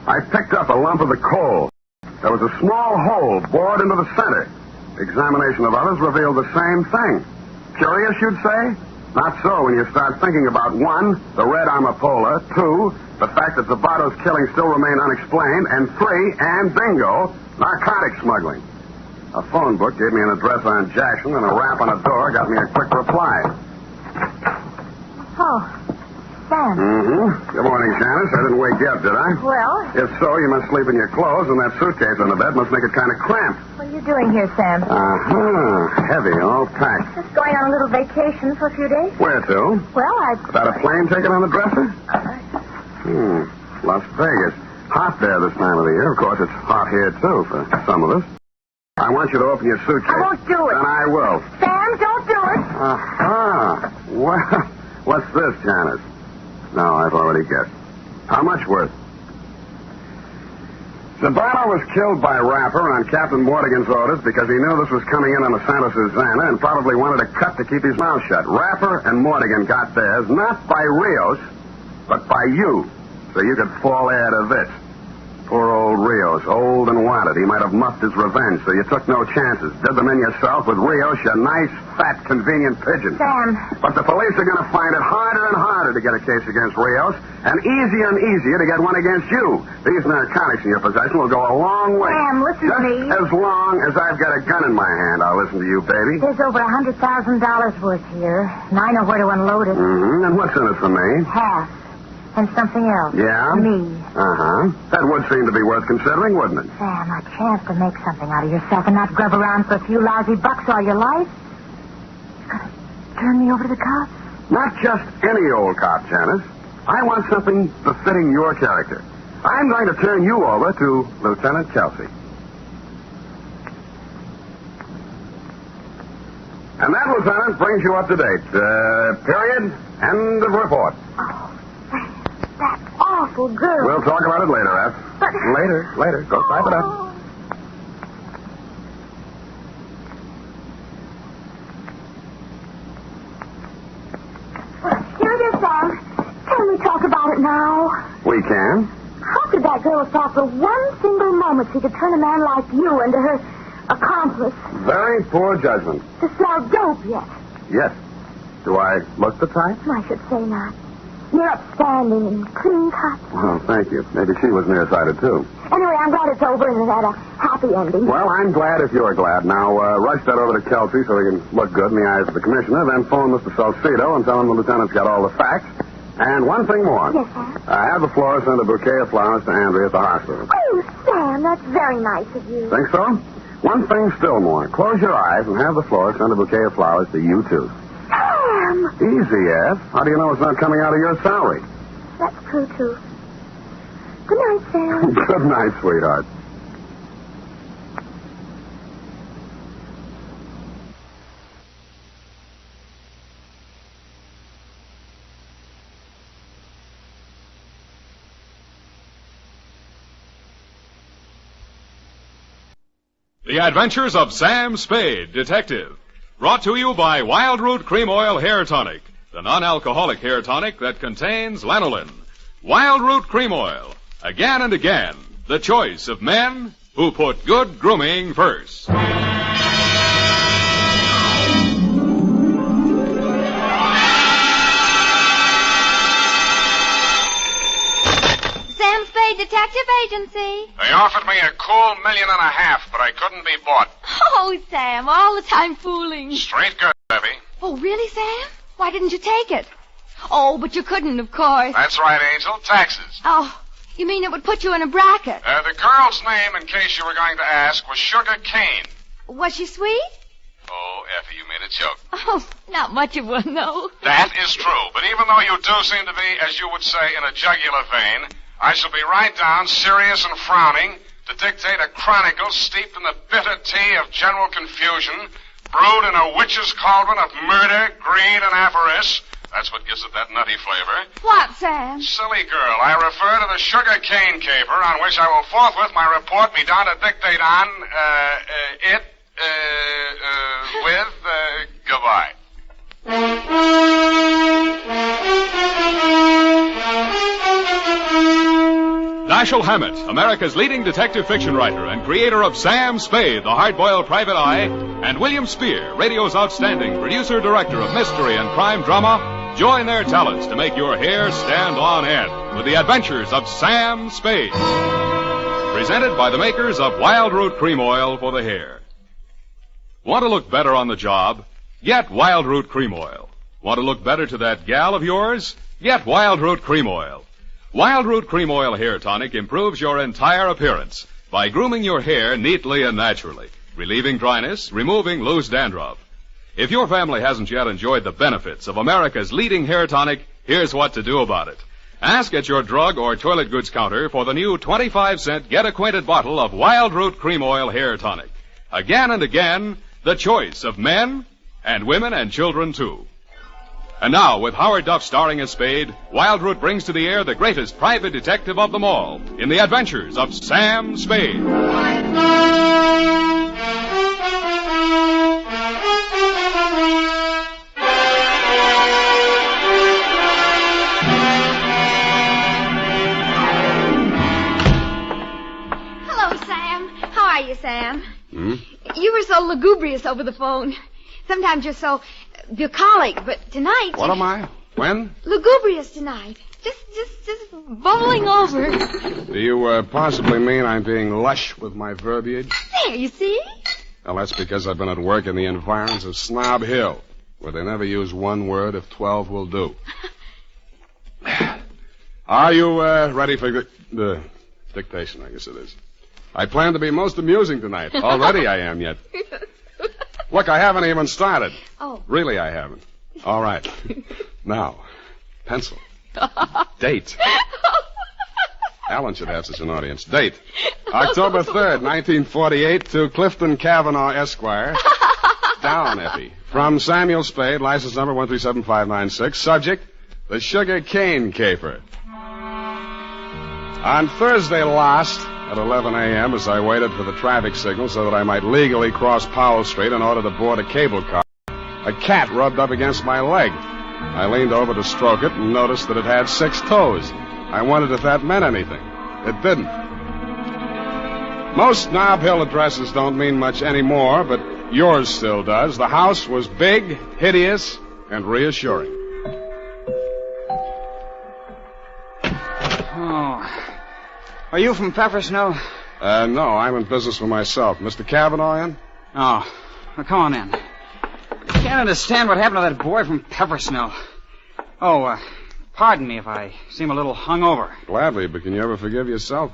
I picked up a lump of the coal. There was a small hole bored into the center. Examination of others revealed the same thing. Curious, you'd say? Not so when you start thinking about 1, the red amapola, 2, the fact that Zabato's killing still remained unexplained, and 3, and bingo, narcotic smuggling. A phone book gave me an address on Jackson, and a rap on a door got me a quick reply. Oh, Sam. Mm-hmm. Good morning, Janice. I didn't wake you up, did I? Well, If so, you must sleep in your clothes, and that suitcase on the bed must make it kind of cramped. what are you doing here, Sam? Heavy, all packed. Just going on a little vacation for a few days. Where to? Well, About a plane ticket on the dresser? Las Vegas. Hot there this time of the year. Of course, it's hot here, too, for some of us. I want you to open your suitcase. I won't do it. Then I will. Sam, don't do it. Well, what's this, Janice? No, I've already guessed. How much worth? Zabato was killed by Rapper on Captain Mortigan's orders because he knew this was coming in on the Santa Susana and probably wanted a cut to keep his mouth shut. Rapper and Mortigan got theirs, not by Rios, but by you, so you could fall heir to this. Poor old Rios, old and wanted. He might have muffed his revenge, so you took no chances. Did them in yourself with Rios, you nice, fat, convenient pigeon. Sam. But the police are going to find it harder and harder to get a case against Rios, and easier to get one against you. These narcotics in your possession will go a long way. Sam, listen to me. As long as I've got a gun in my hand, I'll listen to you, baby. There's over $100,000 worth here, and I know where to unload it. Mm-hmm. And what's in it for me? Half. And something else. Yeah? Me. Uh-huh. That would seem to be worth considering, wouldn't it? Sam, a chance to make something out of yourself and not grub around for a few lousy bucks all your life. You're going to turn me over to the cops? Not just any old cop, Janice. I want something befitting your character. I'm going to turn you over to Lieutenant Kelsey. And that, Lieutenant, brings you up to date. Period. End of report. Oh, that awful girl. We'll talk about it later, F. But... Later. Go type it up. Here it is, Sam. Can we talk about it now? We can. How could that girl have thought for one single moment she could turn a man like you into her accomplice? Very poor judgment. To smell dope yet? Yes. Do I look the type? I should say not. You're upstanding and clean cut. Well, thank you. Maybe she was nearsighted, too. Anyway, I'm glad it's over and it had a happy ending. Well, I'm glad if you're glad. Now, rush that over to Kelsey so he can look good in the eyes of the commissioner, then phone Mr. Salcedo and tell him the lieutenant's got all the facts. And one thing more. Yes, sir? Have the florist send a bouquet of flowers to Andrea at the hospital. Oh, Sam, that's very nice of you. Think so? One thing still more. Close your eyes and have the florist send a bouquet of flowers to you, too. Sam! Easy, Ed. How do you know it's not coming out of your salary? That's true, too. Good night, Sam. Good night, sweetheart. The Adventures of Sam Spade, Detective. Brought to you by Wild Root Cream Oil Hair Tonic, the non-alcoholic hair tonic that contains lanolin. Wild Root Cream Oil. Again and again, the choice of men who put good grooming first. Sam Spade Detective Agency. They offered me a cool $1.5 million, but I couldn't be bought. Oh, Sam, all the time fooling. Straight good, Debbie. Oh, really, Sam? Why didn't you take it? Oh, but you couldn't, of course. That's right, Angel. Taxes. Oh, you mean it would put you in a bracket? The girl's name, in case you were going to ask, was Sugar Cane. Was she sweet? Oh, Effie, you made a joke. Oh, not much of one, though. That is true. But even though you do seem to be, as you would say, in a jugular vein, I shall be right down, serious and frowning, to dictate a chronicle steeped in the bitter tea of general confusion, brewed in a witch's cauldron of murder, greed, and avarice. That's what gives it that nutty flavor. What, Sam? Silly girl, I refer to the sugar cane caper, on which I will forthwith my report be down to dictate on, goodbye. Dashiell Hammett, America's leading detective fiction writer and creator of Sam Spade, the hard-boiled private eye, and William Spear, radio's outstanding producer-director of mystery and crime drama, join their talents to make your hair stand on end with the adventures of Sam Spade. Presented by the makers of Wild Root Cream Oil for the hair. Want to look better on the job? Get Wild Root Cream Oil. Want to look better to that gal of yours? Get Wild Root Cream Oil. Wild Root Cream Oil Hair Tonic improves your entire appearance by grooming your hair neatly and naturally, relieving dryness, removing loose dandruff. If your family hasn't yet enjoyed the benefits of America's leading hair tonic, here's what to do about it. Ask at your drug or toilet goods counter for the new 25-cent get-acquainted bottle of Wild Root Cream Oil Hair Tonic. Again and again, the choice of men and women and children, too. And now, with Howard Duff starring as Spade, Wild Root brings to the air the greatest private detective of them all in the adventures of Sam Spade. Hello, Sam. How are you, Sam? You were so lugubrious over the phone. Sometimes you're so bucolic, but tonight... What am I? When? Lugubrious tonight. Just bubbling over. Do you possibly mean I'm being lush with my verbiage? There, you see? Well, that's because I've been at work in the environs of Snob Hill, where they never use one word if 12 will do. Are you ready for the dictation, I guess it is? I plan to be most amusing tonight. Already I am, yet. Look, I haven't even started. Oh. Really, I haven't. All right. Now, pencil. Date. Alan should have such an audience. Date. October 3rd, 1948, to Clifton Cavanaugh, Esquire. Down, Effie. From Samuel Spade, license number 137596. Subject, the Sugar Cane Caper. On Thursday last, at 11 a.m., as I waited for the traffic signal so that I might legally cross Powell Street in order to board a cable car, a cat rubbed up against my leg. I leaned over to stroke it and noticed that it had 6 toes. I wondered if that meant anything. It didn't. Most Nob Hill addresses don't mean much anymore, but yours still does. The house was big, hideous, and reassuring. Are you from Pepper Snow? No, I'm in business for myself. Mr. Cavanaugh in? Oh. Well, come on in. I can't understand what happened to that boy from Pepper Snow. Oh, pardon me if I seem a little hungover. Gladly, but can you ever forgive yourself?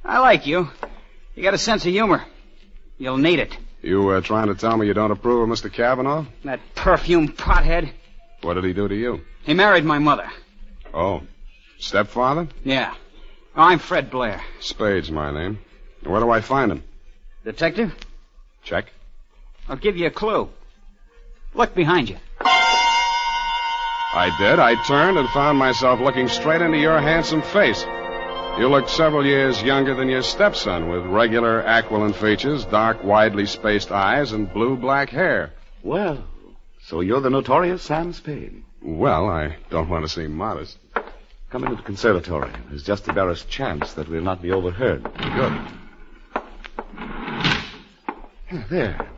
I like you. You got a sense of humor. You'll need it. You trying to tell me you don't approve of Mr. Cavanaugh? That perfume pothead. What did he do to you? He married my mother. Oh. Stepfather? Yeah. Oh, I'm Fred Blair. Spade's my name. Where do I find him? Detective? Check. I'll give you a clue. Look behind you. I did. I turned and found myself looking straight into your handsome face. You looked several years younger than your stepson, with regular aquiline features, dark, widely spaced eyes, and blue-black hair. Well, so you're the notorious Sam Spade. Well, I don't want to seem modest. Come into the conservatory. There's just the barest chance that we'll not be overheard. Good. There.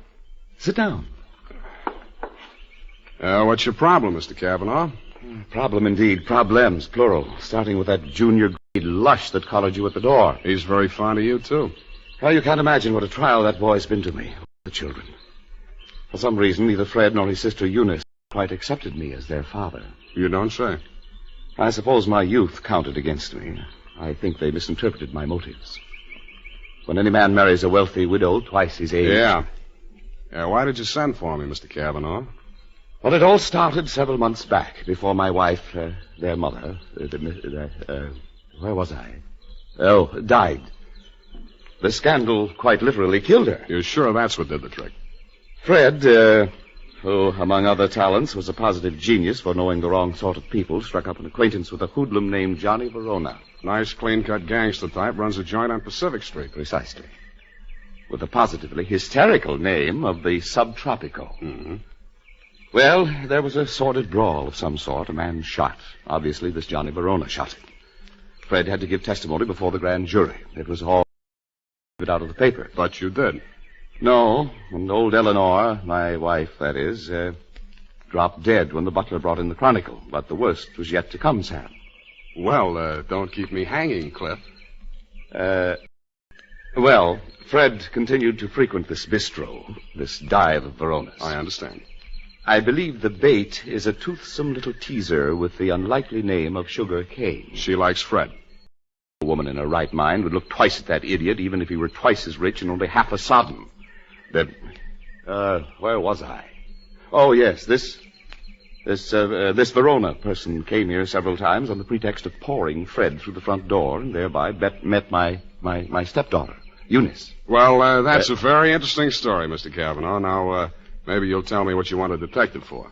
Sit down. What's your problem, Mr. Cavanaugh? Problem indeed. Problems, plural. Starting with that junior grade lush that collared you at the door. He's very fond of you, too. Well, you can't imagine what a trial that boy's been to me. The children. For some reason, neither Fred nor his sister Eunice quite accepted me as their father. You don't say. I suppose my youth counted against me. I think they misinterpreted my motives. When any man marries a wealthy widow twice his age... Yeah. Why did you send for me, Mr. Cavanaugh? Well, it all started several months back, before my wife, their mother, where was I? Oh, died. The scandal quite literally killed her. You're sure that's what did the trick? Fred, who, among other talents, was a positive genius for knowing the wrong sort of people, struck up an acquaintance with a hoodlum named Johnny Verona. Nice, clean-cut gangster type, runs a joint on Pacific Street. Precisely. With the positively hysterical name of the Subtropico. Mm-hmm. Well, there was a sordid brawl of some sort. A man shot. Obviously, this Johnny Verona shot him. Fred had to give testimony before the grand jury. It was all out of the paper. But you did. No, and old Eleanor, my wife, that is, dropped dead when the butler brought in the Chronicle. But the worst was yet to come, Sam. Well, don't keep me hanging, Cliff. Well, Fred continued to frequent this bistro, this dive of Verona's. I understand. I believe the bait is a toothsome little teaser with the unlikely name of Sugar Cane. She likes Fred. A woman in her right mind would look twice at that idiot, even if he were twice as rich and only half as sodden. Where was I? Oh, yes, this Verona person came here several times on the pretext of pouring Fred through the front door and thereby met my stepdaughter, Eunice. Well, that's a very interesting story, Mr. Cavanaugh. Now, maybe you'll tell me what you want a detective for.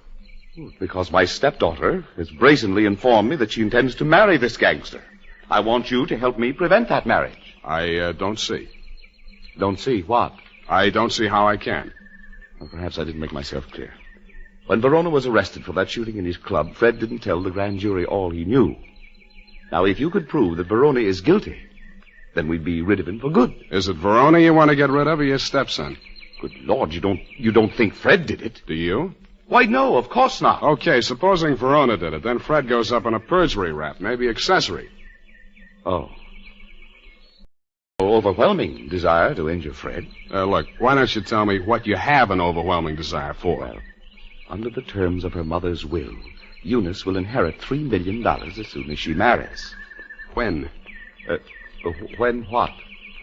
Because my stepdaughter has brazenly informed me that she intends to marry this gangster. I want you to help me prevent that marriage. I don't see. Don't see what? I don't see how I can. Well, perhaps I didn't make myself clear. When Verona was arrested for that shooting in his club, Fred didn't tell the grand jury all he knew. Now, if you could prove that Verona is guilty, then we'd be rid of him for good. Is it Verona you want to get rid of, or your stepson? Good Lord, you don't think Fred did it? Do you? Why, no, of course not. Okay, supposing Verona did it, then Fred goes up on a perjury rap, maybe accessory. Oh. Overwhelming desire to injure Fred. Look, why don't you tell me what you have an overwhelming desire for? Well, under the terms of her mother's will, Eunice will inherit $3 million as soon as she marries. When? When what?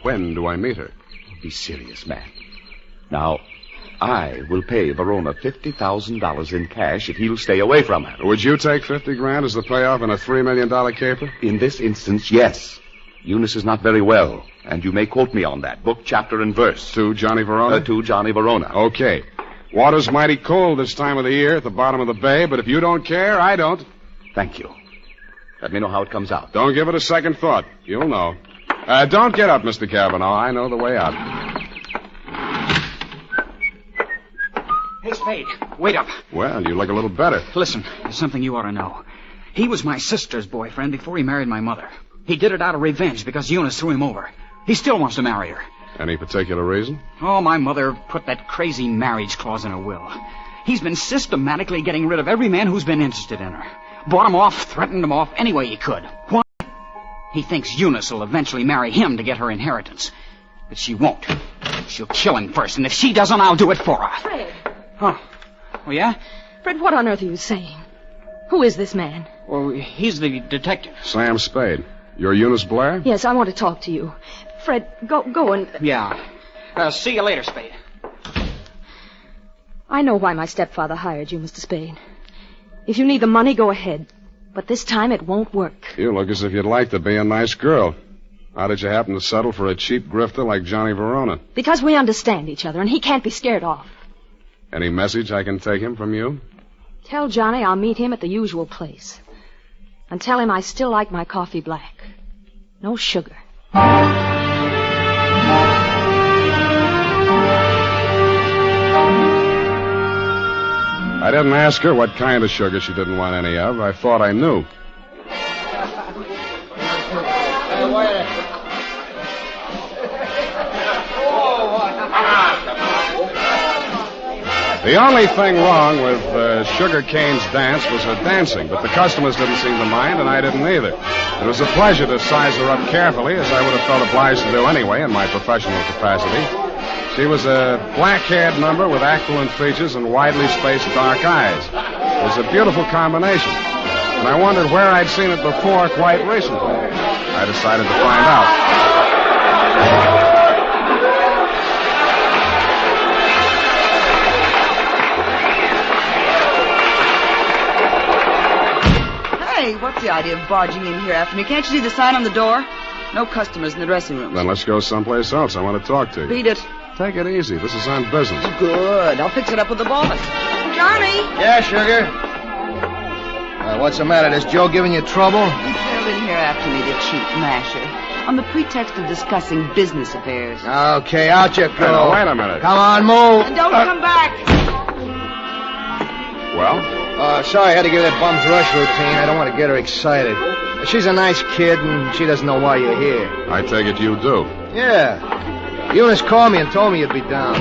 When do I meet her? Be serious, man. Now, I will pay Verona $50,000 in cash if he'll stay away from her. Would you take $50,000 as the payoff in a $3 million caper? In this instance, yes. Eunice is not very well, and you may quote me on that. Book, chapter, and verse. To Johnny Verona? To Johnny Verona. Okay. Water's mighty cold this time of the year at the bottom of the bay, but if you don't care, I don't. Thank you. Let me know how it comes out. Don't give it a second thought. You'll know. Don't get up, Mr. Cavanaugh. I know the way out. Hey, Spade, wait up. Well, you look a little better. Listen, there's something you ought to know. He was my sister's boyfriend before he married my mother. He did it out of revenge because Eunice threw him over. He still wants to marry her. Any particular reason? Oh, my mother put that crazy marriage clause in her will. He's been systematically getting rid of every man who's been interested in her. Bought him off, threatened him off any way he could. Why? He thinks Eunice will eventually marry him to get her inheritance. But she won't. She'll kill him first, and if she doesn't, I'll do it for her. Fred. Oh. Oh, yeah? Fred, what on earth are you saying? Who is this man? Well, he's the detective. Sam Spade. You're Eunice Blair? Yes, I want to talk to you. Fred, go and... Yeah. See you later, Spade. I know why my stepfather hired you, Mr. Spade. If you need the money, go ahead. But this time it won't work. You look as if you'd like to be a nice girl. How did you happen to settle for a cheap grifter like Johnny Verona? Because we understand each other, and he can't be scared off. Any message I can take him from you? Tell Johnny I'll meet him at the usual place. And tell him I still like my coffee black. No sugar. I didn't ask her what kind of sugar she didn't want any of. I thought I knew. The only thing wrong with Sugar Cane's dance was her dancing, but the customers didn't seem to mind, and I didn't either. It was a pleasure to size her up carefully, as I would have felt obliged to do anyway in my professional capacity. She was a black-haired number with aquiline features and widely spaced dark eyes. It was a beautiful combination, and I wondered where I'd seen it before quite recently. I decided to find out. Hey, what's the idea of barging in here after me? Can't you see the sign on the door? No customers in the dressing room. Then let's go someplace else. I want to talk to you. Beat it. Take it easy. This is on business. Good. I'll fix it up with the boss. Johnny! Yeah, Sugar? What's the matter? Is Joe giving you trouble? He trailed in here after me, the cheap masher, on the pretext of discussing business affairs. Okay, out you go. Now, wait a minute. Come on, move. And don't come back. Well? Sorry I had to give that bum's rush routine. I don't want to get her excited. She's a nice kid, and she doesn't know why you're here. I take it you do. Yeah. Eunice called me and told me you'd be down.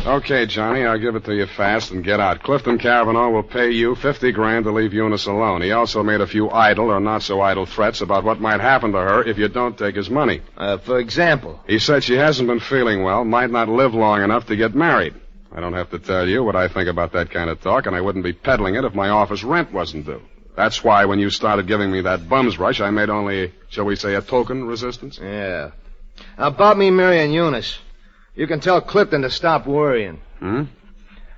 Okay, Johnny, I'll give it to you fast and get out. Clifton Cavanaugh will pay you $50,000 to leave Eunice alone. He also made a few idle or not-so-idle threats about what might happen to her if you don't take his money. For example? He said she hasn't been feeling well, might not live long enough to get married. I don't have to tell you what I think about that kind of talk, and I wouldn't be peddling it if my office rent wasn't due. That's why when you started giving me that bum's rush, I made only, shall we say, a token resistance? Yeah. About me marrying Eunice, you can tell Clifton to stop worrying. Hmm?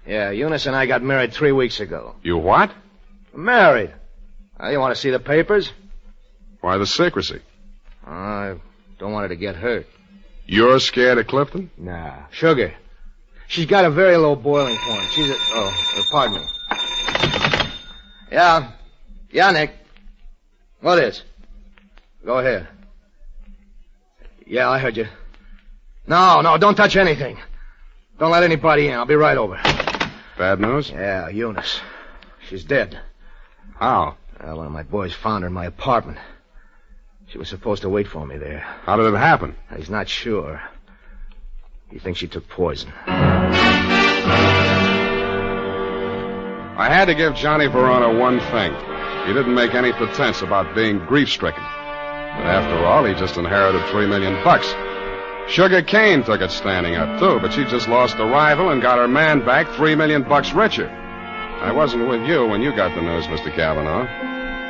Yeah, Eunice and I got married 3 weeks ago. You what? Married. You want to see the papers? Why the secrecy? I don't want her to get hurt. You're scared of Clifton? Nah. Sugar. She's got a very low boiling point. She's pardon me. Yeah. Yeah, Nick. What is? Go ahead. Yeah, I heard you. No, don't touch anything. Don't let anybody in. I'll be right over. Bad news? Yeah, Eunice. She's dead. How? One of my boys found her in my apartment. She was supposed to wait for me there. How did it happen? He's not sure. He thinks she took poison. I had to give Johnny Verona one thing. He didn't make any pretense about being grief-stricken. But after all, he just inherited $3 million. Sugar Cane took it standing up, too, but she just lost a rival and got her man back $3 million richer. I wasn't with you when you got the news, Mr. Cavanaugh.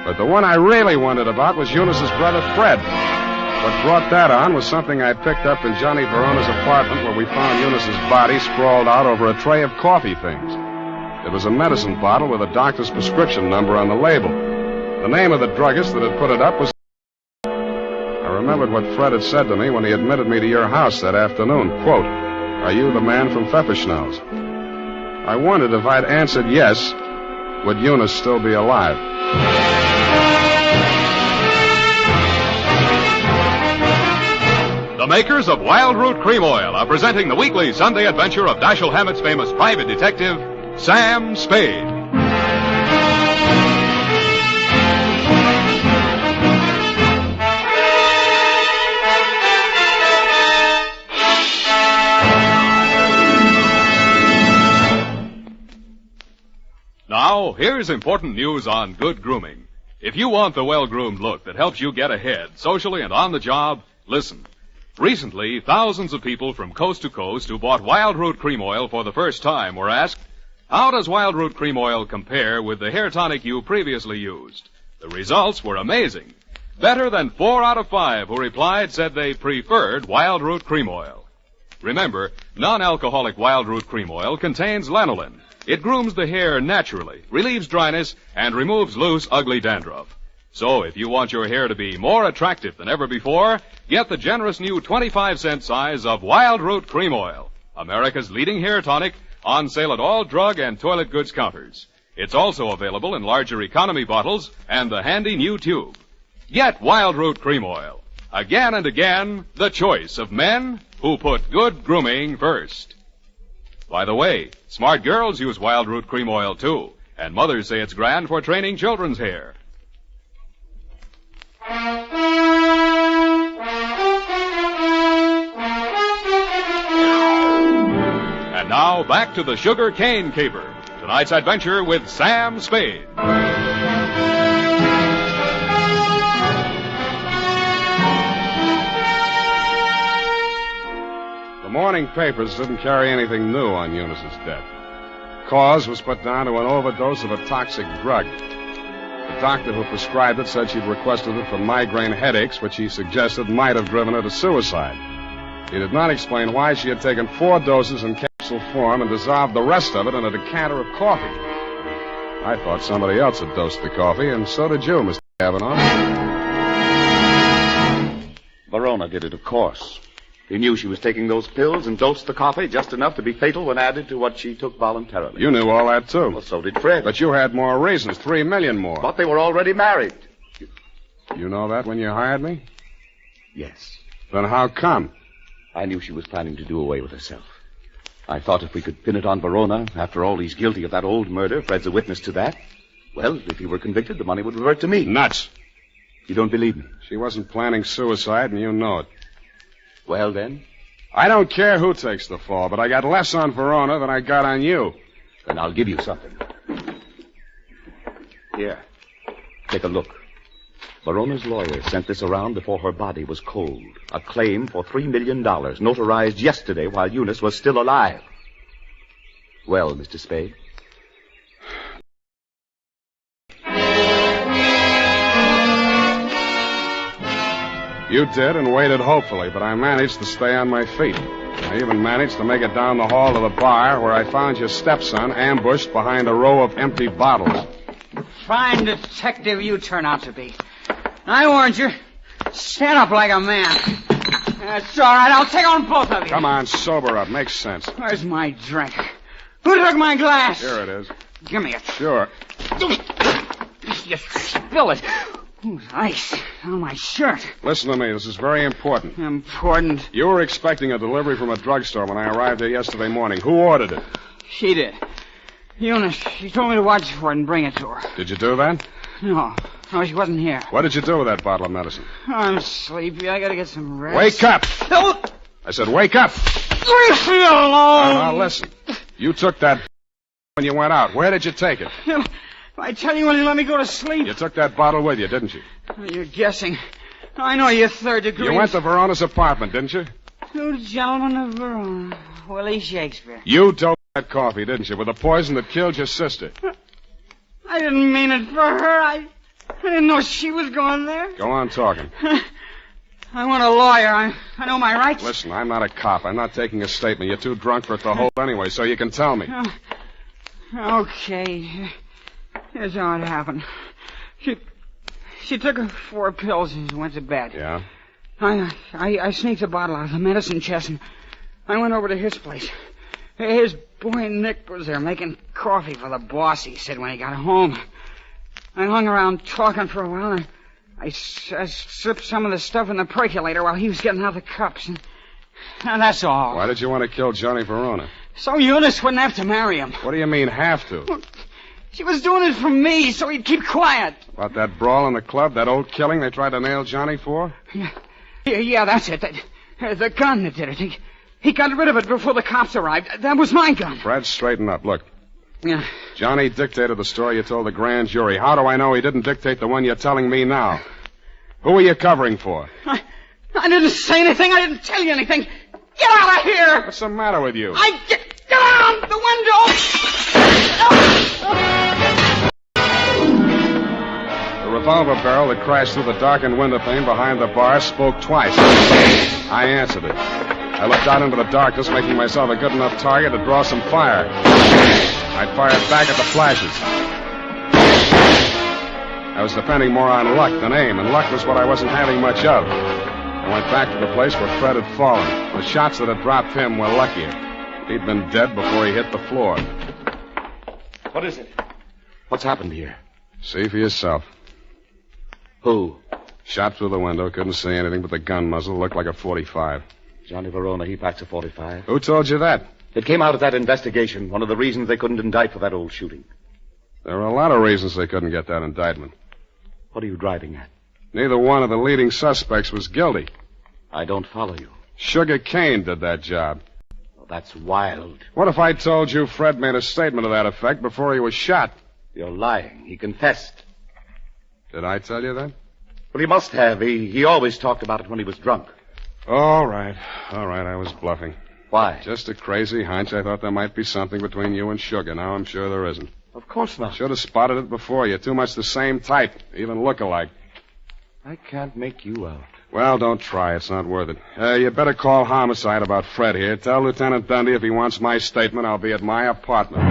But the one I really wondered about was Eunice's brother, Fred. What brought that on was something I picked up in Johnny Verona's apartment where we found Eunice's body sprawled out over a tray of coffee things. It was a medicine bottle with a doctor's prescription number on the label. The name of the druggist that had put it up was... I remembered what Fred had said to me when he admitted me to your house that afternoon. Quote, "Are you the man from Pfefferschnell's?" I wondered if I'd answered yes, would Eunice still be alive? The makers of Wild Root Cream Oil are presenting the weekly Sunday adventure of Dashiell Hammett's famous private detective, Sam Spade. Now, here's important news on good grooming. If you want the well-groomed look that helps you get ahead, socially and on the job, listen. Recently, thousands of people from coast to coast who bought Wild Root Cream Oil for the first time were asked, how does Wild Root Cream Oil compare with the hair tonic you previously used? The results were amazing. Better than 4 out of 5 who replied said they preferred Wild Root Cream Oil. Remember, non-alcoholic Wild Root Cream Oil contains lanolin. It grooms the hair naturally, relieves dryness, and removes loose, ugly dandruff. So if you want your hair to be more attractive than ever before, get the generous new 25-cent size of Wild Root Cream Oil, America's leading hair tonic, on sale at all drug and toilet goods counters. It's also available in larger economy bottles and the handy new tube. Get Wild Root Cream Oil. Again and again, the choice of men who put good grooming first. By the way, smart girls use Wild Root Cream Oil, too, and mothers say it's grand for training children's hair. And now, back to the Sugar Cane Caper. Tonight's adventure with Sam Spade. The morning papers didn't carry anything new on Eunice's death. Cause was put down to an overdose of a toxic drug. The doctor who prescribed it said she'd requested it for migraine headaches, which he suggested might have driven her to suicide. He did not explain why she had taken 4 doses in capsule form and dissolved the rest of it in a decanter of coffee. I thought somebody else had dosed the coffee, and so did you, Mr. Kavanaugh. Verona did it, of course. He knew she was taking those pills and dosed the coffee just enough to be fatal when added to what she took voluntarily. You knew all that, too. Well, so did Fred. But you had more reasons, 3 million more. But they were already married. You know that when you hired me? Yes. Then how come? I knew she was planning to do away with herself. I thought if we could pin it on Verona, after all, he's guilty of that old murder. Fred's a witness to that. Well, if he were convicted, the money would revert to me. Nuts. You don't believe me? She wasn't planning suicide, and you know it. Well, then? I don't care who takes the fall, but I got less on Verona than I got on you. Then I'll give you something. Here. Take a look. Verona's lawyer sent this around before her body was cold. A claim for $3 million, notarized yesterday while Eunice was still alive. Well, Mr. Spade? You did and waited hopefully, but I managed to stay on my feet. I even managed to make it down the hall to the bar where I found your stepson ambushed behind a row of empty bottles. Fine detective you turn out to be. I warned you. Stand up like a man. That's all right. I'll take on both of you. Come on, sober up. Makes sense. Where's my drink? Who took my glass? Here it is. Give me it. Sure. You spill it. Ooh, ice on my shirt. Listen to me. This is very important. Important? You were expecting a delivery from a drugstore when I arrived there yesterday morning. Who ordered it? She did. Eunice. She told me to watch for it and bring it to her. Did you do that? No, she wasn't here. What did you do with that bottle of medicine? I'm sleepy. I gotta get some rest. Wake up! No! I said wake up! Leave me alone! Now, listen. You took that when you went out. Where did you take it? I tell you when you let me go to sleep. You took that bottle with you, didn't you? You're guessing. I know you're third degree. You went to Verona's apartment, didn't you? Two gentlemen of Verona. Willie Shakespeare. You doped that coffee, didn't you, with the poison that killed your sister? I didn't mean it for her. I didn't know she was going there. Go on talking. I want a lawyer. I know my rights. Listen, I'm not a cop. I'm not taking a statement. You're too drunk for it to hold anyway, so you can tell me. Okay. Here's how it happened. She took her 4 pills and went to bed. Yeah? I sneaked a bottle out of the medicine chest and I went over to his place. His boy Nick was there making coffee for the boss, he said, when he got home. I hung around talking for a while and I slipped some of the stuff in the percolator while he was getting out the cups. And that's all. Why did you want to kill Johnny Verona? So Eunice wouldn't have to marry him. What do you mean, have to? Well, she was doing it for me, so he'd keep quiet. About that brawl in the club, that old killing they tried to nail Johnny for? Yeah, that's it. The gun that did it. He got rid of it before the cops arrived. That was my gun. Fred, straighten up. Look, Yeah. Johnny dictated the story you told the grand jury. How do I know he didn't dictate the one you're telling me now? Who are you covering for? I didn't say anything. I didn't tell you anything. Get out of here! What's the matter with you? Get out the window! The revolver barrel that crashed through the darkened window pane behind the bar spoke twice. I answered it. I looked out into the darkness, making myself a good enough target to draw some fire. I fired back at the flashes. I was depending more on luck than aim, and luck was what I wasn't having much of. I went back to the place where Fred had fallen. The shots that had dropped him were luckier. He'd been dead before he hit the floor. What is it? What's happened here? See for yourself. Who? Shot through the window. Couldn't see anything but the gun muzzle. Looked like a .45. Johnny Verona, he packs a .45. Who told you that? It came out of that investigation. One of the reasons they couldn't indict for that old shooting. There were a lot of reasons they couldn't get that indictment. What are you driving at? Neither one of the leading suspects was guilty. I don't follow you. Sugar Cane did that job. Well, that's wild. What if I told you Fred made a statement to that effect before he was shot? You're lying. He confessed. Did I tell you that? Well, he must have. He always talked about it when he was drunk. All right. I was bluffing. Why? Just a crazy hunch. I thought there might be something between you and Sugar. Now I'm sure there isn't. Of course not. Should have spotted it before. You're too much the same type. Even look alike. I can't make you out. Well, don't try. It's not worth it. You better call homicide about Fred here. Tell Lieutenant Dundee if he wants my statement, I'll be at my apartment.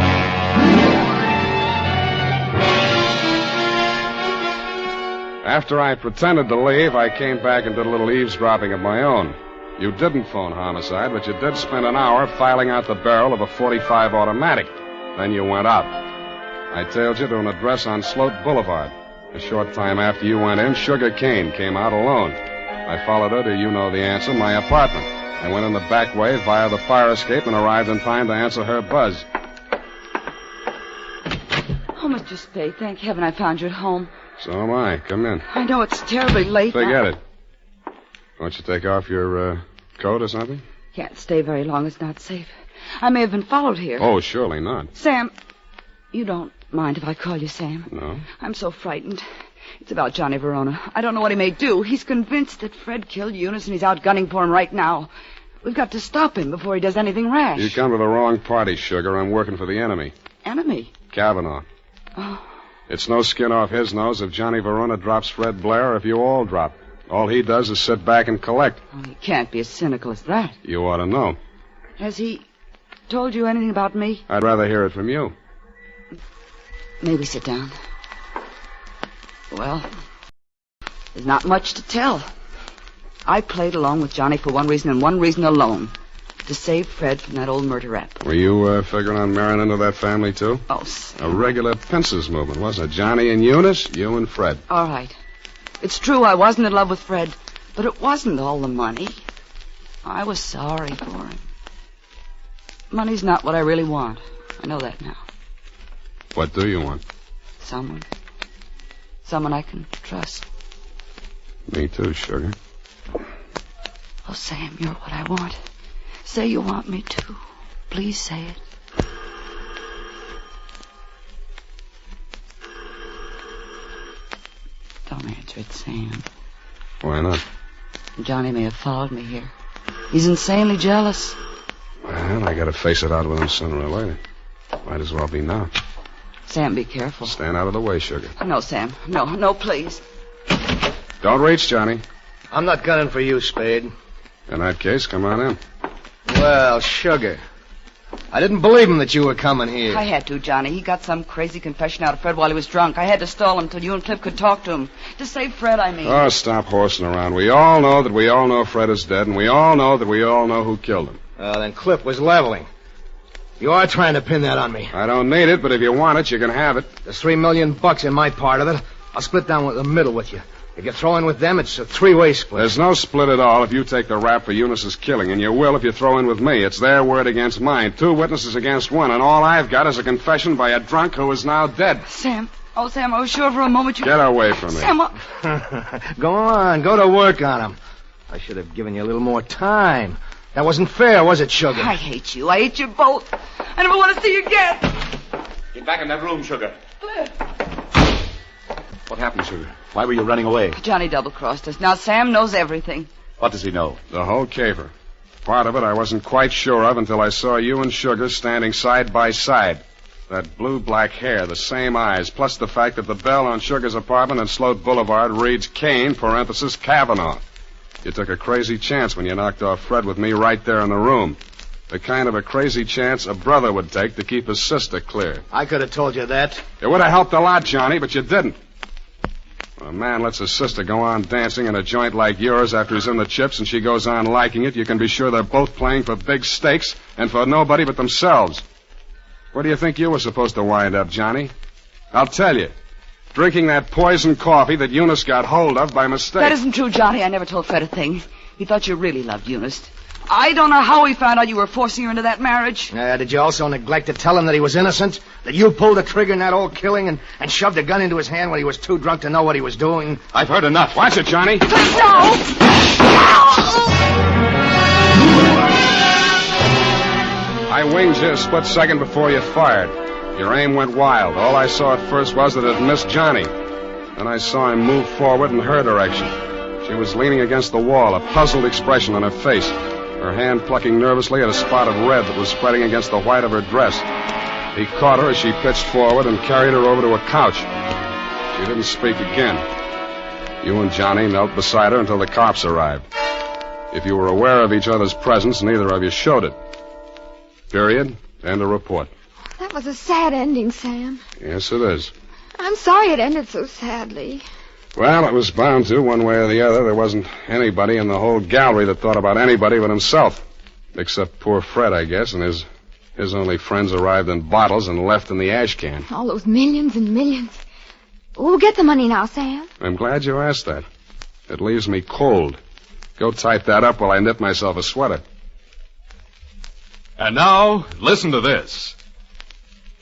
After I pretended to leave, I came back and did a little eavesdropping of my own. You didn't phone homicide, but you did spend an hour filing out the barrel of a .45 automatic. Then you went out. I tailed you to an address on Sloat Boulevard. A short time after you went in, Sugar Cane came out alone. I followed her to, you know the answer, my apartment. I went in the back way via the fire escape and arrived in time to answer her buzz. Oh, Mr. Spade, thank heaven I found you at home. So am I. Come in. I know it's terribly late. Forget it. Won't you take off your coat or something? Can't stay very long. It's not safe. I may have been followed here. Oh, surely not. Sam, you don't mind if I call you Sam? No. I'm so frightened. It's about Johnny Verona. I don't know what he may do. He's convinced that Fred killed Eunice, and he's out gunning for him right now. We've got to stop him before he does anything rash. You come to the wrong party, Sugar. I'm working for the enemy. Enemy? Kavanaugh. Oh. It's no skin off his nose if Johnny Verona drops Fred Blair or if you all drop. All he does is sit back and collect. Oh, he can't be as cynical as that. You ought to know. Has he told you anything about me? I'd rather hear it from you. Maybe sit down. Well, there's not much to tell. I played along with Johnny for one reason and one reason alone. To save Fred from that old murder rap. Were you figuring on marrying into that family, too? Oh, Sam. A regular pincers movement, wasn't it? Johnny and Eunice, you and Fred. All right. It's true I wasn't in love with Fred, but it wasn't all the money. I was sorry for him. Money's not what I really want. I know that now. What do you want? Someone. Someone I can trust. Me too, Sugar. Oh, Sam, you're what I want. Say you want me to. Please say it. Don't answer it, Sam. Why not? Johnny may have followed me here. He's insanely jealous. Well, I gotta face it out with him sooner or later. Might as well be now. Sam, be careful. Stand out of the way, Sugar. No, Sam. No, please. Don't reach, Johnny. I'm not gunning for you, Spade. In that case, come on in. Well, Sugar, I didn't believe him that you were coming here. I had to, Johnny. He got some crazy confession out of Fred while he was drunk. I had to stall him till you and Cliff could talk to him. To save Fred, I mean. Oh, stop horsing around. We all know that we all know Fred is dead, and we all know that we all know who killed him. Then Cliff was leveling. You are trying to pin that on me. I don't need it, but if you want it, you can have it. There's $3 million in my part of it. I'll split down the middle with you. If you throw in with them, it's a three-way split. There's no split at all if you take the rap for Eunice's killing, and you will if you throw in with me. It's their word against mine. 2 witnesses against 1, and all I've got is a confession by a drunk who is now dead. Sam. Oh, Sam, I was sure for a moment you... Get away from me. Sam, Go on. Go to work on him. I should have given you a little more time. That wasn't fair, was it, Sugar? I hate you. I hate you both. I never want to see you again. Get back in that room, Sugar. What happened, Sugar? Why were you running away? Johnny double-crossed us. Now Sam knows everything. What does he know? The whole caper. Part of it I wasn't quite sure of until I saw you and Sugar standing side by side. That blue-black hair, the same eyes, plus the fact that the bell on Sugar's apartment on Sloat Boulevard reads Kane, parenthesis, Kavanaugh. You took a crazy chance when you knocked off Fred with me right there in the room. The kind of a crazy chance a brother would take to keep his sister clear. I could have told you that. It would have helped a lot, Johnny, but you didn't. When a man lets his sister go on dancing in a joint like yours after he's in the chips and she goes on liking it, you can be sure they're both playing for big stakes and for nobody but themselves. Where do you think you were supposed to wind up, Johnny? I'll tell you. Drinking that poison coffee that Eunice got hold of by mistake. That isn't true, Johnny. I never told Fred a thing. He thought you really loved Eunice. I don't know how he found out you were forcing her into that marriage. Did you also neglect to tell him that he was innocent? That you pulled the trigger in that old killing and shoved a gun into his hand when he was too drunk to know what he was doing? I've heard enough. Watch it, Johnny. No! I winged you a split second before you fired. Your aim went wild. All I saw at first was that it missed Johnny. Then I saw him move forward in her direction. She was leaning against the wall, a puzzled expression on her face, her hand plucking nervously at a spot of red that was spreading against the white of her dress. He caught her as she pitched forward and carried her over to a couch. She didn't speak again. You and Johnny knelt beside her until the cops arrived. If you were aware of each other's presence, neither of you showed it. Period. End of report. That was a sad ending, Sam. Yes, it is. I'm sorry it ended so sadly. Well, it was bound to, one way or the other. There wasn't anybody in the whole gallery that thought about anybody but himself. Except poor Fred, I guess, and his only friends arrived in bottles and left in the ash can. All those millions and millions. We'll get the money now, Sam. I'm glad you asked that. It leaves me cold. Go type that up while I knit myself a sweater. And now, listen to this.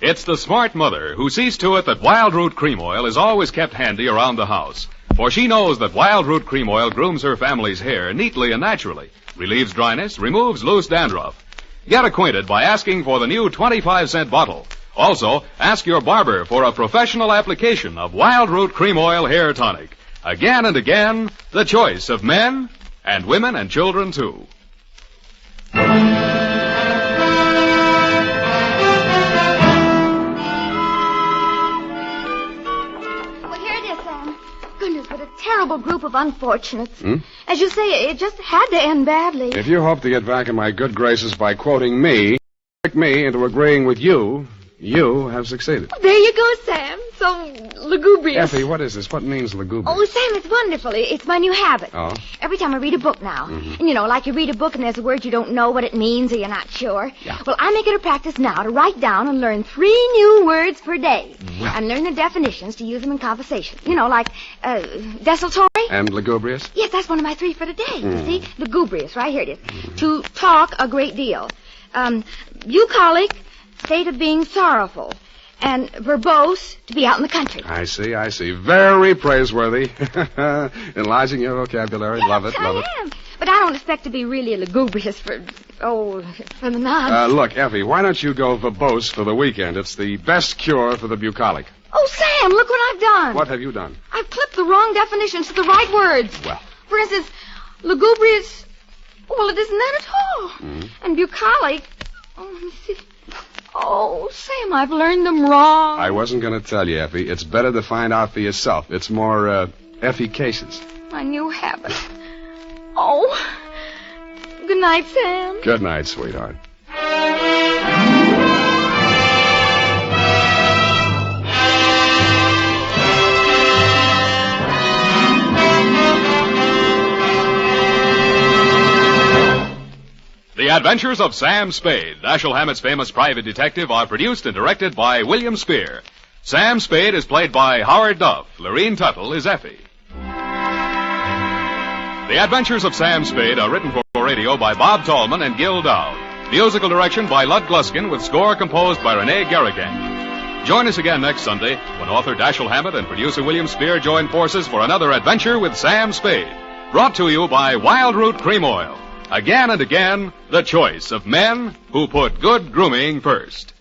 It's the smart mother who sees to it that Wild Root Cream Oil is always kept handy around the house. For she knows that Wild Root Cream Oil grooms her family's hair neatly and naturally, relieves dryness, removes loose dandruff. Get acquainted by asking for the new 25-cent bottle. Also, ask your barber for a professional application of Wild Root Cream Oil Hair Tonic. Again and again, the choice of men and women and children, too. Goodness, what a terrible group of unfortunates. As you say, it just had to end badly. If you hope to get back in my good graces by quoting me, trick me into agreeing with you, you have succeeded. There you go, Sam. So lugubrious. Effie, what is this? What means lugubrious? Oh, Sam, it's wonderful. It's my new habit. Oh? Every time I read a book now, and like you read a book and there's a word you don't know what it means or you're not sure. Yeah. Well, I make it a practice now to write down and learn 3 new words per day. Well. And learn the definitions to use them in conversation. Like desultory. And lugubrious? Yes, that's one of my 3 for today. You see? Lugubrious, right here it is. To talk a great deal. Bucolic, state of being sorrowful. And verbose, to be out in the country. I see. Very praiseworthy. Enlarging your vocabulary. Yes, love it. I am. But I don't expect to be really lugubrious for the nonsense. Look, Effie, why don't you go verbose for the weekend? It's the best cure for the bucolic. Oh, Sam, look what I've done. What have you done? I've clipped the wrong definitions to the right words. Well. For instance, lugubrious, well, it isn't that at all. And bucolic, let me see. Oh, Sam, I've learned them wrong. I wasn't going to tell you, Effie. It's better to find out for yourself. It's more, efficacious. My new habit. Oh. Good night, Sam. Good night, sweetheart. The Adventures of Sam Spade, Dashiell Hammett's famous private detective, are produced and directed by William Spear. Sam Spade is played by Howard Duff. Lorene Tuttle is Effie. The Adventures of Sam Spade are written for radio by Bob Tallman and Gil Dowd. Musical direction by Lud Gluskin with score composed by Renee Garrigan. Join us again next Sunday when author Dashiell Hammett and producer William Spear join forces for another adventure with Sam Spade. Brought to you by Wild Root Cream Oil. Again and again, the choice of men who put good grooming first.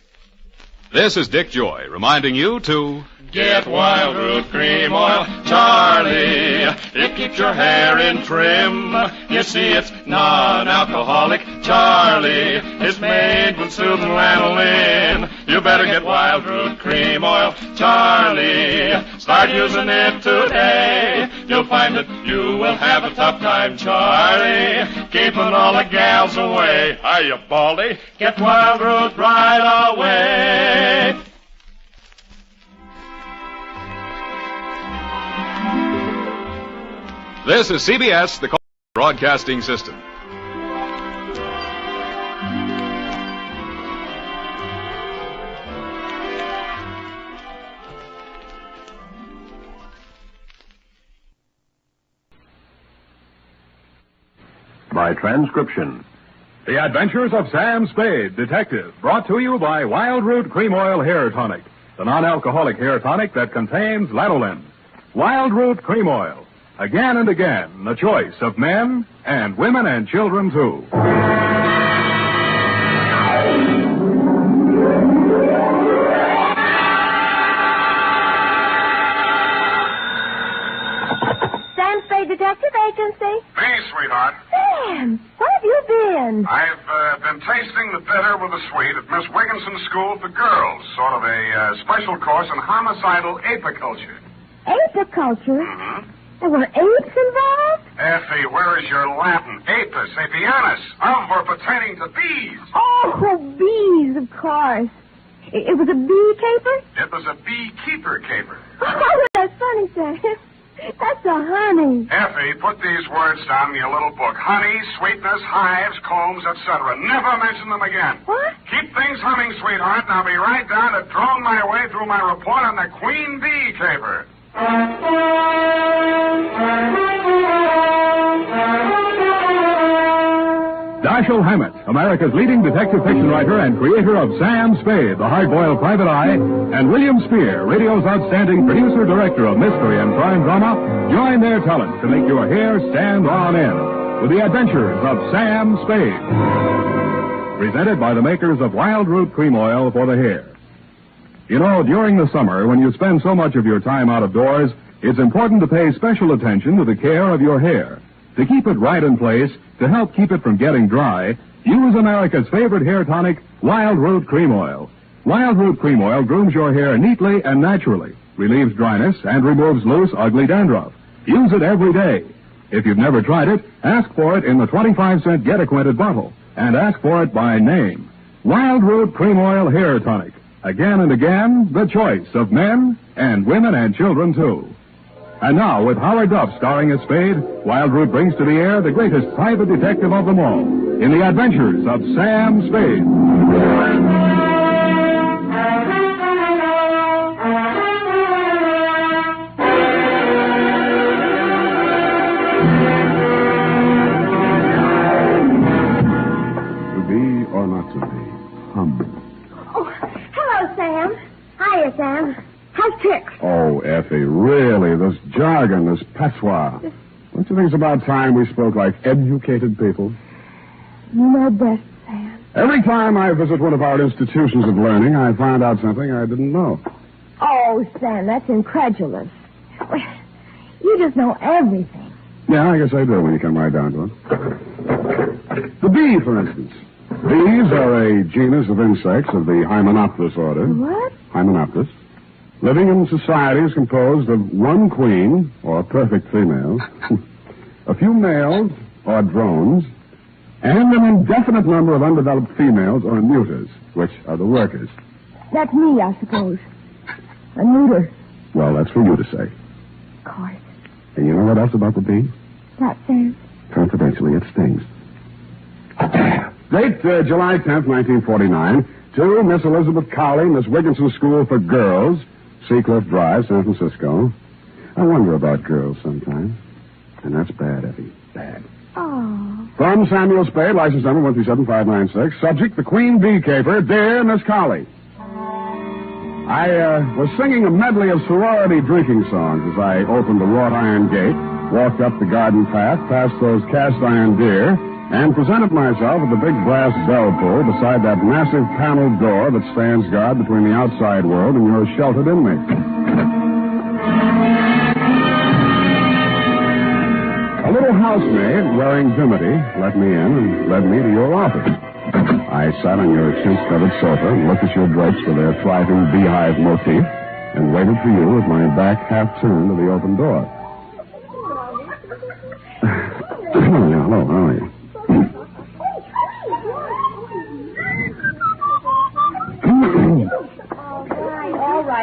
This is Dick Joy reminding you to get Wild Root Cream Oil, Charlie. It keeps your hair in trim. You see, it's non-alcoholic, Charlie. It's made with soothing lanolin. You better get Wild Root Cream Oil, Charlie. Start using it today. You'll find that you will have a tough time, Charlie, keeping all the gals away. Hiya, Baldy. Get Wild Root right away. This is CBS, the Broadcasting System. By transcription. The Adventures of Sam Spade, Detective, brought to you by Wild Root Cream Oil Hair Tonic, the non-alcoholic hair tonic that contains lanolin. Wild Root Cream Oil. Again and again, the choice of men and women and children, too. Sam Spade Detective Agency? Me, sweetheart. Sam, where have you been? I've been tasting the bitter with the sweet at Miss Wigginson's School for Girls, sort of a special course in homicidal apiculture. Apiculture? Mm-hmm. There were apes involved? Effie, where is your Latin? Apis, apianus, of or pertaining to bees. Oh, bees, of course. It was a bee caper? It was a beekeeper caper. Oh, that's funny, Sam. That's a honey. Effie, put these words down in your little book. Honey, sweetness, hives, combs, etc. Never mention them again. What? Keep things humming, sweetheart, and I'll be right down to drone my way through my report on the queen bee caper. Dashiell Hammett, America's leading detective fiction writer and creator of Sam Spade, the hard-boiled private eye, and William Spear, radio's outstanding producer-director of mystery and crime drama, join their talent to make your hair stand on end with the adventures of Sam Spade. Presented by the makers of Wild Root Cream Oil for the hair. You know, during the summer, when you spend so much of your time out of doors, it's important to pay special attention to the care of your hair. To keep it right in place, to help keep it from getting dry, use America's favorite hair tonic, Wild Root Cream Oil. Wild Root Cream Oil grooms your hair neatly and naturally, relieves dryness, and removes loose, ugly dandruff. Use it every day. If you've never tried it, ask for it in the 25-cent Get Acquainted bottle, and ask for it by name. Wild Root Cream Oil Hair Tonic. Again and again, the choice of men and women and children, too. And now, with Howard Duff starring as Spade, Wild Root brings to the air the greatest private detective of them all, in the adventures of Sam Spade. To be or not to be? Hello, Sam. Hiya, Sam. How's tricks? Oh, Effie, really, this jargon, this patois. Don't you think it's about time we spoke like educated people? You know best, Sam. Every time I visit one of our institutions of learning, I find out something I didn't know. Oh, Sam, that's incredulous. Well, you just know everything. Yeah, I guess I do when you come right down to it. The bee, for instance. Bees are a genus of insects of the Hymenopterus order. What? Hymenopterus. Living in societies composed of one queen, or perfect female, a few males, or drones, and an indefinite number of undeveloped females, or neuters, which are the workers. That's me, I suppose. A neuter. Well, that's for you to say. Of course. And you know what else about the bee? What, Sam? Confidentially, it stings. Date, July 10th, 1949, to Miss Elizabeth Cowley, Miss Wigginson's School for Girls, Seacliff Drive, San Francisco. I wonder about girls sometimes. And that's bad, Effie. Bad. Oh. From Samuel Spade, license number 137596. Subject, the Queen Bee Caper. Dear Miss Cowley. I was singing a medley of sorority drinking songs as I opened the wrought iron gate, walked up the garden path, past those cast iron deer, and presented myself at the big brass bell pull beside that massive paneled door that stands guard between the outside world and your sheltered inmates. A little housemaid wearing dimity let me in and led me to your office. I sat on your chintz-covered sofa and looked at your drapes with their thriving beehive motif and waited for you with my back half turned to the open door. Hello, how are you?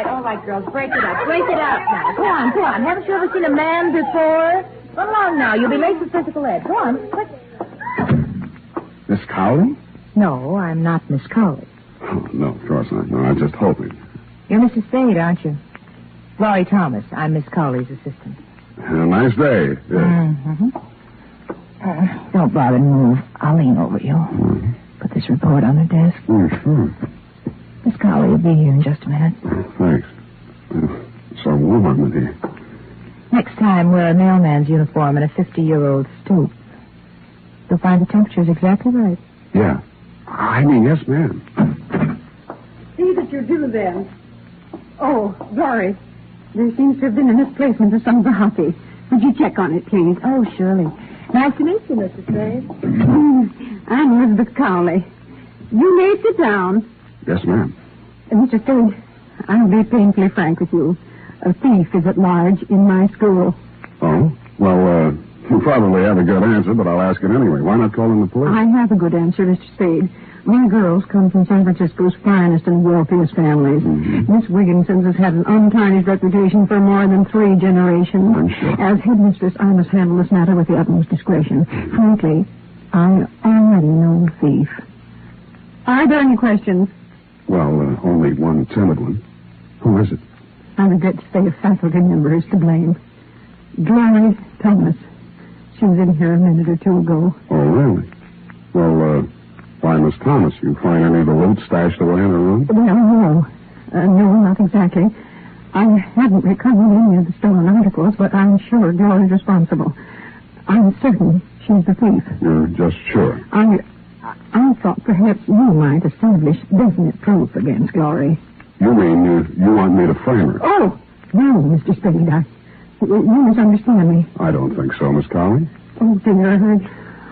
All right, girls, break it up now. Go on. Haven't you ever seen a man before? Run along now. You'll be late for physical ed. Go on, quick. Miss Cowley? No, I'm not Miss Cowley. Oh, no, of course not. No, I was just hoping. You're Mrs. Spade, aren't you? Laurie Thomas. I'm Miss Cowley's assistant. Nice day. Yes. Mm-hmm. Don't bother to move. I'll lean over you. Mm-hmm. Put this report on the desk. Sure. Miss Cowley will be here in just a minute. Thanks. It's so warm in here. Next time, wear a mailman's uniform and a 50-year-old stoop. You'll find the temperature's exactly right. Yeah. I mean, yes, ma'am. See that you do, then. Oh, Dory, there seems to have been a misplacement of some variety. Would you check on it, please? Oh, surely. Nice to meet you, Mrs. Spade. I'm Elizabeth Cowley. You may sit down. Yes, ma'am. Mr. Spade, I'll be painfully frank with you. A thief is at large in my school. Oh? Well, you probably have a good answer, but I'll ask it anyway. Why not call in the police? I have a good answer, Mr. Spade. My girls come from San Francisco's finest and wealthiest families. Mm-hmm. Miss Wigginson's has had an untarnished reputation for more than 3 generations. I'm sure. As headmistress, I must handle this matter with the utmost discretion. Frankly, I already know the thief. Are there any questions? Well, only one timid one. Who is it? I regret to say a faculty member is to blame. Glory Thomas. She was in here a minute or two ago. Oh, really? Well, why, Miss Thomas, you find any of the loot stashed away in her room? Well, no, not exactly. I haven't recovered any of the stolen articles, but I'm sure Glory's responsible. I'm certain she's the thief. You're just sure? I thought perhaps you might establish definite proof against Glory. You mean you want me to frame her? Oh, no, Mr. Spade. You misunderstand me. I don't think so, Miss Cowley. Oh, dear,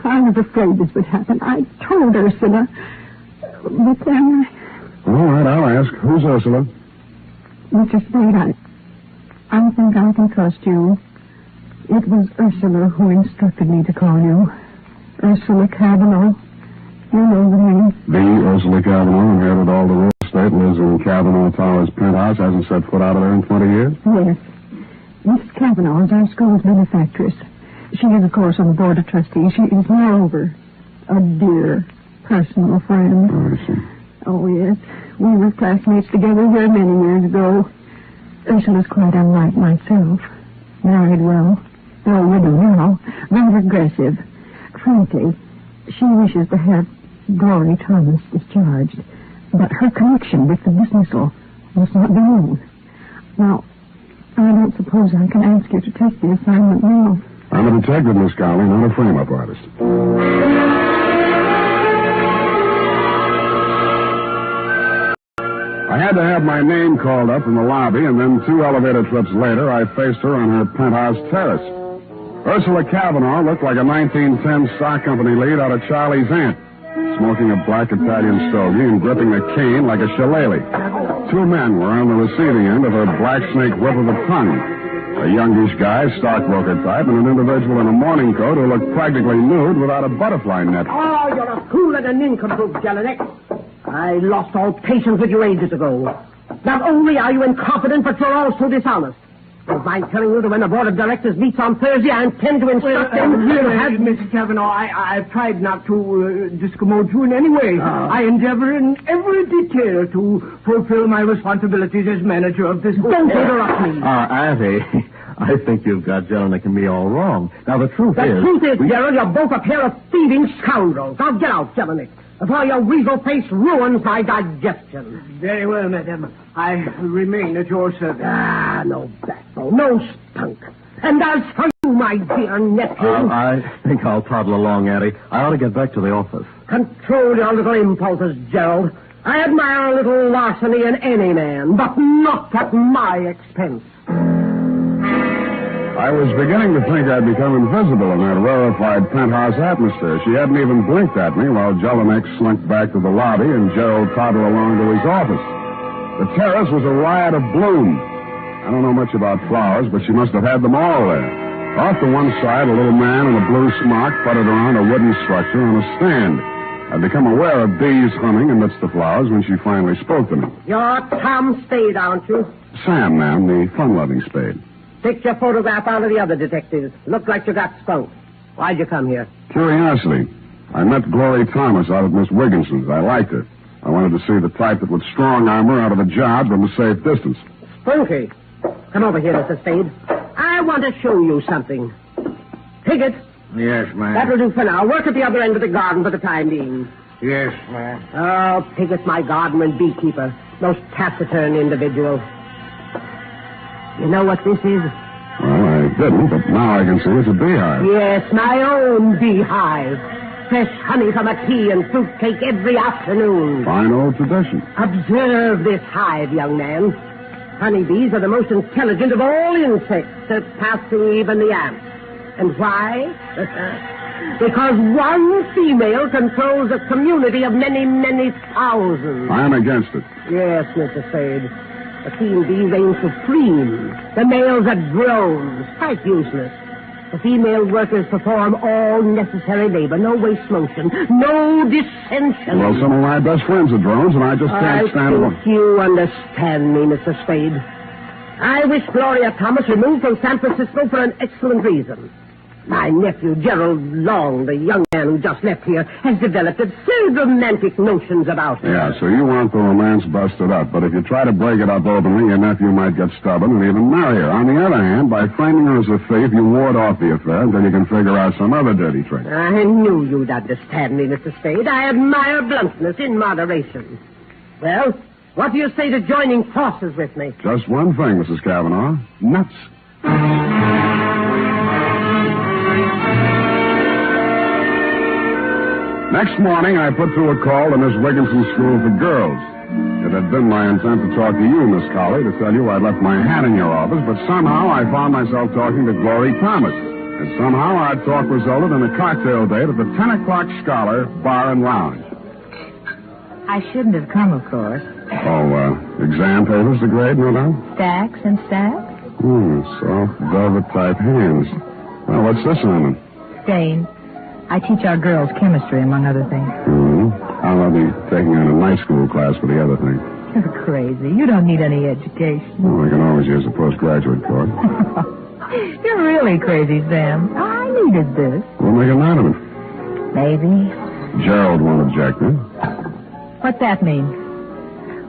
I was afraid this would happen. I told Ursula. But then... All right, I'll ask. Who's Ursula? Mr. Spade, I think I can trust you. It was Ursula who instructed me to call you. Ursula Cavanaugh. You know the name. The Ursula Cavanaugh inherited all the real estate, lives in Cavanaugh Towers penthouse, hasn't set foot out of there in 20 years? Yes. Miss Cavanaugh is our school's benefactress. She is, of course, on the board of trustees. She is, moreover, a dear personal friend. Oh, I see. Oh, yes. We were classmates together here many years ago. Ursula's quite unlike myself. Married well. Though widow now. Rather aggressive. Frankly, she wishes to have Glory Thomas discharged. But her connection with the dismissal must not be known. Now, I don't suppose I can ask you to take the assignment now. I'm a detective, Miss Cowley, not a frame-up artist. I had to have my name called up in the lobby, and then 2 elevator trips later, I faced her on her penthouse terrace. Ursula Cavanaugh looked like a 1910 stock company lead out of Charlie's Aunt, smoking a black Italian stogie and gripping a cane like a shillelagh. 2 men were on the receiving end of her black snake whip of a tongue. A youngish guy, stockbroker type, and an individual in a morning coat who looked practically nude without a butterfly net. Oh, you're a fool and a nincompoop, Jelinek. I lost all patience with you ages ago. Not only are you incompetent, but you're also dishonest. Don't mind telling you that when the board of directors meets on Thursday, I intend to instruct them... Mr. Cavanaugh, I've tried not to discommode you in any way. I endeavor in every detail to fulfill my responsibilities as manager of this... Don't interrupt me. Auntie, I think you've got Jelinek and me all wrong. Now, the truth is... The truth is, Gerald, you're both a pair of thieving scoundrels. Now, get out, Jelinek, before your weasel face ruins my digestion. Very well, madam. I remain at your service. No backbone, no spunk. And as for my dear nephew. I think I'll toddle along, Addie. I ought to get back to the office. Control your little impulses, Gerald. I admire a little larceny in any man, but not at my expense. I was beginning to think I'd become invisible in that rarefied penthouse atmosphere. She hadn't even blinked at me while Jelinek slunk back to the lobby and Gerald toddled along to his office. The terrace was a riot of bloom. I don't know much about flowers, but she must have had them all there. Off to one side, a little man in a blue smock putted around a wooden structure on a stand. I'd become aware of bees humming amidst the flowers when she finally spoke to me. You're Tom Spade, aren't you? Sam, ma'am, the fun-loving Spade. Take your photograph out of the other detectives. Looked like you got skunked. Why'd you come here? Curiosity. I met Glory Thomas out at Miss Wigginson's. I liked her. I wanted to see the type that would strong-arm her out of a job from a safe distance. Spunky. Come over here, Mr. Spade. I want to show you something. Take it. Yes, ma'am. That'll do for now. Work at the other end of the garden for the time being. Yes, ma'am. Oh, Pigot's my gardener and beekeeper. Most taciturn individual. You know what this is? Well, I didn't, but now I can see it's a beehive. Yes, my own beehive. Fresh honey from a tea and fruitcake every afternoon. Fine old tradition. Observe this hive, young man. Honeybees are the most intelligent of all insects, surpassing even the ants. And why? Because one female controls a community of many, many thousands. I am against it. Yes, Mr. Spade. The queen bees reign supreme. The males are drones, quite useless. The female workers perform all necessary labor, no waste motion, no dissension. Well, some of my best friends are drones, and I just can't stand them. I think you understand me, Mr. Spade. I wish Gloria Thomas removed from San Francisco for an excellent reason. My nephew, Gerald Long, the young man who just left here, has developed absurd romantic notions about her. Yeah, so you want the romance busted up, but if you try to break it up openly, your nephew might get stubborn and even marry her. On the other hand, by framing her as a thief, you ward off the affair until you can figure out some other dirty trick. I knew you'd understand me, Mr. Spade. I admire bluntness in moderation. Well, what do you say to joining forces with me? Just one thing, Mrs. Cavanaugh. Nuts. Next morning, I put through a call to Miss Wigginson's School for Girls. It had been my intent to talk to you, Miss Colley, to tell you I'd left my hat in your office, but somehow I found myself talking to Glory Thomas. And somehow our talk resulted in a cocktail date at the 10 o'clock Scholar Bar and Lounge. I shouldn't have come, of course. Oh, exam papers to grade, no doubt? Stacks and stacks? Soft velvet-type hands. Well, what's this on them? Stain. I teach our girls chemistry, among other things. I'll be taking on a night school class for the other thing. You're crazy. You don't need any education. Well, I can always use a postgraduate course. You're really crazy, Sam. I needed this. We'll make a night of it. Maybe. Gerald won't object, huh? What's that mean?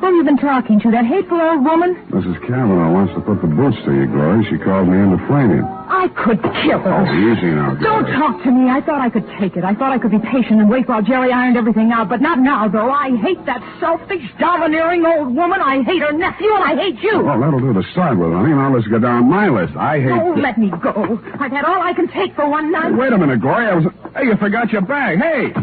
Who have you been talking to? That hateful old woman? Mrs. Cavanaugh wants to put the boots to you, Glory. She called me in to frame you. I could kill her. Oh, easy now, Glory. Don't talk to me. I thought I could take it. I thought I could be patient and wait while Jerry ironed everything out. But not now, though. I hate that selfish, domineering old woman. I hate her nephew, and I hate you. Well, that'll do to start with, honey. Now let's go down my list. I hate... Oh, let me go. I've had all I can take for one night. Wait a minute, Glory. Hey, you forgot your bag. Hey!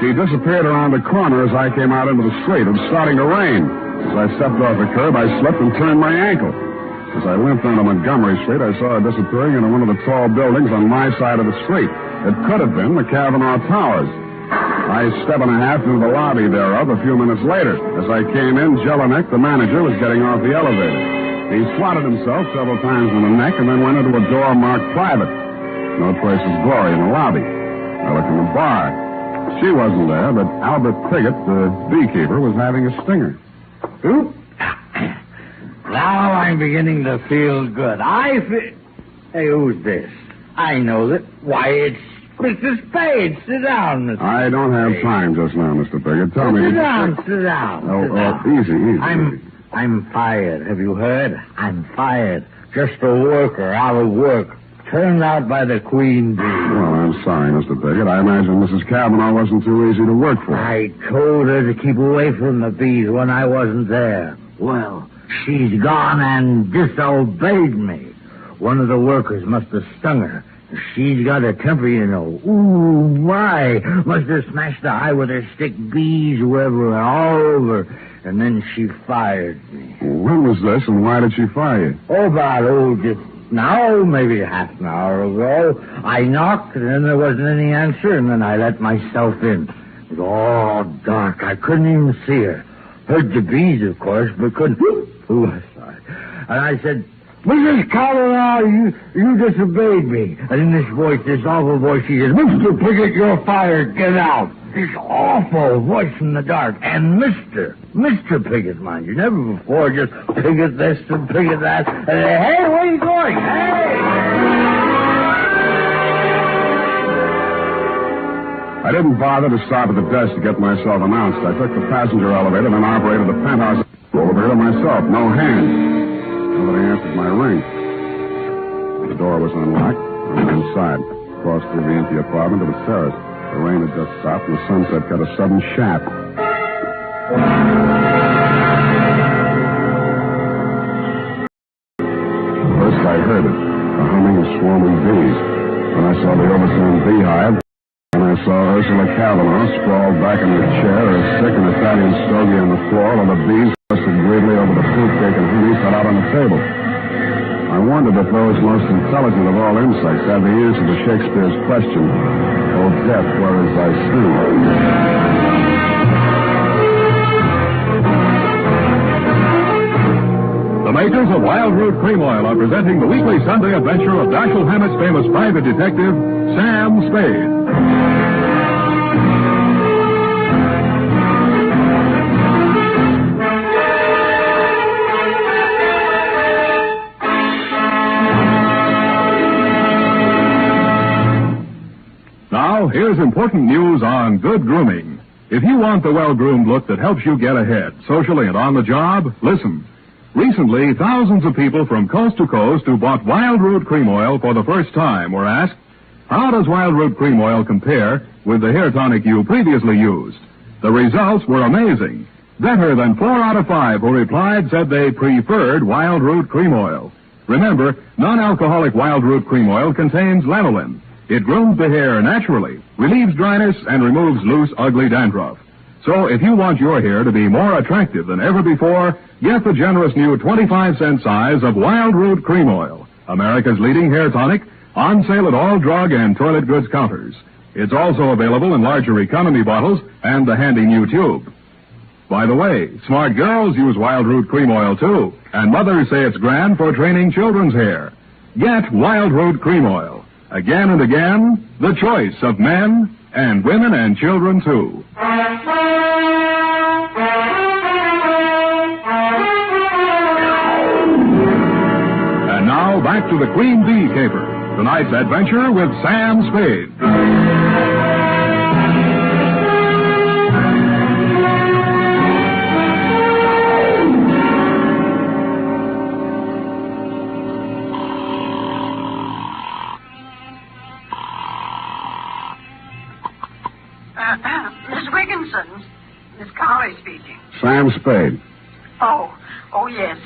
She disappeared around the corner as I came out into the street. It was starting to rain. As I stepped off the curb, I slipped and turned my ankle. As I limped onto Montgomery Street, I saw her disappearing into one of the tall buildings on my side of the street. It could have been the Cavanaugh Towers. I step and a half into the lobby thereof a few minutes later. As I came in, Jelinek, the manager, was getting off the elevator. He swatted himself several times in the neck and then went into a door marked private. No trace of Glory in the lobby. I looked in the bar. She wasn't there, but Albert Piggott, the beekeeper, was having a stinger. Oop. Now I'm beginning to feel good. Hey, who's this? I know that. Why, it's Mr. Spade. Sit down, Mr. I don't have time just now, Mr. Piggott. Tell me... Sit down. Sit down. Easy. I'm fired. Have you heard? I'm fired. Just a worker out of work. Turned out by the queen bee. Well, I'm sorry, Mr. Piggott. I imagine Mrs. Cavanaugh wasn't too easy to work for. I told her to keep away from the bees when I wasn't there. Well, She's gone and disobeyed me. One of the workers must have stung her. She's got a temper, you know. Ooh, my. Must have smashed the eye with her stick. Bees were all over. And then she fired me. When was this, and why did she fire you? Oh, about, just now, maybe half an hour ago. I knocked, and then there wasn't any answer, and then I let myself in. It was all dark. I couldn't even see her. Heard the bees, of course, but couldn't... Ooh, sorry. And I said, Mrs. Colorado, you disobeyed me. And in this voice, this awful voice, she says, Mr. Piggott, you're fired. Get out. This awful voice from the dark. And Mr. Piggott, mind you. Never before just Piggott this and Piggott that. And hey, where are you going? Hey! I didn't bother to stop at the desk to get myself announced. I took the passenger elevator, then operated the penthouse elevator myself. No hands. Nobody answered my ring. The door was unlocked. I went inside. Crossed through the empty apartment to the terrace. The rain had just stopped, and the sunset cut a sudden shaft. First I heard it, the humming of swarming bees. Then I saw the overturned beehive. And I saw Ursula Cavanaugh sprawled back in her chair, her sick and Italian stogie on the floor, while the bees rustled greedily over the fruit cake and honey set out on the table. I wondered if those most intelligent of all insects had the answer to Shakespeare's question, "O death, where is thy sting?" The makers of Wild Root Cream Oil are presenting the weekly Sunday adventure of Dashiell Hammett's famous private detective, Sam Spade. Now, here's important news on good grooming. If you want the well-groomed look that helps you get ahead, socially and on the job, listen. Recently, thousands of people from coast to coast who bought Wild Root Cream Oil for the first time were asked, how does Wild Root Cream Oil compare with the hair tonic you previously used? The results were amazing. Better than 4 out of 5 who replied said they preferred Wild Root Cream Oil. Remember, non-alcoholic Wild Root Cream Oil contains lanolin. It grooms the hair naturally, relieves dryness, and removes loose, ugly dandruff. So if you want your hair to be more attractive than ever before, get the generous new 25-cent size of Wild Root Cream Oil, America's leading hair tonic, on sale at all drug and toilet goods counters. It's also available in larger economy bottles and the handy new tube. By the way, smart girls use Wild Root Cream Oil too, and mothers say it's grand for training children's hair. Get Wild Root Cream Oil. Again and again, the choice of men and women and children too. And now back to the Queen Bee Caper. Tonight's adventure with Sam Spade. Miss Wigginson, Miss Carley speaking. Sam Spade. Oh, yes.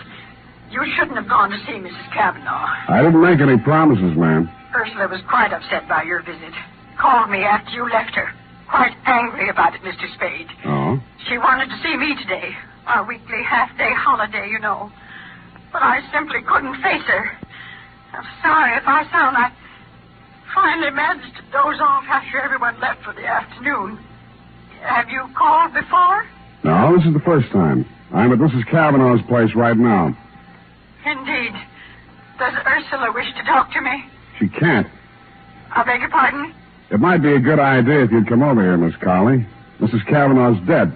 You shouldn't have gone to see Mrs. Cavanaugh. I didn't make any promises, ma'am. Ursula was quite upset by your visit. Called me after you left her. Quite angry about it, Mr. Spade. Oh? She wanted to see me today. Our weekly half-day holiday, you know. But I simply couldn't face her. I'm sorry if I sound like... Finally managed to doze off after everyone left for the afternoon. Have you called before? No, this is the first time. I'm at Mrs. Cavanaugh's place right now. Indeed. Does Ursula wish to talk to me? She can't. I beg your pardon? It might be a good idea if you'd come over here, Miss Carley. Mrs. Cavanaugh's dead.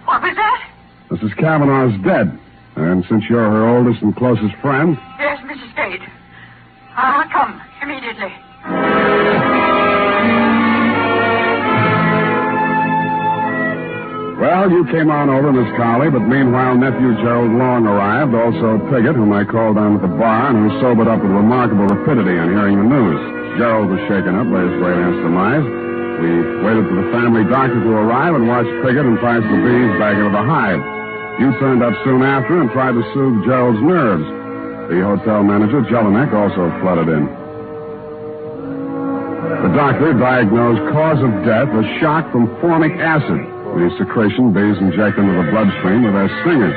What was that? Mrs. Cavanaugh's dead. And since you're her oldest and closest friend... Yes, Mrs. Spade. I'll come immediately. Well, you came on over, Miss Carley, but meanwhile nephew Gerald Long arrived, also Piggott, whom I called down at the bar, and who sobered up with remarkable rapidity on hearing the news. Gerald was shaken up by his great aunt's demise. We waited for the family doctor to arrive and watched Piggott entice the bees back into the hive. You turned up soon after and tried to soothe Gerald's nerves. The hotel manager, Jelinek, also flooded in. The doctor diagnosed cause of death as shock from formic acid, the secretion bees inject into the bloodstream with their stingers.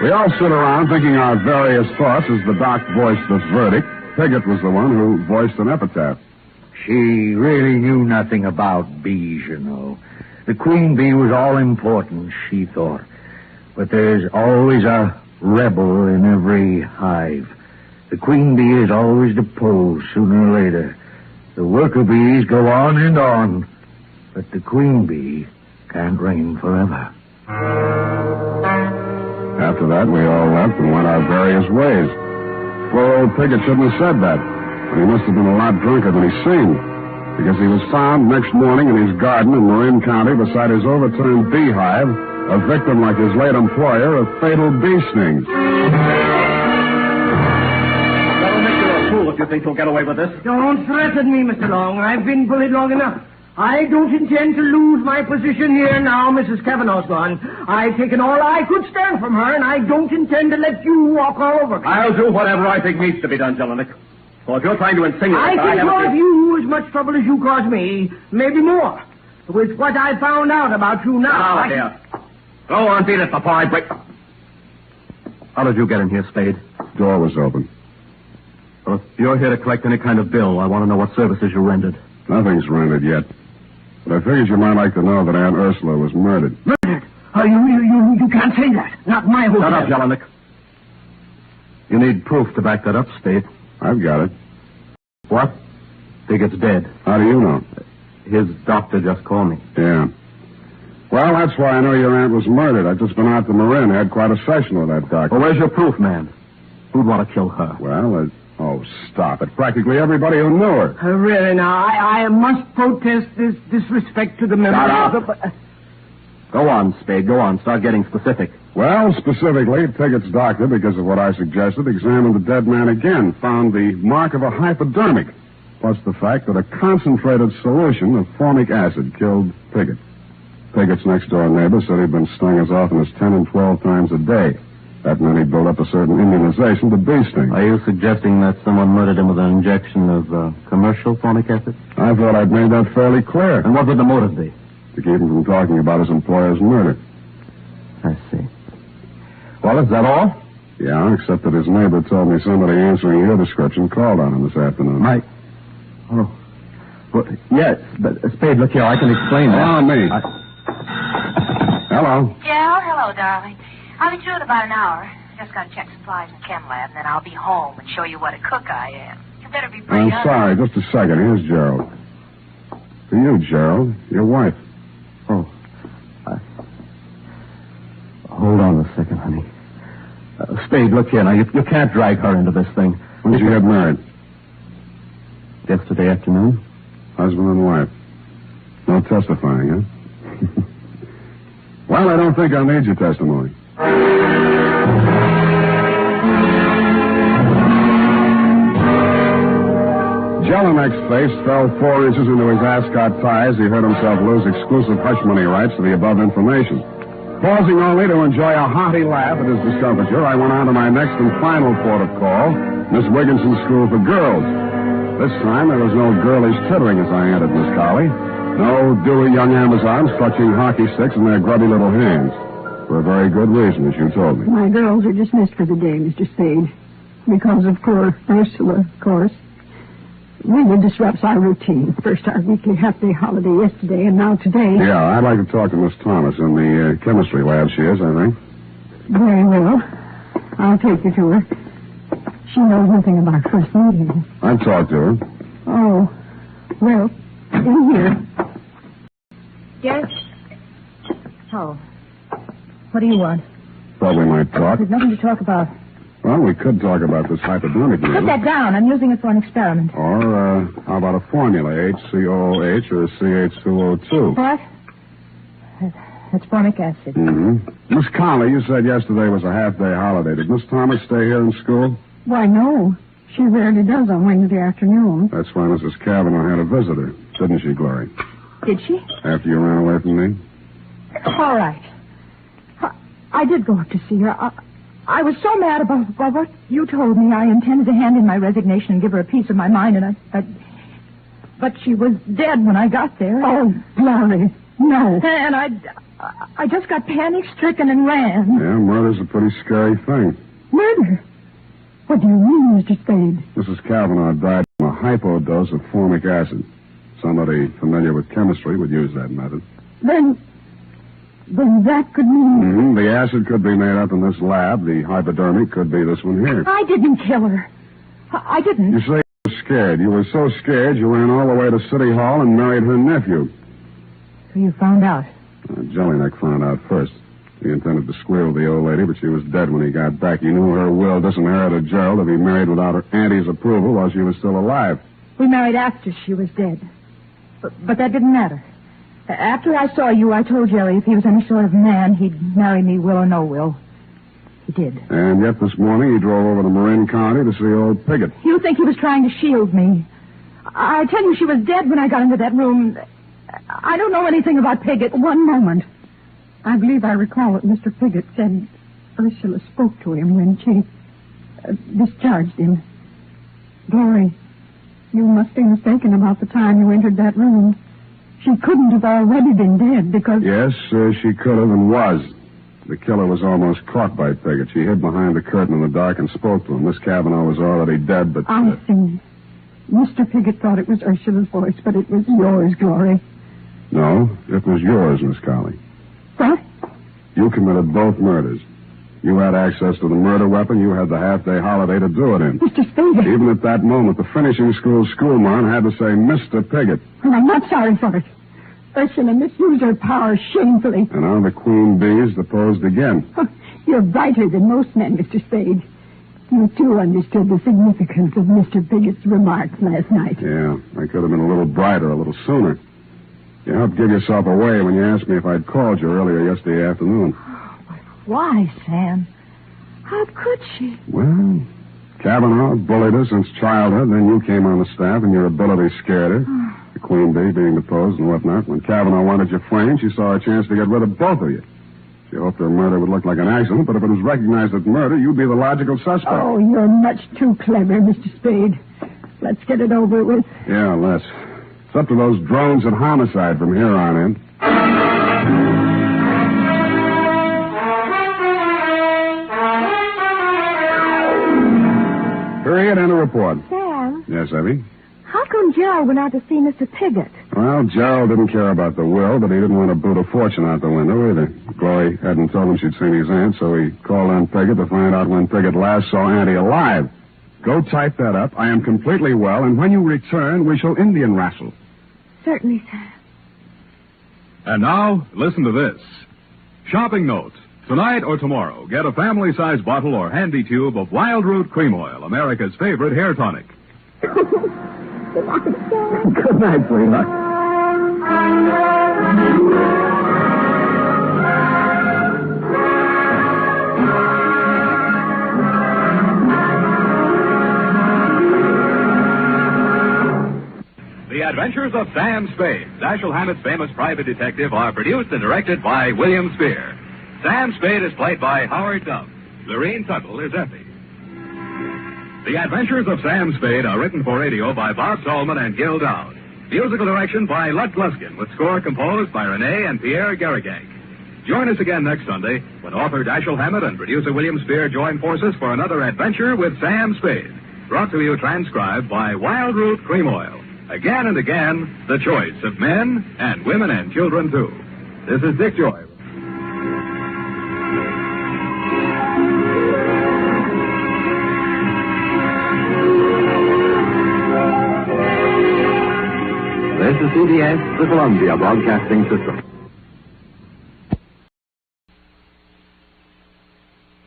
We all stood around thinking our various thoughts as the doc voiced the verdict. Piggott was the one who voiced an epitaph. She really knew nothing about bees, you know. The queen bee was all important, she thought. But there's always a rebel in every hive. The queen bee is always deposed sooner or later. The worker bees go on and on, but the queen bee can't reign forever. After that, we all left and went our various ways. Poor old Piggott shouldn't have said that, but he must have been a lot drunker than he seemed, because he was found next morning in his garden in Marin County beside his overturned beehive, a victim like his late employer of fatal bee stings. That'll make you a fool if you think you'll get away with this. Don't threaten me, Mr. Long. I've been bullied long enough. I don't intend to lose my position here now Mrs. Kavanaugh's gone. I've taken all I could stand from her, and I don't intend to let you walk all over me. I'll do whatever I think needs to be done, Jelinek. So if you're trying to insinuate I that can cause you as much trouble as you caused me, maybe more. With what I found out about you now. Now, dear. Go on, beat it before I break. How did you get in here, Spade? Door was open. Well, if you're here to collect any kind of bill, I want to know what services you rendered. Nothing's rendered yet. But I figured you might like to know that Aunt Ursula was murdered. Murdered? Oh, you can't say that. Not my hotel. Shut up, Jelinek. You need proof to back that up, Spade. I've got it. What? Piggott's dead. How do you know? His doctor just called me. Yeah. Well, that's why I know your aunt was murdered. I've just been out to Marin. Had quite a session with that doctor. Well, where's your proof, man? Who'd want to kill her? Well, oh, stop it. Practically everybody who knew her. Really, now, I must protest this disrespect to the memory Shut of up. Go on, Spade. Go on. Start getting specific. Well, specifically, Piggott's doctor, because of what I suggested, examined the dead man again, found the mark of a hypodermic, plus the fact that a concentrated solution of formic acid killed Piggott. Piggott's next-door neighbor said he'd been stung as often as 10 and 12 times a day. That meant he'd built up a certain immunization to bee stings. Are you suggesting that someone murdered him with an injection of commercial formic acid? I thought I'd made that fairly clear. And what would the motive be? To keep him from talking about his employer's murder. I see. Well, is that all? Yeah, except that his neighbor told me somebody answering your description called on him this afternoon. Mike. Oh. Well, yes, but Spade, look here, I can explain that. Oh, me. Hello. Joe, hello, darling. I'll be through in about an hour. Just got to check supplies in the chem lab, and then I'll be home and show you what a cook I am. You better be pretty I'm sorry, just a second. Here's Gerald. For you, Gerald, your wife. Oh. Hold on a second, honey. Spade, look here now. You can't drag her into this thing. When did you get married? Yesterday afternoon. Husband and wife. No testifying, huh? Well, I don't think I'll need your testimony. Jelinek's face fell 4 inches into his ascot tie as he heard himself lose exclusive hush money rights to the above information. Pausing only to enjoy a hearty laugh at his discomfiture, I went on to my next and final port of call, Miss Wigginson's School for Girls. This time there was no girlish tittering as I entered Miss Colley. No dewy young Amazons clutching hockey sticks in their grubby little hands. For a very good reason, as you told me. My girls are dismissed for the day, Mr. Spade. Because of poor Ursula, of course. Really disrupts our routine. First our weekly half-day holiday yesterday, and now today. Yeah, I'd like to talk to Miss Thomas in the chemistry lab, she is, I think. Very well. I'll take you to her. She knows nothing about first meeting. I'd talk to her. Oh, well, in here. Yes? Oh. What do you want? Thought we might talk. There's nothing to talk about. Well, we could talk about this hypodermic Put needle. that down. I'm using it for an experiment. Or, how about a formula, HCOOH or CH2O2? What? It's formic acid. Mm-hmm. Miss Colley, you said yesterday was a half-day holiday. Did Miss Thomas stay here in school? Why, no. She rarely does on Wednesday afternoon. That's why Mrs. Cavanaugh had a visitor, didn't she, Glory? Did she? After you ran away from me? All right. I did go up to see her. I was so mad about what you told me. I intended to hand in my resignation and give her a piece of my mind, but she was dead when I got there. Oh, Glory, no. And I just got panic-stricken and ran. Yeah, murder's a pretty scary thing. Murder? What do you mean, Mr. Spade? Mrs. Kavanaugh died from a hypodose of formic acid. Somebody familiar with chemistry would use that method. Then that could mean... The acid could be made up in this lab. The hypodermic could be this one here. I didn't kill her. I didn't. You say you were scared. You were so scared you ran all the way to City Hall and married her nephew. So you found out? Jelinek found out first. He intended to squeal with the old lady, but she was dead when he got back. He knew her will disinherited Gerald to be married without her auntie's approval while she was still alive. We married after she was dead. But that didn't matter. After I saw you, I told Jerry if he was any sort of man, he'd marry me, will or no will. He did. And yet this morning he drove over to Marin County to see old Piggott. You think he was trying to shield me? I tell you, she was dead when I got into that room. I don't know anything about Piggott. One moment. I believe I recall that Mr. Piggott said Ursula spoke to him when she discharged him. Glory, you must be mistaken about the time you entered that room. She couldn't have already been dead because... Yes, she could have and was. The killer was almost caught by Piggott. She hid behind the curtain in the dark and spoke to him. Miss Kavanaugh was already dead, but... I see. Mr. Piggott thought it was Ursula's voice, but it was yours, Glory. No, it was yours, Miss Colley. What? You committed both murders. You had access to the murder weapon. You had the half-day holiday to do it in. Mr. Spade. Even at that moment, the finishing school schoolmarm had to say Mr. Piggott. And I'm not sorry for it. Ursula misused her power shamefully. And now the queen bees deposed again. You're brighter than most men, Mr. Spade. You, too, understood the significance of Mr. Piggott's remarks last night. Yeah, I could have been a little brighter, a little sooner. You helped give yourself away when you asked me if I'd called you earlier yesterday afternoon. Why, Sam? How could she? Well, Kavanaugh bullied her since childhood. Then you came on the staff and your ability scared her. The queen bee being deposed and whatnot. When Kavanaugh wanted you framed, she saw a chance to get rid of both of you. She hoped her murder would look like an accident, but if it was recognized as murder, you'd be the logical suspect. Oh, you're much too clever, Mr. Spade. Let's get it over with. Yeah, let's. It's up to those drones at homicide from here on in. Period and a report. Sam? Yes, Evie? How come Gerald went out to see Mr. Piggott? Well, Gerald didn't care about the will, but he didn't want to boot a fortune out the window either. Glory hadn't told him she'd seen his aunt, so he called on Piggott to find out when Piggott last saw Auntie alive. Go type that up. I am completely well, and when you return, we shall Indian wrestle. Certainly, Sam. And now, listen to this. Shopping note. Tonight or tomorrow, get a family-sized bottle or handy tube of Wild Root Cream Oil, America's favorite hair tonic. Good night, sweetheart. The Adventures of Sam Spade, Dashiell Hammett's famous private detective, are produced and directed by William Spear. Sam Spade is played by Howard Duff. Lorene Tuttle is Effie. The Adventures of Sam Spade are written for radio by Bob Tallman and Gil Dowd. Musical direction by Lud Gluskin, with score composed by Renee and Pierre Garrigank. Join us again next Sunday when author Dashiell Hammett and producer William Spear join forces for another adventure with Sam Spade. Brought to you transcribed by Wild Root Cream Oil. Again and again, the choice of men and women and children, too. This is Dick Joy. This is CBS, the Columbia Broadcasting System.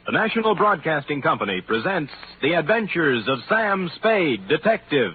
The National Broadcasting Company presents The Adventures of Sam Spade, Detective.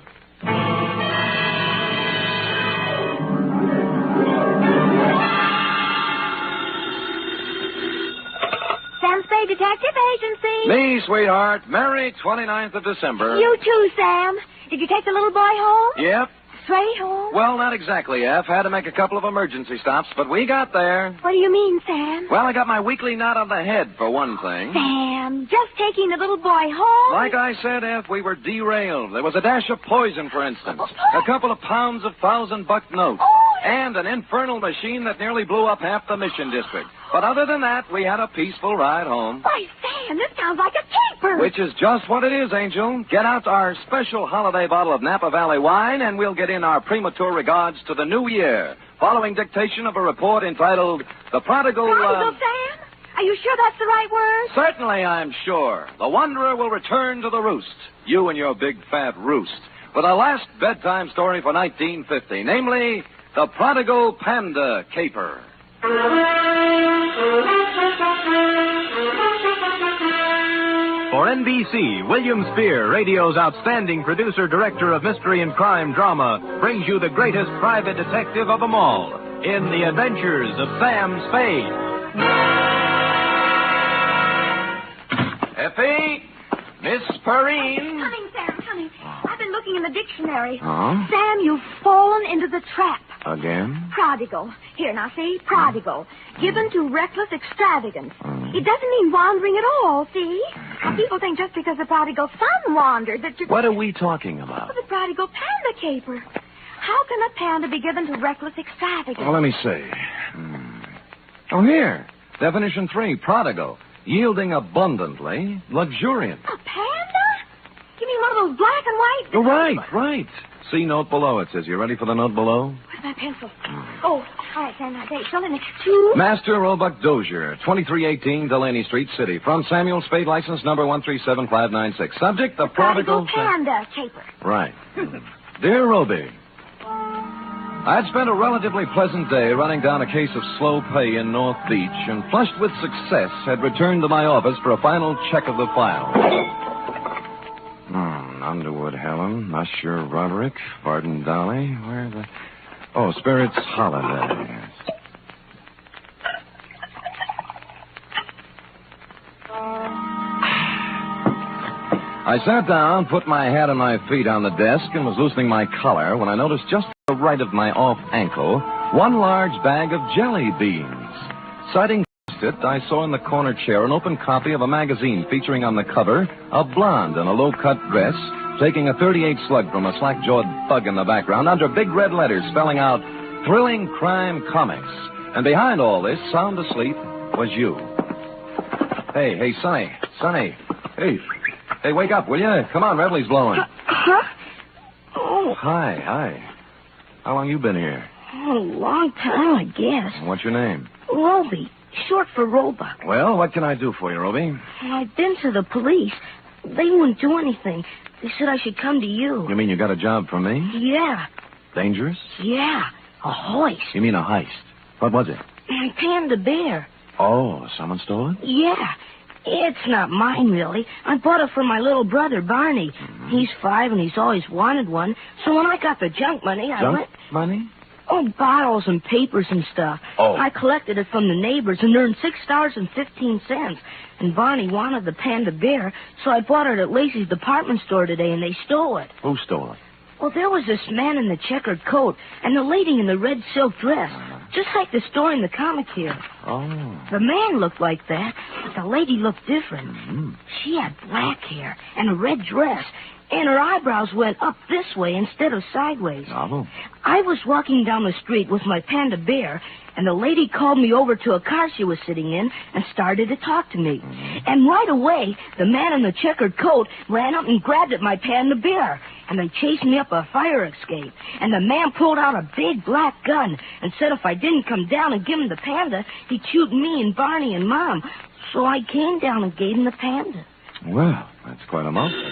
Sam Spade Detective Agency. Me, sweetheart. Merry 29th of December. You too, Sam. Did you take the little boy home? Yep. straight home? Well, not exactly, F. Had to make a couple of emergency stops, but we got there. What do you mean, Sam? Well, I got my weekly knot on the head, for one thing. Sam, just taking the little boy home? Like I said, F, we were derailed. There was a dash of poison, for instance. A couple of pounds of $1,000 notes. And an infernal machine that nearly blew up half the Mission District. But other than that, we had a peaceful ride home. Why, Sam, this sounds like a caper. Which is just what it is, Angel. Get out our special holiday bottle of Napa Valley wine, and we'll get in our premature regards to the new year, following dictation of a report entitled The Prodigal... Prodigal, Sam? Are you sure that's the right word? Certainly, I'm sure. The Wanderer will return to the roost. You and your big fat roost. With a last bedtime story for 1950, namely, The Prodigal Panda Caper. For NBC, William Spear, radio's outstanding producer-director of mystery and crime drama, brings you the greatest private detective of them all in The Adventures of Sam Spade. Effie? Miss Perrine? Coming, Sam, coming. I've been looking in the dictionary. Huh? Sam, you've fallen into the trap. Again? Prodigal. Here, now, see? Prodigal. Given to reckless extravagance. It doesn't mean wandering at all, see? Now, people think just because the prodigal son wandered that you... What are we talking about? The prodigal panda caper. How can a panda be given to reckless extravagance? Well, let me see. Oh, here. Definition 3, prodigal. Yielding abundantly, luxuriant. A panda? You mean one of those black and white? Oh, right. See note below, it says. You ready for the note below? Where's my pencil? Oh, all right, Sam, now, date. Fill in it. 2. Master Roebuck Dozier, 2318 Delaney Street, City. From Samuel Spade, license number 137596. Subject, the prodigal... panda caper. Right. Dear Roby, I'd spent a relatively pleasant day running down a case of slow pay in North Beach and, flushed with success, had returned to my office for a final check of the file. Underwood Helen, Usher Roderick, Varden Dolly, where the... Oh, Spirit's Holiday. I sat down, put my hat and my feet on the desk, and was loosening my collar when I noticed just to the right of my off ankle one large bag of jelly beans. Sighting it, I saw in the corner chair an open copy of a magazine featuring on the cover a blonde in a low-cut dress taking a .38 slug from a slack-jawed thug in the background under big red letters spelling out Thrilling Crime Comics. And behind all this, sound asleep, was you. Hey, Sonny. Hey, wake up, will you? Come on, Revelie's blowing. Huh? Oh. Hi. How long you been here? Oh, a long time, I guess. What's your name? Roby, short for Roebuck. Well, what can I do for you, Roby? I've been to the police. They wouldn't do anything. They said I should come to you. You mean you got a job for me? Yeah. Dangerous? Yeah. A hoist. You mean a heist? What was it? My panda bear. Oh, someone stole it? Yeah. It's not mine, really. I bought it for my little brother, Barney. Mm-hmm. He's 5 and he's always wanted one. So when I got the junk money, I went... money? Oh, bottles and papers and stuff. Oh. I collected it from the neighbors and earned $6.15. And Barney wanted the panda bear, so I bought it at Lacey's department store today, and they stole it. Who stole it? Well, there was this man in the checkered coat and the lady in the red silk dress, just like the story in the comic here. Oh. The man looked like that, but the lady looked different. Mm-hmm. She had black hair and a red dress, and her eyebrows went up this way instead of sideways. Oh. I was walking down the street with my panda bear, and the lady called me over to a car she was sitting in and started to talk to me. Mm-hmm. And right away, the man in the checkered coat ran up and grabbed at my panda bear, and they chased me up a fire escape. And the man pulled out a big black gun and said if I didn't come down and give him the panda, he'd shoot me and Barney and Mom. So I came down and gave him the panda. Well, that's quite a mouthful.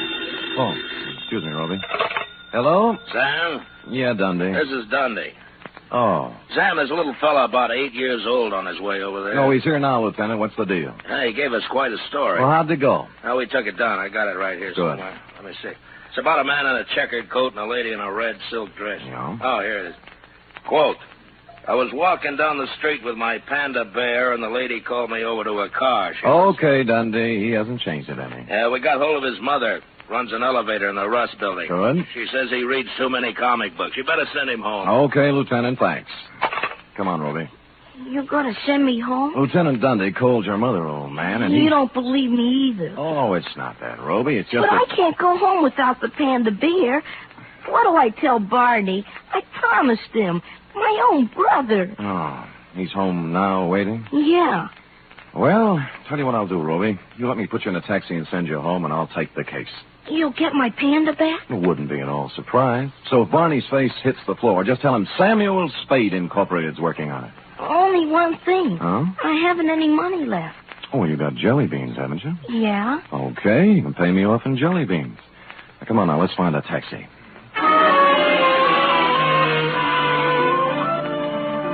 Oh, excuse me, Roby. Hello? Sam? Yeah, Dundee. This is Dundee. Oh. Sam, there's a little fella about 8 years old on his way over there. No, he's here now, Lieutenant. What's the deal? He gave us quite a story. Well, how'd it go? Oh, we took it down. I got it right here Good. somewhere. Let me see. It's about a man in a checkered coat and a lady in a red silk dress. Yeah. Oh, here it is. Quote, I was walking down the street with my panda bear, and the lady called me over to her car. Okay, Dundee. He hasn't changed it any. Yeah, we got hold of his mother. Runs an elevator in the Russ building. Good. She says he reads too many comic books. You better send him home. Okay, Lieutenant, thanks. Come on, Ruby. You're going to send me home? Lieutenant Dundee called your mother, old man, and You don't believe me either. Oh, it's not that, Ruby. It's just But I can't go home without the panda bear. What do I tell Barney? I promised him. My own brother. Oh, he's home now waiting? Yeah. Well, tell you what I'll do, Ruby. You let me put you in a taxi and send you home, and I'll take the case. You'll get my panda back? It wouldn't be at all surprised. So if Barney's face hits the floor, just tell him Samuel Spade Incorporated's working on it. Only one thing. Huh? I haven't any money left. Oh, you got jelly beans, haven't you? Yeah? Okay, you can pay me off in jelly beans. Now, come on now, let's find a taxi.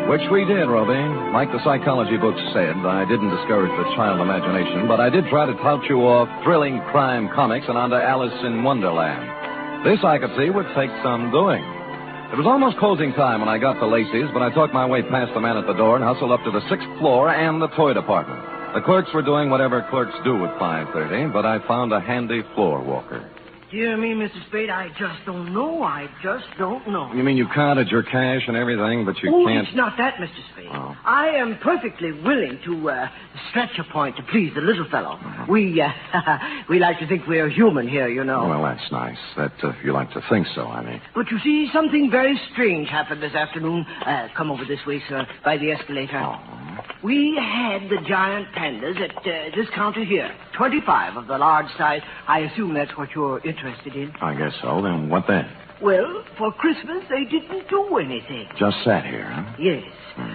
Which we did, Ruby. Like the psychology books said, I didn't discourage the child imagination, but I did try to tout you off thrilling crime comics and onto Alice in Wonderland. This, I could see, would take some doing. It was almost closing time when I got to Lacey's, but I talked my way past the man at the door and hustled up to the 6th floor and the toy department. The clerks were doing whatever clerks do at 5:30, but I found a handy floor walker. Dear me, Mr. Spade, I just don't know. I just don't know. You mean you counted your cash and everything, but you can't... It's not that, Mr. Spade. Oh. I am perfectly willing to stretch a point to please the little fellow. We like to think we're human here, you know. Well, that's nice. That you like to think so, I mean. But you see, something very strange happened this afternoon. Come over this way, sir, by the escalator. Oh. We had the giant pandas at this counter here. 25 of the large size. I assume that's what you're interested in. I guess so. Then what then? Well, for Christmas, they didn't do anything. Just sat here, huh? Yes.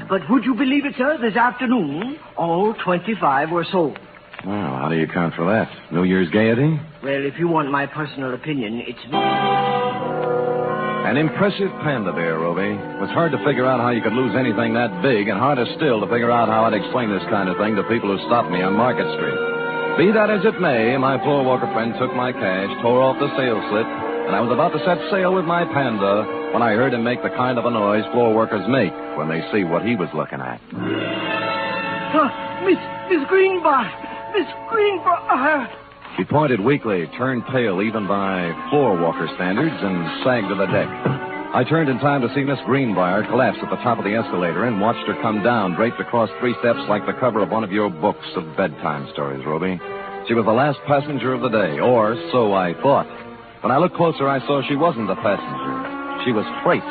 But would you believe it, sir? This afternoon, all 25 were sold. Well, how do you account for that? New Year's gaiety? Well, if you want my personal opinion, it's me. An impressive panda bear, Ruby. It was hard to figure out how you could lose anything that big, and harder still to figure out how I'd explain this kind of thing to people who stopped me on Market Street. Be that as it may, my floor walker friend took my cash, tore off the sales slip, and I was about to set sail with my panda when I heard him make the kind of a noise floor workers make when they see what he was looking at. Miss Greenbar! Miss Greenbar! She pointed weakly, turned pale even by floor walker standards, and sagged to the deck. I turned in time to see Miss Greenbrier collapse at the top of the escalator and watched her come down, draped across 3 steps like the cover of one of your books of bedtime stories, Ruby. She was the last passenger of the day, or so I thought. When I looked closer, I saw she wasn't a passenger. She was freight.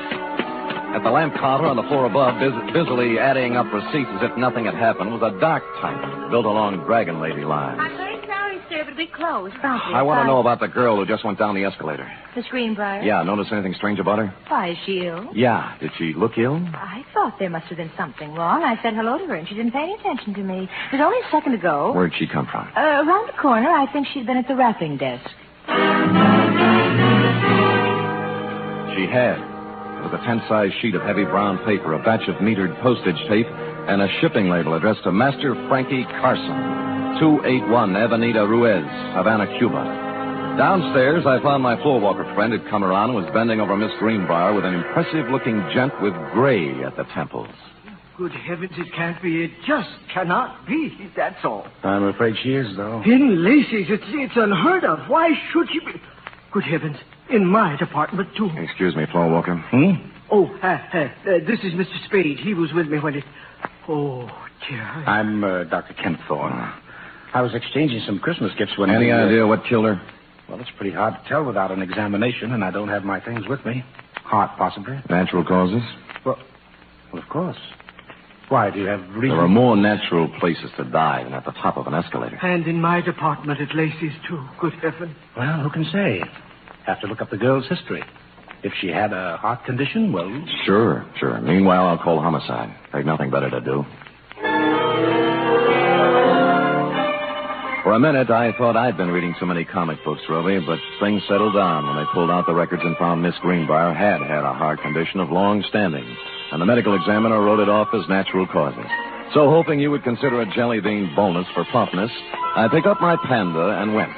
At the lamp counter on the floor above, busily adding up receipts as if nothing had happened, was a dark type built along Dragon Lady lines. I'm very sorry, sir, but we closed. I want to know about the girl who just went down the escalator. Miss Greenbrier? Yeah, notice anything strange about her? Why, is she ill? Yeah. Did she look ill? I thought there must have been something wrong. I said hello to her, and she didn't pay any attention to me. It was only a second ago. Where'd she come from? Around the corner. I think she'd been at the wrapping desk. She had. With a 10-size sheet of heavy brown paper, a batch of metered postage tape, and a shipping label addressed to Master Frankie Carson, 281 Avenida Ruiz, Havana, Cuba. Downstairs, I found my floor walker friend had come around and was bending over Miss Greenbrier with an impressive-looking gent with gray at the temples. Good heavens, it can't be. It just cannot be. That's all. I'm afraid she is, though. In Lacey's, it's unheard of. Why should she be? Good heavens, in my department, too. Excuse me, floor walker. Oh, this is Mr. Spade. He was with me when it... Oh, dear. I'm Dr. Kent Thorne. I was exchanging some Christmas gifts when... Any idea what killed her? Well, it's pretty hard to tell without an examination, and I don't have my things with me. Heart, possibly. Natural causes? Well, of course. Why, do you have reason? There are more natural places to die than at the top of an escalator. And in my department at Lacey's, too. Good heaven. Well, who can say? Have to look up the girl's history. If she had a heart condition, well... Sure. Meanwhile, I'll call homicide. They've nothing better to do. For a minute, I thought I'd been reading too many comic books, Ruby, but things settled down when they pulled out the records and found Miss Greenbrier had a heart condition of long standing, and the medical examiner wrote it off as natural causes. So, hoping you would consider a jelly bean bonus for promptness, I picked up my panda and went.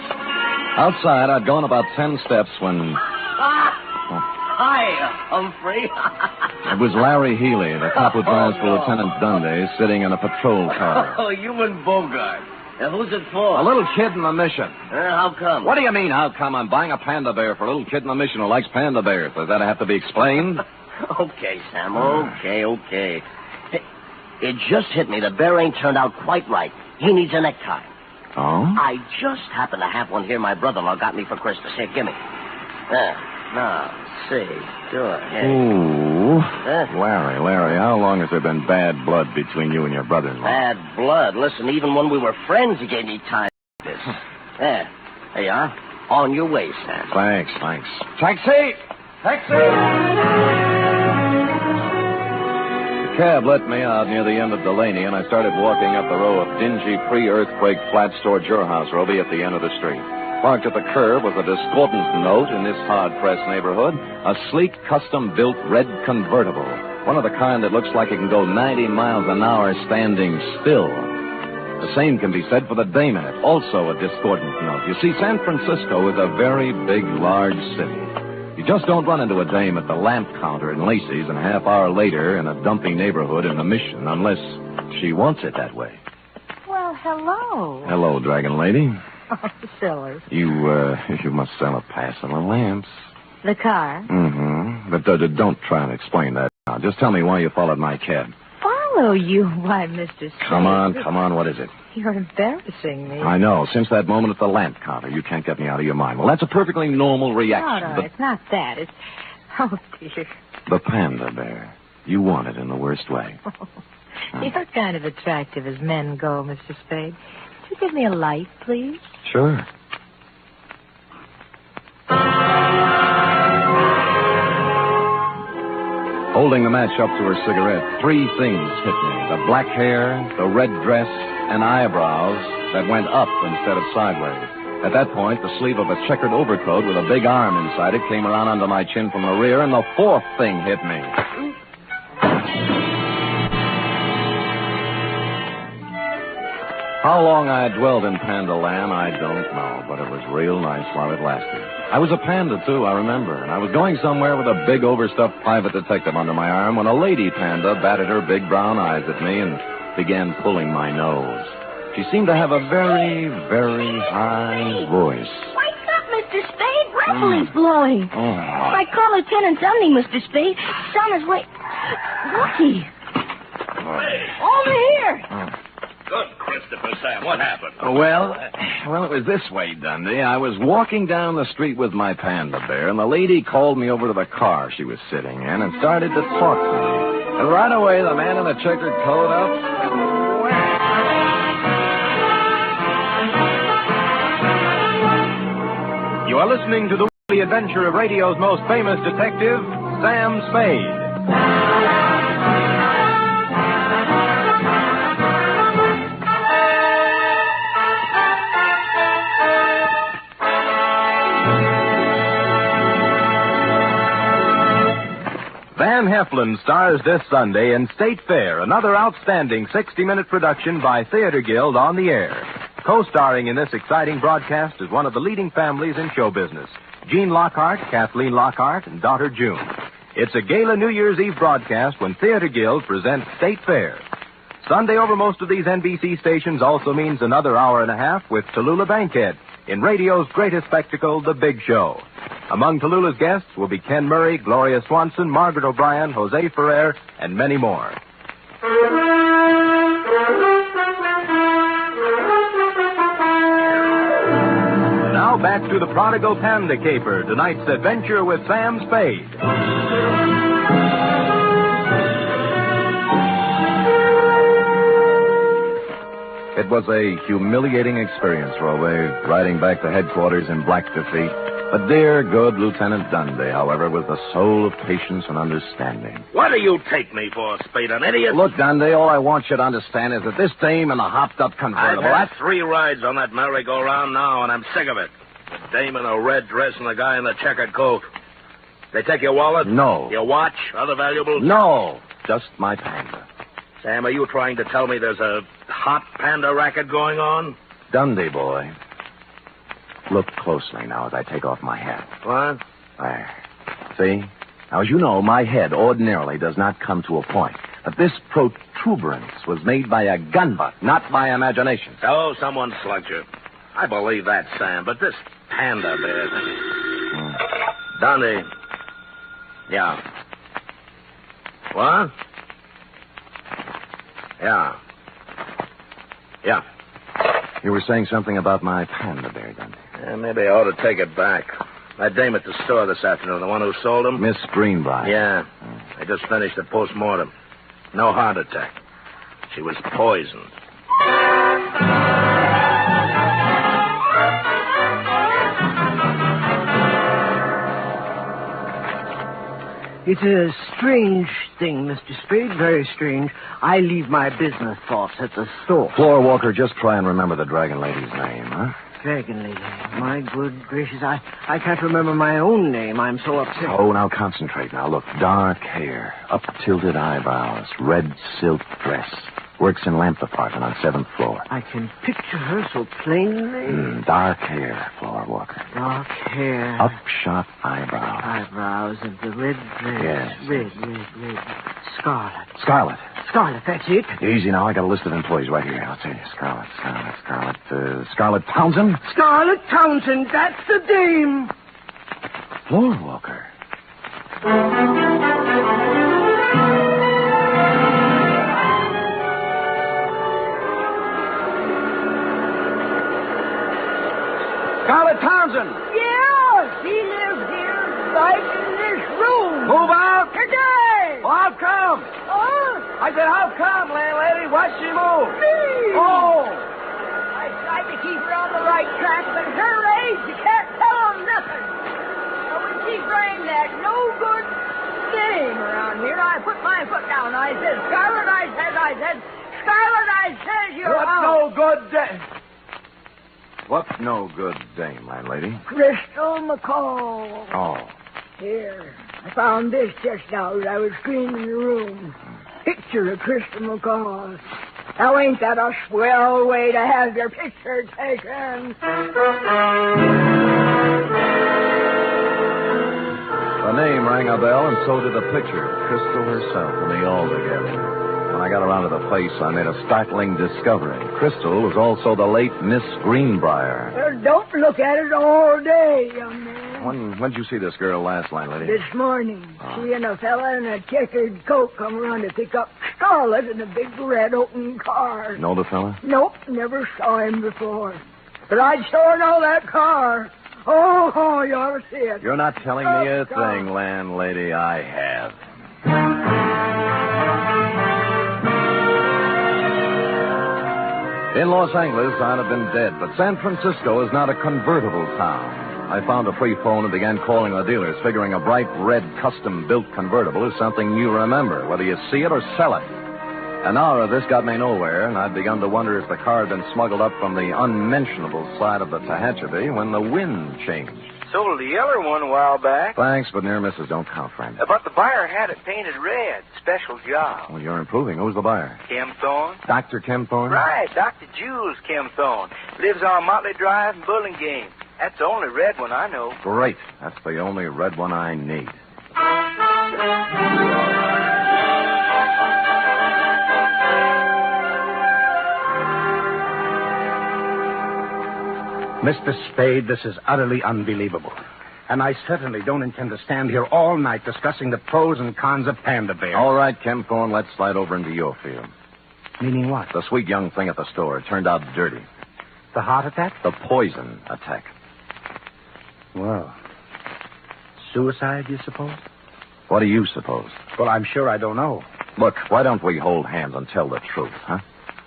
Outside, I'd gone about 10 steps when... Hi, Humphrey. It was Larry Healy, the cop who drives for Lieutenant Dundee, sitting in a patrol car. Oh, you and Bogart. Who's it for? A little kid in the mission. How come? What do you mean, how come? I'm buying a panda bear for a little kid in the mission who likes panda bears. Does that have to be explained? Okay, Sam. Okay. Hey, it just hit me. The bear ain't turned out quite right. He needs a necktie. Oh? I just happen to have one here my brother-in-law got me for Christmas. Here, give me. Now, see. Sure. Here. Ooh. Larry, how long has there been bad blood between you and your brother-in-law? Bad blood. Listen, even when we were friends, he gave me time like this. There you are. On your way, Sam. Thanks. Taxi! The cab let me out near the end of Delaney, and I started walking up the row of dingy pre-earthquake flat storage house Roby at the end of the street. Parked at the curb was a discordant note in this hard-pressed neighborhood, a sleek, custom-built red convertible, one of the kind that looks like it can go 90 miles an hour standing still. The same can be said for the dame in it, also a discordant note. You see, San Francisco is a very big, large city. You just don't run into a dame at the lamp counter in Lacey's and a half hour later in a dumpy neighborhood in the Mission unless she wants it that way. Well, hello. Hello, Dragon Lady. Oh, silly. You must sell a passel of lamps. The car? Mm-hmm. But don't try and explain that now. Just tell me why you followed my cab. Follow you? Why, Mr. Spade. Come on, what is it? You're embarrassing me. I know. Since that moment at the lamp counter, you can't get me out of your mind. Well, that's a perfectly normal reaction. No, it's not that. It's... Oh, dear. The panda bear. You want it in the worst way. You're kind of attractive as men go, Mr. Spade. Could you give me a light, please? Sure. Holding the match up to her cigarette, three things hit me. The black hair, the red dress, and eyebrows that went up instead of sideways. At that point, the sleeve of a checkered overcoat with a big arm inside it came around under my chin from the rear, and the fourth thing hit me. How long I dwelled in Panda Land, I don't know, but it was real nice while it lasted. I was a panda, too, I remember, and I was going somewhere with a big overstuffed private detective under my arm when a lady panda batted her big brown eyes at me and began pulling my nose. She seemed to have a very, very high voice. Wake up, Mr. Spade. Reveling's blowing. Oh. I call Lieutenant Dunley, Mr. Spade. He's on his way. Looky. Over here. Good, Christopher, Sam. What happened? Well, it was this way, Dundee. I was walking down the street with my panda bear, and the lady called me over to the car she was sitting in and started to talk to me. And right away, the man in the checkered coat up and whack. You are listening to the weekly adventure of radio's most famous detective, Sam Spade. Van Heflin stars this Sunday in State Fair, another outstanding 60-minute production by Theater Guild on the air. Co-starring in this exciting broadcast is one of the leading families in show business, Jean Lockhart, Kathleen Lockhart, and daughter June. It's a gala New Year's Eve broadcast when Theater Guild presents State Fair. Sunday over most of these NBC stations also means another hour and a half with Tallulah Bankhead in radio's greatest spectacle, The Big Show. Among Tallulah's guests will be Ken Murray, Gloria Swanson, Margaret O'Brien, Jose Ferrer, and many more. Now back to the Prodigal Panda Caper, tonight's adventure with Sam Spade. It was a humiliating experience, Roe, riding back to headquarters in black defeat. But dear, good Lieutenant Dundee, however, was the soul of patience and understanding. What do you take me for, Spade, an idiot? Look, Dundee, all I want you to understand is that this dame in the hopped-up convertible... I've had 3 rides on that merry-go-round now, and I'm sick of it. The dame in a red dress and the guy in the checkered coat. They take your wallet? No. Your watch? Other valuables? No. Just my panda. Sam, are you trying to tell me there's a hot panda racket going on? Dundee, boy. Look closely now as I take off my hat. What? There. See? Now, as you know, my head ordinarily does not come to a point. that this protuberance was made by a gun butt, not by imagination. Oh, someone slugged you. I believe that, Sam, but this panda bear... Dundee. Yeah. What? Yeah. Yeah. You were saying something about my panda bear, Dundee. Yeah, maybe I ought to take it back. That dame at the store this afternoon, the one who sold him? Miss Greenbrier. Yeah. I just finished the post-mortem. No heart attack. She was poisoned. It's a strange thing, Mr. Spade, very strange. I leave my business thoughts at the store. Floor Walker, just try and remember the Dragon Lady's name, huh? Dragon Lady. My good gracious, I can't remember my own name. I'm so upset. Oh, now concentrate. Now, look, dark hair, up-tilted eyebrows, red silk dress. Works in lamp department on 7th floor. I can picture her so plainly. Dark hair, Floor Walker. Dark hair. Upshot eyebrows. Eyebrows and the red dress. Yes. Red. Scarlet. Scarlet, that's it. Easy now. I got a list of employees right here. I'll tell you. Scarlet Townsend. Scarlet Townsend, that's the dame. Floor Walker. Scarlet Townsend. Yeah, she lives here, right in this room. Move out. Today. Well, how come? I said, how come, landlady? Why'd she move? Me. Oh. I tried to keep her on the right track, but at her age, you can't tell them nothing. So when she framed that no good name around here, I put my foot down. I said, Scarlet, Scarlet, you're What out. no good day? What's no good dame, landlady? Crystal McCall. Oh. Here, I found this just now as I was cleaning the room. Picture of Crystal McCall. Now, ain't that a swell way to have your picture taken? The name rang a bell, and so did the picture. Crystal herself and me all together. When I got around to the place, I made a startling discovery. Crystal was also the late Miss Greenbrier. Well, don't look at it all day, young man. When'd you see this girl last, landlady? This morning, she and a fella in a checkered coat come around to pick up Scarlet in a big red open car. Know the fella? Nope, never saw him before. But I'd sure know that car. Oh, you ought to see it. You're not telling me a thing, landlady. I have. In Los Angeles, I'd have been dead, but San Francisco is not a convertible town. I found a free phone and began calling the dealers, figuring a bright red custom-built convertible is something you remember, whether you see it or sell it. An hour of this got me nowhere, and I'd begun to wonder if the car had been smuggled up from the unmentionable side of the Tehachapi when the wind changed. Sold the yellow one a while back. Thanks, but near misses don't count, friend. But the buyer had it painted red. Special job. Well, you're improving. Who's the buyer? Kim Thorne. Dr. Kim Thorne? Right, Dr. Jules Kim Thorne. Lives on Motley Drive in Burlingame. That's the only red one I know. Great. That's the only red one I need. Mr. Spade, this is utterly unbelievable. And I certainly don't intend to stand here all night discussing the pros and cons of panda bears. All right, Kim Thorne, let's slide over into your field. Meaning what? The sweet young thing at the store. It turned out dirty. The heart attack? The poison attack. Well, suicide, you suppose? What do you suppose? Well, I'm sure I don't know. Look, why don't we hold hands and tell the truth, huh?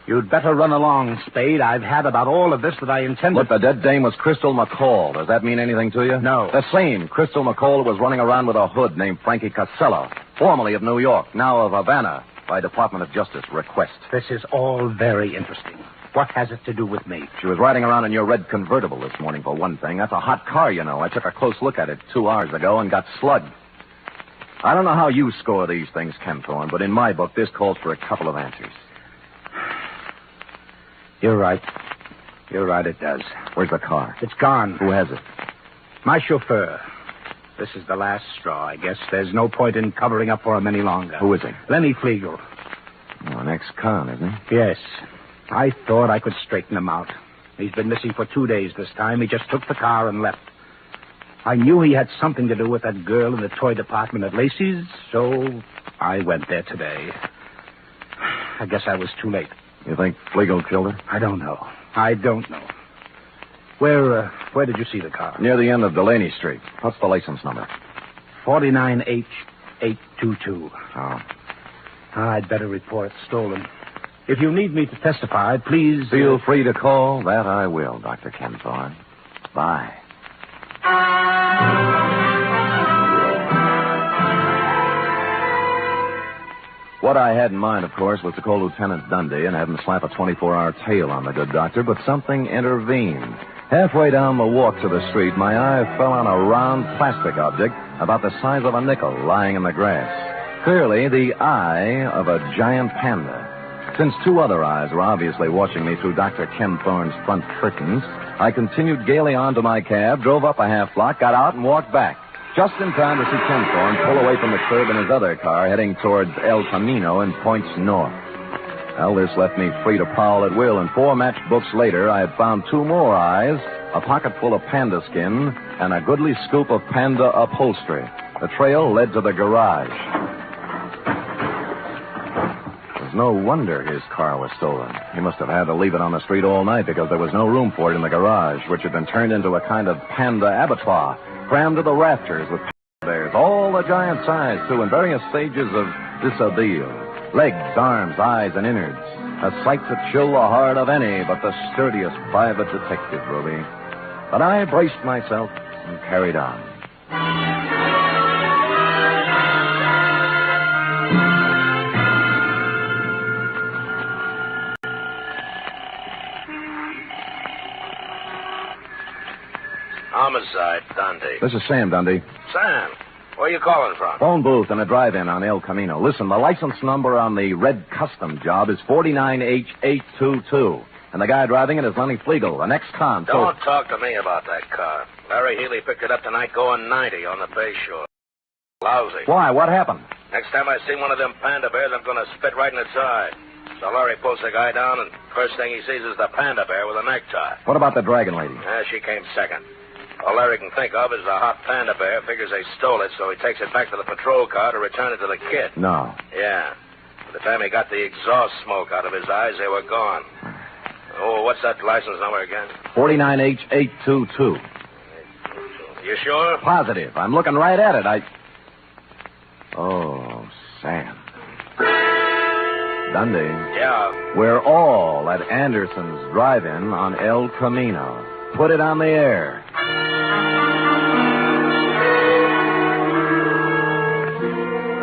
You'd better run along, Spade. I've had about all of this that I intended. Look, the dead dame was Crystal McCall. Does that mean anything to you? No. The same Crystal McCall who was running around with a hood named Frankie Casella, formerly of New York, now of Havana, by Department of Justice request. This is all very interesting. What has it to do with me? She was riding around in your red convertible this morning, for one thing. That's a hot car, you know. I took a close look at it 2 hours ago and got slugged. I don't know how you score these things, Kim Thorne, but in my book, this calls for a couple of answers. You're right. You're right, it does. Where's the car? It's gone. Who has it? My chauffeur. This is the last straw, I guess. There's no point in covering up for him any longer. Who is he? Lenny Flegel. Oh, an ex-con, isn't he? Yes. I thought I could straighten him out. He's been missing for 2 days this time. He just took the car and left. I knew he had something to do with that girl in the toy department at Lacey's, so I went there today. I guess I was too late. You think Flegel killed her? I don't know. Where did you see the car? Near the end of Delaney Street. What's the license number? 49H822. Oh. I'd better report it stolen. If you need me to testify, please... Feel free to call. That I will, Dr. Kempthorne. Bye. What I had in mind, of course, was to call Lieutenant Dundee and have him slap a 24-hour tail on the good doctor, but something intervened. Halfway down the walk to the street, my eye fell on a round plastic object about the size of a nickel lying in the grass. Clearly, the eye of a giant panda. Since 2 other eyes were obviously watching me through Dr. Kempthorne's front curtains, I continued gaily on to my cab, drove up a half block, got out, and walked back. Just in time to see Kempthorne pull away from the curb in his other car, heading towards El Camino and points north. Well, this left me free to prowl at will, and 4 matchbooks later, I had found 2 more eyes, a pocket full of panda skin, and a goodly scoop of panda upholstery. The trail led to the garage. No wonder his car was stolen. He must have had to leave it on the street all night because there was no room for it in the garage, which had been turned into a kind of panda abattoir, crammed to the rafters with panda bears, all the giant size, too, in various stages of dishabille. Legs, arms, eyes, and innards. A sight to chill the heart of any but the sturdiest private detective, Ruby. But I braced myself and carried on. Homicide, Dundee. This is Sam, Dundee. Sam, where you calling from? Phone booth in a drive-in on El Camino. Listen, the license number on the red custom job is 49H822. And the guy driving it is Lenny Flegel, an ex-con. Don't talk to me about that car. Larry Healy picked it up tonight going 90 on the Bay Shore. Lousy. Why? What happened? Next time I see one of them panda bears, I'm going to spit right in its eye. So Larry pulls the guy down, and first thing he sees is the panda bear with a necktie. What about the dragon lady? She came second. All Larry can think of is the hot panda bear. Figures they stole it, so he takes it back to the patrol car to return it to the kid. No. Yeah. By the time he got the exhaust smoke out of his eyes, they were gone. Oh, what's that license number again? 49H822. You sure? Positive. I'm looking right at it. Oh, Sam. Dundee. Yeah. We're all at Anderson's drive-in on El Camino. Put it on the air.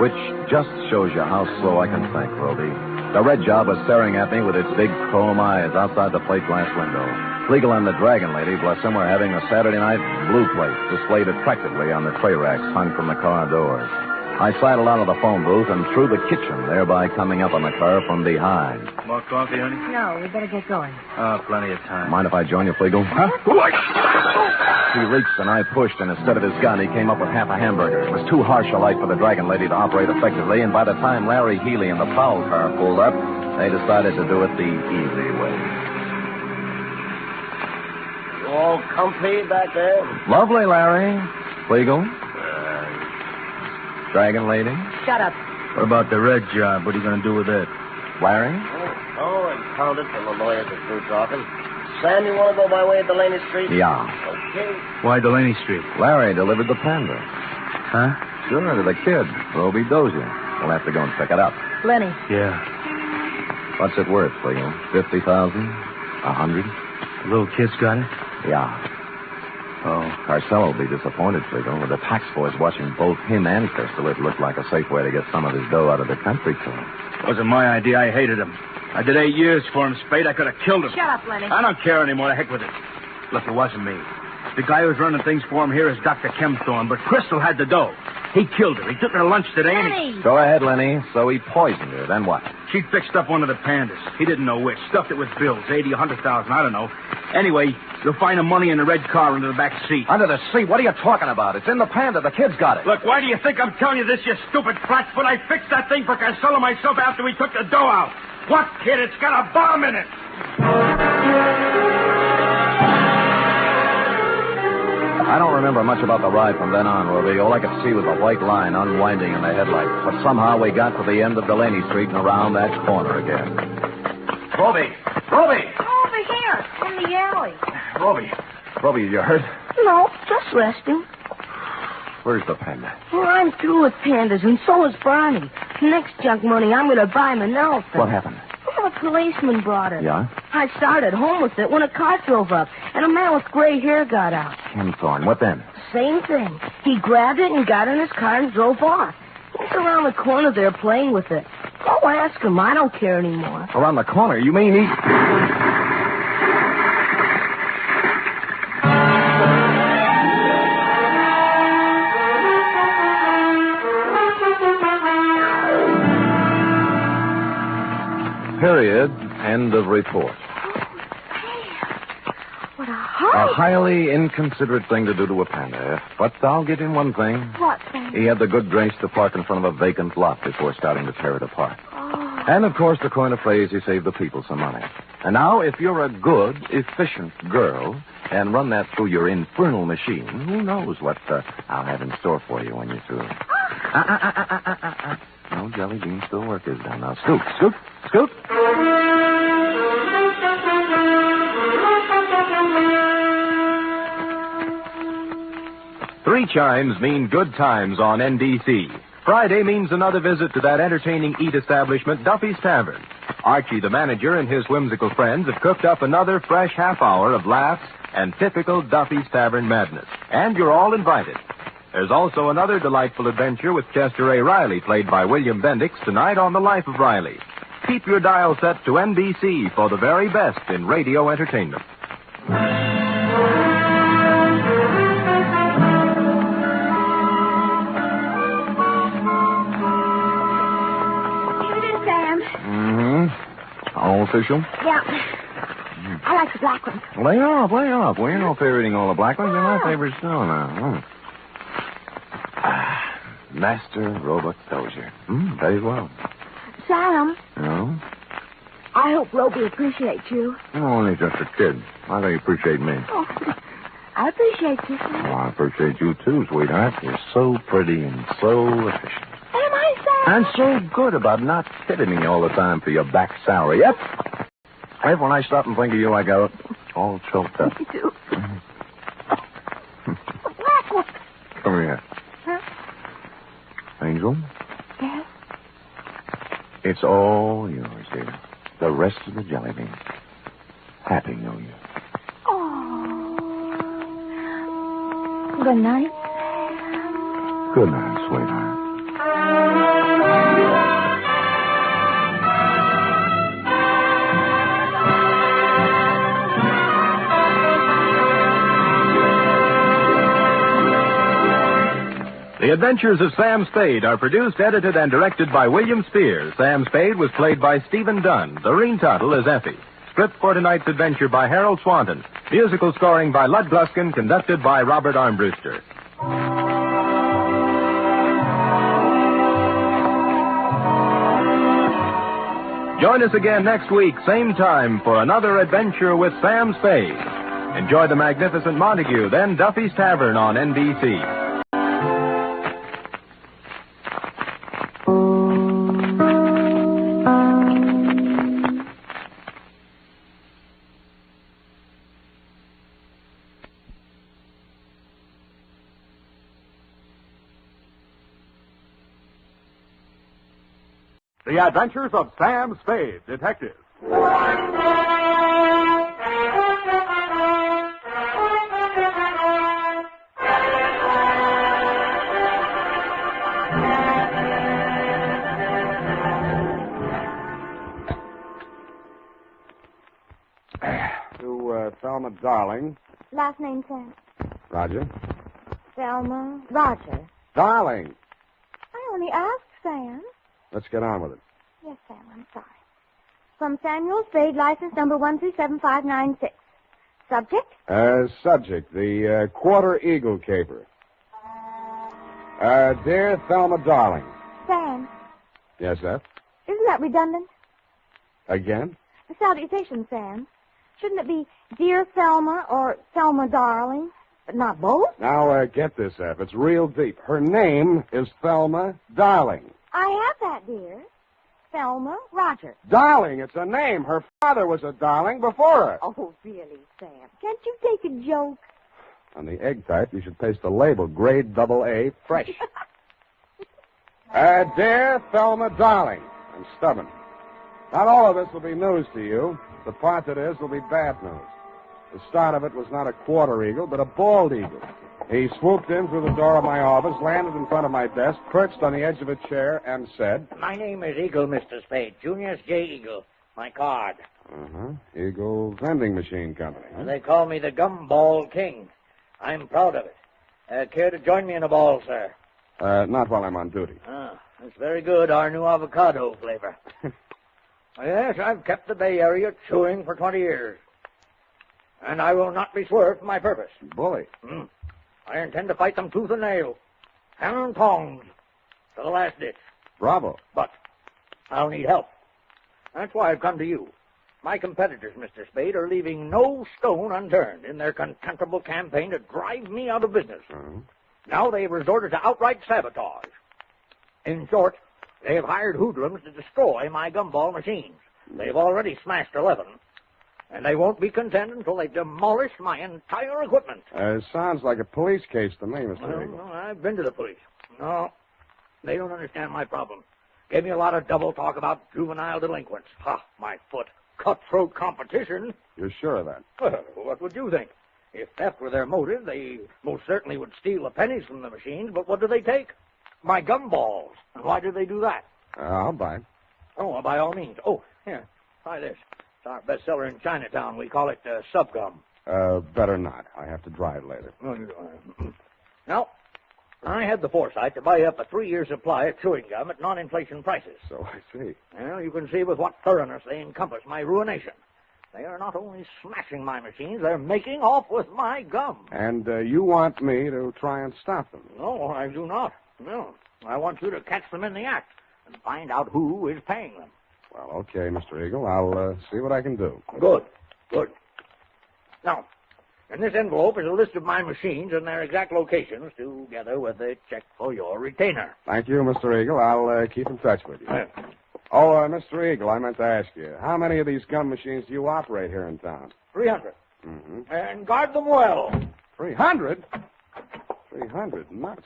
Which just shows you how slow I can think, Roby. The red job was staring at me with its big chrome eyes outside the plate glass window. Flegel and the dragon lady, bless them, were having a Saturday night blue plate displayed attractively on the tray racks hung from the car doors. I sidled out of the phone booth and through the kitchen, thereby coming up on the car from behind. More coffee, honey? No, we better get going. Oh, plenty of time. Mind if I join you, Flegel? Huh? He reached and I pushed, and instead of his gun, he came up with half a hamburger. It was too harsh a light for the dragon lady to operate effectively, and by the time Larry Healy and the prowl car pulled up, they decided to do it the easy way. You all comfy back there? Lovely, Larry. Flegel? Dragon lady? Shut up. What about the red job? What are you going to do with it? Larry? Oh, and count it till the lawyers are through talking. Sam, you want to go by way of Delaney Street? Yeah. Okay. Why Delaney Street? Larry delivered the panda. Huh? Sure, to the kid, Roby Dozier. We'll have to go and pick it up. Lenny. Yeah. What's it worth, Flegel? 50,000? 100? The little kid's got it? Yeah. Oh, Carcel will be disappointed, Flegel. With the tax boys watching both him and Crystal, it looked like a safe way to get some of his dough out of the country club. It wasn't my idea. I hated him. I did 8 years for him, Spade. I could have killed him. Shut up, Lenny. I don't care anymore. The heck with it. Look, it wasn't me. The guy who's running things for him here is Dr. Kempthorne, but Crystal had the dough. He killed her. He took her to lunch today and Lenny! Go ahead, Lenny. So he poisoned her. Then what? she fixed up one of the pandas. He didn't know which. Stuffed it with bills, 80, 100,000, I don't know. Anyway, you'll find the money in the red car under the back seat. Under the seat? What are you talking about? It's in the panda. The kid's got it. Look, why do you think I'm telling you this, you stupid flatfoot? I fixed that thing for Casella myself after we took the dough out. What, kid? It's got a bomb in it. I don't remember much about the ride from then on, Ruby. All I could see was a white line unwinding in the headlights. But somehow we got to the end of Delaney Street and around that corner again. Ruby! Ruby! Over here, in the alley. Ruby, you hurt? No, just resting. Where's the panda? Well, I'm through with pandas, and so is Barney. Next junk money, I'm going to buy him an elephant. What happened? Well, a policeman brought it. Yeah? I started home with it when a car drove up, and a man with gray hair got out. Ken Thorne. What then? Same thing. He grabbed it and got in his car and drove off. He's around the corner there playing with it. Go ask him. I don't care anymore. Around the corner? You mean he... Period. End of report. What a A hurry. highly inconsiderate thing to do to a panda. But I'll give him one thing. What thing? He had the good grace to park in front of a vacant lot before starting to tear it apart. Oh. And, of course, to coin a phrase, he saved the people some money. And now, if you're a good, efficient girl and run that through your infernal machine, who knows what I'll have in store for you when you're through. No, Jelly Bean, still work is done. Now, scoot, scoot, scoot. Three chimes mean good times on NBC. Friday means another visit to that entertaining eat establishment, Duffy's Tavern. Archie, the manager, and his whimsical friends have cooked up another fresh half hour of laughs and typical Duffy's Tavern madness. And you're all invited. There's also another delightful adventure with Chester A. Riley, played by William Bendix, tonight on The Life of Riley. Keep your dial set to NBC for the very best in radio entertainment. Here it is, Sam. Mm-hmm. All official? Yeah. I like the black one. Lay off. Well, you're no favorite eating all the black ones. You're my favorite still now. Master Roebuck Dozier. Very well. Sam, No? I hope Roby appreciates you. You're only just a kid. How do you appreciate me? Oh, I appreciate you, Sam. Well, I appreciate you, too, sweetheart. You're so pretty and so efficient. Am I, Sam? And so good about not kidding me all the time for your back salary. Yep. Right when I stop and think of you, I go all choked up. Me too. The black one. Come here. Huh? Angel, Yes? it's all yours, dear. The rest of the jelly beans. Happy New Year. Oh. Good night. Good night, sweetheart. The Adventures of Sam Spade are produced, edited, and directed by William Spears. Sam Spade was played by Stephen Dunn. Doreen Tuttle is Effie. Script for tonight's adventure by Harold Swanton. Musical scoring by Lud Gluskin, conducted by Robert Armbruster. Join us again next week, same time, for another adventure with Sam Spade. Enjoy the magnificent Montague, then Duffy's Tavern on NBC. The Adventures of Sam Spade, Detective. To Thelma Darling. Last name, Sam. Roger. Thelma Roger. Darling. only asked, Sam. Let's get on with it. Yes, Sam, I'm sorry. From Samuel Spade, license number 1375596. Subject? Subject, the Quarter Eagle caper. Dear Thelma Darling. Sam, Yes, F? isn't that redundant? Again? The salutation, Sam. Shouldn't it be Dear Thelma or Thelma Darling? But not both? Now, get this, F. It's real deep. Her name is Thelma Darling. I have that, dear. Thelma Roger. Darling, it's a name. Her father was a darling before her. Oh, really, Sam? Can't you take a joke? On the egg type, you should paste a label, grade AA, fresh. Dear Thelma Darling. I'm stubborn. Not all of this will be news to you. The part that is will be bad news. The start of it was not a quarter eagle, but a bald eagle. He swooped in through the door of my office, landed in front of my desk, perched on the edge of a chair, and said... My name is Eagle, Mr. Spade. Junius J. Eagle. My card. Eagle Vending Machine Company. They call me the Gumball King. I'm proud of it. Care to join me in a ball, sir? Not while I'm on duty. That's very good, our new avocado flavor. Yes, I've kept the Bay Area chewing for 20 years. And I will not be swerved from my purpose. Bully. I intend to fight them tooth and nail. Hammer and tongs. To the last ditch. Bravo. But I'll need help. That's why I've come to you. My competitors, Mr. Spade, are leaving no stone unturned in their contemptible campaign to drive me out of business. Now they've resorted to outright sabotage. In short, they have hired hoodlums to destroy my gumball machines. They've already smashed 11. And they won't be content until they've demolished my entire equipment. Sounds like a police case to me, Mr. Eagle. Well, I've been to the police. No, they don't understand my problem. Gave me a lot of double talk about juvenile delinquents. Ha, my foot. Cutthroat competition. You're sure of that? Well, what would you think? If theft were their motive, they most certainly would steal the pennies from the machines, but what do they take? My gumballs. And why do they do that? I'll buy it. Oh, well, by all means. Oh, here, try this. It's our bestseller in Chinatown. We call it Subgum. Better not. I have to drive later. Now, I had the foresight to buy up a 3-year supply of chewing gum at non-inflation prices. So I see. Well, you can see with what thoroughness they encompass my ruination. They are not only smashing my machines, they're making off with my gum. And you want me to try and stop them? No, I do not. No. I want you to catch them in the act and find out who is paying them. Well, okay, Mr. Eagle. I'll see what I can do. Good. Now, in this envelope is a list of my machines and their exact locations, together with a check for your retainer. Thank you, Mr. Eagle. I'll keep in touch with you. Oh, Mr. Eagle, I meant to ask you, how many of these gum machines do you operate here in town? 300. And guard them well. 300? 300 nuts.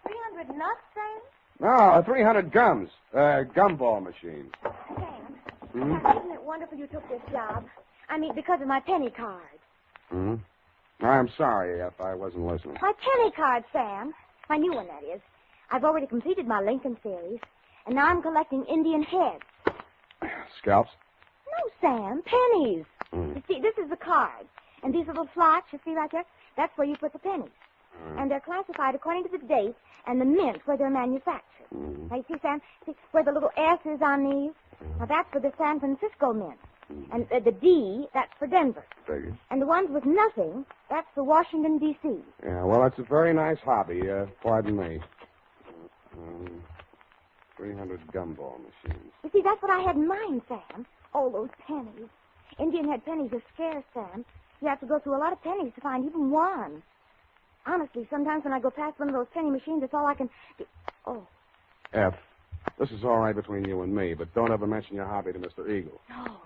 300 nuts, Sam? No, 300 gums. Gumball machines. Sam, isn't it wonderful you took this job? I mean, because of my penny card. I'm sorry if I wasn't listening. My penny card, Sam. My new one, that is. I've already completed my Lincoln series, and now I'm collecting Indian heads. Scalps? No, Sam, pennies. You see, this is the card, and these little slots you see right there, that's where you put the pennies. And they're classified according to the date and the mint where they're manufactured. Now, you see, Sam, see where the little S is on these? Now, that's for the San Francisco mint. And the D, that's for Denver. Figures. And the ones with nothing, that's for Washington, D.C. Yeah, well, that's a very nice hobby. Pardon me. 300 gumball machines. You see, that's what I had in mind, Sam. All those pennies. Indian head pennies are scarce, Sam. You have to go through a lot of pennies to find even one. Honestly, sometimes when I go past one of those penny machines, that's all I can do. Oh. F, this is all right between you and me, but don't ever mention your hobby to Mr. Eagle. No, I won't.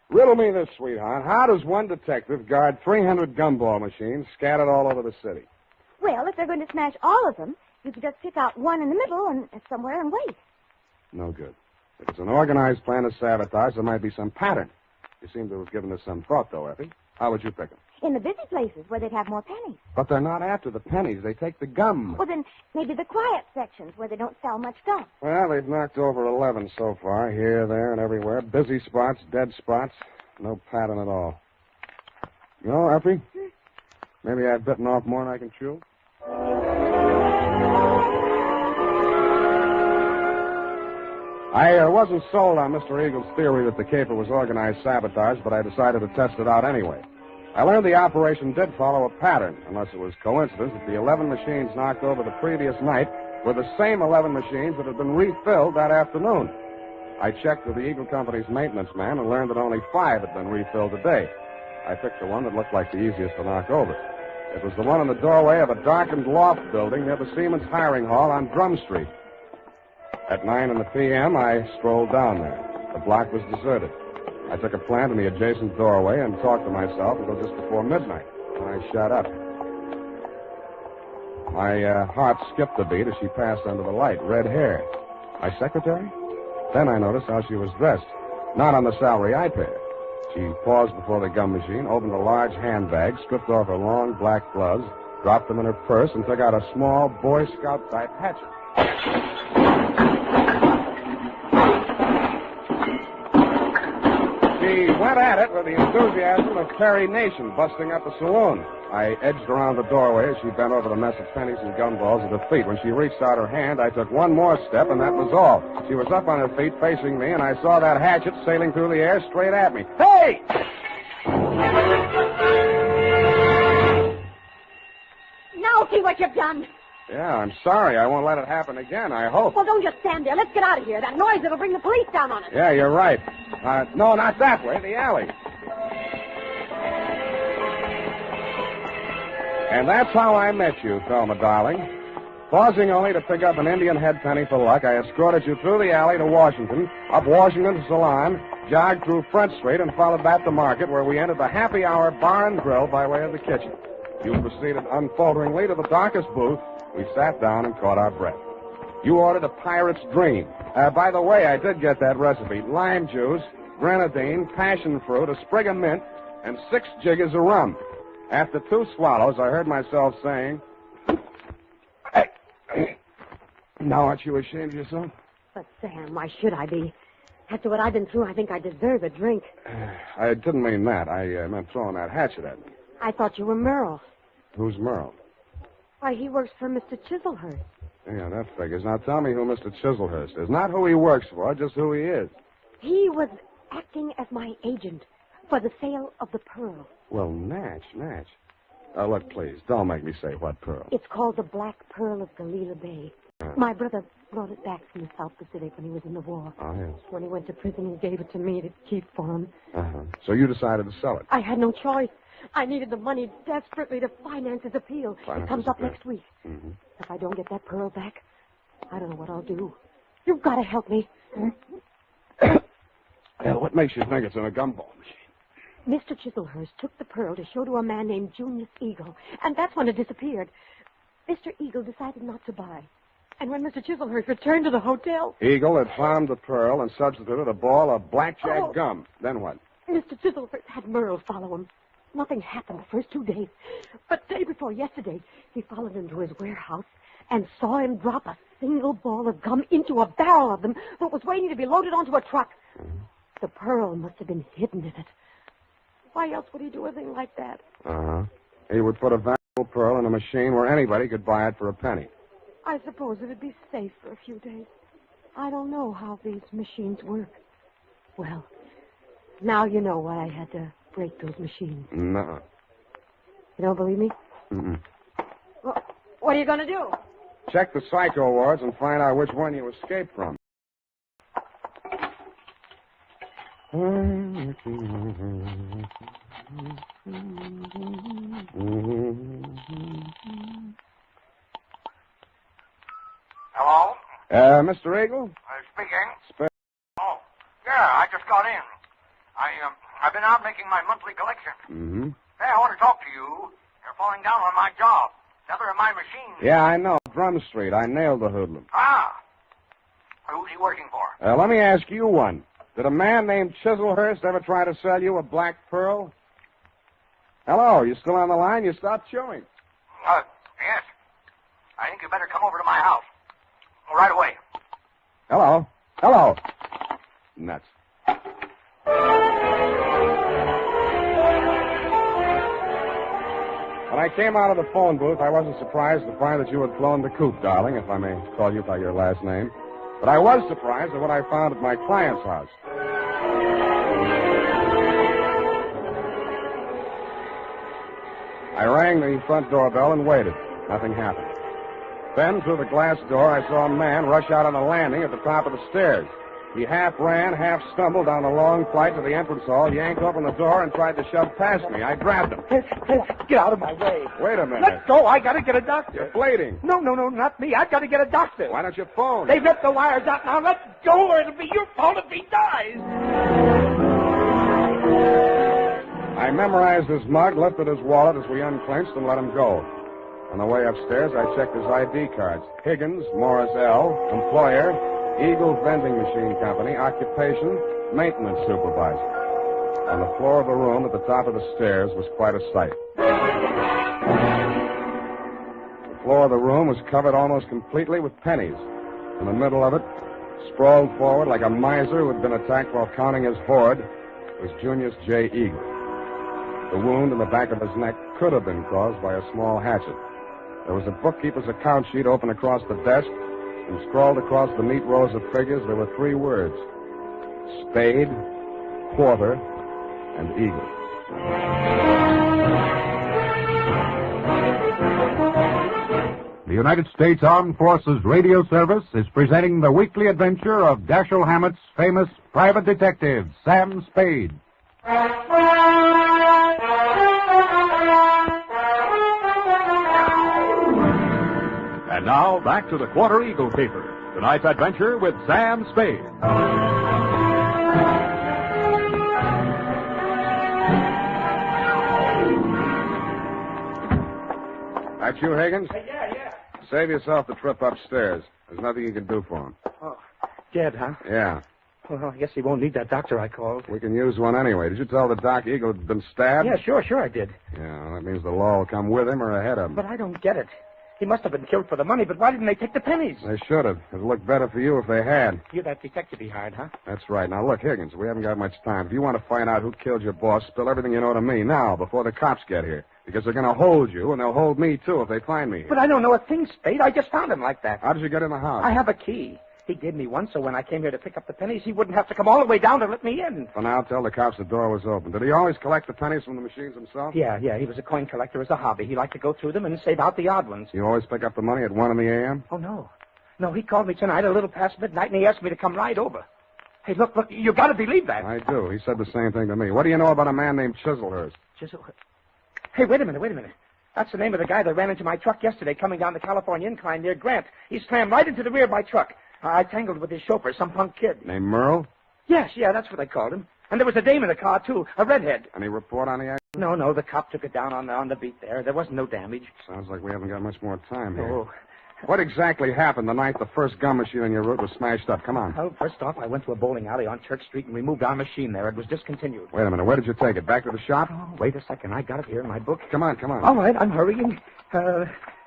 Riddle me this, sweetheart. How does one detective guard 300 gumball machines scattered all over the city? Well, if they're going to smash all of them, you could just pick out one in the middle and somewhere and wait. No good. If it's an organized plan of sabotage, there might be some pattern. You seem to have given this some thought, though, Effie. How would you pick them? In the busy places where they'd have more pennies. But they're not after the pennies. They take the gum. Well, then maybe the quiet sections where they don't sell much gum. Well, they've knocked over 11 so far, here, there, and everywhere. Busy spots, dead spots. No pattern at all. You know, Effie, maybe I've bitten off more than I can chew. I wasn't sold on Mr. Eagle's theory that the caper was organized sabotage, but I decided to test it out anyway. I learned the operation did follow a pattern, unless it was coincidence that the 11 machines knocked over the previous night were the same 11 machines that had been refilled that afternoon. I checked with the Eagle Company's maintenance man and learned that only 5 had been refilled today. I picked the one that looked like the easiest to knock over. It was the one in the doorway of a darkened loft building near the Siemens Hiring Hall on Drum Street. At 9 p.m., I strolled down there. The block was deserted. I took a plant in the adjacent doorway and talked to myself until just before midnight, when I shut up. My heart skipped a beat as she passed under the light, red hair. My secretary? Then I noticed how she was dressed. Not on the salary I paid her. She paused before the gum machine, opened a large handbag, stripped off her long black gloves, dropped them in her purse, and took out a small Boy Scout-type hatchet. She went at it with the enthusiasm of Perry Nation busting up a saloon. I edged around the doorway as she bent over the mess of pennies and gumballs at her feet. When she reached out her hand, I took one more step, and that was all. She was up on her feet facing me, and I saw that hatchet sailing through the air straight at me. Hey! Now see what you've done. Yeah, I'm sorry. I won't let it happen again, I hope. Well, don't just stand there. Let's get out of here. That noise will bring the police down on us. Yeah, you're right. No, not that way. The alley. And that's how I met you, Thelma, darling. Pausing only to pick up an Indian head penny for luck, I escorted you through the alley to Washington, up Washington to Salon, jogged through Front Street, and followed back to Market, where we entered the Happy Hour Bar and Grill by way of the kitchen. You proceeded unfalteringly to the darkest booth. We sat down and caught our breath. You ordered a pirate's dream. By the way, I did get that recipe. Lime juice, grenadine, passion fruit, a sprig of mint, and 6 jiggers of rum. After 2 swallows, I heard myself saying, now aren't you ashamed of yourself? But, Sam, why should I be? After what I've been through, I think I deserve a drink. I didn't mean that. I meant throwing that hatchet at me. I thought you were Merle. Who's Merle? Why, he works for Mr. Chiselhurst. Yeah, that figures. Now tell me who Mr. Chiselhurst is. Not who he works for, just who he is. He was acting as my agent for the sale of the pearl. Well, Natch. Look, please, don't make me say what pearl. It's called the Black Pearl of Galila Bay. My brother brought it back from the South Pacific when he was in the war. Oh, yes. When he went to prison, he gave it to me to keep for him. So you decided to sell it? I had no choice. I needed the money desperately to finance his appeal. It comes up next week. Mm-hmm. If I don't get that pearl back, I don't know what I'll do. You've got to help me. What makes you think it's in a gumball machine? Mr. Chiselhurst took the pearl to show to a man named Junius Eagle, and that's when it disappeared. Mr. Eagle decided not to buy. And when Mr. Chiselhurst returned to the hotel... Eagle had found the pearl and substituted a ball of blackjack gum. Then what? Mr. Chiselhurst had Merle follow him. Nothing happened the first 2 days. But day before yesterday, he followed him to his warehouse and saw him drop a single ball of gum into a barrel of them that was waiting to be loaded onto a truck. The pearl must have been hidden in it. Why else would he do a thing like that? He would put a valuable pearl in a machine where anybody could buy it for a penny. I suppose it'd be safe for a few days. I don't know how these machines work. Well, now you know why I had to break those machines. No. You don't believe me? Mm-mm. Well, what are you going to do? Check the psycho wards and find out which one you escaped from. Hello? Mr. Eagle? Speaking. Oh, yeah, I just got in. I've been out making my monthly collection. Mm-hmm. Hey, I want to talk to you. You're falling down on my job. Another of my machines. Yeah, I know. Drum Street. I nailed the hoodlum. Ah. Who's he working for? Let me ask you one. Did a man named Chiselhurst ever try to sell you a black pearl? Hello, you still on the line? You stopped chewing. Yes. I think you better come over to my house. Right away. Hello. Nuts. When I came out of the phone booth, I wasn't surprised to find that you had flown the coop, darling, if I may call you by your last name. But I was surprised at what I found at my client's house. I rang the front doorbell and waited. Nothing happened. Then, through the glass door, I saw a man rush out on the landing at the top of the stairs. He half ran, half stumbled down the long flight to the entrance hall, yanked open the door, and tried to shove past me. I grabbed him. Hey, get out of my way. Wait a minute. Let go. I got to get a doctor. You're bleeding. No, not me. I've got to get a doctor. Why don't you phone? They've ripped the wires out now. Let go, or it'll be your fault if he dies. I memorized his mug, lifted his wallet as we unclinched, and let him go. On the way upstairs, I checked his ID cards. Higgins, Morris L., employer, Eagle Vending Machine Company, occupation, maintenance supervisor. On the floor of the room at the top of the stairs was quite a sight. The floor of the room was covered almost completely with pennies. In the middle of it, sprawled forward like a miser who had been attacked while counting his hoard, was Junius J. Eagle. The wound in the back of his neck could have been caused by a small hatchet. There was a bookkeeper's account sheet open across the desk, and scrawled across the neat rows of figures there were 3 words: Spade, Quarter, and Eagle. The United States Armed Forces Radio Service is presenting the weekly adventure of Dashiell Hammett's famous private detective, Sam Spade. And now, back to the Quarter Eagle Caper. Tonight's adventure with Sam Spade. That you, Higgins? Yeah. Save yourself the trip upstairs. There's nothing you can do for him. Oh, dead, huh? Yeah. Well, I guess he won't need that doctor I called. We can use one anyway. Did you tell the doc Eagle had been stabbed? Yeah, sure I did. Yeah, well, that means the law will come with him or ahead of him. But I don't get it. He must have been killed for the money, but why didn't they take the pennies? They should have. It'd look better for you if they had. You're that detective he hired, huh? That's right. Now, look, Higgins, we haven't got much time. If you want to find out who killed your boss, spill everything you know to me now, before the cops get here. Because they're going to hold you, and they'll hold me, too, if they find me here. But I don't know a thing, Spade. I just found him like that. How did you get in the house? I have a key. He gave me one, so when I came here to pick up the pennies, he wouldn't have to come all the way down to let me in. For now, tell the cops the door was open. Did he always collect the pennies from the machines himself? Yeah. He was a coin collector as a hobby. He liked to go through them and save out the odd ones. You always pick up the money at 1 in the a.m.? Oh, no. No, he called me tonight a little past midnight, and he asked me to come right over. Hey, look, you got to believe that. I do. He said the same thing to me. What do you know about a man named Chiselhurst? Hey, wait a minute. That's the name of the guy that ran into my truck yesterday coming down the California incline near Grant. He slammed right into the rear of my truck. I tangled with his chauffeur, some punk kid. Named Merle? Yes, that's what they called him. And there was a dame in the car, too, a redhead. Any report on the accident? No, the cop took it down on the beat there. There wasn't no damage. Sounds like we haven't got much more time here. Oh. What exactly happened the night the first gum machine on your route was smashed up? Come on. Well, first off, I went to a bowling alley on Church Street and removed our machine there. It was discontinued. Wait a minute. Where did you take it? Back to the shop? Oh, wait a second. I got it here in my book. Come on. All right, I'm hurrying.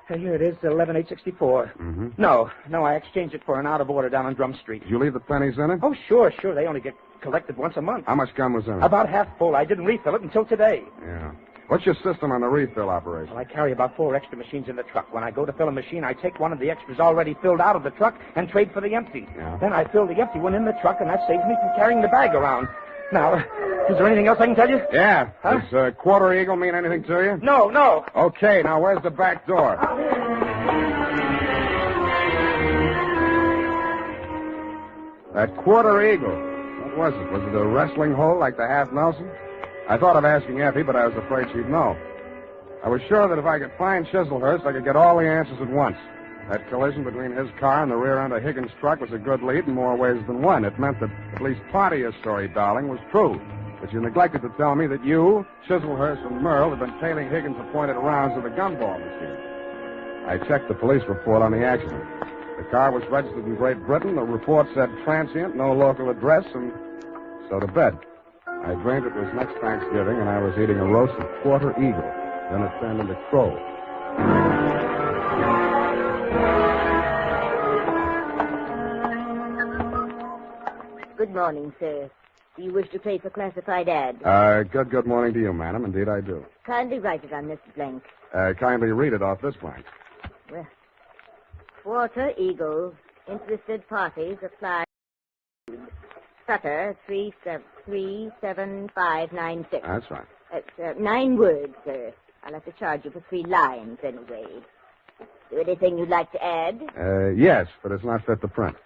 Here it is, 11864. Mm-hmm. No, I exchanged it for an out-of-order down on Drum Street. Did you leave the pennies in it? Oh, sure. They only get collected once a month. How much gum was in it? About half full. I didn't refill it until today. Yeah. What's your system on the refill operation? Well, I carry about 4 extra machines in the truck. When I go to fill a machine, I take one of the extras already filled out of the truck and trade for the empty. Yeah. Then I fill the empty one in the truck, and that saves me from carrying the bag around. Now, is there anything else I can tell you? Yeah. Huh? Does Quarter Eagle mean anything to you? No. Okay, now where's the back door? That Quarter Eagle. What was it? Was it a wrestling hole like the Half Nelson? I thought of asking Effie, but I was afraid she'd know. I was sure that if I could find Chiselhurst, I could get all the answers at once. That collision between his car and the rear end of Higgins' truck was a good lead in more ways than one. It meant that at least part of your story, darling, was true. But you neglected to tell me that you, Chiselhurst, and Merle had been tailing Higgins' appointed rounds of the gumball machine. I checked the police report on the accident. The car was registered in Great Britain. The report said transient, no local address, and so to bed. I dreamed it was next Thanksgiving, and I was eating a roasted Quarter Eagle. Then it turned into crow. Good morning, sir. Do you wish to place a classified ad? Good morning to you, madam. Indeed, I do. Kindly write it on this blank. Kindly read it off this blank. Well, Quarter Eagle, Interested parties apply. Sutter 37596. That's right. That's 9 words, sir. I'll have to charge you for 3 lines anyway. Is there anything you'd like to add? Yes, but it's not fit to print.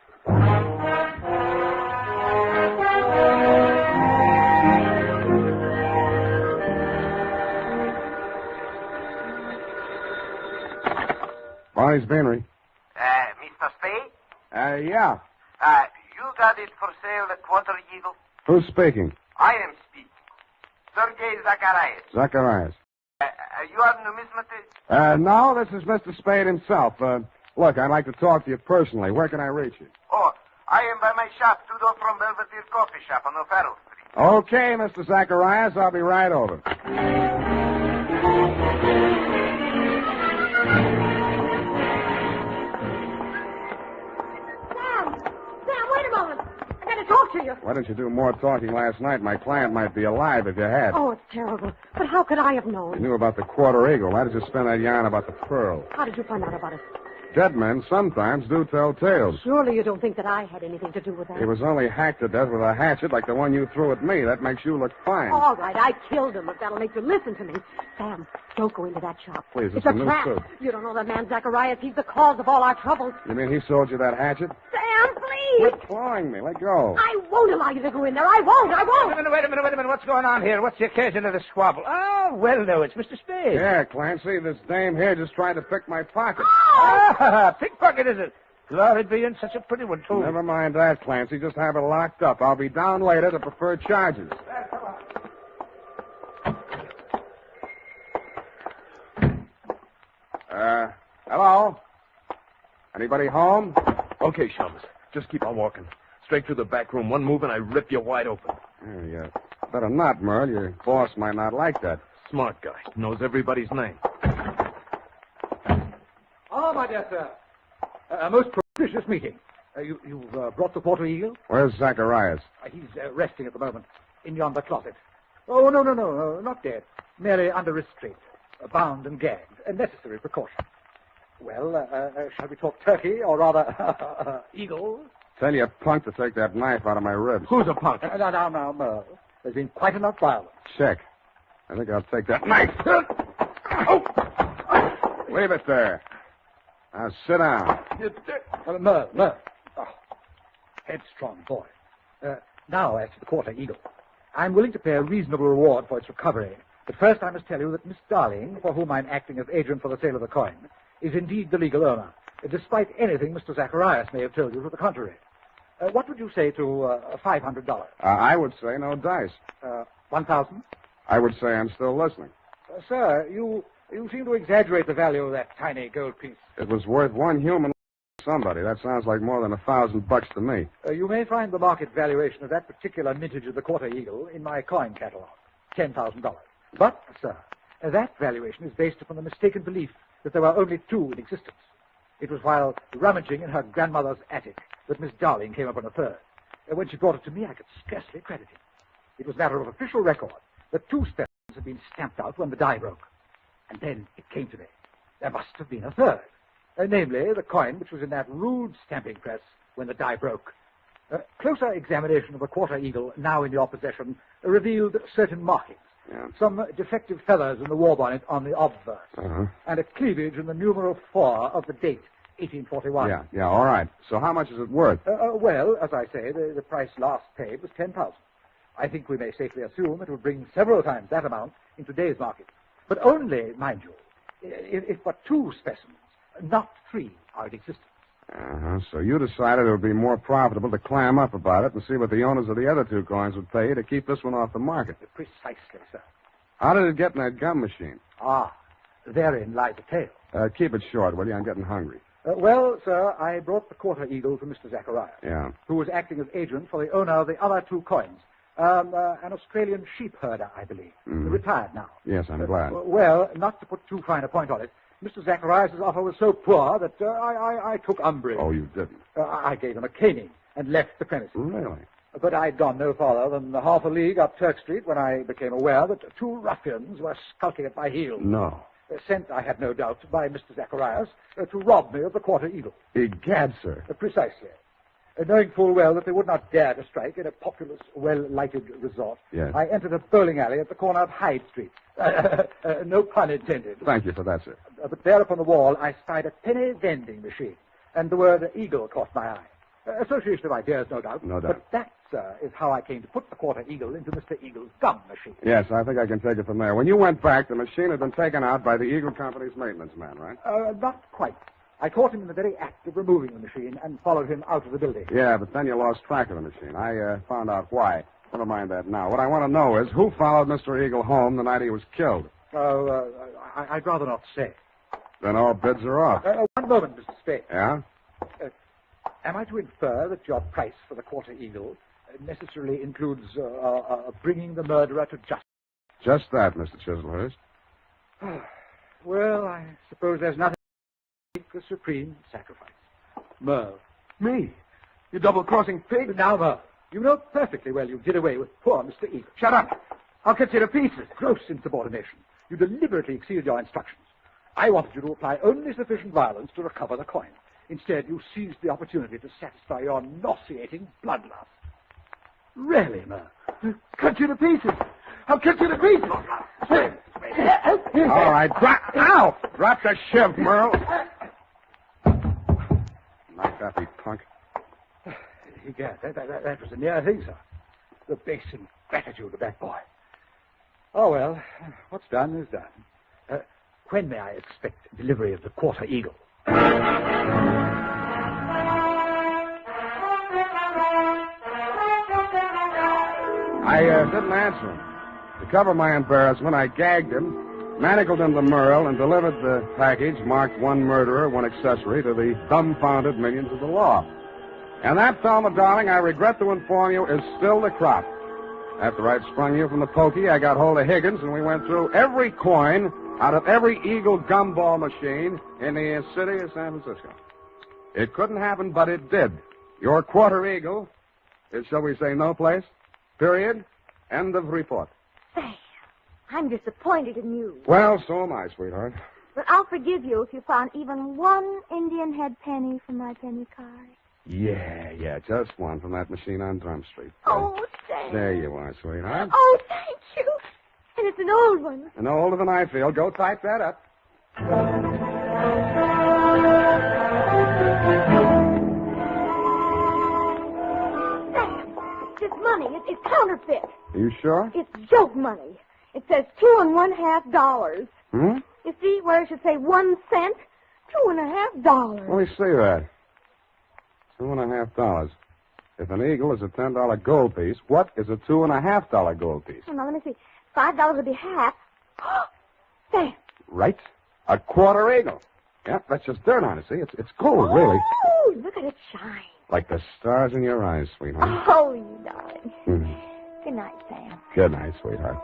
Barney's Beanery. Mr. Spade? Yeah. You got it for sale at Quarter Eagle? Who's speaking? I am speaking. Sergei Zacharias. Zacharias. You are numismatist? No, this is Mr. Spade himself. Look, I'd like to talk to you personally. Where can I reach you? Oh, I am by my shop, 2 doors from Belvedere Coffee Shop on O'Farrell Street. Okay, Mr. Zacharias, I'll be right over. Sam, wait a moment. I got to talk to you. Why didn't you do more talking last night? My client might be alive if you had. Oh, it's terrible. But how could I have known? You knew about the Quarter Eagle. Why did you spin that yarn about the pearl? How did you find out about it? Dead men sometimes do tell tales. Surely you don't think that I had anything to do with that. He was only hacked to death with a hatchet like the one you threw at me. That makes you look fine. All right, I killed him, if that'll make you listen to me. Sam, don't go into that shop. Please, it's a a new trap. suit. You don't know that man Zacharias. He's the cause of all our troubles. You mean he sold you that hatchet? Sam, please! Quit clawing me. Let go. I won't allow you to go in there. I won't. Wait a minute. What's going on here? What's the occasion of the squabble? Oh, well, no, it's Mr. Spade. Yeah, Clancy, this dame here just tried to pick my pocket. Ah, pickpocket, is it? Glory be in such a pretty one, too. Never mind that, Clancy. Just have it locked up. I'll be down later to preferred charges. Hello? Anybody home? Okay, Shums. Just keep on walking. Straight through the back room. One move and I rip you wide open. Yeah. Better not, Merle. Your boss might not like that. Smart guy. Knows everybody's name. Oh, my dear sir. A most propitious meeting. You've brought the Quarter Eagle? Where's Zacharias? He's resting at the moment in yonder closet. Oh, no, not dead. Merely under restraint. Bound and gagged. A necessary precaution. Well, shall we talk turkey, or rather, eagle? Tell your punk to take that knife out of my ribs. Who's a punk? Now, Merle. There's been quite enough violence. Check. I think I'll take that knife. Leave it there. Now, sit down. Merle. Oh, headstrong boy. Now, as to the Quarter Eagle. I'm willing to pay a reasonable reward for its recovery. But first I must tell you that Miss Darling, for whom I'm acting as agent for the sale of the coin, is indeed the legal owner, despite anything Mr. Zacharias may have told you to the contrary. What would you say to $500? I would say no dice. 1,000? I would say I'm still listening. Sir, you seem to exaggerate the value of that tiny gold piece. It was worth one human somebody. That sounds like more than $1,000 to me. You may find the market valuation of that particular mintage of the Quarter Eagle in my coin catalog, $10,000. But, sir, that valuation is based upon the mistaken belief that there were only 2 in existence. It was while rummaging in her grandmother's attic that Miss Darling came upon a third. When she brought it to me, I could scarcely credit it. It was a matter of official record that 2 specimens had been stamped out when the die broke. And then it came to me. There must have been a third. Namely, the coin which was in that rude stamping press when the die broke. Closer examination of the Quarter Eagle, now in your possession, revealed certain markings. Yeah. Some defective feathers in the war bonnet on the obverse. Uh-huh. And a cleavage in the numeral 4 of the date, 1841. Yeah, all right. So how much is it worth? Well, as I say, the price last paid was $10,000. I think we may safely assume it will bring several times that amount in today's market. But only, mind you, if but 2 specimens, not 3, are in existence. Uh-huh. So you decided it would be more profitable to clam up about it and see what the owners of the other 2 coins would pay you to keep this one off the market. Precisely, sir. How did it get in that gum machine? Therein lies the tale. Keep it short, will you? I'm getting hungry. Well, sir, I brought the Quarter Eagle to Mr. Zacharias. Yeah. Who was acting as agent for the owner of the other 2 coins. An Australian sheep herder, I believe. Retired now. Yes, I'm glad. Well, not to put too fine a point on it, Mr. Zacharias' offer was so poor that I took umbrage. Oh, you didn't? I gave him a caning and left the premises. Really? But I'd gone no farther than half a league up Turk Street when I became aware that 2 ruffians were skulking at my heels. No. Sent, I have no doubt, by Mr. Zacharias to rob me of the Quarter Eagle. Egad, sir. Precisely. Knowing full well that they would not dare to strike in a populous, well-lighted resort, Yes. I entered a bowling alley at the corner of Hyde Street. No pun intended. Thank you for that, sir. But there upon the wall, I spied a penny vending machine, and the word Eagle caught my eye. Association of ideas, no doubt. No doubt. But that, sir, is how I came to put the Quarter Eagle into Mr. Eagle's gum machine. Yes, I think I can take it from there. When you went back, the machine had been taken out by the Eagle Company's maintenance man, right? Not quite. I caught him in the very act of removing the machine and followed him out of the building. Yeah, but then you lost track of the machine. I found out why. Never mind that now. What I want to know is who followed Mr. Eagle home the night he was killed. I'd rather not say. Then all bids are off. One moment, Mr. Spade. Yeah? Am I to infer that your price for the Quarter Eagle necessarily includes bringing the murderer to justice? Just that, Mr. Chislehurst. Well, I suppose there's nothing like the supreme sacrifice. Merle. Me? You double-crossing pig? Now, Merle, you know perfectly well you did away with poor Mr. Eagle. Shut up. I'll cut you to pieces. Gross insubordination. You deliberately exceeded your instructions. I wanted you to apply only sufficient violence to recover the coin. Instead, you seized the opportunity to satisfy your nauseating bloodlust. Really, Merle? Cut you to pieces. I'll cut you to pieces. All right, ow! Drop the shiv, Merle. Knocked off, you punk. Egad, that was a near thing, sir. The base ingratitude of that boy. Oh, well, what's done is done. When may I expect delivery of the Quarter Eagle? I didn't answer him. To cover my embarrassment, I gagged him, manacled him to Merle, and delivered the package marked one murderer, one accessory to the dumbfounded millions of the law. And that, Thelma, darling, I regret to inform you, is still the crop. After I'd sprung you from the pokey, I got hold of Higgins, and we went through every coin out of every Eagle gumball machine in the city of San Francisco. It couldn't happen, but it did. Your Quarter Eagle is, shall we say, no place. Period. End of report. Say, I'm disappointed in you. Well, so am I, sweetheart. But I'll forgive you if you found even one Indian head penny from my penny card. Yeah, just one from that machine on Drum Street. Oh, thanks. There you are, sweetheart. Oh, thank you. And it's an old one. And older than I feel. Go type that up. This money, it's counterfeit. Are you sure? It's joke money. It says $2.50. You see where it should say 1 cent? $2.50. Let me see that. $2.50. If an eagle is a $10 gold piece, what is a $2.50 gold piece? Oh, now, let me see. $5 would be half. There. Right. A quarter eagle. Yeah, that's just dirt on it, see? It's gold, really. Oh, look at it shine. Like the stars in your eyes, sweetheart. Oh, you darling. Good night, Sam. Good night, sweetheart.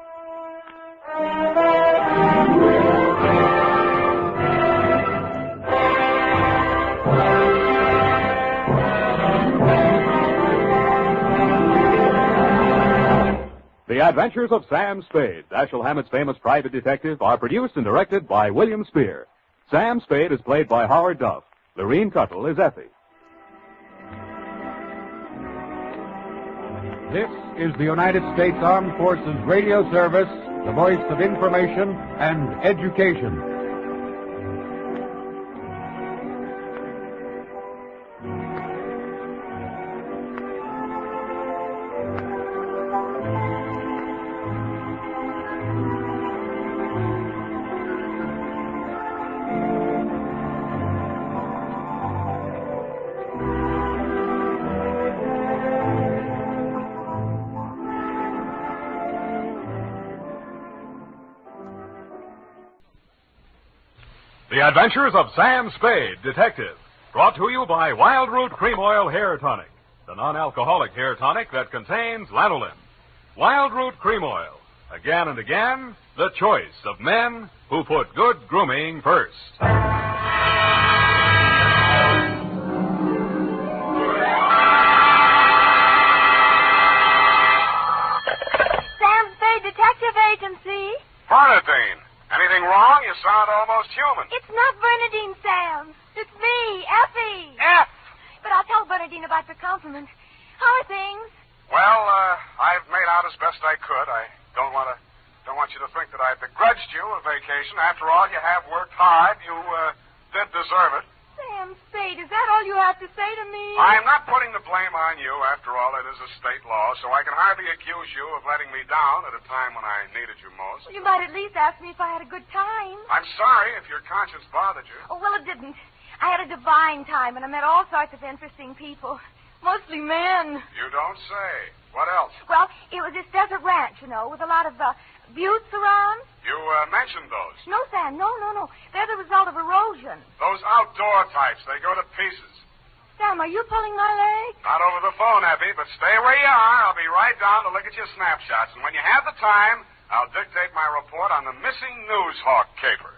The Adventures of Sam Spade, Dashiell Hammett's famous private detective, are produced and directed by William Spear. Sam Spade is played by Howard Duff. Lorene Cuttle is Effie. This is the United States Armed Forces Radio Service, the voice of information and education. The Adventures of Sam Spade, Detective. Brought to you by Wild Root Cream Oil Hair Tonic, the non-alcoholic hair tonic that contains lanolin. Wild Root Cream Oil. Again and again, the choice of men who put good grooming first. Sam Spade Detective Agency. Carnitine. Anything wrong? You sound almost human. It's not Bernadine, Sam. It's me, Effie. F. But I'll tell Bernadine about your compliment. How are things? Well, I've made out as best I could. I don't want you to think that I begrudged you a vacation. After all, you have worked hard. You did deserve it. Sam Spade, is that all you have to say to me? I'm not putting the blame on you. After all, it is a state law, so I can hardly accuse you of letting me down at a time when I needed you most. You might at least ask me if I had a good time. I'm sorry if your conscience bothered you. Oh, well, it didn't. I had a divine time, and I met all sorts of interesting people. Mostly men. You don't say. What else? Well, it was this desert ranch, with a lot of buttes around. You mentioned those. No, Sam, no. They're the result of erosion. Those outdoor types, they go to pieces. Sam, are you pulling my leg? Not over the phone, Effie, but stay where you are. I'll be right down to look at your snapshots. And when you have the time, I'll dictate my report on the missing news hawk caper.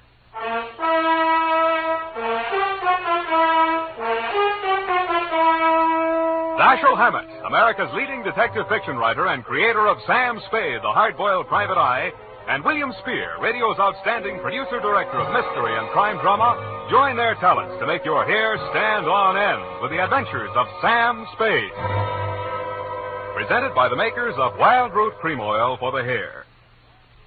Dashiell Hammett, America's leading detective fiction writer and creator of Sam Spade, the hard-boiled private eye, and William Spear, radio's outstanding producer-director of mystery and crime drama, join their talents to make your hair stand on end with the adventures of Sam Spade. Presented by the makers of Wild Root Cream Oil for the hair.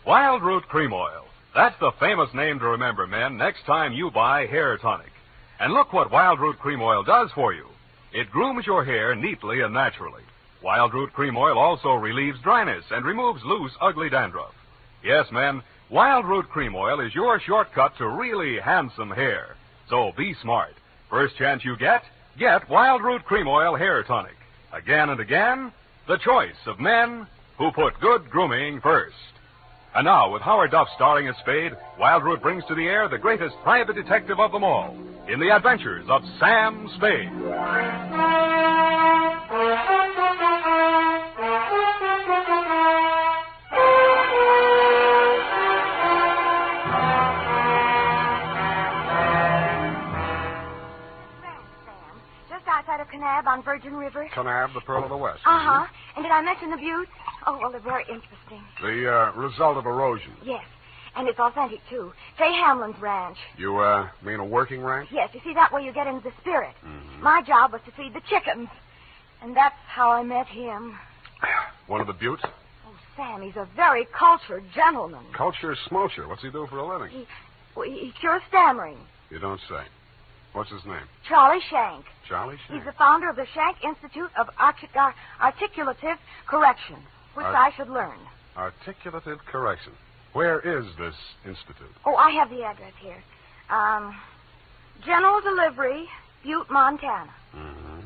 Wild Root Cream Oil. That's the famous name to remember, men, next time you buy hair tonic. And look what Wild Root Cream Oil does for you. It grooms your hair neatly and naturally. Wild Root Cream Oil also relieves dryness and removes loose, ugly dandruff. Yes, men, Wild Root Cream Oil is your shortcut to really handsome hair. So be smart. First chance you get Wild Root Cream Oil Hair Tonic. Again and again, the choice of men who put good grooming first. And now, with Howard Duff starring as Spade, Wild Root brings to the air the greatest private detective of them all, in the adventures of Sam Spade. Outside of Kanab on Virgin River. Kanab, the Pearl of the West. Uh-huh. And did I mention the buttes? Oh, well, they're very interesting. The result of erosion. Yes. And it's authentic, too. Say Hamlin's ranch. You, mean a working ranch? Yes. You see, that way you get into the spirit. Mm-hmm. My job was to feed the chickens. And that's how I met him. One of the buttes? Oh, Sam, he's a very cultured gentleman. Culture smulcher. What's he do for a living? He cures stammering. You don't say. What's his name? Charlie Shank. Charlie Shank? He's the founder of the Shank Institute of Articulative Correction, which I should learn. Articulative Correction. Where is this institute? Oh, I have the address here. General Delivery, Butte, Montana. Mm-hmm.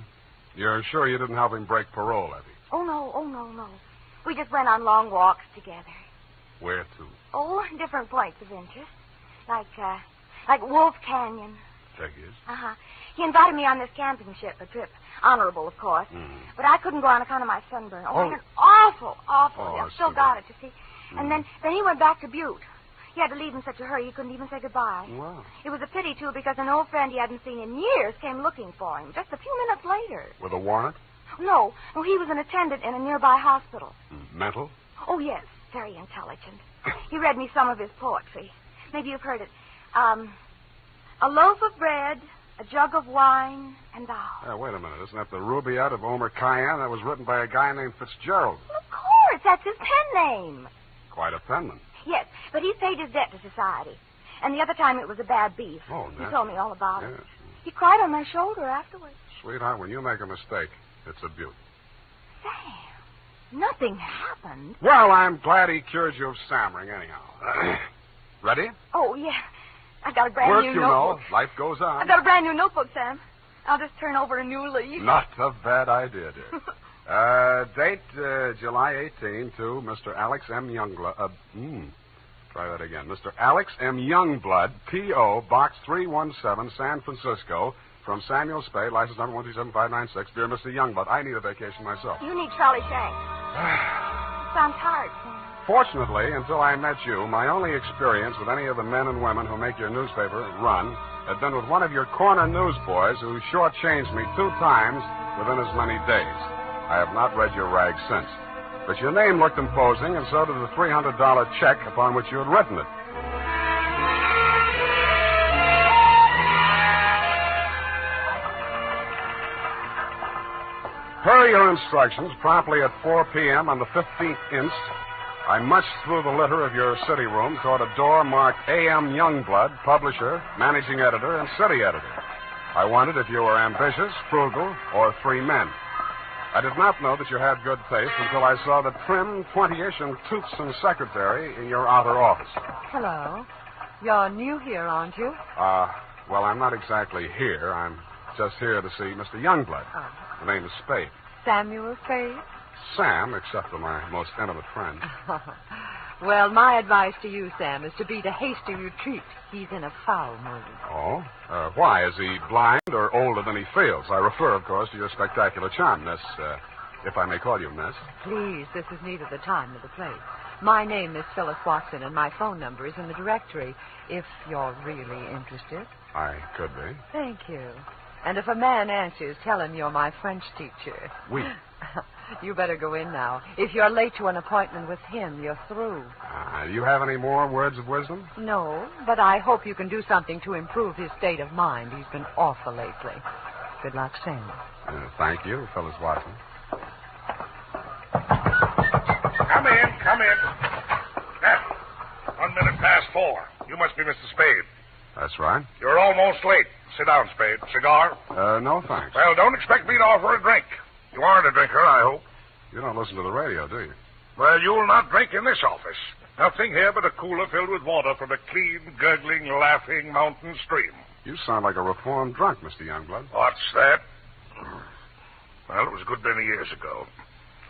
You're sure you didn't help him break parole, Effie? Oh, no. We just went on long walks together. Where to? Oh, different points of interest. Like Wolf Canyon. Figures. Uh-huh. He invited me on this camping trip, a trip. Honorable, of course. Mm. But I couldn't go on account of my sunburn. Oh, I had awful. Oh, I've still got it, you see. And then he went back to Butte. He had to leave in such a hurry he couldn't even say goodbye. Wow. It was a pity, too, because an old friend he hadn't seen in years came looking for him just a few minutes later. With a warrant? No, he was an attendant in a nearby hospital. Mental? Oh, yes, very intelligent. He read me some of his poetry. Maybe you've heard it. A loaf of bread, a jug of wine, and thou. Wait a minute. Isn't that the Rubaiyat of Omer Khayyam? That was written by a guy named Fitzgerald. Well, of course. That's his pen name. Quite a penman. Yes, but he's paid his debt to society. And the other time it was a bad beef. Oh, He told me all about it. Yes. He cried on my shoulder afterwards. Sweetheart, when you make a mistake, it's a beaut. Sam, nothing happened. Well, I'm glad he cured you of stammering anyhow. Ready? Oh, yeah. I got a brand Work, new you notebook. know. Life goes on. I got a brand new notebook, Sam. I'll just turn over a new leaf. Not a bad idea, dear. Date July 18 to Mr. Alex M. Youngblood. Try that again. Mr. Alex M. Youngblood, P.O., Box 317, San Francisco. From Samuel Spade, license number 127596. Dear Mr. Youngblood, I need a vacation myself. You need Charlie Shank. Sounds hard, Sam. Fortunately, until I met you, my only experience with any of the men and women who make your newspaper run had been with one of your corner newsboys who shortchanged me 2 times within as many days. I have not read your rag since. But your name looked imposing, and so did the $300 check upon which you had written it. per your instructions, promptly at 4 p.m. on the 15th inst., I mushed through the litter of your city room toward a door marked A.M. Youngblood, publisher, managing editor, and city editor. I wondered if you were ambitious, frugal, or three men. I did not know that you had good taste until I saw the trim, 20-ish, and toothsome secretary in your outer office. Hello. You're new here, aren't you? Well, I'm not exactly here. I'm just here to see Mr. Youngblood. Oh. The name is Spade. Samuel Spade? Sam, except for my most intimate friend. Well, my advice to you, Sam, is to beat a hasty retreat. He's in a foul mood. Oh? Why? Is he blind or older than he feels? I refer, of course, to your spectacular charm, Miss, if I may call you Miss. Please, this is neither the time nor the place. My name is Phyllis Watson, and my phone number is in the directory, if you're really interested. I could be. Thank you. And if a man answers, tell him you're my French teacher. Oui. You better go in now. If you're late to an appointment with him, you're through. Do you have any more words of wisdom? No, but I hope you can do something to improve his state of mind. He's been awful lately. Good luck, Sam. Thank you, Phyllis Watson. Come in, come in. Now, 1 minute past 4. You must be Mr. Spade. That's right. You're almost late. Sit down, Spade. Cigar? No, thanks. Well, don't expect me to offer a drink. You aren't a drinker, I hope. You don't listen to the radio, do you? Well, you'll not drink in this office. Nothing here but a cooler filled with water from a clean, gurgling, laughing mountain stream. You sound like a reformed drunk, Mr. Youngblood. What's that? Well, it was a good many years ago.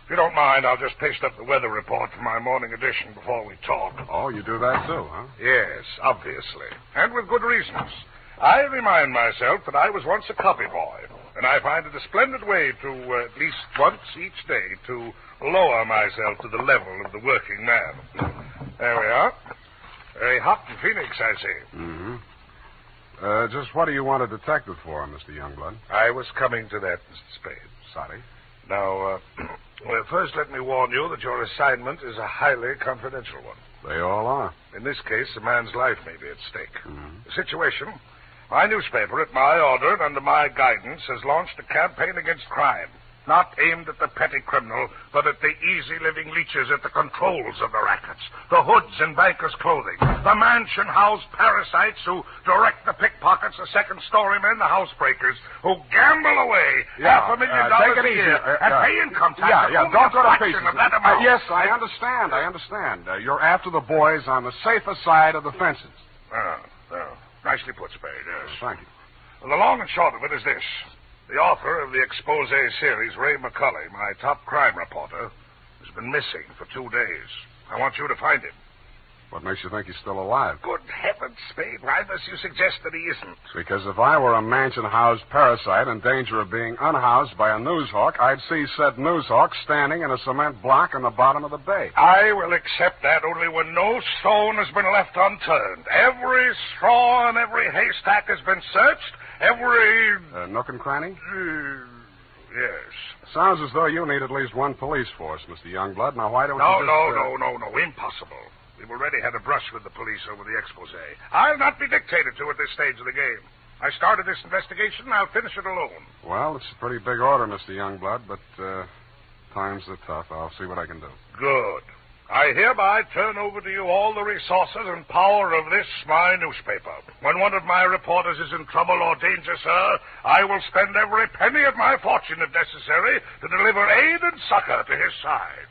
If you don't mind, I'll just paste up the weather report for my morning edition before we talk. Oh, you do that too, huh? Yes, obviously. And with good reasons. I remind myself that I was once a copy boy, and I find it a splendid way to, at least once each day, to lower myself to the level of the working man. There we are. Very hot in Phoenix, I see. Mm-hmm. Just what do you want a detective for, Mr. Youngblood? I was coming to that, Mr. Spade. Sorry. Now, well, first let me warn you that your assignment is a highly confidential one. They all are. In this case, a man's life may be at stake. The situation, my newspaper, at my order and under my guidance, has launched a campaign against crime. Not aimed at the petty criminal, but at the easy-living leeches at the controls of the rackets, the hoods in bankers' clothing, the mansion-house parasites who direct the pickpockets, the second-story men, the housebreakers, who gamble away $500,000 a year and pay income tax. Don't go to pieces. Yes, I understand. You're after the boys on the safer side of the fences. Nicely put, Spade, yes. Thank you. Well, the long and short of it is this. The author of the expose series, Ray McCulley, my top crime reporter, has been missing for 2 days. I want you to find him. What makes you think he's still alive? Good heavens, Spade. Why must you suggest that he isn't? Because if I were a mansion-housed parasite in danger of being unhoused by a newshawk, I'd see said newshawk standing in a cement block in the bottom of the bay. I will accept that only when no stone has been left unturned. Every straw and every haystack has been searched. Every... nook and cranny? Yes. Sounds as though you need at least one police force, Mr. Youngblood. Now, why don't you No. Impossible. We've already had a brush with the police over the expose. I'll not be dictated to at this stage of the game. I started this investigation, and I'll finish it alone. Well, it's a pretty big order, Mr. Youngblood, but times are tough. I'll see what I can do. Good. I hereby turn over to you all the resources and power of this, my newspaper. When one of my reporters is in trouble or danger, sir, I will spend every penny of my fortune, if necessary, to deliver aid and succor to his side.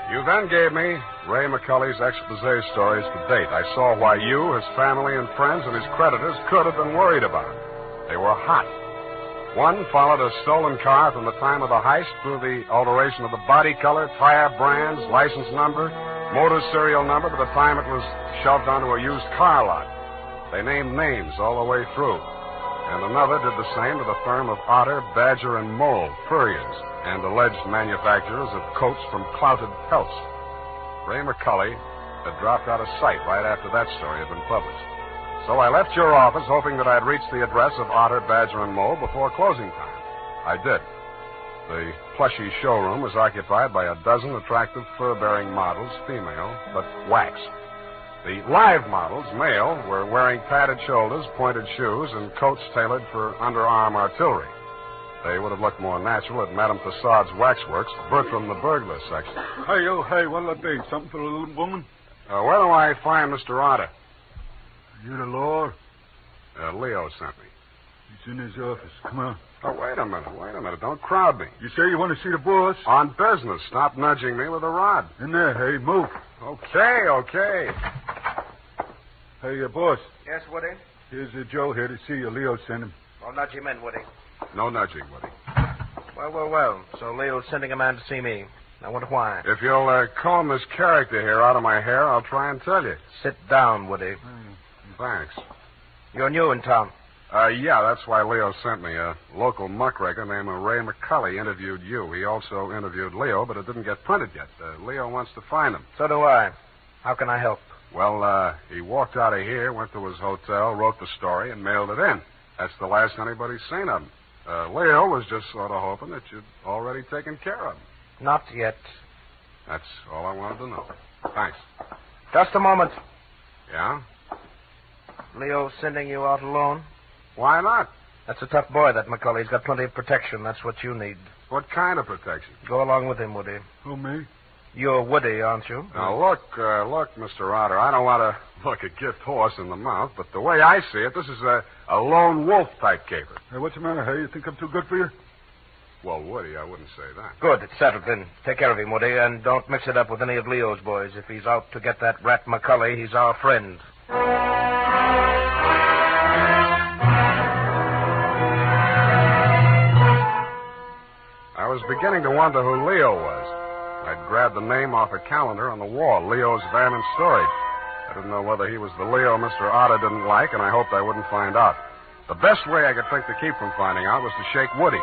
You then gave me Ray McCulley's expose stories to date. I saw why you, his family and friends, and his creditors could have been worried about. They were hot. One followed a stolen car from the time of the heist through the alteration of the body color, tire brands, license number, motor serial number by the time it was shoved onto a used car lot. They named names all the way through. And another did the same to the firm of Otter, Badger, and Mole, furriers, and alleged manufacturers of coats from clouted pelts. Ray McCulley had dropped out of sight right after that story had been published. So I left your office hoping that I'd reach the address of Otter, Badger, and Mole before closing time. I did. The plushy showroom was occupied by a dozen attractive fur-bearing models, female, but wax. The live models, male, were wearing padded shoulders, pointed shoes, and coats tailored for underarm artillery. They would have looked more natural at Madame Tussaud's waxworks, Bertram the burglar section. Hey, oh, hey, what'll it be? Something for the little woman? Where do I find Mr. Otter? You the law? Leo sent me. He's in his office. Come on. Oh, wait a minute. Don't crowd me. You say you want to see the boss? On business. Stop nudging me with a rod. In there, hey, move. Okay. Hey, boss. Yes, Woody? Here's Joe here to see you. Leo sent him. Well, nudge him in, Woody. No nudging, Woody. Well. So Leo's sending a man to see me. I wonder why. If you'll comb this character here out of my hair, I'll try and tell you. Sit down, Woody. Thanks. You're new in town. Yeah, that's why Leo sent me. A local muckraker named Ray McCully interviewed you. He also interviewed Leo, but it didn't get printed yet. Leo wants to find him. So do I. How can I help? Well, he walked out of here, went to his hotel, wrote the story, and mailed it in. That's the last anybody's seen of him. Leo was just sort of hoping that you'd already taken care of him. Not yet. That's all I wanted to know. Thanks. Just a moment. Yeah? Leo's sending you out alone? Why not? That's a tough boy, that McCully. He's got plenty of protection. That's what you need. What kind of protection? Go along with him, Woody. Who, me? You're Woody, aren't you? Now, look, Mr. Otter, I don't want to look a gift horse in the mouth, but the way I see it, this is a lone wolf type caper. Hey, what's the matter, hey? You think I'm too good for you? Well, Woody, I wouldn't say that. Good, it's settled then. Take care of him, Woody, and don't mix it up with any of Leo's boys. If he's out to get that rat McCully, he's our friend. I was beginning to wonder who Leo was. I'd grabbed the name off a calendar on the wall, Leo's Van and Storage. I didn't know whether he was the Leo Mr. Otter didn't like, and I hoped I wouldn't find out. The best way I could think to keep from finding out was to shake Woody.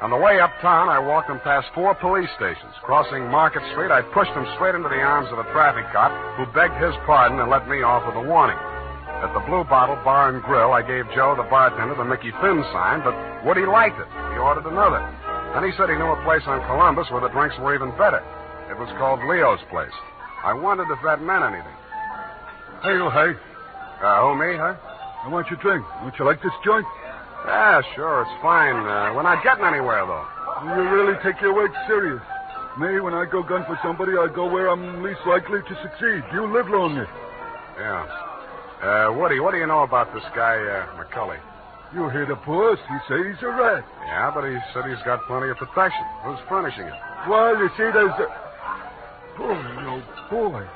On the way uptown, I walked him past 4 police stations. Crossing Market Street, I pushed him straight into the arms of a traffic cop who begged his pardon and let me off with a warning. At the Blue Bottle Bar and Grill, I gave Joe, the bartender, the Mickey Finn sign, but Woody liked it. He ordered another. Then he said he knew a place on Columbus where the drinks were even better. It was called Leo's Place. I wondered if that meant anything. Hey, oh, hey. Who, me, huh? I want your drink. Don't you like this joint? Yeah, sure, it's fine. We're not getting anywhere, though. You really take your work serious. Me, when I go gun for somebody, I go where I'm least likely to succeed. You live longer. Yeah. Woody, what do you know about this guy, McCully? You hear the boss. He says he's a rat. Yeah, but he said he's got plenty of protection. Who's furnishing it? Well, you see, there's a... Boy, oh, boy.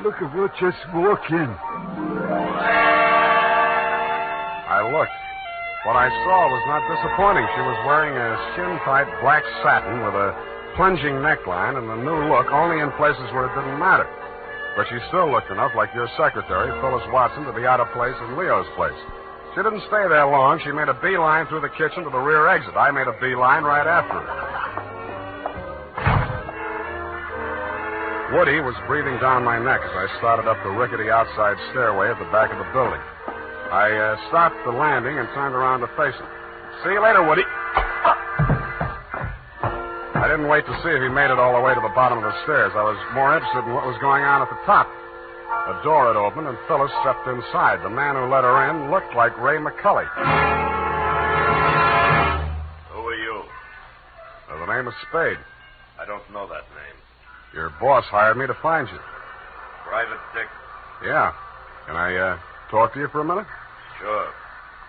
Look at what just walked in. I looked. What I saw was not disappointing. She was wearing a skin-tight black satin with a plunging neckline and a new look only in places where it didn't matter. But she still looked enough like your secretary, Phyllis Watson, to be out of place in Leo's place. She didn't stay there long. She made a beeline through the kitchen to the rear exit. I made a beeline right after her. Woody was breathing down my neck as I started up the rickety outside stairway at the back of the building. I stopped the landing and turned around to face him. See you later, Woody. I didn't wait to see if he made it all the way to the bottom of the stairs. I was more interested in what was going on at the top. A door had opened, and Phyllis stepped inside. The man who let her in looked like Ray McCully. Who are you? The name is Spade. I don't know that name. Your boss hired me to find you. Private Dick? Yeah. Can I talk to you for a minute? Sure.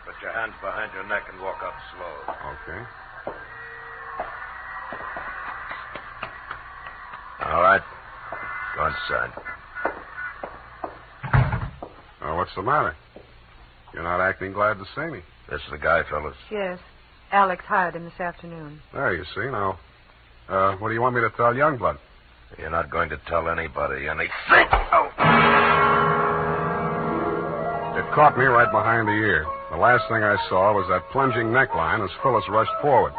Put your hands behind your neck and walk up slow. Okay. All right. Go inside. What's the matter? You're not acting glad to see me. This is the guy, fellas. Yes. Alex hired him this afternoon. There, you see. Now, what do you want me to tell Youngblood? You're not going to tell anybody anything. Oh. It caught me right behind the ear. The last thing I saw was that plunging neckline as Phyllis rushed forward.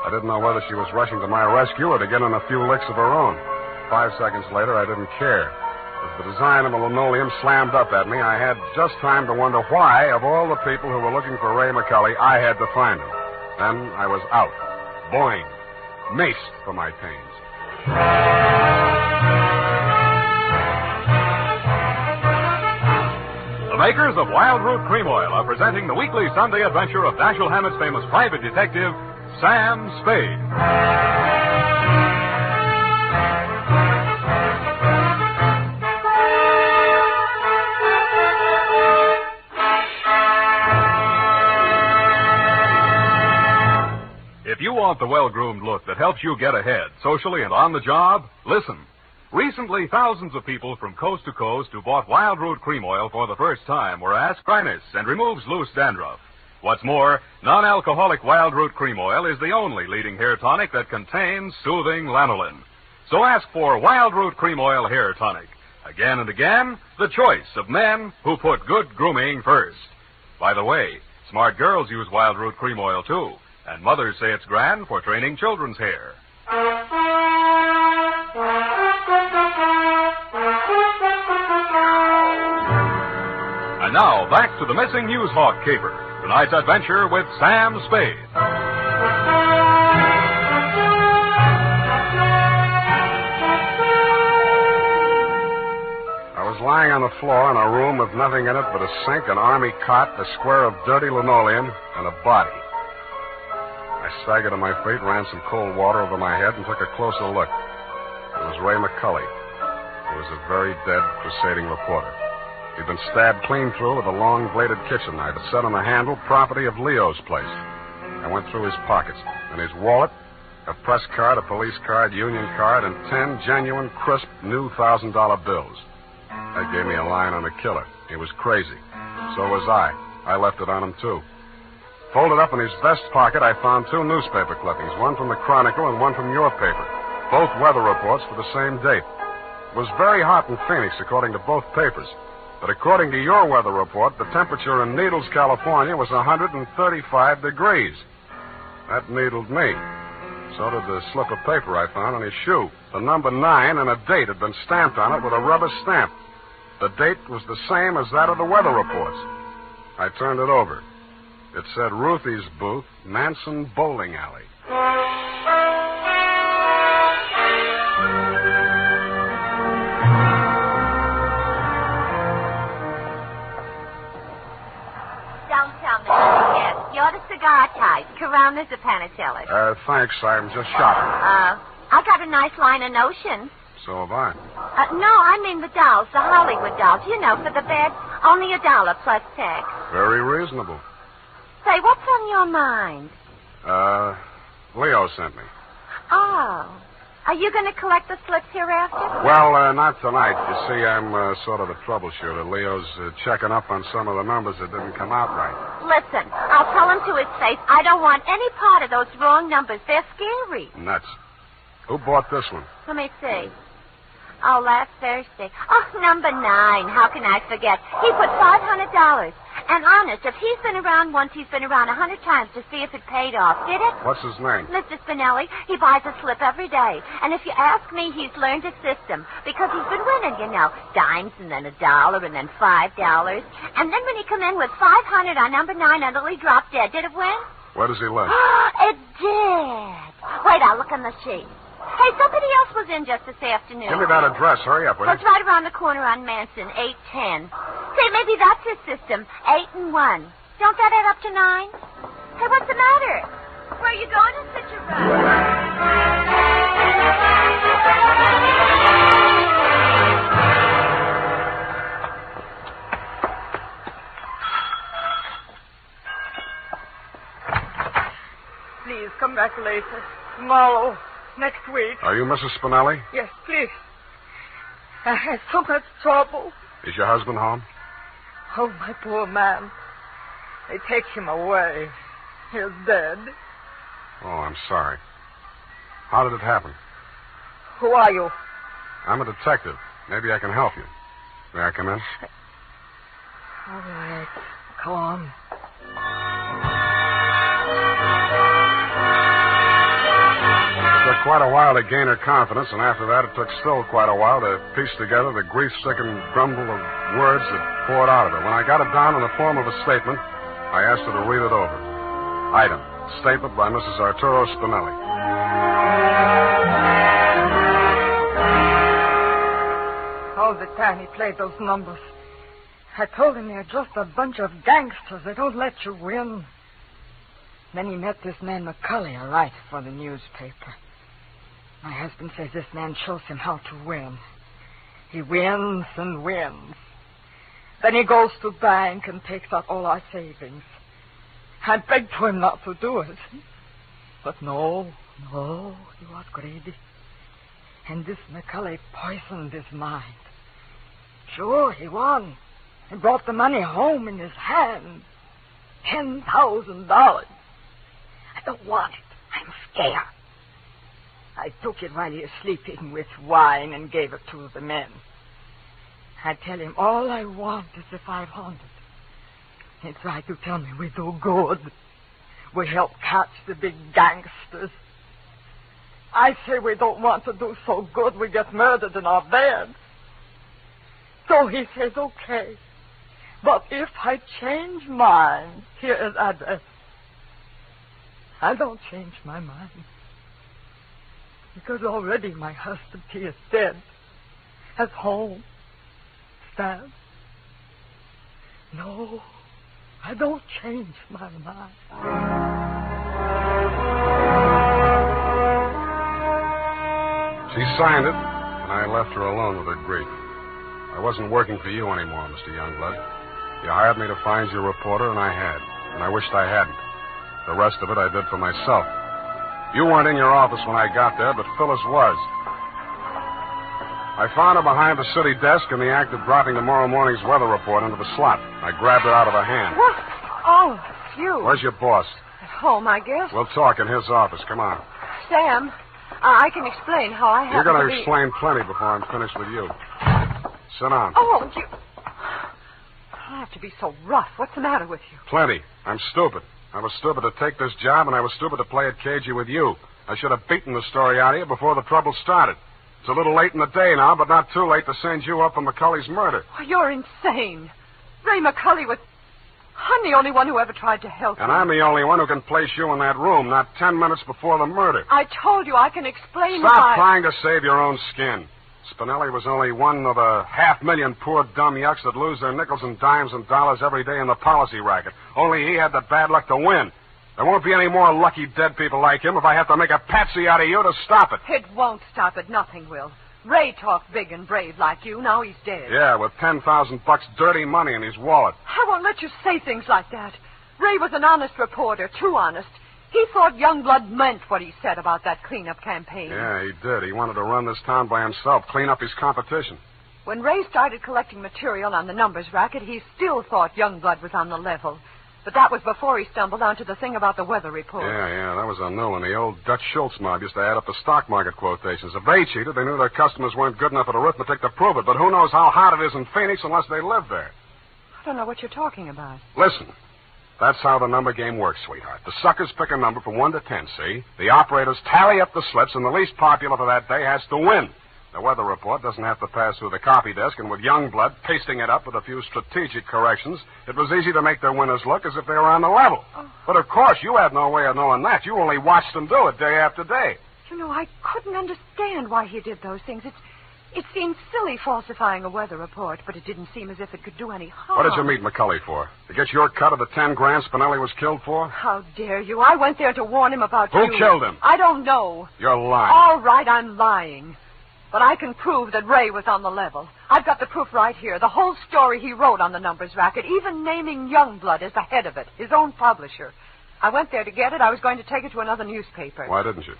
I didn't know whether she was rushing to my rescue or to get in a few licks of her own. 5 seconds later, I didn't care. As the design of the linoleum slammed up at me, I had just time to wonder why, of all the people who were looking for Ray McCully, I had to find him. Then I was out. Boing. Maced for my pains. makers of Wild Root Cream Oil, are presenting the weekly Sunday adventure of Dashiell Hammett's famous private detective, Sam Spade. If you want the well-groomed look that helps you get ahead, socially and on the job, listen. Recently, thousands of people from coast to coast who bought Wild Root Cream Oil for the first time were asked dryness and removes loose dandruff. What's more, non-alcoholic Wild Root Cream Oil is the only leading hair tonic that contains soothing lanolin. So ask for Wild Root Cream Oil Hair Tonic. Again and again, the choice of men who put good grooming first. By the way, smart girls use Wild Root Cream Oil, too. And mothers say it's grand for training children's hair. And now, back to the missing news hawk caper. Tonight's adventure with Sam Spade. I was lying on the floor in a room with nothing in it but a sink, an army cot, a square of dirty linoleum, and a body. I staggered to my feet, ran some cold water over my head, and took a closer look. It was Ray McCulley. He was a very dead crusading reporter. He'd been stabbed clean through with a long-bladed kitchen knife. It set on the handle, property of Leo's place. I went through his pockets. In his wallet, a press card, a police card, union card, and 10 genuine, crisp, new $1,000 bills. That gave me a line on the killer. He was crazy. So was I. I left it on him, too. Folded up in his vest pocket, I found 2 newspaper clippings, one from the Chronicle and one from your paper, both weather reports for the same date. It was very hot in Phoenix, according to both papers. But according to your weather report, the temperature in Needles, California was 135 degrees. That needled me. So did the slip of paper I found on his shoe. The number 9 and a date had been stamped on it with a rubber stamp. The date was the same as that of the weather reports. I turned it over. It said Ruthie's Booth, Manson Bowling Alley. Don't tell me yes. You're the cigar type. Coronas or Panicellas? Thanks. I'm just shopping. I got a nice line of notions. So have I. No, I mean the dolls, the Hollywood dolls. You know, for the bed, only $1 plus tax. Very reasonable. Say, what's on your mind? Leo sent me. Oh. Are you going to collect the slips hereafter? Well, not tonight. You see, I'm sort of a troubleshooter. Leo's checking up on some of the numbers that didn't come out right. Listen, I'll tell him to his face I don't want any part of those wrong numbers. They're scary. Nuts. Who bought this one? Let me see. Oh, last Thursday. Oh, number 9. How can I forget? He put $500. And honest, if he's been around once, he's been around 100 times to see if it paid off. Did it? What's his name? Mr. Spinelli. He buys a slip every day. And if you ask me, he's learned a system. Because he's been winning, you know. Dimes and then $1 and then $5. And then when he come in with 500 on number 9 until he dropped dead, did it win? Where does he live? It did. Wait, I'll look on the sheet. Hey, somebody else was in just this afternoon. Give me that address. Hurry up, will you? It's right around the corner on Manson, 810. Say, maybe that's his system, 8 and 1. Don't that add up to 9? Hey, what's the matter? Where are you going in such a rush? Please, come back later. Tomorrow. Next week. Are you Mrs. Spinelli? Yes, please. I had so much trouble. Is your husband home? Oh, my poor man. They take him away. He's dead. Oh, I'm sorry. How did it happen? Who are you? I'm a detective. Maybe I can help you. May I come in? All right. Come on. It took quite a while to gain her confidence, and after that it took still quite a while to piece together the grief-stricken grumble of words that poured out of her. When I got it down in the form of a statement, I asked her to read it over. Item, statement by Mrs. Arturo Spinelli. All the time he played those numbers. I told him they're just a bunch of gangsters. They don't let you win. Then he met this man McCulley, a writer for the newspaper. My husband says this man shows him how to win. He wins and wins. Then he goes to bank and takes out all our savings. I begged for him not to do it. But no, he was greedy. And this McCulley poisoned his mind. Sure, he won. He brought the money home in his hand. $10,000. I don't want it. I'm scared. I took it while he was sleeping with wine and gave it to the men. I tell him all I want is the 500. He tried to tell me we do good. We help catch the big gangsters. I say we don't want to do so good we get murdered in our beds. So he says, okay. But if I change mine, here is address. I don't change my mind. Because already my husband, he is dead. At home. Stabbed. No, I don't change my mind. She signed it, and I left her alone with her grief. I wasn't working for you anymore, Mr. Youngblood. You hired me to find you a reporter, and I had. And I wished I hadn't. The rest of it I did for myself. You weren't in your office when I got there, but Phyllis was. I found her behind the city desk in the act of dropping tomorrow morning's weather report into the slot. I grabbed it out of her hand. What? Oh, it's you. Where's your boss? At home, I guess. We'll talk in his office. Come on. Sam, I can explain how I You're happen going to to explain plenty before I'm finished with you. Sit down. Oh, you... I don't have to be so rough. What's the matter with you? Plenty. I'm stupid. I was stupid to take this job, and I was stupid to play it cagey with you. I should have beaten the story out of you before the trouble started. It's a little late in the day now, but not too late to send you up for McCulley's murder. Oh, you're insane. Ray McCulley was... I'm the only one who ever tried to help And you. I'm the only one who can place you in that room, not 10 minutes before the murder. I told you I can explain Stop trying to save your own skin. Spinelli was only one of a 500,000 poor dumb yucks that lose their nickels and dimes and dollars every day in the policy racket. Only he had the bad luck to win. There won't be any more lucky dead people like him if I have to make a patsy out of you to stop it. It won't stop it. Nothing will. Ray talked big and brave like you. Now he's dead. Yeah, with $10,000 dirty money in his wallet. I won't let you say things like that. Ray was an honest reporter, too honest. He thought Youngblood meant what he said about that cleanup campaign. Yeah, he did. He wanted to run this town by himself, clean up his competition. When Ray started collecting material on the numbers racket, he still thought Youngblood was on the level. But that was before he stumbled onto the thing about the weather report. Yeah, that was a new one. The old Dutch Schultz mob used to add up the stock market quotations. If they cheated, they knew their customers weren't good enough at arithmetic to prove it. But who knows how hot it is in Phoenix unless they live there. I don't know what you're talking about. Listen, that's how the number game works, sweetheart. The suckers pick a number from 1 to 10, see? The operators tally up the slips, and the least popular for that day has to win. The weather report doesn't have to pass through the copy desk, and with Youngblood pasting it up with a few strategic corrections, it was easy to make their winners look as if they were on the level. Oh. But, of course, you had no way of knowing that. You only watched them do it day after day. You know, I couldn't understand why he did those things. It seemed silly falsifying a weather report, but it didn't seem as if it could do any harm. What did you meet McCulley for? To get your cut of the 10 grand Spinelli was killed for? How dare you? I went there to warn him about you. Who killed him? I don't know. You're lying. All right, I'm lying. But I can prove that Ray was on the level. I've got the proof right here. The whole story he wrote on the numbers racket, even naming Youngblood as the head of it, his own publisher. I went there to get it. I was going to take it to another newspaper. Why didn't you?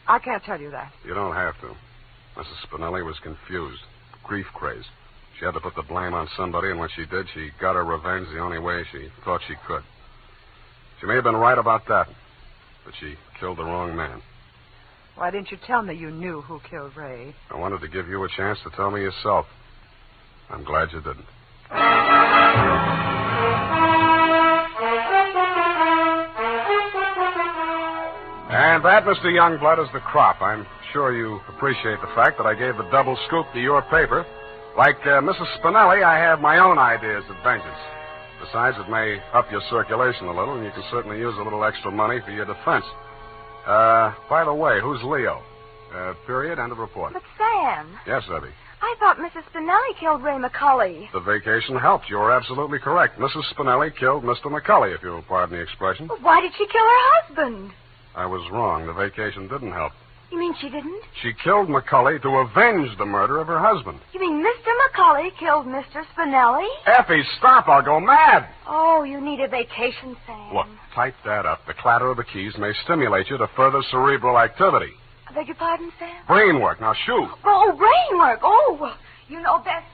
I can't tell you that. You don't have to. Mrs. Spinelli was confused, grief-crazed. She had to put the blame on somebody, and when she did, she got her revenge the only way she thought she could. She may have been right about that, but she killed the wrong man. Why didn't you tell me you knew who killed Ray? I wanted to give you a chance to tell me yourself. I'm glad you didn't. And that, Mr. Youngblood, is the crop. I'm sure you appreciate the fact that I gave the double scoop to your paper. Like Mrs. Spinelli, I have my own ideas of vengeance. Besides, it may up your circulation a little, and you can certainly use a little extra money for your defense. By the way, who's Leo? Period, end of report. But, Sam. Yes, Evie. I thought Mrs. Spinelli killed Ray McCulley. The vacation helped. You're absolutely correct. Mrs. Spinelli killed Mr. McCulley, if you'll pardon the expression. Well, why did she kill her husband? I was wrong. The vacation didn't help. You mean she didn't? She killed McCulley to avenge the murder of her husband. You mean Mr. McCulley killed Mr. Spinelli? Effie, stop. I'll go mad. Oh, you need a vacation, Sam. Look, type that up. The clatter of the keys may stimulate you to further cerebral activity. I beg your pardon, Sam? Brain work. Now, shoot. Oh, brain work. Oh, you know best.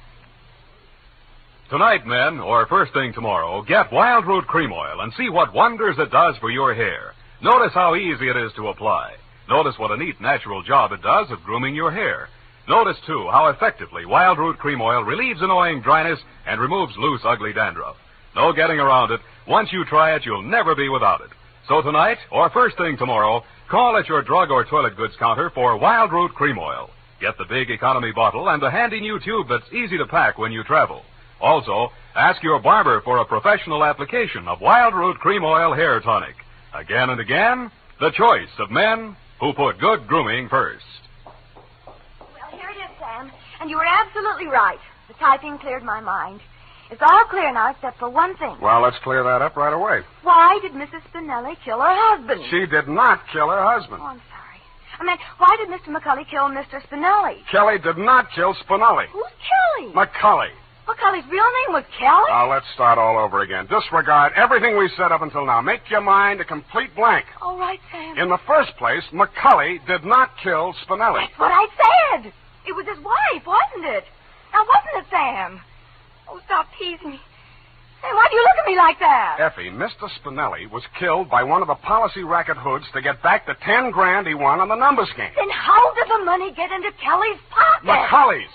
Tonight, men, or first thing tomorrow, get Wild Root Cream Oil and see what wonders it does for your hair. Notice how easy it is to apply. Notice what a neat, natural job it does of grooming your hair. Notice, too, how effectively Wild Root Cream Oil relieves annoying dryness and removes loose, ugly dandruff. No getting around it. Once you try it, you'll never be without it. So tonight, or first thing tomorrow, call at your drug or toilet goods counter for Wild Root Cream Oil. Get the big economy bottle and the handy new tube that's easy to pack when you travel. Also, ask your barber for a professional application of Wild Root Cream Oil Hair Tonic. Again and again, the choice of men who put good grooming first. Well, here it is, Sam. And you were absolutely right. The typing cleared my mind. It's all clear now except for one thing. Well, let's clear that up right away. Why did Mrs. Spinelli kill her husband? She did not kill her husband. Oh, I'm sorry. I meant, why did Mr. McCulley kill Mr. Spinelli? Kelly did not kill Spinelli. Who's Kelly? McCulley. McCulley's real name was Kelly? Now, let's start all over again. Disregard everything we said up until now. Make your mind a complete blank. All right, Sam. In the first place, McCulley did not kill Spinelli. That's what I said. It was his wife, wasn't it? Now, wasn't it, Sam? Oh, stop teasing me. Sam, why do you look at me like that? Effie, Mr. Spinelli was killed by one of the policy racket hoods to get back the $10,000 he won on the numbers game. Then how did the money get into Kelly's pocket? McCulley's.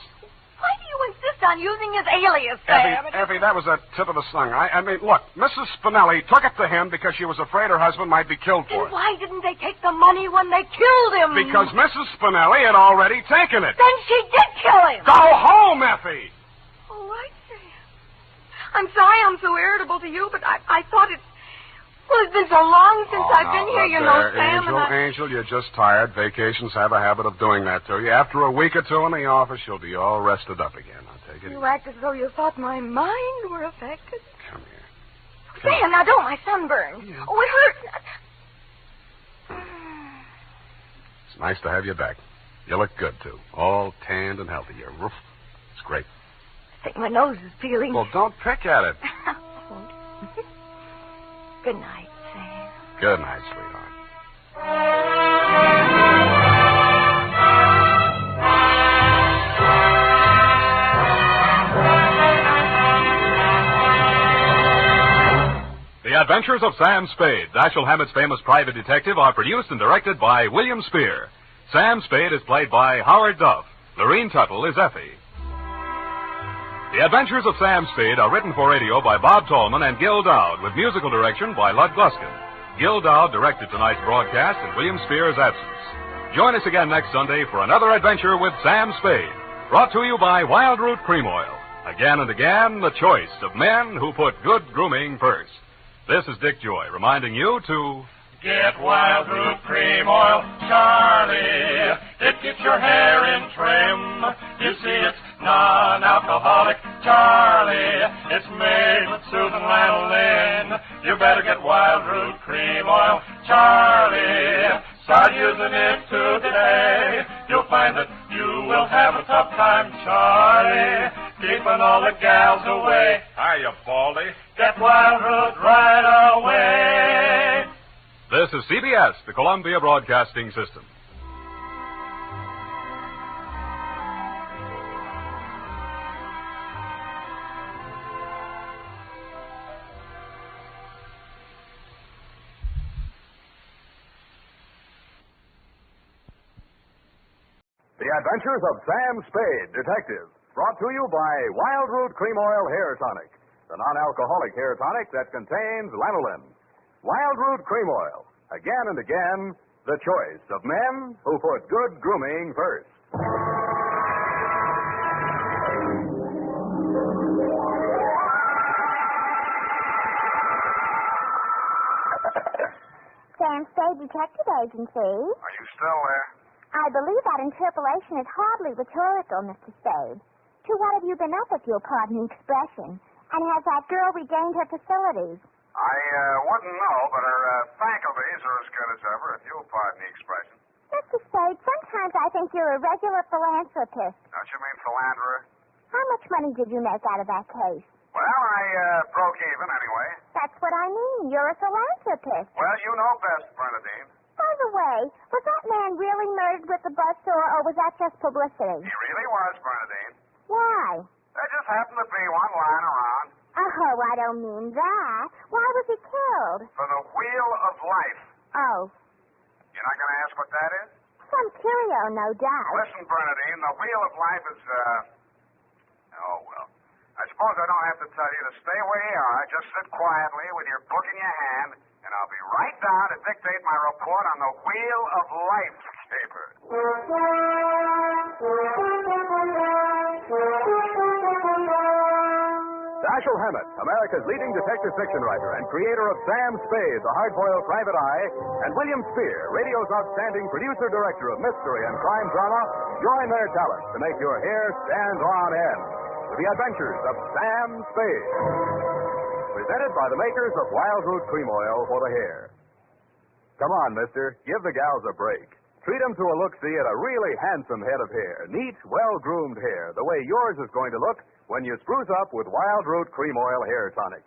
Why do you insist on using his alias, Sam? Effie, that was a tip of the tongue. I mean, look, Mrs. Spinelli took it to him because she was afraid her husband might be killed for Then it. why didn't they take the money when they killed him? Because Mrs. Spinelli had already taken it. Then she did kill him. Go home, Effie! All right, Sam. I'm sorry I'm so irritable to you, but I thought it's... Well, it's been so long since I've been here, you know, Sam. Angel, you're just tired. Vacations have a habit of doing that to you. After a week or two in the office, you'll be all rested up again. I'll take it. You act as though you thought my mind were affected. Come here. Sam, now don't. My sunburn. Yeah. Oh, it hurts. It's nice to have you back. You look good, too. All tanned and healthy. Your roof. It's great. I think my nose is peeling. Well, don't pick at it. Good night, Sam. Good night, sweetheart. The Adventures of Sam Spade, Dashiell Hammett's famous private detective, are produced and directed by William Spear. Sam Spade is played by Howard Duff. Lorene Tuttle is Effie. The Adventures of Sam Spade are written for radio by Bob Tallman and Gil Dowd, with musical direction by Lud Gluskin. Gil Dowd directed tonight's broadcast in William Spear's absence. Join us again next Sunday for another adventure with Sam Spade, brought to you by Wild Root Cream Oil. Again and again, the choice of men who put good grooming first. This is Dick Joy reminding you to... Get Wild Root Cream Oil, Charlie. It keeps your hair in trim. You see, it's non-alcoholic, Charlie. It's made with soothing lanolin. You better get Wild Root Cream Oil, Charlie. Start using it today. You'll find that you will have a tough time, Charlie, keeping all the gals away. Hiya, Baldy. Get Wild Root right away. This is CBS, the Columbia Broadcasting System. The Adventures of Sam Spade, Detective, brought to you by Wild Root Cream Oil Hair Tonic, the non-alcoholic hair tonic that contains lanolin. Wild Root Cream Oil. Again and again, the choice of men who put good grooming first. Sam Spade Detective Agency. Are you still there? I I believe that interpolation is hardly rhetorical, Mr. Spade. To what have you been up, if you'll pardon the expression? And has that girl regained her facilities? I wouldn't know, but her faculties are as good as ever, if you'll pardon the expression. Mr. Spade, sometimes I think you're a regular philanthropist. Don't you mean philanderer? How much money did you make out of that case? Well, I broke even anyway. That's what I mean. You're a philanthropist. Well, you know best, Bernadine. By the way, was that man really murdered with the buzzsaw, or was that just publicity? He really was, Bernadine. Why? There just happened to be one lying around. Oh, I don't mean that. Why was he killed? For the Wheel of Life. Oh. You're not going to ask what that is? Some curio, no doubt. Listen, Bernadine, the Wheel of Life is, oh, well. I suppose I don't have to tell you to stay where you are. Just sit quietly with your book in your hand, and I'll be right down to dictate my report on the Wheel of Life paper. Dashiell Hammett, America's leading detective fiction writer and creator of Sam Spade, the hard-boiled private eye, and William Spear, radio's outstanding producer-director of mystery and crime drama, join their talent to make your hair stand on end with the adventures of Sam Spade. Presented by the makers of Wild Root Cream Oil for the hair. Come on, mister. Give the gals a break. Treat them to a look-see at a really handsome head of hair. Neat, well-groomed hair, the way yours is going to look when you spruce up with Wild Root Cream Oil Hair Tonic.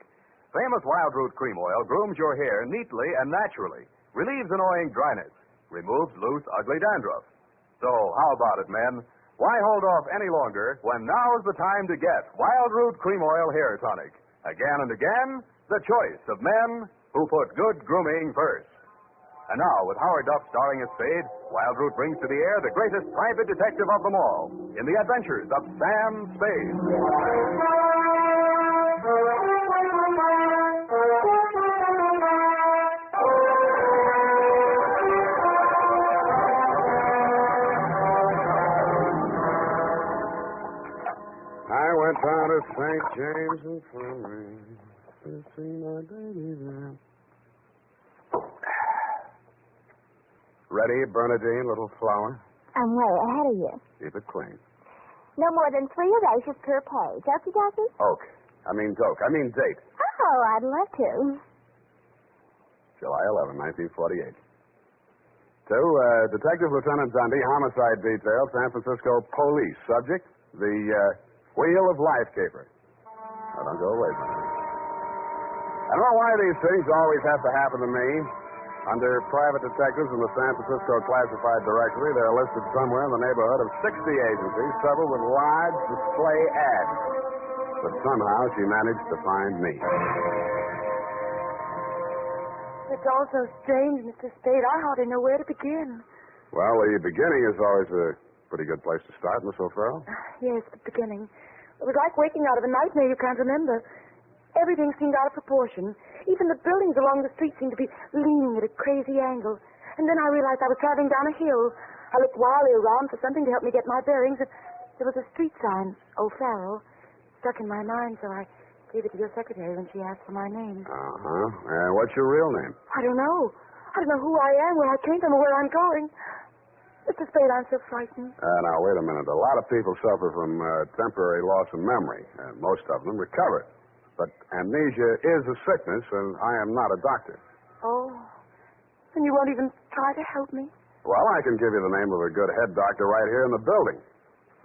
Famous Wild Root Cream Oil grooms your hair neatly and naturally, relieves annoying dryness, removes loose, ugly dandruff. So, how about it, men? Why hold off any longer when now's the time to get Wild Root Cream Oil Hair Tonic? Again and again, the choice of men who put good grooming first. And now, with Howard Duff starring as Spade, Wild Root brings to the air the greatest private detective of them all in the adventures of Sam Spade. I went down to St. James Infirmary to see my baby there. Ready, Bernadine, little flower? I'm way ahead of you. Keep it clean. No more than 3 erasures per page. Okie dokie? Oak. I mean doke. I mean date. Oh, I'd love to. July 11, 1948. To Detective Lieutenant Dundee, Homicide Detail, San Francisco Police. Subject, the Wheel of Life caper. Now, don't go away, Bernadine. I don't know why these things always have to happen to me. Under private detectives in the San Francisco Classified Directory, they're listed somewhere in the neighborhood of 60 agencies, several with large display ads. But somehow she managed to find me. It's all so strange, Mr. Spade. I hardly know where to begin. Well, the beginning is always a pretty good place to start, Miss O'Farrell. Yes, the beginning. It was like waking out of a nightmare you can't remember. Everything seemed out of proportion. Even the buildings along the street seemed to be leaning at a crazy angle. And then I realized I was traveling down a hill. I looked wildly around for something to help me get my bearings. There was a street sign, O'Farrell, stuck in my mind, so I gave it to your secretary when she asked for my name. Uh-huh. What's your real name? I don't know. I don't know who I am, where I came from, or where I'm going. Mr. Spade, I'm so frightened. Now, wait a minute. A lot of people suffer from temporary loss of memory, and most of them recover. But amnesia is a sickness, and I am not a doctor. Oh. And you won't even try to help me? Well, I can give you the name of a good head doctor right here in the building.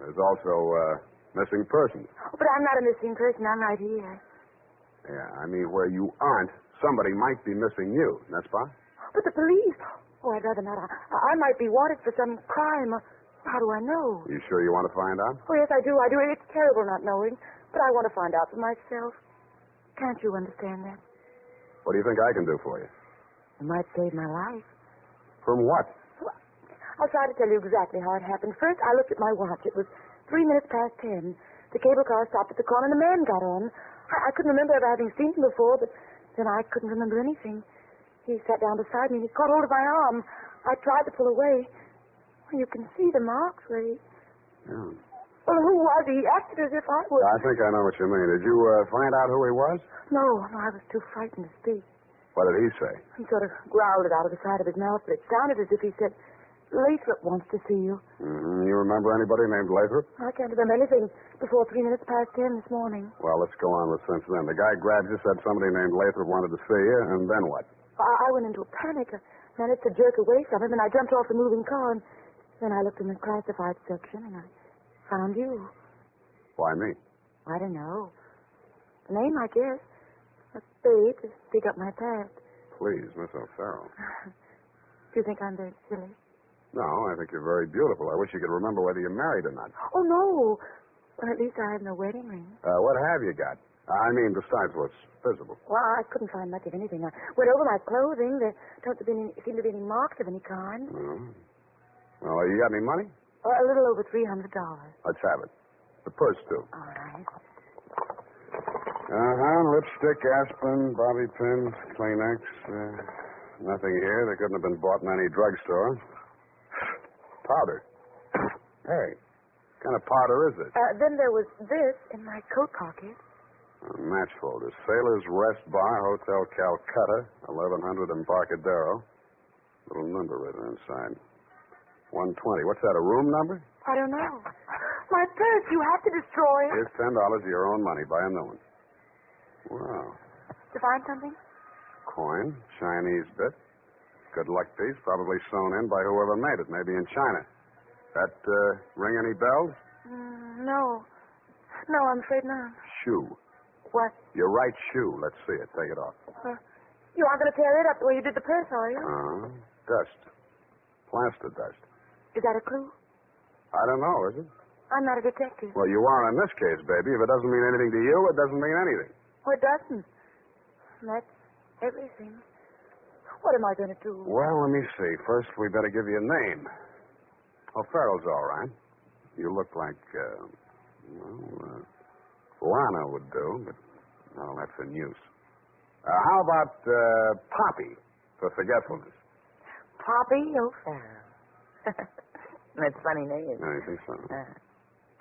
There's also missing persons. Oh, but I'm not a missing person. I'm right here. Yeah, I mean, where you aren't, somebody might be missing you, n'est-ce pas? But the police. Oh, I'd rather not. I might be wanted for some crime. How do I know? You sure you want to find out? Oh, yes, I do. It's terrible not knowing. But I want to find out for myself. Can't you understand that? What do you think I can do for you? You might save my life. From what? Well, I'll try to tell you exactly how it happened. First, I looked at my watch. It was 3 minutes past 10. The cable car stopped at the corner, and the man got on. I couldn't remember ever having seen him before, but then I couldn't remember anything. He sat down beside me, and he caught hold of my arm. I tried to pull away. Well, you can see the marks where he... Yeah. Well, who was he? He acted as if I was... I think I know what you mean. Did you find out who he was? No, I was too frightened to speak. What did he say? He sort of growled it out of the side of his mouth, but it sounded as if he said, Lathrop wants to see you. You remember anybody named Lathrop? I can't remember anything before 3 minutes past 10 this morning. Well, let's go on with since then. The guy grabbed you, said somebody named Lathrop wanted to see you, and then what? I went into a panic. I managed to jerk away from him, and I jumped off the moving car, and then I looked in the classified section, and I found you. Why me? I don't know. The name, I guess. A spade to dig up my past. Please, Miss O'Farrell. Do you think I'm very silly? No, I think you're very beautiful. I wish you could remember whether you're married or not. Oh, no. Well, at least I have no wedding ring. What have you got? I mean, besides what's visible. Well, I couldn't find much of anything. I went over my clothing. There don't seem to be any marks of any kind. Oh. Well, you got any money? A little over $300. Let's have it. The purse, too. All right. Lipstick, aspirin, bobby pins, Kleenex. Nothing here. They couldn't have been bought in any drugstore. Powder. Hey, what kind of powder is it? Then there was this in my coat pocket. A match folder. Sailor's Rest Bar, Hotel Calcutta, 1100 Embarcadero. Little number written inside. 120. What's that, a room number? I don't know. My purse, you have to destroy it. Here's $10 of your own money. Buy a new one. Wow. Did you find something? Coin, Chinese bit. Good luck piece, probably sewn in by whoever made it, maybe in China. That ring any bells? No. No, I'm afraid not. Shoe. What? Your right shoe. Let's see it. Take it off. You aren't going to tear it up the way you did the purse, are you? Dust. Plaster dust. Is that a clue? I don't know, is it? I'm not a detective. Well, you are in this case, baby. If it doesn't mean anything to you, it doesn't mean anything. Oh, it doesn't. That's everything. What am I going to do? Well, let me see. First, we better give you a name. O'Farrell's all right. You look like, Lana would do, but, no, that's in use. How about, Poppy, for forgetfulness? Poppy O'Farrell. That's a funny name. I think so.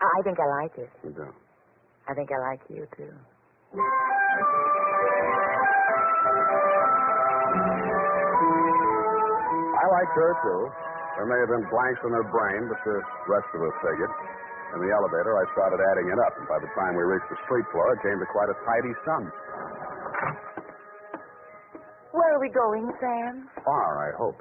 I think I like it. You do? I think I like you, too. I liked her, too. There may have been blanks in her brain, but the rest of us figured. In the elevator, I started adding it up, and by the time we reached the street floor, it came to quite a tidy sum. Where are we going, Sam? Far, I hope.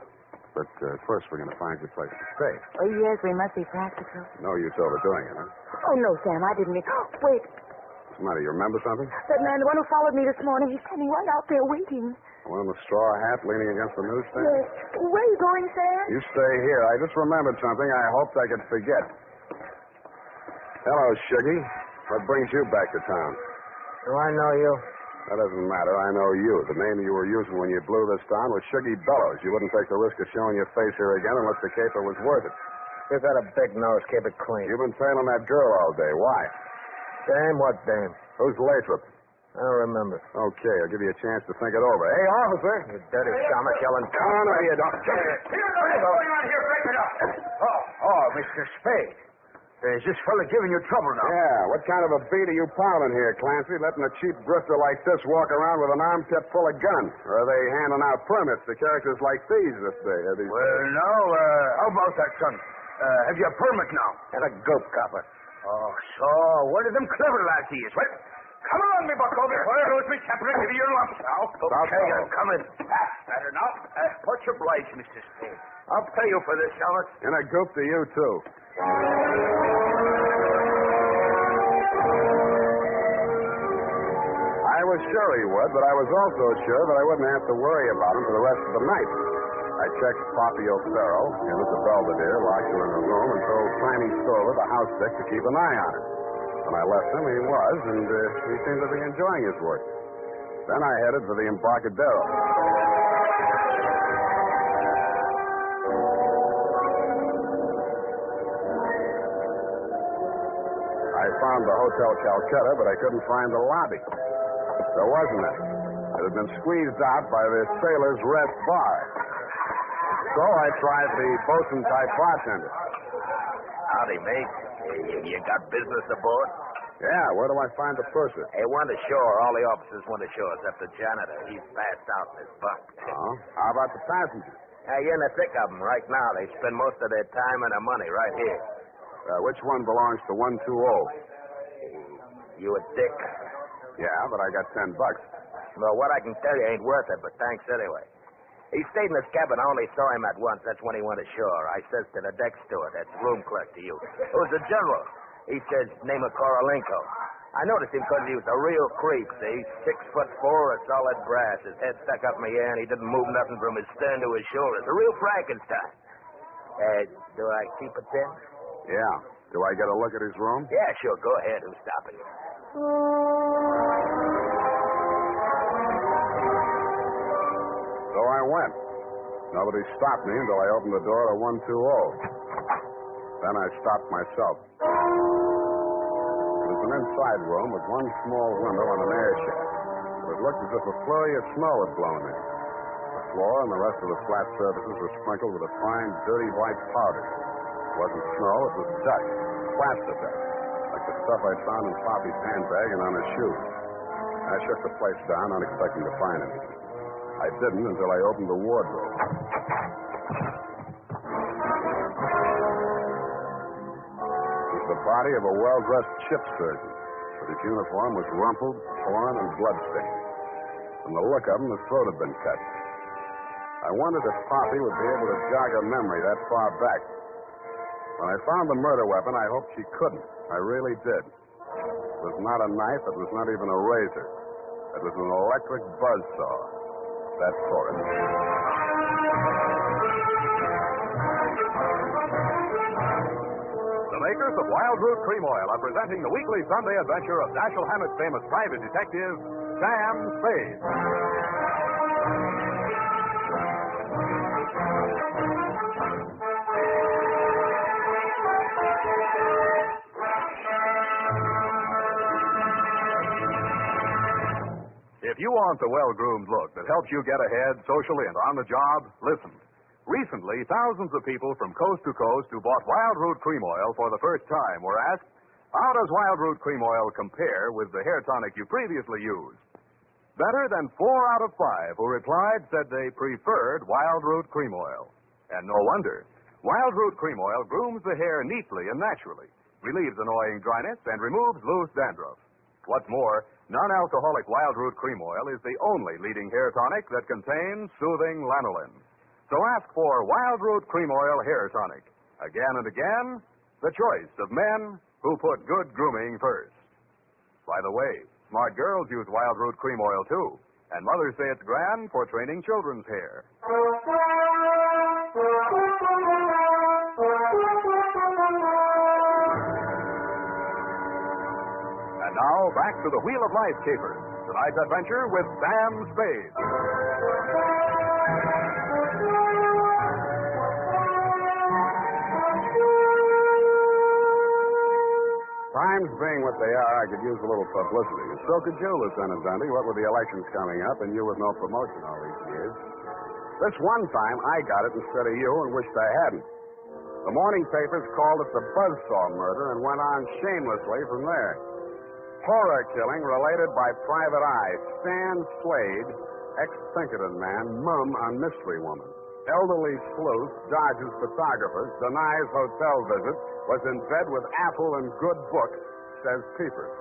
But first, we're going to find you a place to stay. Oh, yes, we must be practical. No use overdoing it, huh? Oh, no, Sam, I didn't mean... Wait. What's the matter? You remember something? That man, the one who followed me this morning, he's standing right out there waiting. The one in the straw hat leaning against the newsstand? Yes. Where are you going, Sam? You stay here. I just remembered something I hoped I could forget. Hello, Shuggy. What brings you back to town? Do I know you? That doesn't matter. I know you. The name you were using when you blew this down was Shuggy Bellows. You wouldn't take the risk of showing your face here again unless the caper was worth it. You've got a big nose. Keep it clean. You've been trailing that girl all day. Why? Dame? What dame? Who's Lathrop? I don't remember. Okay, I'll give you a chance to think it over. Hey, officer! You dirty stomach yelling. Come on, no, you don't. What's going on here? Break it up. Oh, Mr. Spade. Is this fella giving you trouble now? Yeah, what kind of a beat are you piling here, Clancy? Letting a cheap grifter like this walk around with an armpit full of guns? Or are they handing out permits to characters like these this day? Well, no, how about that, son? Have you a permit now? And a goat copper. Oh, so, one of them clever lads he is. Well, come along, me bucko, before I lose me temper and give you your lumps now. Okay, I'm coming. Better not. What's your oblige, Mr. Spade? I'll pay you for this, Alex. And a goat to you, too. I was sure he would, but I was also sure that I wouldn't have to worry about him for the rest of the night. I checked Poppy O'Farrell, and at the Belvedere, locked her in her room, and told Tiny Stover, the house dick, to keep an eye on her. When I left him, he was, and he seemed to be enjoying his work. Then I headed for the Embarcadero. I found the Hotel Calcutta, but I couldn't find the lobby. There wasn't any. It had been squeezed out by the Sailor's Rest Bar. So I tried the bosun-type bartender. Howdy, mate. You got business aboard? Yeah, where do I find the purser? Hey, one ashore. All the officers went ashore except the janitor. He's passed out in his bunk. Oh, how about the passenger? You're in the thick of them right now. They spend most of their time and their money right here. Which one belongs to 120? You a dick? Yeah, but I got $10. Well, what I can tell you ain't worth it, but thanks anyway. He stayed in his cabin. I only saw him at once. That's when he went ashore. I says to the deck steward, that's room clerk to you. It was the general. He says, name of Korolenko. I noticed him because he was a real creep, see? 6'4", of solid brass. His head stuck up in the air, and he didn't move nothing from his stern to his shoulders. A real Frankenstein. Do I keep it there? Yeah. Do I get a look at his room? Yeah, sure. Go ahead. Who's stopping you? So I went. Nobody stopped me until I opened the door to 120. Then I stopped myself. It was an inside room with one small window and an air shaft. It looked as if a flurry of snow had blown in. The floor and the rest of the flat surfaces were sprinkled with a fine, dirty white powder. It wasn't snow, it was dust, plaster dust, like the stuff I'd found in Poppy's handbag and on his shoes. I shook the place down, not expecting to find anything. I didn't until I opened the wardrobe. It was the body of a well-dressed ship surgeon, but his uniform was rumpled, torn, and bloodstained. From the look of him, his throat had been cut. I wondered if Poppy would be able to jog her memory that far back. When I found the murder weapon, I hoped she couldn't. I really did. It was not a knife. It was not even a razor. It was an electric buzzsaw. That's for it. The makers of Wild Root Cream Oil are presenting the weekly Sunday adventure of Dashiell Hammett's famous private detective, Sam Spade. If you want the well-groomed look that helps you get ahead socially and on the job, listen. Recently, thousands of people from coast to coast who bought Wild Root Cream Oil for the first time were asked, how does Wild Root Cream Oil compare with the hair tonic you previously used? Better than 4 out of 5 who replied said they preferred Wild Root Cream Oil. And no wonder. Wild Root Cream Oil grooms the hair neatly and naturally, relieves annoying dryness, and removes loose dandruff. What's more, non-alcoholic Wild Root Cream Oil is the only leading hair tonic that contains soothing lanolin. So ask for Wild Root Cream Oil Hair Tonic. Again and again, the choice of men who put good grooming first. By the way, smart girls use Wild Root Cream Oil too, and mothers say it's grand for training children's hair. And now, back to the Wheel of Life capers. Tonight's adventure with Sam Spade. Times being what they are, I could use a little publicity. And so could you, Lieutenant Dundee. What with the elections coming up and you with no promotion all these years. This one time, I got it instead of you and wished I hadn't. The morning papers called it the Buzzsaw murder and went on shamelessly from there. Horror killing related by Private Eye. Stan Slade, ex-Pinkerton man, mum on mystery woman. Elderly sleuth, dodges photographers, denies hotel visit, was in bed with Apple and good book, says Peepers.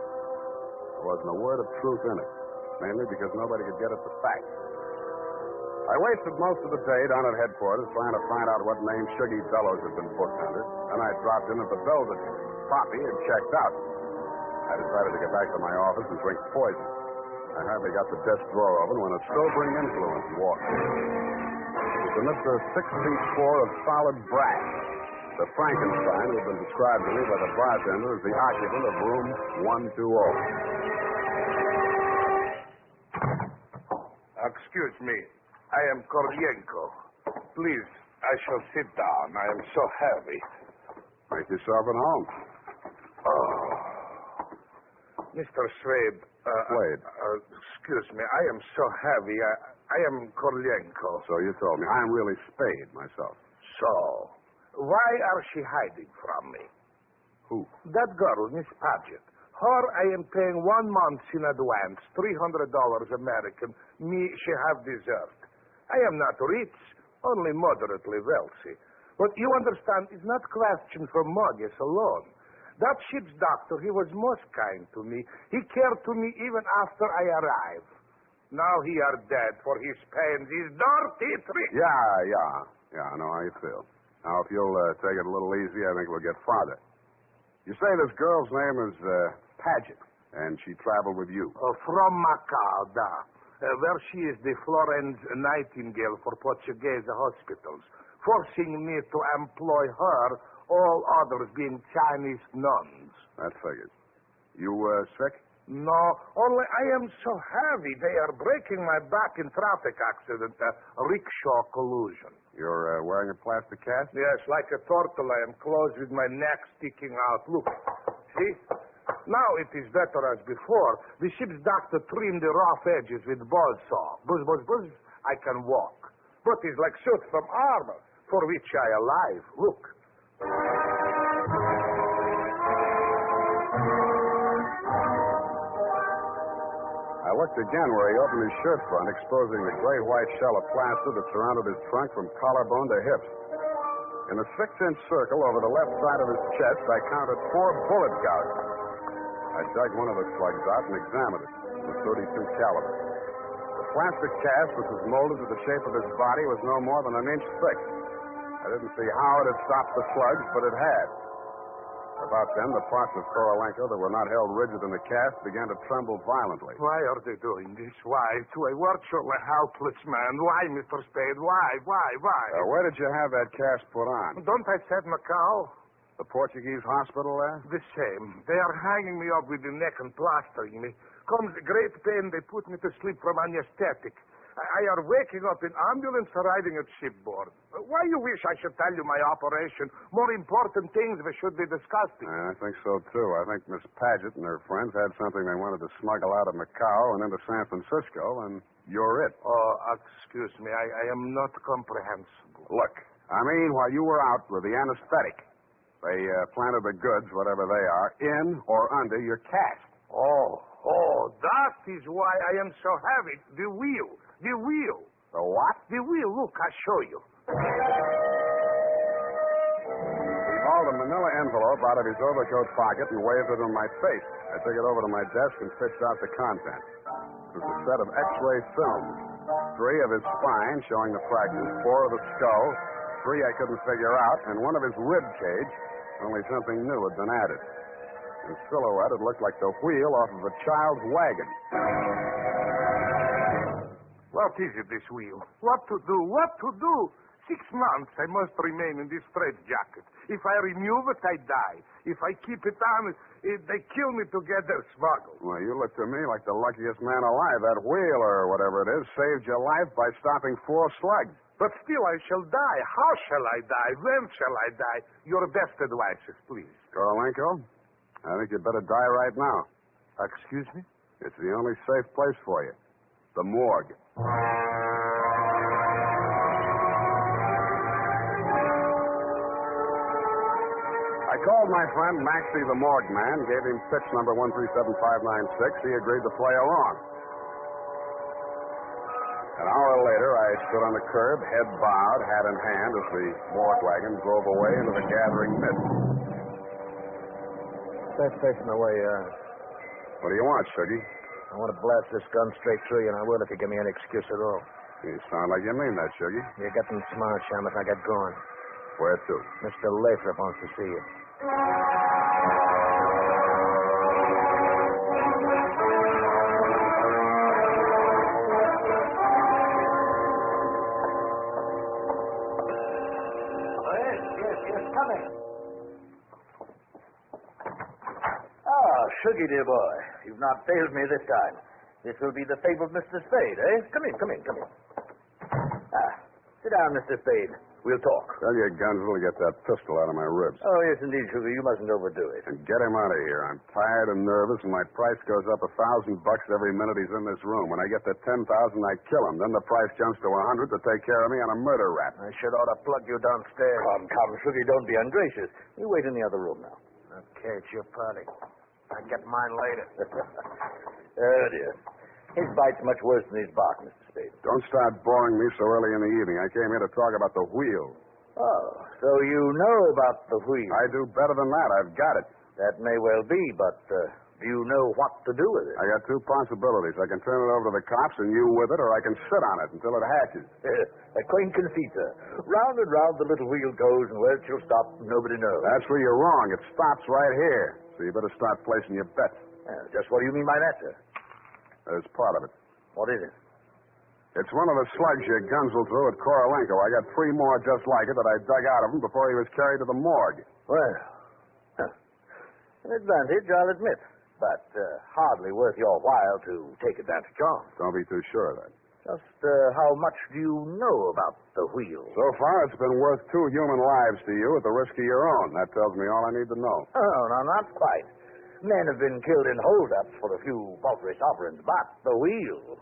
There wasn't a word of truth in it, mainly because nobody could get at the facts. I wasted most of the day down at headquarters trying to find out what name Shuggy Bellows had been booked under. Then I dropped in at the Belvedere. Poppy had checked out. I decided to get back to my office and drink poison. I hardly got the desk drawer open when a sobering influence walked in. It was an Mr. 6'4" of solid brass. The Frankenstein who had been described to me by the bartender as the occupant of room 120. Excuse me. I am Korolenko. Please, I shall sit down. I am so heavy. Make yourself at home. Oh. Mr. Slade. Slade. Excuse me. I am so heavy. I am Korolenko. So you told me. I'm really Spade myself. So, why are she hiding from me? Who? That girl, Miss Paget. Her, I am paying 1 month in advance, $300 American. Me, she have deserved. I am not rich. only moderately wealthy. But you understand, it's not question for mortgage alone. That ship's doctor, he was most kind to me. He cared to me even after I arrived. Now he are dead for his pains, his dirty tricks. Yeah, I know how you feel. Now, if you'll take it a little easy, I think we'll get farther. You say this girl's name is Paget, and she traveled with you. From Macau, where she is the Florence Nightingale for Portuguese hospitals, forcing me to employ her, all others being Chinese nuns. That figures. You sick? No, only I am so heavy. They are breaking my back in traffic accident, rickshaw collusion. You're wearing a plastic cast? Yes, like a turtle. I am closed with my neck sticking out. Look, see? Now it is better as before. The ship's doctor trimmed the rough edges with buzz saw. Buzz, buzz, buzz. I can walk. But it's like suit from armor, for which I alive. Look. I looked again where he opened his shirt front, exposing the great white shell of plaster that surrounded his trunk from collarbone to hips. In a 6-inch circle over the left side of his chest, I counted 4 bullet gouges. I dug one of the slugs out and examined it, the .32 caliber. The plastic cast, which was molded to the shape of his body, was no more than an inch thick. I didn't see how it had stopped the slugs, but it had. About then, the parts of Korolenko that were not held rigid in the cast began to tremble violently. Why are they doing this? Why? To a virtually helpless man. Why, Mr. Spade? Why? Where did you have that cast put on? Don't I said Macau? The Portuguese hospital there? The same. They are hanging me up with the neck and plastering me. Comes great pain, they put me to sleep from anesthetic. I are waking up in ambulance riding at shipboard. Why you wish I should tell you my operation? More important things we should be discussing. I think so, too. I think Miss Paget and her friends had something they wanted to smuggle out of Macau and into San Francisco, and you're it. Oh, excuse me. I am not comprehensible. Look, I mean, while you were out with the anesthetic, they planted the goods, whatever they are, in or under your cast. Oh, that is why I am so heavy. The wheel. The what? The wheel. Look, I'll show you. He hauled a manila envelope out of his overcoat pocket and waved it in my face. I took it over to my desk and fished out the contents. It was a set of X-ray films. 3 of his spine, showing the fractures, 4 of the skull, 3 I couldn't figure out, and 1 of his rib cage, only something new had been added. In silhouette, it looked like the wheel off of a child's wagon. What is it, this wheel? What to do? 6 months I must remain in this straitjacket. If I remove it, I die. If I keep it on, they kill me to get their smuggle. Well, you look to me like the luckiest man alive. That wheel, or whatever it is, saved your life by stopping 4 slugs. But still, I shall die. How shall I die? When shall I die? Your best advices, please. Korolenko, I think you'd better die right now. Excuse me? It's the only safe place for you. The morgue. I called my friend Maxie the morgue man, gave him pitch number 137596. He agreed to play along. An hour later, I stood on the curb, head bowed, hat in hand, as the morgue wagon drove away into the gathering mist. Stay facing the way you are. What do you want, Shuggy? I want to blast this gun straight through you, and I will if you give me any excuse at all. You sound like you mean that, Shuggy. You're getting smart, Shamus. I got going. Where to? Mr. Lathrop wants to see you. Yes, coming. Shuggy, dear boy, you've not failed me this time. This will be the favour of Mr. Spade, eh? Come in. Sit down, Mr. Spade. We'll talk. Tell your Gunsville to get that pistol out of my ribs. Oh, yes, indeed, Sugar. You mustn't overdo it. And get him out of here. I'm tired and nervous, and my price goes up $1,000 every minute he's in this room. When I get to 10,000, I kill him. Then the price jumps to 100 to take care of me on a murder rap. I should ought to plug you downstairs. Come, Sugar. Don't be ungracious. You wait in the other room now. Okay, it's your party. I'll get mine later. Oh, dear. His bite's much worse than his bark, Mr. Spade. Don't start boring me so early in the evening. I came here to talk about the wheel. Oh, so you know about the wheel? I do better than that. I've got it. That may well be, but do you know what to do with it? I got two possibilities. I can turn it over to the cops and you with it, or I can sit on it until it hatches. A quaint conceit, sir. Round and round the little wheel goes, and where it shall stop, nobody knows. That's where you're wrong. It stops right here. So you better start placing your bets. Just what do you mean by that, sir? There's part of it. What is it? It's one of the slugs you gunsel through at Korolenko. I got 3 more just like it that I dug out of him before he was carried to the morgue. Well, an advantage, I'll admit, but hardly worth your while to take advantage of. Don't be too sure of that. Just how much do you know about the wheel? So far, it's been worth 2 human lives to you at the risk of your own. That tells me all I need to know. Oh, no, not quite. Men have been killed in hold-ups for a few paltry sovereigns, but the wheel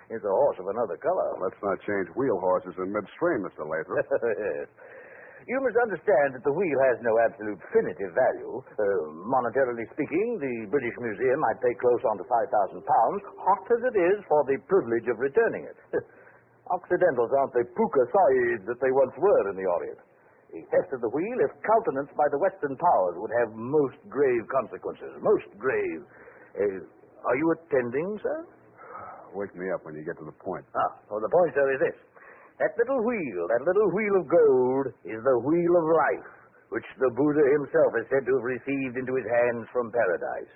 is a horse of another color. Let's not change wheel horses in midstream, Mr. Lathrop. Yes. You must understand that the wheel has no absolute definitive value. Monetarily speaking, the British Museum might pay close on to £5,000, hot as it is for the privilege of returning it. Occidentals aren't the puka sahibs that they once were in the Orient. A theft of the wheel, if countenanced by the Western powers, would have most grave consequences. Most grave. Are you attending, sir? Wake me up when you get to the point. Well, the point, sir, is this. That little wheel of gold, is the wheel of life, which the Buddha himself is said to have received into his hands from paradise.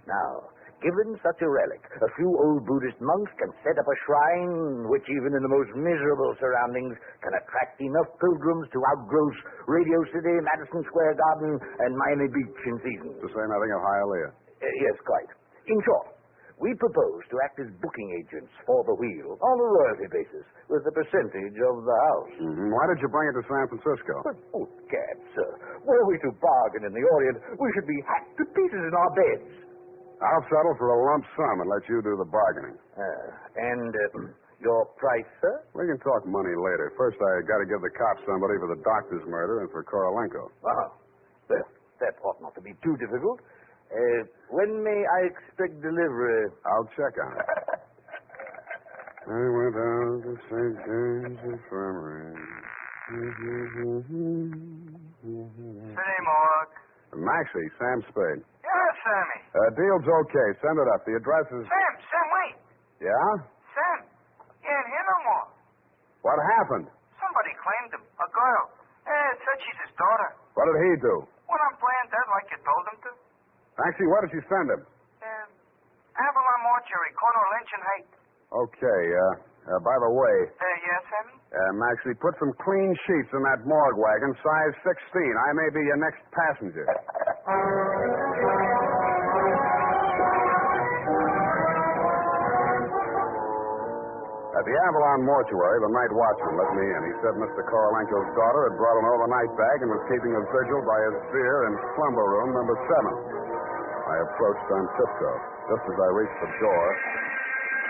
Now, given such a relic, a few old Buddhist monks can set up a shrine which, even in the most miserable surroundings, can attract enough pilgrims to outgross Radio City, Madison Square Garden, and Miami Beach in season. To say nothing of Hialeah. Yes, quite. In short, we propose to act as booking agents for the wheel on a royalty basis with a percentage of the house. Mm-hmm. Why did you bring it to San Francisco? Oh, gad, sir. Were we to bargain in the Orient, we should be hacked to pieces in our beds. I'll settle for a lump sum and let you do the bargaining. Your price, sir? We can talk money later. First, I got to give the cops somebody for the doctor's murder and for Korolenko. Well, that ought not to be too difficult. When may I expect delivery? I'll check on it. I went out to St. James Infirmary. City morgue. Maxie, Sam Spade. Yeah, Sammy. Deal's okay. Send it up. The address is... Sam, wait. Yeah? Sam, he ain't here no more. What happened? Somebody claimed him. A girl. Said she's his daughter. What did he do? Went on playing dead like you told him to. Maxie, where did you send him? Avalon Mortuary, corner of Lynch and Haight. Okay, by the way... Yes, Sammy? Maxie, put some clean sheets in that morgue wagon, size 16. I may be your next passenger. At the Avalon Mortuary, the night watchman let me in. He said Mr. Korolenko's daughter had brought an overnight bag and was keeping a vigil by his bier in slumber room number 7. I approached on tiptoe. Just as I reached the door,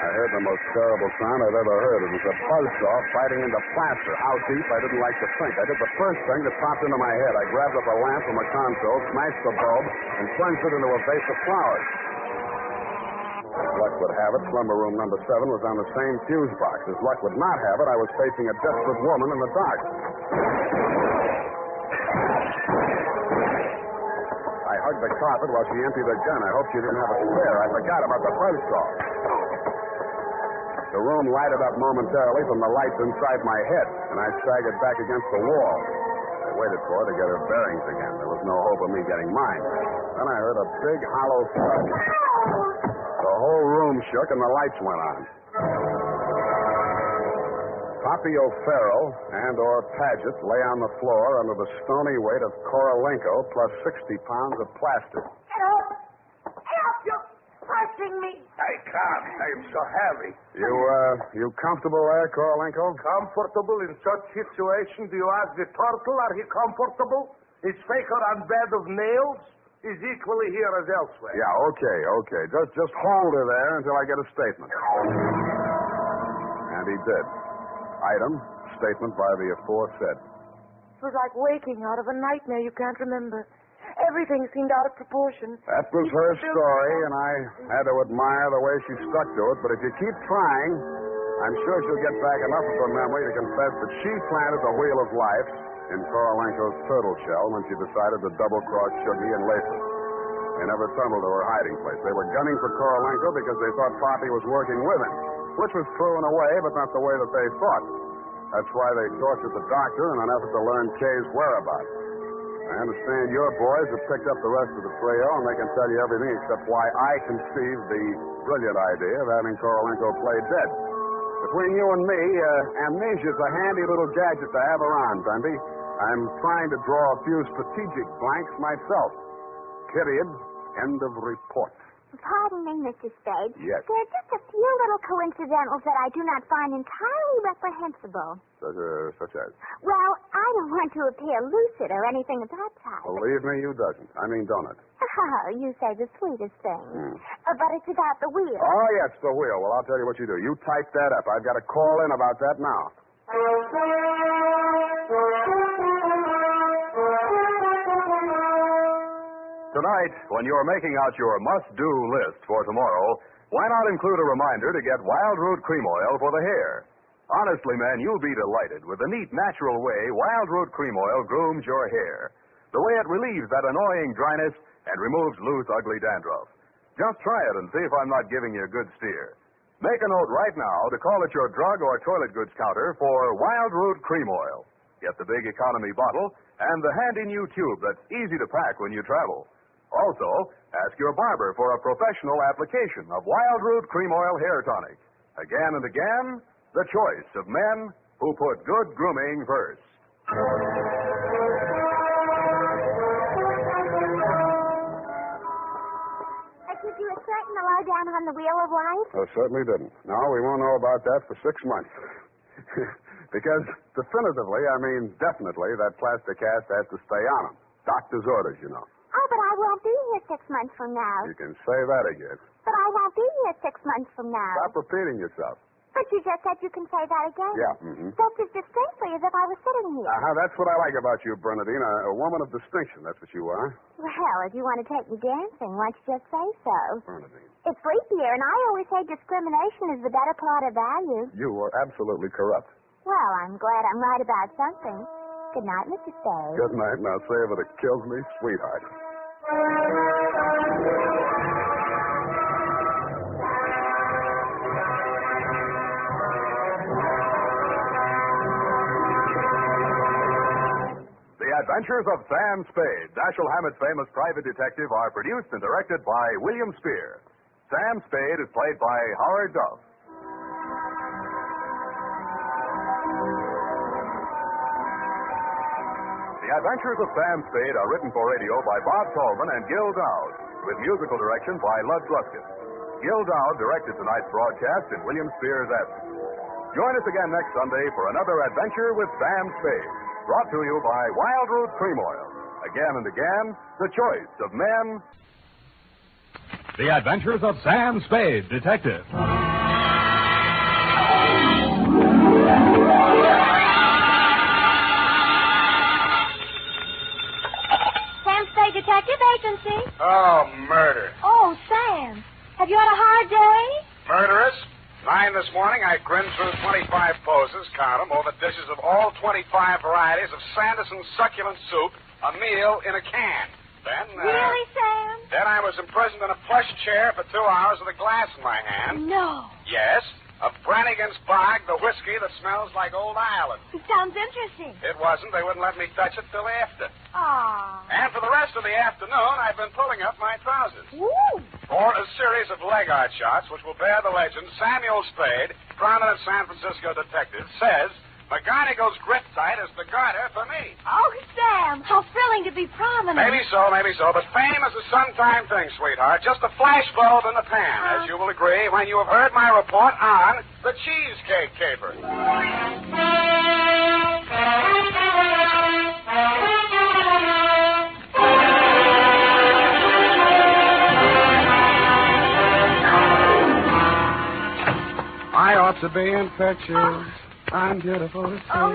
I heard the most terrible sound I've ever heard. It was a buzzsaw biting into plaster. How deep, I didn't like to think. I did the first thing that popped into my head. I grabbed up a lamp from a console, smashed the bulb, and plunged it into a vase of flowers. As luck would have it, slumber room number 7 was on the same fuse box. As luck would not have it, I was facing a desperate woman in the dark. I hugged the carpet while she emptied her gun. I hoped she didn't have a spare. I forgot about the buzzsaw. The room lighted up momentarily from the lights inside my head, and I staggered back against the wall. I waited for her to get her bearings again. There was no hope of me getting mine. Then I heard a big, hollow thud. The whole room shook, and the lights went on. Poppy O'Farrell and/or Paget lay on the floor under the stony weight of Korolenko plus 60 pounds of plaster. Help! Help! You're crushing me. I can't. I'm so heavy. You comfortable there, Korolenko? Comfortable in such situation? Do you ask the turtle? Are he comfortable? Is Faker on bed of nails? He's equally here as elsewhere. Yeah, okay. Just hold her there until I get a statement. And he did. Item, statement by the aforesaid. It was like waking out of a nightmare you can't remember. Everything seemed out of proportion. That was her story, and I had to admire the way she stuck to it. But if you keep trying, I'm sure she'll get back enough of her memory to confess that she planted the wheel of life in Korolenko's turtle shell when she decided to double-cross Shuggy and Laces. They never tumbled to her hiding place. They were gunning for Korolenko because they thought Poppy was working with him, which was true in a way, but not the way that they thought. That's why they tortured the doctor in an effort to learn Kay's whereabouts. I understand your boys have picked up the rest of the trio, and they can tell you everything except why I conceived the brilliant idea of having Korolenko play dead. Between you and me, amnesia's a handy little gadget to have around, Dunby. I'm trying to draw a few strategic blanks myself. Period. End of report. Pardon me, Mr. Spade. Yes. There are just a few little coincidentals that I do not find entirely reprehensible. Such as? Well, I don't want to appear lucid or anything of that type. Believe me, you doesn't. I mean, don't it? Oh, you say the sweetest thing. But it's about the wheel. Oh, yes, the wheel. Well, I'll tell you what you do. You type that up. I've got to call in about that now. Tonight, when you're making out your must-do list for tomorrow, why not include a reminder to get Wild Root Cream Oil for the hair? Honestly, men, you'll be delighted with the neat, natural way Wild Root Cream Oil grooms your hair. The way it relieves that annoying dryness and removes loose, ugly dandruff. Just try it and see if I'm not giving you a good steer. Make a note right now to call at your drug or toilet goods counter for Wild Root Cream Oil. Get the big economy bottle and the handy new tube that's easy to pack when you travel. Also, ask your barber for a professional application of Wild Root Cream Oil Hair Tonic. Again and again, the choice of men who put good grooming first. Did you assert the lowdown on the wheel of life? Oh, certainly didn't. No, we won't know about that for 6 months. Because definitively, I mean definitely, that plastic cast has to stay on him. Doctor's orders, you know. Oh, but I won't be here 6 months from now. You can say that again. But I won't be here 6 months from now. Stop repeating yourself. But you just said you can say that again. Yeah, Just as distinctly as if I was sitting here. That's what I like about you, Bernadine. A woman of distinction. That's what you are. Well, if you want to take me dancing, why don't you just say so? Bernadine. It's leap year, and I always say discrimination is the better part of value. You are absolutely corrupt. Well, I'm glad I'm right about something. Good night, Mr. Spade. Good night. Now say if it kills me, sweetheart. The Adventures of Sam Spade, Dashiell Hammett's famous private detective, are produced and directed by William Spear. Sam Spade is played by Howard Duff. The Adventures of Sam Spade are written for radio by Bob Tallman and Gil Dowd, with musical direction by Lud Gluskin. Gil Dowd directed tonight's broadcast in William Spear's absence. Join us again next Sunday for another adventure with Sam Spade, brought to you by Wild Root Cream Oil. Again and again, the choice of men. The Adventures of Sam Spade, Detective. Detective Agency. Oh, murder. Oh, Sam. Have you had a hard day? Murderous. 9 this morning, I grinned through 25 poses, count them, over dishes of all 25 varieties of Sanderson succulent soup, a meal in a can. Then, Really, Sam? Then I was imprisoned in a plush chair for 2 hours with a glass in my hand. No. Yes, of Brannigan's Bog, the whiskey that smells like old Ireland. It sounds interesting. It wasn't. They wouldn't let me touch it till after. Ah. And for the rest of the afternoon, I've been pulling up my trousers. Woo. For a series of leg art shots which will bear the legend, Samuel Spade, prominent San Francisco detective, says McGonagall's grip tight is the garter for me. Oh, Sam, how thrilling to be prominent. Maybe so, but fame is a sometime thing, sweetheart. Just a flash bulb in the pan, as you will agree when you have heard my report on the Cheesecake Caper. I ought to be in pictures. I'm beautiful to see. Oh,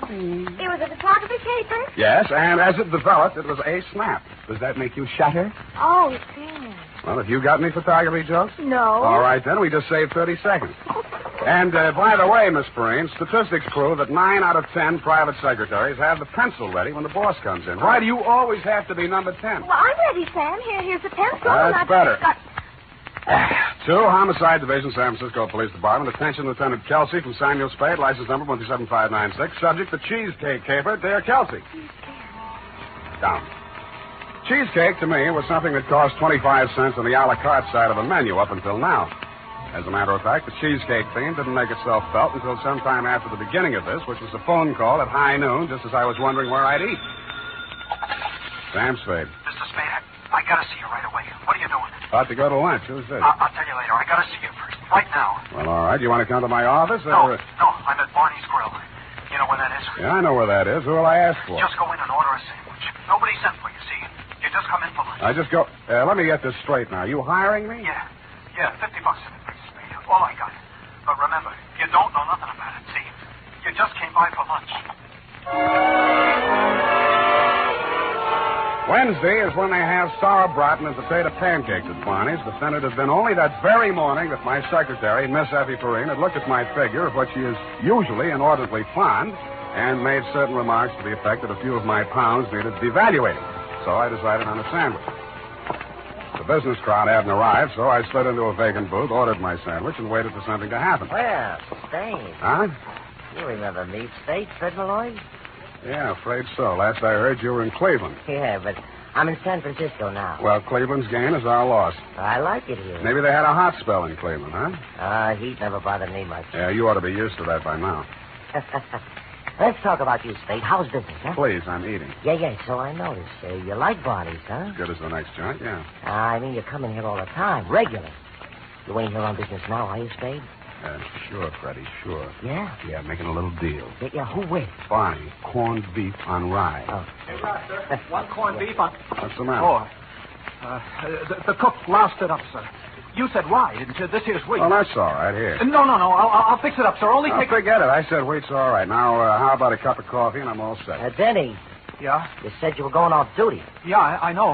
Sam. It was a photography paper? Yes, and as it developed, it was a snap. Does that make you shudder? Oh, Sam. Well, have you got any photography jokes? No. All right, then. We just saved 30 seconds. And, by the way, Miss Perrine, statistics prove that 9 out of 10 private secretaries have the pencil ready when the boss comes in. Why do you always have to be number 10? Well, I'm ready, Sam. Here's the pencil. That's better. 2, Homicide Division, San Francisco Police Department. Attention, Lieutenant Kelsey from Samuel Spade, license number 17596. Subject, the cheesecake caper, dear Kelsey. Down. Cheesecake, to me, was something that cost 25 cents on the a la carte side of a menu up until now. As a matter of fact, the cheesecake theme didn't make itself felt until sometime after the beginning of this, which was a phone call at high noon, just as I was wondering where I'd eat. Sam Spade. Mr. Spade, I gotta see you right away. What are you doing? About to go to lunch. Who's this? I'll tell you later. I gotta see you first. Right now. Well, all right. You want to come to my office? No, or... no. I'm at Barney's Grill. You know where that is? Yeah, I know where that is. Who will I ask for? Just go in and order a sandwich. Nobody sent for you, see? You just come in for lunch. I just go... let me get this straight now. You hiring me? Yeah. Yeah, $50 in it, Mr. Spade. All I got. But remember, you don't know nothing about it, see? You just came by for lunch. Wednesday is when they have sauerbraten and potato pancakes at Barney's. The Senate has been only that very morning that my secretary, Miss Effie Perrine, had looked at my figure, of which she is usually inordinately fond, and made certain remarks to the effect that a few of my pounds needed devaluating. So I decided on a sandwich. The business crowd hadn't arrived, so I slid into a vacant booth, ordered my sandwich, and waited for something to happen. Well, Spade. Huh? You remember me, Spade, Fred Malloy? Yeah, afraid so. Last I heard, you were in Cleveland. Yeah, but I'm in San Francisco now. Well, Cleveland's gain is our loss. I like it here. Maybe they had a hot spell in Cleveland, huh? Heat never bothered me much. Yeah, you ought to be used to that by now. Let's talk about you, Spade. How's business, huh? Please, I'm eating. Yeah, so I noticed. You like Barney's, huh? As good as the next joint, yeah. I mean, you come in here all the time, regular. You ain't here on business now, are you, Spade? Sure, Freddie, sure. Yeah? Yeah, making a little deal. Yeah, who with? Barney, corned beef on rye. Oh. Hey, sir. One corned beef on... What's the matter? Oh. The cook lost it up, sir. You said rye, didn't you? This here's wheat. Oh, that's all right. Here. No. I'll fix it up, sir. Only take... Forget it. I said wheat's all right. Now, how about a cup of coffee and I'm all set. Denny. Yeah? You said you were going off duty. Yeah, I know.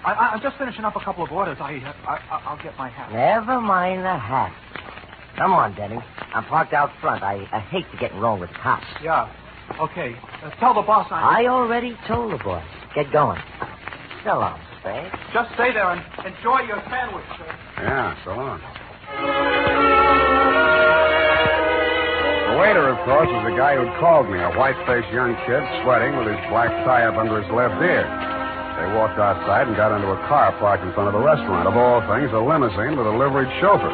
I'm just finishing up a couple of orders. I'll get my hat. Never mind the hat. Come on, Denny. I'm parked out front. I hate to get wrong with cops. Yeah. Okay. Tell the boss I already told the boss. Get going. So long, Spade. Just stay there and enjoy your sandwich, sir. Yeah, so long. The waiter, of course, was the guy who'd called me, a white-faced young kid sweating with his black tie up under his left ear. They walked outside and got into a car parked in front of the restaurant. Of all things, a limousine with a liveried chauffeur.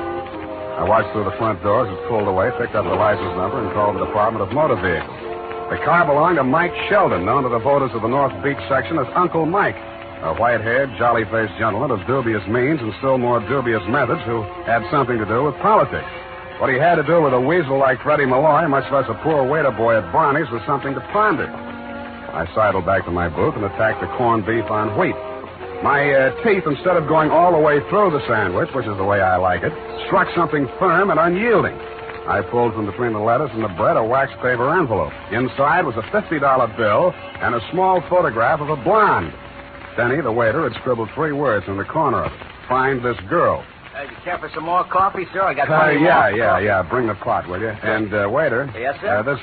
I watched through the front doors as it pulled away, picked up the license number, and called the Department of Motor Vehicles. The car belonged to Mike Sheldon, known to the voters of the North Beach section as Uncle Mike, a white-haired, jolly-faced gentleman of dubious means and still more dubious methods who had something to do with politics. What he had to do with a weasel like Freddie Malloy, much less a poor waiter boy at Barney's, was something to ponder. I sidled back to my booth and attacked the corned beef on wheat. My teeth, instead of going all the way through the sandwich, which is the way I like it, struck something firm and unyielding. I pulled from between the lettuce and the bread a wax paper envelope. Inside was a $50 bill and a small photograph of a blonde. Denny, the waiter, had scribbled 3 words in the corner of it. Find this girl. You care for some more coffee, sir? I got Yeah. Bring the pot, will you? And, waiter. Yes, sir? This,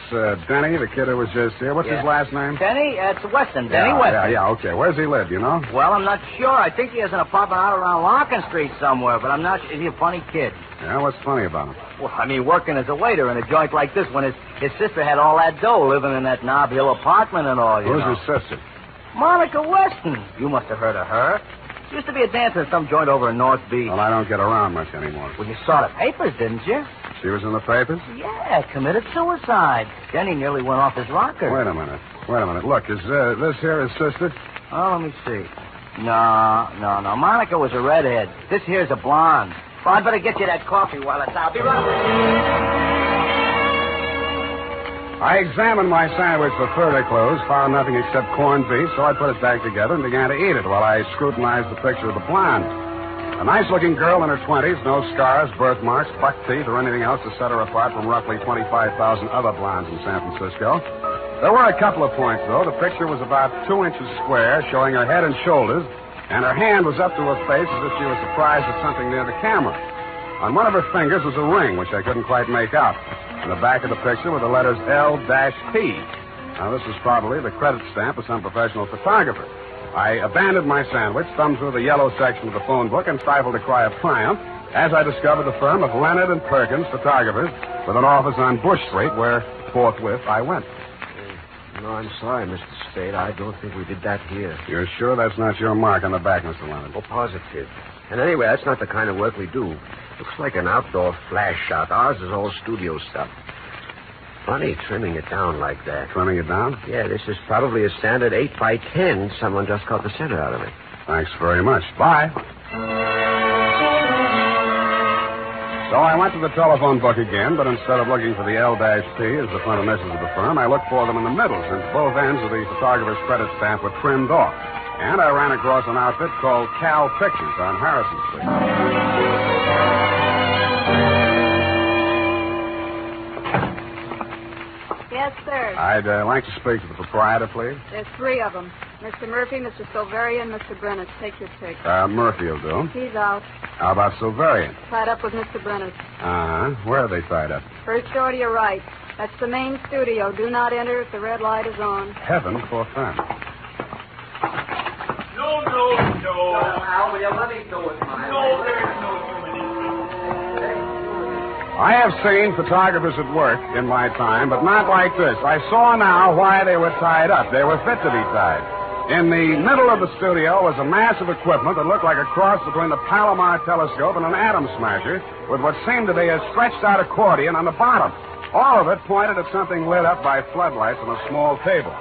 Denny, the kid who was just here. What's his last name? Denny? It's Weston. Denny Weston. Yeah, okay. Where's he live, you know? Well, I'm not sure. I think he has an apartment out around Larkin Street somewhere, but I'm not sure. Is he a funny kid? Yeah, what's funny about him? Well, I mean, working as a waiter in a joint like this when his sister had all that dough living in that Nob Hill apartment and all, you know. Who's his sister? Monica Weston. You must have heard of her. She used to be a dancer in some joint over in North Beach. Well, I don't get around much anymore. Well, you saw the papers, didn't you? She was in the papers? Yeah, committed suicide. Denny nearly went off his rocker. Wait a minute. Look, is this here his sister? Oh, let me see. No. Monica was a redhead. This here's a blonde. Well, I'd better get you that coffee while it's out. Be right back. I examined my sandwich for further clues, found nothing except corned beef, so I put it back together and began to eat it while I scrutinized the picture of the blonde. A nice-looking girl in her 20s, no scars, birthmarks, buck teeth, or anything else to set her apart from roughly 25,000 other blondes in San Francisco. There were a couple of points, though. The picture was about 2 inches square, showing her head and shoulders, and her hand was up to her face as if she was surprised at something near the camera. On one of her fingers was a ring, which I couldn't quite make out. In the back of the picture were the letters L-P. Now, this was probably the credit stamp of some professional photographer. I abandoned my sandwich, thumbed through the yellow section of the phone book, and stifled a cry of triumph as I discovered the firm of Leonard and Perkins, photographers, with an office on Bush Street, where forthwith I went. No, I'm sorry, Mr. Spade. I don't think we did that here. You're sure that's not your mark on the back, Mr. Leonard? Oh, positive. And anyway, that's not the kind of work we do. Looks like an outdoor flash shot. Ours is all studio stuff. Funny trimming it down like that. Trimming it down? Yeah, this is probably a standard 8x10. Someone just cut the center out of it. Thanks very much. Bye. So I went to the telephone book again, but instead of looking for the L-P as the front initials of the firm, I looked for them in the middle, since both ends of the photographer's credit stamp were trimmed off. And I ran across an outfit called Cal Pictures on Harrison Street. Yes, sir. I'd like to speak to the proprietor, please. There's 3 of them. Mr. Murphy, Mr. Silverian, and Mr. Brennan. Take your pick. Murphy will do. He's out. How about Silverian? Tied up with Mr. Brennan. Uh-huh. Where are they tied up? First door to your right. That's the main studio. Do not enter if the red light is on. Heaven forfend. No. Al, will you let me do it, man? No, there's no human interest. I have seen photographers at work in my time, but not like this. I saw now why they were tied up. They were fit to be tied. In the middle of the studio was a mass of equipment that looked like a cross between the Palomar telescope and an atom smasher, with what seemed to be a stretched-out accordion on the bottom. All of it pointed at something lit up by floodlights on a small table.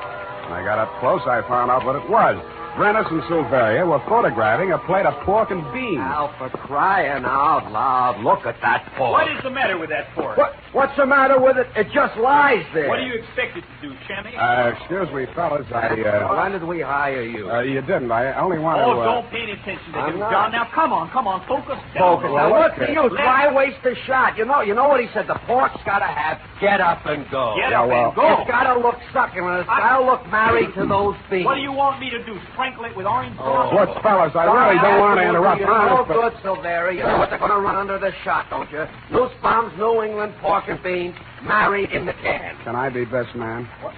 When I got up close, I found out what it was. Brennis and Silveria were photographing a plate of pork and beans. Al, for crying out loud, look at that pork. What is the matter with that pork? What's the matter with it? It just lies there. What do you expect it to do, Chummy? Excuse me, fellas. When did we hire you? You didn't. I only wanted to... don't pay any attention to him, John. Now, come on. Focus. Focus. Now, what's the use? Let's... Why waste the shot? You know what he said? The pork's got to have get up and go. Get up and go. It's got to look succulent. It's got to look married to those beans. What do you want me to do? Sprinkle it with orange sauce? Look, fellas, I really don't want to interrupt. No good, Silveria. You know what they're going to run under the shot, don't you? Loose bombs, New England, pork and beans, married in the can. Can I be best man? What?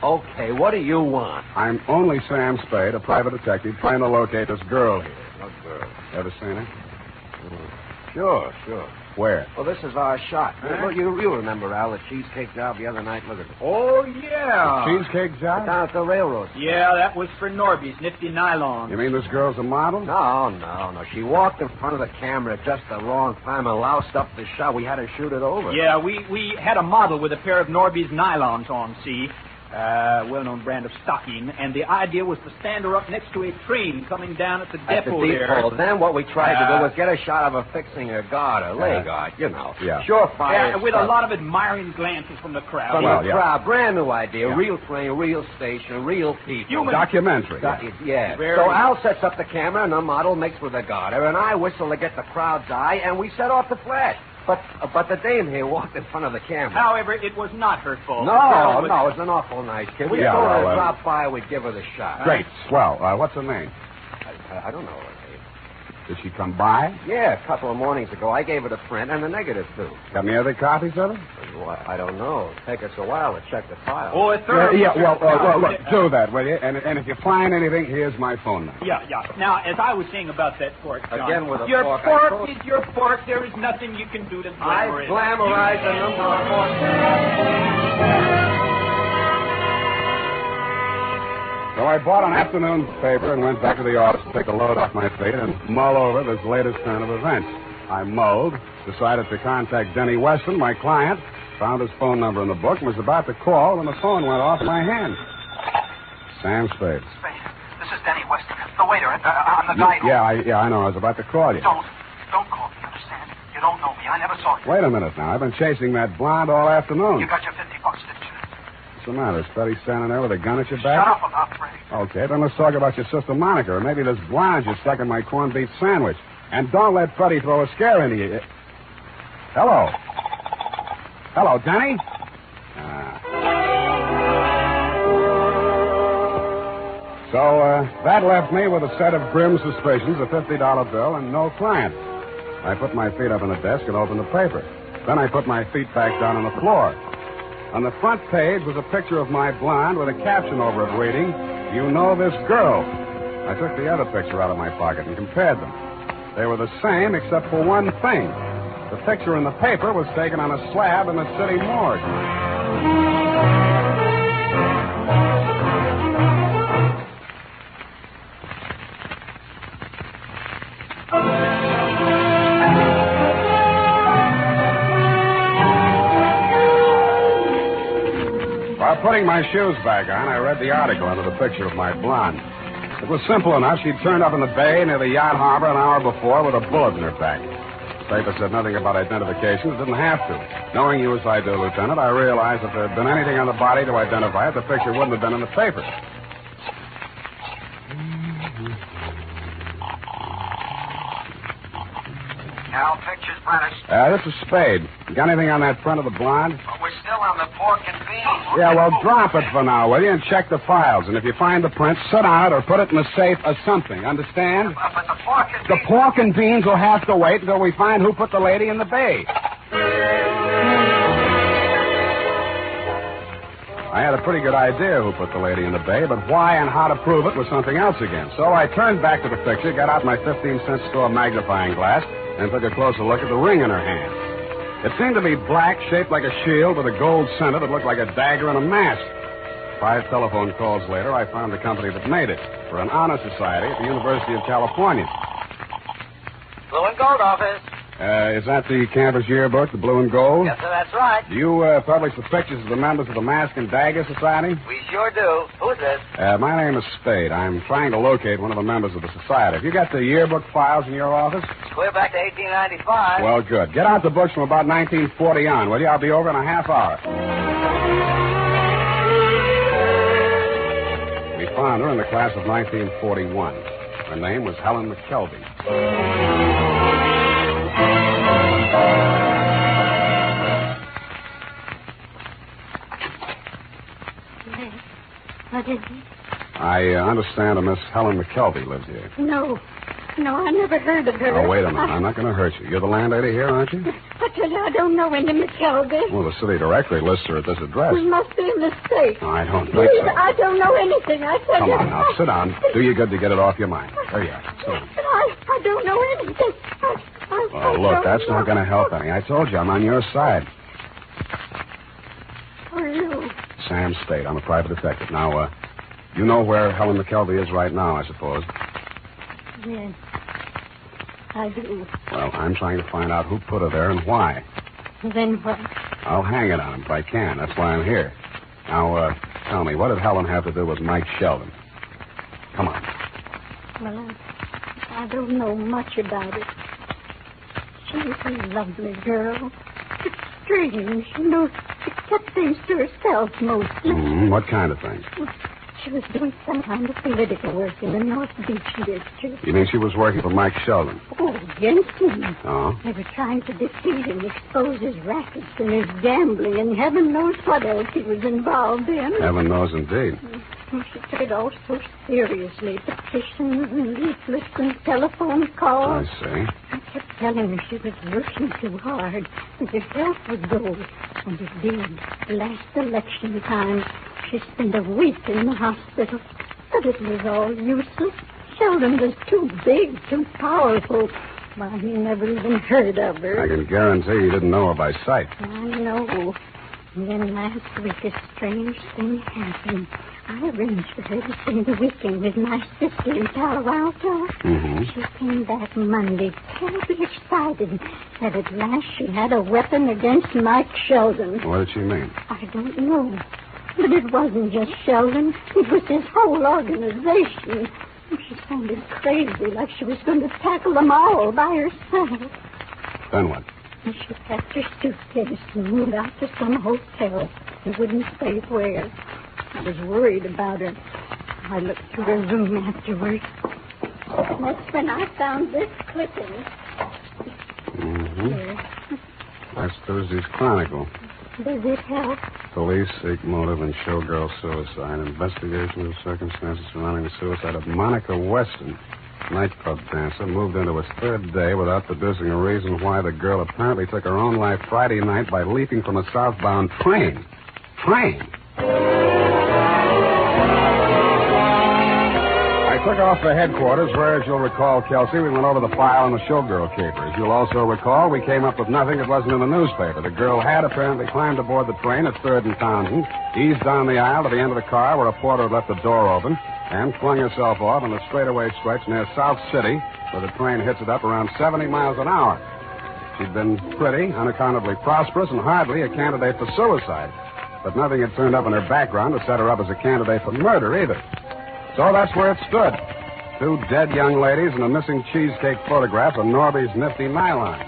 Okay, what do you want? I'm only Sam Spade, a private detective, trying to locate this girl here. What girl? Ever seen her? Sure. Where? Well, this is our shot. Look, you remember, Al, the cheesecake job the other night? Look at it. Oh, yeah. Cheesecake job? Down at the railroad. Yeah, that was for Norby's nifty nylon. You mean this girl's a model? No. She walked in front of the camera at just the wrong time and loused up the shot. We had to shoot it over. Yeah, we had a model with a pair of Norby's nylons on, see? Well-known brand of stocking, and the idea was to stand her up next to a train coming down at the depot there. Then what we tried to do was get a shot of her fixing her guard, her leg guard, you know. Yeah. Surefire. With a lot of admiring glances from the crowd. From the crowd. Brand new idea. Yeah. Real train, real station, real people. Documentary. Yeah. So Al sets up the camera, and the model makes with the garter, and I whistle to get the crowd's eye, and we set off the flash. But the dame here walked in front of the camera. However, it was not her fault. No, it's an awful nice kid. We told her to drop by, we'd give her the shot. Great, swell. What's her name? I don't know her name. Did she come by? Yeah, a couple of mornings ago. I gave her the print and the negative, too. Got any other copies of it? Well, I don't know. It'll take us a while to check the file. Oh, it's third. Look, do that, will you? And if you find anything, here's my phone number. Yeah. Now, as I was saying about that pork, John, again with a your pork. pork is your pork. There is nothing you can do to glamorize it. I glamorize the number of pork. So I bought an afternoon paper and went back to the office to take a load off my feet and mull over this latest turn of events. I mulled, decided to contact Denny Weston, my client, found his phone number in the book, and was about to call when the phone went off in my hand. Sam Spade. Spade, this is Denny Weston, the waiter. I'm the guy who... Yeah, I know. I was about to call you. Don't call me, understand? You don't know me. I never saw you. Wait a minute now. I've been chasing that blonde all afternoon. You got your $50, didn't you? What's the matter? Steady standing there with a gun at your back? Shut up about Ray. Okay, then let's talk about your sister Monica, or maybe this blonde you stuck in my corned beef sandwich. And don't let Freddie throw a scare into you. Hello. Hello, Danny. So that left me with a set of grim suspicions, a $50 bill, and no client. I put my feet up on the desk and opened the paper. Then I put my feet back down on the floor. On the front page was a picture of my blonde with a caption over it reading, "You know this girl." I took the other picture out of my pocket and compared them. They were the same except for one thing. The picture in the paper was taken on a slab in the city morgue. While putting my shoes back on, I read the article under the picture of my blonde. It was simple enough. She'd turned up in the bay near the yacht harbor an hour before with a bullet in her back. The paper said nothing about identification. It didn't have to. Knowing you as I do, Lieutenant, I realized if there had been anything on the body to identify it, the picture wouldn't have been in the paper. Now, pictures, Prentice. This is Spade. Got anything on that front of the blonde? But we're still on the pork and beans. Yeah, well, drop it for now, will you, and check the files. And if you find the print, sit on it or put it in the safe or something. Understand? But the pork and The pork and beans will have to wait until we find who put the lady in the bay. I had a pretty good idea who put the lady in the bay, but why and how to prove it was something else again. So I turned back to the picture, got out my 15-cent store magnifying glass, and took a closer look at the ring in her hand. It seemed to be black, shaped like a shield with a gold center that looked like a dagger and a mask. 5 telephone calls later, I found the company that made it for an honor society at the University of California. Blue and gold office. Is that the campus yearbook, the blue and gold? Yes, sir, that's right. Do you publish the pictures of the members of the Mask and Dagger Society? We sure do. Who's this? My name is Spade. I'm trying to locate one of the members of the society. Have you got the yearbook files in your office? Clear back to 1895. Well, good. Get out the books from about 1940 on, will you? I'll be over in a half hour. We found her in the class of 1941. Her name was Helen McKelvey. What is it? I understand a Miss Helen McKelvey lives here. No, I never heard of her. Oh, wait a minute. I'm not going to hurt you. You're the landlady here, aren't you? I tell you, I don't know any McKelvey. Well, the city directory lists her at this address. It must be a mistake. I don't think Please, so. I don't know anything. I tell Come you. on now, sit down. Do you good to get it off your mind. There you are. Sit down. I don't know anything. Oh, look, that's not going to help any. I told you, I'm on your side. Who are you? Sam Spade. I'm a private detective. Now, you know where Helen McKelvey is right now, I suppose. Yes, I do. Well, I'm trying to find out who put her there and why. Then what? I'll hang it on him if I can. That's why I'm here. Now, tell me, what did Helen have to do with Mike Sheldon? Come on. Well, I don't know much about it. She was a lovely girl. It's strange. She kept things to herself mostly. What kind of things? She was doing some kind of political work in the North Beach district. You mean she was working for Mike Sheldon? Oh, against him. Oh? They were trying to defeat him, expose his rackets and his gambling, and heaven knows what else he was involved in. Heaven knows indeed. She took it all so seriously. Petitions and leaflets and telephone calls. I see. I kept telling her she was working too hard and her health would go. And indeed, last election time, she spent a week in the hospital. But it was all useless. Sheldon was too big, too powerful. Why, he never even heard of her. I can guarantee you didn't know her by sight. I know. And then last week, a strange thing happened. I arranged for her to spend the weekend with my sister in Palo Alto. She came back Monday, terribly excited that at last she had a weapon against Mike Sheldon. What did she mean? I don't know. But it wasn't just Sheldon. It was his whole organization. She sounded crazy, like she was going to tackle them all by herself. Then what? She packed her suitcase and moved out to some hotel. She wouldn't say where. I was worried about her. I looked through her room afterward. That's when I found this clipping. Last Thursday's Chronicle. Does it help? Police seek motive in showgirl suicide. Investigation of circumstances surrounding the suicide of Monica Weston, nightclub dancer, moved into its third day without producing a reason why the girl apparently took her own life Friday night by leaping from a southbound train. I took off for headquarters where, as you'll recall, Kelsey, we went over the file on the showgirl caper. As you'll also recall, we came up with nothing that wasn't in the newspaper. The girl had apparently climbed aboard the train at 3rd and Townsend, eased down the aisle to the end of the car where a porter had left the door open, and flung herself off on a straightaway stretch near South City, where the train hits it up around 70 miles an hour. She'd been pretty, unaccountably prosperous, and hardly a candidate for suicide. But nothing had turned up in her background to set her up as a candidate for murder, either. So that's where it stood. 2 dead young ladies and a missing cheesecake photograph of Norby's nifty nylon.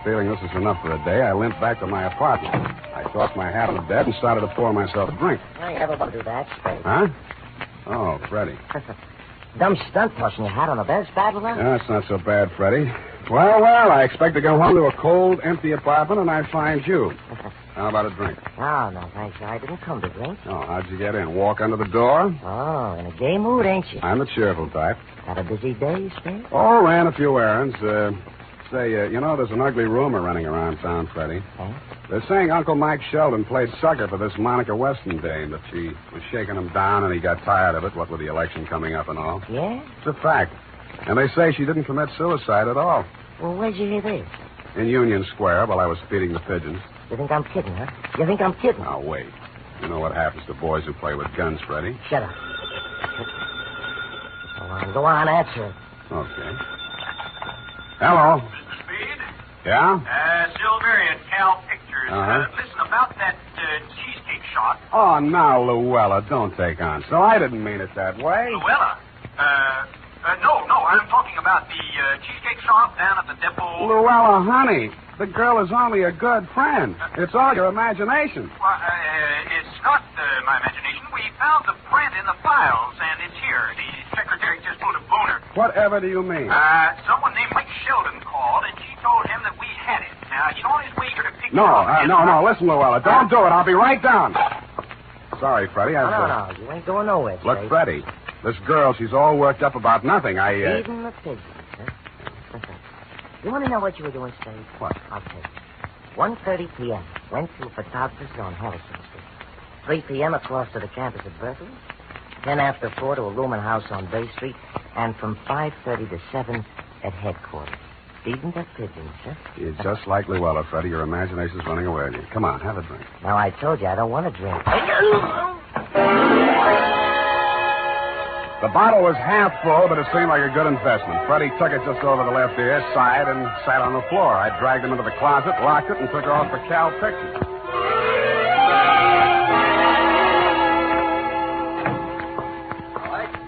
Feeling this is enough for a day, I limped back to my apartment. I tossed my hat on the bed and started to pour myself a drink. I never want to do that, Spade. Huh? Oh, Freddie. Dumb stunt tossing your hat on the bed, Spade, with that? Yeah, it's not so bad, Freddie. Well, I expect to go home to a cold, empty apartment, and I find you. How about a drink? Oh, no, thanks. I didn't come to drink. Oh, how'd you get in? Walk under the door? Oh, in a gay mood, ain't you? I'm the cheerful type. Had a busy day, Spade? Oh, ran a few errands. There's an ugly rumor running around town, Freddie. Huh? They're saying Uncle Mike Sheldon played sucker for this Monica Weston dame, that she was shaking him down and he got tired of it, what with the election coming up and all. Yeah? It's a fact. And they say she didn't commit suicide at all. Well, where'd you hear this? In Union Square while I was feeding the pigeons. You think I'm kidding, huh? You think I'm kidding? Now, wait. You know what happens to boys who play with guns, Freddie? Shut up. Go on, answer it. Okay. Hello. Mr. Speed? Yeah? Silverian, Cal Pictures. Uh-huh. Listen, about that cheesecake shot. Oh, now, Luella, don't take on. So I didn't mean it that way. Luella? No, I'm talking about the cheesecake shop down at the depot. Luella, honey, the girl is only a good friend. It's all your imagination. Well, it's not my imagination. We found the print in the files, and it's here. The secretary just put a boner. Whatever do you mean? Someone named Mike Sheldon called, and she told him that we had it. Now, he's on his way here to pick No, it up. no. Listen, Luella, don't do it. I'll be right down. Sorry, Freddie. No, you ain't going nowhere, Spade. Look, Freddie, this girl, she's all worked up about nothing. Feeding the pigeons, huh? You want to know what you were doing, Spade? What? I'll tell you. 1:30 p.m. Went to a photographer's on Harrison Street. 3 p.m. across to the campus at Berkeley. 10 after 4 to a rooming house on Bay Street. And from 5:30 to 7 at headquarters. Feeding the pigeons, huh? You're just like Luella, Freddie. Your imagination's running away with you. Come on, have a drink. Now, I told you I don't want to drink. The bottle was half full, but it seemed like a good investment. Freddie took it just over the left ear, sighed, and sat on the floor. I dragged him into the closet, locked it, and took her off for Cal Pictures.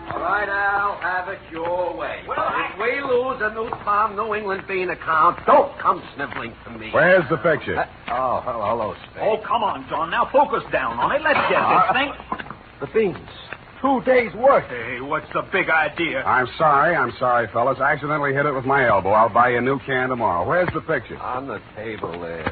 All right, Al, have it your way. If we lose a new Tom New England bean account, don't come sniveling to me. Where's the picture? Hello, Spade. Oh, come on, John. Now focus down on it. Let's get this thing. The beans. 2 days' worth. Hey, what's the big idea? I'm sorry, fellas. I accidentally hit it with my elbow. I'll buy you a new can tomorrow. Where's the picture? On the table there.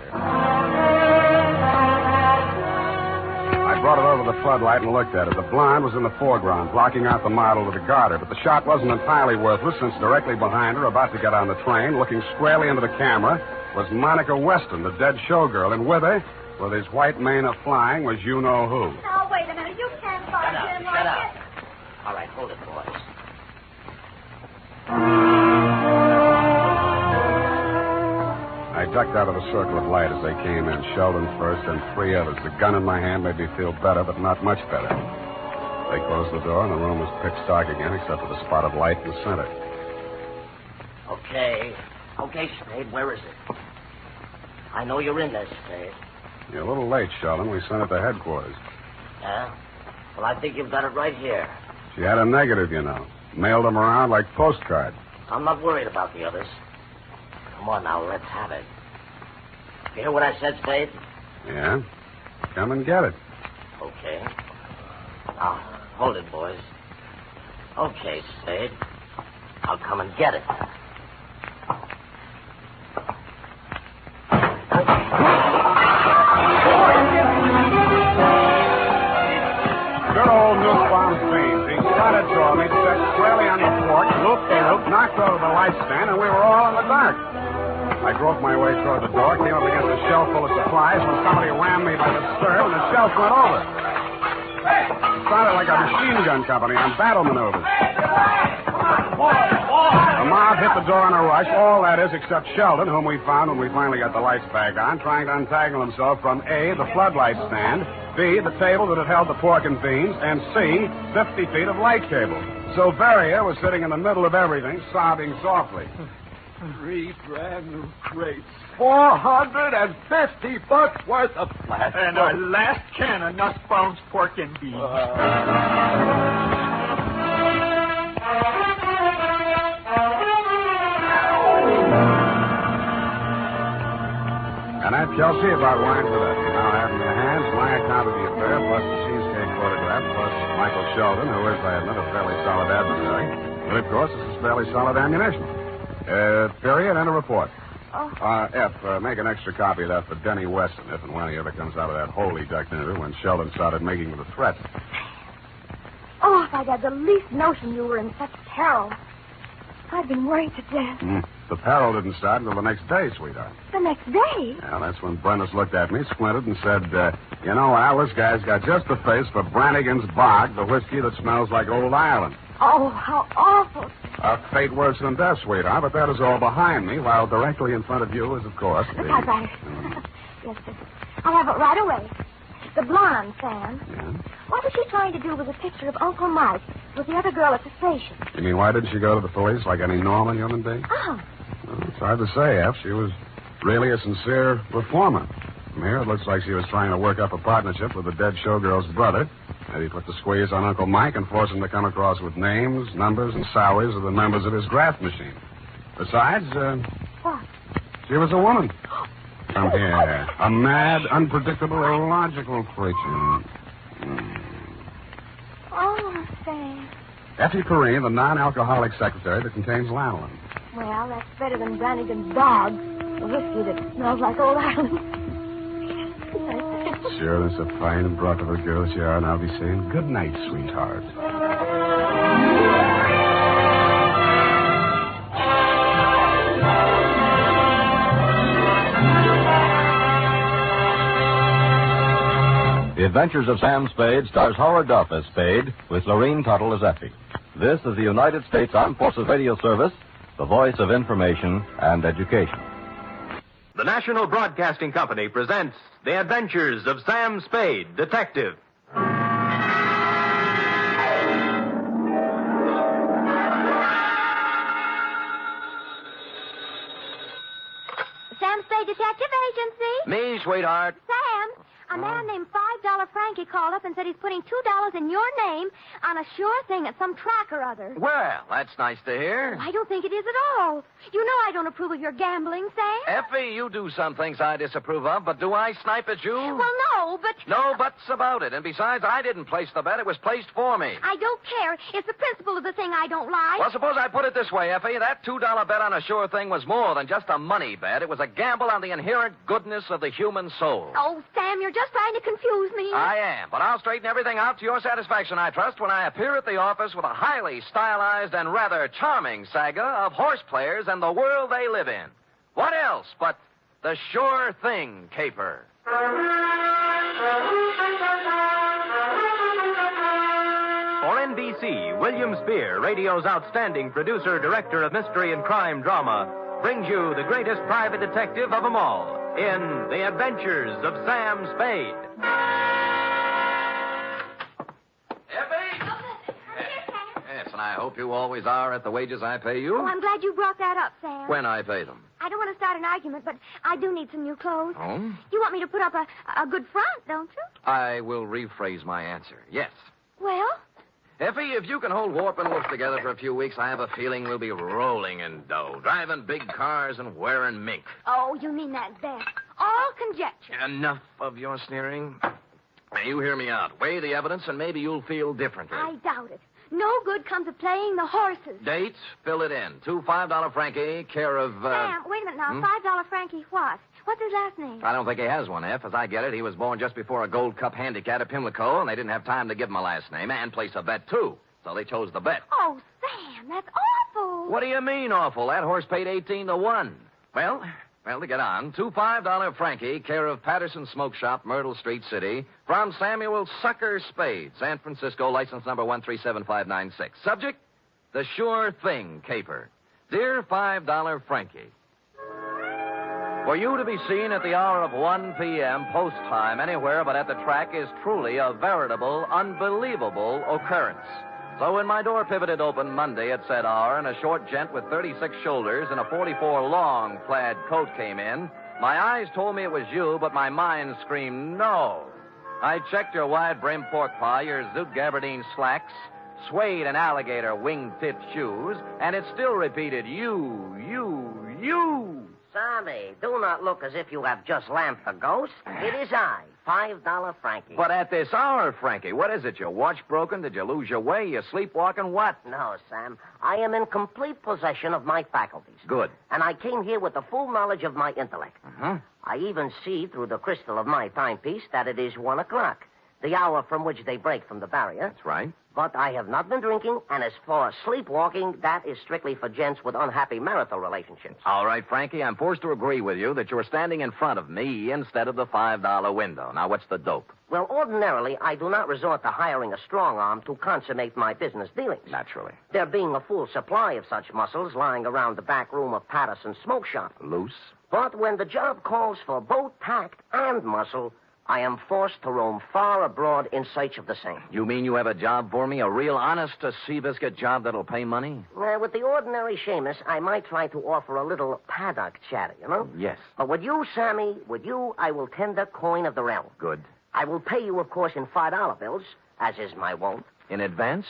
I brought it over the floodlight and looked at it. The blonde was in the foreground, blocking out the model with the garter, but the shot wasn't entirely worthless since directly behind her, about to get on the train, looking squarely into the camera, was Monica Weston, the dead showgirl, and with her, with his white mane a-flying, was you-know-who. Now, wait a minute. You can't find him like this. All right, hold it, boys. I ducked out of the circle of light as they came in, Sheldon first and 3 others. The gun in my hand made me feel better, but not much better. They closed the door, and the room was pitch dark again, except for the spot of light in the center. Okay, Spade, where is it? I know you're in there, Spade. You're a little late, Sheldon. We sent it to headquarters. Yeah? Well, I think you've got it right here. She had a negative, you know. Mailed them around like postcards. I'm not worried about the others. Come on now, let's have it. You hear what I said, Spade? Yeah? Come and get it. Okay. Now, hold it, boys. Okay, Spade. I'll come and get it. Good old Newfound Fiends. He started toward me, stepped squarely on the fork, loop-de-loop, knocked over the light stand, and we were all in the dark. I groped my way toward the door, came up against a shelf full of supplies when somebody rammed me by the stirrup and the shelf went over. It sounded like a machine gun company on battle maneuvers. The mob hit the door in a rush, all that is except Sheldon, whom we found when we finally got the lights back on, trying to untangle himself from A, the floodlight stand, B, the table that had held the pork and beans, and C, 50 feet of light cable. Silveria was sitting in the middle of everything, sobbing softly. 3 brand new crates. $450 worth of plastic. And our last can of Nussbaum's pork and beans. And that tells you about wine for that. You now have in your hands my account of the affair, plus the cheesecake photograph, plus Michael Sheldon, who is, I admit, a fairly solid adversary. But, of course, this is fairly solid ammunition. Period, and a report. F, make an extra copy of that for Denny Weston, if and when he ever comes out of that hole he ducked into when Sheldon started making the threat. Oh, if I'd had the least notion you were in such peril. I've been worried to death. The peril didn't start until the next day, sweetheart. The next day? Yeah, that's when Brennis looked at me, squinted, and said, you know, Al, this guy's got just the face for Brannigan's Bog, the whiskey that smells like old Ireland. Oh, how awful. Fate worse than death, sweetheart, but that is all behind me, while directly in front of you is, of course, the... typewriter. Yes, sir. I'll have it right away. The blonde, Sam. Yeah? What was she trying to do with a picture of Uncle Mike with the other girl at the station? You mean, why didn't she go to the police like any normal human being? Oh. Well, it's hard to say, F. She was really a sincere reformer. From here, it looks like she was trying to work up a partnership with the dead showgirl's brother. Maybe put the squeeze on Uncle Mike and force him to come across with names, numbers, and salaries of the members of his graft machine. Besides, what? She was a woman. Come here. A mad, unpredictable, illogical creature. Oh, Sam. Effie Perrine, the non-alcoholic secretary that contains lanolin. Well, that's better than Brannigan's Dog, the whiskey that smells like old Ireland. Sure, that's a fine and broth of a girl as you are, and I'll be saying good night, sweetheart. The Adventures of Sam Spade stars Howard Duff as Spade, with Lorene Tuttle as Effie. This is the United States Armed Forces Radio Service, the voice of information and education. The National Broadcasting Company presents The Adventures of Sam Spade, Detective. Sam Spade Detective Agency. Me, sweetheart. Sam, a man named $5 Frankie called up and said he's putting $2 in your name on a sure thing at some track or other. Well, that's nice to hear. I don't think it is at all. You know I don't approve of your gambling, Sam. Effie, you do some things I disapprove of, but do I snipe at you? Well, no, but... No buts about it. And besides, I didn't place the bet. It was placed for me. I don't care. It's the principle of the thing I don't like. Well, suppose I put it this way, Effie. That $2 bet on a sure thing was more than just a money bet. It was a gamble on the inherent goodness of the human soul. Oh, Sam, you're just trying to confuse me. I am, but I'll straighten everything out to your satisfaction, I trust, when I appear at the office with a highly stylized and rather charming saga of horse players and the world they live in. What else but the sure thing caper? For NBC, William Spear, radio's outstanding producer, director of mystery and crime drama, brings you the greatest private detective of them all in The Adventures of Sam Spade. Yes, and I hope you always are at the wages I pay you. Oh, I'm glad you brought that up, Sam. When I pay them. I don't want to start an argument, but I do need some new clothes. Oh? You want me to put up a good front, don't you? I will rephrase my answer. Yes. Well? Effie, if you can hold Warp and Wolf together for a few weeks, I have a feeling we'll be rolling in dough, driving big cars and wearing mink. Oh, you mean that best. All conjecture. Enough of your sneering. Now, you hear me out. Weigh the evidence, and maybe you'll feel differently. I doubt it. No good comes of playing the horses. Dates, fill it in. Two $5 Frankie, care of... Sam, wait a minute now. $5 Frankie what? What's his last name? I don't think he has one, F. As I get it, he was born just before a Gold Cup handicap at Pimlico, and they didn't have time to give him a last name and place a bet, too. So they chose the bet. Oh, Sam, that's awful. What do you mean, awful? That horse paid 18-1. Well, to get on, two $5 Frankie, care of Patterson Smoke Shop, Myrtle Street City, from Samuel Sucker Spade, San Francisco, license number 1375596. Subject, the sure thing caper. Dear $5 Frankie, for you to be seen at the hour of 1 p.m. post time anywhere but at the track is truly a veritable, unbelievable occurrence. So when my door pivoted open Monday at said hour and a short gent with 36 shoulders and a 44 long plaid coat came in, my eyes told me it was you, but my mind screamed no. I checked your wide-brimmed pork pie, your zoot gabardine slacks, suede and alligator wing-tipped shoes, and it still repeated you. Sammy, do not look as if you have just lamped a ghost. It is I, $5 Frankie. But at this hour, Frankie, what is it? Your watch broken? Did you lose your way? You sleepwalking? What? No, Sam. I am in complete possession of my faculties. Good. And I came here with the full knowledge of my intellect. Uh-huh. I even see through the crystal of my timepiece that it is 1 o'clock, the hour from which they break from the barrier. That's right. But I have not been drinking, and as for sleepwalking, that is strictly for gents with unhappy marital relationships. All right, Frankie, I'm forced to agree with you that you're standing in front of me instead of the $5 window. Now, what's the dope? Well, ordinarily, I do not resort to hiring a strong arm to consummate my business dealings. Naturally. There being a full supply of such muscles lying around the back room of Patterson's smoke shop. Loose? But when the job calls for both tact and muscle, I am forced to roam far abroad in search of the same. You mean you have a job for me? A real honest-to-Seabiscuit job that'll pay money? With the ordinary Seamus, I might try to offer a little paddock chatter, you know? Yes. But with you, Sammy, I will tender coin of the realm. Good. I will pay you, of course, in $5 bills, as is my wont. In advance?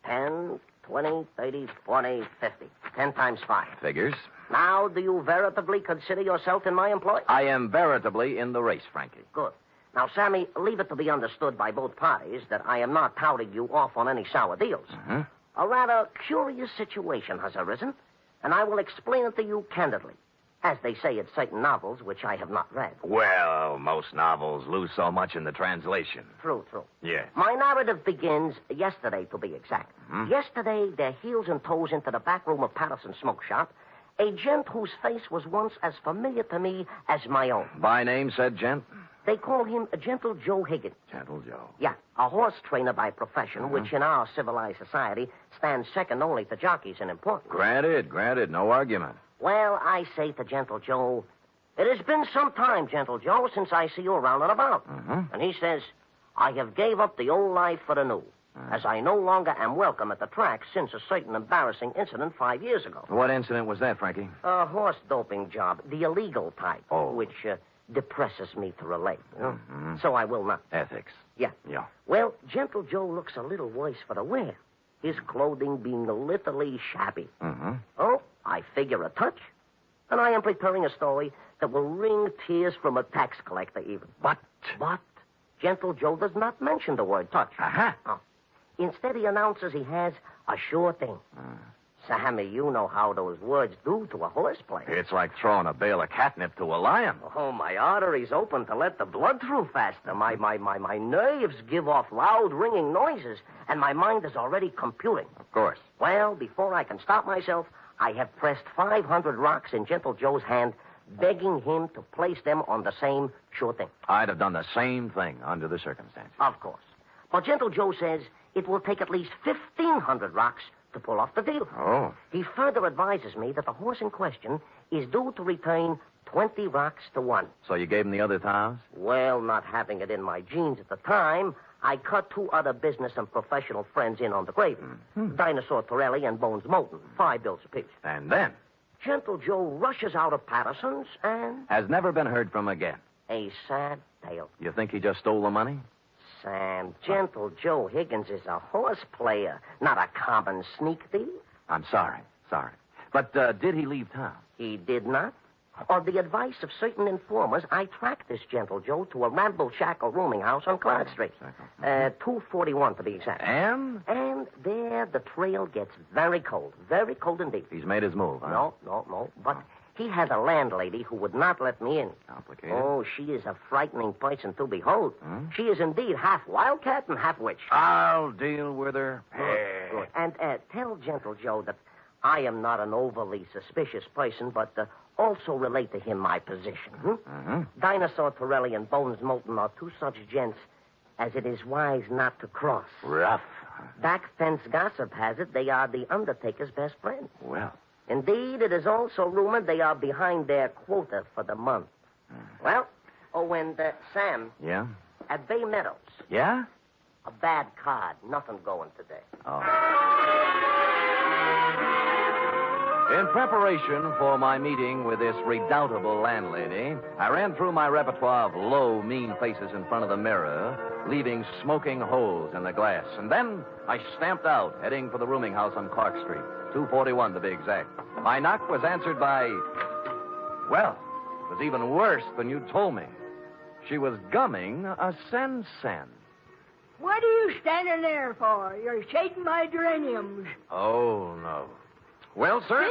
10, 20, 30, 40, 50. 10 times 5. Figures. Now, do you veritably consider yourself in my employ? I am veritably in the race, Frankie. Good. Now, Sammy, leave it to be understood by both parties that I am not touting you off on any sour deals. Mm-hmm. A rather curious situation has arisen, and I will explain it to you candidly, as they say in certain novels which I have not read. Well, most novels lose so much in the translation. True. Yes. My narrative begins yesterday, to be exact. Mm-hmm. Yesterday, their heels and toes into the back room of Patterson's smoke shop, a gent whose face was once as familiar to me as my own. By name, said gent? They call him Gentle Joe Higgins. Gentle Joe. Yeah, a horse trainer by profession, which in our civilized society stands second only to jockeys in importance. Granted, no argument. Well, I say to Gentle Joe, it has been some time, Gentle Joe, since I see you around and about. Mm-hmm. And he says, I have gave up the old life for the new, as I no longer am welcome at the track since a certain embarrassing incident 5 years ago. What incident was that, Frankie? A horse doping job, the illegal type, Oh. which depresses me to relate. You know? Mm-hmm. So I will not. Ethics. Yeah. Yeah. Well, Gentle Joe looks a little worse for the wear, his clothing being literally shabby. Mm-hmm. Oh, I figure a touch, and I am preparing a story that will wring tears from a tax collector even. But Gentle Joe does not mention the word touch. Uh-huh. Oh. Instead, he announces he has a sure thing. Sammy, you know how those words do to a horse player. It's like throwing a bale of catnip to a lion. Oh, my arteries open to let the blood through faster. My nerves give off loud ringing noises, and my mind is already computing. Of course. Well, before I can stop myself, I have pressed 500 rocks in Gentle Joe's hand, begging him to place them on the same sure thing. I'd have done the same thing under the circumstances. Of course. But Gentle Joe says it will take at least 1,500 rocks to pull off the deal. Oh. He further advises me that the horse in question is due to return 20 rocks to 1. So you gave him the other 1,000? Well, not having it in my genes at the time, I cut 2 other business and professional friends in on the gravy. Mm-hmm. Dinosaur Torelli and Bones Moulton, 5 bills apiece. And then? Gentle Joe rushes out of Patterson's and... Has never been heard from again. A sad tale. You think he just stole the money? Sam, Gentle Joe Higgins is a horse player, not a common sneak thief. I'm sorry. But did he leave town? He did not. On the advice of certain informers, I tracked this gentle Joe to a ramble-shackle rooming house on Clark Street. 241 to be exact. And? And there the trail gets very cold indeed. He's made his move, huh? No. But he has a landlady who would not let me in. Complicated. Oh, she is a frightening person to behold. She is indeed half wildcat and half witch. I'll deal with her. Good. And tell gentle Joe that I am not an overly suspicious person, but also relate to him my position. Dinosaur Torelli and Bones Moulton are two such gents as it is wise not to cross. Rough. Back fence gossip has it they are the Undertaker's best friend. Well. Indeed, it is also rumored they are behind their quota for the month. Well, and Sam. Yeah? At Bay Meadows. Yeah? A bad card. Nothing going today. Oh. In preparation for my meeting with this redoubtable landlady, I ran through my repertoire of low, mean faces in front of the mirror, leaving smoking holes in the glass. And then I stamped out, heading for the rooming house on Clark Street, 241 to be exact. My knock was answered by, well, it was even worse than you told me. She was gumming a sen-sen. What are you standing there for? You're shading my geraniums. Oh, no. Well, sir?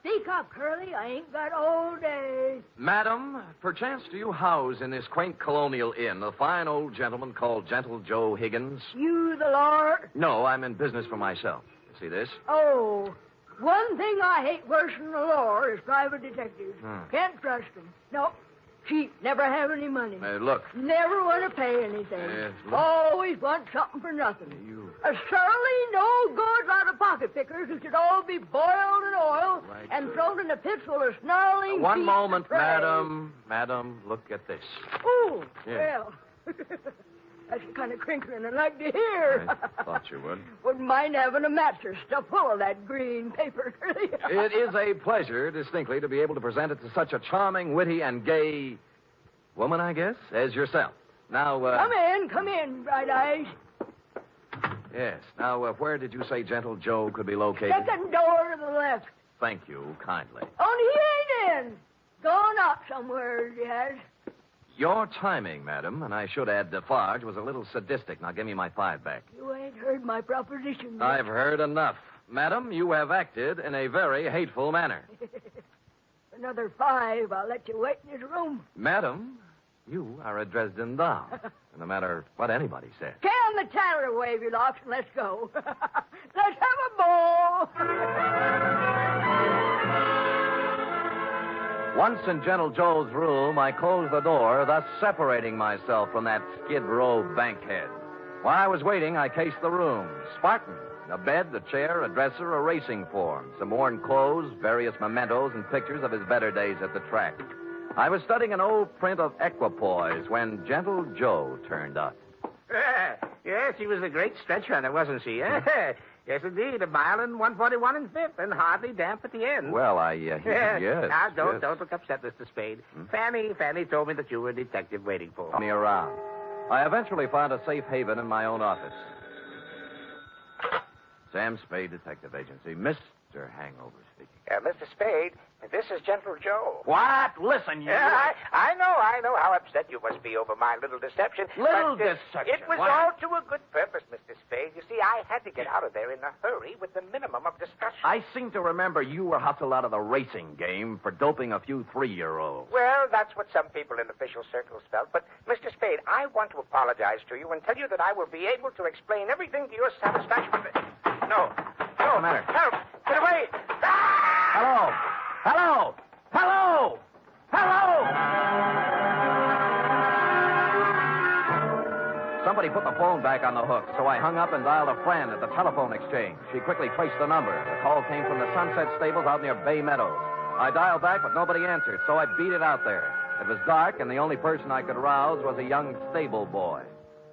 Speak up, Curly. I ain't got all day. Madam, perchance do you house in this quaint colonial inn a fine old gentleman called Gentle Joe Higgins? You the Lord? No, I'm in business for myself. You see this? Oh, one thing I hate worse than the law is private detectives. Can't trust them. No. Cheap, never have any money. Look. Never want to pay anything. Look. Always want something for nothing. A surly, no-good lot of pocket pickers who should all be boiled in oil and thrown in a pit full of snarling One beasts moment, of prey. madam. Madam, look at this. Oh, Yeah. well. That's the kind of crinkling I'd like to hear. I thought you would. Wouldn't mind having a mattress stuffed full of that green paper. It is a pleasure, distinctly, to be able to present it to such a charming, witty, and gay woman, I guess, as yourself. Now, Come in, Bright Eyes. Yes. Now, where did you say Gentle Joe could be located? Second door to the left. Thank you, kindly. Only he ain't in. Gone out somewhere, he has. Your timing, madam, and I should add Defarge, was a little sadistic. Now, give me my $5 back. You ain't heard my proposition yet. I've heard enough. Madam, you have acted in a very hateful manner. Another $5, I'll let you wait in his room. Madam, you are a Dresden doll. No matter what anybody says. Can the tatter wave you locks and let's go. Let's have a ball. Once in Gentle Joe's room, I closed the door, thus separating myself from that skid row bankhead. While I was waiting, I cased the room. Spartan. A bed, a chair, a dresser, a racing form, some worn clothes, various mementos, and pictures of his better days at the track. I was studying an old print of Equipoise when Gentle Joe turned up. Yes, she was a great stretch runner, wasn't she? Yes, indeed. 1 mile and 141 and 5th, and hardly damp at the end. Well, yes. Now, don't yes. look upset, Mr. Spade. Fanny told me that you were a detective waiting for Me around. I eventually found a safe haven in my own office. Sam Spade Detective Agency. Mr. Hangover speaking. Mr. Spade, this is Gentle Joe. What? Listen, you... I know how upset you must be over my little deception. Deception? It was all to a good purpose, Mr. Spade. You see, I had to get out of there in a hurry with the minimum of discussion. I seem to remember you were hustled out of the racing game for doping a few 3-year-olds. Well, that's what some people in official circles felt. But, Mr. Spade, I want to apologize to you and tell you that I will be able to explain everything to your satisfaction. No. What's the matter? Help! Get away! Hello! Hello! Hello! Hello! Somebody put the phone back on the hook, so I hung up and dialed a friend at the telephone exchange. She quickly traced the number. The call came from the Sunset Stables out near Bay Meadows. I dialed back, but nobody answered, so I beat it out there. It was dark, and the only person I could rouse was a young stable boy.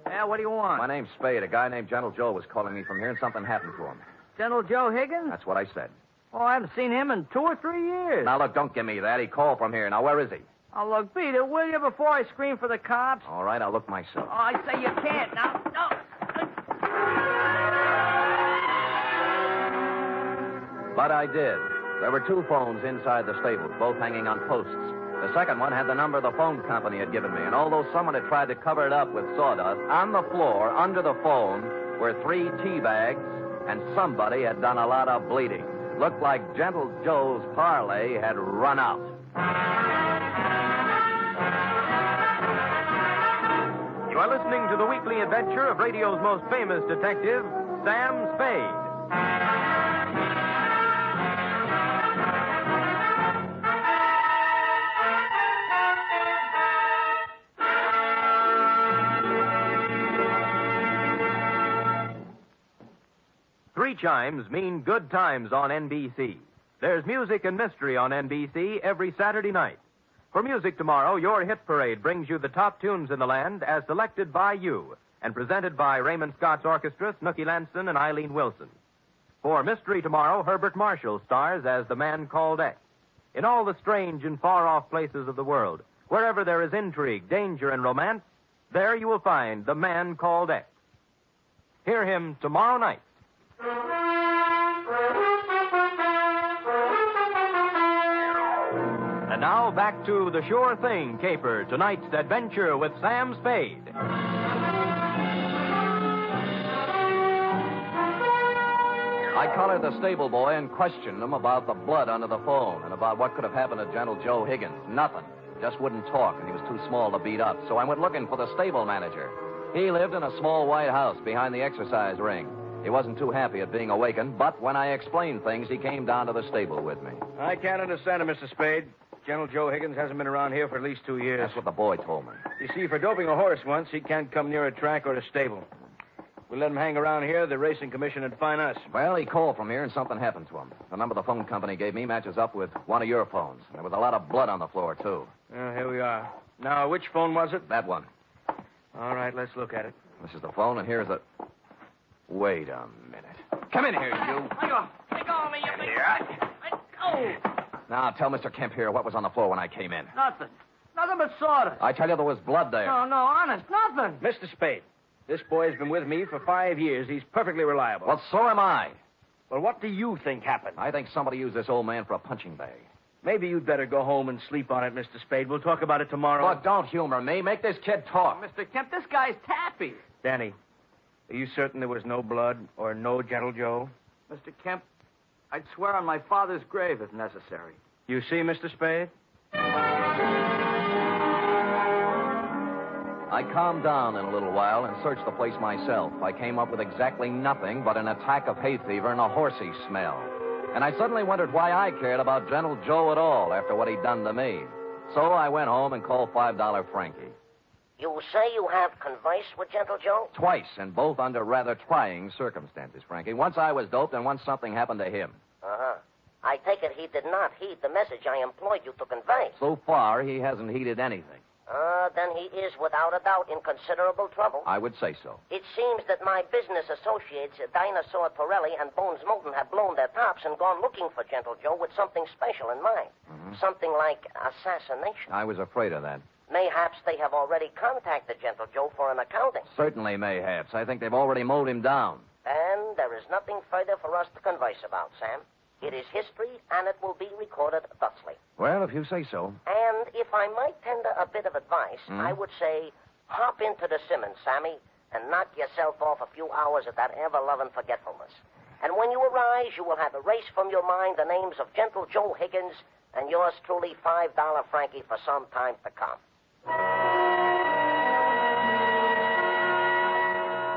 Yeah, what do you want? My name's Spade. A guy named Gentle Joe was calling me from here, and something happened to him. Gentle Joe Higgins? That's what I said. Oh, I haven't seen him in 2 or 3 years. Now, look, don't give me that. He called from here. Now, where is he? Oh, look, beat it, will you, before I scream for the cops? All right, I'll look myself. Oh, I say you can't. Now, no. But I did. There were 2 phones inside the stable, both hanging on posts. The second one had the number the phone company had given me, and although someone had tried to cover it up with sawdust, on the floor, under the phone, were 3 tea bags, and somebody had done a lot of bleeding. Looked like Gentle Joe's parlay had run out. You are listening to the weekly adventure of radio's most famous detective, Sam Spade. 3 chimes mean good times on NBC. There's music and mystery on NBC every Saturday night. For music tomorrow, your hit parade brings you the top tunes in the land as selected by you and presented by Raymond Scott's Orchestra, Snooky Lanson, and Eileen Wilson. For mystery tomorrow, Herbert Marshall stars as the man called X. In all the strange and far-off places of the world, wherever there is intrigue, danger, and romance, there you will find the man called X. Hear him tomorrow night. And now back to the Sure Thing caper, tonight's adventure with Sam Spade. I collared the stable boy and questioned him about the blood under the phone and about what could have happened to Gentle Joe Higgins. Nothing. Just wouldn't talk, and he was too small to beat up. So I went looking for the stable manager. He lived in a small white house behind the exercise ring. He wasn't too happy at being awakened, but when I explained things, he came down to the stable with me. I can't understand it, Mr. Spade. Gentle Joe Higgins hasn't been around here for at least 2 years. That's what the boy told me. You see, for doping a horse once, he can't come near a track or a stable. If we let him hang around here, the racing commission would fine us. Well, he called from here and something happened to him. The number the phone company gave me matches up with one of your phones. There was a lot of blood on the floor, too. Well, here we are. Now, which phone was it? That one. All right, let's look at it. This is the phone, and here's the... Wait a minute. Come in here, you. Let go of me, you big... Let go. Now, tell Mr. Kemp here what was on the floor when I came in. Nothing. Nothing but sawdust. I tell you there was blood there. No, honest, nothing. Mr. Spade, this boy's been with me for 5 years. He's perfectly reliable. Well, so am I. Well, what do you think happened? I think somebody used this old man for a punching bag. Maybe you'd better go home and sleep on it, Mr. Spade. We'll talk about it tomorrow. Look, don't humor me. Make this kid talk. Mr. Kemp, this guy's tappy. Danny, are you certain there was no blood or no Gentle Joe? Mr. Kemp, I'd swear on my father's grave if necessary. You see, Mr. Spade? I calmed down in a little while and searched the place myself. I came up with exactly nothing but an attack of hay fever and a horsey smell. And I suddenly wondered why I cared about Gentle Joe at all after what he'd done to me. So I went home and called $5 Frankie. You say you have conversed with Gentle Joe? Twice, and both under rather trying circumstances, Frankie. Once I was doped, and once something happened to him. Uh-huh. I take it he did not heed the message I employed you to convey. So far, he hasn't heeded anything. Then he is, without a doubt, in considerable trouble. I would say so. It seems that my business associates, Dinosaur Torelli and Bones Moulton, have blown their tops and gone looking for Gentle Joe with something special in mind. Mm-hmm. Something like assassination. I was afraid of that. Mayhaps they have already contacted Gentle Joe for an accounting. Certainly, mayhaps. I think they've already mowed him down. And there is nothing further for us to converse about, Sam. It is history, and it will be recorded thusly. Well, if you say so. And if I might tender a bit of advice, I would say, hop into the Simmons, Sammy, and knock yourself off a few hours of that ever-loving forgetfulness. And when you arise, you will have erased from your mind the names of Gentle Joe Higgins and yours truly, $5 Frankie, for some time to come.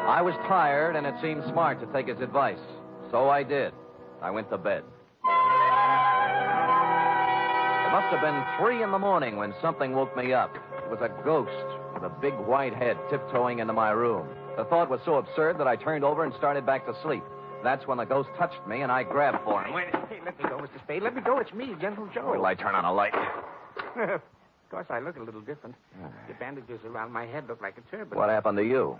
I was tired, and it seemed smart to take his advice. So I did. I went to bed. It must have been 3 a.m. when something woke me up. It was a ghost with a big white head tiptoeing into my room. The thought was so absurd that I turned over and started back to sleep. That's when the ghost touched me, and I grabbed for him. Wait, let me go, Mr. Spade. Let me go. It's me, Gentle Joe. Will I turn on a light? Of course, I look a little different. The bandages around my head look like a turban. What happened to you?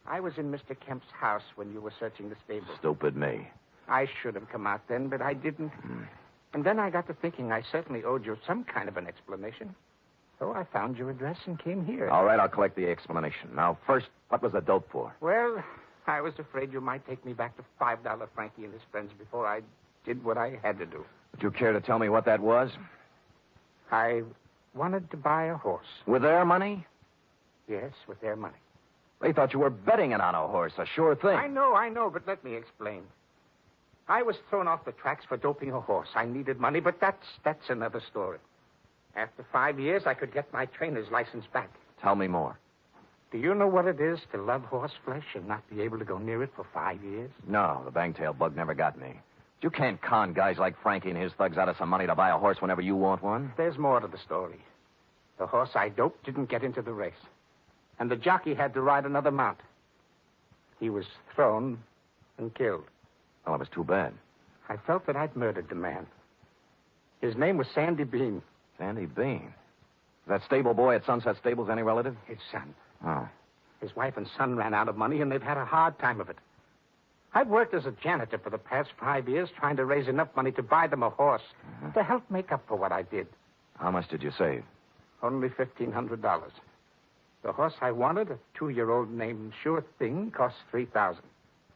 I was in Mr. Kemp's house when you were searching the stable. Stupid me. I should have come out then, but I didn't. And then I got to thinking I certainly owed you some kind of an explanation. So I found your address and came here. All right, I'll collect the explanation. Now, first, what was the dope for? Well, I was afraid you might take me back to $5 Frankie and his friends before I did what I had to do. Would you care to tell me what that was? I wanted to buy a horse. With their money? Yes, with their money. They thought you were betting it on a horse, a sure thing. I know, but let me explain. I was thrown off the tracks for doping a horse. I needed money, but that's another story. After 5 years, I could get my trainer's license back. Tell me more. Do you know what it is to love horse flesh and not be able to go near it for 5 years? No, the bangtail bug never got me. You can't con guys like Frankie and his thugs out of some money to buy a horse whenever you want one. There's more to the story. The horse I doped didn't get into the race. And the jockey had to ride another mount. He was thrown and killed. Well, it was too bad. I felt that I'd murdered the man. His name was Sandy Bean. Sandy Bean? That stable boy at Sunset Stables any relative? His son. Oh. His wife and son ran out of money, and they've had a hard time of it. I've worked as a janitor for the past 5 years trying to raise enough money to buy them a horse to help make up for what I did. How much did you save? Only $1,500. The horse I wanted, a 2-year-old named Sure Thing, cost $3,000.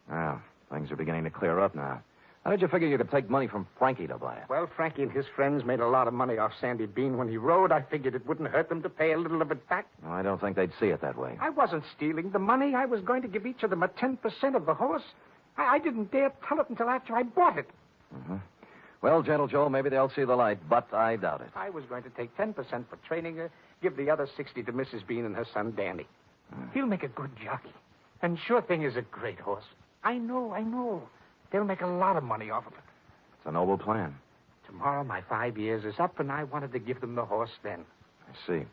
Well, things are beginning to clear up now. How did you figure you could take money from Frankie to buy it? Well, Frankie and his friends made a lot of money off Sandy Bean when he rode. I figured it wouldn't hurt them to pay a little of it back. No, I don't think they'd see it that way. I wasn't stealing the money. I was going to give each of them a 10% of the horse. I didn't dare tell it until after I bought it. Mm-hmm. Well, Gentle Joe, maybe they'll see the light, but I doubt it. I was going to take 10% for training her, give the other 60 to Mrs. Bean and her son, Danny. He'll make a good jockey. And Sure Thing is a great horse. I know. They'll make a lot of money off of it. It's a noble plan. Tomorrow my 5 years is up, and I wanted to give them the horse then. I see.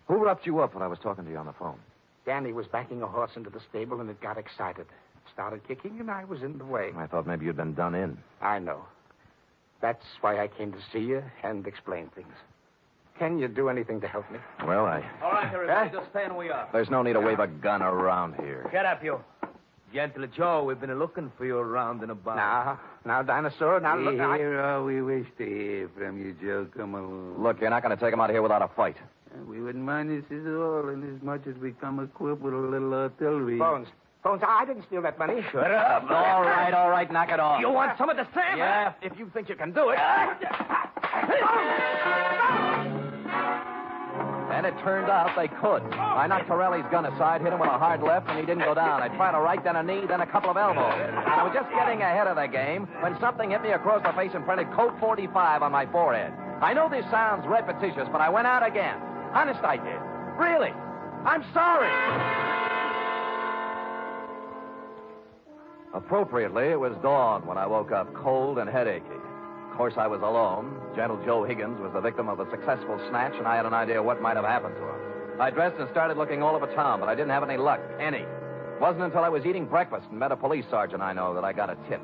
Who roughed you up when I was talking to you on the phone? Danny was backing a horse into the stable, and it got excited. Started kicking, and I was in the way. I thought maybe you'd been done in. I know. That's why I came to see you and explain things. Can you do anything to help me? Well, All right, everybody, just stand where we are. There's no need to wave a gun around here. Get up, you. Gentle Joe, we've been looking for you around and about. Now, Dinosaur, now look. Here all we wish to hear from you, Joe. Come along. Look, you're not going to take him out of here without a fight. We wouldn't mind this at all, inasmuch as we come equipped with a little artillery. Bones, I didn't steal that money. Shut up. All right, knock it off. You want some of the sand? Yeah, if you think you can do it. And it turned out they could. I knocked Torelli's gun aside, hit him with a hard left, and he didn't go down. I tried a right, then a knee, then a couple of elbows. I was just getting ahead of the game when something hit me across the face and printed Code 45 on my forehead. I know this sounds repetitious, but I went out again. Honest, I did. Really. I'm sorry. Appropriately, it was dawn when I woke up cold and headachy. Of course, I was alone. Gentle Joe Higgins was the victim of a successful snatch, and I had an idea what might have happened to him. I dressed and started looking all over town, but I didn't have any luck. Any. It wasn't until I was eating breakfast and met a police sergeant I know that I got a tip.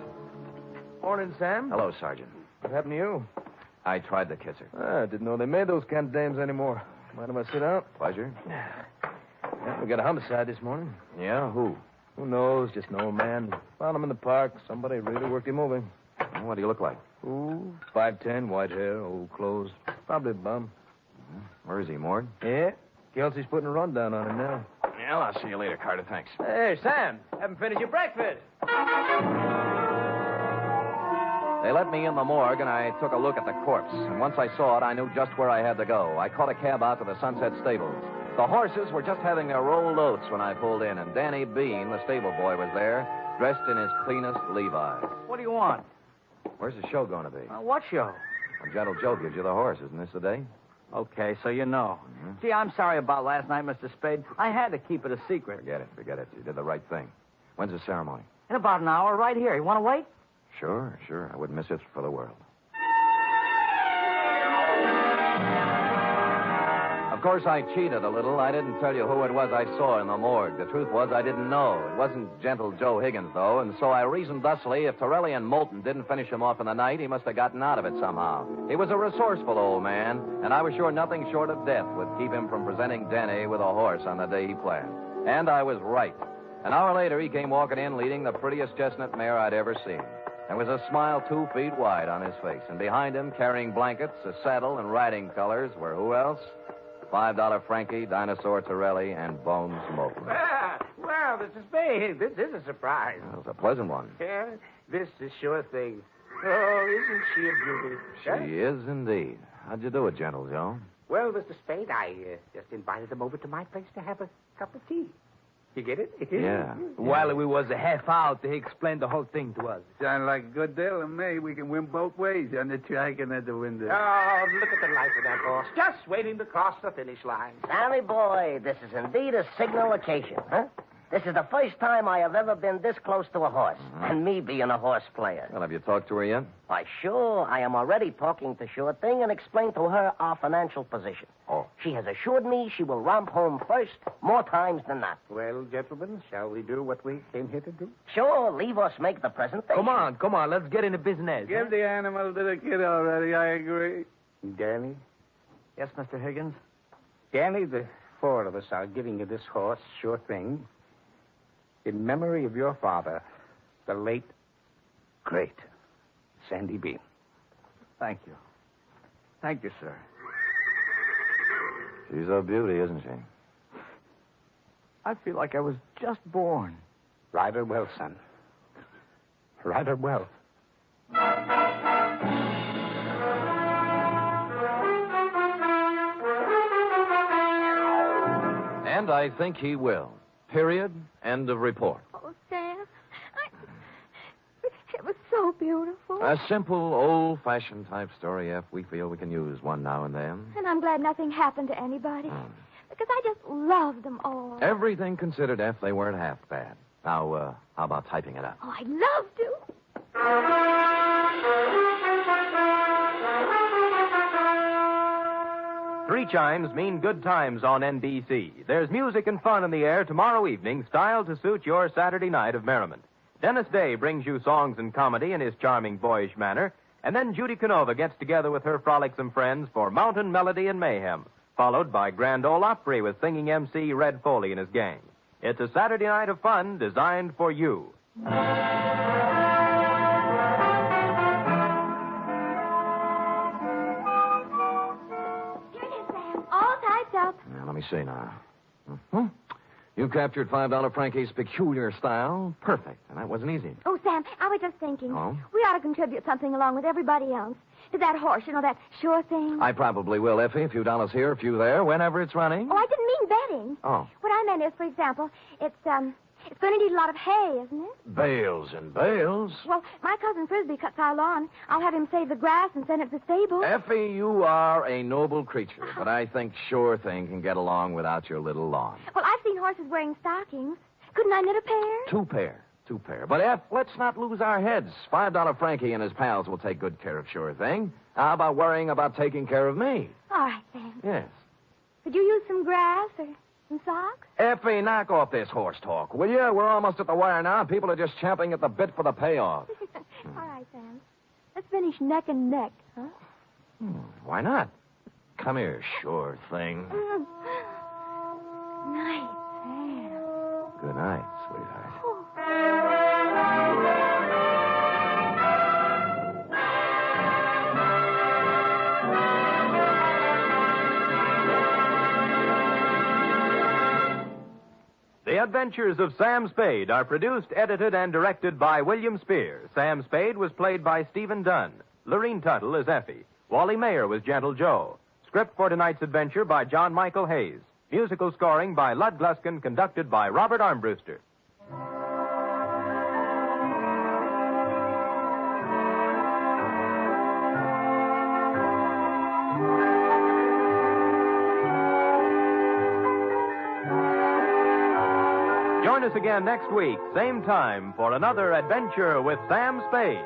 Morning, Sam. Hello, Sergeant. What happened to you? I tried to kiss her. I didn't know they made those kind of dames anymore. Mind if I sit down? Pleasure. Yeah, we got a homicide this morning. Yeah, who? Who knows? Just an old man. Found him in the park. Somebody really worked him over. Well, what do you look like? Ooh, 5'10", white hair, old clothes. Probably a bum. Where is he, Mord? Yeah. Kelsey's putting a rundown on him now. Well, I'll see you later, Carter. Thanks. Hey, Sam, haven't finished your breakfast. They let me in the morgue, and I took a look at the corpse. And once I saw it, I knew just where I had to go. I caught a cab out to the Sunset Stables. The horses were just having their rolled oats when I pulled in, and Danny Bean, the stable boy, was there, dressed in his cleanest Levi's. What do you want? Where's the show going to be? What show? When Gentle Joe gives you the horse. Isn't this the day? Okay, so you know. Mm-hmm. Gee, I'm sorry about last night, Mr. Spade. I had to keep it a secret. Forget it. You did the right thing. When's the ceremony? In about an hour, right here. You want to wait? Sure. I wouldn't miss it for the world. Of course, I cheated a little. I didn't tell you who it was I saw in the morgue. The truth was I didn't know. It wasn't Gentle Joe Higgins, though, and so I reasoned thusly if Torelli and Moulton didn't finish him off in the night, he must have gotten out of it somehow. He was a resourceful old man, and I was sure nothing short of death would keep him from presenting Danny with a horse on the day he planned. And I was right. An hour later, he came walking in leading the prettiest chestnut mare I'd ever seen. There was a smile 2 feet wide on his face, and behind him, carrying blankets, a saddle, and riding colors, were who else? $5 Frankie, Dinosaur Torelli, and Bones Moulton. Well, Mr. Spade, this is a surprise. That was a pleasant one. Yeah, this is Sure Thing. Oh, isn't she a beauty? She is indeed. How'd you do it, Gentle Joe? Well, Mr. Spade, I just invited them over to my place to have a cup of tea. You get it? Yeah. While we was a half out, he explained the whole thing to us. Sound like a good deal to me. We can win both ways on the track and at the window. Oh, look at the life of that horse. Just waiting to cross the finish line. Sammy boy, this is indeed a signal occasion, huh? This is the first time I have ever been this close to a horse, and me being a horse player. Well, have you talked to her yet? Why, sure. I am already talking to Sure Thing and explained to her our financial position. Oh. She has assured me she will romp home first more times than not. Well, gentlemen, shall we do what we came here to do? Sure, leave us make the presentation. Come on, let's get into business. Give the animal to the kid already, I agree. Danny? Yes, Mr. Higgins? Danny, the four of us are giving you this horse, Sure Thing, in memory of your father, the late, great Sandy Bean. Thank you. Thank you, sir. She's a beauty, isn't she? I feel like I was just born. Ride her well, son. Ride her well. And I think he will. Period. End of report. Oh, Sam, it was so beautiful. A simple, old-fashioned type story, F. We feel we can use one now and then. And I'm glad nothing happened to anybody. Because I just love them all. Everything considered, F, they weren't half bad. Now, how about typing it up? Oh, I'd love to. Three chimes mean good times on NBC. There's music and fun in the air tomorrow evening, styled to suit your Saturday night of merriment. Dennis Day brings you songs and comedy in his charming, boyish manner, and then Judy Canova gets together with her frolicsome friends for Mountain Melody and Mayhem, followed by Grand Ole Opry with singing MC Red Foley and his gang. It's a Saturday night of fun designed for you. Now, let me see now. Mm-hmm. You captured $5 Frankie's peculiar style. Perfect. And that wasn't easy. Oh, Sam, I was just thinking. Oh? We ought to contribute something along with everybody else. To that horse, that Sure Thing. I probably will, Effie. A few dollars here, a few there, whenever it's running. Oh, I didn't mean betting. Oh. What I meant is, for example, it's going to need a lot of hay, isn't it? Bales and bales. Well, my cousin Frisbee cuts our lawn. I'll have him save the grass and send it to the stable. Effie, you are a noble creature, but I think Sure Thing can get along without your little lawn. Well, I've seen horses wearing stockings. Couldn't I knit a pair? Two pair. But, F, let's not lose our heads. $5 Frankie and his pals will take good care of Sure Thing. How about worrying about taking care of me? All right, Sam. Yes. Could you use some grass or some socks? Effie, knock off this horse talk, will you? We're almost at the wire now. People are just champing at the bit for the payoff. All right, Sam. Let's finish neck and neck, huh? Why not? Come here, Sure Thing. Night, Sam. Good night, sweetheart. The Adventures of Sam Spade are produced, edited, and directed by William Spear. Sam Spade was played by Stephen Dunn. Lorene Tuttle is Effie. Wally Mayer was Gentle Joe. Script for tonight's adventure by John Michael Hayes. Musical scoring by Lud Gluskin, conducted by Robert Armbruster. Join us again next week, same time, for another adventure with Sam Spade.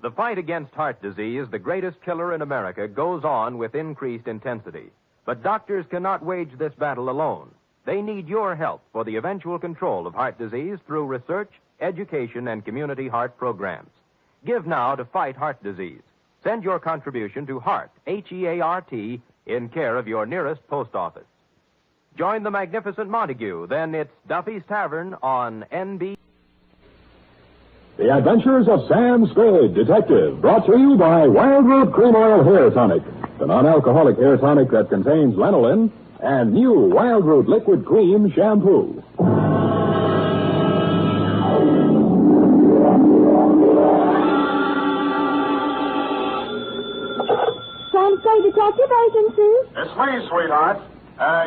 The fight against heart disease, the greatest killer in America, goes on with increased intensity. But doctors cannot wage this battle alone. They need your help for the eventual control of heart disease through research, education, and community heart programs. Give now to fight heart disease. Send your contribution to HEART, H-E-A-R-T, in care of your nearest post office. Join the magnificent Montague. Then it's Duffy's Tavern on NBC. The Adventures of Sam Spade, Detective, brought to you by Wildroot Cream Oil Hair Tonic, the non-alcoholic hair tonic that contains lanolin, and new Wildroot Liquid Cream Shampoo. detective agency. It's me, sweetheart.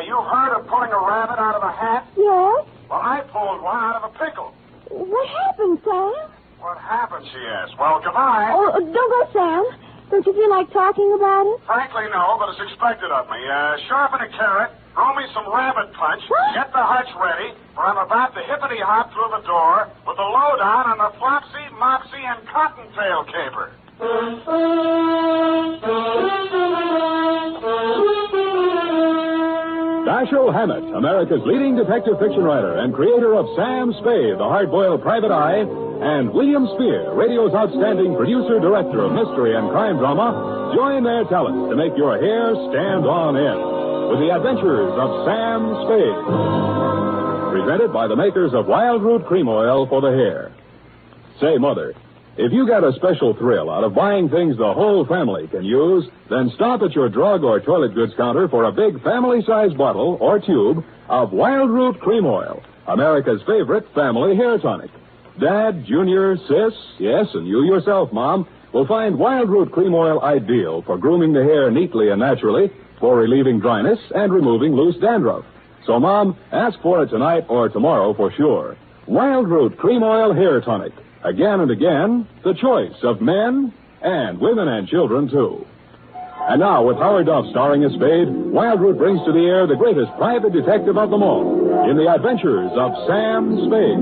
You've heard of pulling a rabbit out of a hat? Yes? Well, I pulled one out of a pickle. What happened, Sam? What happened, she asked. Well, goodbye. Oh, don't go, Sam. Don't you feel like talking about it? Frankly, no, but it's expected of me. Sharpen a carrot, throw me some rabbit punch, get the hutch ready, for I'm about to hippity-hop through the door with the lowdown on the Flopsy, Mopsy, and Cottontail caper. Dashiell Hammett, America's leading detective fiction writer and creator of Sam Spade, the hard-boiled private eye, and William Spear, radio's outstanding producer-director of mystery and crime drama, join their talents to make your hair stand on end with the adventures of Sam Spade. Presented by the makers of Wild Root Cream Oil for the hair. Say, Mother, if you got a special thrill out of buying things the whole family can use, then stop at your drug or toilet goods counter for a big family-sized bottle or tube of Wild Root Cream Oil, America's favorite family hair tonic. Dad, Junior, Sis, yes, and you yourself, Mom, will find Wild Root Cream Oil ideal for grooming the hair neatly and naturally, for relieving dryness and removing loose dandruff. So, Mom, ask for it tonight or tomorrow for sure. Wild Root Cream Oil Hair Tonic. Again and again, the choice of men and women and children, too. And now, with Howard Duff starring as Spade, Wild Root brings to the air the greatest private detective of them all in the adventures of Sam Spade.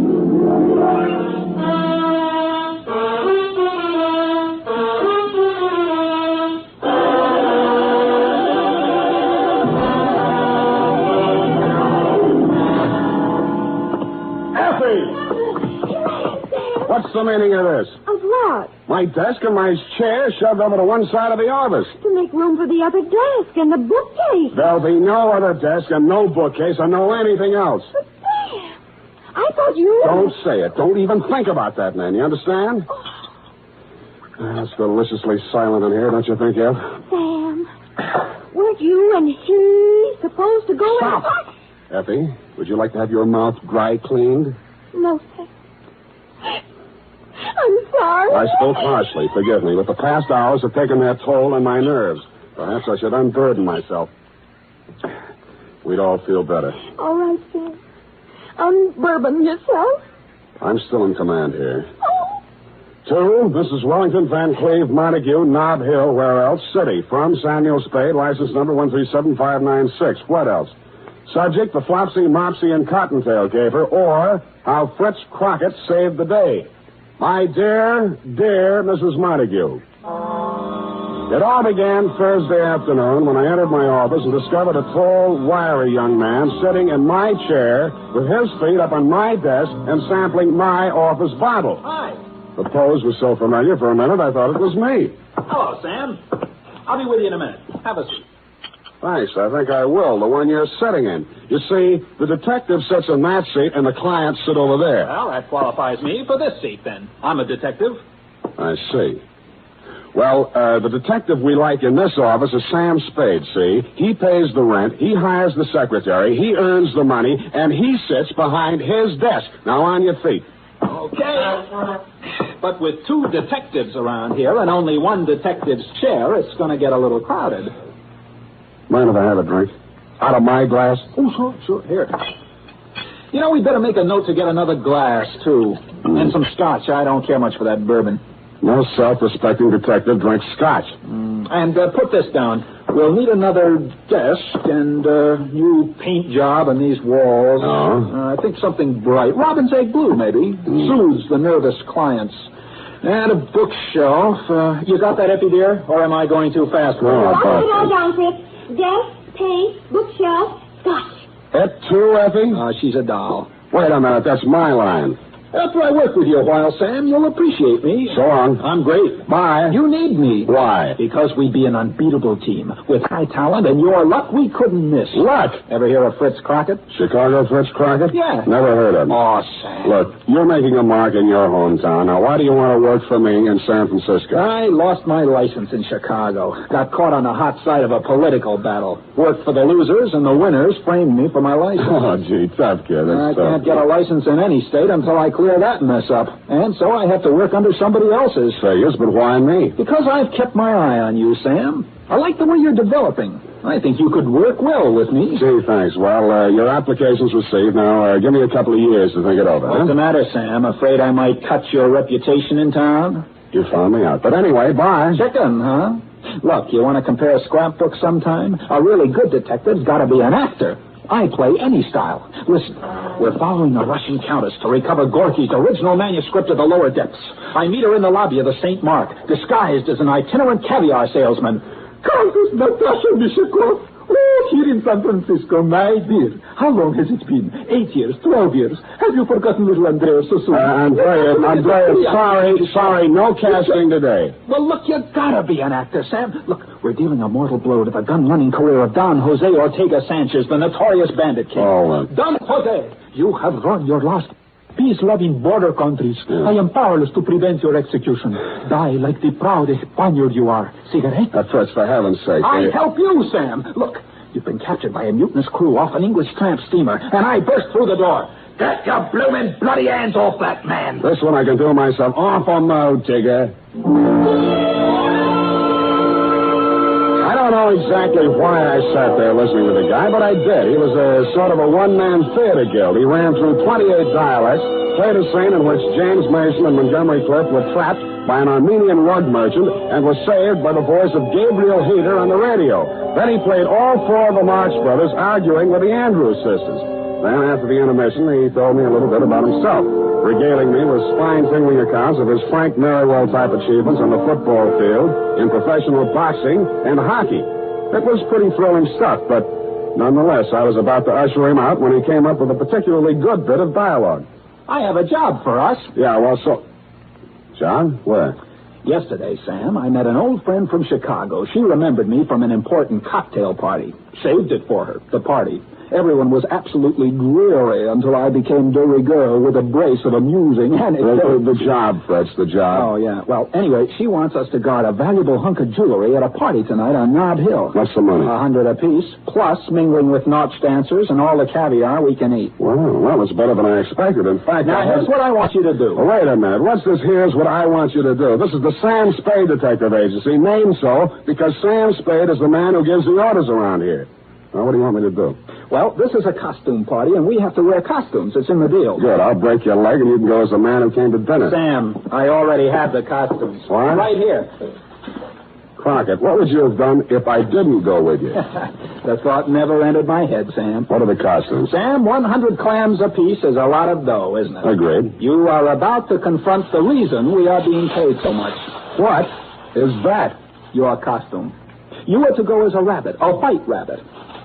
What's the meaning of this? Of what? My desk and my chair shoved over to one side of the office. To make room for the other desk and the bookcase. There'll be no other desk and no bookcase and no anything else. But, Sam, I thought you... Don't say it. Don't even think about that, man. You understand? It's deliciously silent in here, don't you think, Ed? Sam, weren't you and he supposed to go... Stop! Effie, would you like to have your mouth dry cleaned? No, Sam. I'm sorry. I spoke harshly, forgive me, but the past hours have taken their toll on my nerves. Perhaps I should unburden myself. We'd all feel better. All right, Sam. Unbourbon yourself. I'm still in command here. Oh. 2, this is Wellington Van Cleve Montague, Nob Hill, where else? City. From Samuel Spade, license number 137-596. What else? Subject, the Flopsy, Mopsy, and Cottontail caper, or how Fritz Crockett saved the day. My dear, dear Mrs. Montague. It all began Thursday afternoon when I entered my office and discovered a tall, wiry young man sitting in my chair with his feet up on my desk and sampling my office bottle. Hi. The pose was so familiar for a minute I thought it was me. Hello, Sam. I'll be with you in a minute. Have a seat. Thanks. I think I will. The one you're sitting in. You see, the detective sits in that seat and the clients sit over there. Well, that qualifies me for this seat, then. I'm a detective. I see. Well, the detective we like in this office is Sam Spade, see? He pays the rent, he hires the secretary, he earns the money, and he sits behind his desk. Now, on your feet. Okay. But with 2 detectives around here and only 1 detective's chair, it's going to get a little crowded. Mind if I have a drink? Out of my glass? Oh, sure. Here. You know, we'd better make a note to get another glass, too. And some scotch. I don't care much for that bourbon. No self-respecting detective drinks scotch. And put this down. We'll need another desk and new paint job on these walls. Oh? I think something bright. Robin's egg blue, maybe. Soothes the nervous clients. And a bookshelf. You got that, Effie, dear? Or am I going too fast? Write it all down, Chris. Desk, paint, bookshelf, scotch. That too, Effie? She's a doll. Wait a minute, that's my line. After I work with you a while, Sam, you'll appreciate me. So long. I'm great. Bye. You need me. Why? Because we'd be an unbeatable team. With high talent and your luck, we couldn't miss. Luck? Ever hear of Fritz Crockett? Chicago Fritz Crockett? Yeah. Never heard of him. Oh, Sam. Look, you're making a mark in your hometown. Now, why do you want to work for me in San Francisco? I lost my license in Chicago. Got caught on the hot side of a political battle. Worked for the losers, and the winners framed me for my license. Oh, gee, tough kid. I can't get a license in any state until I clear that mess up. And so I have to work under somebody else's. Figures, but why me? Because I've kept my eye on you, Sam. I like the way you're developing. I think you could work well with me. Gee, thanks. Well, your application's received. Now, give me a couple of years to think it over. What's the matter, Sam? Afraid I might cut your reputation in town? You found me out. But anyway, bye. Chicken, huh? Look, you want to compare scrapbooks sometime? A really good detective's got to be an actor. I play any style. Listen, we're following a Russian countess to recover Gorky's original manuscript of the lower depths. I meet her in the lobby of the St. Mark, disguised as an itinerant caviar salesman. Countess Natasha Bishakov. Oh, here in San Francisco, my dear. How long has it been? 8 years, 12 years. Have you forgotten little Andrea so soon? Andrea, sorry, no casting today. Well, look, you gotta be an actor, Sam. Look, we're dealing a mortal blow to the gun-running career of Don Jose Ortega Sanchez, the notorious bandit king. Oh, Don Jose, you have run your last peace-loving border countries. I am powerless to prevent your execution. Die like the proud Spaniard you are. Cigarette? Fritz, for heaven's sake. I help you, Sam. Look, you've been captured by a mutinous crew off an English tramp steamer, and I burst through the door. Get your bloomin' bloody hands off that man. This one I can do myself. Awful mode, Tigger. I don't know exactly why I sat there listening to the guy, but I did. He was a sort of a one-man theater guild. He ran through 28 dialects, played a scene in which James Mason and Montgomery Clift were trapped by an Armenian rug merchant and was saved by the voice of Gabriel Heater on the radio. Then he played all four of the Marx Brothers arguing with the Andrews sisters. Then, after the intermission, he told me a little bit about himself, regaling me with spine-tingling accounts of his Frank Merriwell-type achievements on the football field, in professional boxing, and hockey. It was pretty thrilling stuff, but nonetheless, I was about to usher him out when he came up with a particularly good bit of dialogue. I have a job for us. Yeah, well, so... John, where? Yesterday, Sam, I met an old friend from Chicago. She remembered me from an important cocktail party. Saved it for her, the party. Everyone was absolutely dreary until I became de rigueur with a brace of amusing anecdotes. The job, Fritz, the job. Oh, yeah. Well, anyway, she wants us to guard a valuable hunk of jewelry at a party tonight on Nob Hill. What's the money? $100 apiece, plus mingling with nautch dancers and all the caviar we can eat. Well, it's better than I expected. In fact, now, here's what I want you to do. Oh, wait a minute. What's this here's what I want you to do? This is the Sam Spade Detective Agency, named so because Sam Spade is the man who gives the orders around here. Now, what do you want me to do? Well, this is a costume party, and we have to wear costumes. It's in the deal. Good. I'll break your leg, and you can go as the man who came to dinner. Sam, I already have the costumes. What? Right here. Crockett, what would you have done if I didn't go with you? The thought never entered my head, Sam. What are the costumes? Sam, 100 clams apiece is a lot of dough, isn't it? Agreed. You are about to confront the reason we are being paid so much. What is that? Your costume. You are to go as a rabbit, a white rabbit.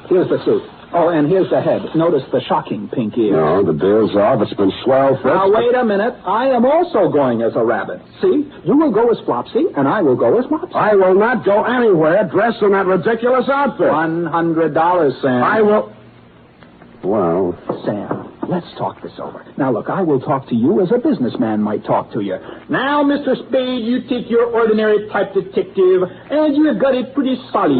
Here's the suit. Oh, and here's the head. Notice the shocking pink ears. No, the deal's off. It's been swell, Fritz. Now, wait a minute. I am also going as a rabbit. See? You will go as Flopsy, and I will go as Mopsy. I will not go anywhere dressed in that ridiculous outfit. $100, Sam. I will... Well... Sam, let's talk this over. Now, look, I will talk to you as a businessman might talk to you. Now, Mr. Spade, you take your ordinary type detective, and you have got it pretty solid.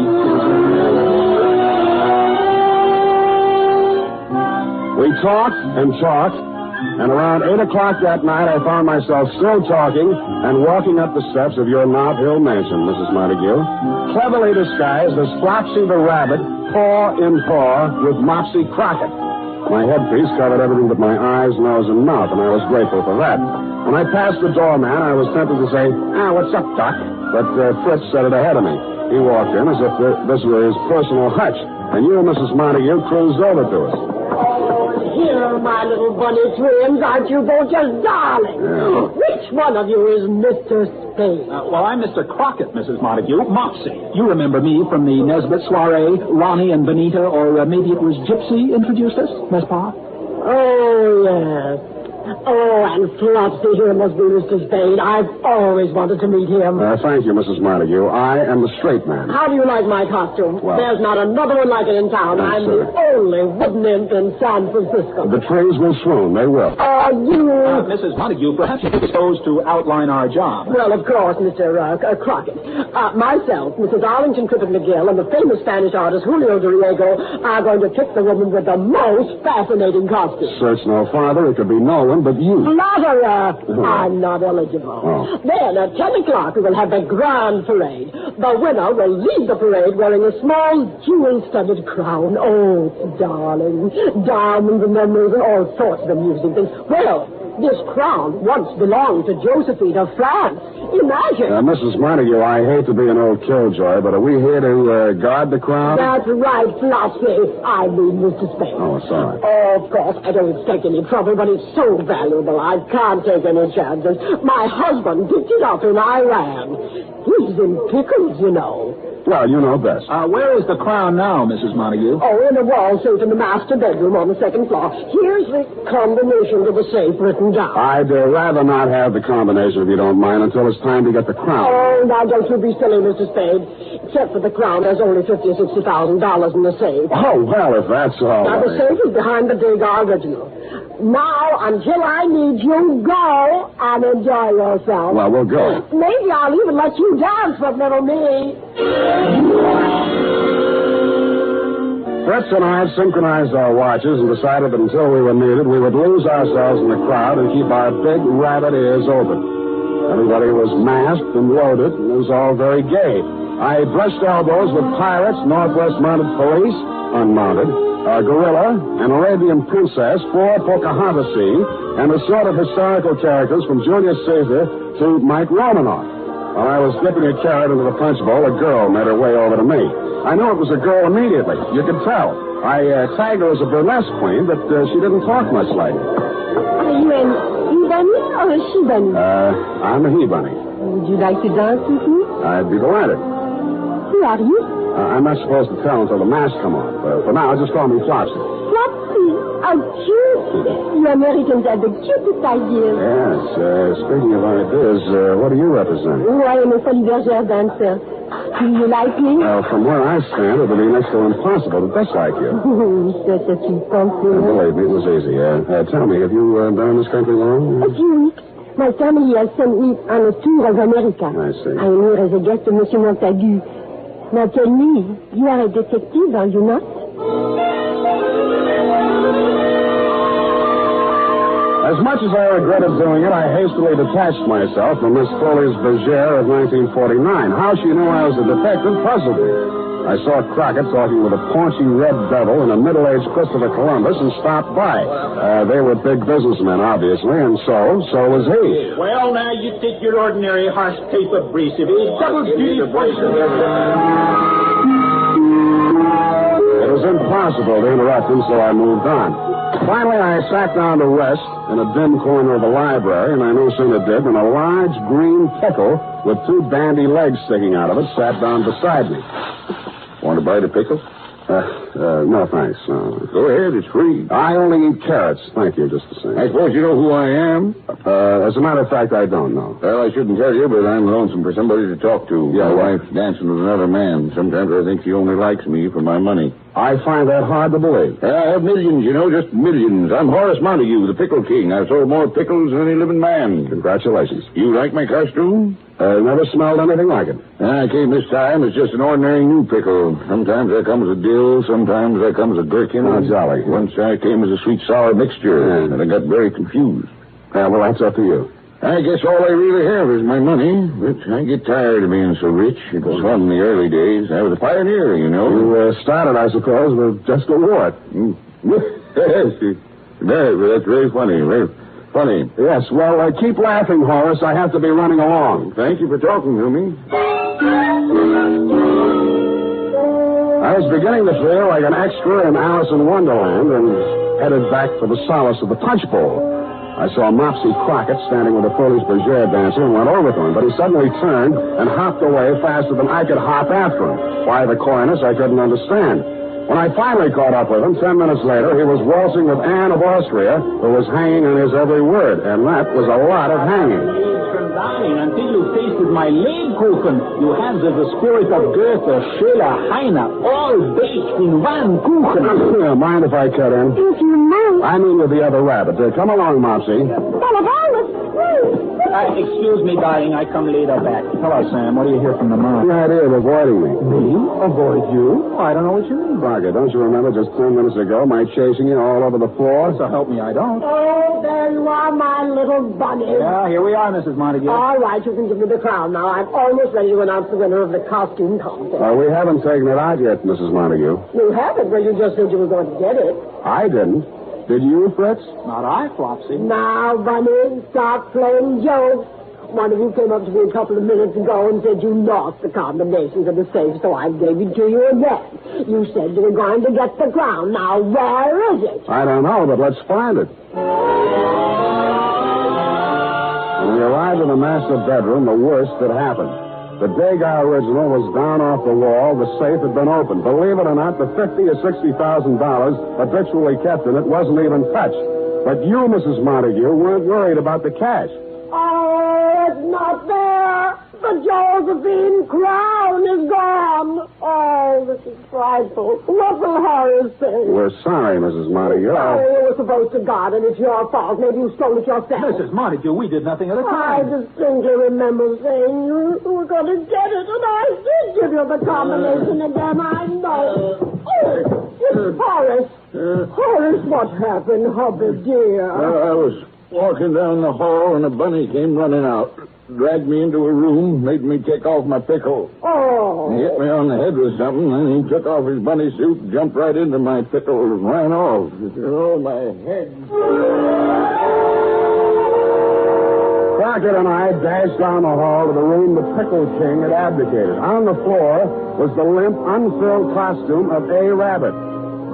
We talked and talked, and around 8 o'clock that night, I found myself still talking and walking up the steps of your Nob Hill mansion, Mrs. Montague, cleverly disguised as Flopsy the Rabbit, paw in paw with Mopsy Crockett. My headpiece covered everything but my eyes, nose, and mouth, and I was grateful for that. When I passed the doorman, I was tempted to say, what's up, Doc? But Fritz said it ahead of me. He walked in as if this were his personal hutch, and you and Mrs. Montague cruised over to us. Here, my little bunny twins, aren't you both just darling? Yeah. Which one of you is Mr. Spade? Well, I'm Mr. Crockett, Mrs. Montague. Mopsy. You remember me from the Nesbit soiree, Ronnie and Benita, or maybe it was Gypsy introduced us, n'est-ce pas? Oh, yes. Oh, and Flopsy here must be Mr. Spade. I've always wanted to meet him. Thank you, Mrs. Montague. I am the straight man. How do you like my costume? Well, there's not another one like it in town. I'm the only wooden imp in San Francisco. The trees will swoon. They will. Oh, you... Mrs. Montague, perhaps you could be supposed to outline our job. Well, of course, Mr. Crockett. Myself, Mrs. Arlington Crippen McGill, and the famous Spanish artist Julio Doriego are going to pick the woman with the most fascinating costume. Search no farther. It could be no one but you. Flatterer! I'm not eligible. Oh. Then, at 10 o'clock, we will have the grand parade. The winner will lead the parade wearing a small jewel-studded crown. Oh, darling. Diamonds and memories and all sorts of amusing things. Well, this crown once belonged to Josephine of France. Imagine. Mrs. Montague, I hate to be an old killjoy, but are we here to guard the crown? That's right, Flossie. I mean, Mr. Spade. Oh, sorry. Oh, of course, I don't expect any trouble, but it's so valuable. I can't take any chances. My husband picked it up in Iran. He's in pickles, you know. Well, you know best. Where is the crown now, Mrs. Montague? Oh, in the wall safe in the master bedroom on the second floor. Here's the combination to the safe written down. I'd rather not have the combination, if you don't mind, until it's time to get the crown. Oh, now don't you be silly, Mr. Spade. Except for the crown, there's only $50,000 or $60,000 in the safe. Oh, well, if that's all now, the safe is behind the Degas original. Now, until I need you, go and enjoy yourself. Well, we'll go. Maybe I'll even let you dance with little me. Fritz and I synchronized our watches and decided that until we were needed, we would lose ourselves in the crowd and keep our big rabbit ears open. Everybody was masked and loaded, and it was all very gay. I brushed elbows with pirates, Northwest Mounted Police, unmounted, a gorilla, an Arabian princess, 4 Pocahontas, and a sort of historical characters from Julius Caesar to Mike Romanoff. While I was dipping a carrot into the punch bowl, a girl made her way over to me. I knew it was a girl immediately. You could tell. I tagged her as a burlesque queen, but she didn't talk much like it. Are you an he-bunny or a she-bunny? I'm a he-bunny. Would you like to dance with me? I'd be delighted. Who are you? I'm not supposed to tell until the mask come off. For now, just call me Flopsy. Flopsy? How cute. You Americans have the cutest ideas. Yes. Speaking of ideas, what do you represent? Oh, I am a folie bergère dancer. Do you like me? From where I stand, it would be next to impossible to dislike you. Such a sweet compliment. Believe me, it was easy. Tell me, have you been in this country long? A few weeks. My family has sent me on a tour of America. I see. I am here as a guest of Monsieur Montague. Now tell me, you are a detective, are you not? As much as I regretted doing it, I hastily detached myself from Miss Foley's Bergère of 1949. How she knew I was a detective puzzled me. I saw Crockett talking with a paunchy red devil and a middle-aged Christopher Columbus and stopped by. They were big businessmen, obviously, and so was he. Well, now, you take your ordinary horse paper brief. If it's double duty It was impossible to interrupt him, so I moved on. Finally, I sat down to rest in a dim corner of the library, and I no sooner did than a large green pickle with 2 bandy legs sticking out of it sat down beside me. Want to buy the pickle? No, thanks. Go ahead, it's free. I only eat carrots. Thank you, just the same. I suppose you know who I am? As a matter of fact, I don't know. Well, I shouldn't tell you, but I'm lonesome for somebody to talk to. Yeah, my wife's dancing with another man. Sometimes I think she only likes me for my money. I find that hard to believe. I have millions, you know, just millions. I'm Horace Montague, the Pickle King. I've sold more pickles than any living man. Congratulations. You like my costume? Never smelled anything like it. I came this time as just an ordinary new pickle. Sometimes I come as a dill, sometimes I come as a gherkin. Oh, jolly. Once I came as a sweet-sour mixture, and I got very confused. Well, that's up to you. I guess all I really have is my money, but I get tired of being so rich. It was fun in the early days. I was a pioneer, you know. You started, I suppose, with just a wart. Yes, that's very funny, very funny. Yes, well, keep laughing, Horace. I have to be running along. Thank you for talking to me. I was beginning to feel like an extra in Alice in Wonderland and headed back for the solace of the punch bowl. I saw Mopsy Crockett standing with a Foley's Bergère dancer and went over to him, but he suddenly turned and hopped away faster than I could hop after him. Why the coyness, I couldn't understand. When I finally caught up with him, 10 minutes later, he was waltzing with Anne of Austria, who was hanging on his every word, and that was a lot of hanging. Darling, until you tasted my Lebkuchen, you had the spirit of Goethe, Schiller, Heine, all baked in one Kuchen. Mind if I cut in? If you know. I mean with the other rabbit. Come along, Mopsy. Well, of all the Excuse me, darling. I come later back. Hello, Sam. What do you hear from the mom? The idea of avoiding me. Me? Avoid you? I don't know what you mean. Roger, don't you remember just 10 minutes ago my chasing you all over the floor? So help me, I don't. Oh, there you are, my little bunny. Yeah, here we are, Mrs. Montague. All right, you can give me the crown now. I'm almost ready to announce the winner of the costume contest. We haven't taken it out yet, Mrs. Montague. You haven't? Well, you just said you were going to get it. I didn't. Did you, Fritz? Not I, Flopsy. Now, Bunny, stop playing jokes. One of you came up to me a couple of minutes ago and said you lost the combinations of the safe, so I gave it to you again. You said you were going to get the crown. Now, where is it? I don't know, but let's find it. When we arrived in the master bedroom, the worst had happened. The Degas original was down off the wall. The safe had been opened. Believe it or not, the $50,000 or $60,000 habitually kept in it wasn't even touched. But you, Mrs. Montague, weren't worried about the cash. Oh, it's not there. The Josephine crown is gone. Oh, this is frightful. What will Horace say? We're sorry, Mrs. Montague. Sorry, you were supposed to guard it. It's your fault. Maybe you stole it yourself. Mrs. Montague, we did nothing of the I kind. distinctly remember saying you were going to get it, and I did give you the combination again. I know. Oh, it's Horace. Horace, what happened, hubby dear? I was walking down the hall, and a bunny came running out. Dragged me into a room, made me take off my pickle. Oh. He hit me on the head with something, and he took off his bunny suit, jumped right into my pickle, and ran off. Oh, my head. Crockett and I dashed down the hall to the room the Pickle King had abdicated. On the floor was the limp, unfilled costume of A. Rabbit.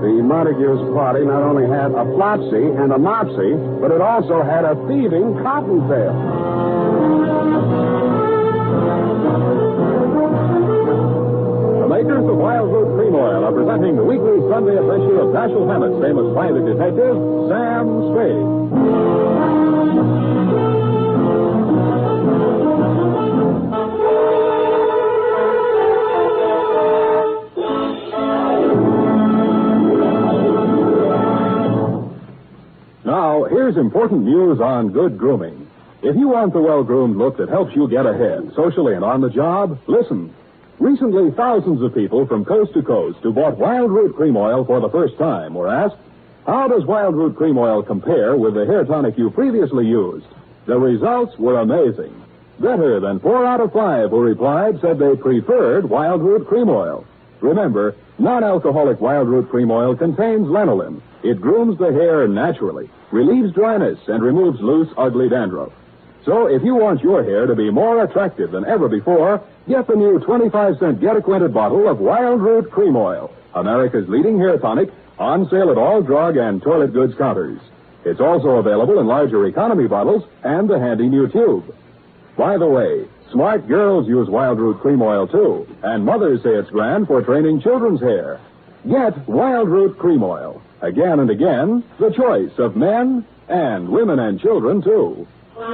The Montague's party not only had a Flopsy and a Mopsy, but it also had a thieving Cottontail. The makers of Wild Root Cream Oil are presenting the weekly Sunday adventure of Dashiell Hammett's famous private detective, Sam Spade. Now, here's important news on good grooming. If you want the well-groomed look that helps you get ahead, socially and on the job, listen. Recently, thousands of people from coast to coast who bought Wild Root Cream Oil for the first time were asked, how does Wild Root Cream Oil compare with the hair tonic you previously used? The results were amazing. Better than 4 out of 5 who replied said they preferred Wild Root Cream Oil. Remember, non-alcoholic Wild Root Cream Oil contains lanolin. It grooms the hair naturally, relieves dryness, and removes loose, ugly dandruff. So if you want your hair to be more attractive than ever before, get the new 25-cent get-acquainted bottle of Wild Root Cream Oil, America's leading hair tonic, on sale at all drug and toilet goods counters. It's also available in larger economy bottles and the handy new tube. By the way, smart girls use Wild Root Cream Oil, too, and mothers say it's grand for training children's hair. Get Wild Root Cream Oil. Again and again, the choice of men and women and children, too. And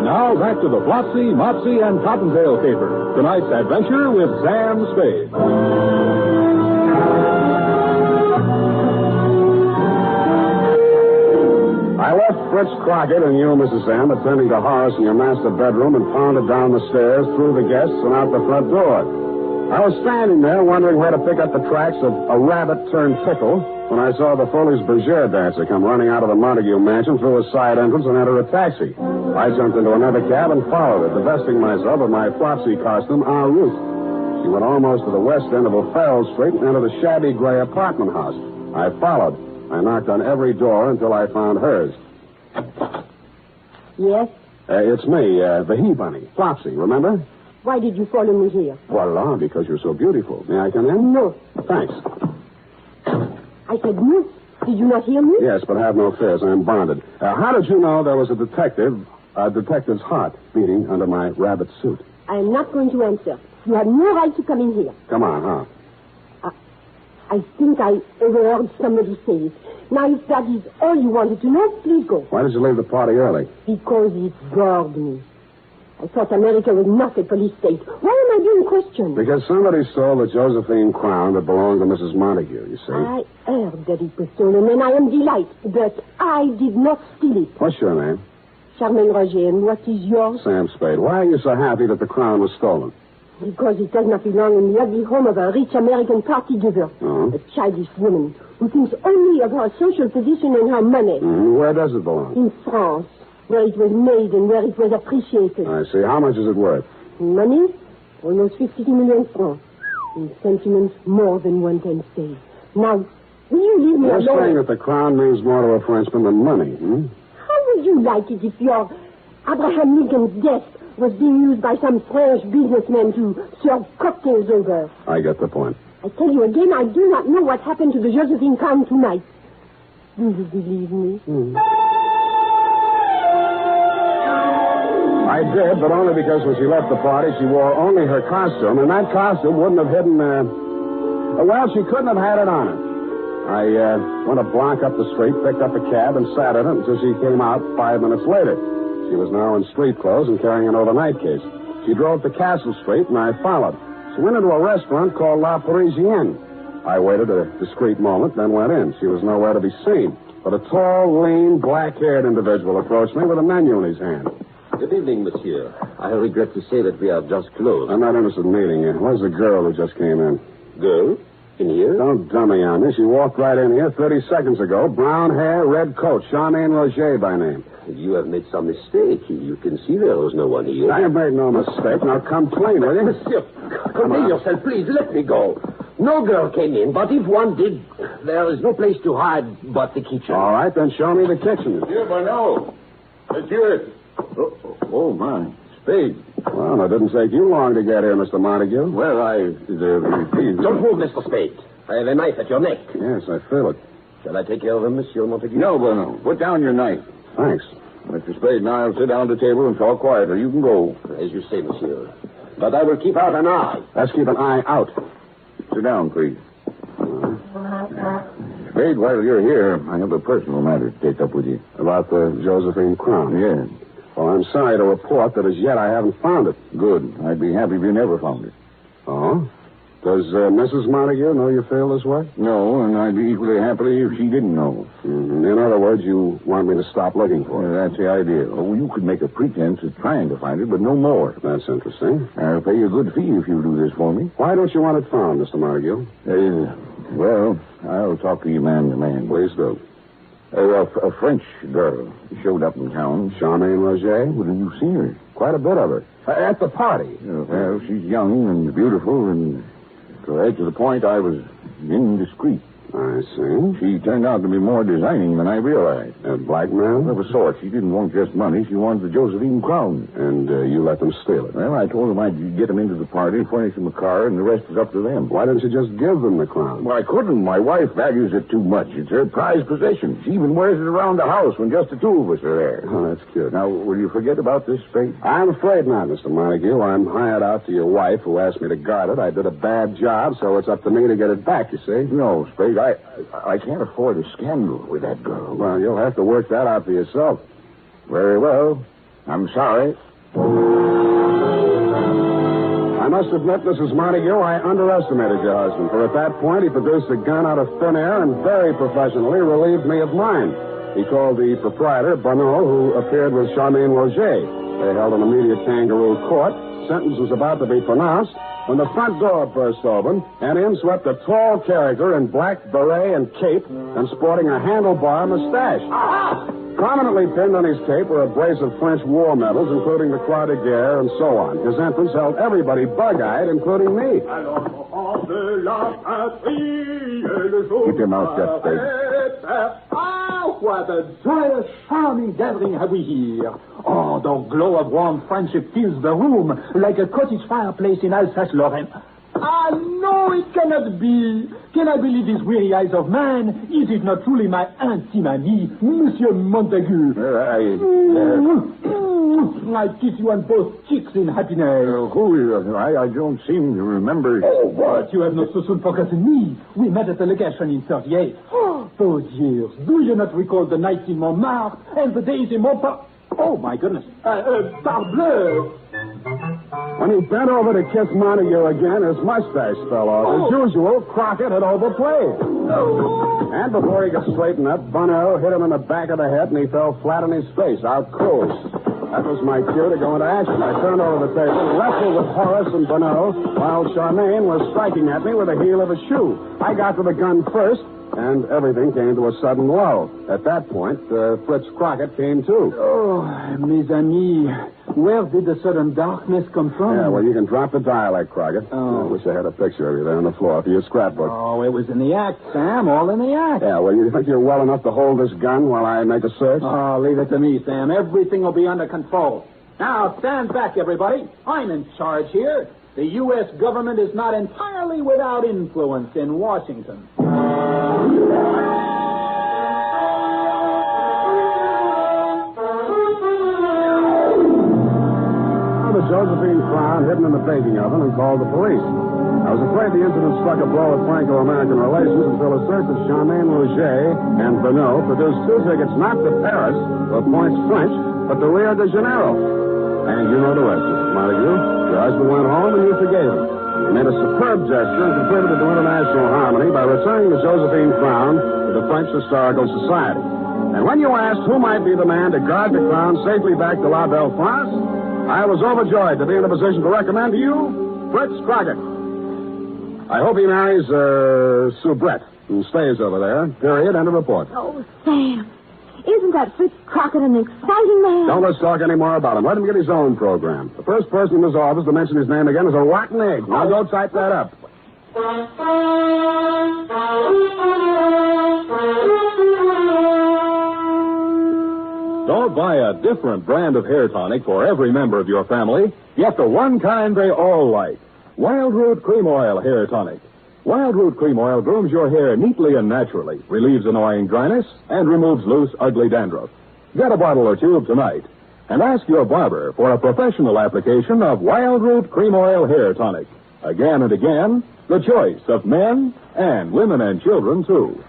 now back to the Flopsy, Mopsy, and Cottontail caper. Tonight's adventure with Sam Spade. I left Fritz Crockett and you, Mrs. M, attending to Horace in your master bedroom and pounded down the stairs, through the guests, and out the front door. I was standing there wondering where to pick up the tracks of a rabbit-turned-pickle when I saw the Foley's Bergère dancer come running out of the Montague mansion through a side entrance and enter a taxi. I jumped into another cab and followed her, divesting myself of my Flopsy costume en route. She went almost to the west end of O'Farrell Street and entered a shabby gray apartment house. I followed. I knocked on every door until I found hers. Yes? It's me, the he-bunny, Flopsy, remember? Why did you follow me here? Voila, because you're so beautiful. May I come in? No. Thanks. I said no. Did you not hear me? Yes, but have no fears. I'm bonded. How did you know there was a detective's heart beating under my rabbit suit? I am not going to answer. You have no right to come in here. Come on, huh? I think I overheard somebody say it. Now, if that is all you wanted to know, please go. Why did you leave the party early? Because it bored me. I thought America was not a police state. Why am I being questioned? Because somebody stole the Josephine crown that belonged to Mrs. Montague, you see. I heard that it was stolen, and I am delighted, but I did not steal it. What's your name? Charmaine Roger, and what is yours? Sam Spade. Why are you so happy that the crown was stolen? Because it does not belong in the ugly home of a rich American party giver. Oh? A childish woman who thinks only of her social position and her money. Where does it belong? In France, where it was made and where it was appreciated. I see. How much is it worth? In money, almost 52 million francs. In sentiments, more than 1/10 say. Now, will you leave me You're alone? saying that the crown means more to a Frenchman than money, How would you like it if your Abraham Lincoln's death was being used by some French businessman to serve cocktails over? I get the point. I tell you again, I do not know what happened to the Josephine crown tonight. Do you believe me? I did, but only because when she left the party, she wore only her costume, and that costume wouldn't have hidden, well, she couldn't have had it on her. I went a block up the street, picked up a cab, and sat in it until she came out 5 minutes later. She was now in street clothes and carrying an overnight case. She drove to Castle Street, and I followed. She went into a restaurant called La Parisienne. I waited a discreet moment, then went in. She was nowhere to be seen, but a tall, lean, black-haired individual approached me with a menu in his hand. Good evening, monsieur. I regret to say that we are just closed. I'm not interested in meeting you. Where's the girl who just came in? Girl? In here? Don't dummy on me. She walked right in here 30 seconds ago. Brown hair, red coat. Charmaine Roger by name. You have made some mistake. You can see there was no one here. I have made no mistake. Now come clean, will you? Monsieur, contain yourself, please. Let me go. No girl came in, but if one did, there is no place to hide but the kitchen. All right, then show me the kitchen. Monsieur Bonneau. Monsieur. Oh, my. Spade. Well, it didn't take you long to get here, Mr. Montague. Well, please. Don't move, Mr. Spade. I have a knife at your neck. Yes, I feel it. Shall I take care of him, Monsieur Montague? No, Bonneau. Put down your knife. Thanks. Mr. Spade and I will sit down at the table and talk quietly. You can go. As you say, monsieur. But I will keep out an eye. Let's keep an eye out. Sit down, please. Spade, while you're here, I have a personal matter to take up with you. About the Josephine crown? Yes. Well, I'm sorry to report that as yet I haven't found it. Good. I'd be happy if you never found it. Oh? Does Mrs. Montague know you feel this way? No, and I'd be equally happy if she didn't know. Mm-hmm. In other words, you want me to stop looking for it? That's the idea. Oh, you could make a pretense of trying to find it, but no more. That's interesting. I'll pay you a good fee if you do this for me. Why don't you want it found, Mr. Montague? Well, I'll talk to you man to man. Please do. A French girl showed up in town. Charmaine Roger? Well, have you seen her? Quite a bit of her. At the party. Well, she's young and beautiful, and right to the point, I was indiscreet. I see. She turned out to be more designing than I realized. A blackmail? Of a sort. She didn't want just money. She wanted the Josephine crown. And you let them steal it? Well, I told them I'd get them into the party, furnish them a car, and the rest is up to them. Why didn't you just give them the crown? Well, I couldn't. My wife values it too much. It's her prized possession. She even wears it around the house when just the two of us are there. Oh, that's cute. Now, will you forget about this, Spade? I'm afraid not, Mr. Montague. I'm hired out to your wife, who asked me to guard it. I did a bad job, so it's up to me to get it back, you see? No, Spade, I can't afford a scandal with that girl. Well, you'll have to work that out for yourself. Very well. I'm sorry. I must admit, Mrs. Montague, I underestimated your husband, for at that point he produced a gun out of thin air and very professionally relieved me of mine. He called the proprietor, Bonneau, who appeared with Charmaine Roger. They held an immediate kangaroo court. Sentence was about to be pronounced when the front door burst open, and in swept a tall character in black beret and cape and sporting a handlebar mustache. Prominently pinned on his cape were a brace of French war medals, including the Croix de Guerre and so on. His entrance held everybody bug-eyed, including me. Keep your mouth shut, Spade. What a joyous, charming gathering have we here. Oh, the glow of warm friendship fills the room like a cottage fireplace in Alsace-Lorraine. Ah, no, it cannot be. Can I believe these weary eyes of man? Is it not truly my intime ami, Monsieur Montague? I kiss you on both cheeks in happiness. Who is I don't seem to remember. Oh, what? You have not so soon forgotten me. We met at the legation in 38. Oh, those years. Do you not recall the nights in Montmartre and the days in Montparnasse? Oh, my goodness. Parbleu. When he bent over to kiss Montague again, his mustache fell off. As usual, Crockett had overplayed. And before he could straighten up, Bunnell hit him in the back of the head, and he fell flat on his face, out cold. That was my cue to go into action. I turned over the table, wrestled with Horace and Bunnell, while Charmaine was striking at me with the heel of a shoe. I got to the gun first, and everything came to a sudden lull. At that point, Fritz Crockett came to. Oh, mes amis, where did the sudden darkness come from? Yeah, well, you can drop the dialect, Crockett. Oh. I wish I had a picture of you there on the floor for your scrapbook. Oh, it was in the act, Sam, all in the act. Yeah, well, you think you're well enough to hold this gun while I make a search? Oh, leave it to me, Sam. Everything will be under control. Now, stand back, everybody. I'm in charge here. The U.S. government is not entirely without influence in Washington. The Josephine Crown hidden in the baking oven and called the police. I was afraid the incident struck a blow at Franco-American relations until a search of Charmaine Rouget and Bernot produced 2 tickets not to Paris or Pointe French, but to Rio de Janeiro. And you know the rest, Mrs. Montague. Your husband went home and you forgave him. He made a superb gesture and contributed to international harmony by returning the Josephine Crown to the French Historical Society. And when you asked who might be the man to guard the crown safely back to La Belle France, I was overjoyed to be in a position to recommend to you Fritz Crockett. I hope he marries Soubrette and stays over there. Period. End of report. Oh, Sam. Isn't that Fritz Crockett an exciting man? Don't let's talk any more about him. Let him get his own program. The first person in his office to mention his name again is a rotten egg. Now go type that up. Don't buy a different brand of hair tonic for every member of your family. Get the one kind they all like. Wild Root Cream Oil Hair Tonic. Wild Root Cream Oil grooms your hair neatly and naturally, relieves annoying dryness, and removes loose, ugly dandruff. Get a bottle or tube tonight. And ask your barber for a professional application of Wild Root Cream Oil Hair Tonic. Again and again, the choice of men and women and children, too.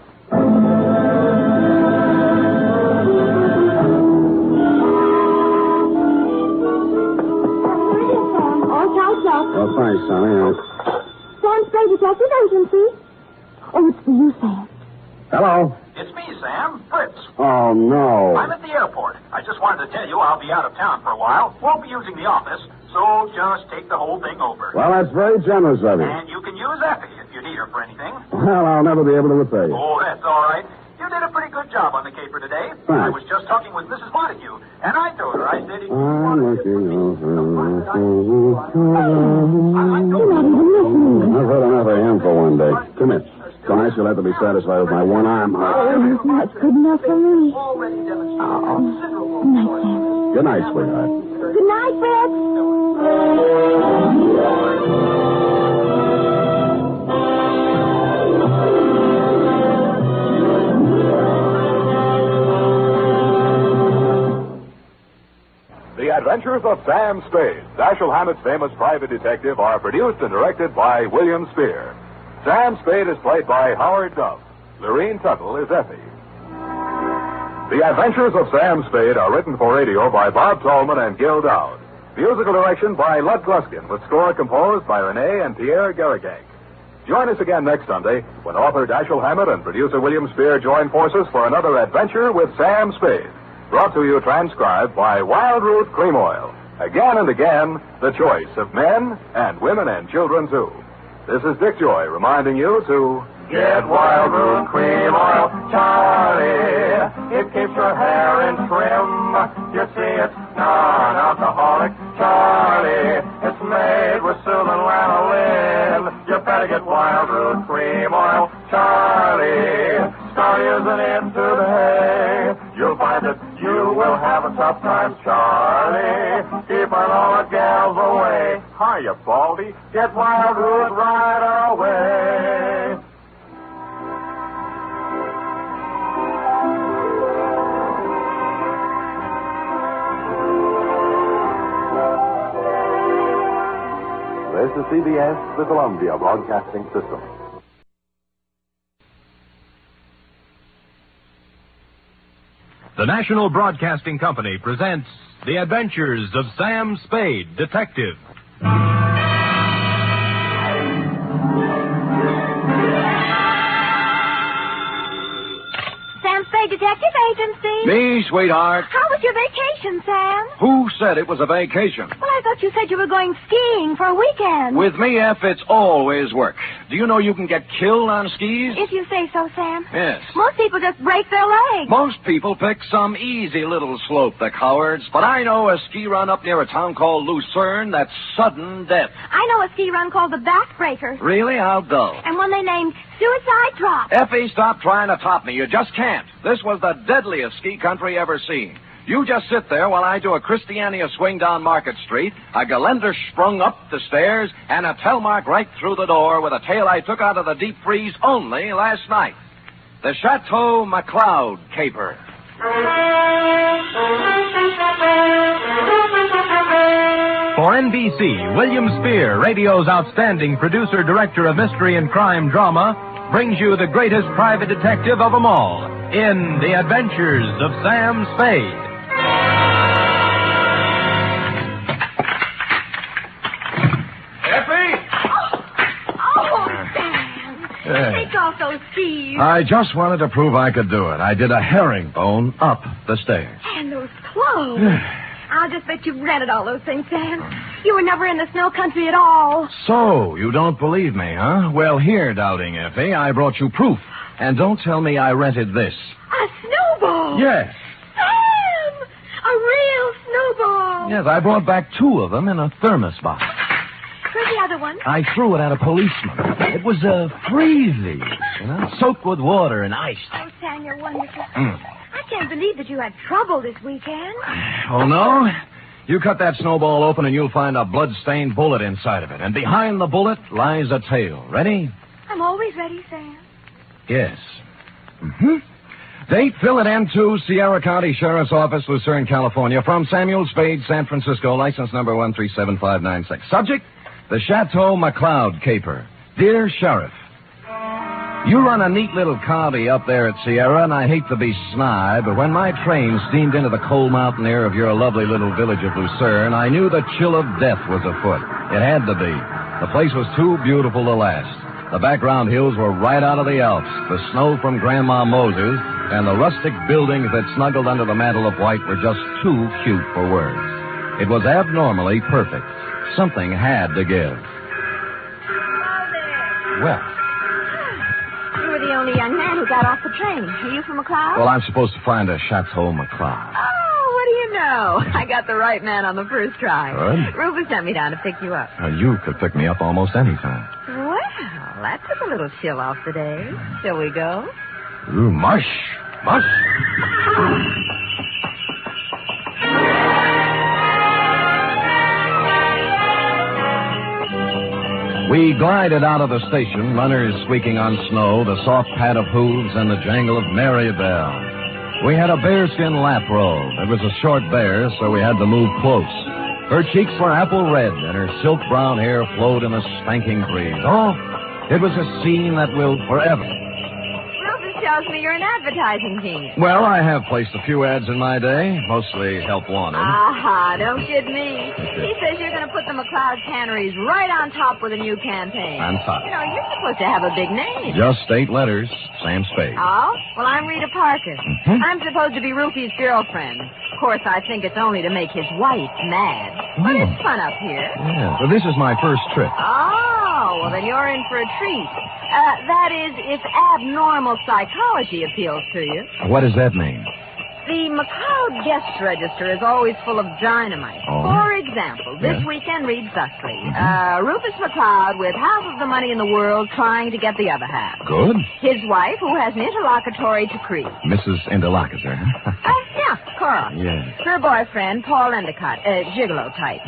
Oh, thanks, Sonny. Sam Spade Detective Agency. Oh, it's for you, Sam. Hello. It's me, Sam. Fritz. Oh, no. I'm at the airport. I just wanted to tell you I'll be out of town for a while. Won't be using the office, so just take the whole thing over. Well, that's very generous of you. And you can use Effie if you need her for anything. Well, I'll never be able to repay you. Oh, that's all right. You did a pretty good job on the caper today. Thanks. I was just talking with Mrs. Montague, and I told her, I said... I'm looking over. I've heard enough of him for one day. Come here. Tonight you'll have to be satisfied with my one arm. Oh, that's good enough for me. Oh, good night, Sam. Good night, sweetheart. Good night, Fritz. The Adventures of Sam Spade, Dashiell Hammett's famous private detective, are produced and directed by William Spear. Sam Spade is played by Howard Duff. Lorene Tuttle is Effie. The Adventures of Sam Spade are written for radio by Bob Tallman and Gil Dowd. Musical direction by Lud Gluskin, with score composed by Renee and Pierre Garrigank. Join us again next Sunday when author Dashiell Hammett and producer William Spear join forces for another adventure with Sam Spade. Brought to you transcribed by Wild Root Cream Oil. Again and again, the choice of men and women and children, too. This is Dick Joy reminding you to... Get Wild Root Cream Oil, Charlie. It keeps your hair in trim. You see, it's non-alcoholic, Charlie. It's made with soothing lanolin. You better get Wild Root Cream Oil, Charlie. Start using it today. You'll find that you will have a tough time, Charlie. Keep all the gals away. Hiya, Baldy. Get Wild Root right away. This is CBS, the Columbia Broadcasting System. The National Broadcasting Company presents The Adventures of Sam Spade, Detective. Spade Detective Agency. Me, sweetheart. How was your vacation, Sam? Who said it was a vacation? Well, I thought you said you were going skiing for a weekend. With me, F, it's always work. Do you know you can get killed on skis? If you say so, Sam. Yes. Most people just break their legs. Most people pick some easy little slope, the cowards. But I know a ski run up near a town called Lucerne that's sudden death. I know a ski run called the Backbreaker. Really? How dull. And one they named Suicide Drop. Effie, stop trying to top me. You just can't. This was the deadliest ski country ever seen. You just sit there while I do a Christiania swing down Market Street, a Geländersprung sprung up the stairs, and a Telmark right through the door with a tale I took out of the deep freeze only last night. The Chateau McLeod caper. For NBC, William Spear, radio's outstanding producer-director of mystery and crime drama, brings you the greatest private detective of them all in The Adventures of Sam Spade. Oh, Sam. Take off those skis. I just wanted to prove I could do it. I did a herringbone up the stairs. And those clothes. I'll just bet you've rented all those things, Sam. You were never in the snow country at all. So, you don't believe me, huh? Well, here, doubting Effie, I brought you proof. And don't tell me I rented this. A snowball. Yes. Sam! A real snowball. Yes, I brought back 2 of them in a thermos box. Where's the other one? I threw it at a policeman. It was freezy, soaked with water and ice. Oh, Sam, you're wonderful. I can't believe that you had trouble this weekend. Oh, no? You cut that snowball open and you'll find a blood-stained bullet inside of it. And behind the bullet lies a tale. Ready? I'm always ready, Sam. Yes. Date, fill it N2, Sierra County Sheriff's Office, Lucerne, California. From Samuel Spade, San Francisco, license number 137596. Subject, the Chateau McLeod caper. Dear Sheriff, you run a neat little county up there at Sierra, and I hate to be snide, but when my train steamed into the cold mountain air of your lovely little village of Lucerne, I knew the chill of death was afoot. It had to be. The place was too beautiful to last. The background hills were right out of the Alps. The snow from Grandma Moses and the rustic buildings that snuggled under the mantle of white were just too cute for words. It was abnormally perfect. Something had to give. Well, you were the only young man who got off the train. Are you from McLeod? Well, I'm supposed to find a Chateau McLeod. Oh, what do you know? I got the right man on the first try. Good. Rufus sent me down to pick you up. You could pick me up almost any time. Well, that took a little chill off the day. Shall we go? Ooh, mush. Mush. We glided out of the station, runners squeaking on snow, the soft pad of hooves, and the jangle of merry bells. We had a bearskin lap robe. It was a short bear, so we had to move close. Her cheeks were apple red, and her silk brown hair flowed in a spanking breeze. Oh, it was a scene that will forever. Rufus tells me you're an advertising genius. Well, I have placed a few ads in my day, mostly help wanted. Aha, don't kid me. He says you're going to put the McLeod canneries right on top with a new campaign. On top. You know, you're supposed to have a big name. Just 8 letters, Sam Spade. Oh? Well, I'm Rita Parker. I'm supposed to be Rufy's girlfriend. Of course, I think it's only to make his wife mad. But it's fun up here. Yeah, well, this is my first trip. Oh, well, then you're in for a treat. That is, if abnormal psychology appeals to you. What does that mean? The McLeod guest register is always full of dynamite. Oh. For example, this weekend reads thusly. Rufus McLeod with half of the money in the world trying to get the other half. Good. His wife, who has an interlocutory decree. Mrs. Interlocutor. Yeah, Cora. Yes. Her boyfriend, Paul Endicott, gigolo type.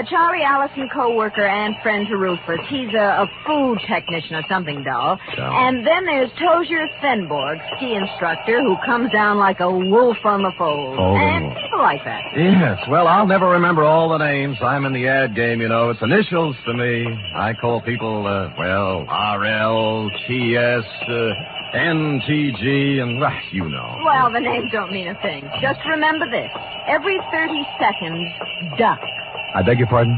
Charlie Allison, co-worker and friend to Rufus. He's a food technician or something dull. And then there's Tozier Fenborg, ski instructor, who comes down like a wolf on the fold. Oh. And people like that. Yes, well, I'll never remember all the names. I'm in the ad game, you know. It's initials to me. I call people, RL, TS, NTG, and, you know. Well, the names don't mean a thing. Just remember this. Every 30 seconds, duck. I beg your pardon?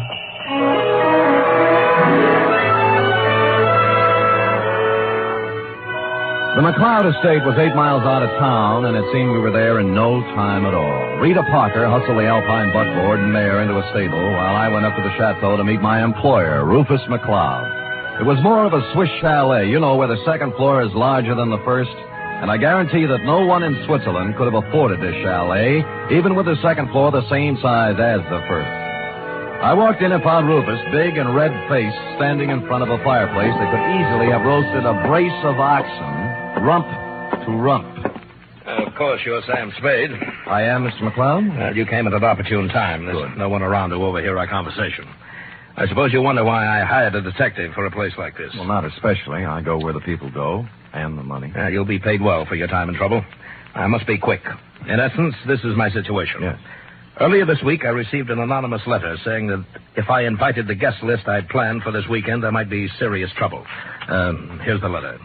The McLeod estate was 8 miles out of town, and it seemed we were there in no time at all. Rita Parker hustled the Alpine buckboard and mare into a stable while I went up to the chateau to meet my employer, Rufus McLeod. It was more of a Swiss chalet, you know, where the second floor is larger than the first, and I guarantee that no one in Switzerland could have afforded this chalet, even with the second floor the same size as the first. I walked in and found Rufus, big and red-faced, standing in front of a fireplace that could easily have roasted a brace of oxen, rump to rump. Of course, you're Sam Spade. I am, Mr. McLeod. You came at an opportune time. There's no one around to overhear our conversation. I suppose you wonder why I hired a detective for a place like this. Well, not especially. I go where the people go, and the money. You'll be paid well for your time and trouble. I must be quick. In essence, this is my situation. Yes. Earlier this week, I received an anonymous letter saying that if I invited the guest list I'd planned for this weekend, there might be serious trouble. Here's the letter.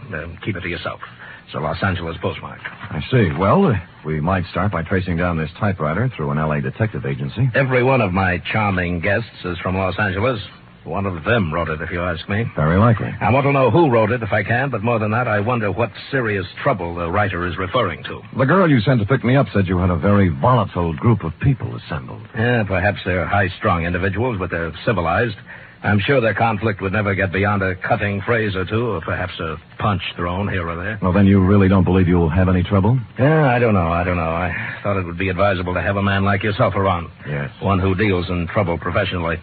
Keep it to yourself. It's a Los Angeles postmark. I see. Well, we might start by tracing down this typewriter through an L.A. detective agency. Every one of my charming guests is from Los Angeles. One of them wrote it, if you ask me. Very likely. I want to know who wrote it, if I can, but more than that, I wonder what serious trouble the writer is referring to. The girl you sent to pick me up said you had a very volatile group of people assembled. Yeah, perhaps they're high-strung individuals, but they're civilized. I'm sure their conflict would never get beyond a cutting phrase or two, or perhaps a punch thrown here or there. Well, then you really don't believe you'll have any trouble? Yeah, I don't know. I thought it would be advisable to have a man like yourself around. Yes. One who deals in trouble professionally.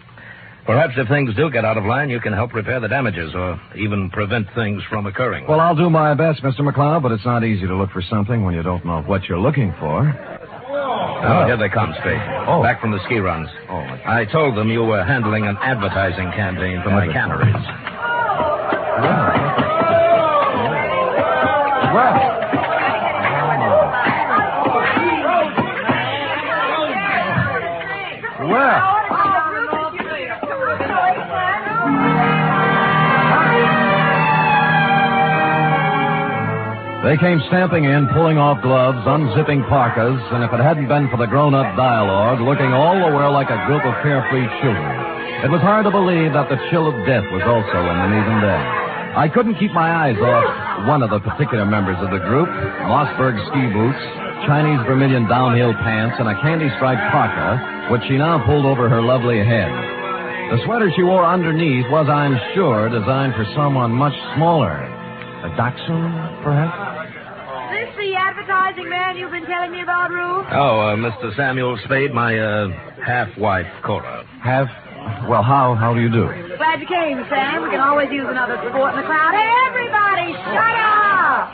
Perhaps if things do get out of line, you can help repair the damages or even prevent things from occurring. Well, I'll do my best, Mr. McLeod, but it's not easy to look for something when you don't know what you're looking for. Oh, here they come, Spade. Oh. Back from the ski runs. Oh, I told them you were handling an advertising campaign for my canneries. Well. They came stamping in, pulling off gloves, unzipping parkas, and if it hadn't been for the grown-up dialogue, looking all the while like a group of carefree children, it was hard to believe that the chill of death was also in them even then. I couldn't keep my eyes off one of the particular members of the group, Mossberg ski boots, Chinese vermilion downhill pants, and a candy-striped parka, which she now pulled over her lovely head. The sweater she wore underneath was, I'm sure, designed for someone much smaller. A dachshund, perhaps? Is this the advertising man you've been telling me about, Rube? Oh, Mr. Samuel Spade, my half-wife, Cora. Well, how do you do? Glad you came, Sam. We can always use another sport in the crowd. Hey, everybody, shut up!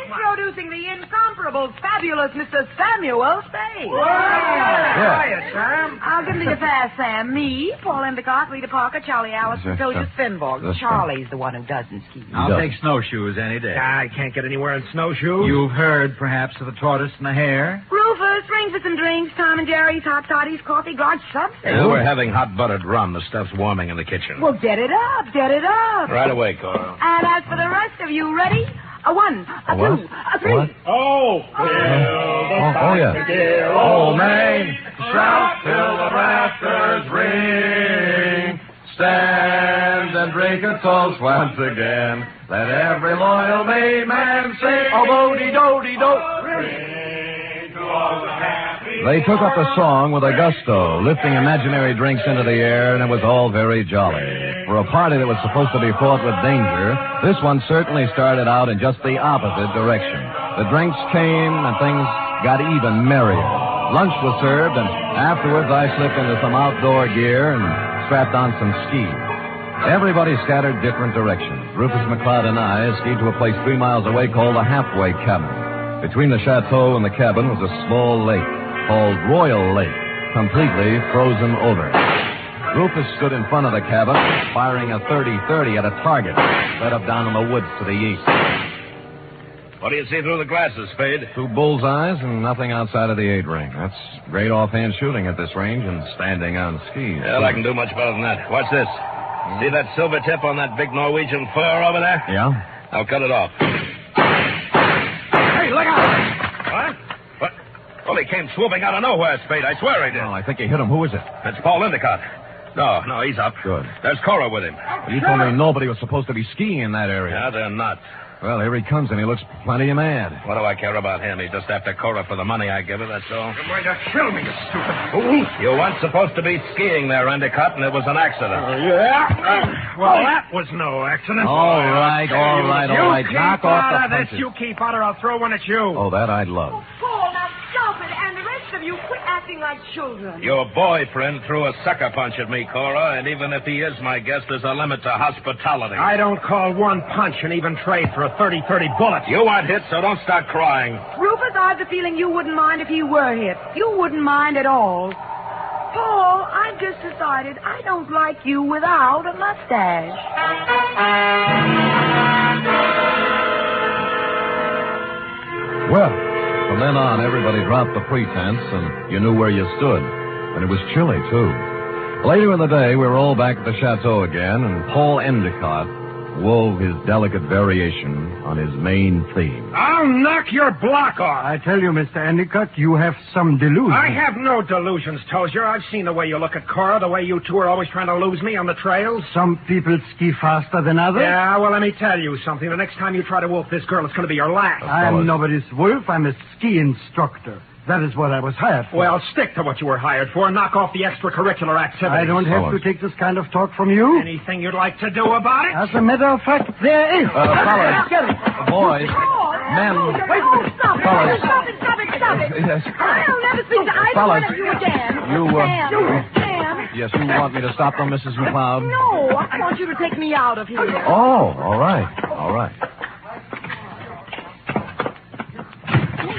Introducing the incomparable, fabulous Mr. Samuel Spade. Yeah. Sam. I'll give me the fast, Sam. Me, Paul Endicott, Rita Parker, Charlie Allison, Toja Svenborg. Charlie's the one who doesn't ski. I'll take snowshoes any day. I can't get anywhere in snowshoes. You've heard, perhaps, of the tortoise and the hare? Rufus, ring for some drinks. Tom and Jerry's, hot toddies, coffee, garge, something. Yeah, we're having hot buttered rum. The stuff's warming in the kitchen. Well, get it up, get it up. Right away, Cora. And as for the rest of you, ready? A one, a what? two, a three. What? Oh, yeah. Old Main, shout till the rafters ring. Stand and drink a toast once again. Let every loyal Maine man sing. Oh, bo-de-do-de-do. They took up the song with a gusto, lifting imaginary drinks into the air, and it was all very jolly. For a party that was supposed to be fraught with danger, this one certainly started out in just the opposite direction. The drinks came, and things got even merrier. Lunch was served, and afterwards I slipped into some outdoor gear and strapped on some skis. Everybody scattered different directions. Rufus McLeod and I skied to a place 3 miles away called the Halfway Cabin. Between the chateau and the cabin was a small lake called Royal Lake, completely frozen over. Rufus stood in front of the cabin, firing a .30-30 at a target set up down in the woods to the east. What do you see through the glasses, Spade? 2 bullseyes and nothing outside of the 8-ring. That's great offhand shooting at this range and standing on skis. Well, I can do much better than that. Watch this. See that silver tip on that big Norwegian fur over there? Yeah? I'll cut it off. Hey, look out! What? Well, he came swooping out of nowhere, Spade. I swear he did. Oh, I think he hit him. Who is it? That's Paul Endicott. No, he's up. Good. There's Cora with him. You told me nobody was supposed to be skiing in that area. Yeah, they're not. Well, here he comes, and he looks plenty mad. What do I care about him? He's just after Cora for the money I give her, that's all. You're going to kill me, you stupid fool. You weren't supposed to be skiing there, Endicott, and it was an accident. Yeah? Well, that was no accident. All right. You Knock keep off out the of this. punches. You keep out, or I'll throw one at you. Oh, that I'd love. Paul, now stop it. And the rest of you, quit acting like children. Your boyfriend threw a sucker punch at me, Cora, and even if he is my guest, there's a limit to hospitality. I don't call one punch and even trade for a 30-30 bullet. You weren't hit, so don't start crying. Rufus, I have the feeling you wouldn't mind if you were hit. You wouldn't mind at all. Paul, I've just decided I don't like you without a mustache. Well, from then on, everybody dropped the pretense, and you knew where you stood. And it was chilly, too. Later in the day, we were all back at the chateau again, and Paul Endicott wove his delicate variation on his main theme. I'll knock your block off. I tell you, Mr. Endicott, you have some delusions. I have no delusions, Tozier. I've seen the way you look at Cora, the way you two are always trying to lose me on the trails. Some people ski faster than others. Yeah, well, let me tell you something. The next time you try to wolf this girl, it's going to be your last. I'm nobody's wolf. I'm a ski instructor. That is what I was hired for. Well, stick to what you were hired for and knock off the extracurricular activities. I don't have to take this kind of talk from you. Anything you'd like to do about it? As a matter of fact, there is. Fellas, Get it. boys, men, Wait a minute. Stop it. Fellas. Stop it. Yes. I'll never speak to either Fellas. one of you again. Sam. Yes, you want me to stop them, Mrs. McLeod? No, I want you to take me out of here. Oh, all right.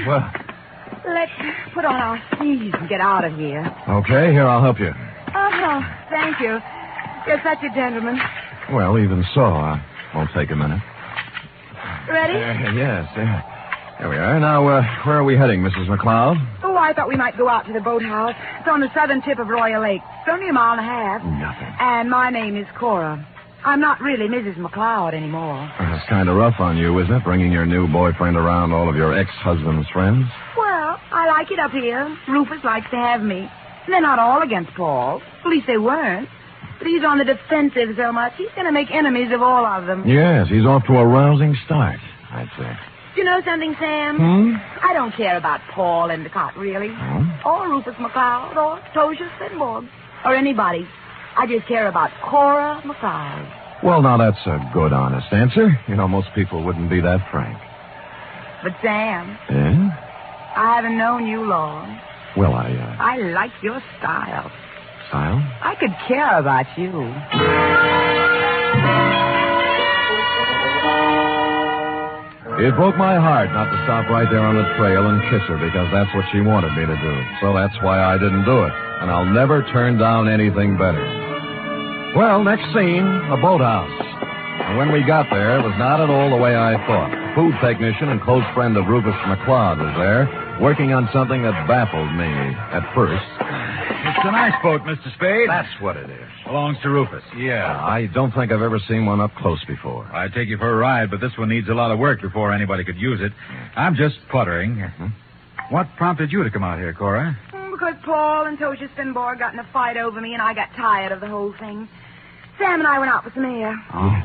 Well, Let's put on our skis and get out of here. okay, here, I'll help you. Oh, thank you. You're such a gentleman. Well, even so, won't take a minute. Ready? Yes. Here we are. Now, where are we heading, Mrs. McLeod? Oh, I thought we might go out to the boathouse. It's on the southern tip of Royal Lake. It's only a mile and a half. Nothing. And my name is Cora. I'm not really Mrs. McLeod anymore. It's kind of rough on you, isn't it, bringing your new boyfriend around all of your ex-husband's friends? Well, I like it up here. Rufus likes to have me. They're not all against Paul. At least they weren't. But he's on the defensive so much, he's going to make enemies of all of them. Yes, he's off to a rousing start, I'd say. Do you know something, Sam? I don't care about Paul Endicott, really. Or Rufus McLeod, or Tozier Svenborg, or anybody. I just care about Cora McLeod. Well, now, that's a good, honest answer. You know, most people wouldn't be that frank. But, Sam, Yeah? I haven't known you long. Well, I like your style. Style? I could care about you. It broke my heart not to stop right there on the trail and kiss her because that's what she wanted me to do. So that's why I didn't do it. And I'll never turn down anything better. Well, next scene, a boathouse. And when we got there, it was not at all the way I thought. The food technician and close friend of Rufus McLeod was there, working on something that baffled me at first. It's an ice boat, Mr. Spade. That's what it is. Belongs to Rufus. Yeah. I don't think I've ever seen one up close before. I'd take you for a ride, but this one needs a lot of work before anybody could use it. I'm just puttering. What prompted you to come out here, Cora? Because Paul and Tozier Svenborg got in a fight over me, and I got tired of the whole thing. Sam and I went out for some air. Oh.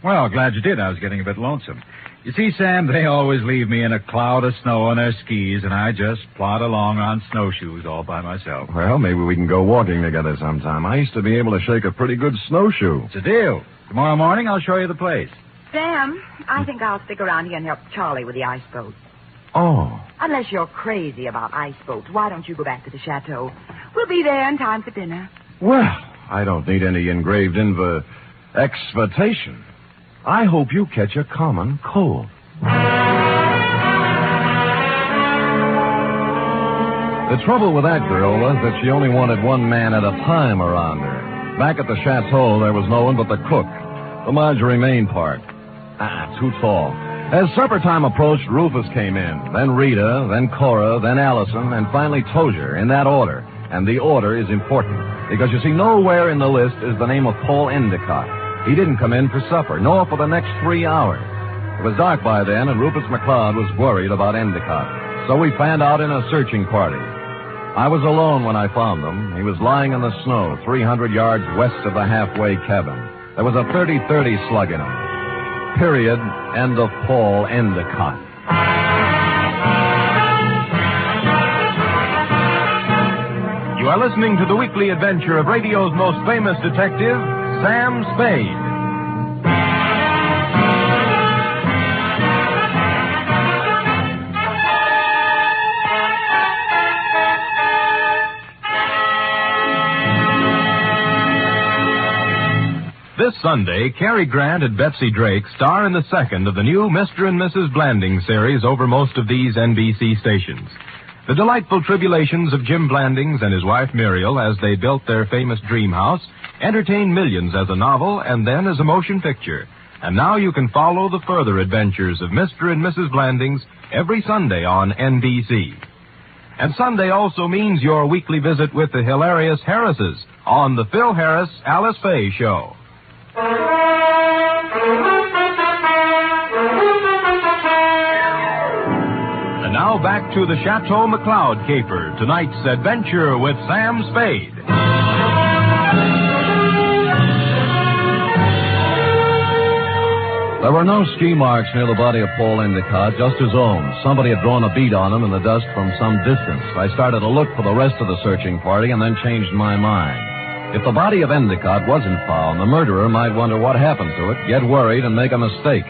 Well, glad you did. I was getting a bit lonesome. You see, Sam, they always leave me in a cloud of snow on their skis, and I just plod along on snowshoes all by myself. Well, maybe we can go walking together sometime. I used to be able to shake a pretty good snowshoe. It's a deal. Tomorrow morning, I'll show you the place. Sam, I think I'll stick around here and help Charlie with the ice boat. Oh. Unless you're crazy about ice boats, why don't you go back to the chateau? We'll be there in time for dinner. Well, I don't need any engraved exvitation. I hope you catch a common cold. The trouble with that girl was that she only wanted one man at a time around her. Back at the chateau, there was no one but the cook, the Marjorie Main part. Too tall. As supper time approached, Rufus came in, then Rita, then Cora, then Allison, and finally Tozier, in that order. And the order is important, because you see, nowhere in the list is the name of Paul Endicott. He didn't come in for supper, nor for the next 3 hours. It was dark by then, and Rufus McLeod was worried about Endicott. So we fanned out in a searching party. I was alone when I found him. He was lying in the snow, 300 yards west of the halfway cabin. There was a .30-30 slug in him. period, end of Paul Endicott. You are listening to the weekly adventure of radio's most famous detective, Sam Spade. This Sunday, Cary Grant and Betsy Drake star in the second of the new Mr. and Mrs. Blanding series over most of these NBC stations. The delightful tribulations of Jim Blandings and his wife Muriel as they built their famous dream house entertained millions as a novel and then as a motion picture. And now you can follow the further adventures of Mr. and Mrs. Blandings every Sunday on NBC. And Sunday also means your weekly visit with the hilarious Harrises on the Phil Harris Alice Faye Show. And now back to the Chateau McLeod caper, tonight's adventure with Sam Spade. There were no ski marks near the body of Paul Endicott, just his own. Somebody had drawn a bead on him in the dust from some distance. I started to look for the rest of the searching party and then changed my mind. If the body of Endicott wasn't found, the murderer might wonder what happened to it, get worried, and make a mistake.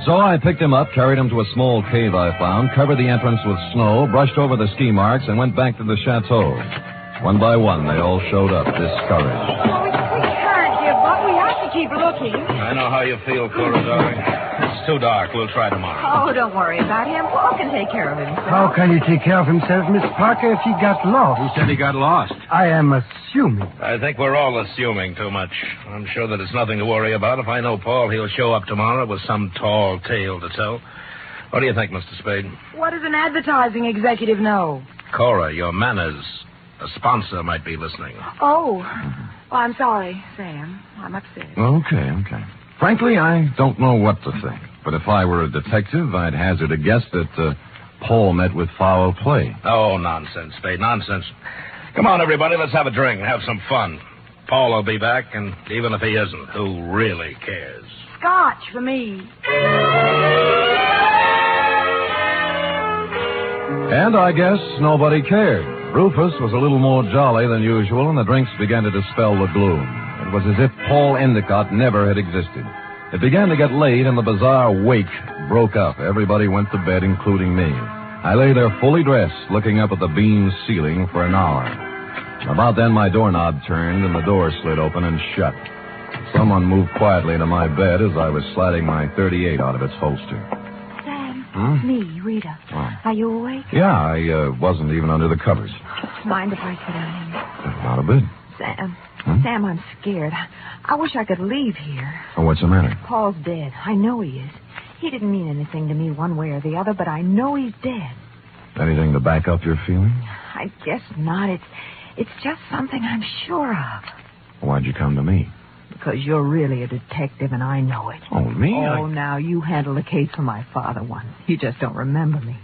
So I picked him up, carried him to a small cave I found, covered the entrance with snow, brushed over the ski marks, and went back to the chateau. One by one, they all showed up, discouraged. We can't give up. We have to keep looking. I know how you feel, Cora, darling. It's too dark. We'll try tomorrow. Oh, don't worry about him. Paul can take care of himself. How can he take care of himself, Miss Parker, if he got lost? Who said he got lost? I am assuming. I think we're all assuming too much. I'm sure that it's nothing to worry about. If I know Paul, he'll show up tomorrow with some tall tale to tell. What do you think, Mr. Spade? What does an advertising executive know? Cora, your manners. A sponsor might be listening. Oh, I'm sorry, Sam. I'm upset. Okay. Frankly, I don't know what to think. But if I were a detective, I'd hazard a guess that Paul met with foul play. Oh, nonsense, Spade, nonsense. Come on, everybody, let's have a drink and have some fun. Paul will be back, and even if he isn't, who really cares? Scotch for me. And I guess nobody cared. Rufus was a little more jolly than usual, and the drinks began to dispel the gloom. It was as if Paul Endicott never had existed. It began to get late, and the bizarre wake broke up. Everybody went to bed, including me. I lay there fully dressed, looking up at the beam ceiling for an hour. About then, my doorknob turned, and the door slid open and shut. Someone moved quietly into my bed as I was sliding my .38 out of its holster. Sam, me, Rita. Oh. Are you awake? Yeah, I wasn't even under the covers. Mind if I sit down here? Not a bit. Sam, Sam, I'm scared. I wish I could leave here. Oh, what's the matter? Paul's dead. I know he is. He didn't mean anything to me one way or the other, but I know he's dead. Anything to back up your feeling? I guess not. It's just something I'm sure of. Why'd you come to me? Because you're really a detective, and I know it. Oh, me? Oh, now, you handled a case for my father once. You just don't remember me.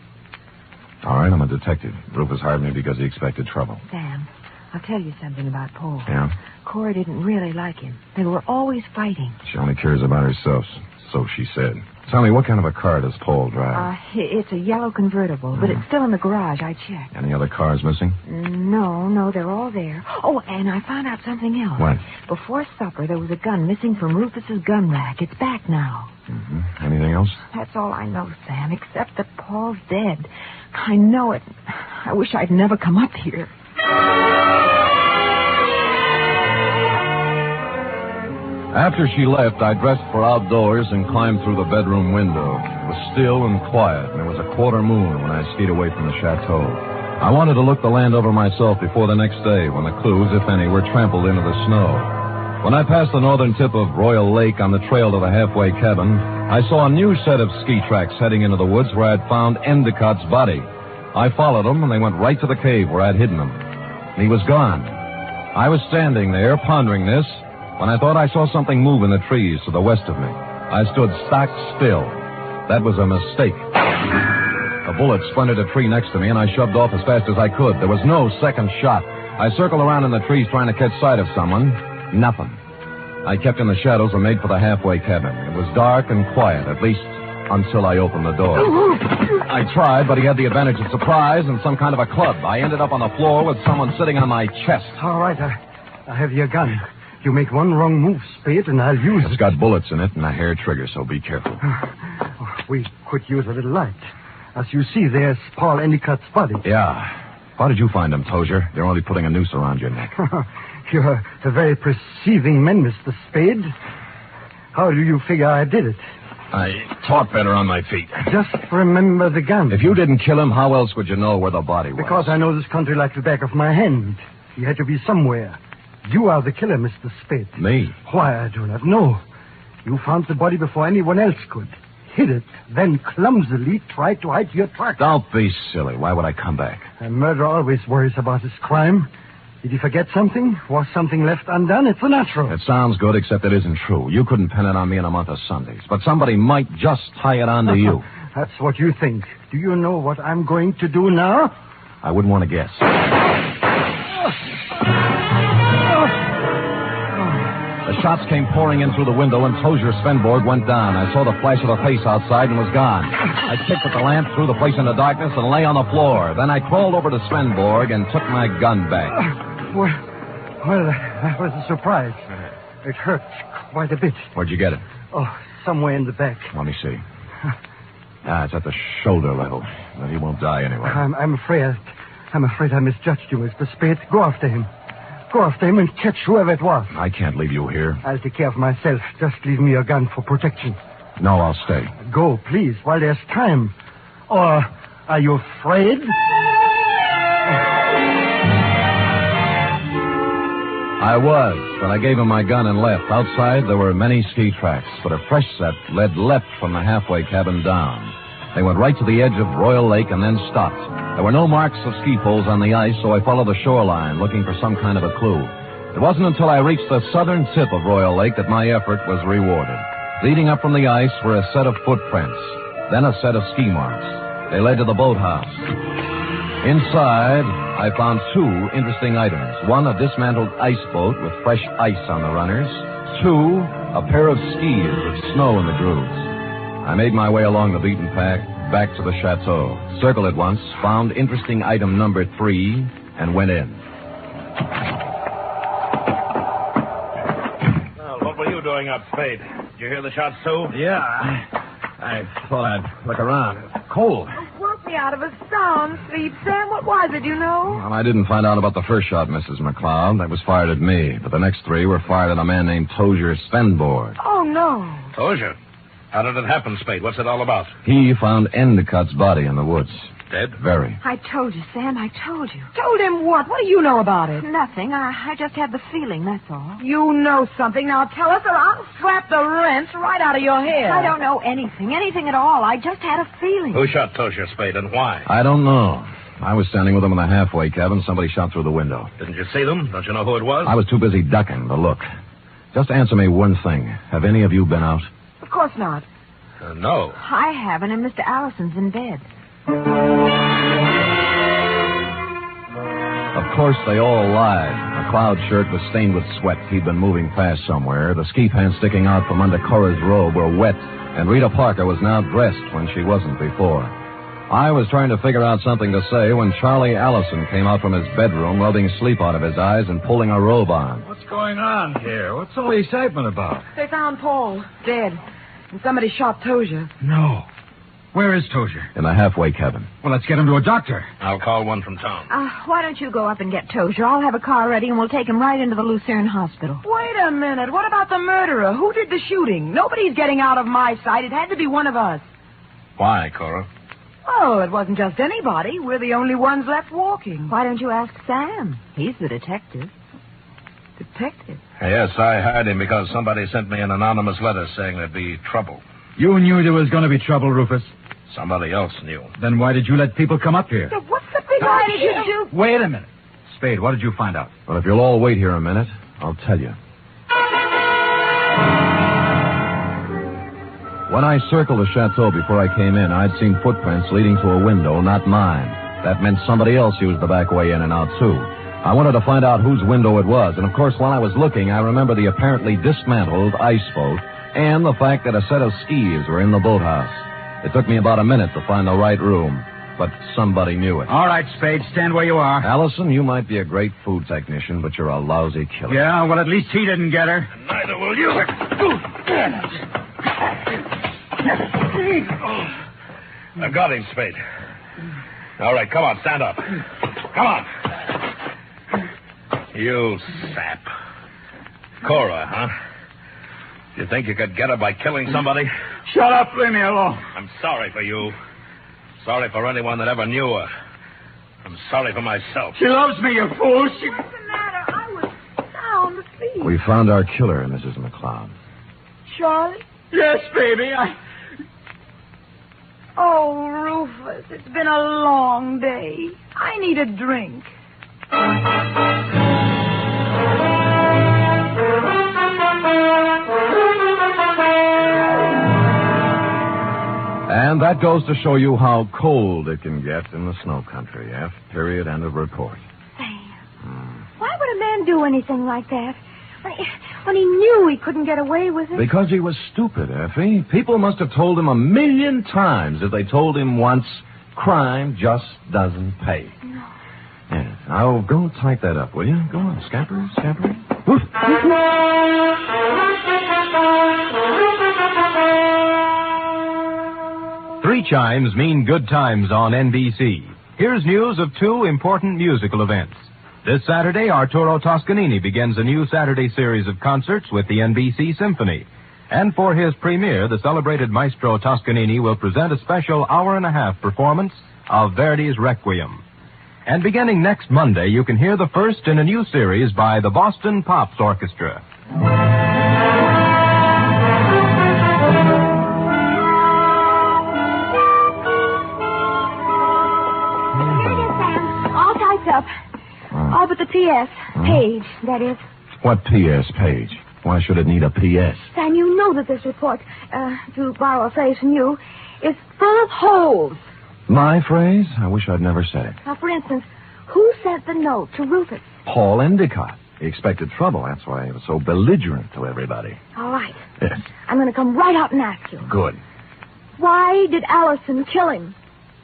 All right, I'm a detective. Rufus hired me because he expected trouble. Sam, I'll tell you something about Paul. Yeah? Cora didn't really like him. They were always fighting. She only cares about herself, so she said. Tell me, what kind of a car does Paul drive? It's a yellow convertible, but it's still in the garage. I checked. Any other cars missing? No, they're all there. Oh, and I found out something else. What? Before supper, there was a gun missing from Rufus's gun rack. It's back now. Mm-hmm. Anything else? That's all I know, Sam, except that Paul's dead. I know it. I wish I'd never come up here. After she left, I dressed for outdoors and climbed through the bedroom window. It was still and quiet, and it was a quarter moon when I skied away from the chateau. I wanted to look the land over myself before the next day, when the clues, if any, were trampled into the snow. When I passed the northern tip of Royal Lake on the trail to the halfway cabin, I saw a new set of ski tracks heading into the woods where I'd found Endicott's body. I followed them, and they went right to the cave where I'd hidden him. He was gone. I was standing there, pondering this, when I thought I saw something move in the trees to the west of me. I stood stock still. That was a mistake. A bullet splintered a tree next to me, and I shoved off as fast as I could. There was no second shot. I circled around in the trees trying to catch sight of someone. Nothing. I kept in the shadows and made for the halfway cabin. It was dark and quiet, at least until I opened the door. I tried, but he had the advantage of surprise and some kind of a club. I ended up on the floor with someone sitting on my chest. All right, I have your gun. You make one wrong move, Spade, and I'll use it. It's got bullets in it and a hair trigger, so be careful. We could use a little light. As you see, there's Paul Endicott's body. Yeah. How did you find him, Tozier? They're only putting a noose around your neck. You're a very perceiving man, Mr. Spade. How do you figure I did it? I talk better on my feet. Just remember the gun. If you didn't kill him, how else would you know where the body was? Because I know this country like the back of my hand. He had to be somewhere. You are the killer, Mr. Spade. Me? Why, I do not know. You found the body before anyone else could. Hid it, then clumsily tried to hide your tracks. Don't be silly. Why would I come back? A murderer always worries about his crime. Did he forget something? Was something left undone? It's the natural. It sounds good, except it isn't true. You couldn't pin it on me in a month of Sundays. But somebody might just tie it on to you. That's what you think. Do you know what I'm going to do now? I wouldn't want to guess. The shots came pouring in through the window, and Tozier Svenborg went down. I saw the flash of a face outside and was gone. I kicked at the lamp, threw the place into darkness, and lay on the floor. Then I crawled over to Svenborg and took my gun back. Well, that was a surprise. It hurt quite a bit. Where'd you get it? Oh, somewhere in the back. Let me see. It's at the shoulder level. But he won't die anyway. I'm afraid I misjudged you, Mr. Spade. Go after him. Go after him and catch whoever it was. I can't leave you here. I'll take care of myself. Just leave me your gun for protection. No, I'll stay. Go, please, while there's time. Or are you afraid? I was, but I gave him my gun and left. Outside, there were many ski tracks, but a fresh set led left from the halfway cabin down. They went right to the edge of Royal Lake and then stopped. There were no marks of ski poles on the ice, so I followed the shoreline, looking for some kind of a clue. It wasn't until I reached the southern tip of Royal Lake that my effort was rewarded. Leading up from the ice were a set of footprints, then a set of ski marks. They led to the boathouse. Inside, I found two interesting items. One, a dismantled ice boat with fresh ice on the runners. Two, a pair of skis with snow in the grooves. I made my way along the beaten path back to the chateau. Circled it once, found interesting item number 3, and went in. Well, what were you doing up, Spade? Did you hear the shots, too? Yeah, I thought I'd look around. It's cold. Woke me out of a sound sleep, Sam. What was it, you know? Well, I didn't find out about the first shot, Mrs. McLeod. That was fired at me. But the next 3 were fired at a man named Tozier Svenborg. Oh, no. Tozier? How did it happen, Spade? What's it all about? He found Endicott's body in the woods. Dead? Very. I told you, Sam. I told you. Told him what? What do you know about it? Nothing. I just had the feeling, that's all. You know something. Now tell us or I'll slap the rents right out of your head. I don't know anything at all. I just had a feeling. Who shot Tozier, Spade, and why? I don't know. I was standing with him in the halfway cabin. Somebody shot through the window. Didn't you see them? Don't you know who it was? I was too busy ducking to look. Just answer me one thing. Have any of you been out? Of course not. No. I haven't, and Mr. Allison's in bed. Of course, they all lied. McLeod's shirt was stained with sweat. He'd been moving fast somewhere. The ski pants sticking out from under Cora's robe were wet, and Rita Parker was now dressed when she wasn't before. I was trying to figure out something to say when Charlie Allison came out from his bedroom, rubbing sleep out of his eyes and pulling a robe on. What's going on here? What's all the excitement about? They found Paul dead, and somebody shot Tozier. No. Where is Tozier? In the halfway cabin. Well, let's get him to a doctor. I'll call one from town. Why don't you go up and get Tozier? I'll have a car ready, and we'll take him right into the Lucerne Hospital. Wait a minute. What about the murderer? Who did the shooting? Nobody's getting out of my sight. It had to be one of us. Why, Cora? Oh, it wasn't just anybody. We're the only ones left walking. Why don't you ask Sam? He's the detective. Detective? Yes, I hired him because somebody sent me an anonymous letter saying there'd be trouble. You knew there was going to be trouble, Rufus. Somebody else knew. Then why did you let people come up here? What's the big idea you do? Wait a minute. Spade, what did you find out? Well, if you'll all wait here a minute, I'll tell you. When I circled the chateau before I came in, I'd seen footprints leading to a window, not mine. That meant somebody else used the back way in and out, too. I wanted to find out whose window it was, and of course, while I was looking, I remember the apparently dismantled ice boat and the fact that a set of skis were in the boathouse. It took me about a minute to find the right room, but somebody knew it. All right, Spade, stand where you are. Allison, you might be a great food technician, but you're a lousy killer. Yeah, well, at least he didn't get her. Neither will you. I got him, Spade. All right, come on, stand up. Come on. You sap. Cora, huh? You think you could get her by killing somebody? Shut up, leave me alone. I'm sorry for you. Sorry for anyone that ever knew her. I'm sorry for myself. She loves me, you fool. What's the matter? I was sound asleep. We found our killer, Mrs. McLeod. Charlie? Yes, baby, Oh, Rufus, it's been a long day. I need a drink. And that goes to show you how cold it can get in the snow country. F. Period. End of report. Sam, why would a man do anything like that? When he knew he couldn't get away with it? Because he was stupid, Effie. People must have told him 1,000,000 times if they told him once, crime just doesn't pay. No. Yeah. Now, go type that up, will you? Go on, scamper. Woof. Three chimes mean good times on NBC. Here's news of two important musical events. This Saturday, Arturo Toscanini begins a new Saturday series of concerts with the NBC Symphony. And for his premiere, the celebrated maestro Toscanini will present a special hour-and-a-half performance of Verdi's Requiem. And beginning next Monday, you can hear the first in a new series by the Boston Pops Orchestra. All typed up. All but the P.S. page, that is. What P.S. page? Why should it need a P.S.? Sam, you know that this report, to borrow a phrase from you, is full of holes. My phrase? I wish I'd never said it. Now, for instance, who sent the note to Rufus? Paul Endicott. He expected trouble. That's why he was so belligerent to everybody. All right. Yes. I'm going to come right out and ask you. Good. Why did Allison kill him?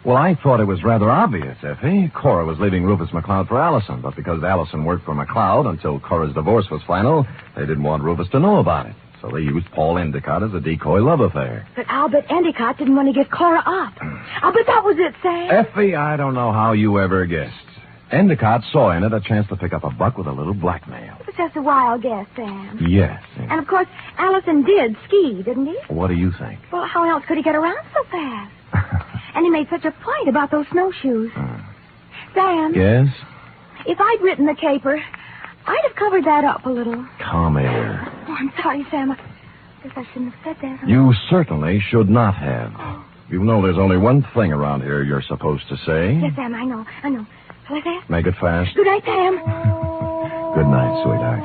Well, I thought it was rather obvious, Effie. Cora was leaving Rufus McLeod for Allison, but because Allison worked for McLeod until Cora's divorce was final, they didn't want Rufus to know about it. So they used Paul Endicott as a decoy love affair. But I'll bet Endicott didn't want to give Cora up. I'll bet that was it, Sam. Effie, I don't know how you ever guessed. Endicott saw in it a chance to pick up a buck with a little blackmail. It was just a wild guess, Sam. Yes. And, of course, Allison did ski, didn't he? What do you think? Well, how else could he get around so fast? And he made such a point about those snowshoes. Sam? Yes? If I'd written the caper, I'd have covered that up a little. Come here. Oh, I'm sorry, Sam. I guess I shouldn't have said that. Huh? You certainly should not have. You know there's only one thing around here you're supposed to say. Yes, Sam, I know. Shall I say it? Make it fast. Good night, Sam. Good night, sweetheart.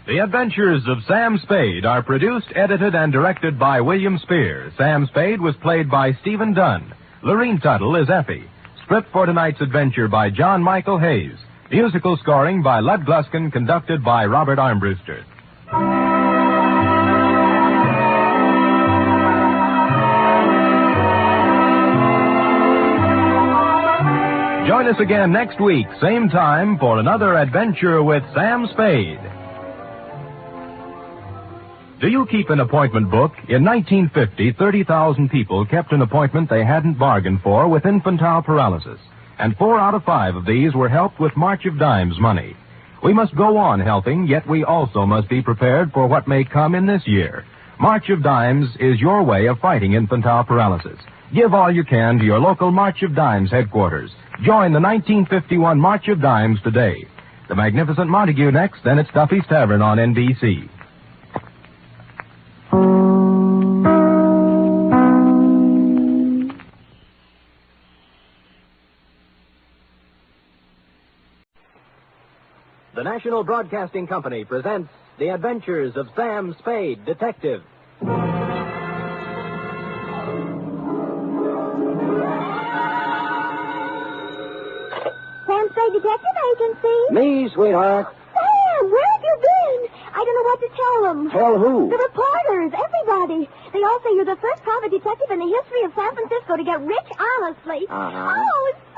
The Adventures of Sam Spade are produced, edited, and directed by William Spear. Sam Spade was played by Stephen Dunn. Lorene Tuttle is Effie. Script for tonight's adventure by John Michael Hayes. Musical scoring by Lud Gluskin, conducted by Robert Armbruster. Join us again next week, same time, for another adventure with Sam Spade. Do you keep an appointment book? In 1950, 30,000 people kept an appointment they hadn't bargained for with infantile paralysis. And 4 out of 5 of these were helped with March of Dimes money. We must go on helping, yet we also must be prepared for what may come in this year. March of Dimes is your way of fighting infantile paralysis. Give all you can to your local March of Dimes headquarters. Join the 1951 March of Dimes today. The Magnificent Montague next, then it's Duffy's Tavern on NBC. The National National Broadcasting Company presents The Adventures of Sam Spade, Detective. Sam Spade, Detective Agency. Me, sweetheart. Sam, where have you been? I don't know what to tell them. Tell who? The reporters, everybody. They all say you're the first private detective in the history of San Francisco to get rich honestly. Uh-huh. Oh, Sam!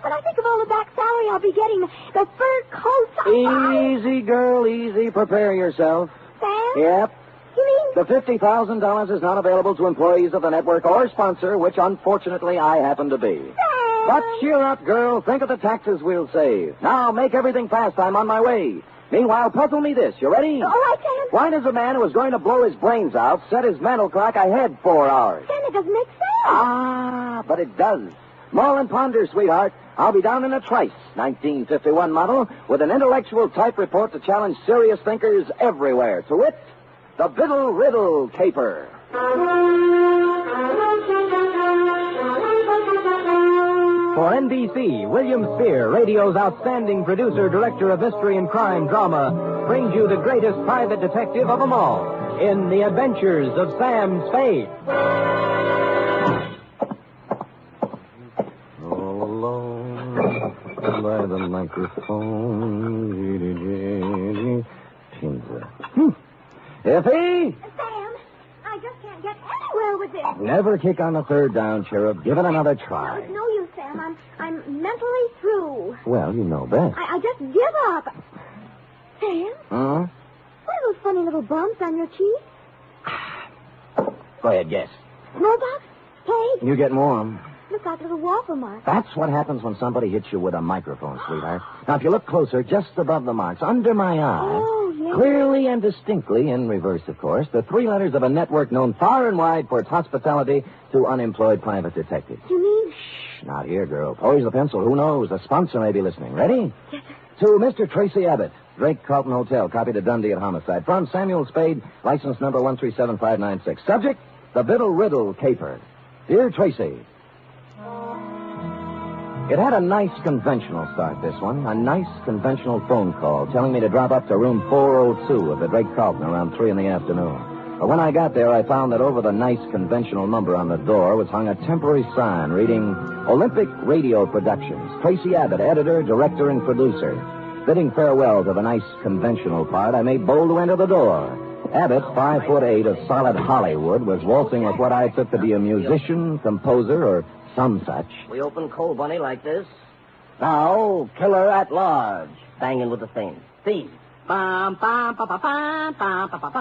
When I think of all the back salary I'll be getting, the fur coats... Easy, girl, easy. Prepare yourself. Sam? Yep. You mean... The $50,000 is not available to employees of the network or sponsor, which unfortunately I happen to be. Sam! But cheer up, girl. Think of the taxes we'll save. Now, make everything fast. I'm on my way. Meanwhile, puzzle me this. You ready? All right, Sam. Why does a man who is going to blow his brains out set his mental clock ahead 4 hours? Sam, it doesn't make sense. Ah, but it does. Mull and ponder, sweetheart. I'll be down in a trice, 1951 model, with an intellectual type report to challenge serious thinkers everywhere. To wit, the Biddle Riddle Caper. For NBC, William Spear, radio's outstanding producer, director of mystery and crime drama, brings you the greatest private detective of them all in The Adventures of Sam Spade. All alone by the microphone. Iffy? Sam, I just can't get anywhere with this. Never kick on the third down, Cherub. Give it another try. It's no use, Sam. I'm mentally through. Well, you know best. I just give up. Sam? Huh? What are those funny little bumps on your cheek? Go ahead, guess. Smallpox? Plague? You get more. Look like little waffle marks. That's what happens when somebody hits you with a microphone, sweetheart. Now, if you look closer, just above the marks, under my eye, clearly and distinctly, in reverse, of course, the 3 letters of a network known far and wide for its hospitality to unemployed private detectives. You mean? Shh, not here, girl. Poise the pencil. Who knows? A sponsor may be listening. Ready? Yes, To Mr. Tracy Abbott, Drake Carlton Hotel, copy to Dundee at homicide. From Samuel Spade, license number 137596. Subject, the Biddle Riddle Caper. Dear Tracy, it had a nice conventional start, this one. A nice conventional phone call telling me to drop up to room 402 of the Drake Carlton around 3 in the afternoon. But when I got there, I found that over the nice conventional number on the door was hung a temporary sign reading Olympic Radio Productions. Tracy Abbott, editor, director, and producer. Bidding farewell to the nice conventional part, I made bold to enter the door. Abbott, 5'8" of solid Hollywood, was waltzing with what I took to be a musician, composer, or some such. We open Cold Bunny like this. Now, Killer at Large. Banging with the theme. Theme. Bum, bum, bum, bum, bum, bum, bum, bum,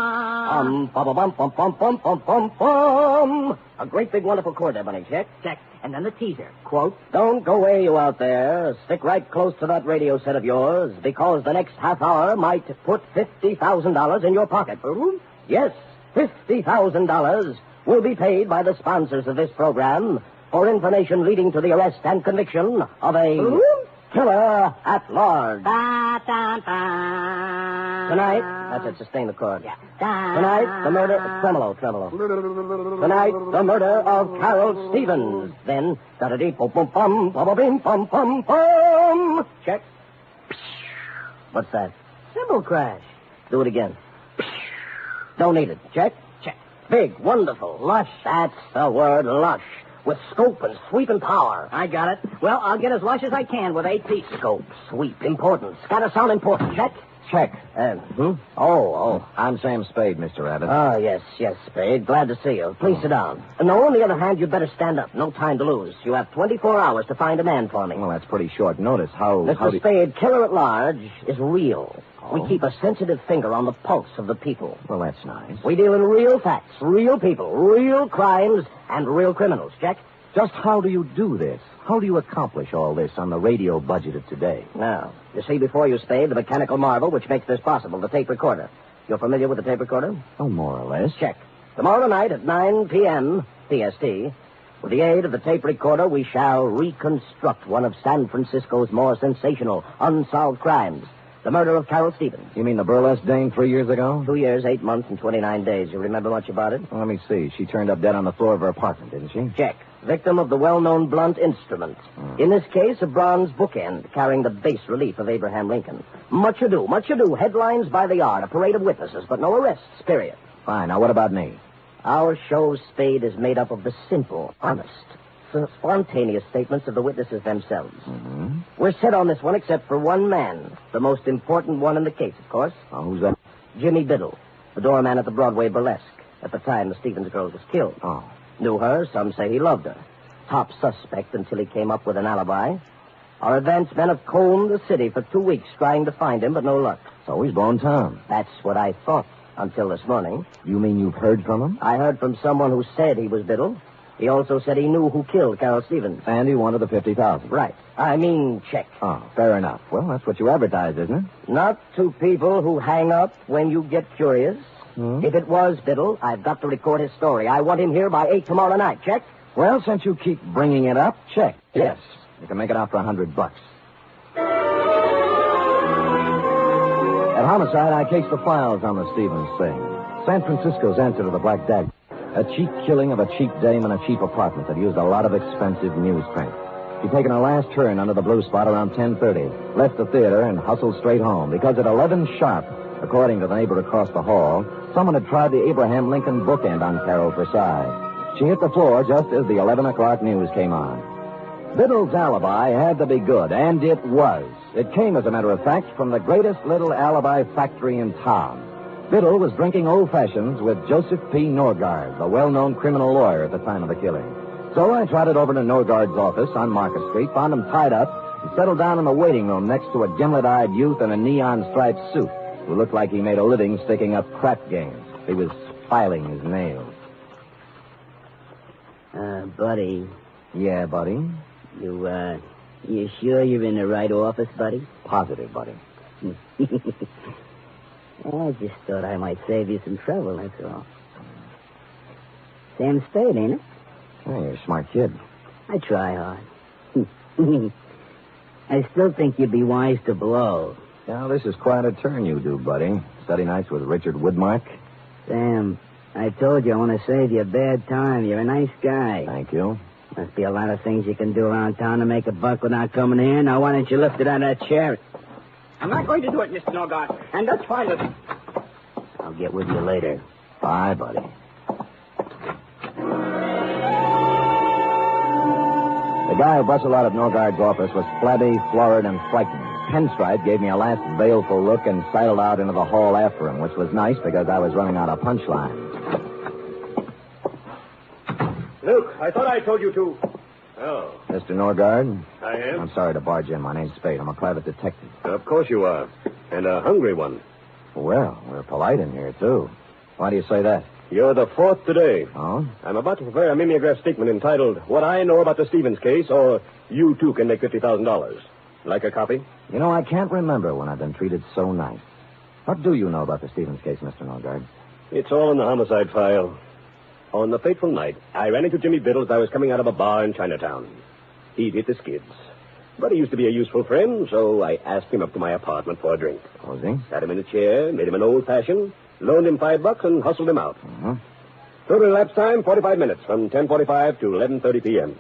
bum, bum, bum, bum, bum, bum, bum, bum. A great big wonderful chord there, Bunny. Check. Check. And then the teaser. Quote. Don't go away, you out there. Stick right close to that radio set of yours, because the next half hour might put $50,000 in your pocket. Yes, $50,000 will be paid by the sponsors of this program for information leading to the arrest and conviction of a killer at large. Tonight, that's it, sustain the chord. Yeah. Tonight, the murder, tremolo. Tonight, the murder of Carol Stevens. Then, da-da-dee-pum-pum-pum-pum-pum-pum. Check. What's that? Cymbal crash. Do it again. Don't need it. Check. Check. Big, wonderful, lush. That's the word, lush. With scope and sweep and power. I got it. Well, I'll get as lush as I can with 8 pieces. Scope, sweep, importance. Gotta sound important. Check? Check. Oh, I'm Sam Spade, Mr. Abbott. Oh, yes, Spade. Glad to see you. Please sit down. No, on the other hand, you'd better stand up. No time to lose. You have 24 hours to find a man for me. Well, that's pretty short notice. Mr. Spade, Killer at Large is real. We keep a sensitive finger on the pulse of the people. Well, that's nice. We deal in real facts, real people, real crimes, and real criminals. Check? Just how do you do this? How do you accomplish all this on the radio budget of today? Now, you see before you, Spade, the mechanical marvel which makes this possible, the tape recorder. You're familiar with the tape recorder? Oh, more or less. Check. Tomorrow night at 9 p.m. PST, with the aid of the tape recorder, we shall reconstruct one of San Francisco's more sensational unsolved crimes. The murder of Carol Stevens. You mean the burlesque dame 3 years ago? 2 years, 8 months, and 29 days. You remember much about it? Well, let me see. She turned up dead on the floor of her apartment, didn't she? Check. Victim of the well-known blunt instrument. In this case, a bronze bookend carrying the bas relief of Abraham Lincoln. Much ado. Headlines by the yard. A parade of witnesses, but no arrests, period. Fine. Now, what about me? Our show's Spade is made up of the simple, honest, spontaneous statements of the witnesses themselves. Mm-hmm. We're set on this one except for one man. The most important one in the case, of course. Oh, who's that? Jimmy Biddle, the doorman at the Broadway Burlesque, at the time the Stevens girl was killed. Oh. Knew her, some say he loved her. Top suspect until he came up with an alibi. Our advance men have combed the city for 2 weeks trying to find him, but no luck. So he's blown town. That's what I thought until this morning. You mean you've heard from him? I heard from someone who said he was Biddle. He also said he knew who killed Carol Stevens. And he wanted the $50,000. Right. I mean, check. Oh, fair enough. Well, that's what you advertised, isn't it? Not to people who hang up when you get curious. If it was Biddle, I've got to record his story. I want him here by 8 tomorrow night. Check? Well, since you keep bringing it up, check. Yes. You can make it out for $100. At Homicide, I cased the files on the Stevens thing. San Francisco's answer to the Black Dagger. A cheap killing of a cheap dame in a cheap apartment that used a lot of expensive newsprint. She'd taken her last turn under the blue spot around 10:30, left the theater, and hustled straight home, because at 11 sharp, according to the neighbor across the hall, someone had tried the Abraham Lincoln bookend on Carol for size. She hit the floor just as the 11 o'clock news came on. Biddle's alibi had to be good, and it was. It came, as a matter of fact, from the greatest little alibi factory in town. Biddle was drinking old fashions with Joseph P. Norgard, the well-known criminal lawyer at the time of the killing. So I trotted over to Norgard's office on Market Street, found him tied up, and settled down in the waiting room next to a gimlet-eyed youth in a neon-striped suit who looked like he made a living sticking up crap games. He was filing his nails. Buddy. Yeah, buddy? You sure you're in the right office, buddy? Positive, buddy. I just thought I might save you some trouble, that's all. Sam Spade, ain't it? Hey, you're a smart kid. I try hard. I still think you'd be wise to blow. Now, this is quite a turn you do, buddy. Study nights with Richard Woodmark. Sam, I told you I want to save you a bad time. You're a nice guy. Thank you. Must be a lot of things you can do around town to make a buck without coming here. Now, why don't you lift it out of that chair? I'm not going to do it, Mr. Norgard. And that's fine with me. I'll get with you later. Bye, buddy. The guy who bustled out of Norgard's office was flabby, florid, and frightened. Pinstripe gave me a last baleful look and sidled out into the hall after him, which was nice because I was running out of punchline. Luke, I thought I told you to. Oh. Mr. Norgard? I am? I'm sorry to barge in. My name's Spade. I'm a private detective. Of course you are. And a hungry one. Well, we're polite in here, too. Why do you say that? You're the fourth today. Oh? I'm about to prepare a mimeograph statement entitled, What I Know About the Stevens Case, or You Too Can Make $50,000. Like a copy? You know, I can't remember when I've been treated so nice. What do you know about the Stevens case, Mr. Norgard? It's all in the homicide file. On the fateful night, I ran into Jimmy Biddle as I was coming out of a bar in Chinatown. He'd hit the skids. But he used to be a useful friend, so I asked him up to my apartment for a drink. Was he? Sat him in a chair, made him an old-fashioned, loaned him $5, and hustled him out. Mm-hmm. Total elapsed time, 45 minutes, from 10:45 to 11:30 p.m.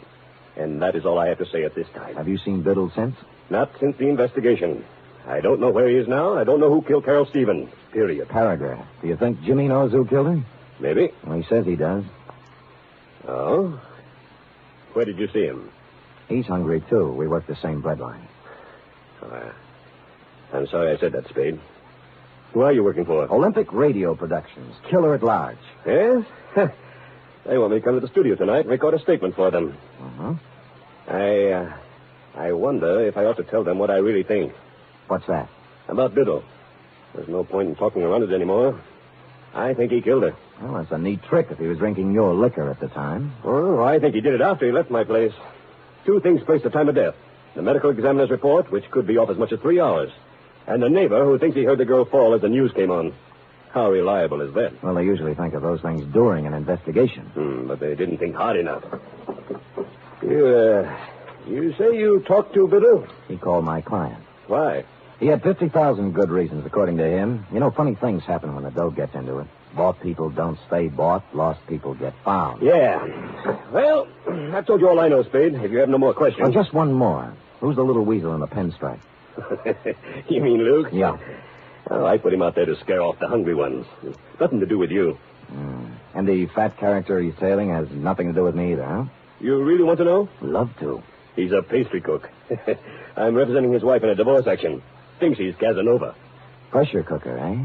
And that is all I have to say at this time. Have you seen Biddle since? Not since the investigation. I don't know where he is now. I don't know who killed Carol Stevens. Period. Paragraph. Do you think Jimmy knows who killed her? Maybe. Well, he says he does. Oh? Where did you see him? He's hungry, too. We work the same breadline. I'm sorry I said that, Spade. Who are you working for? Olympic Radio Productions. Killer at Large. Yes? They want me to come to the studio tonight and record a statement for them. Uh-huh. I wonder if I ought to tell them what I really think. What's that? About Biddle. There's no point in talking around it anymore. I think he killed her. Well, that's a neat trick if he was drinking your liquor at the time. Oh, I think he did it after he left my place. Two things place the time of death. The medical examiner's report, which could be off as much as 3 hours. And the neighbor who thinks he heard the girl fall as the news came on. How reliable is that? Well, they usually think of those things during an investigation. But they didn't think hard enough. You say you talked to Biddle? He called my client. Why? He had 50,000 good reasons, according to him. You know, funny things happen when the dough gets into it. Bought people don't stay bought. Lost people get found. Yeah. Well, I've told you all I know, Spade. If you have no more questions. Oh, just one more. Who's the little weasel in the pinstripe? You mean Luke? Yeah. Oh, I put him out there to scare off the hungry ones. Nothing to do with you. And the fat character he's tailing has nothing to do with me either, huh? You really want to know? Love to. He's a pastry cook. I'm representing his wife in a divorce action. Thinks he's Casanova. Pressure cooker, eh?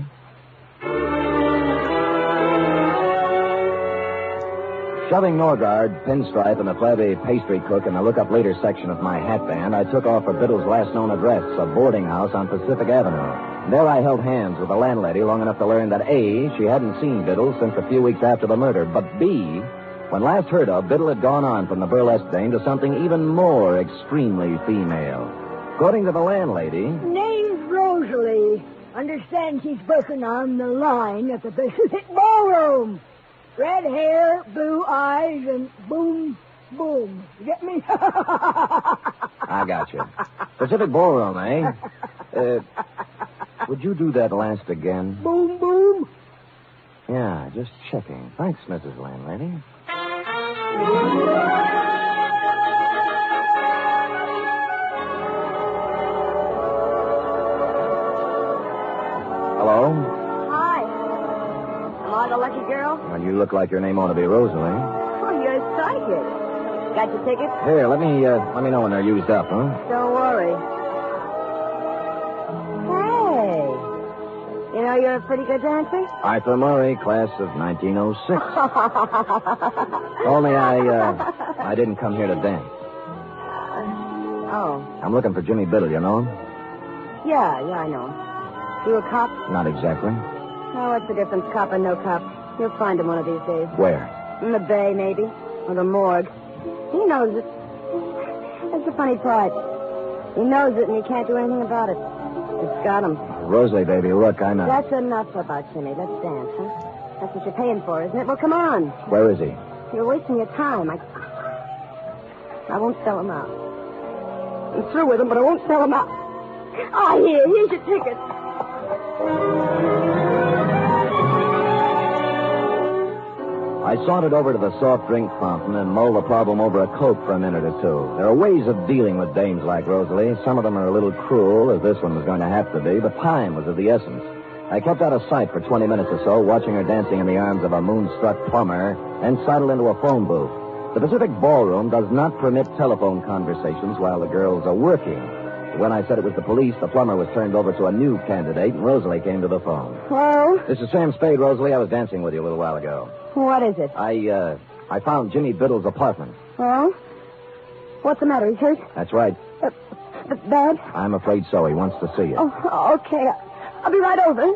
Shoving Norgard, Pinstripe, and the flabby pastry cook in the look-up later section of my hat band, I took off for Biddle's last known address, a boarding house on Pacific Avenue. There I held hands with the landlady long enough to learn that A, she hadn't seen Biddle since a few weeks after the murder, but B, when last heard of, Biddle had gone on from the burlesque dame to something even more extremely female. According to the landlady... Name's Rosalie. Understand she's working on the line at the Pacific Ballroom. Red hair, blue eyes, and boom, boom. You get me? I got you. Pacific Ballroom, eh? Would you do that last again? Boom, boom. Yeah, just checking. Thanks, Mrs. Landlady. Hello? Hi. Am I the lucky girl? Well, you look like your name ought to be Rosalie. Oh, you're psychic. Got your tickets? Here, let me know when they're used up, huh? Don't worry. Hey. You know you're a pretty good dancer? Arthur Murray, class of 1906. Only I didn't come here to dance. Oh. I'm looking for Jimmy Biddle, you know him? Yeah, I know him. You a cop? Not exactly. Oh, what's the difference, cop and no cop? You'll find him one of these days. Where? In the Bay, maybe. Or the morgue. He knows it. That's the funny part. He knows it, and he can't do anything about it. It's got him. Rosalie, baby, look, I'm not... That's enough about Jimmy. Let's dance, huh? That's what you're paying for, isn't it? Well, come on. Where is he? You're wasting your time. I won't sell him out. I'm through with him, but I won't sell him out. Ah, here's your ticket. I sauntered over to the soft drink fountain and mulled the problem over a Coke for a minute or two. There are ways of dealing with dames like Rosalie. Some of them are a little cruel, as this one was going to have to be, but time was of the essence. I kept out of sight for 20 minutes or so, watching her dancing in the arms of a moonstruck plumber, and sidled into a phone booth. The Pacific Ballroom does not permit telephone conversations while the girls are working. When I said it was the police, the plumber was turned over to a new candidate, and Rosalie came to the phone. Hello? This is Sam Spade, Rosalie. I was dancing with you a little while ago. What is it? I found Jimmy Biddle's apartment. Oh? What's the matter? He's hurt? That's right. Bad? I'm afraid so. He wants to see you. Oh, okay. I'll be right over.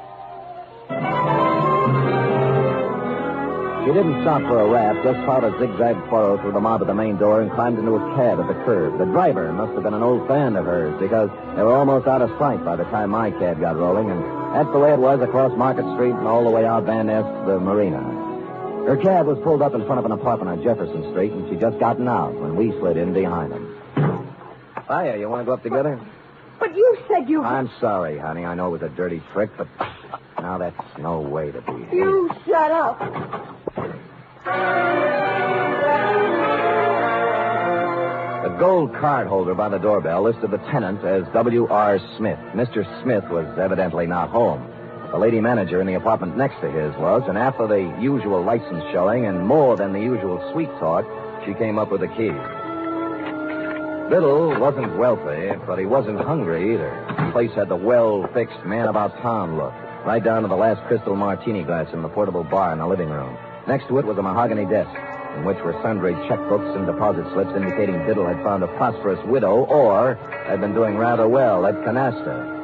She didn't stop for a rap, just plowed a zigzag furrow through the mob at the main door and climbed into a cab at the curb. The driver must have been an old fan of hers, because they were almost out of sight by the time my cab got rolling, and that's the way it was across Market Street and all the way out Van Ness to the marina. Her cab was pulled up in front of an apartment on Jefferson Street, and she'd just gotten out when we slid in behind them. Hiya, you want to go up together? But you said you... I'm sorry, honey. I know it was a dirty trick, but now that's no way to be. You shut up. The gold card holder by the doorbell listed the tenant as W.R. Smith. Mr. Smith was evidently not home. The lady manager in the apartment next to his was, and after the usual license showing and more than the usual sweet talk, she came up with the key. Biddle wasn't wealthy, but he wasn't hungry either. The place had the well-fixed, man-about-town look, right down to the last crystal martini glass in the portable bar in the living room. Next to it was a mahogany desk, in which were sundry checkbooks and deposit slips indicating Biddle had found a prosperous widow or had been doing rather well at canasta.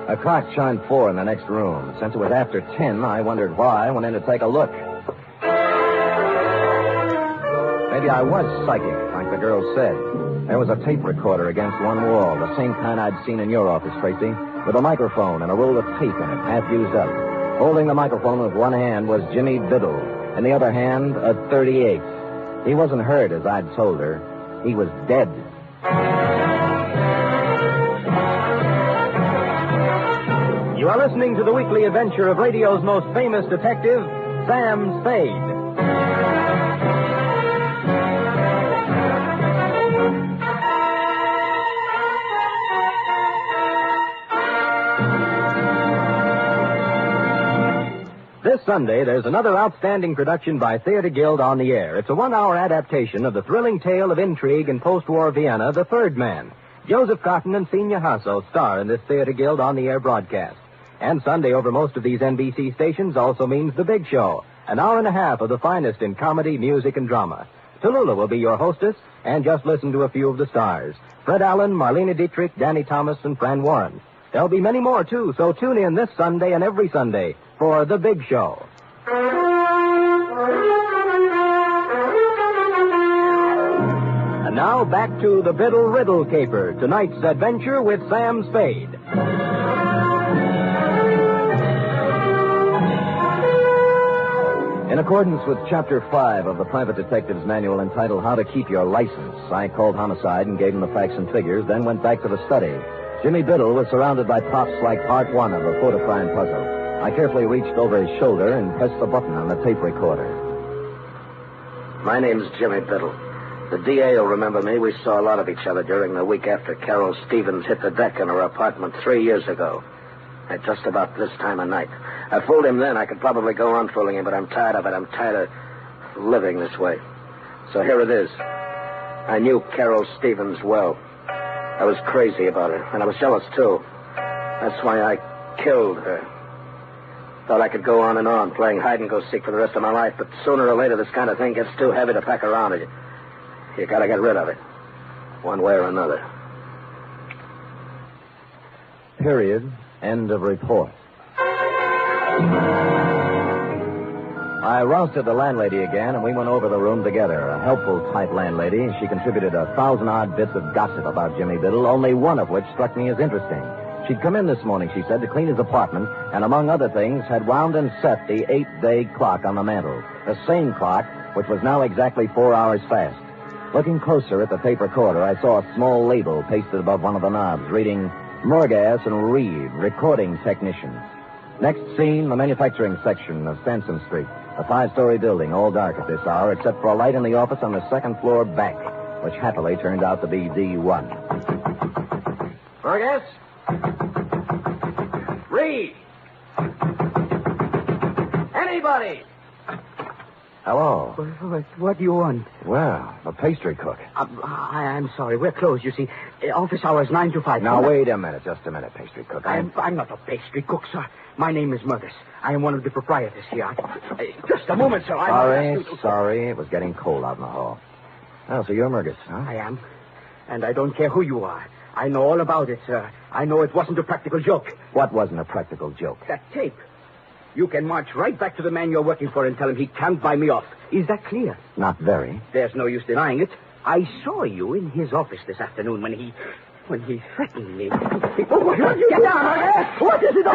A clock chimed 4 in the next room. Since it was after 10, I wondered why I went in to take a look. Maybe I was psychic, like the girl said. There was a tape recorder against one wall, the same kind I'd seen in your office, Tracy, with a microphone and a roll of tape in it, half used up. Holding the microphone with one hand was Jimmy Biddle. In the other hand, a .38. He wasn't hurt, as I'd told her. He was dead. You are listening to the weekly adventure of radio's most famous detective, Sam Spade. This Sunday, there's another outstanding production by Theater Guild on the air. It's a 1-hour adaptation of the thrilling tale of intrigue in post-war Vienna, The Third Man. Joseph Cotton and Senior Hasso star in this Theater Guild on the air broadcast. And Sunday over most of these NBC stations also means The Big Show, an hour and a half of the finest in comedy, music, and drama. Tallulah will be your hostess, and just listen to a few of the stars. Fred Allen, Marlena Dietrich, Danny Thomas, and Fran Warren. There'll be many more, too, so tune in this Sunday and every Sunday for The Big Show. And now back to the Biddle Riddle Caper, tonight's adventure with Sam Spade. In accordance with Chapter 5 of the Private Detective's Manual entitled How to Keep Your License, I called Homicide and gave him the facts and figures, then went back to the study. Jimmy Biddle was surrounded by props like part 1 of a photo-crime puzzle. I carefully reached over his shoulder and pressed the button on the tape recorder. My name's Jimmy Biddle. The DA will remember me. We saw a lot of each other during the week after Carol Stevens hit the deck in her apartment 3 years ago. At just about this time of night. I fooled him then. I could probably go on fooling him, but I'm tired of it. I'm tired of living this way. So here it is. I knew Carol Stevens well. I was crazy about her, and I was jealous, too. That's why I killed her. Thought I could go on and on, playing hide-and-go-seek for the rest of my life, but sooner or later this kind of thing gets too heavy to pack around. You gotta get rid of it, one way or another. Period. End of report. I rousted the landlady again, and we went over the room together. A helpful type landlady. She contributed 1,000-odd bits of gossip about Jimmy Biddle, only one of which struck me as interesting. She'd come in this morning, she said, to clean his apartment, and among other things, had wound and set the 8-day clock on the mantel. The same clock, which was now exactly 4 hours fast. Looking closer at the tape recorder, I saw a small label pasted above one of the knobs, reading, Murgas and Reed, recording technicians. Next scene, the manufacturing section of Stanson Street. A 5-story building, all dark at this hour, except for a light in the office on the second floor back, which happily turned out to be D1. Murgas? Reed! Anybody! Hello. What do you want? Well, a pastry cook. I'm sorry. We're closed, you see. Office hours 9 to 5. Now, wait a minute. Just a minute, pastry cook. I'm not a pastry cook, sir. My name is Murgas. I am one of the proprietors here. Just a moment, sir. Sorry. It was getting cold out in the hall. Oh, so you're Murgas, huh? I am. And I don't care who you are. I know all about it, sir. I know it wasn't a practical joke. What wasn't a practical joke? That tape. You can march right back to the man you're working for and tell him he can't buy me off. Is that clear? Not very. There's no use denying it. I saw you in his office this afternoon when he threatened me. Get down, Murgas! What is it?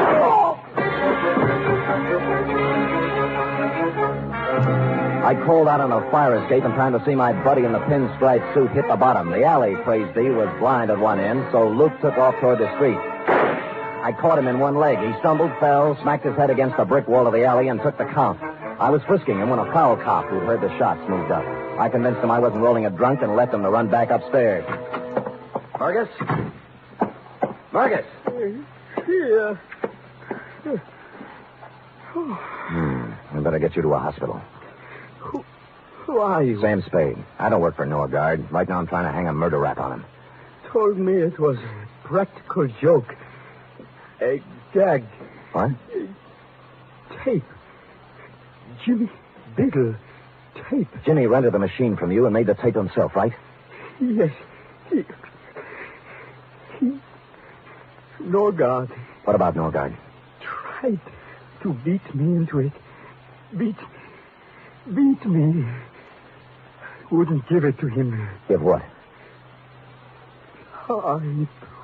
I called out on a fire escape in time to see my buddy in the pinstripe suit hit the bottom. The alley, praise thee, was blind at one end, so Luke took off toward the street. I caught him in one leg. He stumbled, fell, smacked his head against the brick wall of the alley, and took the count. I was frisking him when a prowl cop who'd heard the shots moved up. I convinced him I wasn't rolling a drunk and left him to run back upstairs. Murgas? Murgas? Here. I better get you to a hospital. Who are you? Sam Spade. I don't work for Noir. Right now I'm trying to hang a murder rap on him. Told me it was a practical joke. A gag. What? Tape. Jimmy Biddle. Tape. Jimmy rented the machine from you and made the tape himself, right? Yes. He... Norgard. What about Norgard? Tried to beat me into it. Beat me. Wouldn't give it to him. Give what?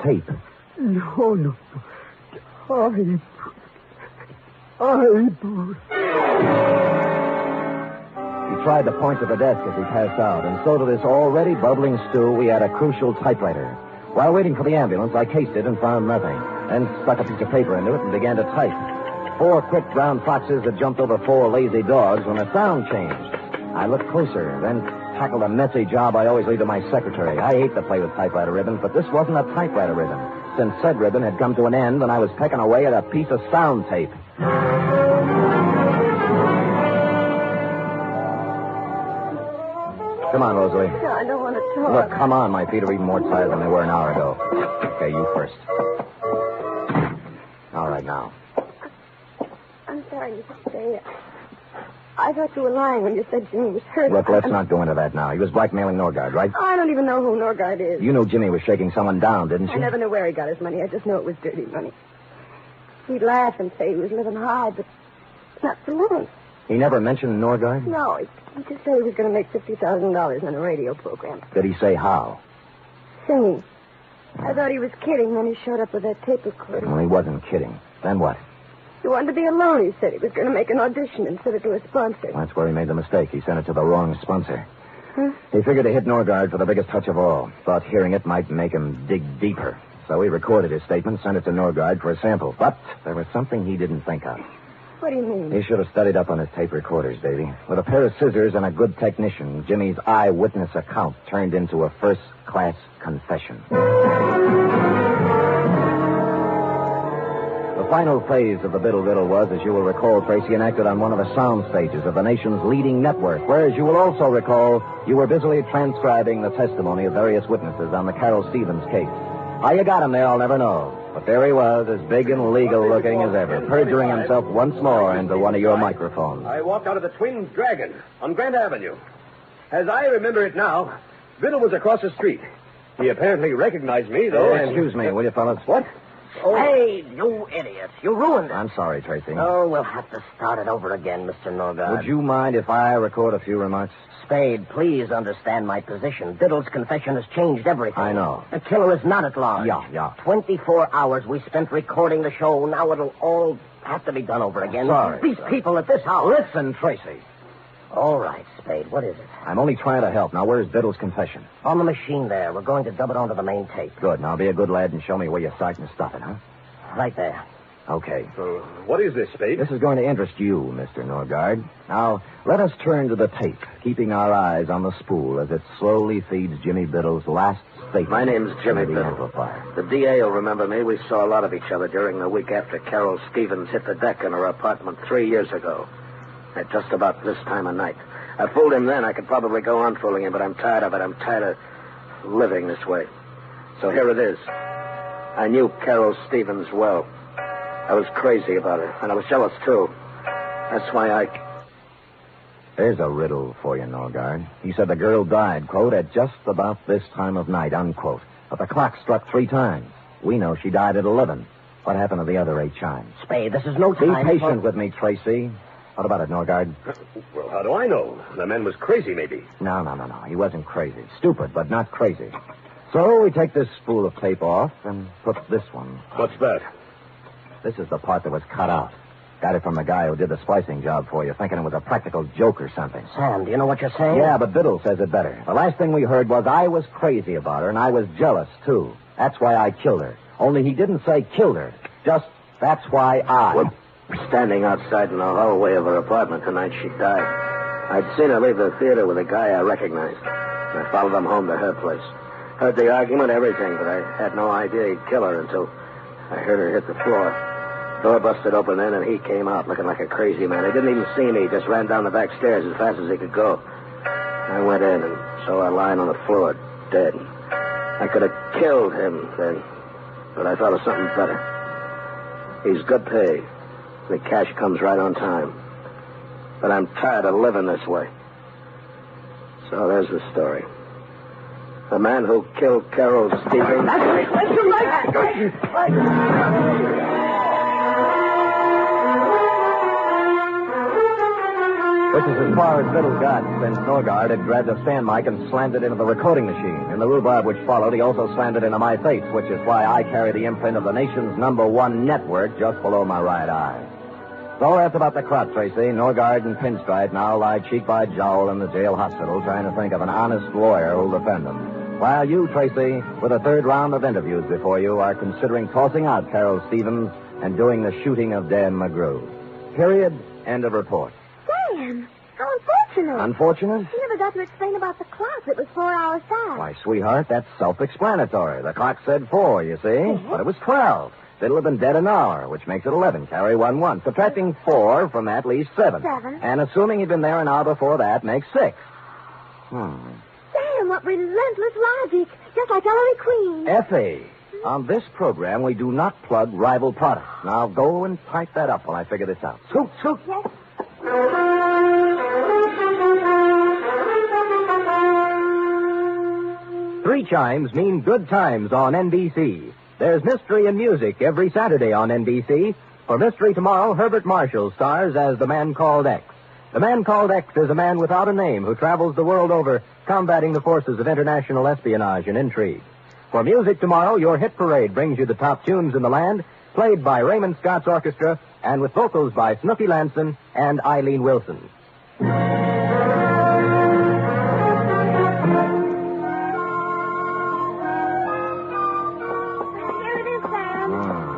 Tape. No. He tried to point to the desk as he passed out, and so to this already bubbling stew, we had a crucial typewriter. While waiting for the ambulance, I cased it and found nothing. then stuck a piece of paper into it and began to type. 4 quick brown foxes had jumped over 4 lazy dogs when a sound changed. I looked closer, then tackled a messy job I always leave to my secretary. I hate to play with typewriter ribbons, but this wasn't a typewriter ribbon, since said ribbon had come to an end and I was pecking away at a piece of sound tape. Come on, Rosalie. No, I don't want to talk. Look, come on. My feet are even more tired than they were an hour ago. Okay, you first. All right, now. I'm sorry, Mr. Spade. I thought you were lying when you said Jimmy was hurt. Look, let's not go into that now. He was blackmailing Norgard, right? I don't even know who Norgard is. You knew Jimmy was shaking someone down, didn't you? I never knew where he got his money. I just knew it was dirty money. He'd laugh and say he was living high, but not for long. He never mentioned Norgard? No, he just said he was going to make $50,000 on a radio program. Did he say how? Singing. I thought he was kidding, then he showed up with that tape recorder. Well, he wasn't kidding. Then what? He wanted to be alone, he said. He was going to make an audition and send it to a sponsor. That's where he made the mistake. He sent it to the wrong sponsor. Huh? He figured to hit Norgard for the biggest touch of all. Thought hearing it might make him dig deeper. So he recorded his statement, sent it to Norgard for a sample. But there was something he didn't think of. What do you mean? He should have studied up on his tape recorders, Davy. With a pair of scissors and a good technician, Jimmy's eyewitness account turned into a first-class confession. The final phase of the Biddle Riddle was, as you will recall, Tracy, enacted on one of the sound stages of the nation's leading network, where, as you will also recall, you were busily transcribing the testimony of various witnesses on the Carol Stevens case. How you got him there, I'll never know. But there he was, as big and legal-looking as ever, perjuring himself once more into one of your microphones. I walked out of the Twin Dragon on Grant Avenue. As I remember it now, Biddle was across the street. He apparently recognized me, though. Excuse me, will you, fellas? What? Oh. Hey, you idiot. You ruined it. I'm sorry, Tracy. Oh, we'll have to start it over again, Mr. Norgard. Would you mind if I record a few remarks? Spade, please understand my position. Biddle's confession has changed everything. I know. The killer is not at large. Yeah. 24 hours we spent recording the show. Now it'll all have to be done over again. Sorry. These people at this house. Listen, Tracy. All right, Spade. What is it? I'm only trying to help. Now, where's Biddle's confession? On the machine there. We're going to dub it onto the main tape. Good. Now, be a good lad and show me where you start and stop it, huh? Right there. Okay. What is this, Spade? This is going to interest you, Mr. Norgard. Now, let us turn to the tape, keeping our eyes on the spool as it slowly feeds Jimmy Biddle's last statement. My name's Jimmy the Biddle. amplifier. The DA will remember me. We saw a lot of each other during the week after Carol Stevens hit the deck in her apartment 3 years ago. At just about this time of night. I fooled him then. I could probably go on fooling him, but I'm tired of it. I'm tired of living this way. So here it is. I knew Carol Stevens well. I was crazy about her, and I was jealous, too. That's why There's a riddle for you, Norgard. He said the girl died, quote, at just about this time of night, unquote. But the clock struck 3 times. We know she died at 11. What happened to the other 8 chimes? Spade, this is no time. Be patient with me, Tracy. What about it, Norgard? Well, how do I know? The man was crazy, maybe. No. He wasn't crazy. Stupid, but not crazy. So we take this spool of tape off and put this one. What's that? This is the part that was cut out. Got it from the guy who did the splicing job for you, thinking it was a practical joke or something. Sam, do you know what you're saying? Yeah, but Biddle says it better. The last thing we heard was I was crazy about her, and I was jealous, too. That's why I killed her. Only he didn't say killed her. Just, that's why I... We're standing outside in the hallway of her apartment the night she died. I'd seen her leave the theater with a guy I recognized. I followed him home to her place. Heard the argument, everything, but I had no idea he'd kill her until I heard her hit the floor. Door busted open then, and he came out looking like a crazy man. He didn't even see me. He just ran down the back stairs as fast as he could go. I went in and saw her lying on the floor, dead. I could have killed him then, but I thought of something better. He's good pay. The cash comes right on time. But I'm tired of living this way. So there's the story. The man who killed Carol Stevens. That's right. Which is as far as Biddle got, since Norgard had grabbed a stand mic and slammed it into the recording machine. In the rhubarb which followed, he also slammed it into my face, which is why I carry the imprint of the nation's #1 network just below my right eye. So that's about the crop, Tracy. Norgard and Pinstripe now lie cheek by jowl in the jail hospital trying to think of an honest lawyer who'll defend them. While you, Tracy, with a third round of interviews before you, are considering tossing out Carol Stevens and doing the shooting of Dan McGrew. Period. End of report. Sam, how unfortunate. Unfortunate? You never got to explain about the clock that was 4 hours fast. Why, sweetheart, that's self-explanatory. The clock said 4, you see? Yes. But it was 12. It'll have been dead an hour, which makes it 11. Carry 1. Subtracting 4 from that leaves 7. 7. And assuming he'd been there an hour before that makes 6. Sam, what relentless logic. Just like Ellery Queen. Effie, on this program, we do not plug rival products. Now go and type that up while I figure this out. Scoot, scoot. Yes. 3 chimes mean good times on NBC. There's mystery and music every Saturday on NBC. For Mystery tomorrow, Herbert Marshall stars as the Man Called X. The Man Called X is a man without a name who travels the world over combating the forces of international espionage and intrigue. For music tomorrow, your hit parade brings you the top tunes in the land, played by Raymond Scott's orchestra and with vocals by Snooky Lanson and Eileen Wilson.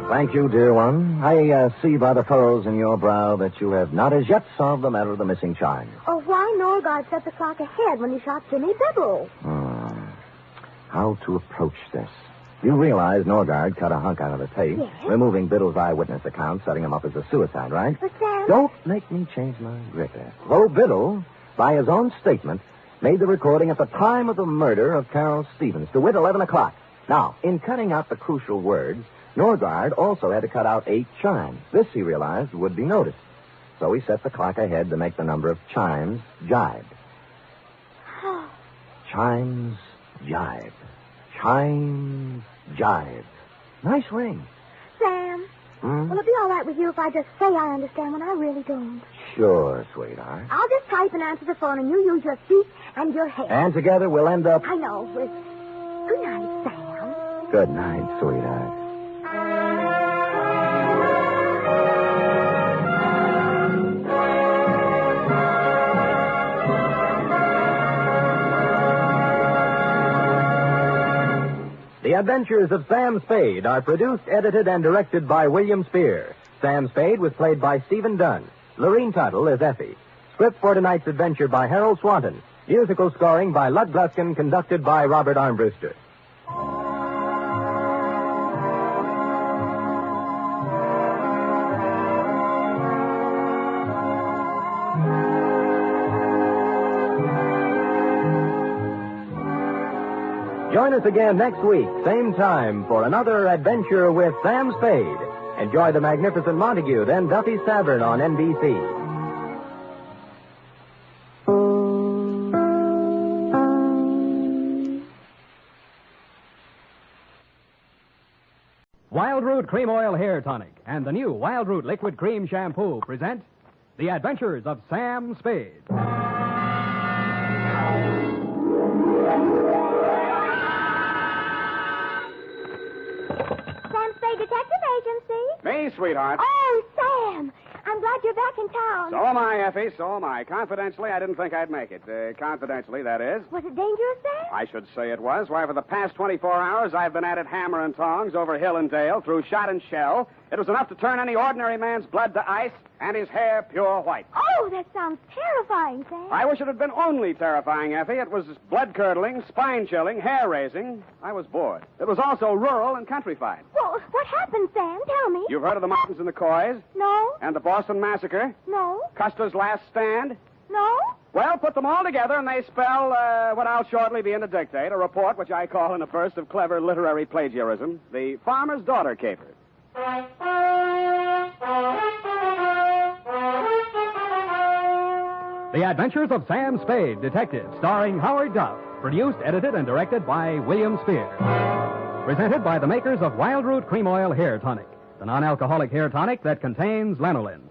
Thank you, dear one. I see by the furrows in your brow that you have not as yet solved the matter of the missing chime. Oh, why Norgard set the clock ahead when he shot Jimmy Biddle? How to approach this? You realize Norgard cut a hunk out of the tape, Yes. removing Biddle's eyewitness account, setting him up as a suicide, right? But Sam... Don't make me change my gripper. Though Biddle, by his own statement, made the recording at the time of the murder of Carol Stevens, to wit 11 o'clock. Now, in cutting out the crucial words, Norgard also had to cut out 8 chimes. This, he realized, would be noticed. So he set the clock ahead to make the number of chimes jibe. Chimes jibe. Chimes jibe. Nice ring. Sam, will it be all right with you if I just say I understand when I really don't? Sure, sweetheart. I'll just type and answer the phone, and you use your feet and your head. And together we'll end up... I know. Good night, Sam. Good night, sweetheart. The Adventures of Sam Spade are produced, edited, and directed by William Spear. Sam Spade was played by Stephen Dunn. Lorene Tuttle is Effie. Script for tonight's adventure by Harold Swanton. Musical scoring by Lud Gluskin, conducted by Robert Armbruster. Join us again next week, same time, for another adventure with Sam Spade. Enjoy the magnificent Montague, then Duffy's Tavern on NBC. Wild Root Cream Oil Hair Tonic and the new Wild Root Liquid Cream Shampoo present The Adventures of Sam Spade. Detective Agency? Me, sweetheart. Oh, Sam! I'm glad you're back in town. So am I, Effie, so am I. Confidentially, I didn't think I'd make it. Confidentially, that is. Was it dangerous, Sam? I should say it was. Why, for the past 24 hours, I've been at it hammer and tongs over hill and dale, through shot and shell. It was enough to turn any ordinary man's blood to ice and his hair pure white. Oh, that sounds terrifying, Sam. I wish it had been only terrifying, Effie. It was blood-curdling, spine-chilling, hair-raising. I was bored. It was also rural and countrified. Well, what happened, Sam? Tell me. You've heard of the Martins and the Coys? No. And the Boston Massacre? No. Custer's Last Stand? No. Well, put them all together, and they spell what I'll shortly be in to dictate, a report which I call, in a burst of clever literary plagiarism, The Farmer's Daughter Caper. The Adventures of Sam Spade, Detective, starring Howard Duff. Produced, edited, and directed by William Spear. Presented by the makers of Wild Root Cream Oil Hair Tonic, the non-alcoholic hair tonic that contains lanolin.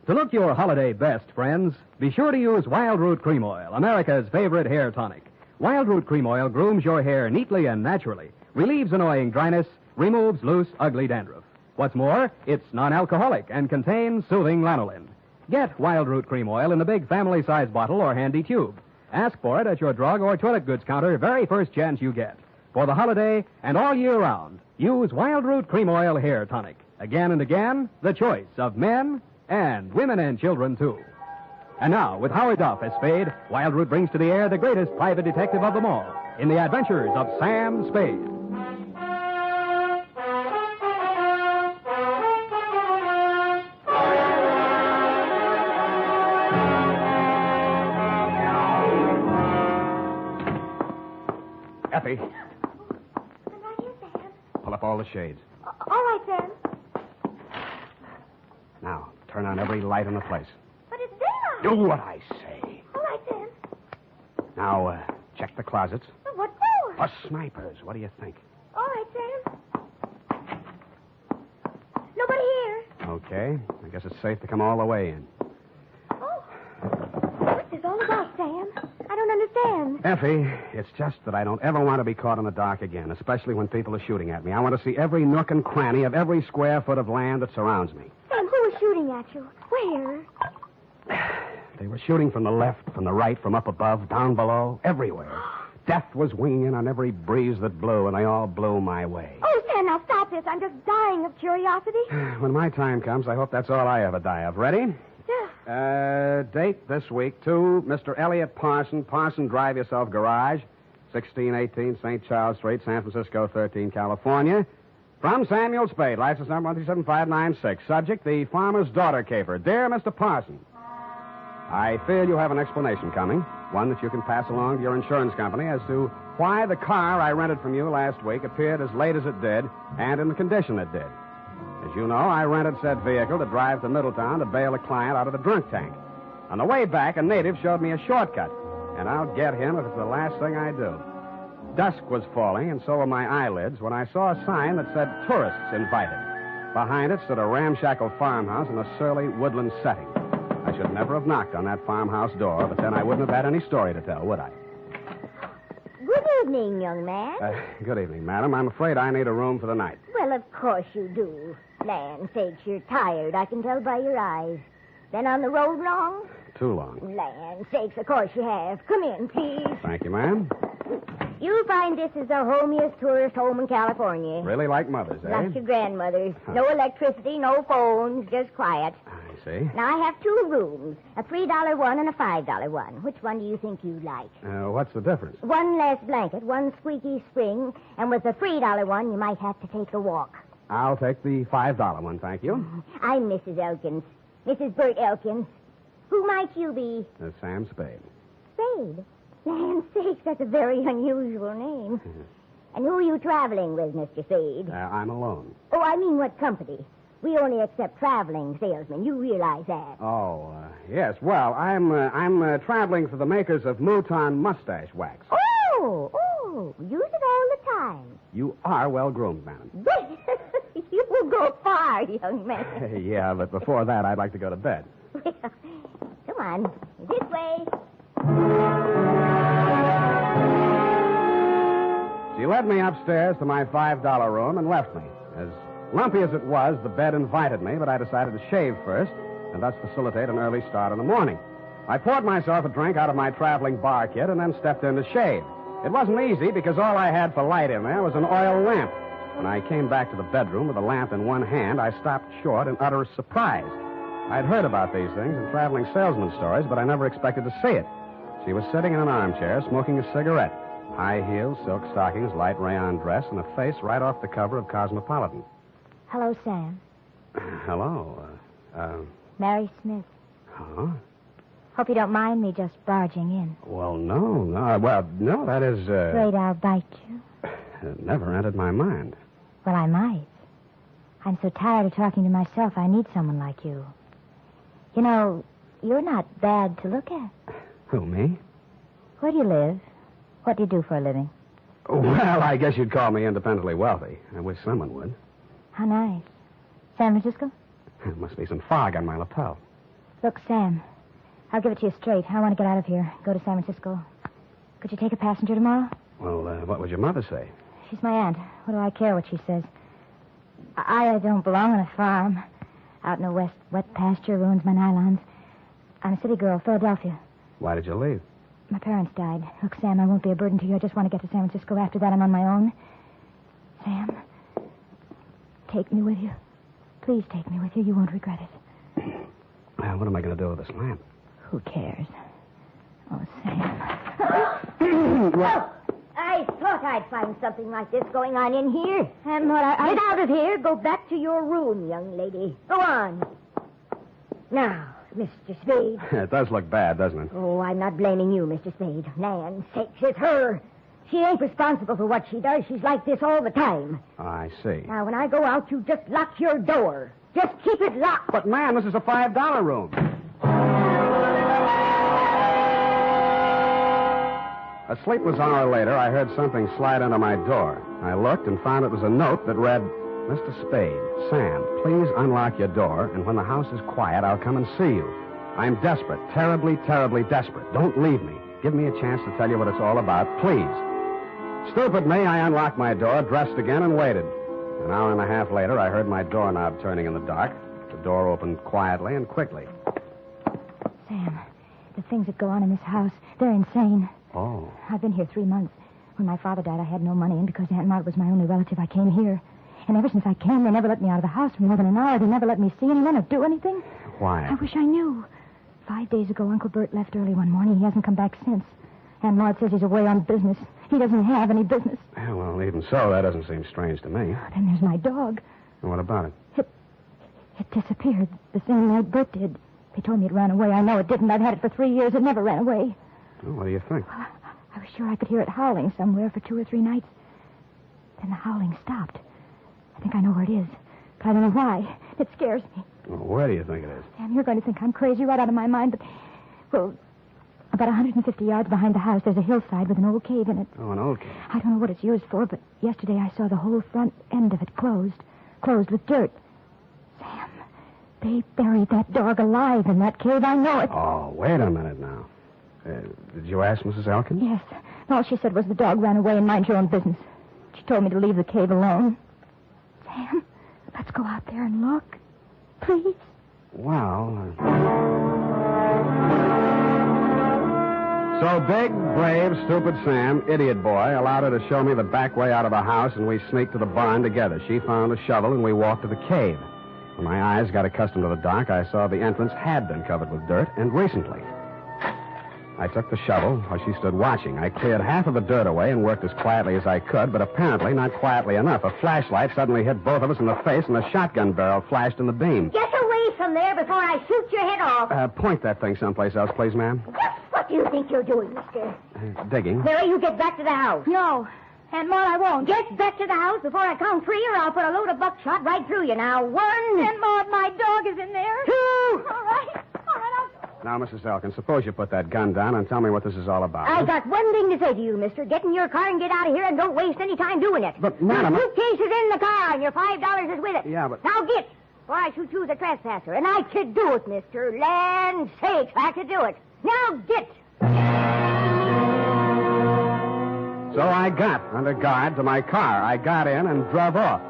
To look your holiday best, friends, be sure to use Wild Root Cream Oil, America's favorite hair tonic. Wild Root Cream Oil grooms your hair neatly and naturally, relieves annoying dryness, removes loose, ugly dandruff. What's more, it's non-alcoholic and contains soothing lanolin. Get Wild Root Cream Oil in the big family-size bottle or handy tube. Ask for it at your drug or toilet goods counter very first chance you get. For the holiday and all year round, use Wild Root Cream Oil Hair Tonic. Again and again, the choice of men and women and children, too. And now, with Howard Duff as Spade, Wild Root brings to the air the greatest private detective of them all in the adventures of Sam Spade. Effie. Pull up all the shades. All right, Sam. Now, turn on every light in the place. But it's daylight. Do what I say. All right, Sam. Now, check the closets. But what for? For snipers. What do you think? All right, Sam. Nobody here. Okay. I guess it's safe to come all the way in. Oh. What's this all about, Sam? I don't understand. Effie, it's just that I don't ever want to be caught in the dark again, especially when people are shooting at me. I want to see every nook and cranny of every square foot of land that surrounds me. Sam, who was shooting at you? Where? They were shooting from the left, from the right, from up above, down below, everywhere. Death was winging in on every breeze that blew, and they all blew my way. Oh, Sam, now stop this. I'm just dying of curiosity. When my time comes, I hope that's all I ever die of. Ready? Date this week, to Mr. Elliot Parson, Parson Drive Yourself Garage, 1618 St. Charles Street, San Francisco, 13, California. From Samuel Spade, license number 137596. Subject, the farmer's daughter caper. Dear Mr. Parson, I fear you have an explanation coming, one that you can pass along to your insurance company as to why the car I rented from you last week appeared as late as it did and in the condition it did. As you know, I rented said vehicle to drive to Middletown to bail a client out of the drunk tank. On the way back, a native showed me a shortcut, and I'll get him if it's the last thing I do. Dusk was falling, and so were my eyelids, when I saw a sign that said tourists invited. Behind it stood a ramshackle farmhouse in a surly woodland setting. I should never have knocked on that farmhouse door, but then I wouldn't have had any story to tell, would I? Good evening, young man. Good evening, madam. I'm afraid I need a room for the night. Well, of course you do. Land sakes, you're tired. I can tell by your eyes. Been on the road long? Too long. Land sakes, of course you have. Come in, please. Thank you, ma'am. You'll find this is the homiest tourist home in California. Really like mothers, eh? Like your grandmother's. No electricity, no phones, just quiet. I see. Now, I have two rooms, a $3 one and a $5 one. Which one do you think you'd like? What's the difference? One less blanket, one squeaky spring, and with the $3 one, you might have to take a walk. I'll take the $5 one, thank you. I'm Mrs. Elkins. Mrs. Bert Elkins. Who might you be? Sam Spade. Spade? Land sakes, that's a very unusual name. And who are you traveling with, Mr. Spade? I'm alone. Oh, I mean what company? We only accept traveling salesmen. You realize that. Oh, yes. Well, I'm traveling for the makers of Mouton Mustache Wax. Oh, use it all the time. You are well-groomed, madam. You will go far, young man. Yeah, but before that, I'd like to go to bed. Come on, this way. She led me upstairs to my $5 room and left me. As lumpy as it was, the bed invited me, but I decided to shave first and thus facilitate an early start in the morning. I poured myself a drink out of my traveling bar kit and then stepped in to shave. It wasn't easy because all I had for light in there was an oil lamp. When I came back to the bedroom with the lamp in one hand, I stopped short in utter surprise. I'd heard about these things in traveling salesman stories, but I never expected to see it. She was sitting in an armchair, smoking a cigarette. High heels, silk stockings, light rayon dress, and a face right off the cover of Cosmopolitan. Hello, Sam. Hello. Mary Smith. Huh? Hope you don't mind me just barging in. Well, no. Well, no, that is, Afraid I'll bite you? It never entered my mind. Well, I might. I'm so tired of talking to myself, I need someone like you. You know, you're not bad to look at. Who, me? Where do you live? What do you do for a living? Well, I guess you'd call me independently wealthy. I wish someone would. How nice. San Francisco? There must be some fog on my lapel. Look, Sam, I'll give it to you straight. I want to get out of here, go to San Francisco. Could you take a passenger tomorrow? Well, what would your mother say? She's my aunt. What do I care what she says? I don't belong on a farm. Out in the wet pasture ruins my nylons. I'm a city girl, Philadelphia. Why did you leave? My parents died. Look, Sam, I won't be a burden to you. I just want to get to San Francisco. After that, I'm on my own. Sam, take me with you. Please take me with you. You won't regret it. What am I going to do with this lamp? Who cares? Oh, Sam. Well, I thought I'd find something like this going on in here. And what Get out of here. Go back to your room, young lady. Go on. Now, Mr. Spade. It does look bad, doesn't it? Oh, I'm not blaming you, Mr. Spade. Land's sakes, it's her. She ain't responsible for what she does. She's like this all the time. I see. Now, when I go out, you just lock your door. Just keep it locked. But, ma'am, this is a $5 room. A sleepless hour later, I heard something slide under my door. I looked and found it was a note that read, Mr. Spade, Sam, please unlock your door, and when the house is quiet, I'll come and see you. I'm desperate, terribly, terribly desperate. Don't leave me. Give me a chance to tell you what it's all about, please. Stupid me, I unlocked my door, dressed again, and waited. An hour and a half later, I heard my doorknob turning in the dark. The door opened quietly and quickly. Sam, the things that go on in this house, they're insane. Oh. I've been here 3 months. When my father died, I had no money, and because Aunt Maud was my only relative, I came here. And ever since I came, they never let me out of the house for more than an hour. They never let me see anyone or do anything. Why? I wish I knew. 5 days ago, Uncle Bert left early one morning. He hasn't come back since. Aunt Maud says he's away on business. He doesn't have any business. Yeah, well, even so, that doesn't seem strange to me. Then there's my dog. And what about it? It disappeared the same night Bert did. They told me it ran away. I know it didn't. I've had it for 3 years. It never ran away. Well, what do you think? Well, I was sure I could hear it howling somewhere for 2 or 3 nights. Then the howling stopped. I think I know where it is, but I don't know why. It scares me. Well, where do you think it is? Sam, you're going to think I'm crazy right out of my mind, but, well, about 150 yards behind the house, there's a hillside with an old cave in it. Oh, an old cave. I don't know what it's used for, but yesterday I saw the whole front end of it closed with dirt. Sam, they buried that dog alive in that cave. I know it. Oh, wait a minute now. Did you ask Mrs. Elkin? Yes. All she said was the dog ran away and mind your own business. She told me to leave the cave alone. Sam, let's go out there and look. Please. Well... So big, brave, stupid Sam, idiot boy, allowed her to show me the back way out of the house, and we sneaked to the barn together. She found a shovel, and we walked to the cave. When my eyes got accustomed to the dark, I saw the entrance had been covered with dirt, and recently. I took the shovel while she stood watching. I cleared half of the dirt away and worked as quietly as I could, but apparently not quietly enough. A flashlight suddenly hit both of us in the face, and a shotgun barrel flashed in the beam. Get away from there before I shoot your head off. Point that thing someplace else, please, ma'am. What do you think you're doing, mister? Digging. Mary, you get back to the house. No. Aunt Maud, I won't. Get back to the house before I count 3, or I'll put a load of buckshot right through you. Now, 1. Aunt Maud, my dog is in there. 2. All right, Now, Mrs. Elkin, suppose you put that gun down and tell me what this is all about. I've got one thing to say to you, mister. Get in your car and get out of here, and don't waste any time doing it. But, madam... Your suitcase is in the car, and your $5 is with it. Yeah, but... Now get, or I shoot you as a trespasser. And I could do it, mister. Land sakes, I could do it. Now get. So I got, under guard, to my car. I got in and drove off.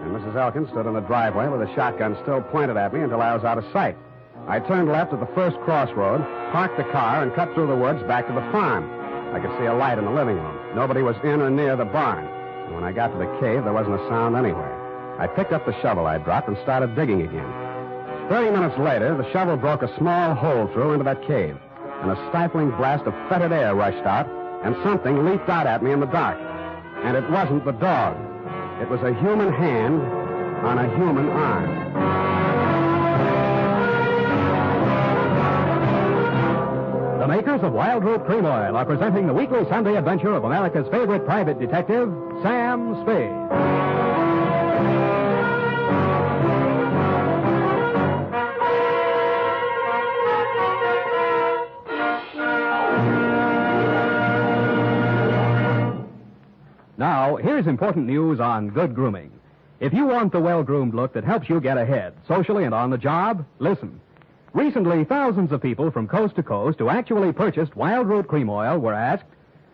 And Mrs. Elkin stood in the driveway with a shotgun still pointed at me until I was out of sight. I turned left at the first crossroad, parked the car, and cut through the woods back to the farm. I could see a light in the living room. Nobody was in or near the barn. And when I got to the cave, there wasn't a sound anywhere. I picked up the shovel I dropped and started digging again. 30 minutes later, the shovel broke a small hole through into that cave, and a stifling blast of fetid air rushed out, and something leaped out at me in the dark. And it wasn't the dog. It was a human hand on a human arm. The makers of Wild Root Cream Oil are presenting the weekly Sunday adventure of America's favorite private detective, Sam Spade. Now, here's important news on good grooming. If you want the well-groomed look that helps you get ahead, socially and on the job, listen. Recently, thousands of people from coast to coast who actually purchased Wild Root Cream Oil were asked,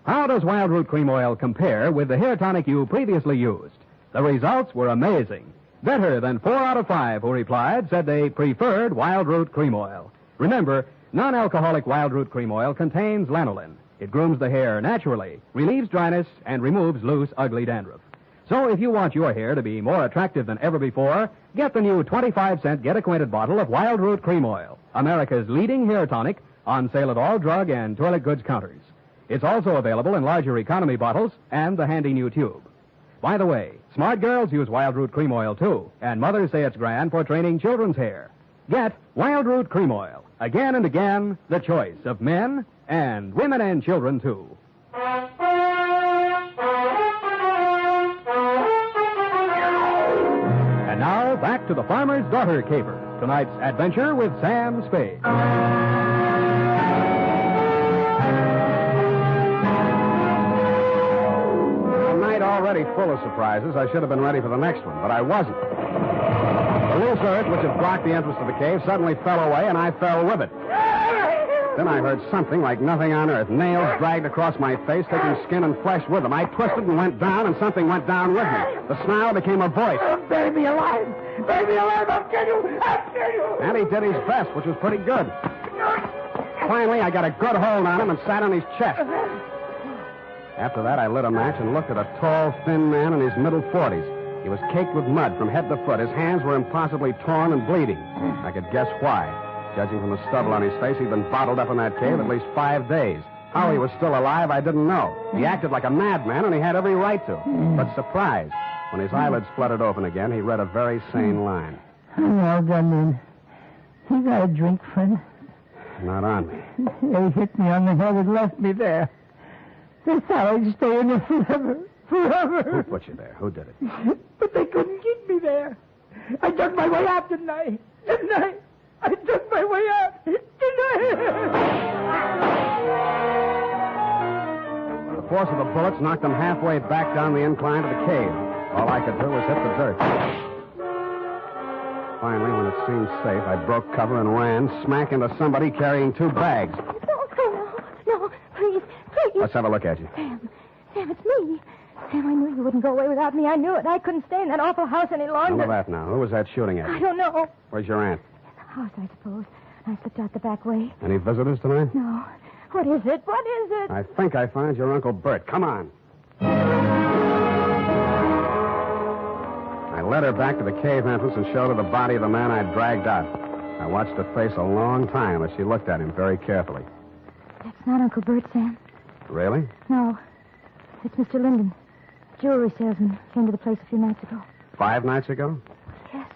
how does Wild Root Cream Oil compare with the hair tonic you previously used? The results were amazing. Better than 4 out of 5 who replied said they preferred Wild Root Cream Oil. Remember, non-alcoholic Wild Root Cream Oil contains lanolin. It grooms the hair naturally, relieves dryness, and removes loose, ugly dandruff. So if you want your hair to be more attractive than ever before, get the new 25-cent get-acquainted bottle of Wild Root Cream Oil, America's leading hair tonic, on sale at all drug and toilet goods counters. It's also available in larger economy bottles and the handy new tube. By the way, smart girls use Wild Root Cream Oil, too, and mothers say it's grand for training children's hair. Get Wild Root Cream Oil. Again and again, the choice of men and women and children, too. And now, back to the Farmer's Daughter Caper. Tonight's adventure with Sam Spade. A night already full of surprises. I should have been ready for the next one, but I wasn't. The loose earth, which had blocked the entrance to the cave, suddenly fell away, and I fell with it. Then I heard something like nothing on earth. Nails dragged across my face, taking skin and flesh with them. I twisted and went down, and something went down with me. The snarl became a voice. Bury me alive! Bury me alive! I'll kill you! I'll kill you! And he did his best, which was pretty good. Finally, I got a good hold on him and sat on his chest. After that, I lit a match and looked at a tall, thin man in his middle 40s. He was caked with mud from head to foot. His hands were impossibly torn and bleeding. I could guess why. Judging from the stubble on his face, he'd been bottled up in that cave at least 5 days. How he was still alive, I didn't know. He acted like a madman, and he had every right to. But surprise, when his eyelids fluttered open again, he read a very sane line. I'm all done in. You got a drink, friend? Not on me. They hit me on the head and left me there. They thought I'd stay in there forever. Forever. Who put you there? Who did it? But they couldn't keep me there. I dug my way out, didn't I? Didn't I? I dug my way out, didn't I? The force of the bullets knocked him halfway back down the incline to the cave. All I could do was hit the dirt. Finally, when it seemed safe, I broke cover and ran smack into somebody carrying 2 bags. No, please. Let's have a look at you. Sam, it's me. Sam, I knew you wouldn't go away without me. I knew it. I couldn't stay in that awful house any longer. None of that now. Who was that shooting at you? I don't know. Where's your aunt? House, I suppose. I slipped out the back way. Any visitors tonight? No. What is it? What is it? I think I found your Uncle Bert. Come on. I led her back to the cave entrance and showed her the body of the man I'd dragged out. I watched her face a long time as she looked at him very carefully. That's not Uncle Bert, Sam. Really? No. It's Mr. Linden. Jewelry salesman. Came to the place a few nights ago. 5 nights ago? Yes,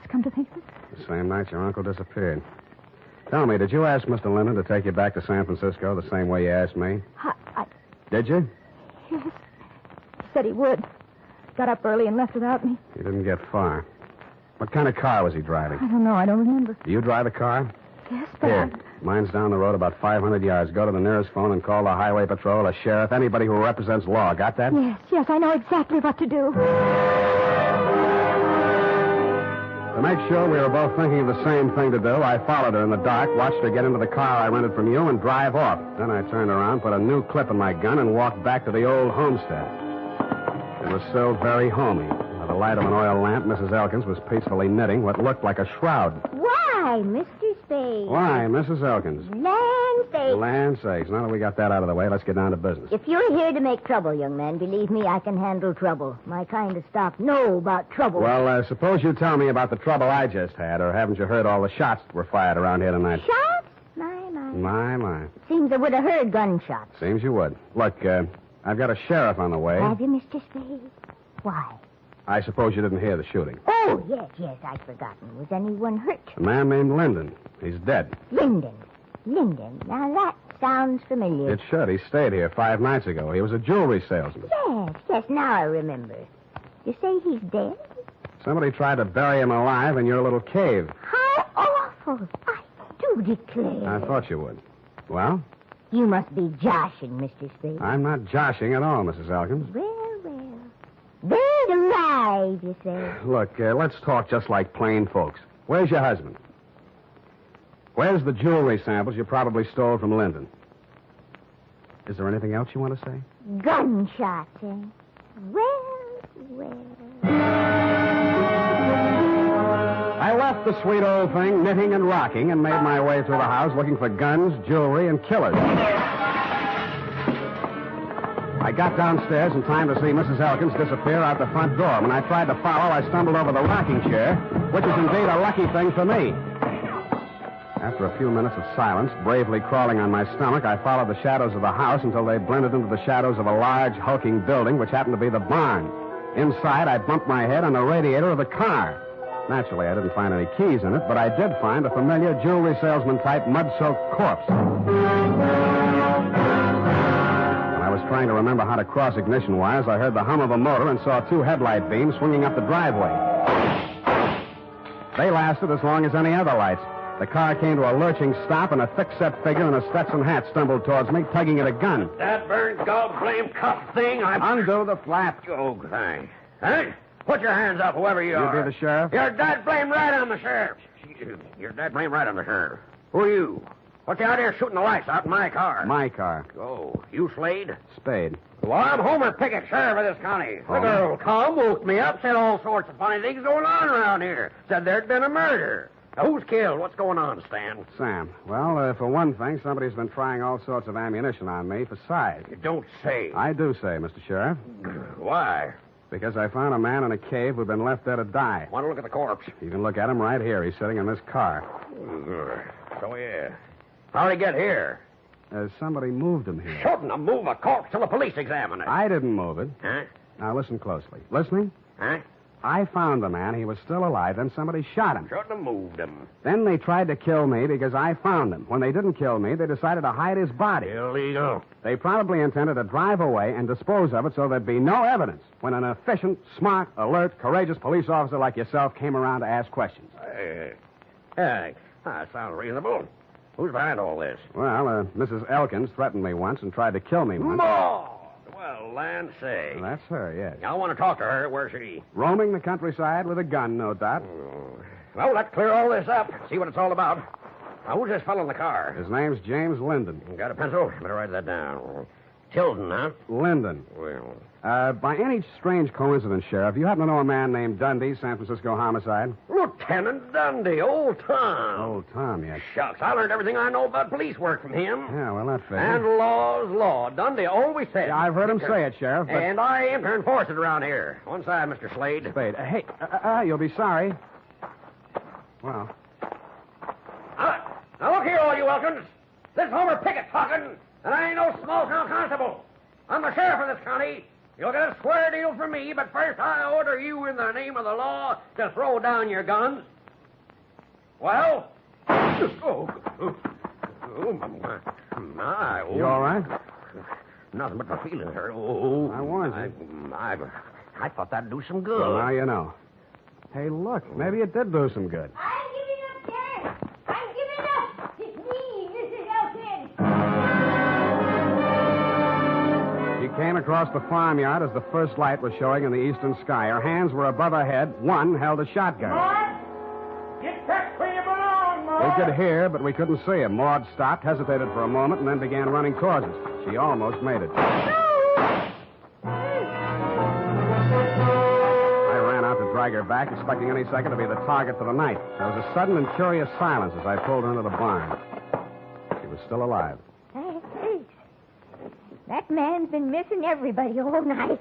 come to think of it. The same night your uncle disappeared. Tell me, did you ask Mr. Linden to take you back to San Francisco the same way you asked me? I... Did you? Yes. He said he would. Got up early and left without me. You didn't get far. What kind of car was he driving? I don't know. I don't remember. Do you drive a car? Yes, but Here. Mine's down the road about 500 yards. Go to the nearest phone and call the highway patrol, a sheriff, anybody who represents law. Got that? Yes. I know exactly what to do. To make sure we were both thinking of the same thing to do, I followed her in the dark, watched her get into the car I rented from you, and drive off. Then I turned around, put a new clip in my gun, and walked back to the old homestead. It was still very homey. By the light of an oil lamp, Mrs. Elkins was peacefully knitting what looked like a shroud. Why, Mr. Spade? Why, Mrs. Elkins? Land sakes. Land sakes. Now that we got that out of the way, let's get down to business. If you're here to make trouble, young man, believe me, I can handle trouble. My kind of stock know about trouble. Well, suppose you tell me about the trouble I just had, or haven't you heard all the shots that were fired around here tonight? Shots? My. Seems I would have heard gunshots. Seems you would. Look, I've got a sheriff on the way. Have you, Mr. Spade? Why? I suppose you didn't hear the shooting. Oh, yes, I'd forgotten. Was anyone hurt? A man named Linden. He's dead. Linden. Now, that sounds familiar. It should. He stayed here 5 nights ago. He was a jewelry salesman. Yes, now I remember. You say he's dead? Somebody tried to bury him alive in your little cave. How awful. I do declare. I thought you would. Well? You must be joshing, Mr. Spade. I'm not joshing at all, Mrs. Elkins. Well. Buried alive, you say? Look, let's talk just like plain folks. Where's your husband? Where's the jewelry samples you probably stole from Linden? Is there anything else you want to say? Gunshots, eh? Well. I left the sweet old thing knitting and rocking and made my way through the house looking for guns, jewelry, and killers. I got downstairs in time to see Mrs. Elkins disappear out the front door. When I tried to follow, I stumbled over the rocking chair, which is indeed a lucky thing for me. After a few minutes of silence, bravely crawling on my stomach, I followed the shadows of the house until they blended into the shadows of a large, hulking building, which happened to be the barn. Inside, I bumped my head on the radiator of the car. Naturally, I didn't find any keys in it, but I did find a familiar jewelry salesman-type mud-soaked corpse. When I was trying to remember how to cross ignition wires, I heard the hum of a motor and saw two headlight beams swinging up the driveway. They lasted as long as any other lights. The car came to a lurching stop, and a thick-set figure in a Stetson hat stumbled towards me, tugging at a gun. That burned gall-blamed cuff thing, Undo the flap. Oh, thanks. Huh? Put your hands up, whoever you are. You be the sheriff? You're dead blame right on the sheriff. You're dead blame right on the sheriff. Who are you? What's the idea of shooting the lights out in my car? My car. Oh, you Slade? Spade. Well, I'm Homer Pickett, sheriff of this county. The girl come, woke me up, said all sorts of funny things going on around here. Said there'd been a murder. Now, who's killed? What's going on, Stan? Sam. Well, for one thing, somebody's been trying all sorts of ammunition on me for size. You don't say. I do say, Mr. Sheriff. Why? Because I found a man in a cave who'd been left there to die. Want to look at the corpse? You can look at him right here. He's sitting in this car. So, yeah. How'd he get here? Somebody moved him here. Shouldn't have moved a corpse till the police examine it. I didn't move it. Huh? Now, listen closely. Listening? Huh? I found the man. He was still alive. Then somebody shot him. Shouldn't have moved him. Then they tried to kill me because I found him. When they didn't kill me, they decided to hide his body. Illegal. They probably intended to drive away and dispose of it so there'd be no evidence when an efficient, smart, alert, courageous police officer like yourself came around to ask questions. That sounds reasonable. Who's behind all this? Well, Mrs. Elkins threatened me once and tried to kill me once. More! Well, land say. Well, that's her, yes. I want to talk to her. Where's she? Roaming the countryside with a gun, no doubt. Well, let's clear all this up. See what it's all about. Now, who's this fellow in the car? His name's James Linden. Got a pencil? Better write that down. Tilden, huh? Linden. Well. By any strange coincidence, Sheriff, you happen to know a man named Dundee, San Francisco homicide? Lieutenant Dundee, old Tom. Old Tom, yes. Shucks, I learned everything I know about police work from him. Yeah, well, that figures. And law's law. Dundee always said. Yeah, I've heard him say it, Sheriff. But... And I aim to enforce it around here. One side, Mr. Slade. Spade. Hey, you'll be sorry. Well. Now, look here, all you Elkins. This is Homer Pickett talking, and I ain't no small-town constable. I'm the sheriff of this county. You'll get a square deal from me, but first I order you in the name of the law to throw down your guns. Well? My. You all right? Nothing but my feelings hurt. Oh, I warned you. I thought that'd do some good. Well, now you know. Hey, look, maybe it did do some good. I'm giving up, Sheriff. I'm giving up. It's me, Mrs. Elkins. She came across the farmyard as the first light was showing in the eastern sky. Her hands were above her head. One held a shotgun. Get back where you belong, Maud. We could hear, but we couldn't see him. Maud stopped, hesitated for a moment, and then began running towards us. She almost made it. Drag her back, expecting any second to be the target for the night. There was a sudden and curious silence as I pulled her into the barn. She was still alive. Hey, that man's been missing everybody all night.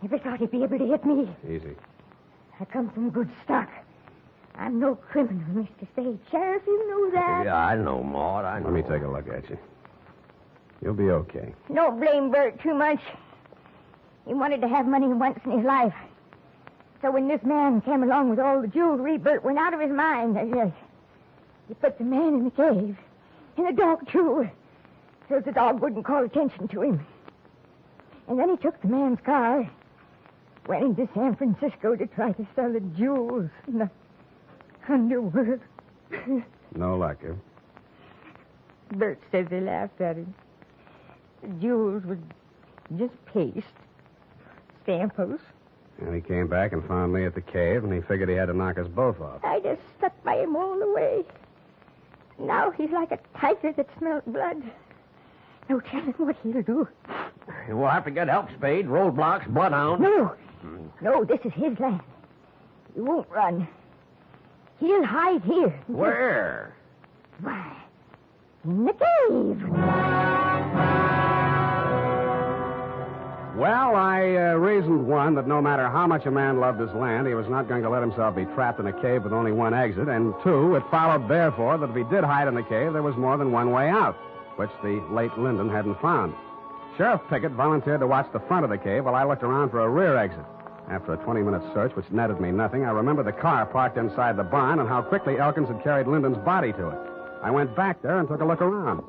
Never thought he'd be able to hit me. Easy. I come from good stock. I'm no criminal, Mr. Spade. Sheriff, you know that. Yeah, I know, Maud. I know. Let me take a look at you. You'll be okay. Don't blame Bert too much. He wanted to have money once in his life. So when this man came along with all the jewelry, Bert went out of his mind. He put the man in the cave. And the dog, too. So the dog wouldn't call attention to him. And then he took the man's car, went into San Francisco to try to sell the jewels in the underworld. No luck, huh? Bert says they laughed at him. The jewels were just paste, samples. And he came back and found me at the cave, and he figured he had to knock us both off. I just stuck by him all the way. Now he's like a tiger that smelled blood. No telling what he'll do. We'll have to get help, Spade. Roadblocks, bloodhound. No, this is his land. He won't run. He'll hide here. Where? Why, in the cave. Well, I reasoned, one, that no matter how much a man loved his land, he was not going to let himself be trapped in a cave with only one exit. And two, it followed, therefore, that if he did hide in the cave, there was more than one way out, which the late Lyndon hadn't found. Sheriff Pickett volunteered to watch the front of the cave while I looked around for a rear exit. After a 20-minute search, which netted me nothing, I remembered the car parked inside the barn and how quickly Elkins had carried Lyndon's body to it. I went back there and took a look around.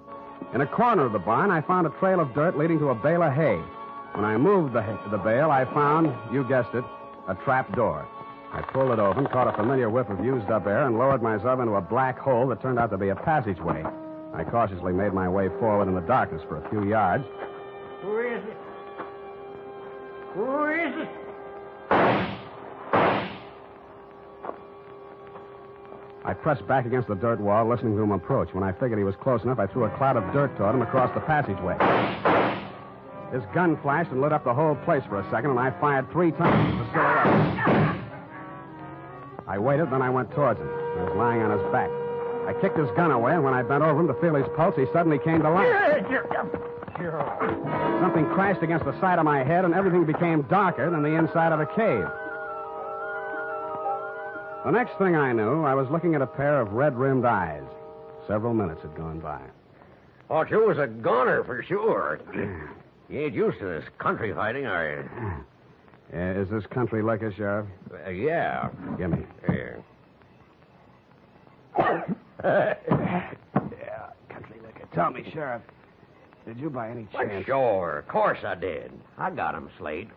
In a corner of the barn, I found a trail of dirt leading to a bale of hay. When I moved the bale, I found, you guessed it, a trap door. I pulled it open, caught a familiar whiff of used-up air, and lowered myself into a black hole that turned out to be a passageway. I cautiously made my way forward in the darkness for a few yards. Who is it? Who is it? I pressed back against the dirt wall, listening to him approach. When I figured he was close enough, I threw a cloud of dirt toward him across the passageway. His gun flashed and lit up the whole place for a second, and I fired 3 times at the silhouette. I waited, then I went towards him. He was lying on his back. I kicked his gun away, and when I bent over him to feel his pulse, he suddenly came to life. Something crashed against the side of my head, and everything became darker than the inside of a cave. The next thing I knew, I was looking at a pair of red-rimmed eyes. Several minutes had gone by. Thought you was a goner for sure. You ain't used to this country fighting, are you? Is this country liquor, Sheriff? Yeah. Give me. Here. Yeah, country liquor. Tell me, Sheriff, did you by any chance... Well, sure. Of course I did. I got him, Slade.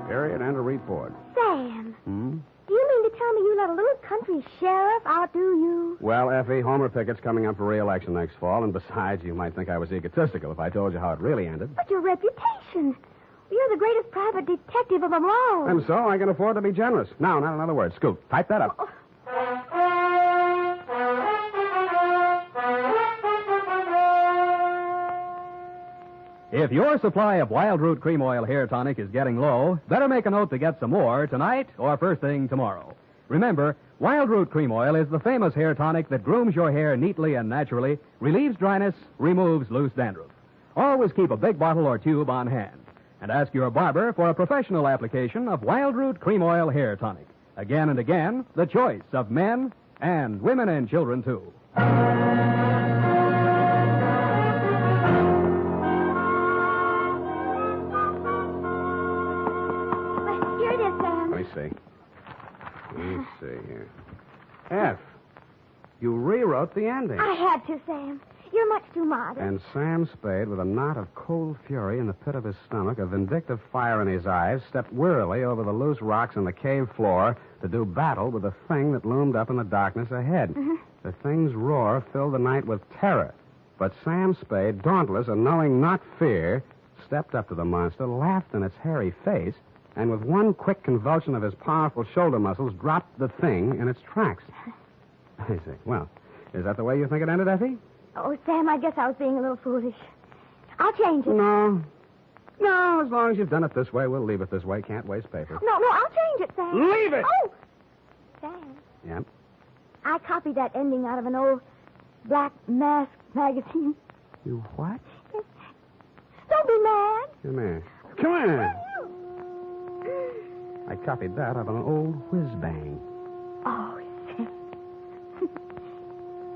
Period and a report. Sam. Hmm? Do you mean to tell me you let a little country sheriff outdo you? Well, Effie, Homer Pickett's coming up for re-election next fall, and besides, you might think I was egotistical if I told you how it really ended. But your reputation. You're the greatest private detective of them all. And so I can afford to be generous. Now, not another word. Scoot, type that up. If your supply of Wild Root Cream Oil Hair Tonic is getting low, better make a note to get some more tonight or first thing tomorrow. Remember, Wild Root Cream Oil is the famous hair tonic that grooms your hair neatly and naturally, relieves dryness, removes loose dandruff. Always keep a big bottle or tube on hand. And ask your barber for a professional application of Wild Root Cream Oil Hair Tonic. Again and again, the choice of men and women and children, too. Here it is, Sam. Let me see. Let's see here. F, you rewrote the ending. I had to, Sam. You're much too modest. And Sam Spade, with a knot of cold fury in the pit of his stomach, a vindictive fire in his eyes, stepped wearily over the loose rocks on the cave floor to do battle with the thing that loomed up in the darkness ahead. Mm-hmm. The thing's roar filled the night with terror. But Sam Spade, dauntless and knowing not fear, stepped up to the monster, laughed in its hairy face, and with one quick convulsion of his powerful shoulder muscles, dropped the thing in its tracks. I see. Well, is that the way you think it ended, Effie? Oh, Sam, I guess I was being a little foolish. I'll change it. No, as long as you've done it this way, we'll leave it this way. Can't waste paper. No, I'll change it, Sam. Leave it! Oh! Sam, Yep. I copied that ending out of an old Black Mask magazine. You what? Don't be mad. Come here. Come here. I copied that out of an old whiz-bang. Oh, Sam.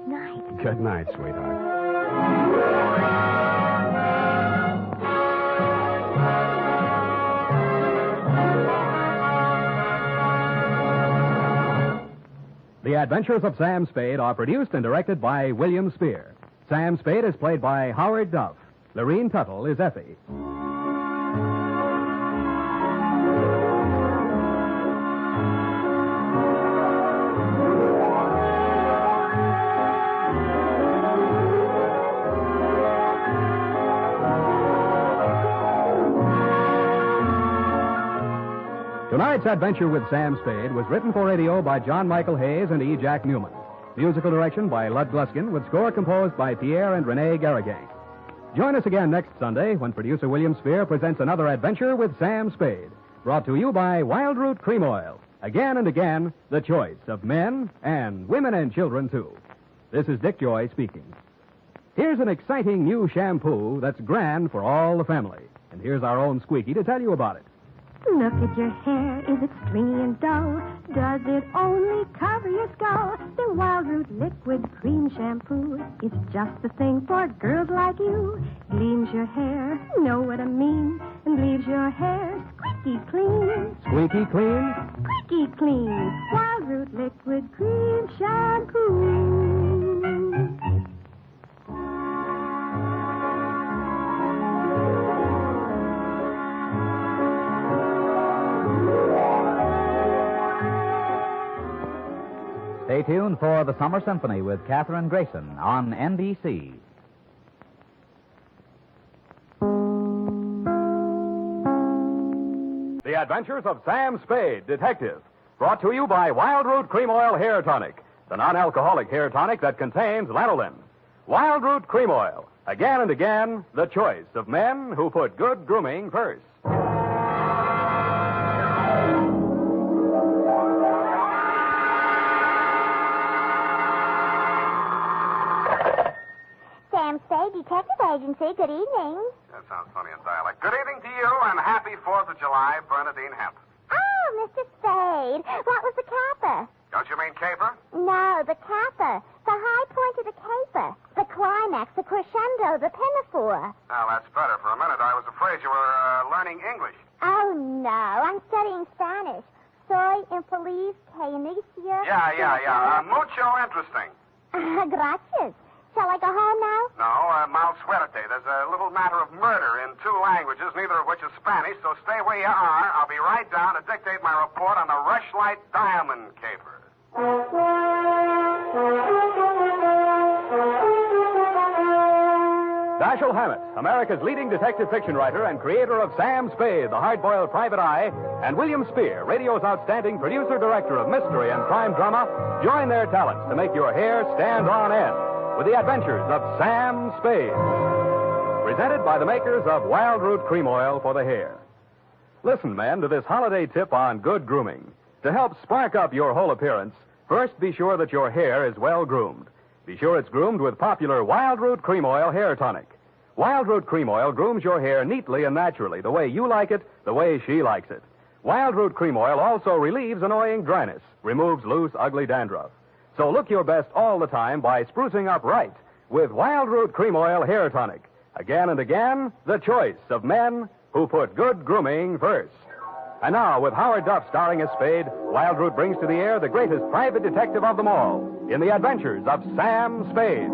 Night. Good night, sweetheart. The Adventures of Sam Spade are produced and directed by William Spear. Sam Spade is played by Howard Duff. Lorene Tuttle is Effie. Tonight's adventure with Sam Spade was written for radio by John Michael Hayes and E. Jack Newman. Musical direction by Lud Gluskin, with score composed by Pierre and Renee Garrigang. Join us again next Sunday when producer William Spear presents another adventure with Sam Spade, brought to you by Wild Root Cream Oil, Again and again, the choice of men and women and children, too. This is Dick Joy speaking. Here's an exciting new shampoo that's grand for all the family. And here's our own Squeaky to tell you about it. Look at your hair. Is it stringy and dull? Does it only cover your skull? The Wild Root Liquid Cream Shampoo is just the thing for girls like you. Gleams your hair, know what I mean, and leaves your hair squeaky clean. Squeaky clean? Squeaky clean. Wild Root Liquid Cream Shampoo. Stay tuned for the Summer Symphony with Katherine Grayson on NBC. The Adventures of Sam Spade, Detective. Brought to you by Wild Root Cream Oil Hair Tonic, the non-alcoholic hair tonic that contains lanolin. Wild Root Cream Oil. Again and again, the choice of men who put good grooming first. Sam Spade, Detective Agency. Good evening. That sounds funny in dialect. Good evening to you, and happy 4th of July, Bernadine Hemp. Oh, Mr. Spade. What was the caper? Don't you mean caper? No, the caper. The high point of the caper. The climax, the crescendo, the pinafore. Well, that's better. For a minute, I was afraid you were learning English. Oh, no. I'm studying Spanish. Soy infeliz que inicia... Yeah. Mucho interesting. Gracias. Shall I go home now? No, mal suerte. There's a little matter of murder in 2 languages, neither of which is Spanish, so stay where you are. I'll be right down to dictate my report on the Rushlight Diamond caper. Dashiell Hammett, America's leading detective fiction writer and creator of Sam Spade, the hard-boiled private eye, and William Spear, radio's outstanding producer-director of mystery and crime drama, join their talents to make your hair stand on end with the adventures of Sam Spade. Presented by the makers of Wild Root Cream Oil for the hair. Listen, men, to this holiday tip on good grooming. To help spark up your whole appearance, first be sure that your hair is well groomed. Be sure it's groomed with popular Wild Root Cream Oil Hair Tonic. Wild Root Cream Oil grooms your hair neatly and naturally, the way you like it, the way she likes it. Wild Root Cream Oil also relieves annoying dryness, removes loose, ugly dandruff. So look your best all the time by sprucing up right with Wild Root Cream Oil Hair Tonic. Again and again, the choice of men who put good grooming first. And now, with Howard Duff starring as Spade, Wild Root brings to the air the greatest private detective of them all in the adventures of Sam Spade.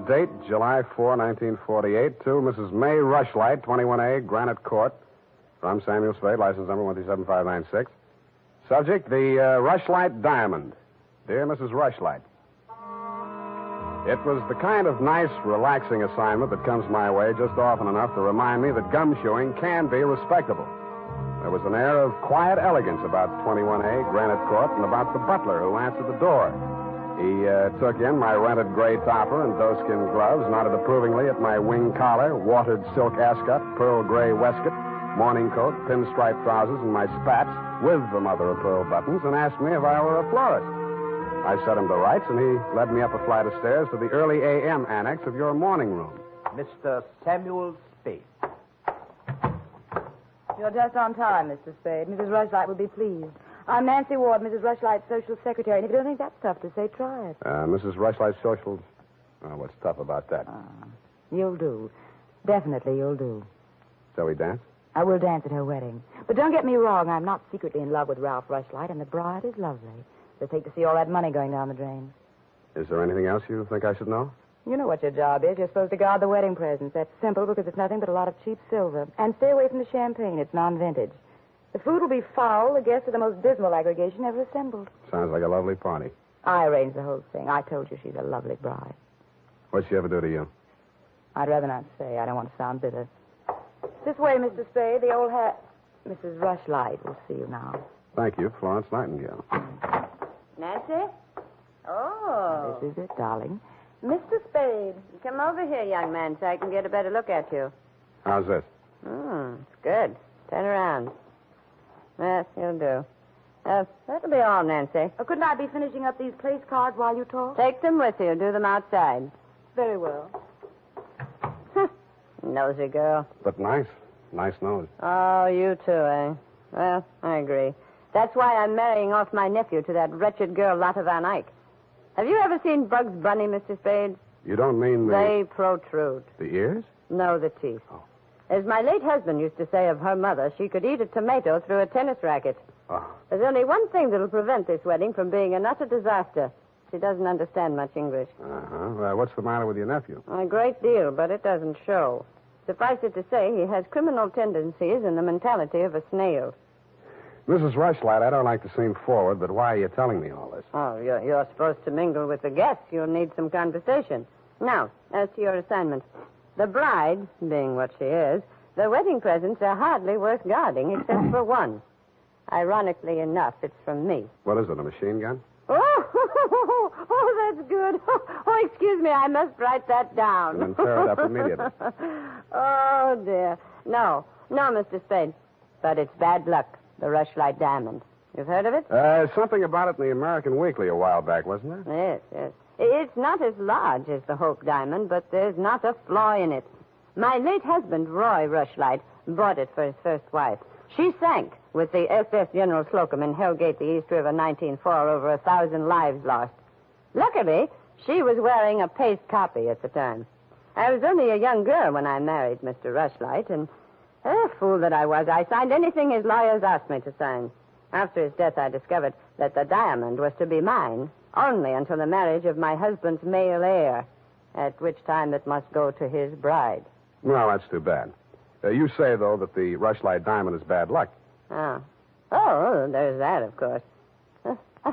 Date, July 4, 1948, to Mrs. May Rushlight, 21A, Granite Court, from Samuel Spade, license number 137596. Subject, the Rushlight Diamond. Dear Mrs. Rushlight, it was the kind of nice, relaxing assignment that comes my way just often enough to remind me that gumshoeing can be respectable. There was an air of quiet elegance about 21A, Granite Court, and about the butler who answered the door. He took in my rented gray topper and doeskin gloves, nodded approvingly at my wing collar, watered silk ascot, pearl gray waistcoat, morning coat, pinstripe trousers, and my spats with the mother of pearl buttons, and asked me if I were a florist. I set him to rights, and he led me up a flight of stairs to the early A.M. annex of your morning room. Mr. Samuel Spade. You're just on time, Mr. Spade. Mrs. Rushlight will be pleased. I'm Nancy Ward, Mrs. Rushlight's social secretary, and if you don't think that's tough to say, try it. Mrs. Rushlight's socials. What's tough about that? You'll do. Definitely you'll do. Shall we dance? I will dance at her wedding. But don't get me wrong, I'm not secretly in love with Ralph Rushlight, and the bride is lovely. Just hate to see all that money going down the drain. Is there anything else you think I should know? You know what your job is. You're supposed to guard the wedding presents. That's simple because it's nothing but a lot of cheap silver. And stay away from the champagne. It's non-vintage. The food will be foul. The guests are the most dismal aggregation ever assembled. Sounds like a lovely party. I arranged the whole thing. I told you she's a lovely bride. What'd she ever do to you? I'd rather not say. I don't want to sound bitter. This way, Mr. Spade. The old hat. Mrs. Rushlight will see you now. Thank you, Florence Nightingale. Nancy? Oh. This is it, darling. Mr. Spade, come over here, young man, so I can get a better look at you. How's this? It's good. Turn around. Yes, you'll do. That'll be all, Nancy. Couldn't I be finishing up these place cards while you talk? Take them with you. Do them outside. Very well. Nosy girl. But nice. Nice nose. Oh, you too, eh? Well, I agree. That's why I'm marrying off my nephew to that wretched girl, Lotta Van Eyck. Have you ever seen Bugs Bunny, Mr. Spade? You don't mean the... They protrude. The ears? No, the teeth. Oh. As my late husband used to say of her mother, she could eat a tomato through a tennis racket. Oh. There's only one thing that'll prevent this wedding from being an utter disaster. She doesn't understand much English. Uh-huh. What's the matter with your nephew? A great deal, but it doesn't show. Suffice it to say, he has criminal tendencies and the mentality of a snail. Mrs. Rushlight, I don't like to seem forward, but why are you telling me all this? Oh, you're supposed to mingle with the guests. You'll need some conversation. Now, as to your assignment. The bride, being what she is, the wedding presents are hardly worth guarding, except for one. Ironically enough, it's from me. What is it, a machine gun? Oh, that's good. Oh, excuse me, I must write that down. And then tear it up immediately. Oh, dear. No, Mr. Spade. But it's bad luck, the Rushlight Diamond. You've heard of it? Something about it in the American Weekly a while back, wasn't there? Yes. It's not as large as the Hope Diamond, but there's not a flaw in it. My late husband, Roy Rushlight, bought it for his first wife. She sank with the SS General Slocum in Hellgate, the East River, 1904, over 1,000 lives lost. Luckily, she was wearing a paste copy at the time. I was only a young girl when I married Mr. Rushlight, and fool that I was, I signed anything his lawyers asked me to sign. After his death, I discovered that the diamond was to be mine only until the marriage of my husband's male heir, at which time it must go to his bride. Well, that's too bad. You say, though, that the Rushlight Diamond is bad luck. Oh, there's that, of course. I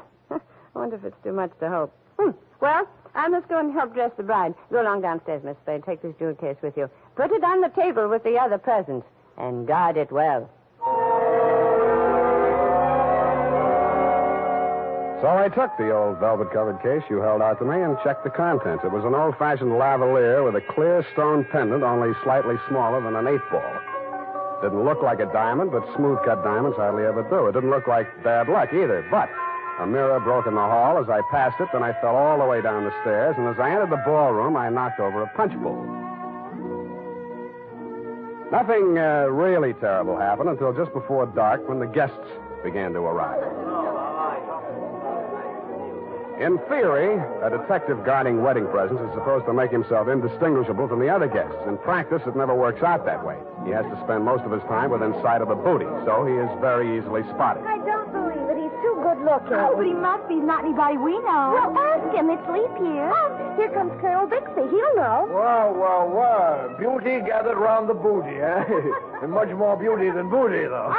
wonder if it's too much to hope. Well, I must go and help dress the bride. Go along downstairs, Miss Spade. Take this jewel case with you. Put it on the table with the other presents, and guard it well. So I took the old velvet-covered case you held out to me and checked the contents. It was an old-fashioned lavalier with a clear stone pendant only slightly smaller than an 8-ball. Didn't look like a diamond, but smooth-cut diamonds hardly ever do. It didn't look like bad luck either, but a mirror broke in the hall as I passed it, then I fell all the way down the stairs, and as I entered the ballroom, I knocked over a punch bowl. Nothing really terrible happened until just before dark when the guests began to arrive. In theory, a detective guarding wedding presents is supposed to make himself indistinguishable from the other guests. In practice, it never works out that way. He has to spend most of his time within sight of the booty, so he is very easily spotted. I don't believe it. He's too good looking. Oh, but he must be. He's not anybody we know. Well, ask him. It's leap year. Oh, here comes Colonel Bixby. He'll know. Well. Beauty gathered round the booty, eh? And much more beauty than booty, though.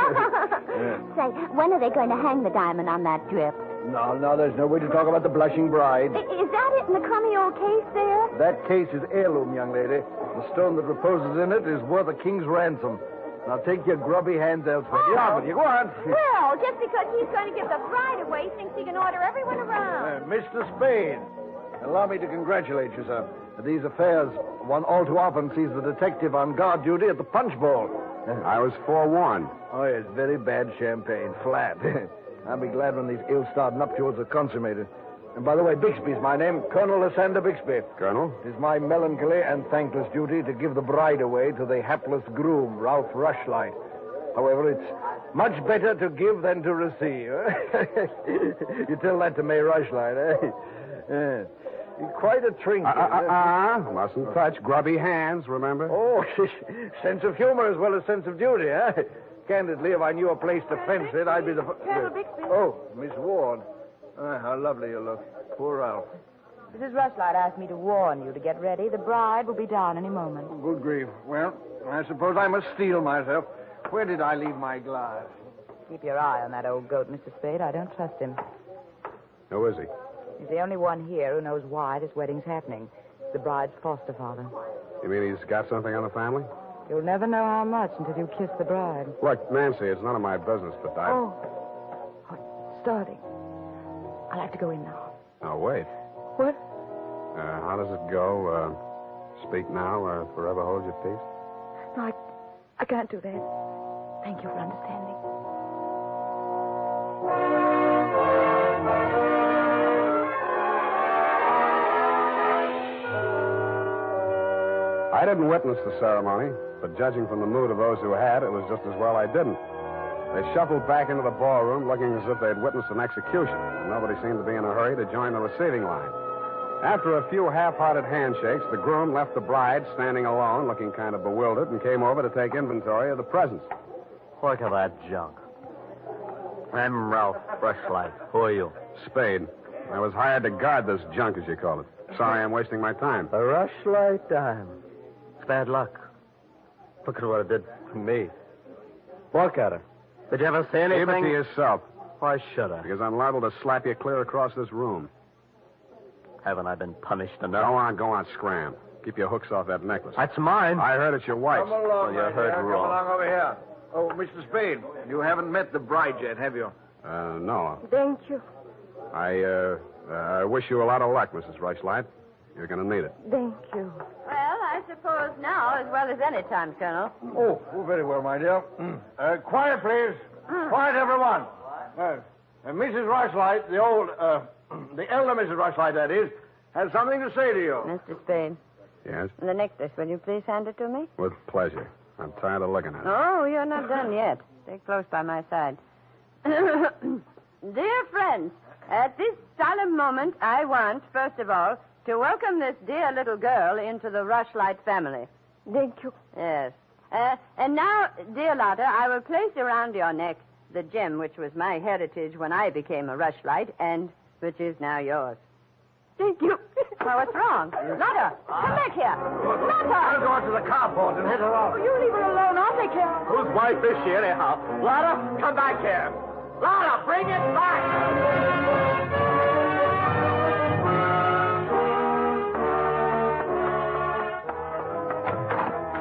Say, when are they going to hang the diamond on that drip? No, there's no way to talk about the blushing bride. Is that it in the crummy old case there? That case is heirloom, young lady. The stone that reposes in it is worth a king's ransom. Now take your grubby hands elsewhere. Get on with you. Go on. Well, just because he's going to give the bride away, thinks he can order everyone around. Mr. Spade, allow me to congratulate you, sir. These affairs, one all too often sees the detective on guard duty at the punch bowl. I was forewarned. Oh, yes, very bad champagne. Flat. I'll be glad when these ill-starred nuptials are consummated. And by the way, Bixby's my name, Colonel Lysander Bixby. Colonel? It is my melancholy and thankless duty to give the bride away to the hapless groom, Ralph Rushlight. However, it's much better to give than to receive. You tell that to May Rushlight, eh? Quite a trinket. Mustn't touch. Grubby hands, remember? Oh, sense of humor as well as sense of duty, eh? Candidly, if I knew a place to fence it, I'd be the... Colonel Bixby. Oh, Miss Ward. How lovely you look. Poor Ralph. Mrs. Rushlight asked me to warn you to get ready. The bride will be down any moment. Good grief. Well, I suppose I must steel myself. Where did I leave my glass? Keep your eye on that old goat, Mr. Spade. I don't trust him. Who is he? He's the only one here who knows why this wedding's happening. It's the bride's foster father. You mean he's got something on the family? You'll never know how much until you kiss the bride. Look, Nancy, it's none of my business, but I... Oh, starting. I'll have to go in now. Now, wait. What? How does it go? Speak now or forever hold your peace? No, I can't do that. Thank you for understanding. I didn't witness the ceremony, but judging from the mood of those who had, it was just as well I didn't. They shuffled back into the ballroom looking as if they'd witnessed an execution, and nobody seemed to be in a hurry to join the receiving line. After a few half-hearted handshakes, the groom left the bride standing alone, looking kind of bewildered, and came over to take inventory of the presents. Look at that junk. I'm Ralph Rushlight. Who are you? Spade. I was hired to guard this junk, as you call it. Sorry I'm wasting my time. The Rushlight dime. It's bad luck. Look at what it did to me. Look at her. Did you ever say anything? Keep it to yourself. Why should I? Because I'm liable to slap you clear across this room. Haven't I been punished enough? Go on, scram. Keep your hooks off that necklace. That's mine. I heard it's your wife's. Come along, you heard Come wrong. along over here. Oh, Mr. Spade, you haven't met the bride yet, have you? No. Thank you. I wish you a lot of luck, Mrs. Rushlight. You're going to need it. Thank you. Well, I suppose now, as well as any time, Colonel. Oh, very well, my dear. Quiet, please. Quiet, everyone. Mrs. Rushlight, the elder Mrs. Rushlight, that is, has something to say to you. Mr. Spade. Yes? The necklace, will you please hand it to me? With pleasure. I'm tired of looking at it. Oh, you're not done yet. Stay close by my side. Dear friends, at this solemn moment, I want, first of all, to welcome this dear little girl into the Rushlight family. Thank you. Yes. And now, dear Lotta, I will place around your neck the gem which was my heritage when I became a Rushlight and which is now yours. Thank you. Well, what's wrong? Lotta, come back here. Lotta! I'll go out to the carport and hit her off. You leave her alone. I'll take care of her. Whose wife is she, anyhow? Lotta, come back here. Lotta, bring it back.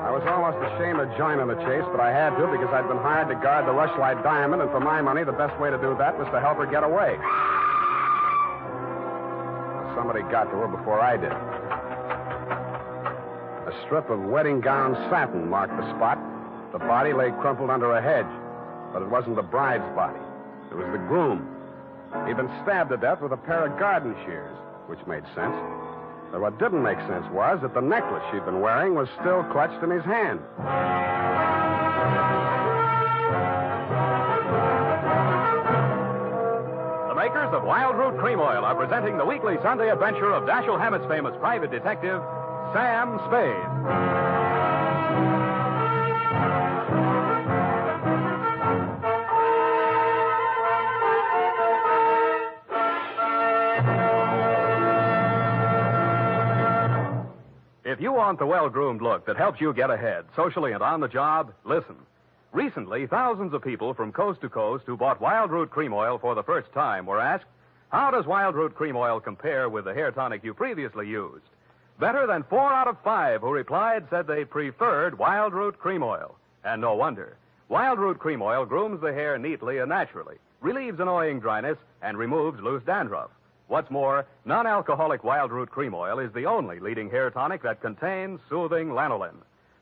I was almost ashamed of joining the chase, but I had to because I'd been hired to guard the Rushlight diamond, and for my money, the best way to do that was to help her get away. Somebody got to her before I did. A strip of wedding gown satin marked the spot. The body lay crumpled under a hedge, but it wasn't the bride's body. It was the groom. He'd been stabbed to death with a pair of garden shears, which made sense. But what didn't make sense was that the necklace she'd been wearing was still clutched in his hand. The makers of Wild Root Cream Oil are presenting the weekly Sunday adventure of Dashiell Hammett's famous private detective, Sam Spade. If you want the well-groomed look that helps you get ahead, socially and on the job, listen. Recently, thousands of people from coast to coast who bought Wild Root Cream Oil for the first time were asked, how does Wild Root Cream Oil compare with the hair tonic you previously used? Better than 4 out of 5 who replied said they preferred Wild Root Cream Oil. And no wonder. Wild Root Cream Oil grooms the hair neatly and naturally, relieves annoying dryness, and removes loose dandruff. What's more, non-alcoholic Wild Root Cream Oil is the only leading hair tonic that contains soothing lanolin.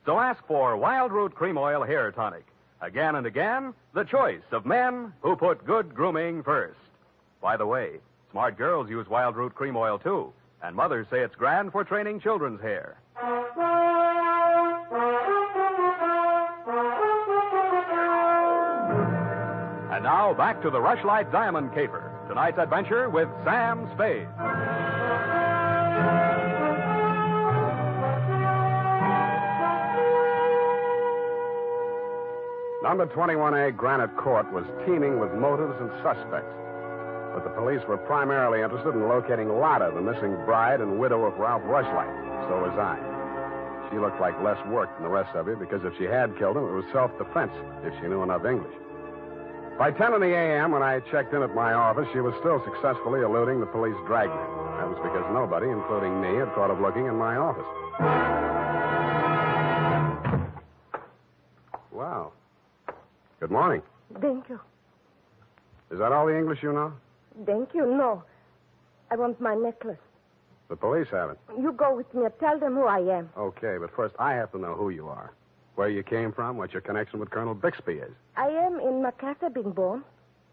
So ask for Wild Root Cream Oil Hair Tonic. Again and again, the choice of men who put good grooming first. By the way, smart girls use Wild Root Cream Oil, too. And mothers say it's grand for training children's hair. And now, back to the Rushlight Diamond Caper. Tonight's adventure with Sam Spade. Number 21A Granite Court was teeming with motives and suspects. But the police were primarily interested in locating Lotta, the missing bride and widow of Ralph Rushlight. So was I. She looked like less work than the rest of you because if she had killed him, it was self-defense if she knew enough English. By 10 in the a.m., when I checked in at my office, she was still successfully eluding the police dragnet. That was because nobody, including me, had thought of looking in my office. Wow. Good morning. Thank you. Is that all the English you know? Thank you, no. I want my necklace. The police have it. You go with me. Tell them who I am. Okay, but first I have to know who you are. Where you came from, what your connection with Colonel Bixby is. I am in Macassar being born.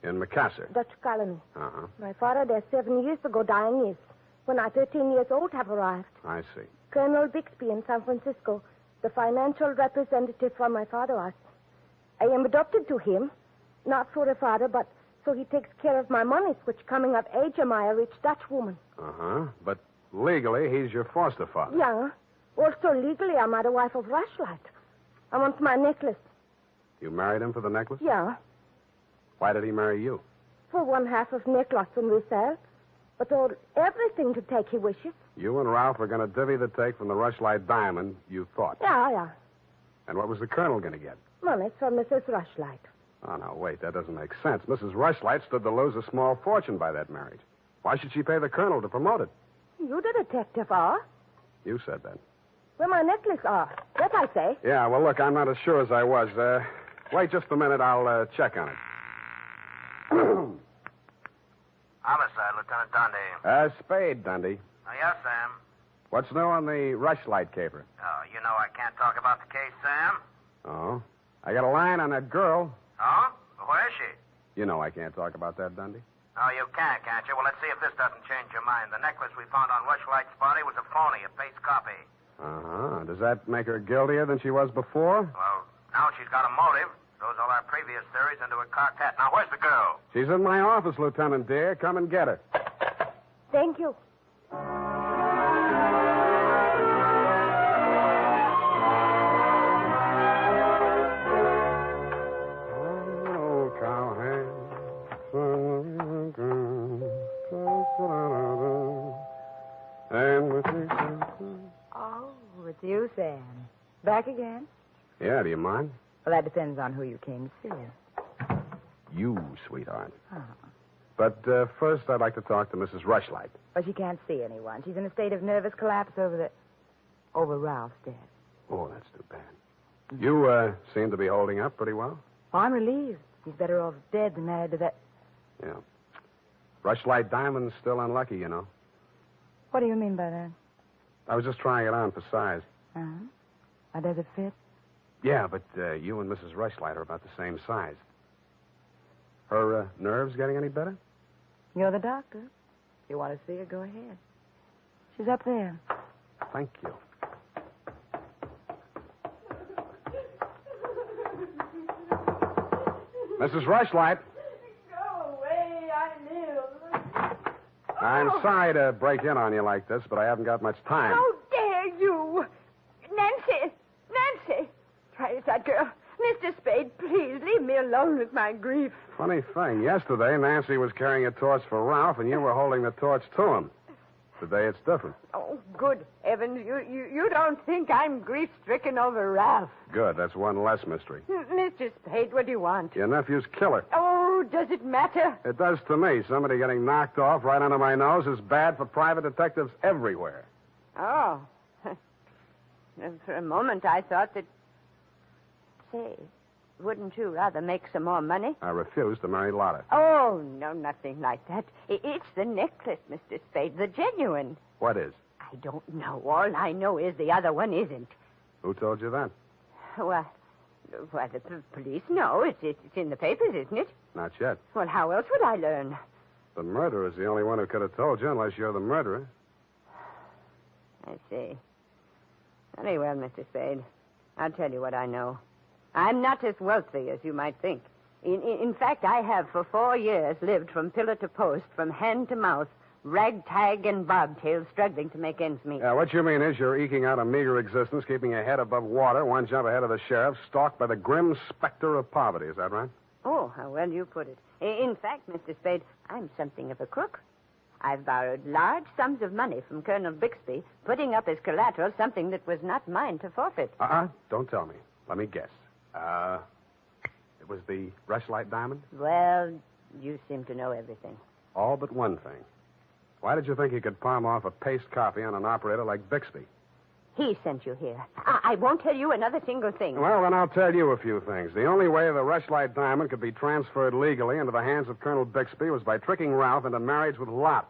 In Macassar? Dutch colony. Uh-huh. My father there 7 years ago dying is. When I, 13 years old, have arrived. I see. Colonel Bixby in San Francisco, the financial representative for my father was. I am adopted to him, not for a father, but so he takes care of my monies, which coming of age am I a rich Dutch woman. Uh-huh. But legally, he's your foster father. Yeah. Also, legally, I'm the wife of Rushlight. I want my necklace. You married him for the necklace? Yeah. Why did he marry you? For one half of necklace and resell. But all everything to take he wishes. You and Ralph are going to divvy the take from the Rushlight diamond, you thought. Yeah. And what was the colonel going to get? Money from Mrs. Rushlight. Oh, no, wait, that doesn't make sense. Mrs. Rushlight stood to lose a small fortune by that marriage. Why should she pay the colonel to promote it? You the detective are. You said that. Where my necklace are. That I say. Yeah, well, look, I'm not as sure as I was. Wait just a minute. I'll check on it. Homicide, Lieutenant Dundee. Spade, Dundee. Oh, yes, Sam. What's new on the Rushlight caper? Oh, you know I can't talk about the case, Sam. Oh? I got a line on that girl. Oh? Where is she? You know I can't talk about that, Dundee. Oh, you can't you? Well, let's see if this doesn't change your mind. The necklace we found on Rushlight's body was a phony, a paste copy. Uh-huh. Does that make her guiltier than she was before? Well, now she's got a motive. Throws all our previous theories into a cocked hat. Now, where's the girl? She's in my office, Lieutenant dear. Come and get her. Thank you. Oh, it's you, Sam. Back again? Yeah, do you mind? Well, that depends on who you came to see. You, sweetheart. Oh. But first, I'd like to talk to Mrs. Rushlight. But she can't see anyone. She's in a state of nervous collapse over Ralph's death. Oh, that's too bad. You seem to be holding up pretty well. Oh, I'm relieved. He's better off dead than married to that. Yeah. Rushlight Diamond's still unlucky, you know. What do you mean by that? I was just trying it on for size. Uh-huh. Does it fit? Yeah, but you and Mrs. Rushlight are about the same size. Her nerves getting any better? You're the doctor. If you want to see her, go ahead. She's up there. Thank you. Mrs. Rushlight. Go away, I live. I'm sorry to break in on you like this, but I haven't got much time. How dare you? Nancy! Try that girl. Mr. Spade, please leave me alone with my grief. Funny thing. Yesterday, Nancy was carrying a torch for Ralph, and you were holding the torch to him. Today, it's different. Oh, good heavens. You don't think I'm grief-stricken over Ralph. Good. That's one less mystery. Mr. Spade, what do you want? Your nephew's killer. Oh, does it matter? It does to me. Somebody getting knocked off right under my nose is bad for private detectives everywhere. Oh. For a moment, I thought that... Say, wouldn't you rather make some more money? I refuse to marry Lotta. Oh, no, nothing like that. It's the necklace, Mr. Spade, the genuine. What is? I don't know. All I know is the other one isn't. Who told you that? Well, the police know. It's in the papers, isn't it? Not yet. Well, how else would I learn? The murderer's the only one who could have told you, unless you're the murderer. I see. Very well, Mr. Spade. I'll tell you what I know. I'm not as wealthy as you might think. In fact, I have for 4 years lived from pillar to post, from hand to mouth, ragtag and bobtail, struggling to make ends meet. Yeah, what you mean is you're eking out a meager existence, keeping your head above water, one jump ahead of the sheriff, stalked by the grim specter of poverty. Is that right? Oh, how well you put it. In fact, Mr. Spade, I'm something of a crook. I've borrowed large sums of money from Colonel Bixby, putting up as collateral something that was not mine to forfeit. Don't tell me. Let me guess. It was the Rushlight diamond? Well, you seem to know everything. All but one thing. Why did you think you could palm off a paste copy on an operator like Bixby? He sent you here. I won't tell you another single thing. Well, then I'll tell you a few things. The only way the Rushlight diamond could be transferred legally into the hands of Colonel Bixby was by tricking Ralph into marriage with Lotta.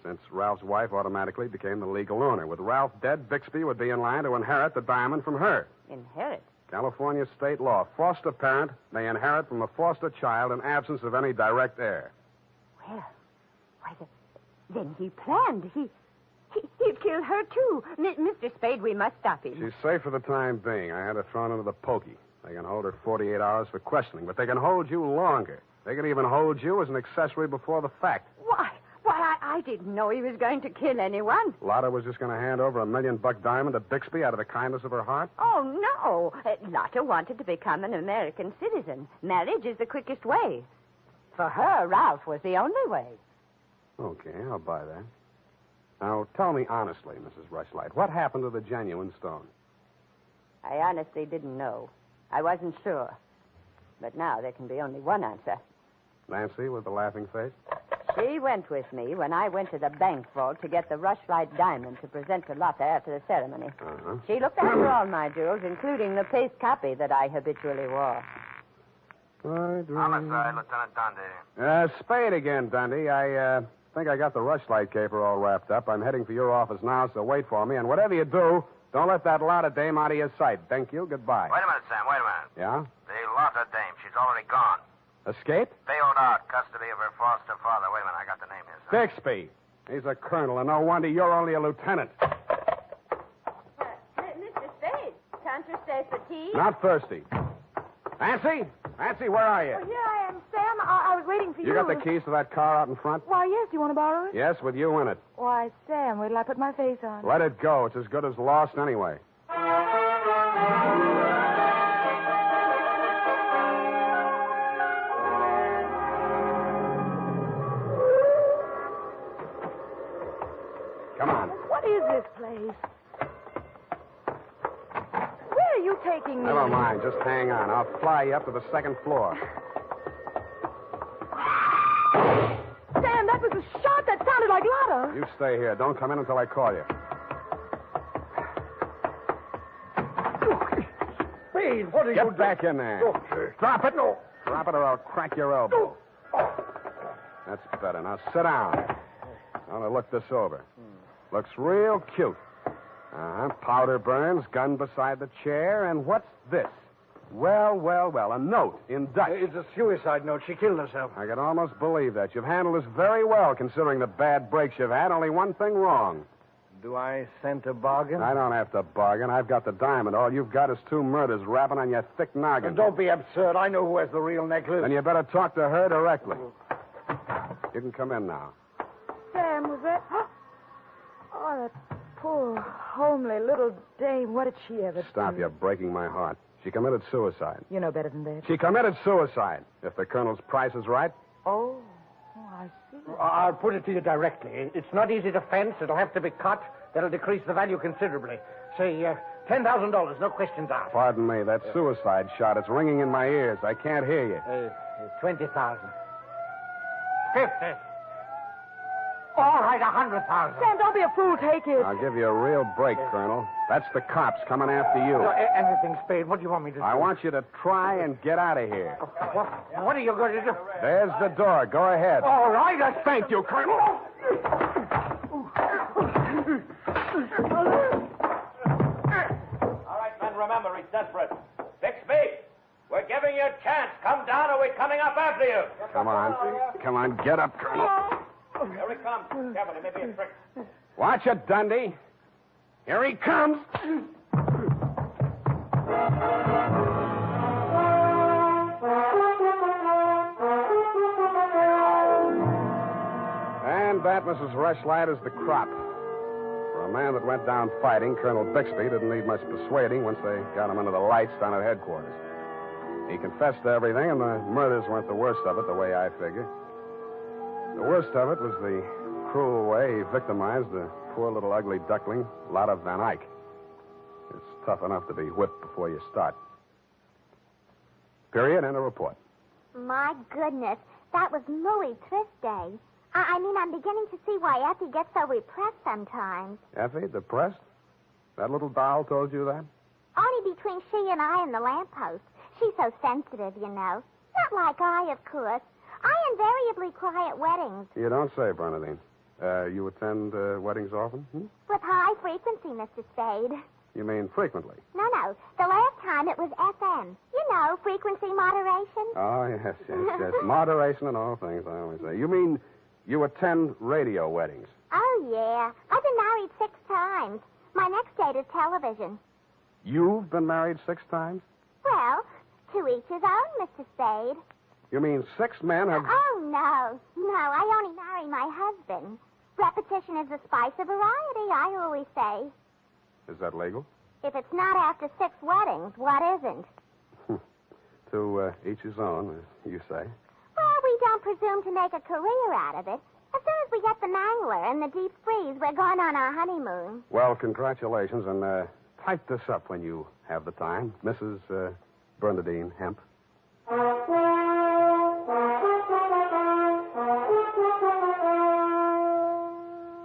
Since Ralph's wife automatically became the legal owner. With Ralph dead, Bixby would be in line to inherit the diamond from her. Inherit? California state law. Foster parent may inherit from a foster child in absence of any direct heir. Well, then he planned. He'd kill her, too. Mr. Spade, we must stop him. She's safe for the time being. I had her thrown into the pokey. They can hold her 48 hours for questioning, but they can hold you longer. They can even hold you as an accessory before the fact. Why, I didn't know he was going to kill anyone. Lotta was just going to hand over $1 million diamond to Bixby out of the kindness of her heart? Oh, no. Lotta wanted to become an American citizen. Marriage is the quickest way. For her, Ralph was the only way. Okay, I'll buy that. Now, tell me honestly, Mrs. Rushlight, what happened to the genuine stone? I honestly didn't know. I wasn't sure. But now there can be only one answer. Nancy with the laughing face? She went with me when I went to the bank vault to get the Rushlight diamond to present to Lotta after the ceremony. Uh-huh. She looked after all my jewels, including the paste copy that I habitually wore. Homicide, Lieutenant Dundee. Spade again, Dundee. I think I got the Rushlight caper all wrapped up. I'm heading for your office now, so wait for me. And whatever you do, don't let that Lotta dame out of your sight. Thank you. Goodbye. Wait a minute, Sam. Wait a minute. Yeah? The Lotta dame, she's already gone. Escape? Bailed out. Custody of her foster father. Wait a minute. I got the name here, sir. Bixby. He's a colonel, and no wonder you're only a lieutenant. Mr. Spade, can't you stay for tea? Not thirsty. Nancy? Nancy, where are you? Oh, here I am, Sam. I was waiting for you. You got the keys to that car out in front? Why, yes. Do you want to borrow it? Yes, with you in it. Why, Sam, wait till I put my face on. Let it go. It's as good as lost anyway. Come on. What is this place? Where are you taking me? Never mind. Just hang on. I'll fly you up to the second floor. Sam, that was a shot that sounded like Lotta. You stay here. Don't come in until I call you. Spade, what are you doing? Get back in there. Oh, sir. Drop it. No. Drop it or I'll crack your elbow. That's better. Now sit down. I want to look this over. Looks real cute. Powder burns, gun beside the chair, and what's this? Well, a note in Dutch. It's a suicide note. She killed herself. I can almost believe that. You've handled this very well, considering the bad breaks you've had. Only one thing wrong. Do I scent a bargain? I don't have to bargain. I've got the diamond. All you've got is 2 murders rapping on your thick noggin. Don't be absurd. I know who has the real necklace. Then you better talk to her directly. You can come in now. Sam, was that... Oh, that poor, homely little dame. What did she ever Stop, do? you're breaking my heart. She committed suicide. You know better than that. She committed suicide. If the colonel's price is right. Oh, I see. I'll put it to you directly. It's not easy to fence. It'll have to be cut. That'll decrease the value considerably. Say, $10,000, no questions asked. Pardon me, that suicide shot, it's ringing in my ears. I can't hear you. 20,000. 50. All right, 100,000. Sam, don't be a fool. Take it. I'll give you a real break, Colonel. That's the cops coming after you. Anything, Spade. What do you want me to do? I want you to try and get out of here. What are you going to do? There's the door. Go ahead. All right. Thank you, Colonel. All right, men, remember, he's desperate. Bixby, we're giving you a chance. Come down or we're coming up after you. Come on. Get up, Colonel. Here he comes. Careful, it may be a trick. Watch it, Dundee. Here he comes. And that, Mrs. Rushlight, is the crop. For a man that went down fighting, Colonel Bixby didn't need much persuading once they got him under the lights down at headquarters. He confessed to everything, and the murders weren't the worst of it, the way I figure. The worst of it was the cruel way he victimized the poor little ugly duckling, Lotta Van Eyck. It's tough enough to be whipped before you start. Period, and a report. My goodness, that was Louis Triste. I mean, I'm beginning to see why Effie gets so repressed sometimes. Effie, depressed? That little doll told you that? Only between she and I and the lamppost. She's so sensitive, you know. Not like I, of course. I invariably cry at weddings. You don't say, Bernadine. You attend weddings often? With high frequency, Mr. Spade. You mean frequently? No. The last time it was FM. You know, frequency moderation. Oh, yes. Moderation in all things, I always say. You mean you attend radio weddings? Oh, yeah. I've been married 6 times. My next date is television. You've been married 6 times? Well, to each his own, Mr. Spade. You mean 6 men have... Oh, no. No, I only marry my husband. Repetition is the spice of variety, I always say. Is that legal? If it's not after 6 weddings, what isn't? To each his own, as you say. Well, we don't presume to make a career out of it. As soon as we get the mangler and the deep freeze, we're going on our honeymoon. Well, congratulations, and type this up when you have the time. Mrs. Bernadine Hemp.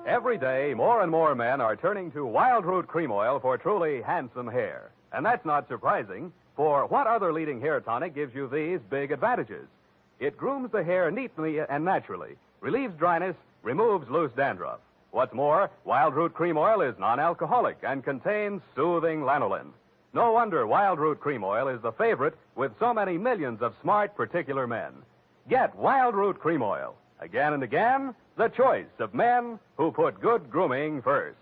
Every day, more and more men are turning to Wild Root Cream Oil for truly handsome hair. And that's not surprising, for what other leading hair tonic gives you these big advantages? It grooms the hair neatly and naturally, relieves dryness, removes loose dandruff. What's more, Wild Root Cream Oil is non-alcoholic and contains soothing lanolin. No wonder Wild Root Cream Oil is the favorite with so many millions of smart, particular men. Get Wild Root Cream Oil. Again and again, the choice of men who put good grooming first.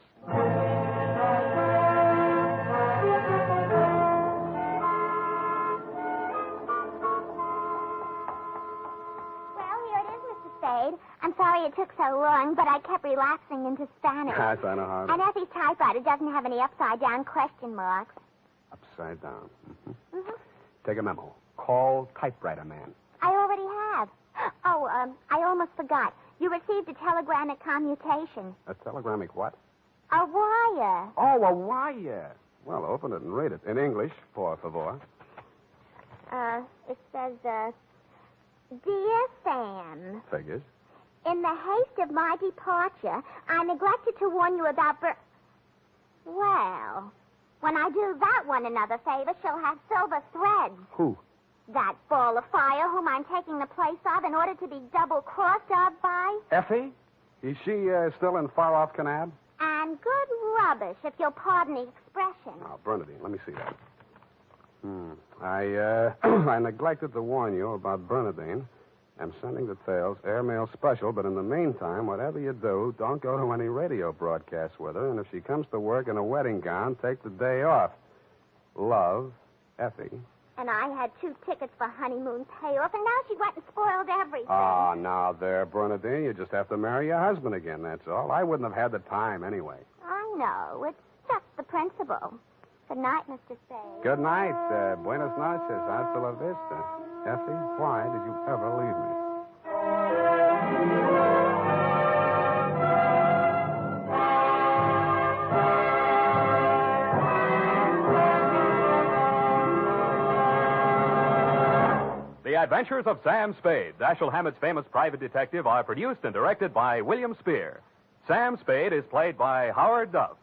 I'm sorry it took so long, but I kept relapsing into Spanish. That's I know how. And Effie's typewriter doesn't have any upside-down question marks. Upside down. Mm-hmm. Take a memo. Call typewriter man. I already have. Oh, I almost forgot. You received a telegramic commutation. A telegramic what? A wire. Oh, a wire. Well, open it and read it. In English, por favor. It says, Dear Sam. Figures. In the haste of my departure, I neglected to warn you about Well, when I do that one another favor, she'll have silver threads. Who? That ball of fire whom I'm taking the place of in order to be double-crossed of by. Effie? Is she still in far-off Canab? And good rubbish, if you'll pardon the expression. Now, Bernadine, let me see that. I neglected to warn you about Bernadine. I'm sending details, airmail special, but in the meantime, whatever you do, don't go to any radio broadcasts with her, and if she comes to work in a wedding gown, take the day off. Love, Effie. And I had 2 tickets for honeymoon payoff, and now she went and spoiled everything. Oh, now there, Bernadine, you just have to marry your husband again, that's all. I wouldn't have had the time anyway. I know. It's just the principle. Good night, Mr. Spade. Good night. Buenas noches. Hasta la vista. Effie, why did you ever leave me? The Adventures of Sam Spade, Dashiell Hammett's famous private detective, are produced and directed by William Spear. Sam Spade is played by Howard Duff.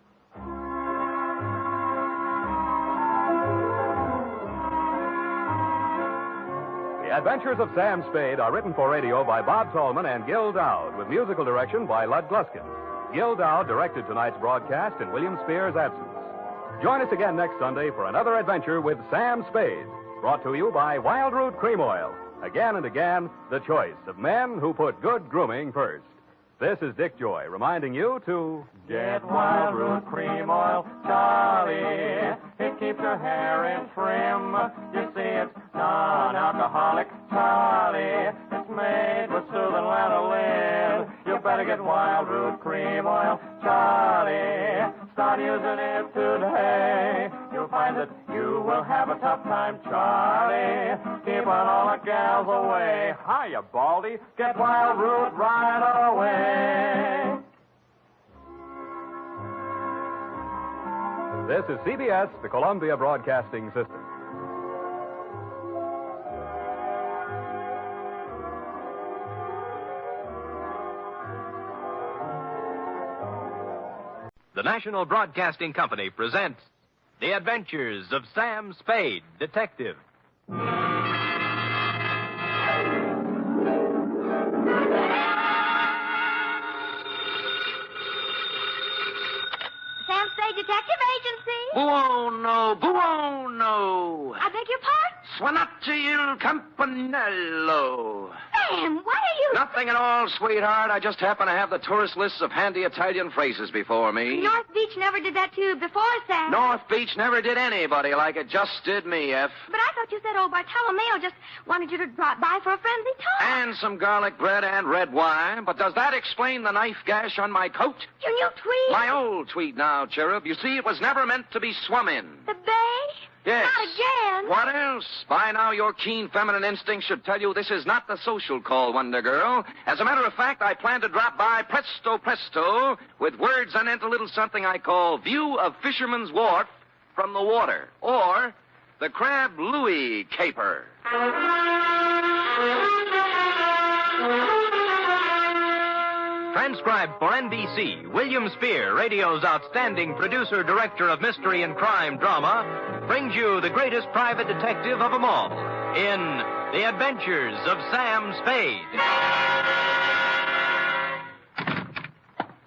The Adventures of Sam Spade are written for radio by Bob Tallman and Gil Dowd, with musical direction by Lud Gluskin. Gil Dowd directed tonight's broadcast in William Spear's absence. Join us again next Sunday for another adventure with Sam Spade, brought to you by Wild Root Cream Oil. Again and again, the choice of men who put good grooming first. This is Dick Joy reminding you to get Wild Root Cream Oil, Charlie. It keeps your hair in trim. You see, it's non-alcoholic, Charlie. It's made with soothing lanolin. You better get Wild Root Cream Oil, Charlie. Start using it today. You'll find that you will have a tough time, Charlie. Keep on all the gals away. Hiya, Baldy. Get Wild Root right away. This is CBS, the Columbia Broadcasting System. the National Broadcasting Company presents The Adventures of Sam Spade, Detective. Sam Spade Detective Agency. Buono, buono. I beg your pardon? Suonate il campanello. Sam, what are you... Nothing at all, sweetheart. I just happen to have the tourist lists of handy Italian phrases before me. North Beach never did that to you before, Sam. North Beach never did anybody like it. Just did me, F. But I thought you said old Bartolomeo just wanted you to drop by for a friendly talk. And some garlic bread and red wine. But does that explain the knife gash on my coat? Your new tweed? My old tweed now, Cherub. You see, it was never meant to be swum in. The bay? Yes. Not again. What else? By now, your keen feminine instinct should tell you this is not the social call, Wonder Girl. As a matter of fact, I plan to drop by presto presto with words anent a little something I call View of Fisherman's Wharf from the Water, or the Crab Louis Caper. Transcribed for NBC, William Spear, radio's outstanding producer, director of mystery and crime drama, brings you the greatest private detective of them all in The Adventures of Sam Spade.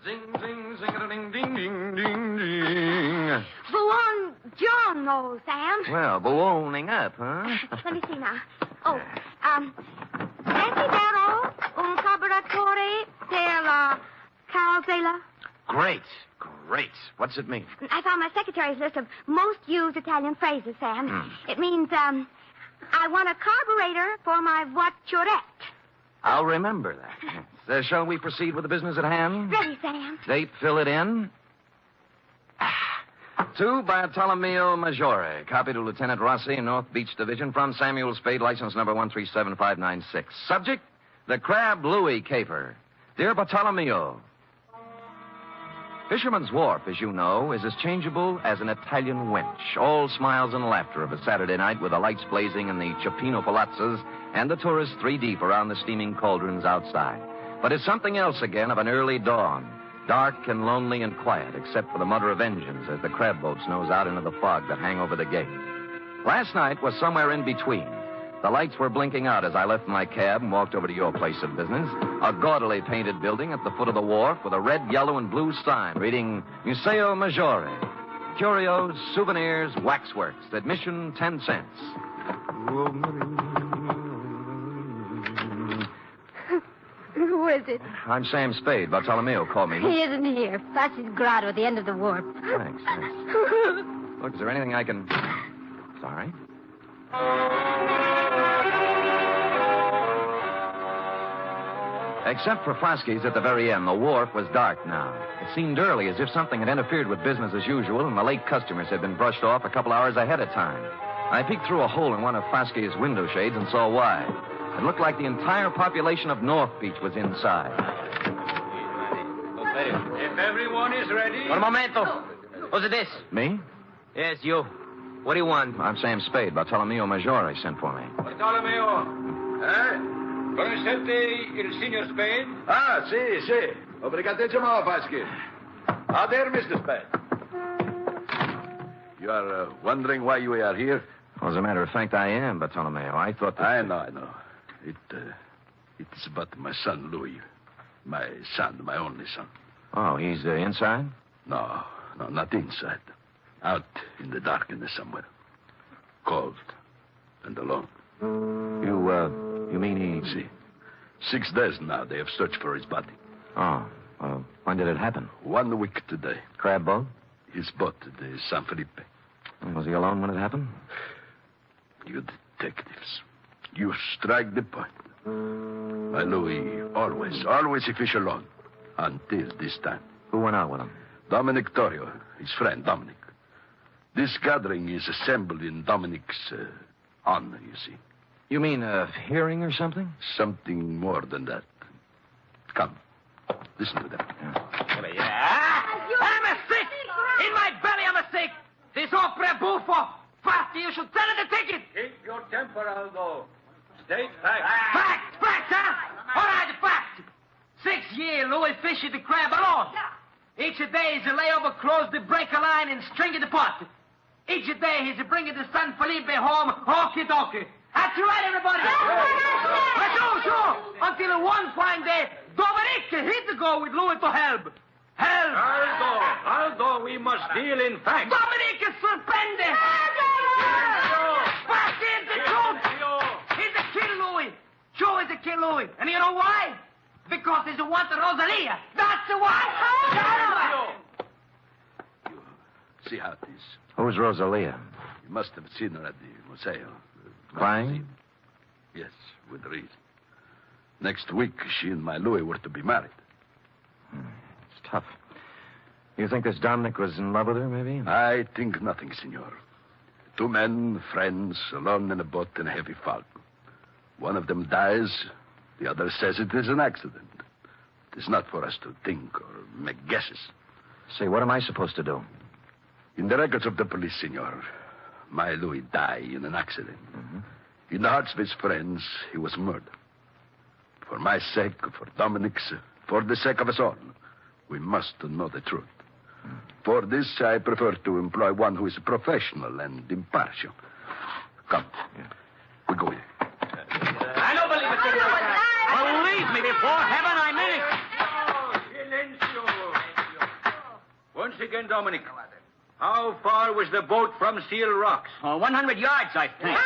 Zing, zing, zing, ding, ding, ding, ding. Buongiorno, Sam. Well, ballooning up, huh? Let me see now. Oh, Desidero un carburatore della Calzella. Great. What's it mean? I found my secretary's list of most used Italian phrases, Sam. It means, I want a carburetor for my voiturette. I'll remember that. Shall we proceed with the business at hand? Ready, Sam. Date, fill it in. To Bartolomeo Maggiore. Copy to Lieutenant Rossi, North Beach Division, from Samuel Spade, license number 137596. Subject, the Crab Louis Caper. Dear Bartolomeo, Fisherman's Wharf, as you know, is as changeable as an Italian wench. All smiles and laughter of a Saturday night with the lights blazing in the Cioppino palazzas and the tourists 3 deep around the steaming cauldrons outside. But it's something else again of an early dawn. Dark and lonely and quiet, except for the mutter of engines as the crab boats nose out into the fog that hang over the gate. Last night was somewhere in between. The lights were blinking out as I left my cab and walked over to your place of business, a gaudily painted building at the foot of the wharf with a red, yellow, and blue sign reading Museo Maggiore. Curios, souvenirs, waxworks. Admission 10 cents. Who is it? I'm Sam Spade. Bartolomeo called me. He isn't here. Passage grotto at the end of the wharf. Thanks. Look, is there anything I can... Sorry. Except for Frosky's at the very end, the wharf was dark now. It seemed early, as if something had interfered with business as usual, and the late customers had been brushed off a couple hours ahead of time. I peeked through a hole in one of Frosky's window shades and saw why. It looked like the entire population of North Beach was inside. If everyone is ready... Un momento. Who's this? Me? Yes, you. What do you want? I'm Sam Spade. Bartolomeo Maggiore sent for me. Bartolomeo. Conoscete il signor Spade? Ah, sì. Obrigatissimo, Vasquez. Ah, there, Mr. Spade. You are wondering why we are here? Well, as a matter of fact, I am, Bartolomeo. I thought that... I know. It's about my son, Louis. My son, my only son. Oh, he's inside? No, not inside. Out in the darkness somewhere. Cold and alone. You mean he... See. 6 days now they have searched for his body. Oh, when did it happen? 1 week today. Crab boat? His boat, the San Felipe. Was he alone when it happened? You detectives. You strike the point. My Louis, always he fish alone. Until this time. Who went out with him? Dominic Torrio, his friend, Dominic. This gathering is assembled in Dominic's honor, you see. You mean a hearing or something? Something more than that. Come, listen to them. I'm a sick! In my belly, I'm a sick! This opera buffo! Fast, you should sell the ticket! Keep your temper, Aldo. State facts. Facts, huh? All right, facts. 6 years, Louis fished the crab alone. Each day he's a lay over clothes to break a line and string in the pot. Each day he's a bringing the San Felipe home, okie-dokie. That's right, everybody. Sure. Until one fine day, Dominic hit to go with Louis to help. Aldo, we must deal in facts. Dominic is suspended. Back in the truth. He's a kill Louis. Sure, he's a kill Louis. And you know why? Because he's a want Rosalia. That's the why. See how it is. Who's Rosalia? You must have seen her at the Museo. Crying? Yes, with reason. Next week, she and my Louis were to be married. It's tough. You think this Dominic was in love with her, maybe? I think nothing, senor. Two men, friends, alone in a boat in a heavy fog. One of them dies. The other says it is an accident. It is not for us to think or make guesses. Say, what am I supposed to do? In the records of the police, senor, my Louis died in an accident. In the hearts of his friends, he was murdered. For my sake, for Dominic's, for the sake of us all, we must know the truth. For this, I prefer to employ one who is professional and impartial. Come. We go here. I don't believe it, senor. Believe me, before heaven I mean it. Silencio. Once again, Dominic. How far was the boat from Seal Rocks? 100 yards, I think. I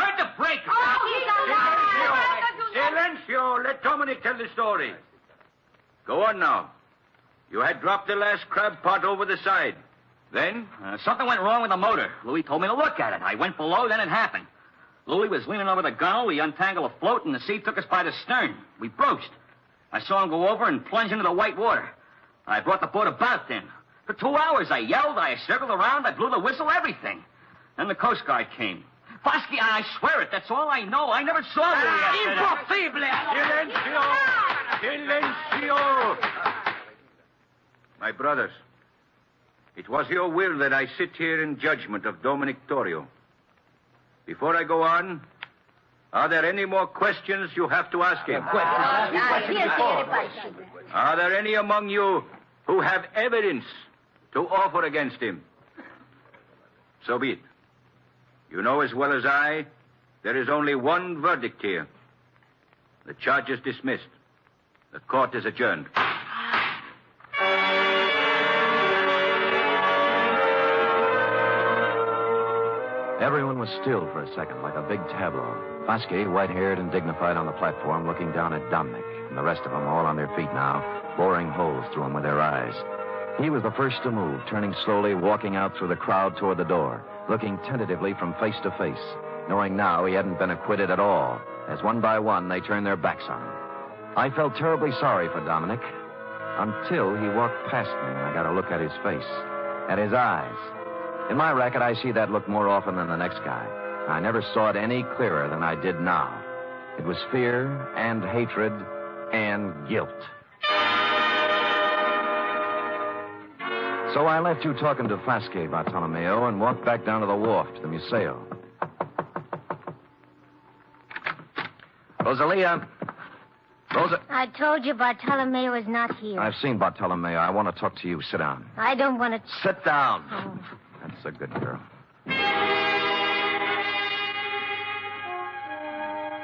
heard the break. Silencio. Let Dominic tell the story. Go on now. You had dropped the last crab pot over the side. Then? Something went wrong with the motor. Louis told me to look at it. I went below, then it happened. Louis was leaning over the gunwale. We untangled a float, and the sea took us by the stern. We broached. I saw him go over and plunge into the white water. I brought the boat about then. For 2 hours, I yelled, I circled around, I blew the whistle, everything. Then the Coast Guard came. Fosky, I swear it, that's all I know. I never saw Louis after that. Silencio! My brothers, it was your will that I sit here in judgment of Dominic Torrio. Before I go on, are there any more questions you have to ask him? Are there any among you who have evidence to offer against him? So be it. You know as well as I, there is only one verdict here. The charge is dismissed. The court is adjourned. Everyone was still for a second, like a big tableau. Fosky, white-haired and dignified on the platform, looking down at Dominic, and the rest of them all on their feet now, boring holes through him with their eyes. He was the first to move, turning slowly, walking out through the crowd toward the door, looking tentatively from face to face, knowing now he hadn't been acquitted at all, as one by one they turned their backs on him. I felt terribly sorry for Dominic, until he walked past me and I got a look at his face, at his eyes. In my racket, I see that look more often than the next guy. I never saw it any clearer than I did now. It was fear and hatred and guilt. So I left you talking to Fosky, Bartolomeo, and walked back down to the wharf to the Museo. Rosalia. I told you Bartolomeo is not here. I've seen Bartolomeo. I want to talk to you. Sit down. I don't want to... Sit down. Oh. That's a good girl.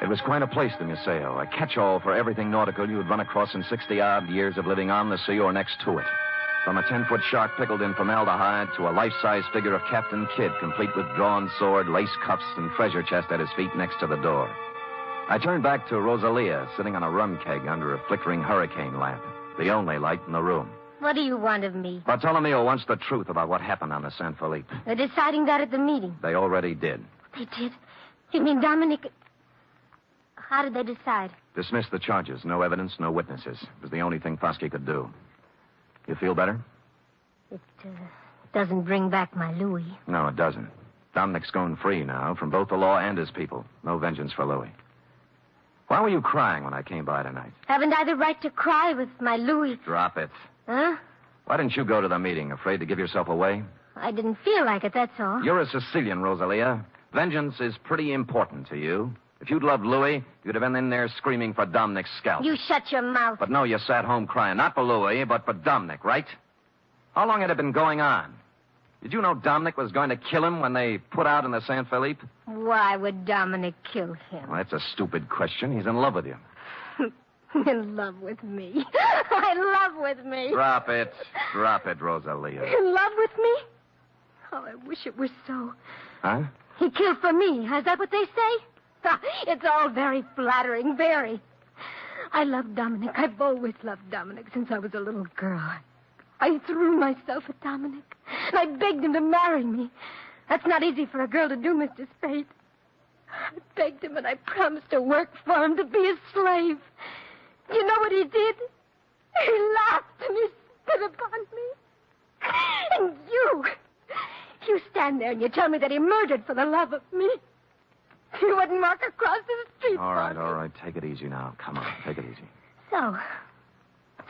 It was quite a place, the Museo, a catch-all for everything nautical you would run across in 60-odd years of living on the sea or next to it. From a 10-foot shark pickled in formaldehyde to a life-size figure of Captain Kidd, complete with drawn sword, lace cuffs, and treasure chest at his feet next to the door. I turned back to Rosalia, sitting on a rum keg under a flickering hurricane lamp, the only light in the room. What do you want of me? Bartolomeo wants the truth about what happened on the San Felipe. They're deciding that at the meeting. They already did. They did? You mean Dominic... How did they decide? Dismiss the charges. No evidence, no witnesses. It was the only thing Fosky could do. You feel better? It doesn't bring back my Louis. No, it doesn't. Dominic's going free now from both the law and his people. No vengeance for Louis. Why were you crying when I came by tonight? Haven't I the right to cry with my Louis? Drop it. Huh? Why didn't you go to the meeting? Afraid to give yourself away? I didn't feel like it, that's all. You're a Sicilian, Rosalia. Vengeance is pretty important to you. If you'd loved Louis, you'd have been in there screaming for Dominic's scalp. You shut your mouth. But no, you sat home crying. Not for Louis, but for Dominic, right? How long had it been going on? Did you know Dominic was going to kill him when they put out in the San Felipe? Why would Dominic kill him? Well, that's a stupid question. He's in love with you. In love with me. In love with me. Drop it. Drop it, Rosalia. In love with me? Oh, I wish it were so. Huh? He killed for me. Is that what they say? It's all very flattering, very. I love Dominic. I've always loved Dominic since I was a little girl. I threw myself at Dominic, and I begged him to marry me. That's not easy for a girl to do, Mr. Spade. I begged him, and I promised to work for him, to be his slave. You know what he did? He laughed and he spit upon me. And you stand there and you tell me that he murdered for the love of me. You wouldn't walk across the street. All right. Take it easy now. Come on, take it easy. So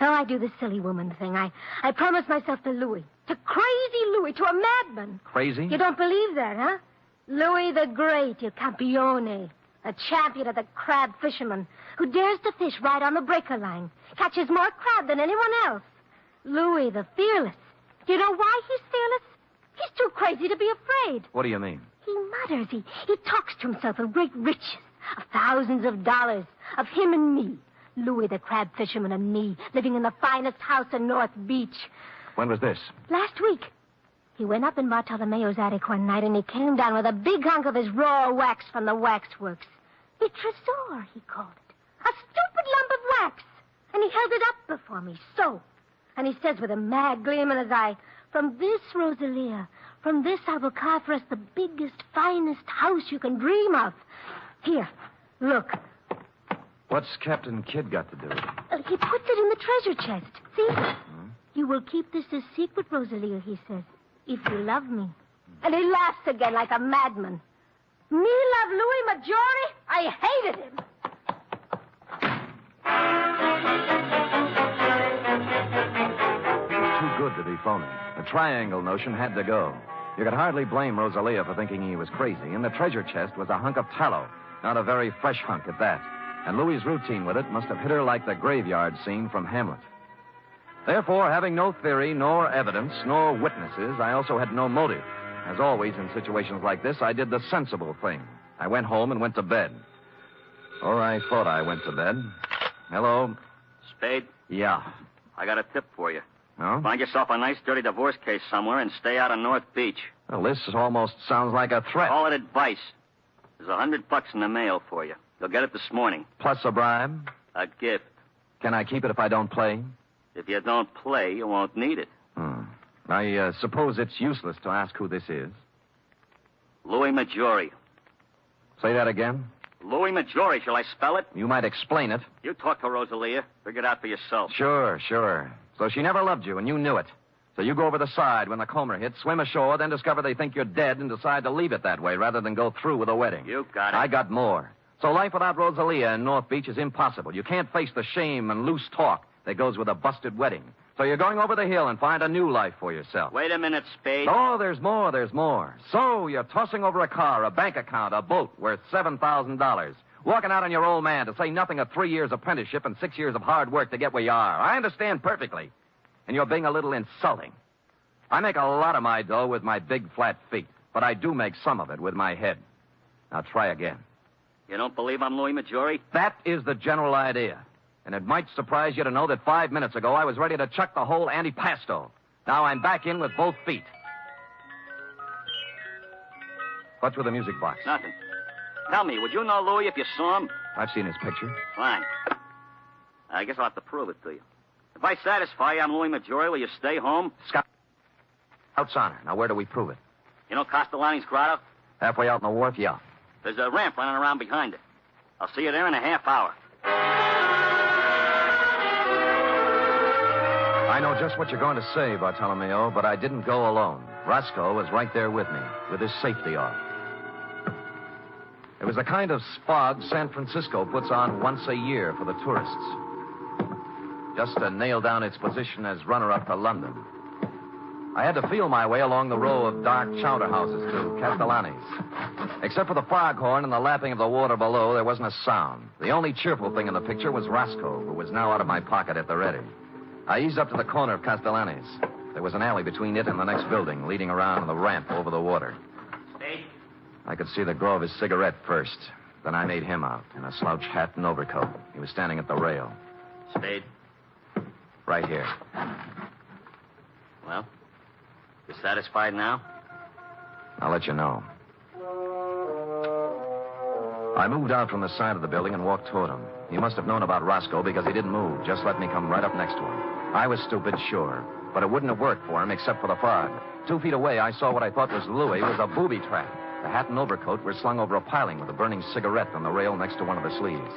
I do the silly woman thing. I promise myself to Louis. To crazy Louis, to a madman. Crazy? You don't believe that, huh? Louis the Great, il Campione, a champion of the crab fishermen, who dares to fish right on the breaker line, catches more crab than anyone else. Louis the Fearless. Do you know why he's fearless? He's too crazy to be afraid. What do you mean? He mutters. He talks to himself of great riches, of thousands of dollars, of him and me. Louis the crab fisherman and me, living in the finest house in North Beach. When was this? Last week. He went up in Bartolomeo's attic one night, and he came down with a big hunk of his raw wax from the waxworks. A tresor, he called it. A stupid lump of wax. And he held it up before me, so. And he says with a mad gleam in his eye, "From this, Rosalia, from this I will carve for us the biggest, finest house you can dream of. Here, look." What's Captain Kidd got to do with it? He puts it in the treasure chest. See? You will keep this a secret, Rosalia, he says, if you love me. And he laughs again like a madman. Me love Louis Maggiore? I hated him. It was too good to be phony. The triangle notion had to go. You could hardly blame Rosalia for thinking he was crazy. In the treasure chest was a hunk of tallow, not a very fresh hunk at that. And Louis's routine with it must have hit her like the graveyard scene from Hamlet. Therefore, having no theory, nor evidence, nor witnesses, I also had no motive. As always in situations like this, I did the sensible thing. I went home and went to bed. Or I thought I went to bed. Hello? Spade? Yeah. I got a tip for you. Oh? Find yourself a nice, dirty divorce case somewhere and stay out of North Beach. Well, this almost sounds like a threat. Call it advice. There's $100 in the mail for you. You'll get it this morning. Plus a bribe? A gift. Can I keep it if I don't play? If you don't play, you won't need it. I suppose it's useless to ask who this is. Louis Maggiore. Say that again? Louis Maggiore. Shall I spell it? You might explain it. You talk to Rosalia. Figure it out for yourself. Sure. So she never loved you, and you knew it. So you go over the side when the comber hits, swim ashore, then discover they think you're dead and decide to leave it that way rather than go through with a wedding. You got it. I got more. So life without Rosalia in North Beach is impossible. You can't face the shame and loose talk that goes with a busted wedding. So you're going over the hill and find a new life for yourself. Wait a minute, Spade. Oh, there's more. So you're tossing over a car, a bank account, a boat worth $7,000. Walking out on your old man, to say nothing of 3 years apprenticeship and 6 years of hard work to get where you are. I understand perfectly. And you're being a little insulting. I make a lot of my dough with my big flat feet, but I do make some of it with my head. Now try again. You don't believe I'm Louis Maggiore? That is the general idea. And it might surprise you to know that 5 minutes ago I was ready to chuck the whole antipasto. Now I'm back in with both feet. What's with the music box? Nothing. Tell me, would you know Louis if you saw him? I've seen his picture. Fine. I guess I'll have to prove it to you. If I satisfy you I'm Louis Maggiore, will you stay home? Scout's honor. Now, where do we prove it? You know Castellani's grotto? Halfway out in the wharf, yeah. There's a ramp running around behind it. I'll see you there in a half hour. I know just what you're going to say, Bartolomeo, but I didn't go alone. Roscoe was right there with me, with his safety off. It was the kind of spog San Francisco puts on once a year for the tourists. Just to nail down its position as runner-up to London. I had to feel my way along the row of dark chowder houses to Castellani's. Except for the foghorn and the lapping of the water below, there wasn't a sound. The only cheerful thing in the picture was Roscoe, who was now out of my pocket at the ready. I eased up to the corner of Castellani's. There was an alley between it and the next building, leading around the ramp over the water. Spade? I could see the glow of his cigarette first. Then I made him out in a slouch hat and overcoat. He was standing at the rail. Spade? Right here. Well, you satisfied now? I'll let you know. I moved out from the side of the building and walked toward him. He must have known about Roscoe because he didn't move, just let me come right up next to him. I was stupid, sure, but it wouldn't have worked for him except for the fog. 2 feet away, I saw what I thought was Louis was a booby trap. The hat and overcoat were slung over a piling with a burning cigarette on the rail next to one of the sleeves.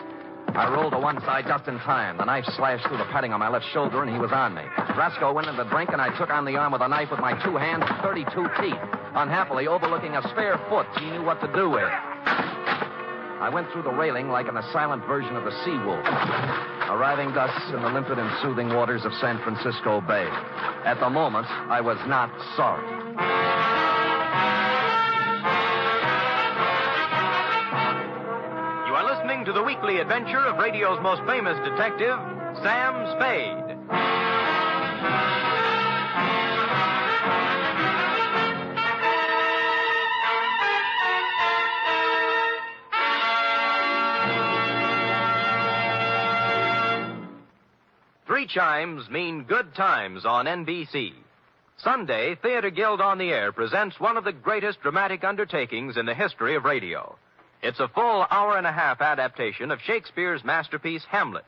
I rolled to one side just in time. The knife slashed through the padding on my left shoulder, and he was on me. Roscoe went in the drink, and I took on the arm with a knife with my 2 hands and 32 teeth. Unhappily, overlooking a spare foot, he knew what to do with. I went through the railing like in a silent version of the sea wolf, arriving thus in the limpid and soothing waters of San Francisco Bay. At the moment, I was not sorry. To the weekly adventure of radio's most famous detective, Sam Spade. Three chimes mean good times on NBC. Sunday, Theater Guild on the Air presents one of the greatest dramatic undertakings in the history of radio. It's a full hour-and-a-half adaptation of Shakespeare's masterpiece, Hamlet.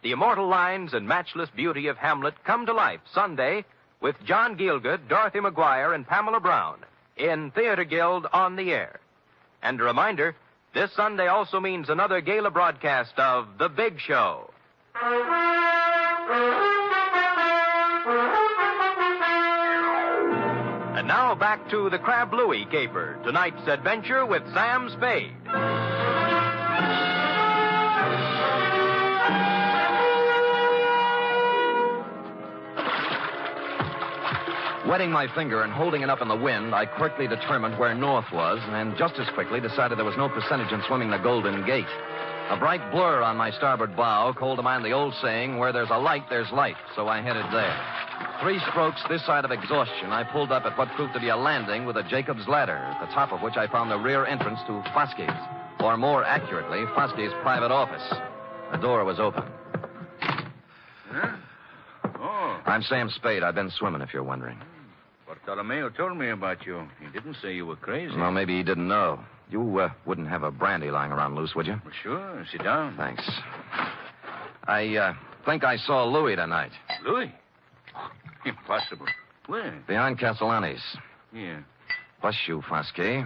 The immortal lines and matchless beauty of Hamlet come to life Sunday with John Gielgud, Dorothy McGuire, and Pamela Brown in Theater Guild on the Air. And a reminder, this Sunday also means another gala broadcast of The Big Show. And now back to the Crab Louie caper, tonight's adventure with Sam Spade. Wetting my finger and holding it up in the wind, I quickly determined where north was, and just as quickly decided there was no percentage in swimming the Golden Gate. A bright blur on my starboard bow called to mind the old saying, where there's a light, there's life, so I headed there. 3 strokes this side of exhaustion, I pulled up at what proved to be a landing with a Jacob's ladder, at the top of which I found the rear entrance to Foske's, or more accurately, Foske's private office. The door was open. Huh? Oh. I'm Sam Spade. I've been swimming, if you're wondering. Bartolomeo told me about you. He didn't say you were crazy. Well, maybe he didn't know. You wouldn't have a brandy lying around loose, would you? Well, sure. Sit down. Thanks. I think I saw Louis tonight. Louis? Impossible. Where? Beyond Castellani's. Yeah. Bless you, Fosque.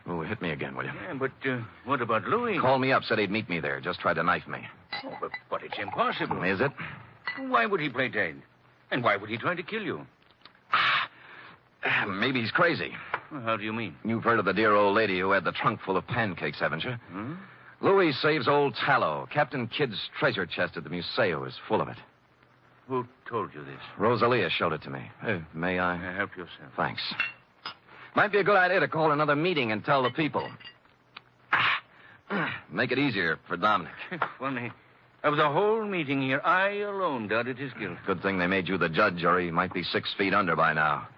Oh, hit me again, will you? Yeah, but what about Louis? Called me up, said he'd meet me there. Just tried to knife me. Oh, but it's impossible. Is it? Why would he play dead? And why would he try to kill you? Maybe he's crazy. Well, how do you mean? You've heard of the dear old lady who had the trunk full of pancakes, haven't you? Hmm? Louis saves old tallow. Captain Kidd's treasure chest at the Museo is full of it. Who told you this? Rosalia showed it to me. May I? Help yourself. Thanks. Might be a good idea to call another meeting and tell the people. Make it easier for Dominic. Funny. Of the whole meeting here, I alone doubted his guilt. Good thing they made you the judge, or he might be 6 feet under by now.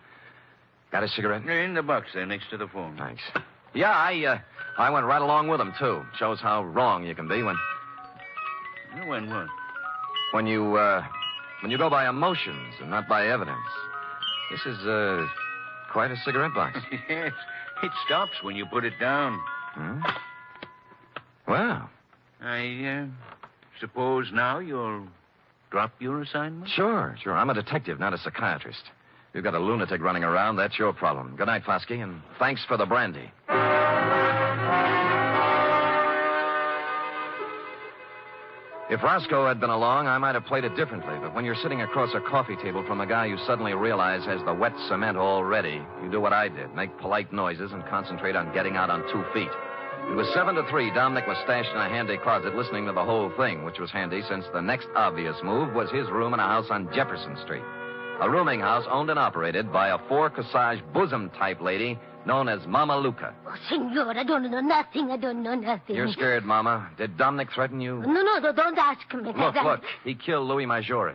Got a cigarette? In the box there next to the phone. Thanks. Yeah, I went right along with him, too. Shows how wrong you can be when... When what? When you go by emotions and not by evidence. This is, quite a cigarette box. Yes. It stops when you put it down. Hmm? Well. I suppose now you'll drop your assignment? Sure. I'm a detective, not a psychiatrist. You've got a lunatic running around, that's your problem. Good night, Fosque, and thanks for the brandy. If Roscoe had been along, I might have played it differently, but when you're sitting across a coffee table from a guy you suddenly realize has the wet cement all ready, you do what I did, make polite noises and concentrate on getting out on 2 feet. It was 7-3. Dominic was stashed in a handy closet listening to the whole thing, which was handy since the next obvious move was his room in a house on Jefferson Street. A rooming house owned and operated by a four-corsage bosom-type lady known as Mama Luca. Oh, senor, I don't know nothing. I don't know nothing. You're scared, Mama. Did Dominic threaten you? No, don't ask me. Look. He killed Louis Maggiore.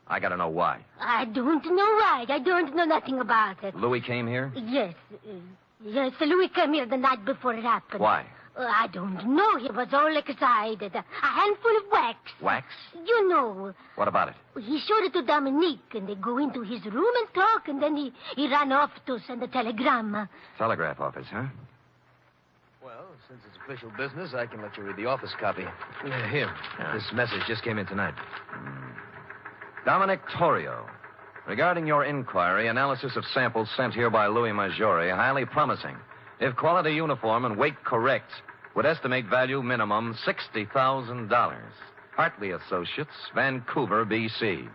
I gotta know why. I don't know why. I don't know nothing about it. Louis came here? Yes. Yes, Louis came here the night before it happened. Why? I don't know. He was all excited. A handful of wax. Wax? You know. What about it? He showed it to Dominique, and they go into his room and talk, and then he ran off to send a telegram. Telegraph office, huh? Well, since it's official business, I can let you read the office copy. Here. This message just came in tonight. Dominic Torrio. Regarding your inquiry, analysis of samples sent here by Louis Maggiore, highly promising. If quality uniform and weight correct, would estimate value minimum $60,000. Hartley Associates, Vancouver, B.C.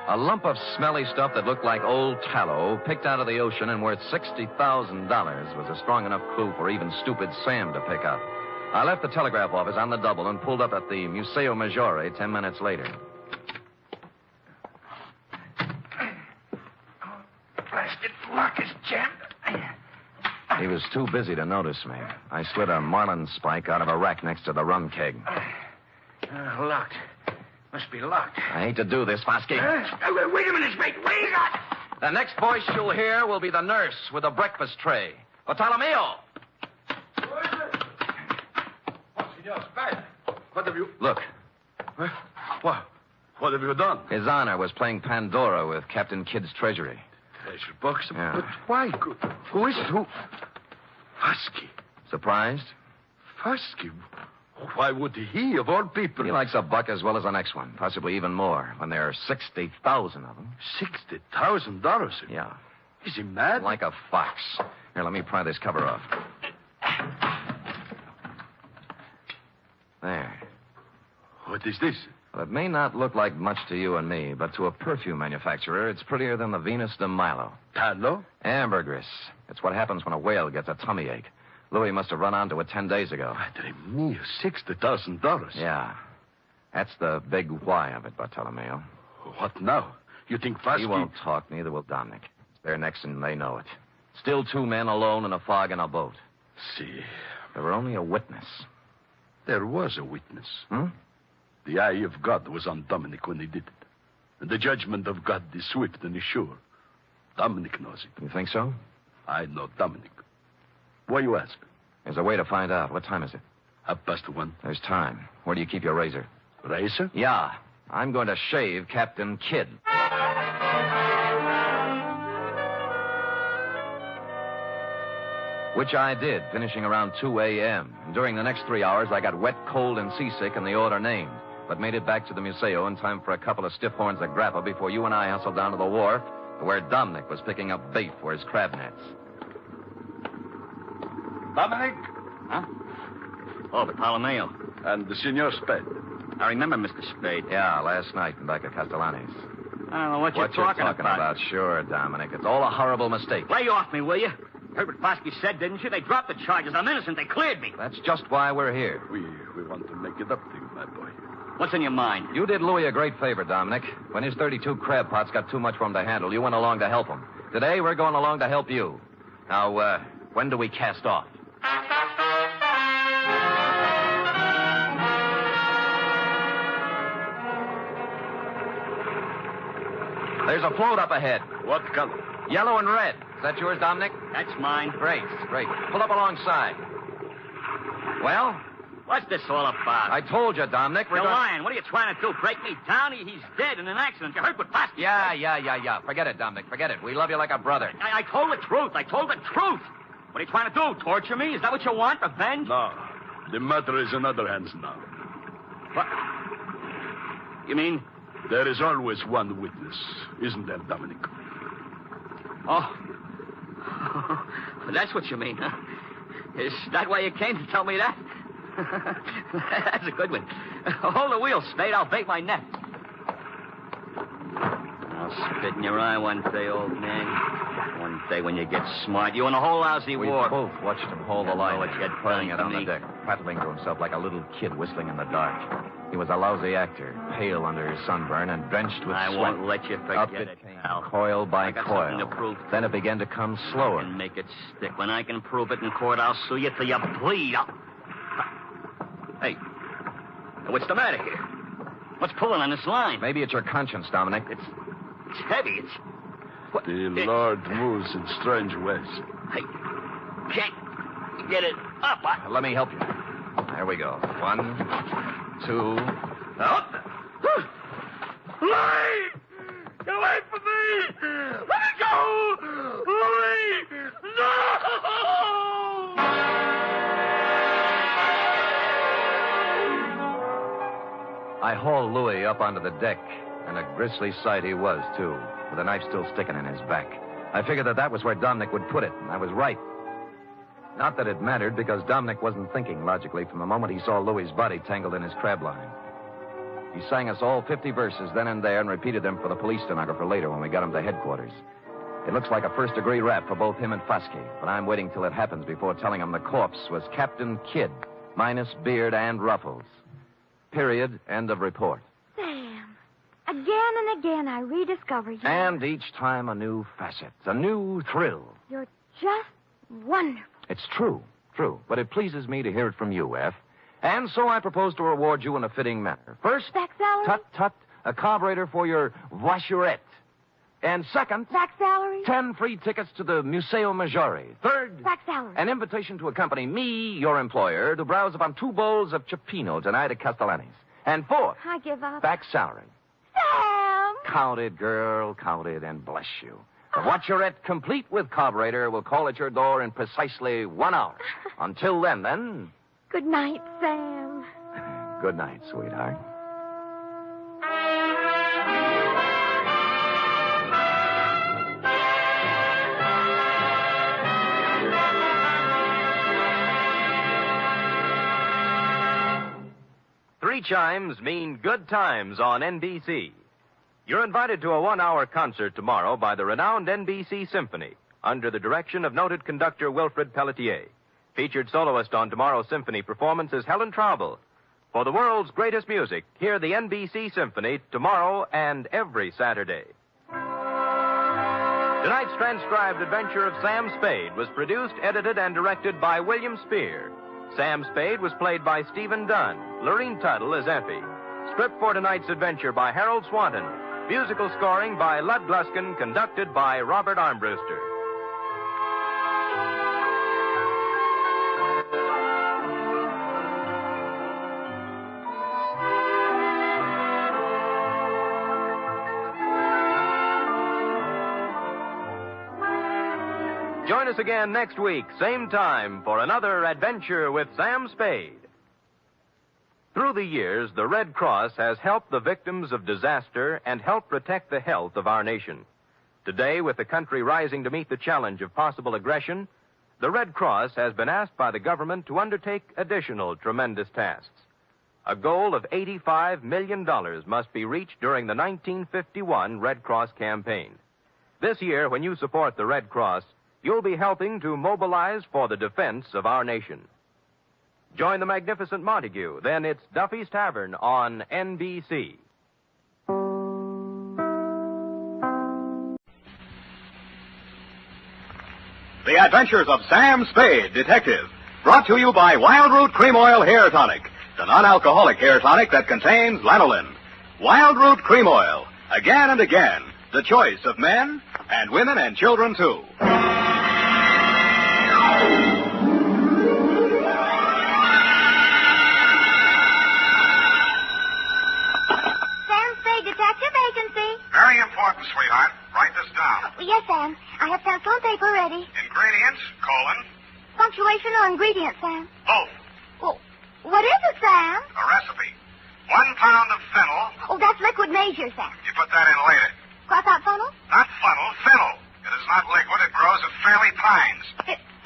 A lump of smelly stuff that looked like old tallow, picked out of the ocean and worth $60,000, was a strong enough clue for even stupid Sam to pick up. I left the telegraph office on the double and pulled up at the Museo Maggiore 10 minutes later. Blasted lock is jammed. He was too busy to notice me. I slid a marlin spike out of a rack next to the rum keg. Locked. Must be locked. I hate to do this, Fosky. Wait a minute, Spade. Wait a minute. The next voice you'll hear will be the nurse with a breakfast tray. Bartolomeo! Senor Spade, what have you... Look. What have you done? His Honor was playing Pandora with Captain Kidd's treasury. Treasure box? Yeah. But why? Who is it? Who? Fosky. Surprised? Fosky? Why would he, of all people? He likes a buck as well as the next one, possibly even more, when there are 60,000 of them. $60,000? Yeah. Is he mad? Like a fox. Here, let me pry this cover off. There. What is this? Well, it may not look like much to you and me, but to a perfume manufacturer, it's prettier than the Venus de Milo. Tallow? Ambergris. It's what happens when a whale gets a tummy ache. Louis must have run onto it 10 days ago. Madre mia, $60,000. Yeah. That's the big why of it, Bartolomeo. What now? You think Fosky... He won't talk, neither will Dominic. They're next and they know it. Still two men alone in a fog in a boat. See. There were only a witness. There was a witness. Hmm? The eye of God was on Dominic when he did it. And the judgment of God is swift and is sure. Dominic knows it. You think so? I know Dominic. Why you ask? There's a way to find out. What time is it? 1:30. There's time. Where do you keep your razor? Razor? Yeah. I'm going to shave Captain Kidd. Which I did, finishing around 2 a.m. During the next 3 hours, I got wet, cold, and seasick in the order named, but made it back to the Museo in time for a couple of stiff horns of grappa before you and I hustled down to the wharf where Dominic was picking up bait for his crab nets. Dominic? Huh? Oh, Bartolomeo. And the Senor Spade. I remember Mr. Spade. Yeah, last night in back at Castellani's. I don't know what you're talking about. Sure, Dominic. It's all a horrible mistake. Lay off me, will you? Heard what Fosky said, didn't you? They dropped the charges. I'm innocent. They cleared me. That's just why we're here. We want to make it up to you, my boy. What's in your mind? You did Louis a great favor, Dominic. When his 32 crab pots got too much for him to handle, you went along to help him. Today, we're going along to help you. Now, when do we cast off? There's a float up ahead. What color? Yellow and red. Is that yours, Dominic? That's mine. Great. Pull up alongside. Well? What's this all about? I told you, Dominic. You're lying. What are you trying to do? Break me down? He's dead in an accident. You heard what Fosky said? Yeah. Forget it, Dominic. Forget it. We love you like a brother. I told the truth. What are you trying to do? Torture me? Is that what you want? Revenge? No. The matter is in other hands now. What? You mean? There is always one witness, isn't there, Dominic? Oh. That's what you mean, huh? Is that why you came to tell me that? That's a good one. Hold the wheel, Spade. I'll bait my net. I'll spit in your eye one day, old man. One birthday when you get smart. You and the whole lousy We war. both watched him hold the line, what you had playing it planned on for the me. deck, prattling to himself like a little kid whistling in the dark. He was a lousy actor, pale under his sunburn and drenched with I sweat. won't let you forget Up it came, coil by I got coil. something to prove. Then it began to come slower. And make it stick. When I can prove it in court, I'll sue you till you bleed. Hey, what's the matter here? What's pulling on this line? Maybe it's your conscience, Dominic. It's heavy. It's... What? The Lord moves in strange ways. I can't get it up. Let me help you. There we go. 1, 2... Up. Louie! Get away from me! Let me go! Louie! No! I hauled Louis up onto the deck, and a grisly sight he was, too, with a knife still sticking in his back. I figured that was where Dominic would put it, and I was right. Not that it mattered, because Dominic wasn't thinking logically from the moment he saw Louis's body tangled in his crab line. He sang us all 50 verses then and there and repeated them for the police stenographer later when we got him to headquarters. It looks like a first-degree rap for both him and Foskey, but I'm waiting till it happens before telling him the corpse was Captain Kidd, minus beard and ruffles. Period. End of report. Sam, again and again I rediscover you. And each time a new facet, a new thrill. You're just wonderful. It's true. But it pleases me to hear it from you, F. And so I propose to reward you in a fitting manner. First, back salary? Tut, a carburetor for your voiturette. And second, back salary? 10 free tickets to the Museo Maggiore. Third, back salary. An invitation to accompany me, your employer, to browse upon 2 bowls of Cioppino tonight at Castellani's. And fourth, I give up. back salary. Sam! Count it, girl, count it, and bless you. The voiturette, complete with carburetor, will call at your door in precisely 1 hour. Until then... Good night, Sam. Good night, sweetheart. Three chimes mean good times on NBC. You're invited to a 1-hour concert tomorrow by the renowned NBC Symphony under the direction of noted conductor Wilfred Pelletier. Featured soloist on tomorrow's symphony performance is Helen Traubel. For the world's greatest music, hear the NBC Symphony tomorrow and every Saturday. Tonight's transcribed adventure of Sam Spade was produced, edited, and directed by William Spear. Sam Spade was played by Stephen Dunn. Lorene Tuttle as Effie. Script for tonight's adventure by Harold Swanton. Musical scoring by Lud Gluskin, conducted by Robert Armbruster. Join us again next week, same time, for another adventure with Sam Spade. Through the years, the Red Cross has helped the victims of disaster and helped protect the health of our nation. Today, with the country rising to meet the challenge of possible aggression, the Red Cross has been asked by the government to undertake additional tremendous tasks. A goal of $85 million must be reached during the 1951 Red Cross campaign. This year, when you support the Red Cross, you'll be helping to mobilize for the defense of our nation. Join the magnificent Montague. Then it's Duffy's Tavern on NBC. The Adventures of Sam Spade, Detective. Brought to you by Wild Root Cream Oil Hair Tonic, the non-alcoholic hair tonic that contains lanolin. Wild Root Cream Oil. Again and again, the choice of men and women and children, too. Detective agency. Very important, sweetheart. Write this down. Yes, Sam. I have pencil and paper ready. Ingredients, colon. Punctuation or ingredient, Sam? Both. Well, what is it, Sam? A recipe. 1 pound of fennel. Oh, that's liquid measure, Sam. You put that in later. Cross out funnel? Not funnel, fennel. It is not liquid. It grows at Fairley Pines.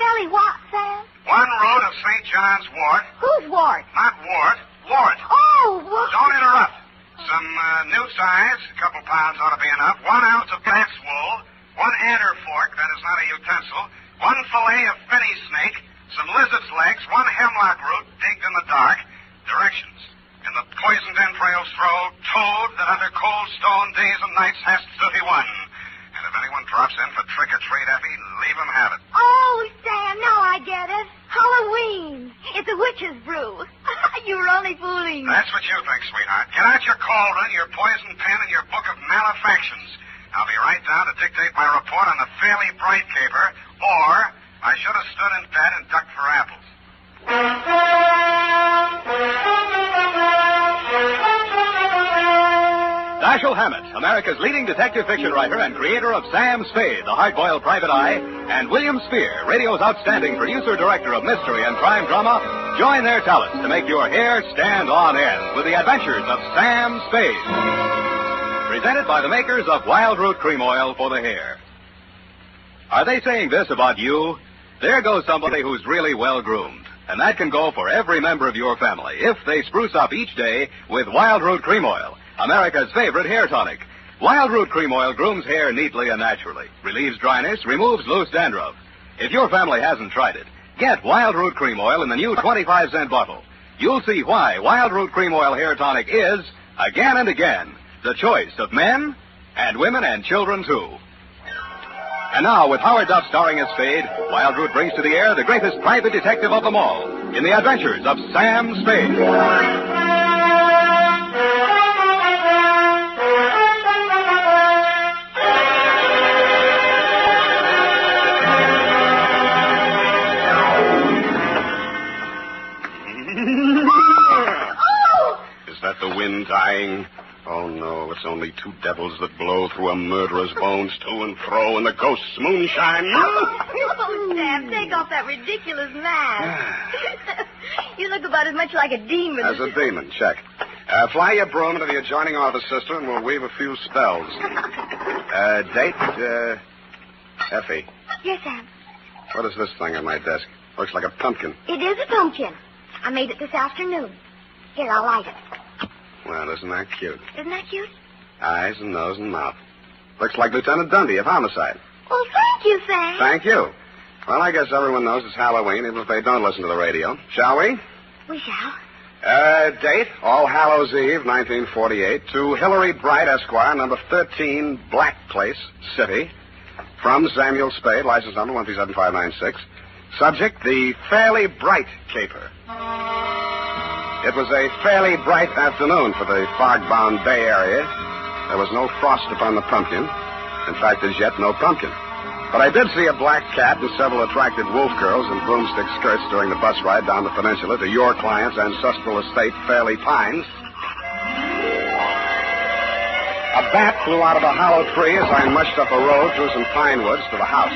Fairley what, Sam? 1 root of St. John's wort. Whose wort? Not wart. Wart. Oh, wart. Don't interrupt. Some newt size, a couple pounds ought to be enough. 1 ounce of cat's wool, 1 one adder fork, that is not a utensil, one fillet of fenny snake, some lizard's legs, one hemlock root digged in the dark. Directions. In the poisoned entrails throw toad that under cold stone days and nights hast 31. And if anyone drops in for trick-or-treat, Effie, leave him have it. Oh, Sam, now I get it. Halloween. It's a witch's brew. You were only fooling. That's what you think, sweetheart. Get out your cauldron, your poison pen, and your book of malefactions. I'll be right down to dictate my report on the fairly bright caper, or I should have stood in bed and ducked for apples. Dashiell Hammett, America's leading detective fiction writer and creator of Sam Spade, the hard-boiled private eye, and William Spear, radio's outstanding producer-director of mystery and crime drama, join their talents to make your hair stand on end with the adventures of Sam Spade. Presented by the makers of Wild Root Cream Oil for the hair. Are they saying this about you? There goes somebody who's really well-groomed. And that can go for every member of your family if they spruce up each day with Wild Root Cream Oil, America's favorite hair tonic. Wild Root Cream Oil grooms hair neatly and naturally, relieves dryness, removes loose dandruff. If your family hasn't tried it, get Wild Root Cream Oil in the new 25-cent bottle. You'll see why Wild Root Cream Oil hair tonic is, again and again, the choice of men and women and children, too. And now, with Howard Duff starring as Spade, Wild Root brings to the air the greatest private detective of them all in the adventures of Sam Spade. Is that the wind dying? Oh, no, it's only two devils that blow through a murderer's bones to and fro in the ghost's moonshine. Oh, Sam, take off that ridiculous mask. You look about as much like a demon. As a demon, check. Fly your broom into the adjoining office, sister, and we'll weave a few spells. Date, Effie. Yes, Sam. What is this thing on my desk? Looks like a pumpkin. It is a pumpkin. I made it this afternoon. Here, I'll light it. Well, isn't that cute? Isn't that cute? Eyes and nose and mouth. Looks like Lieutenant Dundee of Homicide. Well, thank you, Sam. Thank you. Well, I guess everyone knows it's Halloween, even if they don't listen to the radio. Shall we? We shall. Date, All Hallows Eve, 1948, to Hillary Bright, Esquire, number 13, Black Place, City. From Samuel Spade, license number 137596. Subject, the Fairly Bright Caper. It was a fairly bright afternoon for the fog-bound Bay Area. There was no frost upon the pumpkin. In fact, as yet, no pumpkin. But I did see a black cat and several attractive wolf girls in broomstick skirts during the bus ride down the peninsula to your client's ancestral estate, Fairley Pines. A bat flew out of a hollow tree as I mushed up a road through some pine woods to the house.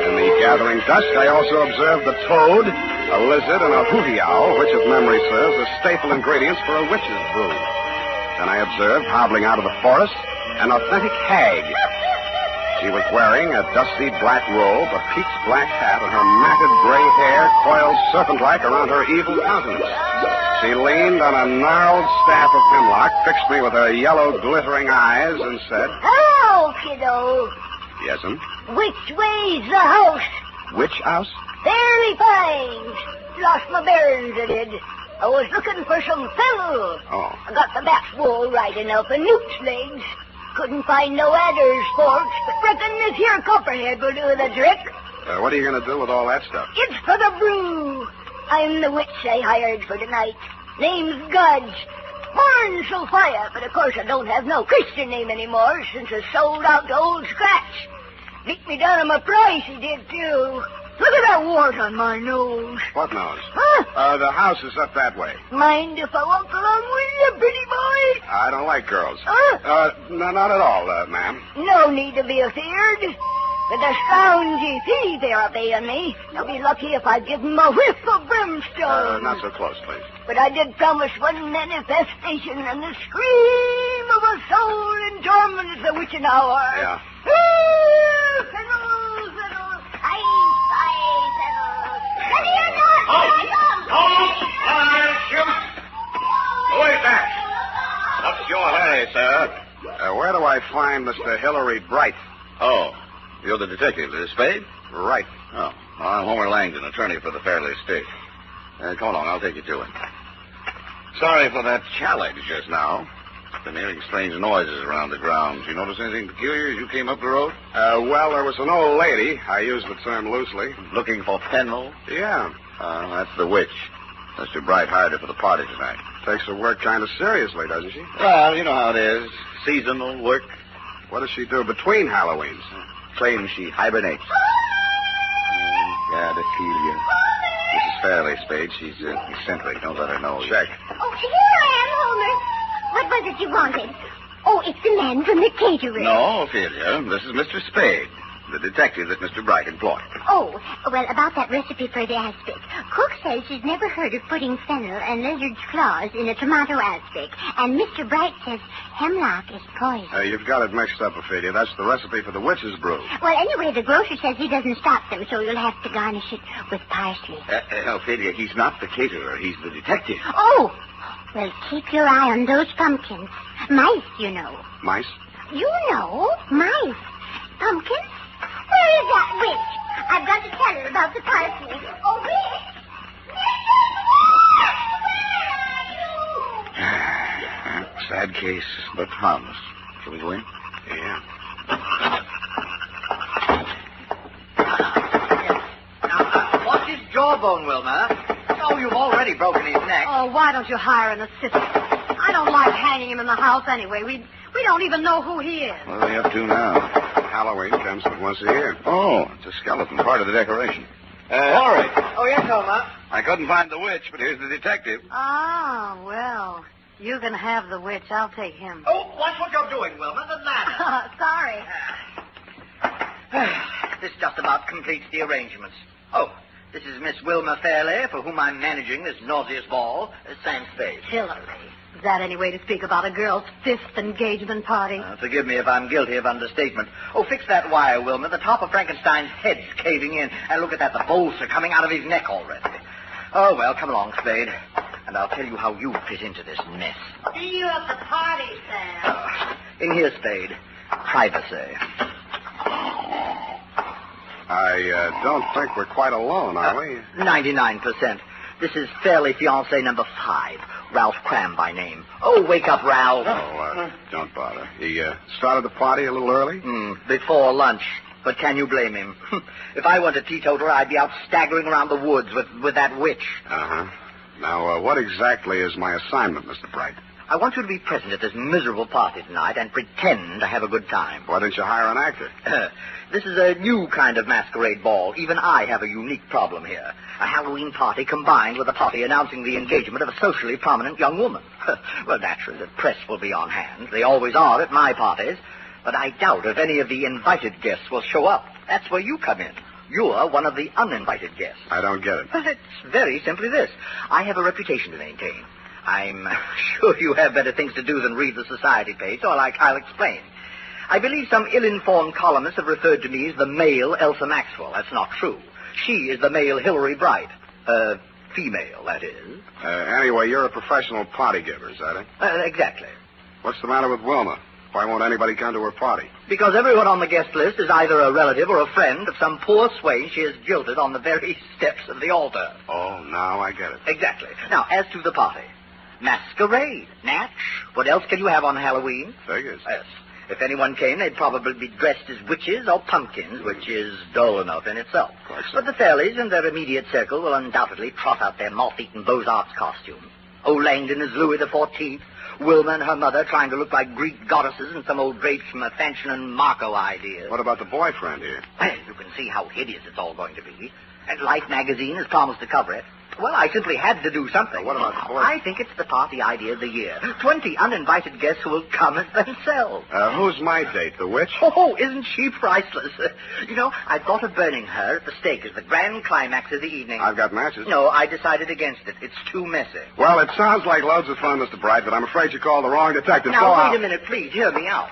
In the gathering dusk, I also observed the toad, a lizard, and a hooty owl, which, if memory serves, are staple ingredients for a witch's brew. Then I observed, hobbling out of the forest, an authentic hag. She was wearing a dusty black robe, a peaked black hat, and her matted gray hair coiled serpent-like around her evil countenance. She leaned on a gnarled staff of hemlock, fixed me with her yellow, glittering eyes, and said, Hello, kiddo. Yes'm. Which way's the house? Which house? Fairly Pines. Lost my bearings, I did. I was looking for some fellow. Oh. I got the bat's wool right enough and newt's legs. Couldn't find no adder's forks, but reckon this here copperhead will do the trick. What are you going to do with all that stuff? It's for the brew. I'm the witch they hired for tonight. Name's Gudge. Born Sophia, but of course I don't have no Christian name anymore since I sold out to Old Scratch. Beat me down on my price, he did, too. Look at that wart on my nose. What nose? Huh? The house is up that way. Mind if I walk along with you, pretty boy? I don't like girls. Huh? No, not at all, ma'am. No need to be afeared. With the scroungy fee they're paying me, they'll be lucky if I give them a whiff of brimstone. Not so close, please. But I did promise one manifestation, and the scream of a soul in torment is the witching hour. Yeah. Fiddle, fiddle, aye, fiddle. Ready or not, Who is that? What's your hurry, sir? Where do I find Mr. Hillary Bright? Oh, You're the detective, Spade? Right. Oh, I'm Homer Langdon, attorney for the Fairley estate. Come along, I'll take you to it. Sorry for that challenge just now. Been hearing strange noises around the grounds. You notice anything peculiar as you came up the road? Well, there was an old lady. I use the term loosely. Looking for Fenwell? Yeah. That's the witch. Mr. Bright hired her for the party tonight. Takes her work kind of seriously, doesn't she? Well, you know how it is. Seasonal work. What does she do between Halloweens? Claims she hibernates. God, Ophelia. Mrs. Fairley, Spade. She's eccentric. Don't let her know. Check. Oh, here I am, Homer. What was it you wanted? Oh, it's the man from the catering. No, Ophelia. This is Mr. Spade, the detective that Mr. Bright employed. Oh, well, about that recipe for the aspic. Cook says she's never heard of putting fennel and lizard's claws in a tomato aspic. And Mr. Bright says hemlock is poison. You've got it mixed up, Ophelia. That's the recipe for the witch's brew. Well, anyway, the grocer says he doesn't stock them, so you'll have to garnish it with parsley. Ophelia, he's not the caterer. He's the detective. Oh! Well, keep your eye on those pumpkins. Mice, you know. Mice? You know, mice. Pumpkins? Where is that witch? I've got to tell her about the parsley. Oh, witch! Sad case, but harmless. Shall we go in? Yeah. Watch his jawbone, Wilma. Oh, you've already broken his neck. Oh, why don't you hire an assistant? I don't like hanging him in the house anyway. We don't even know who he is. What are they up to now? Halloween comes but once a year. Oh, it's a skeleton, part of the decoration. Henry. Oh, yes, Homer. I couldn't find the witch, but here's the detective. Ah, well, you can have the witch. I'll take him. Oh, watch what you're doing, Wilma. The ladder. Sorry. This just about completes the arrangements. Oh, this is Miss Wilma Fairley, for whom I'm managing this nauseous ball. Sam Spade. Hillary. Is that any way to speak about a girl's fifth engagement party? Forgive me if I'm guilty of understatement. Oh, fix that wire, Wilma. The top of Frankenstein's head's caving in. And look at that. The bolts are coming out of his neck already. Oh, well, come along, Spade. And I'll tell you how you fit into this mess. See you at the party, Sam. In here, Spade. Privacy. I don't think we're quite alone, are we? 99%. This is Fairley fiancé number 5, Ralph Cram by name. Oh, wake up, Ralph. Oh, don't bother. He started the party a little early? Before lunch. But can you blame him? If I weren't a teetotaler, I'd be out staggering around the woods with that witch. Uh-huh. Now, what exactly is my assignment, Mr. Bright? I want you to be present at this miserable party tonight and pretend to have a good time. Why didn't you hire an actor? This is a new kind of masquerade ball. Even I have a unique problem here. A Halloween party combined with a party announcing the engagement of a socially prominent young woman. Well, naturally, the press will be on hand. They always are at my parties. But I doubt if any of the invited guests will show up. That's where you come in. You're one of the uninvited guests. I don't get it. Well, it's very simply this. I have a reputation to maintain. I'm sure you have better things to do than read the society page, so I'll explain. I believe some ill-informed columnists have referred to me as the male Elsa Maxwell. That's not true. She is the male Hillary Bright. Female, that is. Anyway, you're a professional party giver, is that it? Exactly. What's the matter with Wilma? Why won't anybody come to her party? Because everyone on the guest list is either a relative or a friend of some poor swain she has jilted on the very steps of the altar. Oh, now I get it. Exactly. Now, as to the party. Masquerade. Natch. What else can you have on Halloween? Figures. Yes. If anyone came, they'd probably be dressed as witches or pumpkins, which is dull enough in itself. But the Fairleys and their immediate circle will undoubtedly trot out their moth-eaten Beaux-Arts costumes. Old Langdon is Louis XIV. Wilma and her mother trying to look like Greek goddesses and some old drapes from a Fanchon and Marco idea. What about the boyfriend here? Well, you can see how hideous it's all going to be. And Life magazine has promised to cover it. Well, I simply had to do something. What about the boyfriend? I think it's the party idea of the year. 20 uninvited guests who will come as themselves. Who's my date, the witch? Oh, isn't she priceless? You know, I thought of burning her at the stake as the grand climax of the evening. I've got matches. No, I decided against it. It's too messy. Well, it sounds like loads of fun, Mr. Bright, but I'm afraid you called the wrong detective. Now, wait a minute, please. Hear me out.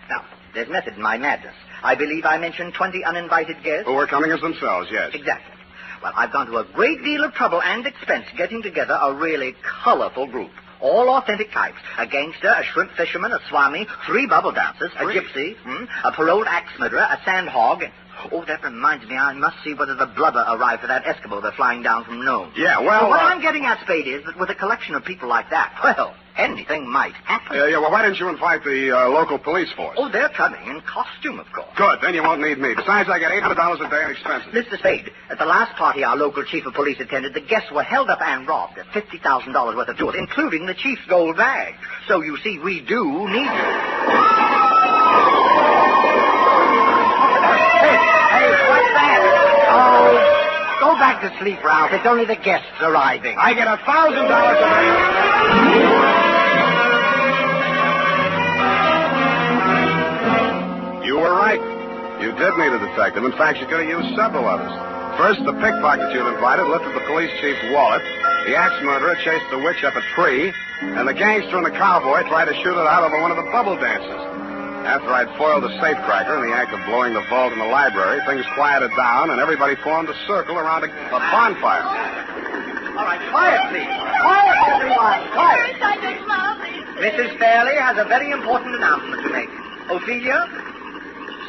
Now, there's method in my madness. I believe I mentioned 20 uninvited guests. Who are coming as themselves, yes. Exactly. Well, I've gone to a great deal of trouble and expense getting together a really colorful group. All authentic types. A gangster, a shrimp fisherman, a swami, 3 bubble dancers, a gypsy, a paroled axe murderer, a sandhog. Oh, that reminds me, I must see whether the blubber arrived for that Eskimo they're flying down from Nome. Yeah, well... what I'm getting at, Spade, is that with a collection of people like that, well, anything might happen. well, why didn't you invite the local police force? Oh, they're coming in costume, of course. Good, then you won't need me. Besides, I get $800 a day in expenses. Mr. Spade, at the last party our local chief of police attended, the guests were held up and robbed of $50,000 worth of jewels, including the chief's gold bag. So, you see, we do need you. Hey, what's that? Oh, go back to sleep, Ralph. It's only the guests arriving. I get $1,000 a day. You were right. You did need a detective. In fact, you could have used several others. First, the pickpocket you'd invited lifted the police chief's wallet. The axe murderer chased the witch up a tree. And the gangster and the cowboy tried to shoot it out over one of the bubble dances. After I'd foiled the safecracker in the act of blowing the vault in the library, things quieted down, and everybody formed a circle around a bonfire. All right, quiet, please. Quiet, everyone. Quiet. Mrs. Fairley has a very important announcement to make. Ophelia?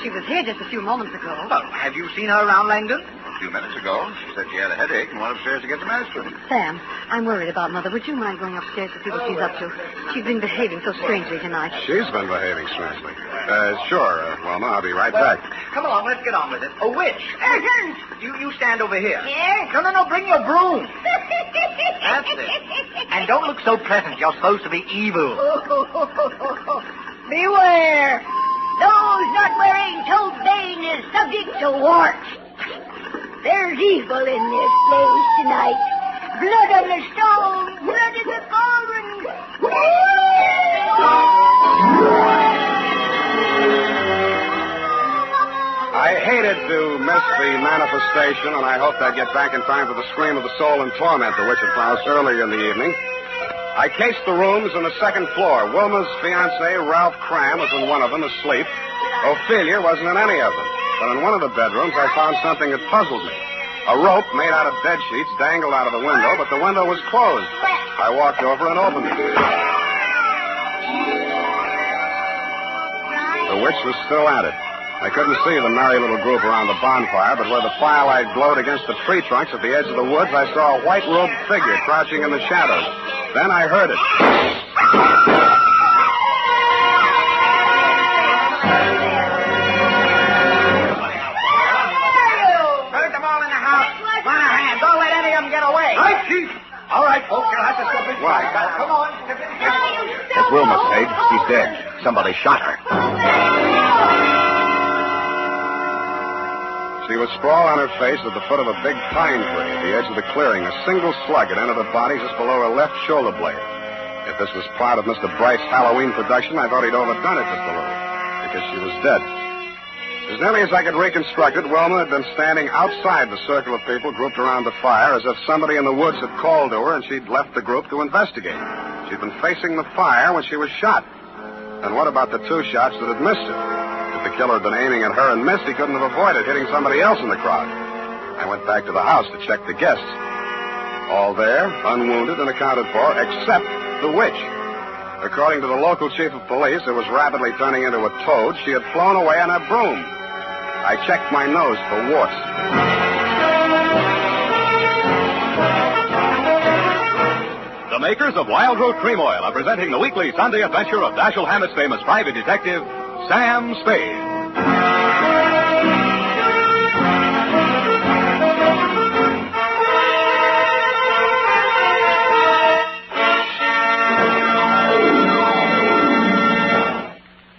She was here just a few moments ago. Well, have you seen her around Langdon? A few minutes ago. She said she had a headache and went upstairs to get some aspirin. Sam, I'm worried about Mother. Would you mind going upstairs to see what she's up to? She's been behaving so strangely tonight. She's been behaving strangely. Sure, Wilma. I'll be right back. Come along, let's get on with it. A witch. Urgent. You stand over here. Here? No, bring your broom. That's it. And don't look so pleasant. You're supposed to be evil. Beware. Those not wearing toad bane is subject to warts. There's evil in this place tonight. Blood on the stone, blood in the cauldron. I hated to miss the manifestation, and I hoped I'd get back in time for the scream of the soul and torment to which it roused earlier in the evening. I cased the rooms on the second floor. Wilma's fiancé, Ralph Cram, was in one of them, asleep. Ophelia wasn't in any of them. But in one of the bedrooms, I found something that puzzled me. A rope made out of bed sheets dangled out of the window, but the window was closed. I walked over and opened it. The witch was still at it. I couldn't see the merry little group around the bonfire, but where the firelight glowed against the tree trunks at the edge of the woods, I saw a white-robed figure crouching in the shadows. Then I heard it. Heard them all in the house. Run a hand. Don't let any of them get away. Right, Chief. All right, folks, you'll have to step inside. Now, come on. That's Wilma, Spade. She's dead. Somebody shot her. She was sprawled on her face at the foot of a big pine tree at the edge of the clearing. A single slug had entered her body just below her left shoulder blade. If this was part of Mr. Bright's Halloween production, I thought he'd overdone it just a little, because she was dead. As nearly as I could reconstruct it, Wilma had been standing outside the circle of people grouped around the fire, as if somebody in the woods had called to her and she'd left the group to investigate. She'd been facing the fire when she was shot. And what about the 2 shots that had missed her? If the killer had been aiming at her and missed, he couldn't have avoided hitting somebody else in the crowd. I went back to the house to check the guests. All there, unwounded and accounted for, except the witch. According to the local chief of police, who was rapidly turning into a toad, she had flown away on her broom. I checked my nose for warts. The makers of Wild Root Cream Oil are presenting the weekly Sunday adventure of Dashiell Hammett's famous private detective, Sam Spade.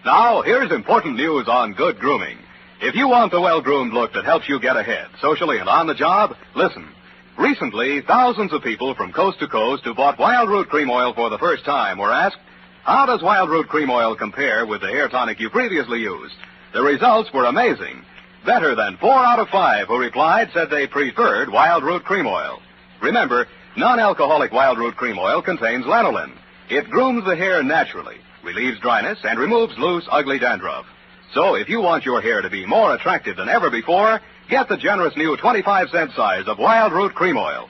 Now, here's important news on good grooming. If you want the well-groomed look that helps you get ahead, socially and on the job, listen. Recently, thousands of people from coast to coast who bought Wild Root Cream Oil for the first time were asked, how does Wild Root Cream Oil compare with the hair tonic you previously used? The results were amazing. Better than 4 out of 5 who replied said they preferred Wild Root Cream Oil. Remember, non-alcoholic Wild Root Cream Oil contains lanolin. It grooms the hair naturally, relieves dryness, and removes loose, ugly dandruff. So if you want your hair to be more attractive than ever before, get the generous new 25-cent size of Wild Root Cream Oil.